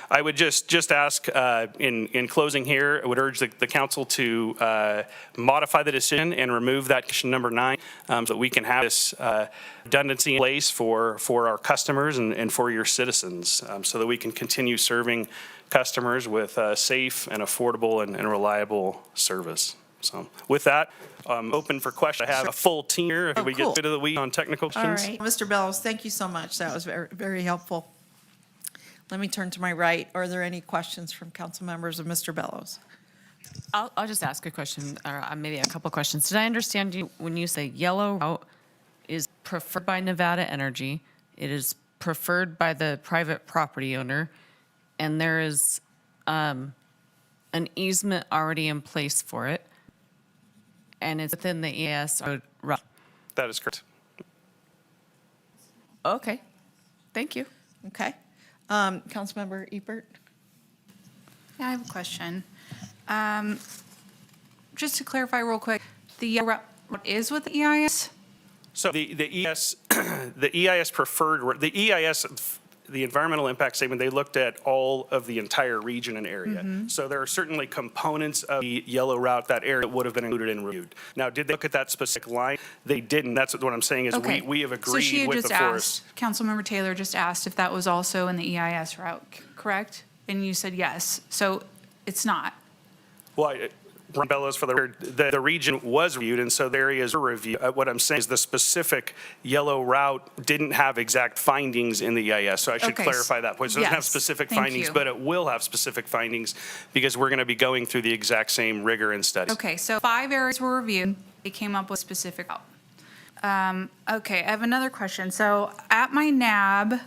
I would just ask in closing here, I would urge the council to modify the decision and remove that condition number 9 so that we can have this redundancy in place for our customers and for your citizens, so that we can continue serving customers with safe and affordable and reliable service. So with that, I'm open for questions. I have a full team here. If we get rid of the weed on technical questions. All right, Mr. Bellows, thank you so much. That was very, very helpful. Let me turn to my right. Are there any questions from council members of Mr. Bellows? I'll just ask a question, or maybe a couple questions. Did I understand you when you say yellow route is preferred by Nevada Energy, it is preferred by the private property owner, and there is an easement already in place for it, and it's within the EIS route? That is correct. Okay, thank you. Okay. Councilmember Ebert? Yeah, I have a question. Just to clarify real quick, the yellow route is with the EIS? So the EIS, the EIS preferred, the EIS the environmental impact statement, they looked at all of the entire region and area. So there are certainly components of the yellow route, that area that would have been included and reviewed. Now, did they look at that specific line? They didn't. That's what I'm saying is Okay. we have So she agreed had with just the forest. asked, Councilmember Taylor just asked if that was also in the EIS route, correct? And you said yes. So it's not. Well, Ron Bellows, for the region was reviewed, and so the areas were reviewed. What I'm saying is the specific yellow route didn't have exact findings in the EIS, so I should Okay, clarify that point. So it doesn't have yes, specific thank findings, you. but it will have specific findings because we're going to be going through the exact same rigor and studies. Okay, so 5 areas were reviewed. They came up with specific route. Okay, I have another question. So at my NAB,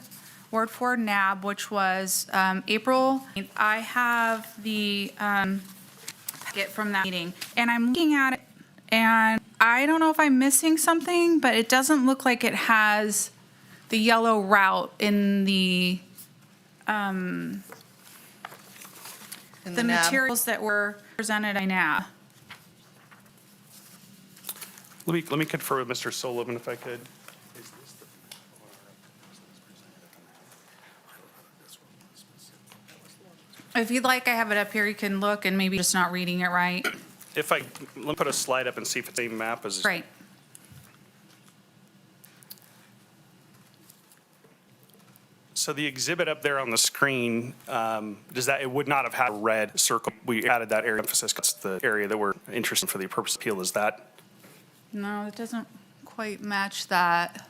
Ward 4 NAB, which was April 8th, I have the packet from that meeting, and I'm looking at it, and I don't know if I'm missing something, but it doesn't look like it has the yellow route in the In the NAB. materials that were presented at NAB. Let me confer with Mr. Sullivan if I could. If you'd like, I have it up here. You can look and maybe just not reading it right. Let me put a slide up and see if it's the same map as. Great. So the exhibit up there on the screen, it would not have had a red circle. We added that area emphasis because the area that we're interested in for the purpose of appeal is that. No, it doesn't quite match that.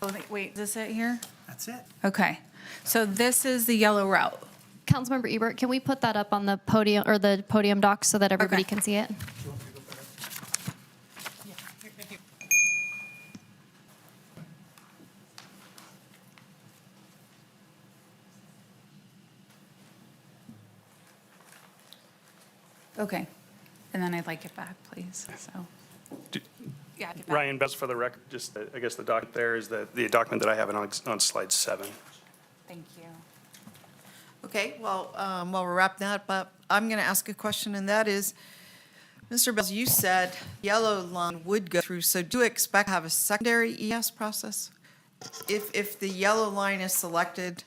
Oh, wait, is this it here? That's it. Okay, so this is the yellow route. Councilmember Ebert, can we put that up on the podium, or the podium doc, so that everybody can see it? Okay, and then I'd like it back, please, so. Yeah, get back. Ryan, best for the record, just, I guess the document there is the document that I have on slide 7. Thank you. Okay, well, while we're wrapping that up, I'm going to ask a question, and that is, Mr. Bells, you said yellow line would go through, so do you expect to have a secondary ES process? If the yellow line is selected,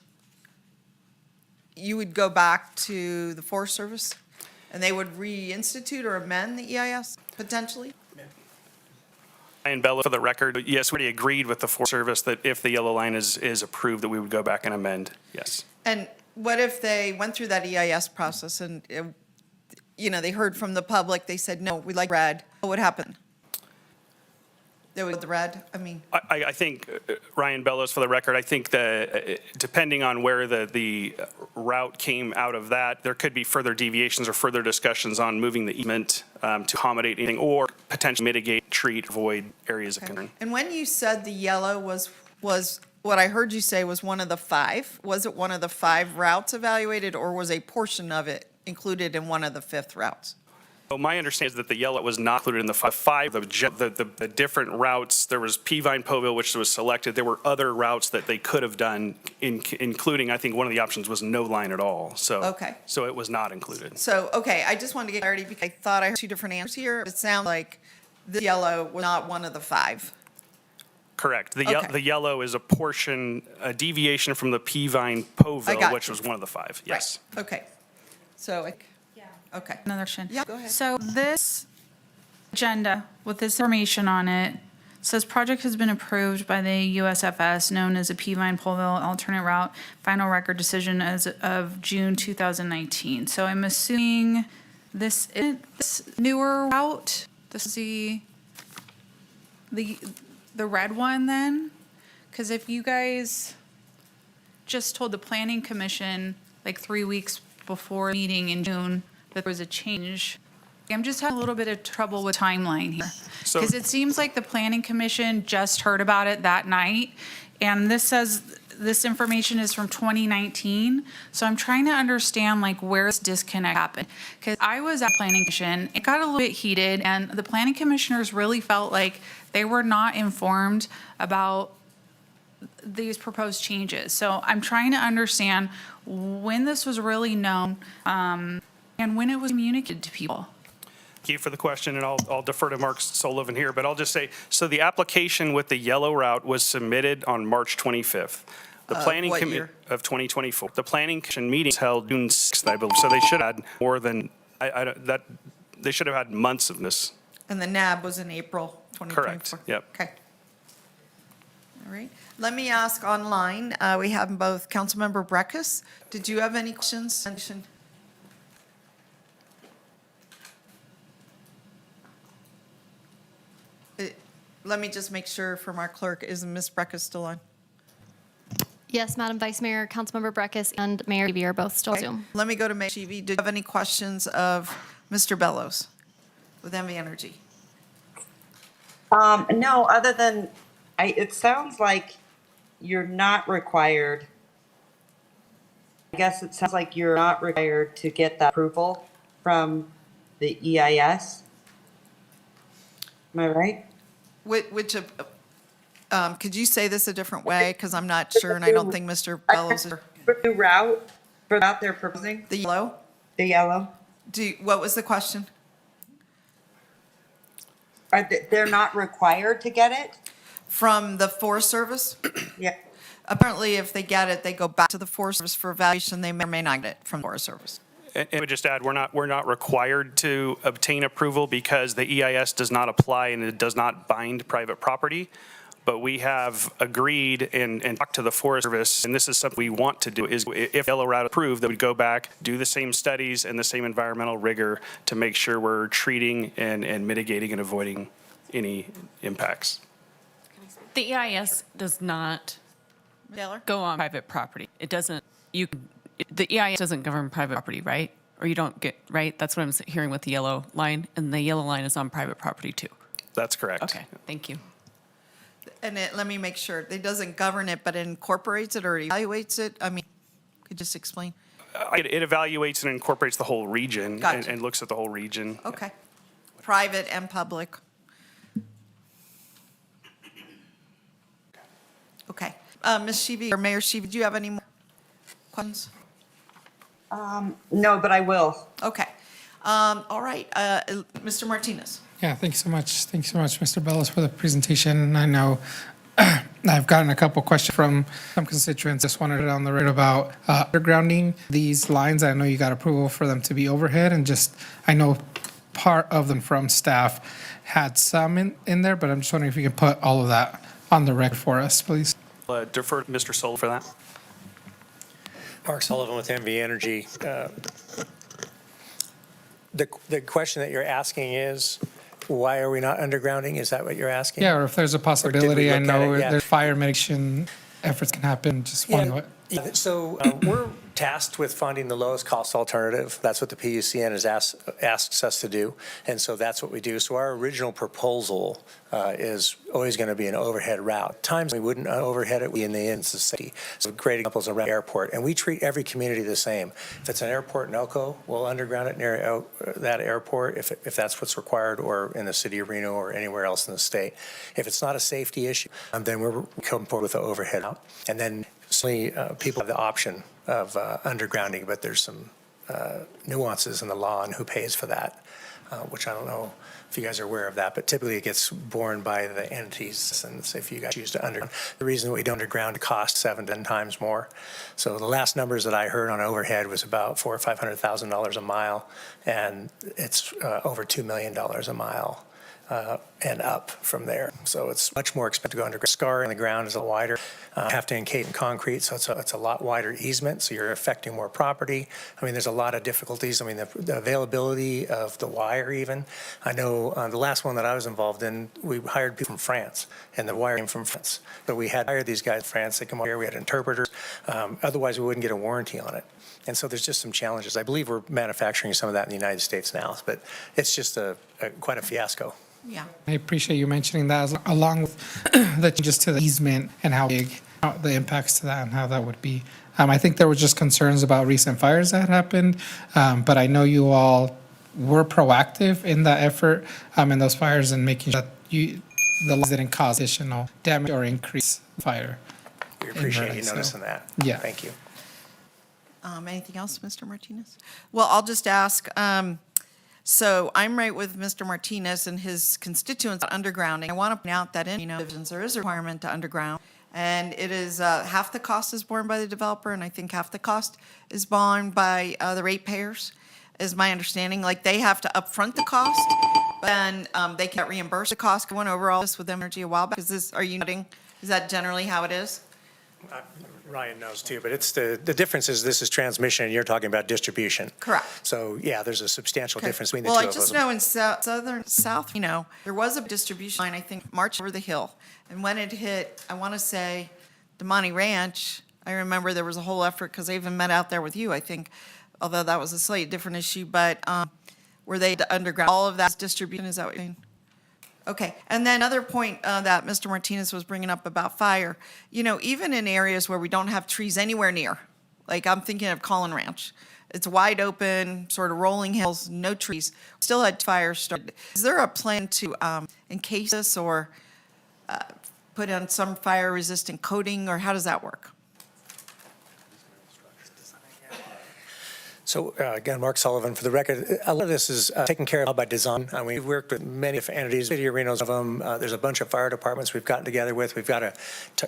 you would go back to the Forest Service, and they would reinstitute or amend the EIS potentially? Ryan Bello, for the record, yes, we already agreed with the Forest Service that if the yellow line is approved, that we would go back and amend, yes. And what if they went through that EIS process and, they heard from the public, they said, no, we like red, what would happen? They would go with the red, I think, Ryan Bellows, for the record, I think that depending on where the route came out of that, there could be further deviations or further discussions on moving the easement to accommodate anything or potentially mitigate, treat, avoid areas of concern. And when you said the yellow was what I heard you say was one of the 5, was it one of the 5 routes evaluated, or was a portion of it included in one of the 5th routes? Well, my understanding is that the yellow was not included in the 5, the different routes. There was Peavine-Poville, which was selected. There were other routes that they could have done, including, I think one of the options was no line at all. So, Okay. So it was not included. So, okay, I just wanted to get clarity because I thought I heard 2 different answers here. It sounds like the yellow was not one of the 5. Correct. Okay. The yellow is a deviation from the I Peavine-Poville, got which you. was one of the 5, yes. Okay. So, okay. Another question. Yeah, go ahead. So this agenda with this information on it says project has been approved by the USFS, known as a Peavine-Polville alternate route, final record decision as of June 2019. So I'm assuming this newer route, this is the red one then? Because if you guys just told the planning commission like 3 weeks before the meeting in June that there was a change, I'm just having a little bit of trouble with timeline here. So- Because it seems like the planning commission just heard about it that night, and this says this information is from 2019. So I'm trying to understand like where this disconnect happened. Because I was at planning commission, it got a little bit heated, and the planning commissioners really felt like they were not informed about these proposed changes. So I'm trying to understand when this was really known, and when it was communicated to people. Thank you for the question, and I'll defer to Mark Sullivan here, but I'll just say, so the application with the yellow route was submitted on March 25th. The planning what committee year? of 2024. The planning commission meetings held June 6th, I believe, so they should have had more than, they should have had months of this. And the NAB was in April 2024? Correct, yep. Okay. All right. Let me ask online, we have both Councilmember Breckus. Did you have any questions? Let me just make sure from our clerk, is Ms. Breckus still on? Yes, Madam Vice Mayor, Councilmember Breckus, and Mayor Shivi are both still on Zoom. Let me go to Mayor Shivi. Did you have any questions of Mr. Bellows with MV Energy? No, other than, it sounds like you're not required. I guess it sounds like you're not required to get that approval from the EIS. Am I right? Which, could you say this a different way? Because I'm not sure, and I don't think Mr. Bellows is. For the route they're proposing? The yellow? The yellow. What was the question? They're not required to get it? From the Forest Service? Yeah. Apparently, if they get it, they go back to the Forest Service for evaluation. They may or may not get it from the Forest Service. And I would just add, we're not required to obtain approval because the EIS does not apply and it does not bind private property. But we have agreed and talked to the Forest Service, and this is something we want to do, is if yellow route approved, that we go back, do the same studies and the same environmental rigor to make sure we're treating and mitigating and avoiding any impacts. The EIS does not Taylor? go on private property. It doesn't, the EIS doesn't govern private property, right? Or you don't get, right? That's what I'm hearing with the yellow line, and the yellow line is on private property too. That's correct. Okay, thank you. And let me make sure, it doesn't govern it, but it incorporates it or evaluates it? I mean, could you just explain? It evaluates and incorporates the whole region Gotcha. and looks at the whole region. Okay. Private and public. Okay. Ms. Shivi, or Mayor Shivi, do you have any more questions? No, but I will. Okay. All right. Mr. Martinez. Yeah, thanks so much. Thanks so much, Mr. Bellows, for the presentation. I know I've gotten a couple questions from some constituents. Just wanted it on the record about undergrounding these lines. I know you got approval for them to be overhead, and just, I know part of them from staff had some in there, but I'm just wondering if you can put all of that on the record for us, please. Defer to Mr. Sol for that. Mark Sullivan with MV Energy. The question that you're asking is, why are we not undergrounding? Is that what you're asking? Yeah, or if there's a possibility, I look at know it? Yeah. there's fire mitigation efforts can happen, just wondering what. Yeah, so we're tasked with finding the lowest cost alternative. That's what the PUCN has asks us to do, and so that's what we do. So our original proposal is always going to be an overhead route. Times we wouldn't overhead it, we in the end city. So great examples around the airport, and we treat every community the same. If it's an airport in Elko, we'll underground it near that airport if that's what's required, or in the city of Reno or anywhere else in the state. If it's not a safety issue, then we're coming forward with the overhead route, and then certainly people have the option of undergrounding, but there's some nuances in the law and who pays for that, which I don't know if you guys are aware of that, but typically it gets borne by the entities, and if you guys choose to underground. The reason we don't underground costs 7 to 10 times more. So the last numbers that I heard on overhead was about $400,000 or $500,000 a mile, and it's over $2 million a mile. And up from there. So it's much more expensive to go underground. Scar in the ground is a lot wider. Have to encase in concrete, so it's a lot wider easement, so you're affecting more property. I mean, there's a lot of difficulties. I mean, the availability of the wire even. I know the last one that I was involved in, we hired people from France, and the wire came from France. But we had hired these guys in France. They come over here, we had interpreters. Otherwise, we wouldn't get a warranty on it. And so there's just some challenges. I believe we're manufacturing some of that in the United States now, but it's just quite a fiasco. Yeah. I appreciate you mentioning that, along with the changes to the easement and how big the impacts to that and how that would be. I think there were just concerns about recent fires that happened, but I know you all were proactive in that effort in those fires and making sure that the laws didn't cause additional damage or increase fire. We appreciate you noticing that. Yeah. Thank you. Anything else, Mr. Martinez? Well, I'll just ask, So I'm right with Mr. Martinez and his constituents on undergrounding. I want to point out that in divisions, there is a requirement to underground. And it is, half the cost is borne by the developer, and I think half the cost is borne by the ratepayers, is my understanding. Like, they have to upfront the cost, and they can't reimburse the cost. I went over all this with Energy a while back. Are you noting? Is that generally how it is? Ryan knows too, but it's the difference is this is transmission and you're talking about distribution. Correct. So yeah, there's a substantial difference between the Well, two I of those. just know in south, there was a distribution line, I think, March over the hill. And when it hit, I want to say, Damani Ranch, I remember there was a whole effort, because I even met out there with you, I think, although that was a slightly different issue, but were they to underground all of that distribution? Is that what you mean? Okay, and then another point that Mr. Martinez was bringing up about fire, even in areas where we don't have trees anywhere near, like I'm thinking of Collin Ranch, it's wide open, sort of rolling hills, no trees, still had fires started. Is there a plan to encase this or put on some fire-resistant coating, or how does that work? So again, Mark Sullivan, for the record, a lot of this is taken care of by design. We've worked with many different entities, City of Reno's of them. There's a bunch of fire departments we've gotten together with. We've got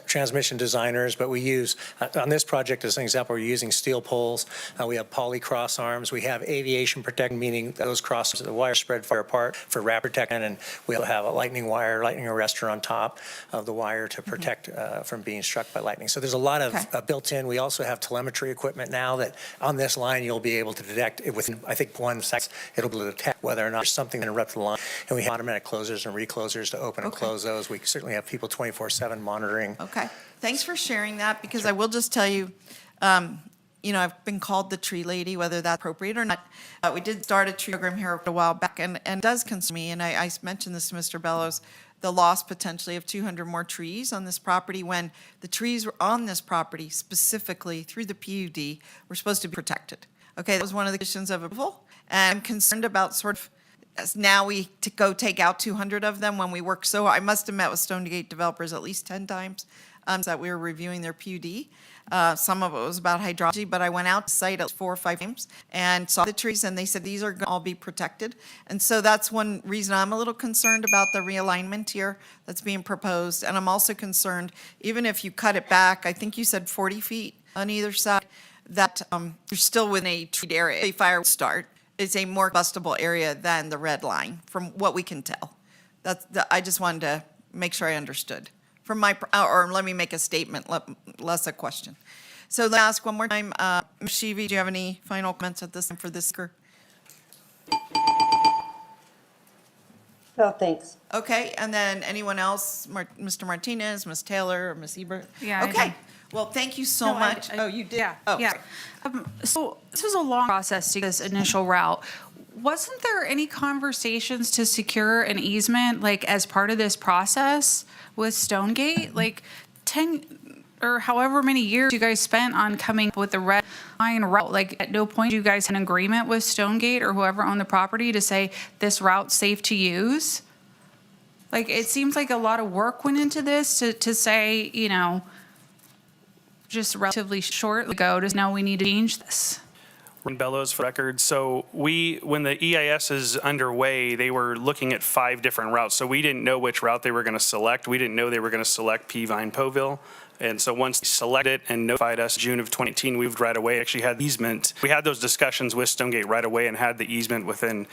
transmission designers, but we use, on this project as an example, we're using steel poles. We have poly cross arms. We have aviation protection, meaning those crosses, the wire spread far apart for wrap protection, and we'll have a lightning arrestor on top of the wire to protect from being struck by lightning. So there's a lot of built-in. We also have telemetry equipment now that on this line you'll be able to detect it within, I think, 1 second. It'll be able to detect whether or not there's something that interrupts the line. And we have automatic closers and reclosers to open and close those. We certainly have people 24/7 monitoring. Okay, thanks for sharing that, because I will just tell you, I've been called the tree lady, whether that's appropriate or not. We did start a tree program here a while back, and it does concern me, and I mentioned this to Mr. Bellows, the loss potentially of 200 more trees on this property, when the trees were on this property specifically through the PUD were supposed to be protected. Okay, that was one of the conditions of approval, and I'm concerned about sort of, as now we go take out 200 of them when we work so, I must have met with Stonegate developers at least 10 times that we were reviewing their PUD. Some of it was about hydrology, but I went out to site 4 or 5 times and saw the trees, and they said these are going to all be protected. And so that's one reason I'm a little concerned about the realignment here that's being proposed. And I'm also concerned, even if you cut it back, I think you said 40 feet on either side, that you're still within a treed area. A fire would start. It's a more combustible area than the red line, from what we can tell. I just wanted to make sure I understood. Or let me make a statement, less a question. So let's ask one more time, Ms. Shivi, do you have any final comments at this time for this speaker? No, thanks. Okay, and then anyone else, Mr. Martinez, Ms. Taylor, or Ms. Ebert? Yeah, I Okay, did. well, thank you so much. Oh, you did? Oh, Yeah. sorry. So this was a long process to get this initial route. Wasn't there any conversations to secure an easement, like, as part of this process with Stonegate? Like, 10 or however many years you guys spent on coming up with the red line route, like, at no point do you guys have an agreement with Stonegate or whoever owned the property to say this route's safe to use? Like, it seems like a lot of work went into this to say, just relatively short ago, to know we need to change this. Bellows for record. So when the EIS is underway, they were looking at 5 different routes. So we didn't know which route they were going to select. We didn't know they were going to select Peavine-Poville. And so once they selected it and notified us June of 2018, we moved right away. Actually had easement. We had those discussions with Stonegate right away and had the easement within,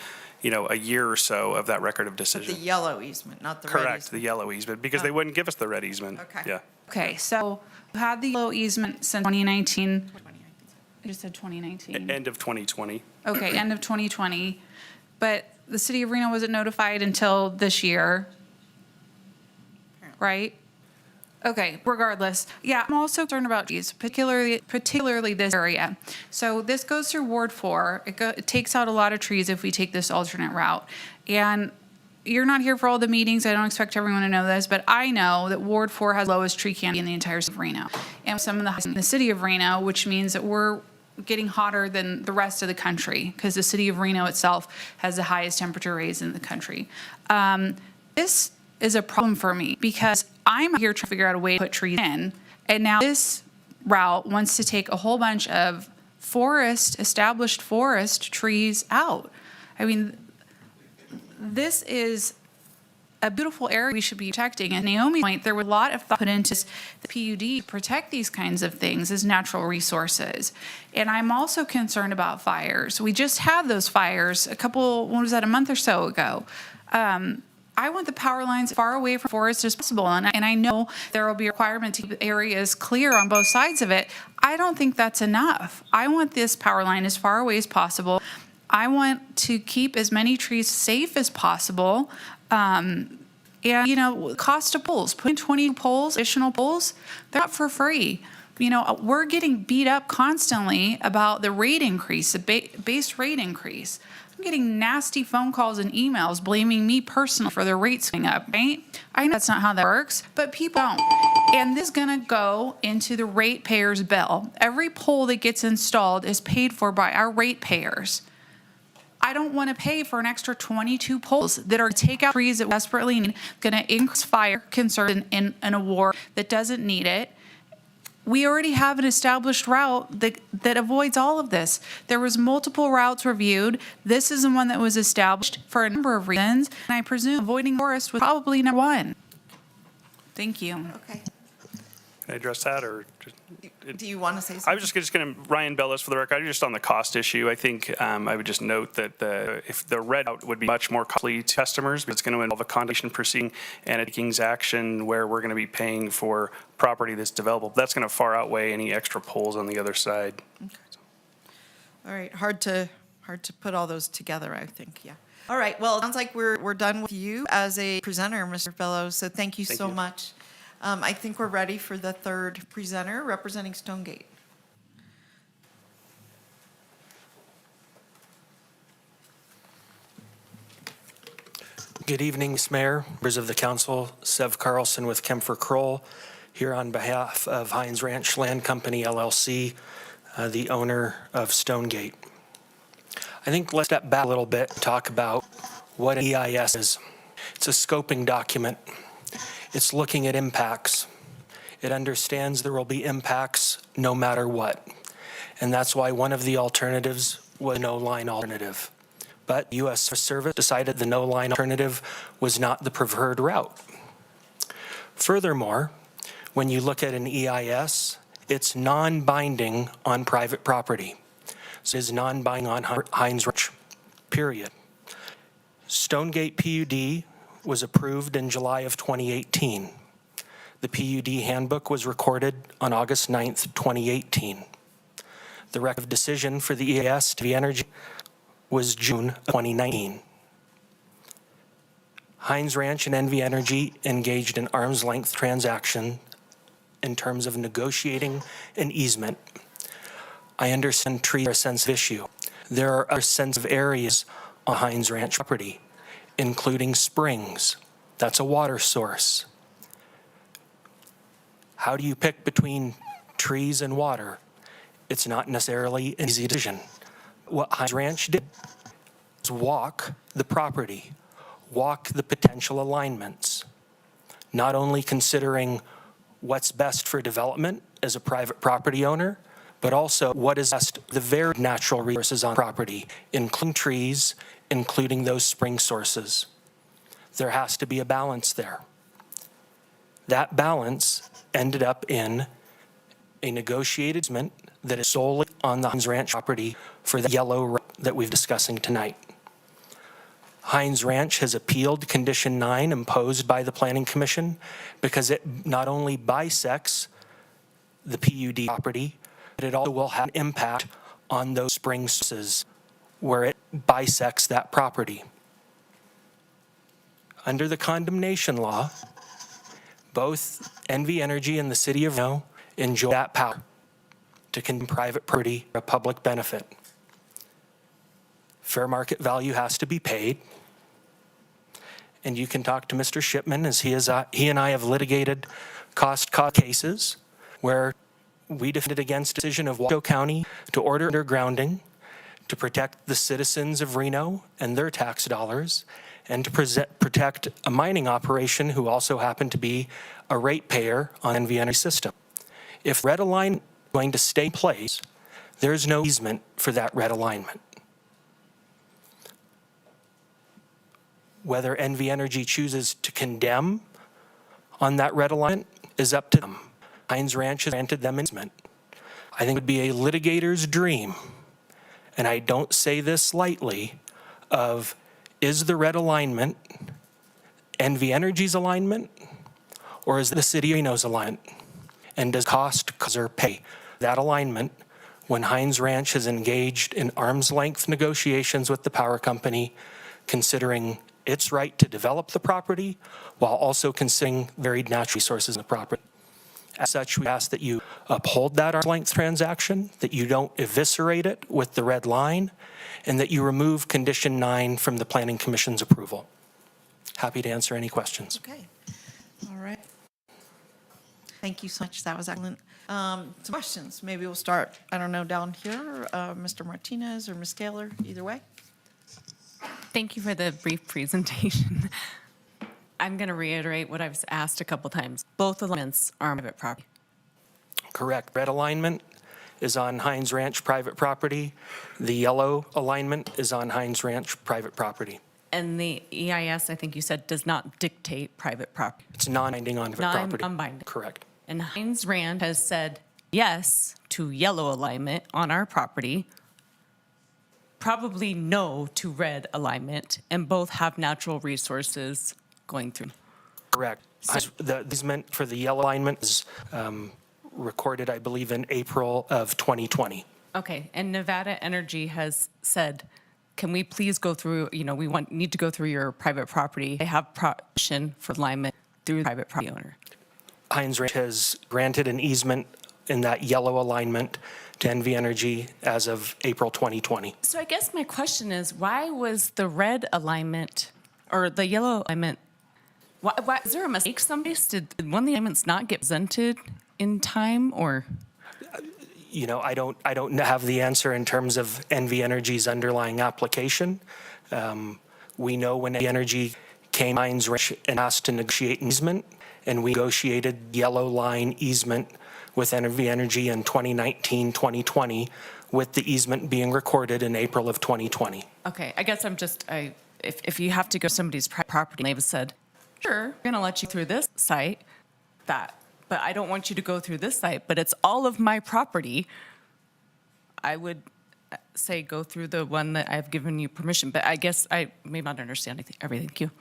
a year or so of that record of decision. The yellow easement, not the red Correct, easement. the yellow easement, because they wouldn't give us the red easement. Okay. Yeah. Okay, so you had the yellow easement since 2019. I just said 2019. End of 2020. Okay, end of 2020. But the city of Reno wasn't notified until this year, right? Okay, regardless. Yeah, I'm also concerned about trees, particularly this area. So this goes through Ward 4. It takes out a lot of trees if we take this alternate route. And you're not here for all the meetings. I don't expect everyone to know this, but I know that Ward 4 has the lowest tree canopy in the entire city of Reno. And some of the highest in the city of Reno, which means that we're getting hotter than the rest of the country, because the city of Reno itself has the highest temperature rates in the country. This is a problem for me, because I'm here trying to figure out a way to put trees in, and now this route wants to take a whole bunch of established forest trees out. I mean, this is a beautiful area we should be protecting. And Naomi's point, there was a lot of thought put into the PUD to protect these kinds of things as natural resources. And I'm also concerned about fires. We just had those fires a month or so ago. I want the power lines as far away from forest as possible. And I know there will be a requirement to keep areas clear on both sides of it. I don't think that's enough. I want this power line as far away as possible. I want to keep as many trees safe as possible. And, cost of poles, putting 20 poles, additional poles, they're not for free. We're getting beat up constantly about the rate increase, the base rate increase. I'm getting nasty phone calls and emails blaming me personally for the rates going up, right? I know that's not how that works, but people don't. And this is going to go into the ratepayers' bill. Every pole that gets installed is paid for by our ratepayers. I don't want to pay for an extra 22 poles that are take out trees that we desperately need, going to increase fire concern in a war that doesn't need it. We already have an established route that avoids all of this. There was multiple routes reviewed. This is the one that was established for a number of reasons, and I presume avoiding forest was probably number one. Thank you. Okay. Can I address that, or? Do you want to say something? I was just going to, Ryan Bellows for the record, just on the cost issue, I think I would just note that if the red out would be much more costly to customers, but it's going to involve a condemnation proceeding and a takings action where we're going to be paying for property that's developable. That's going to far outweigh any extra poles on the other side. Okay. All right, hard to put all those together, I think, yeah. All right, well, it sounds like we're done with you as a presenter, Mr. Bellows, so thank you so much. I think we're ready for the third presenter representing Stonegate. Good evening, Ms. Mayor, members of the council. Sev Carlson with Kempfer Kroll here on behalf of Hines Ranch Land Company, LLC, the owner of Stonegate. I think let's step back a little bit and talk about what an EIS is. It's a scoping document. It's looking at impacts. It understands there will be impacts no matter what. And that's why one of the alternatives was a no-line alternative. But the U.S. Service decided the no-line alternative was not the preferred route. Furthermore, when you look at an EIS, it's non-binding on private property. So it's non-binding on Hines Ranch, period. Stonegate PUD was approved in July of 2018. The PUD handbook was recorded on August 9th, 2018. The record of decision for the EIS to the energy was June of 2019. Hines Ranch and NV Energy engaged in arm's length transaction in terms of negotiating an easement. I understand trees are a sensitive issue. There are sensitive areas on Hines Ranch property, including springs. That's a water source. How do you pick between trees and water? It's not necessarily an easy decision. What Hines Ranch did was walk the property, walk the potential alignments, not only considering what's best for development as a private property owner, but also what is best for the very natural resources on property, including trees, including those spring sources. There has to be a balance there. That balance ended up in a negotiated easement that is solely on the Hines Ranch property for the yellow route that we're discussing tonight. Hines Ranch has appealed Condition 9 imposed by the Planning Commission because it not only bisects the PUD property, but it also will have an impact on those spring sources where it bisects that property. Under the condemnation law, both NV Energy and the City of Reno enjoy that power to condemn private property for a public benefit. Fair market value has to be paid. And you can talk to Mr. Shipman, as he and I have litigated cost cases where we defended against a decision of Washoe County to order undergrounding to protect the citizens of Reno and their tax dollars, and to protect a mining operation who also happened to be a ratepayer on NV Energy system. If red alignment is going to stay in place, there's no easement for that red alignment. Whether NV Energy chooses to condemn on that red alignment is up to them. Heinz Ranch has granted them an easement. I think it would be a litigator's dream, and I don't say this lightly, of is the red alignment NV Energy's alignment, or is it the City of Reno's alignment? And does cost or pay that alignment when Heinz Ranch has engaged in arm's length negotiations with the power company, considering its right to develop the property while also considering varied natural resources in the property? As such, we ask that you uphold that arm's length transaction, that you don't eviscerate it with the red line, and that you remove condition 9 from the Planning Commission's approval. Happy to answer any questions. Okay, all right. Thank you so much, that was excellent. Some questions, maybe we'll start, I don't know, down here, Mr. Martinez or Ms. Taylor, either way. Thank you for the brief presentation. I'm going to reiterate what I've asked a couple times. Both alignments are on private property. Correct. Red alignment is on Heinz Ranch private property. The yellow alignment is on Heinz Ranch private property. And the EIS, I think you said, does not dictate private property. It's non-binding on private property. Non-binding. Correct. And Heinz Ranch has said yes to yellow alignment on our property, probably no to red alignment, and both have natural resources going through. Correct. The easement for the yellow alignment is recorded, I believe, in April of 2020. Okay, and Nevada Energy has said, can we please go through, we need to go through your private property. They have permission for alignment through the private property owner. Heinz Ranch has granted an easement in that yellow alignment to NV Energy as of April 2020. So I guess my question is, why was the red alignment or the yellow alignment, why is there a mistake someplace? Did one of the alignments not get presented in time, or? I don't have the answer in terms of NV Energy's underlying application. We know when NV Energy came to Heinz Ranch and asked to negotiate an easement, and we negotiated yellow line easement with NV Energy in 2019, 2020, with the easement being recorded in April of 2020. Okay, I guess I'm just, if you have to go to somebody's property and they've said, sure, we're going to let you through this site, but I don't want you to go through this site, but it's all of my property, I would say go through the one that I've given you permission. But I guess I may not understand everything. Thank you.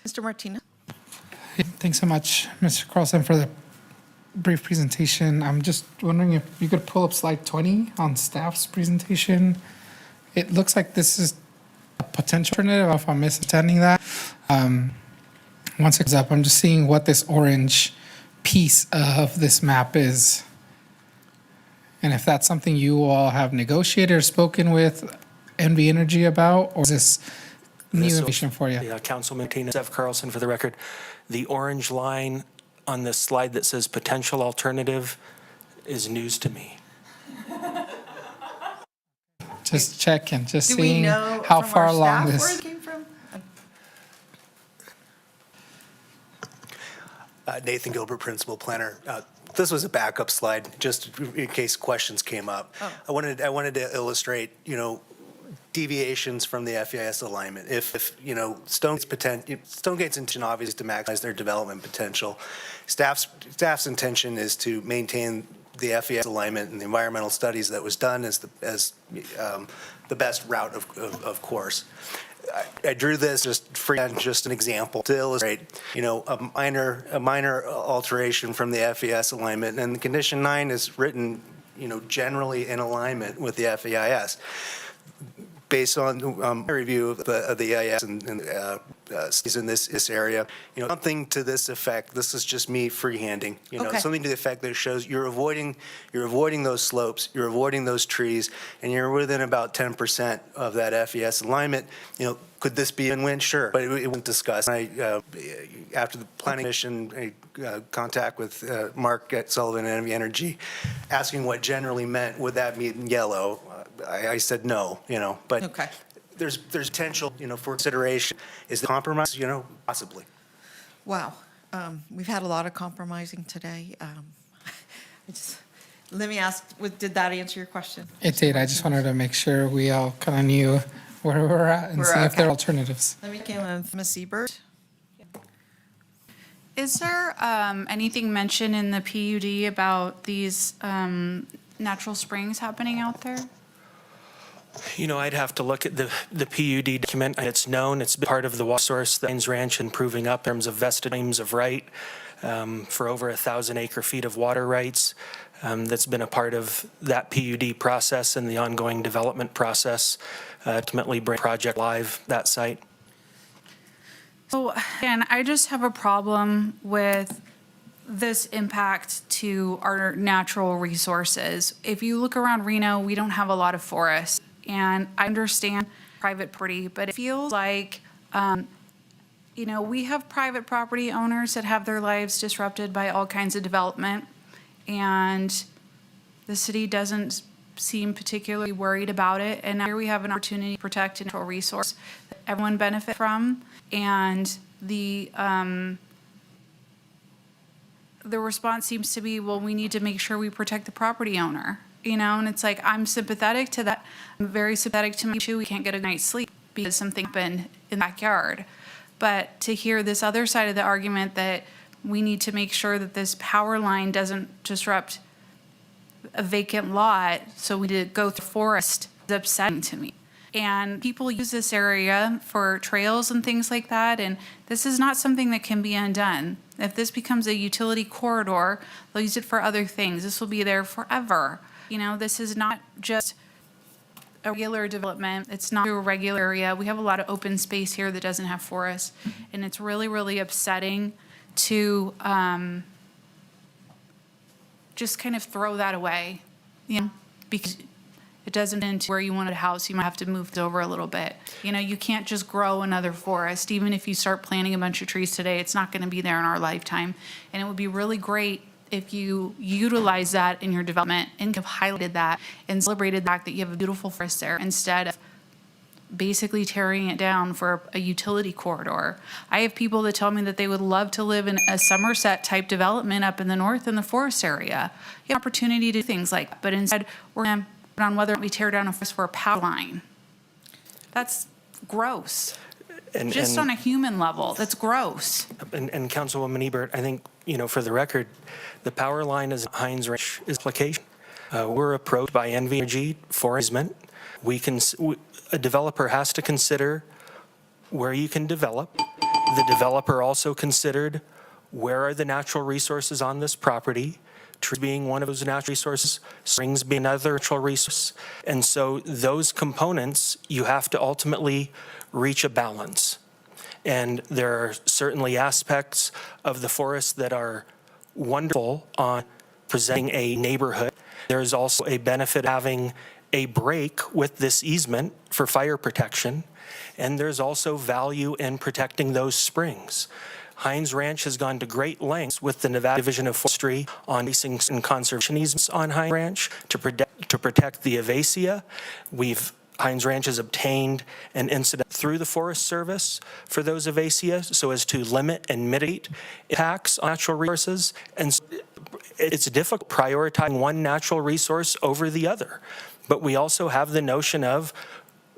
Mr. Martinez? Thanks so much, Mr. Carlson, for the brief presentation. I'm just wondering if you could pull up slide 20 on staff's presentation. It looks like this is a potential alternative, if I'm misunderstanding that. Once it goes up, I'm just seeing what this orange piece of this map is. And if that's something you all have negotiated or spoken with NV Energy about, or is this new information for you? Yeah, Councilman Martinez, F. Carlson, for the record. The orange line on this slide that says potential alternative is news to me. Just checking, just Do we seeing know how from far our along staff where this. it came from? Nathan Gilbert, Principal Planner. This was a backup slide, just in case questions came up. Oh. I wanted to illustrate, deviations from the FEIS alignment. If Stonegate's intention obviously is to maximize their development potential. Staff's intention is to maintain the FEIS alignment and the environmental studies that was done as the best route of course. I drew this just an example to illustrate, a minor alteration from the FEIS alignment, and the condition 9 is written, generally in alignment with the FEIS. Based on my review of the EIS and studies in this area, something to this effect. This is just me freehanding. Okay. Something to the effect that shows you're avoiding those slopes, you're avoiding those trees, and you're within about 10% of that FES alignment. Could this be a win-win? Sure, but it wasn't discussed. After the Planning Commission contact with Mark Sullivan and NV Energy, asking what generally meant, would that mean yellow? I said no, but Okay. there's potential, for consideration. Is the compromise, possibly. Wow. We've had a lot of compromising today. Let me ask, did that answer your question? It did. I just wanted to make sure we all kind of knew where we're at and see if there are alternatives. Let me begin with Ms. Ebert. Is there anything mentioned in the PUD about these natural springs happening out there? You know, I'd have to look at the PUD document. It's known, it's been part of the water source, the Hines Ranch, and proving up in terms of vested claims of right for over 1,000 acre-feet of water rights. That's been a part of that PUD process and the ongoing development process, ultimately bring project live, that site. So, again, I just have a problem with this impact to our natural resources. If you look around Reno, we don't have a lot of forests. And I understand private property, but it feels like, you know, we have private property owners that have their lives disrupted by all kinds of development. And the city doesn't seem particularly worried about it. And now here we have an opportunity to protect a natural resource that everyone benefits from. And the response seems to be, well, we need to make sure we protect the property owner, you know? And it's like, I'm sympathetic to that. I'm very sympathetic to my issue. We can't get a night's sleep because something happened in the backyard. But to hear this other side of the argument that we need to make sure that this power line doesn't disrupt a vacant lot, so we did go through forest, is upsetting to me. And people use this area for trails and things like that, and this is not something that can be undone. If this becomes a utility corridor, they'll use it for other things. This will be there forever. You know, this is not just a regular development. It's not a regular area. We have a lot of open space here that doesn't have forest, and it's really, really upsetting to just kind of throw that away, you know, because it doesn't into where you wanted a house. You might have to move it over a little bit. You know, you can't just grow another forest. Even if you start planting a bunch of trees today, it's not going to be there in our lifetime. And it would be really great if you utilize that in your development and have highlighted that and celebrated the fact that you have a beautiful forest there instead of basically tearing it down for a utility corridor. I have people that tell me that they would love to live in a Somerset type development up in the north in the forest area. You have opportunity to do things like that, but instead we're going to put on whether we tear down a forest for a power line. That's gross. Just on a human level, that's gross. And Councilwoman Ebert, I think, you know, for the record, the power line is Hines Ranch is application. We're approached by NV Energy for easement. A developer has to consider where you can develop. The developer also considered where are the natural resources on this property, trees being one of those natural resources, springs being another natural resource. And so those components, you have to ultimately reach a balance. And there are certainly aspects of the forest that are wonderful on presenting a neighborhood. There's also a benefit of having a break with this easement for fire protection, and there's also value in protecting those springs. Hines Ranch has gone to great lengths with the Nevada Division of Forestry on leasing and conservation easements on Hines Ranch to protect the Avacia. Hines Ranch has obtained an incident through the Forest Service for those Avacia so as to limit and mitigate impacts on natural resources. And it's difficult prioritizing one natural resource over the other. But we also have the notion of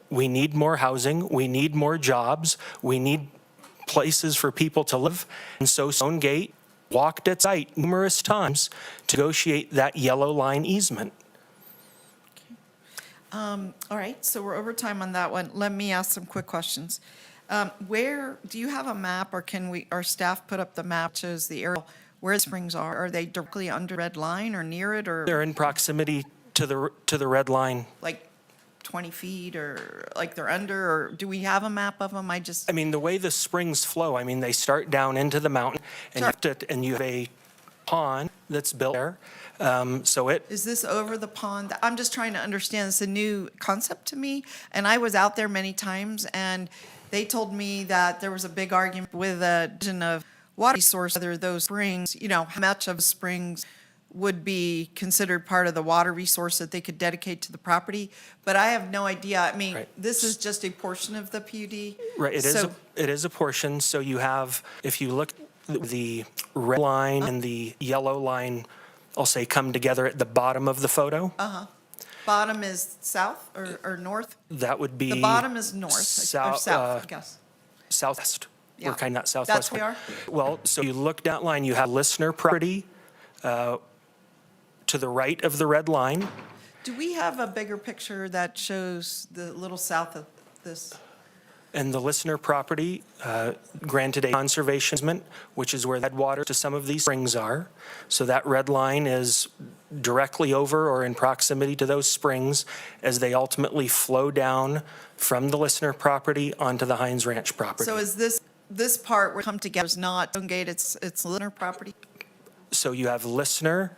we need more housing, we need more jobs, we need places for people to live. And so Stonegate walked its site numerous times to negotiate that yellow line easement. All right, so we're over time on that one. Let me ask some quick questions. Where, do you have a map, or can our staff put up the map that shows the area where the springs are? Are they directly under red line or near it, or? They're in proximity to the red line. Like 20 feet, or like they're under, or do we have a map of them? I mean, the way the springs flow, I mean, they start down into the mountain, and you have a pond that's built there. Is this over the pond? I'm just trying to understand. It's a new concept to me, and I was out there many times, and they told me that there was a big argument with a division of water resource, whether those springs, you know, how much of springs would be considered part of the water resource that they could dedicate to the property. But I have no idea. I mean, this is just a portion of the PUD. Right, it is a portion. So you have, if you look, the red line and the yellow line, I'll say, come together at the bottom of the photo. Bottom is south or north? That would be. The bottom is north, or south, I guess. Southwest. Yeah. We're kind of not southwest. That's where we are? Well, so you look down line, you have listener property to the right of the red line. Do we have a bigger picture that shows the little south of this? And the listener property granted a conservation easement, which is where the headwater to some of these springs are. So that red line is directly over or in proximity to those springs as they ultimately flow down from the listener property onto the Hines Ranch property. So is this part where come together is not Stonegate, it's listener property? So you have listener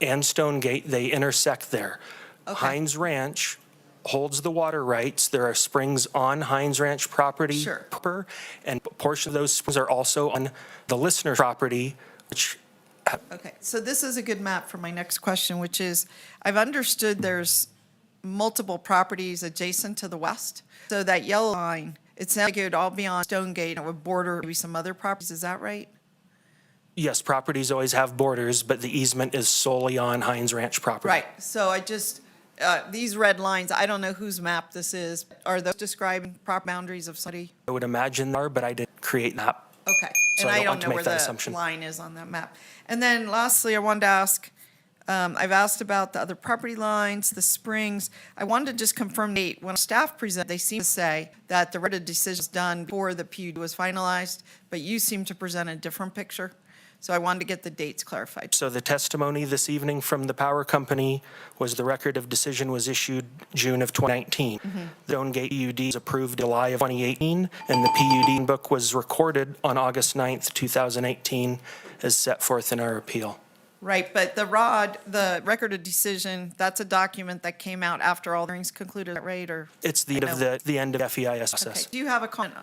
and Stonegate, they intersect there. Okay. Hines Ranch holds the water rights. There are springs on Hines Ranch property. Sure. Proper, and a portion of those springs are also on the listener property, which Okay, so this is a good map for my next question, which is, I've understood there's multiple properties adjacent to the west. So that yellow line, it sounds like it would all be on Stonegate, and it would border maybe some other properties, is that right? yes, properties always have borders, but the easement is solely on Hines Ranch property. Right, so I just, these red lines, I don't know whose map this is. Are those describing proper boundaries of city? I would imagine they are, but I didn't create that. Okay, So and I I don't don't want to know make where that the assumption. line is on that map. And then lastly, I wanted to ask, I've asked about the other property lines, the springs. I wanted to just confirm, Nate, when staff presented, they seem to say that the record of decision was done before the PUD was finalized, but you seem to present a different picture. So I wanted to get the dates clarified. So the testimony this evening from the power company was the record of decision was issued June of 2019. The Stonegate PUD was approved July of 2018, and the PUD book was recorded on August 9th, 2018, as set forth in our appeal. Right, but the record of decision, that's a document that came out after all hearings concluded, right, or? It's the end of the end of FEIS process. Okay, do you have a comment,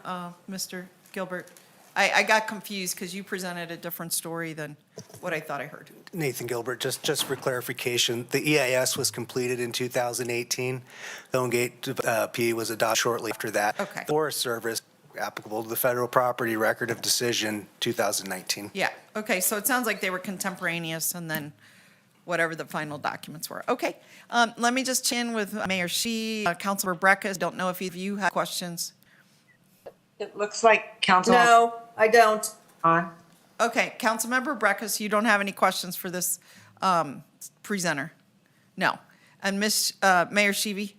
Mr. Gilbert? I got confused because you presented a different story than what I thought I heard. Nathan Gilbert, just for clarification, the EIS was completed in 2018. Stonegate P was adopted shortly after that. Okay. Forest Service, applicable to the federal property record of decision 2019. Yeah, okay, so it sounds like they were contemporaneous and then whatever the final documents were. Okay, let me just chin with Mayor Shi, Councilor Breckus. Don't know if either of you have questions. It looks like Council. No, I don't. On. Okay, Councilmember Breckus, you don't have any questions for this presenter? No. And Mayor Shivi?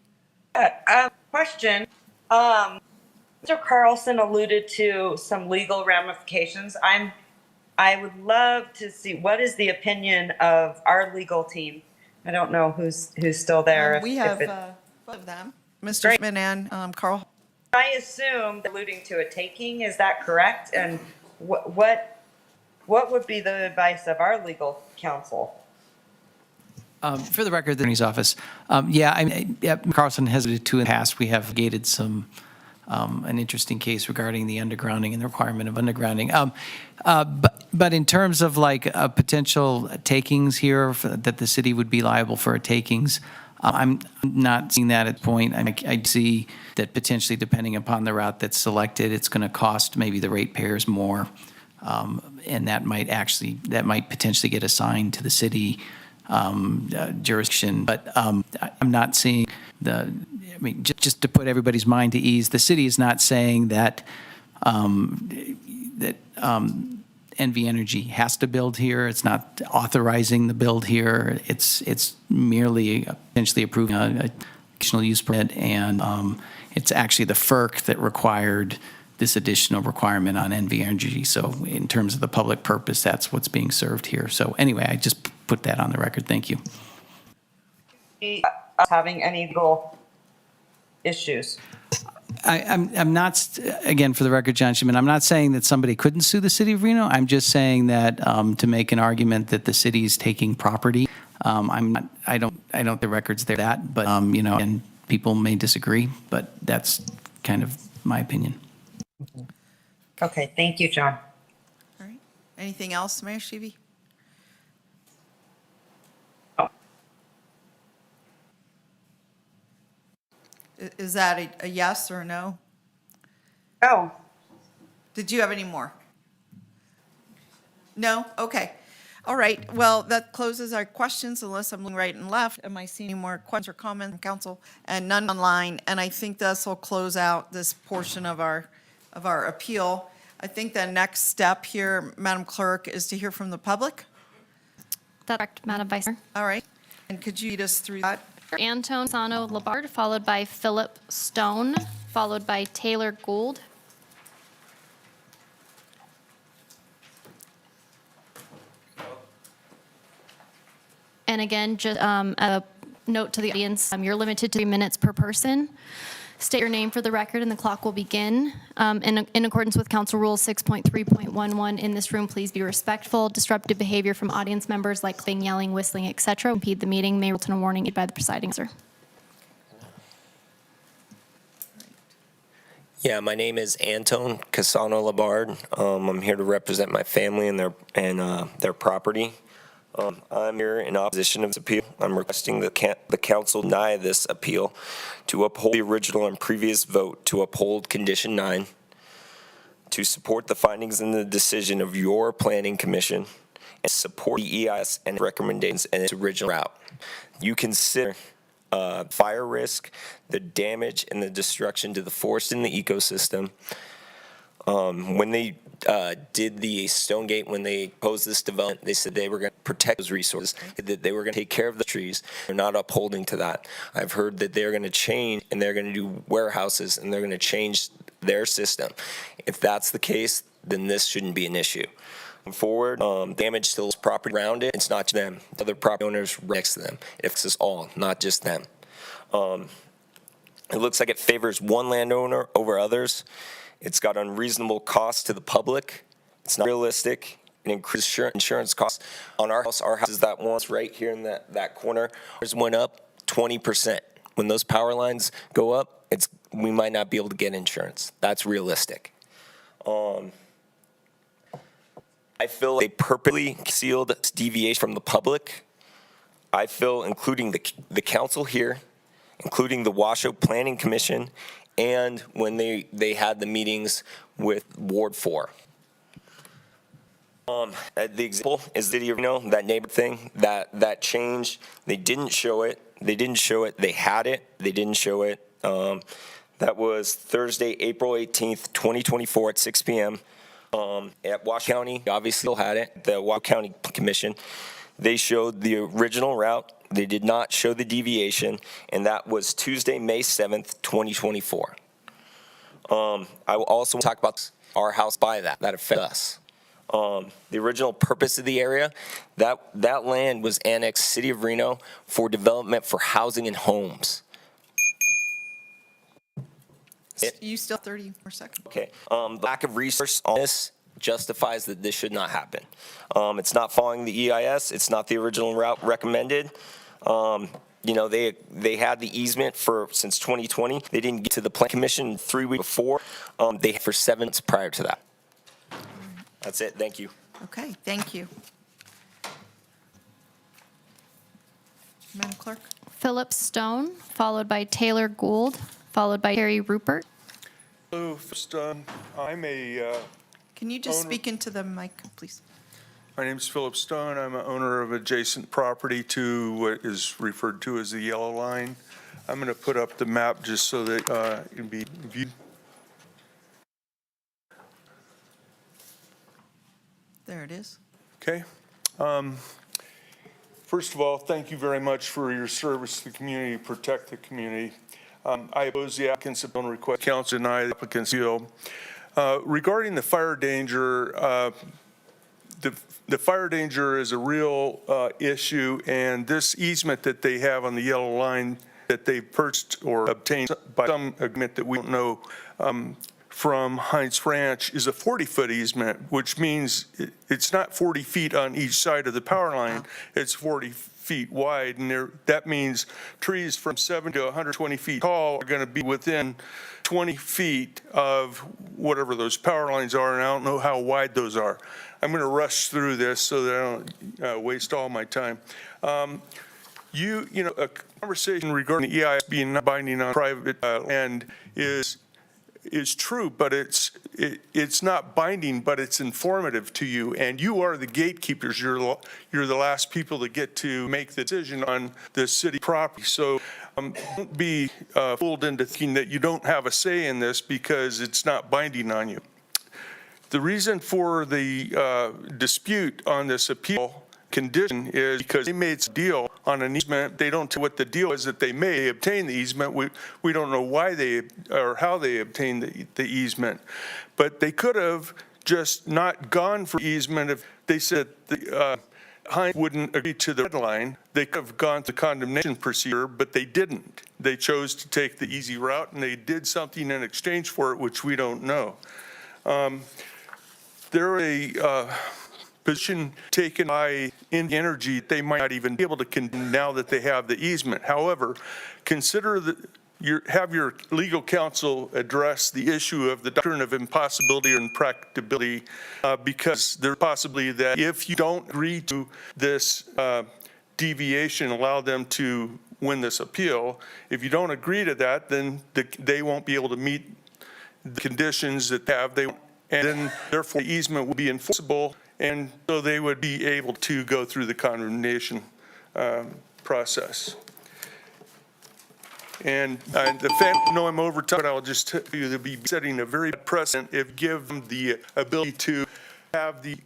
Question. Mr. Carlson alluded to some legal ramifications. I would love to see, what is the opinion of our legal team? I don't know who's still there. We have both of them, Mr. Great. Schmidt and Carl. I assume alluding to a taking, is that correct? And what would be the advice of our legal counsel? For the record, the attorney's office. Carlson has it too in the past. We have gated an interesting case regarding the undergrounding and the requirement of undergrounding. But in terms of like potential takings here, that the city would be liable for takings, I'm not seeing that at this point. I see that potentially, depending upon the route that's selected, it's going to cost maybe the ratepayers more, and that might potentially get assigned to the city jurisdiction. But I'm not seeing just to put everybody's mind to ease, the city is not saying that NV Energy has to build here. It's not authorizing the build here. It's merely potentially approving an additional use permit, and it's actually the FERC that required this additional requirement on NV Energy. So in terms of the public purpose, that's what's being served here. So anyway, I just put that on the record. Thank you. Having any legal issues? I'm not, again, for the record, John Schuman, I'm not saying that somebody couldn't sue the city of Reno. I'm just saying that to make an argument that the city is taking property, I don't, the record's there that, but, and people may disagree, but that's kind of my opinion. Okay, thank you, John. All right. Anything else, Mayor Shivi? Is that a yes or a no? No. Did you have any more? No? Okay. All right, well, that closes our questions unless I'm looking right and left. Am I seeing any more questions or comments from council? And none online, and I think this will close out this portion of our appeal. I think the next step here, Madam Clerk, is to hear from the public. That's correct, Madam Vice Mayor. All right, and could you lead us through that? Anton Sano Labard, followed by Philip Stone, followed by Taylor Gould. And again, just a note to the audience, you're limited to 3 minutes per person. State your name for the record and the clock will begin. In accordance with Council Rule 6.3.11, in this room, please be respectful. Disruptive behavior from audience members like clapping, yelling, whistling, etc. impede the meeting may result in a warning by the presiding officer. Yeah, my name is Anton Casano Labard. I'm here to represent my family and their property. I'm here in opposition of this appeal. I'm requesting the council deny this appeal to uphold the original and previous vote to uphold Condition 9, to support the findings in the decision of your Planning Commission, and support the EIS and recommendations in its original route. You consider fire risk, the damage and the destruction to the forest and the ecosystem. When they did the Stonegate, when they posed this development, they said they were going to protect those resources, that they were going to take care of the trees. They're not upholding to that. I've heard that they're going to change and they're going to do warehouses and they're going to change their system. If that's the case, then this shouldn't be an issue. Forward, damage to the property around it, it's not them. Other property owners right next to them. It's us all, not just them. It looks like it favors one landowner over others. It's got unreasonable costs to the public. It's not realistic. It increases insurance costs. On our house is that once right here in that corner, ours went up 20%. When those power lines go up, we might not be able to get insurance. That's realistic. I feel they purposely concealed this deviation from the public. I feel, including the council here, including the Washoe Planning Commission, and when they had the meetings with Ward 4. The example is the Reno, that neighbor thing, that change. They didn't show it. They didn't show it. They had it. They didn't show it. That was Thursday, April 18th, 2024 at 6 p.m. At Washoe County. Obviously still had it. The Washoe County Commission. They showed the original route. They did not show the deviation, and that was Tuesday, May 7th, 2024. I will also talk about our house by that affects us. The original purpose of the area, that land was annexed City of Reno for development for housing and homes. You still 30 more seconds. Okay. The lack of resource on this justifies that this should not happen. It's not following the EIS. It's not the original route recommended. They had the easement since 2020. They didn't get to the Plan Commission 3 weeks before. They had for 7 months prior to that. That's it. Thank you. Okay, thank you. Madam Clerk? Philip Stone, followed by Taylor Gould, followed by Harry Rupert. Hello, first, I'm a Can you just owner- speak into the mic, please? My name's Philip Stone. I'm an owner of adjacent property to what is referred to as the yellow line. I'm going to put up the map just so that it can be viewed. There it is. Okay. First of all, thank you very much for your service to the community, protect the community. I oppose the applicant's own request. Council deny the applicant's appeal. Regarding the fire danger, the fire danger is a real issue, and this easement that they have on the yellow line that they purchased or obtained by some agreement that we don't know from Heinz Ranch is a 40-foot easement, which means it's not 40 feet on each side of the power line. It's 40 feet wide, and that means trees from 70 to 120 feet tall are going to be within 20 feet of whatever those power lines are, and I don't know how wide those are. I'm going to rush through this so that I don't waste all my time. A conversation regarding the EIS being not binding on private land is is true, but it's not binding, but it's informative to you, and you are the gatekeepers. You're the last people to get to make the decision on the city property. So don't be fooled into thinking that you don't have a say in this because it's not binding on you. The reason for the dispute on this appeal condition is because they made a deal on an easement. They don't tell what the deal is that they may obtain the easement. We don't know why they or how they obtained the easement, but they could have just not gone for easement if they said the Hines wouldn't agree to the deadline. They could have gone to condemnation procedure, but they didn't. They chose to take the easy route, and they did something in exchange for it, which we don't know. They're a position taken by Energy. They might not even be able to condemn now that they have the easement. However, consider that have your legal counsel address the issue of the doctrine of impossibility or impracticability, because there's possibly that if you don't agree to this deviation, allow them to win this appeal. If you don't agree to that, then they won't be able to meet the conditions that and then therefore the easement will be enforceable, and so they would be able to go through the condemnation process. And the fact, no, I'm over time, but I'll just tell you they'll be setting a very bad precedent if give them the ability to have the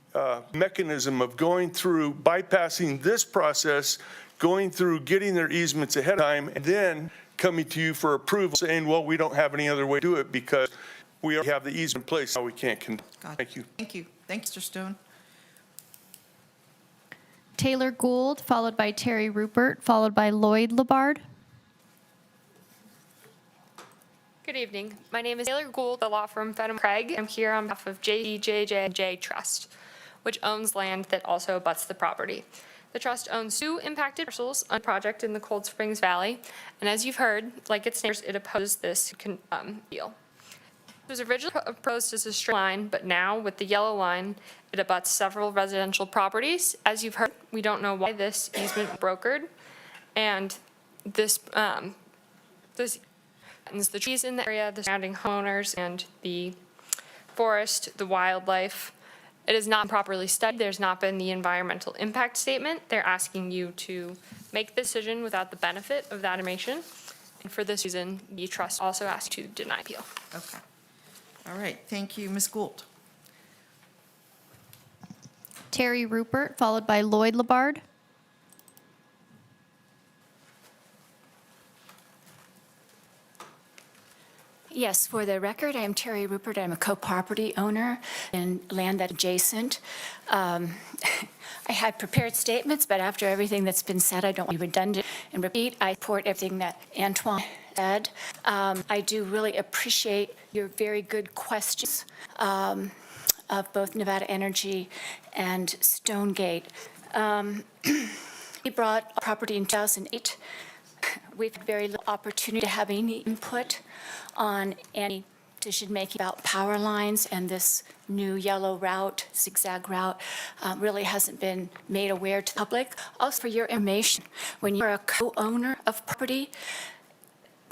mechanism of going through, bypassing this process, going through getting their easements ahead of time, and then coming to you for approval, saying, well, we don't have any other way to do it because we already have the easement in place, so we can't condemn. Thank you. Thank you. Thanks, Mr. Stone. Taylor Gould, followed by Terry Rupert, followed by Lloyd Labard. Good evening. My name is Taylor Gould, the law firm Fenham Craig. I'm here on behalf of JDJJ Trust, which owns land that also abuts the property. The trust owns 2 impacted parcels on a project in the Cold Springs Valley, and as you've heard, like its neighbors, it opposes this deal. It was originally proposed as a straight line, but now with the yellow line, it abuts several residential properties. As you've heard, we don't know why this easement was brokered, and this threatens the trees in the area, the surrounding homeowners, and the forest, the wildlife. It has not been properly studied. There's not been the environmental impact statement. They're asking you to make the decision without the benefit of that information. And for this reason, the trust also asks you to deny appeal. Okay. All right. Thank you, Ms. Gould. Terry Rupert, followed by Lloyd Labard. Yes, for the record, I am Terry Rupert. I'm a co-property owner in land that's adjacent. I had prepared statements, but after everything that's been said, I don't want to be redundant and repeat. I support everything that Antoine said. I do really appreciate your very good questions of both Nevada Energy and Stonegate. We brought property in 2008. We've had very little opportunity to have any input on any decision-making about power lines, and this new yellow route, zigzag route, really hasn't been made aware to the public. Also, for your information, when you're a co-owner of property,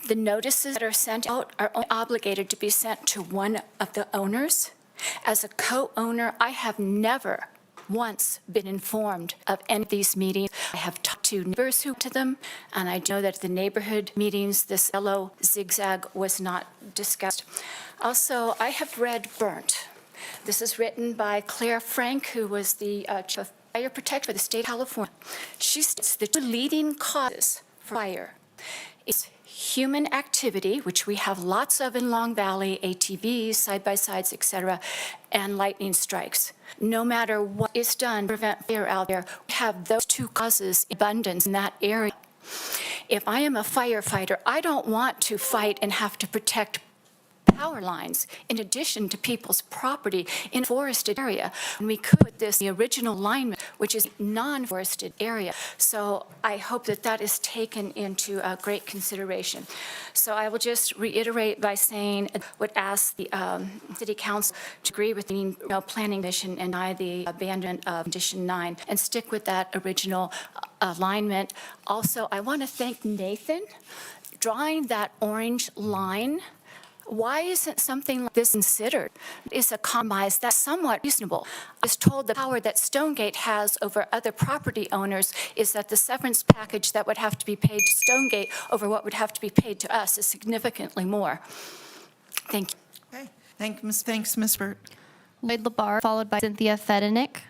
the notices that are sent out are only obligated to be sent to one of the owners. As a co-owner, I have never once been informed of any of these meetings. I have talked to neighbors who went to them, and I know that at the neighborhood meetings, this yellow zigzag was not discussed. Also, I have read Burnt. This is written by Claire Frank, who was the chief of fire protection for the state of California. She states the 2 leading causes for fire is human activity, which we have lots of in Long Valley, ATVs, side-by-sides, et cetera, and lightning strikes. No matter what is done to prevent fire out there, we have those 2 causes in abundance in that area. If I am a firefighter, I don't want to fight and have to protect power lines in addition to people's property in a forested area. And we could put this in the original alignment, which is non-forested area. So I hope that that is taken into great consideration. So I will just reiterate by saying, would ask the City Council to agree with the Planning Commission and deny the abandonment of Condition 9 and stick with that original alignment. Also, I want to thank Nathan. Drawing that orange line Why isn't something like this considered? It's a compromise that's somewhat reasonable. I was told the power that Stonegate has over other property owners is that the severance package that would have to be paid to Stonegate over what would have to be paid to us is significantly more. Thank you. Okay, thanks, Ms. Burt. Lloyd Labar, followed by Cynthia Fedenick.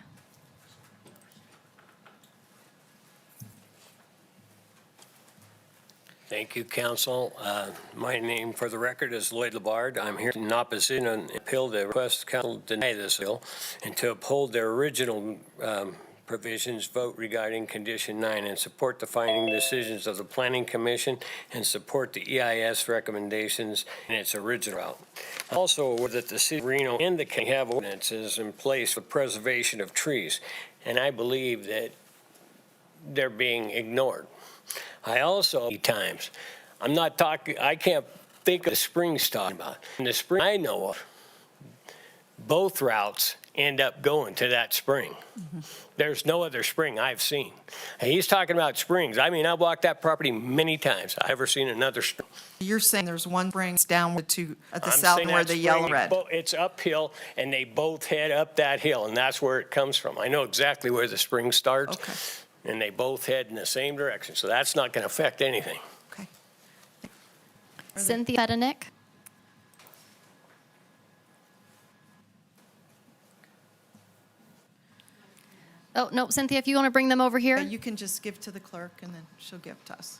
Thank you, Council. My name, for the record, is Lloyd Labard. I'm here in opposition and appeal the request Council deny this bill and to uphold their original provisions, vote regarding Condition 9 and support the finding decisions of the Planning Commission and support the EIS recommendations in its original route. Also, aware that the City of Reno and the county have ordinances in place for preservation of trees, and I believe that they're being ignored. I also, times, I'm not talking, I can't think of the springs talking about. In the spring I know of, both routes end up going to that spring. There's no other spring I've seen. And he's talking about springs. I mean, I've walked that property many times. I've never seen another spring. You're saying there's one spring downward to at the I'm south saying where that the yellow spring, red. It's uphill, and they both head up that hill, and that's where it comes from. I know exactly where the spring starts. Okay. And they both head in the same direction, so that's not going to affect anything. Cynthia Fedenick. Oh, no, Cynthia, if you want to bring them over here. You can just give to the clerk and then she'll give to us.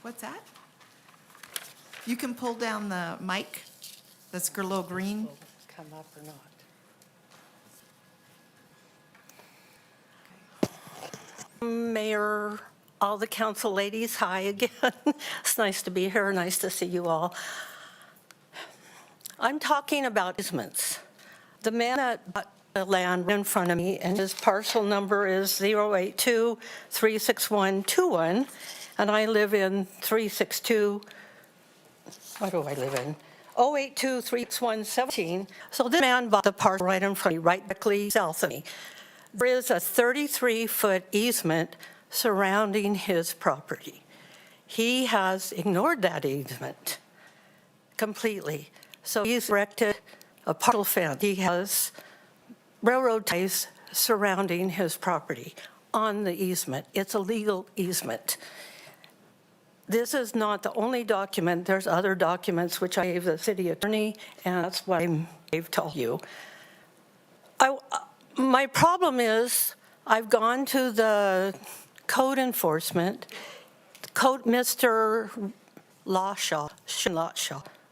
What's that? You can pull down the mic. That's a little green. Come up or not. Mayor, all the council ladies, hi again. It's nice to be here, nice to see you all. I'm talking about easements. The man that bought the land in front of me, and his parcel number is 082-36121, and I live in 362, what do I live in? 082-36117. So this man bought the parcel right in front of me, right directly south of me. There is a 33-foot easement surrounding his property. He has ignored that easement completely. So he's erected a parcel fence. He has railroad ties surrounding his property on the easement. It's a legal easement. This is not the only document. There's other documents which I gave the city attorney, and that's what I gave to you. My problem is I've gone to the code enforcement, Mr. Lawshaw,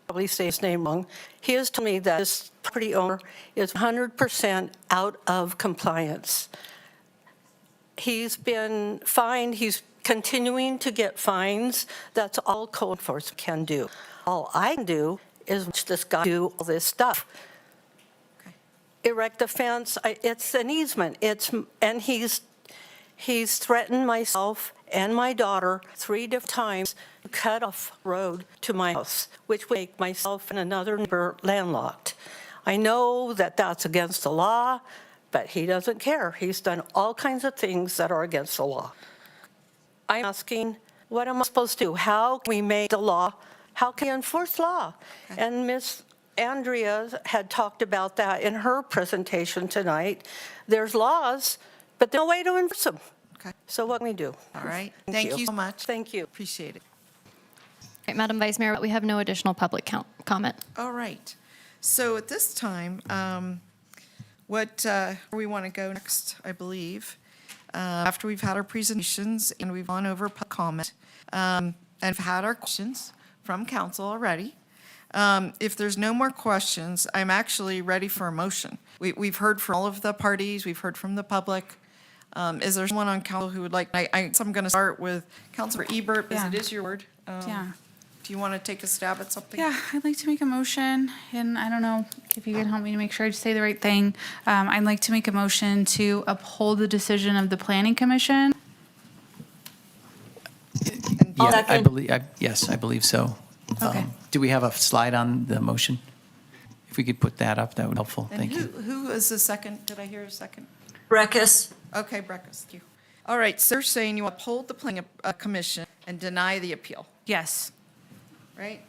probably say his name wrong. He has told me that this property owner is 100% out of compliance. He's been fined. He's continuing to get fines. That's all code enforcement can do. All I can do is watch this guy do all this stuff. Okay. Erect a fence. It's an easement. And he's threatened myself and my daughter 3 different times to cut off road to my house, which would make myself and another neighbor landlocked. I know that that's against the law, but he doesn't care. He's done all kinds of things that are against the law. I'm asking, what am I supposed to do? How can we make the law? How can we enforce law? Okay. And Ms. Andrea had talked about that in her presentation tonight. There's laws, but there's no way to enforce them. Okay. So what can we do? All right. Thank you so much. Thank you. Appreciate it. All right, Madam Vice Mayor, we have no additional public comment. All right. So at this time, where we want to go next, I believe, after we've had our presentations and we've gone over public comment, and have had our questions from council already. If there's no more questions, I'm actually ready for a motion. We've heard from all of the parties. We've heard from the public. Is there someone on council who would like, I guess I'm going to start with Councilor Ebert, because it is your word. Yeah. Do you want to take a stab at something? Yeah, I'd like to make a motion, and I don't know if you can help me to make sure I say the right thing. I'd like to make a motion to uphold the decision of the Planning Commission. Yeah, I believe, yes, I believe so. Okay. Do we have a slide on the motion? If we could put that up, that would be helpful. And Thank you. who is the second? Did I hear a second? Breckus. Okay, Breckus, thank you. All right, so you're saying you uphold the planning commission and deny the appeal, Yes. right?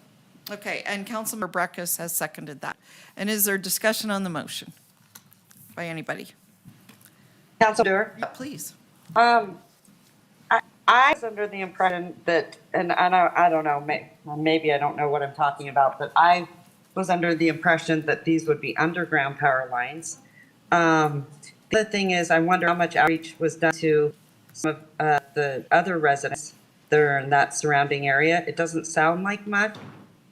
Okay, and Councilmember Breckus has seconded that. And is there discussion on the motion by anybody? Council Dewar? Yeah, please. I was under the impression that, and I don't know, maybe I don't know what I'm talking about, but I was under the impression that these would be underground power lines. The other thing is, I wonder how much outreach was done to some of the other residents that are in that surrounding area. It doesn't sound like much.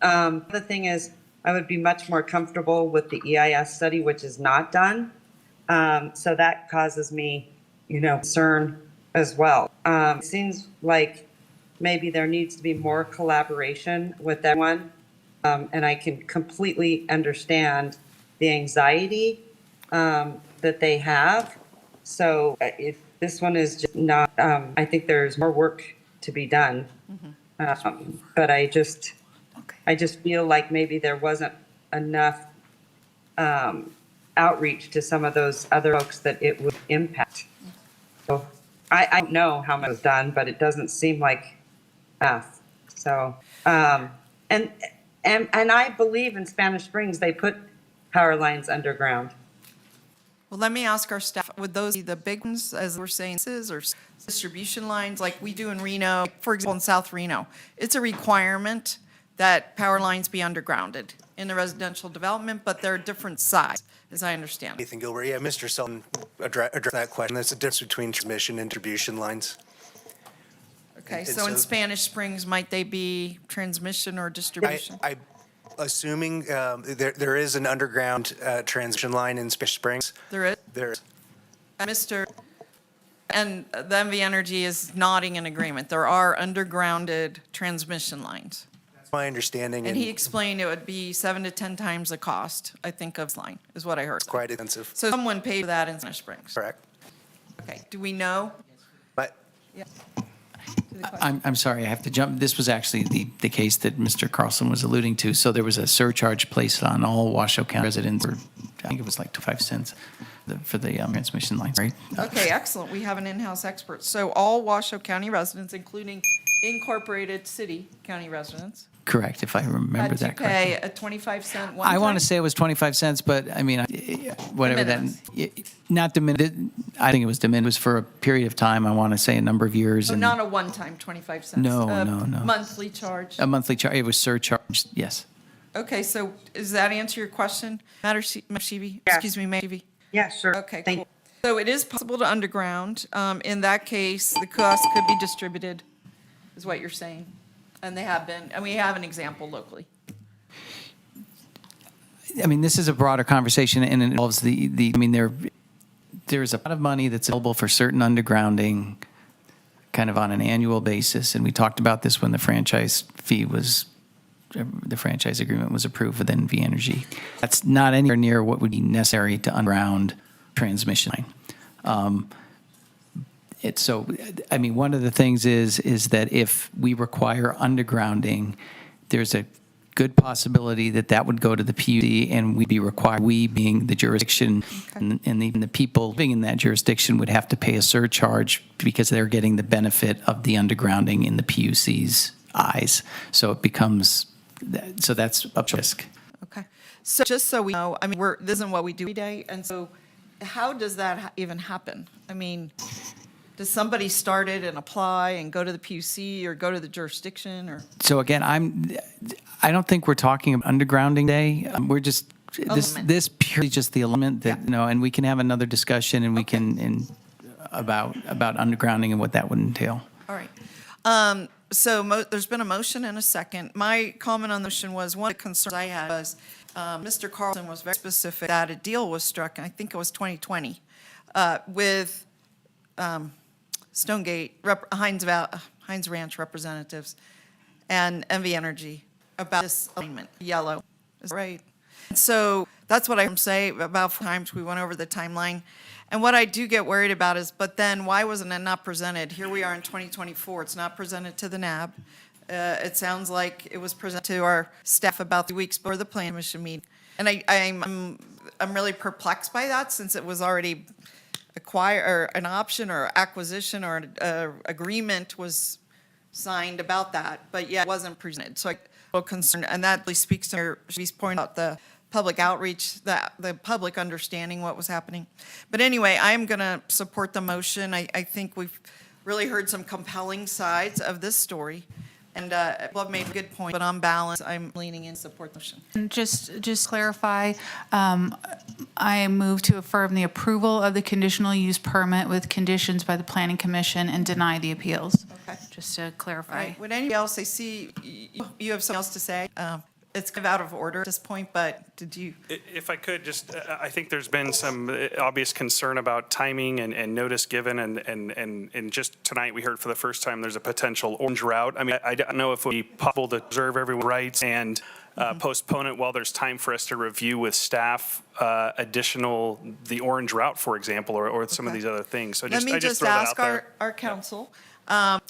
The thing is, I would be much more comfortable with the EIS study, which is not done. So that causes me, concern as well. It seems like maybe there needs to be more collaboration with everyone. And I can completely understand the anxiety that they have. So if this one is just not, I think there's more work to be done. But I just feel like maybe there wasn't enough outreach to some of those other folks that it would impact. So I don't know how much was done, but it doesn't seem like enough. So, and I believe in Spanish Springs, they put power lines underground. Well, let me ask our staff, would those be the big ones, as we're saying, or distribution lines like we do in Reno, for example, in South Reno? It's a requirement that power lines be undergrounded in the residential development, but they're different size, as I understand it. Nathan Gilbert, yeah, Mr. Sullivan addressed that question. There's a difference between transmission and distribution lines. Okay, And so in so- Spanish Springs, might they be transmission or distribution? I assuming there is an underground transmission line in Spanish Springs. There is? There is. And the MV Energy is nodding in agreement. There are undergrounded transmission lines. That's my understanding. And he explained it would be 7 to 10 times the cost, I think, of this line, is what I heard. Quite expensive. So someone paid for that in Spanish Springs. Correct. Okay, do we know? But Yeah. I'm sorry, I have to jump. This was actually the case that Mr. Carlson was alluding to. So there was a surcharge placed on all Washoe County residents, or I think it was like 25 cents for the transmission lines, right? Okay, excellent. We have an in-house expert. So all Washoe County residents, including incorporated city county residents, Correct, if I remember had to that pay correctly. a 25-cent one I want time? to say it was 25 cents, but I mean, whatever that, not diminished, I think it was diminished for a period of time, I want to say a number of years. So and not a one-time 25 cents? No, a no. Monthly charge? A monthly charge, it was surcharged, yes. Okay, so does that answer your question, Mayor Shivi? Yes. Excuse me, Mayor Shivi? Yeah, sure. Okay, Thank cool. So it is possible to underground. In that case, the cost could be distributed, is what you're saying? And they have been, and we have an example locally. I mean, this is a broader conversation, and it involves there's a lot of money that's available for certain undergrounding kind of on an annual basis, and we talked about this when the franchise agreement was approved with NV Energy. That's not anywhere near what would be necessary to underground transmission line. One of the things is that if we require undergrounding, there's a good possibility that would go to the PUD and we'd be required, we being the jurisdiction, and even the people living in that jurisdiction would have to pay a surcharge because they're getting the benefit of the undergrounding in the PUC's eyes. So it becomes, so that's a risk. Okay. So just so we know, I mean, this isn't what we do every day, and so how does that even happen? I mean, does somebody start it and apply and go to the PUC or go to the jurisdiction or? So again, I don't think we're talking about undergrounding day. We're just, this purely just the element that, and we can have another discussion and we can, about undergrounding and what that would entail. All right. So there's been a motion and a second. My comment on the motion was, one of the concerns I had was, Mr. Carlson was very specific that a deal was struck, I think it was 2020, with Stonegate, Heinz Ranch representatives and MV Energy about this alignment, yellow, is that right? And so that's what I say. About 4 times we went over the timeline. And what I do get worried about is, but then why wasn't it not presented? Here we are in 2024. It's not presented to the NAB. It sounds like it was presented to our staff about 2 weeks before the Plan Commission meeting. And I'm really perplexed by that, since it was already a acquire, or an option or acquisition or an agreement was signed about that, but yet it wasn't presented. So I'm a little concerned, and that really speaks to Shelby's point about the public outreach, the public understanding what was happening. But anyway, I am going to support the motion. I think we've really heard some compelling sides of this story. And people have made a good point, but on balance, I'm leaning in support the motion. And just clarify, I move to affirm the approval of the conditional use permit with conditions by the planning commission and deny the appeals. Okay. Just to All clarify. right, would anybody else, I see you have something else to say? It's kind of out of order at this point, but did you? If I could, just, I think there's been some obvious concern about timing and notice given, and just tonight, we heard for the first time, there's a potential orange route. I mean, I don't know if it would be possible to preserve everyone's rights and postpone it while there's time for us to review with staff the orange route, for example, or some of these other things. So Let me I just just throw that ask out there. our council, so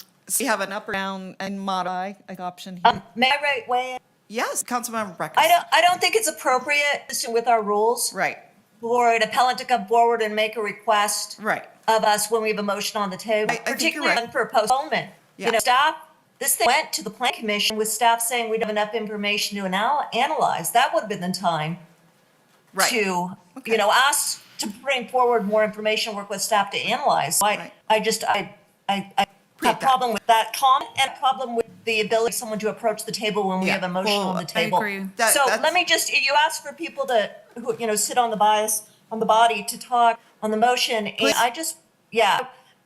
we have an up or down and modify option here. May I weigh in? Yes, Councilmember Breckes. I don't think it's appropriate, consistent with our rules. Right. For an appellant to come forward and make a request. Right. Of us when we have a motion on the table, I think you're particularly right. for postponement. Yeah. You know, staff, this thing went to the plan commission with staff saying we don't have enough information to analyze. That would have been the time Right. to, ask to bring forward more information, work with staff to analyze. So I have a problem with that comment and a problem with the ability of someone to approach the table when we have a motion on the table. agree. So let me just, you ask for people who sit on the body to talk on the motion. And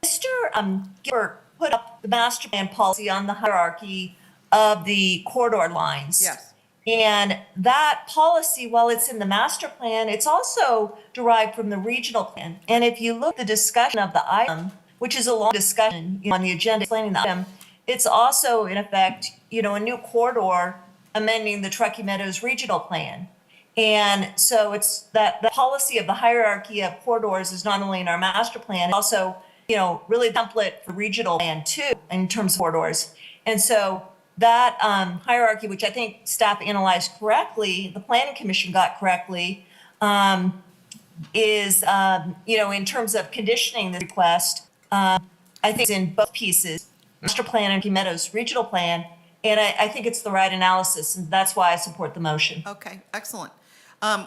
Mr. Gilbert put up the master plan policy on the hierarchy of the corridor lines. Yes. And that policy, while it's in the master plan, it's also derived from the regional plan. And if you look at the discussion of the item, which is a long discussion on the agenda explaining the item, it's also in effect, a new corridor amending the Truckee Meadows regional plan. And so it's that the policy of the hierarchy of corridors is not only in our master plan, also, really template for regional plan too, in terms of corridors. And so that hierarchy, which I think staff analyzed correctly, the planning commission got correctly, is, in terms of conditioning the request, I think it's in both pieces, master plan and Truckee Meadows regional plan. And I think it's the right analysis, and that's why I support the motion. Okay, excellent.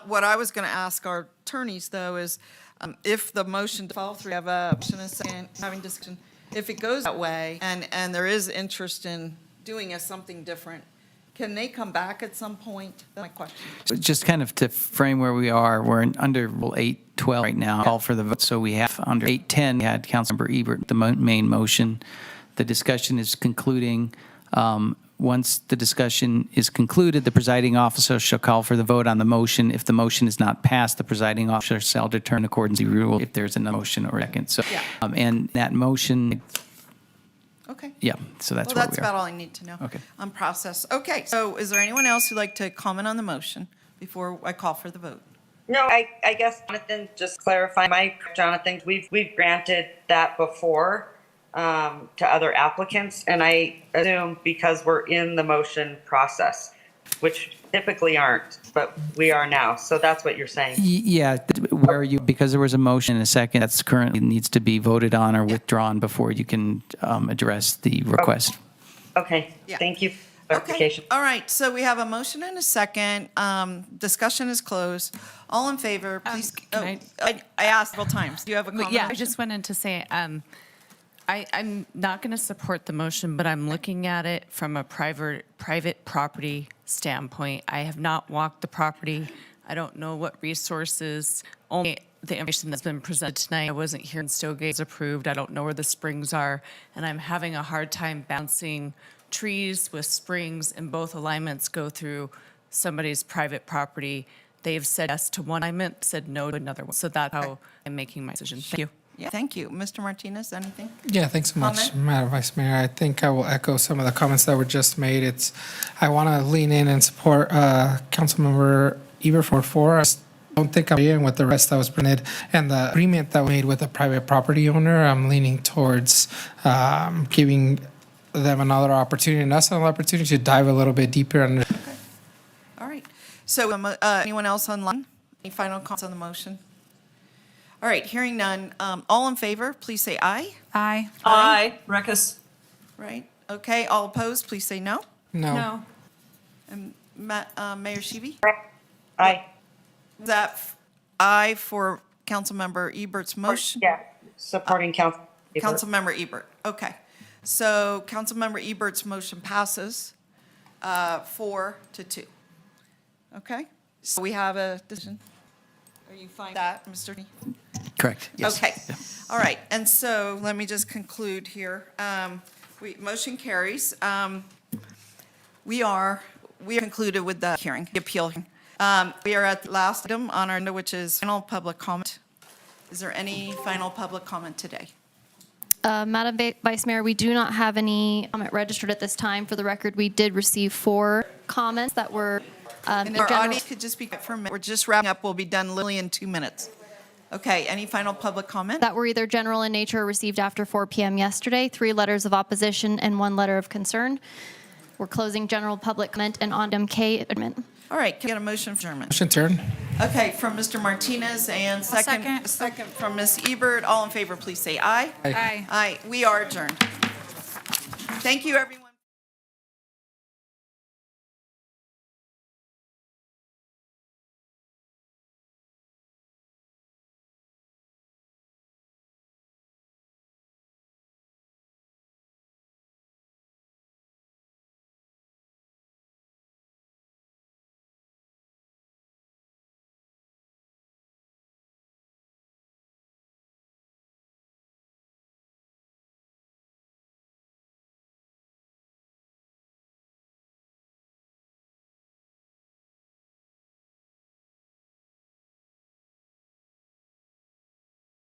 What I was going to ask our attorneys, though, is if the motion to follow through, have a option and second, having discussion, if it goes that way and there is interest in doing something different, can they come back at some point? That's my question. So just kind of to frame where we are, we're under Rule 812 right now, call for the vote. So we have under 810, we had Councilmember Ebert, the main motion. The discussion is concluding. Once the discussion is concluded, the presiding officer shall call for the vote on the motion. If the motion is not passed, the presiding officer shall determine according to the rule if there's a motion or a second. So, and that motion. Okay. Yeah, so that's Well, where that's we are. about all I need to know. Okay. On process. Okay, so is there anyone else who'd like to comment on the motion before I call for the vote? No, I guess, Jonathan, just clarify, Jonathan, we've granted that before to other applicants, and I assume because we're in the motion process, which typically aren't, but we are now. So that's what you're saying. Yeah, where you, because there was a motion and a second that's currently needs to be voted on or withdrawn before you can address the request. Okay, thank you. Clarification. All right, so we have a motion and a second. Discussion is closed. All in favor, please. I asked several times. Do you have a comment? Yeah, I just wanted to say, I'm not going to support the motion, but I'm looking at it from a private property standpoint. I have not walked the property. I don't know what resources, only the information that's been presented tonight. I wasn't here when Stowgate was approved. I don't know where the springs are, and I'm having a hard time balancing trees with springs, and both alignments go through somebody's private property. They've said yes to one alignment, said no to another one. So that's how I'm making my decision. Thank you. Yeah, thank you. Mr. Martinez, anything? Yeah, thanks so much, Comment? Madam Vice Mayor. I think I will echo some of the comments that were just made. I want to lean in and support Councilmember Ebert for 4. I just don't think I'm agreeing with the rest that was presented. And the agreement that we made with a private property owner, I'm leaning towards giving them another opportunity and us another opportunity to dive a little bit deeper. All right. So anyone else online? Any final comments on the motion? All right, hearing none. All in favor, please say aye. Aye. Aye. Ruckus. Right, okay, all opposed, please say no. No. And Mayor Sheeby? Aye. Is that aye for Councilmember Ebert's motion? Yeah, supporting Council. Councilmember Ebert, okay. So Councilmember Ebert's motion passes 4-2. Okay, so we have a decision. Are you fine with that, Mr. Correct, yes. Okay, all right, and so let me just conclude here. Motion carries. We are concluded with the hearing, the appeal. We are at the last item on our agenda, which is final public comment. Is there any final public comment today? Madam Vice Mayor, we do not have any comment registered at this time. For the record, we did receive 4 comments that were And our audience could just be quiet for a minute. We're just wrapping up. We'll be done literally in 2 minutes. Okay, any final public comment? that were either general in nature or received after 4 p.m. yesterday, 3 letters of opposition and 1 letter of concern. We're closing general public comment and on MK admin. All right, can I get a motion for adjournment? Motion turn. Okay, from Mr. Martinez and second from Ms. Ebert. All in favor, please say aye. Aye. Aye, we are adjourned. Thank you, everyone.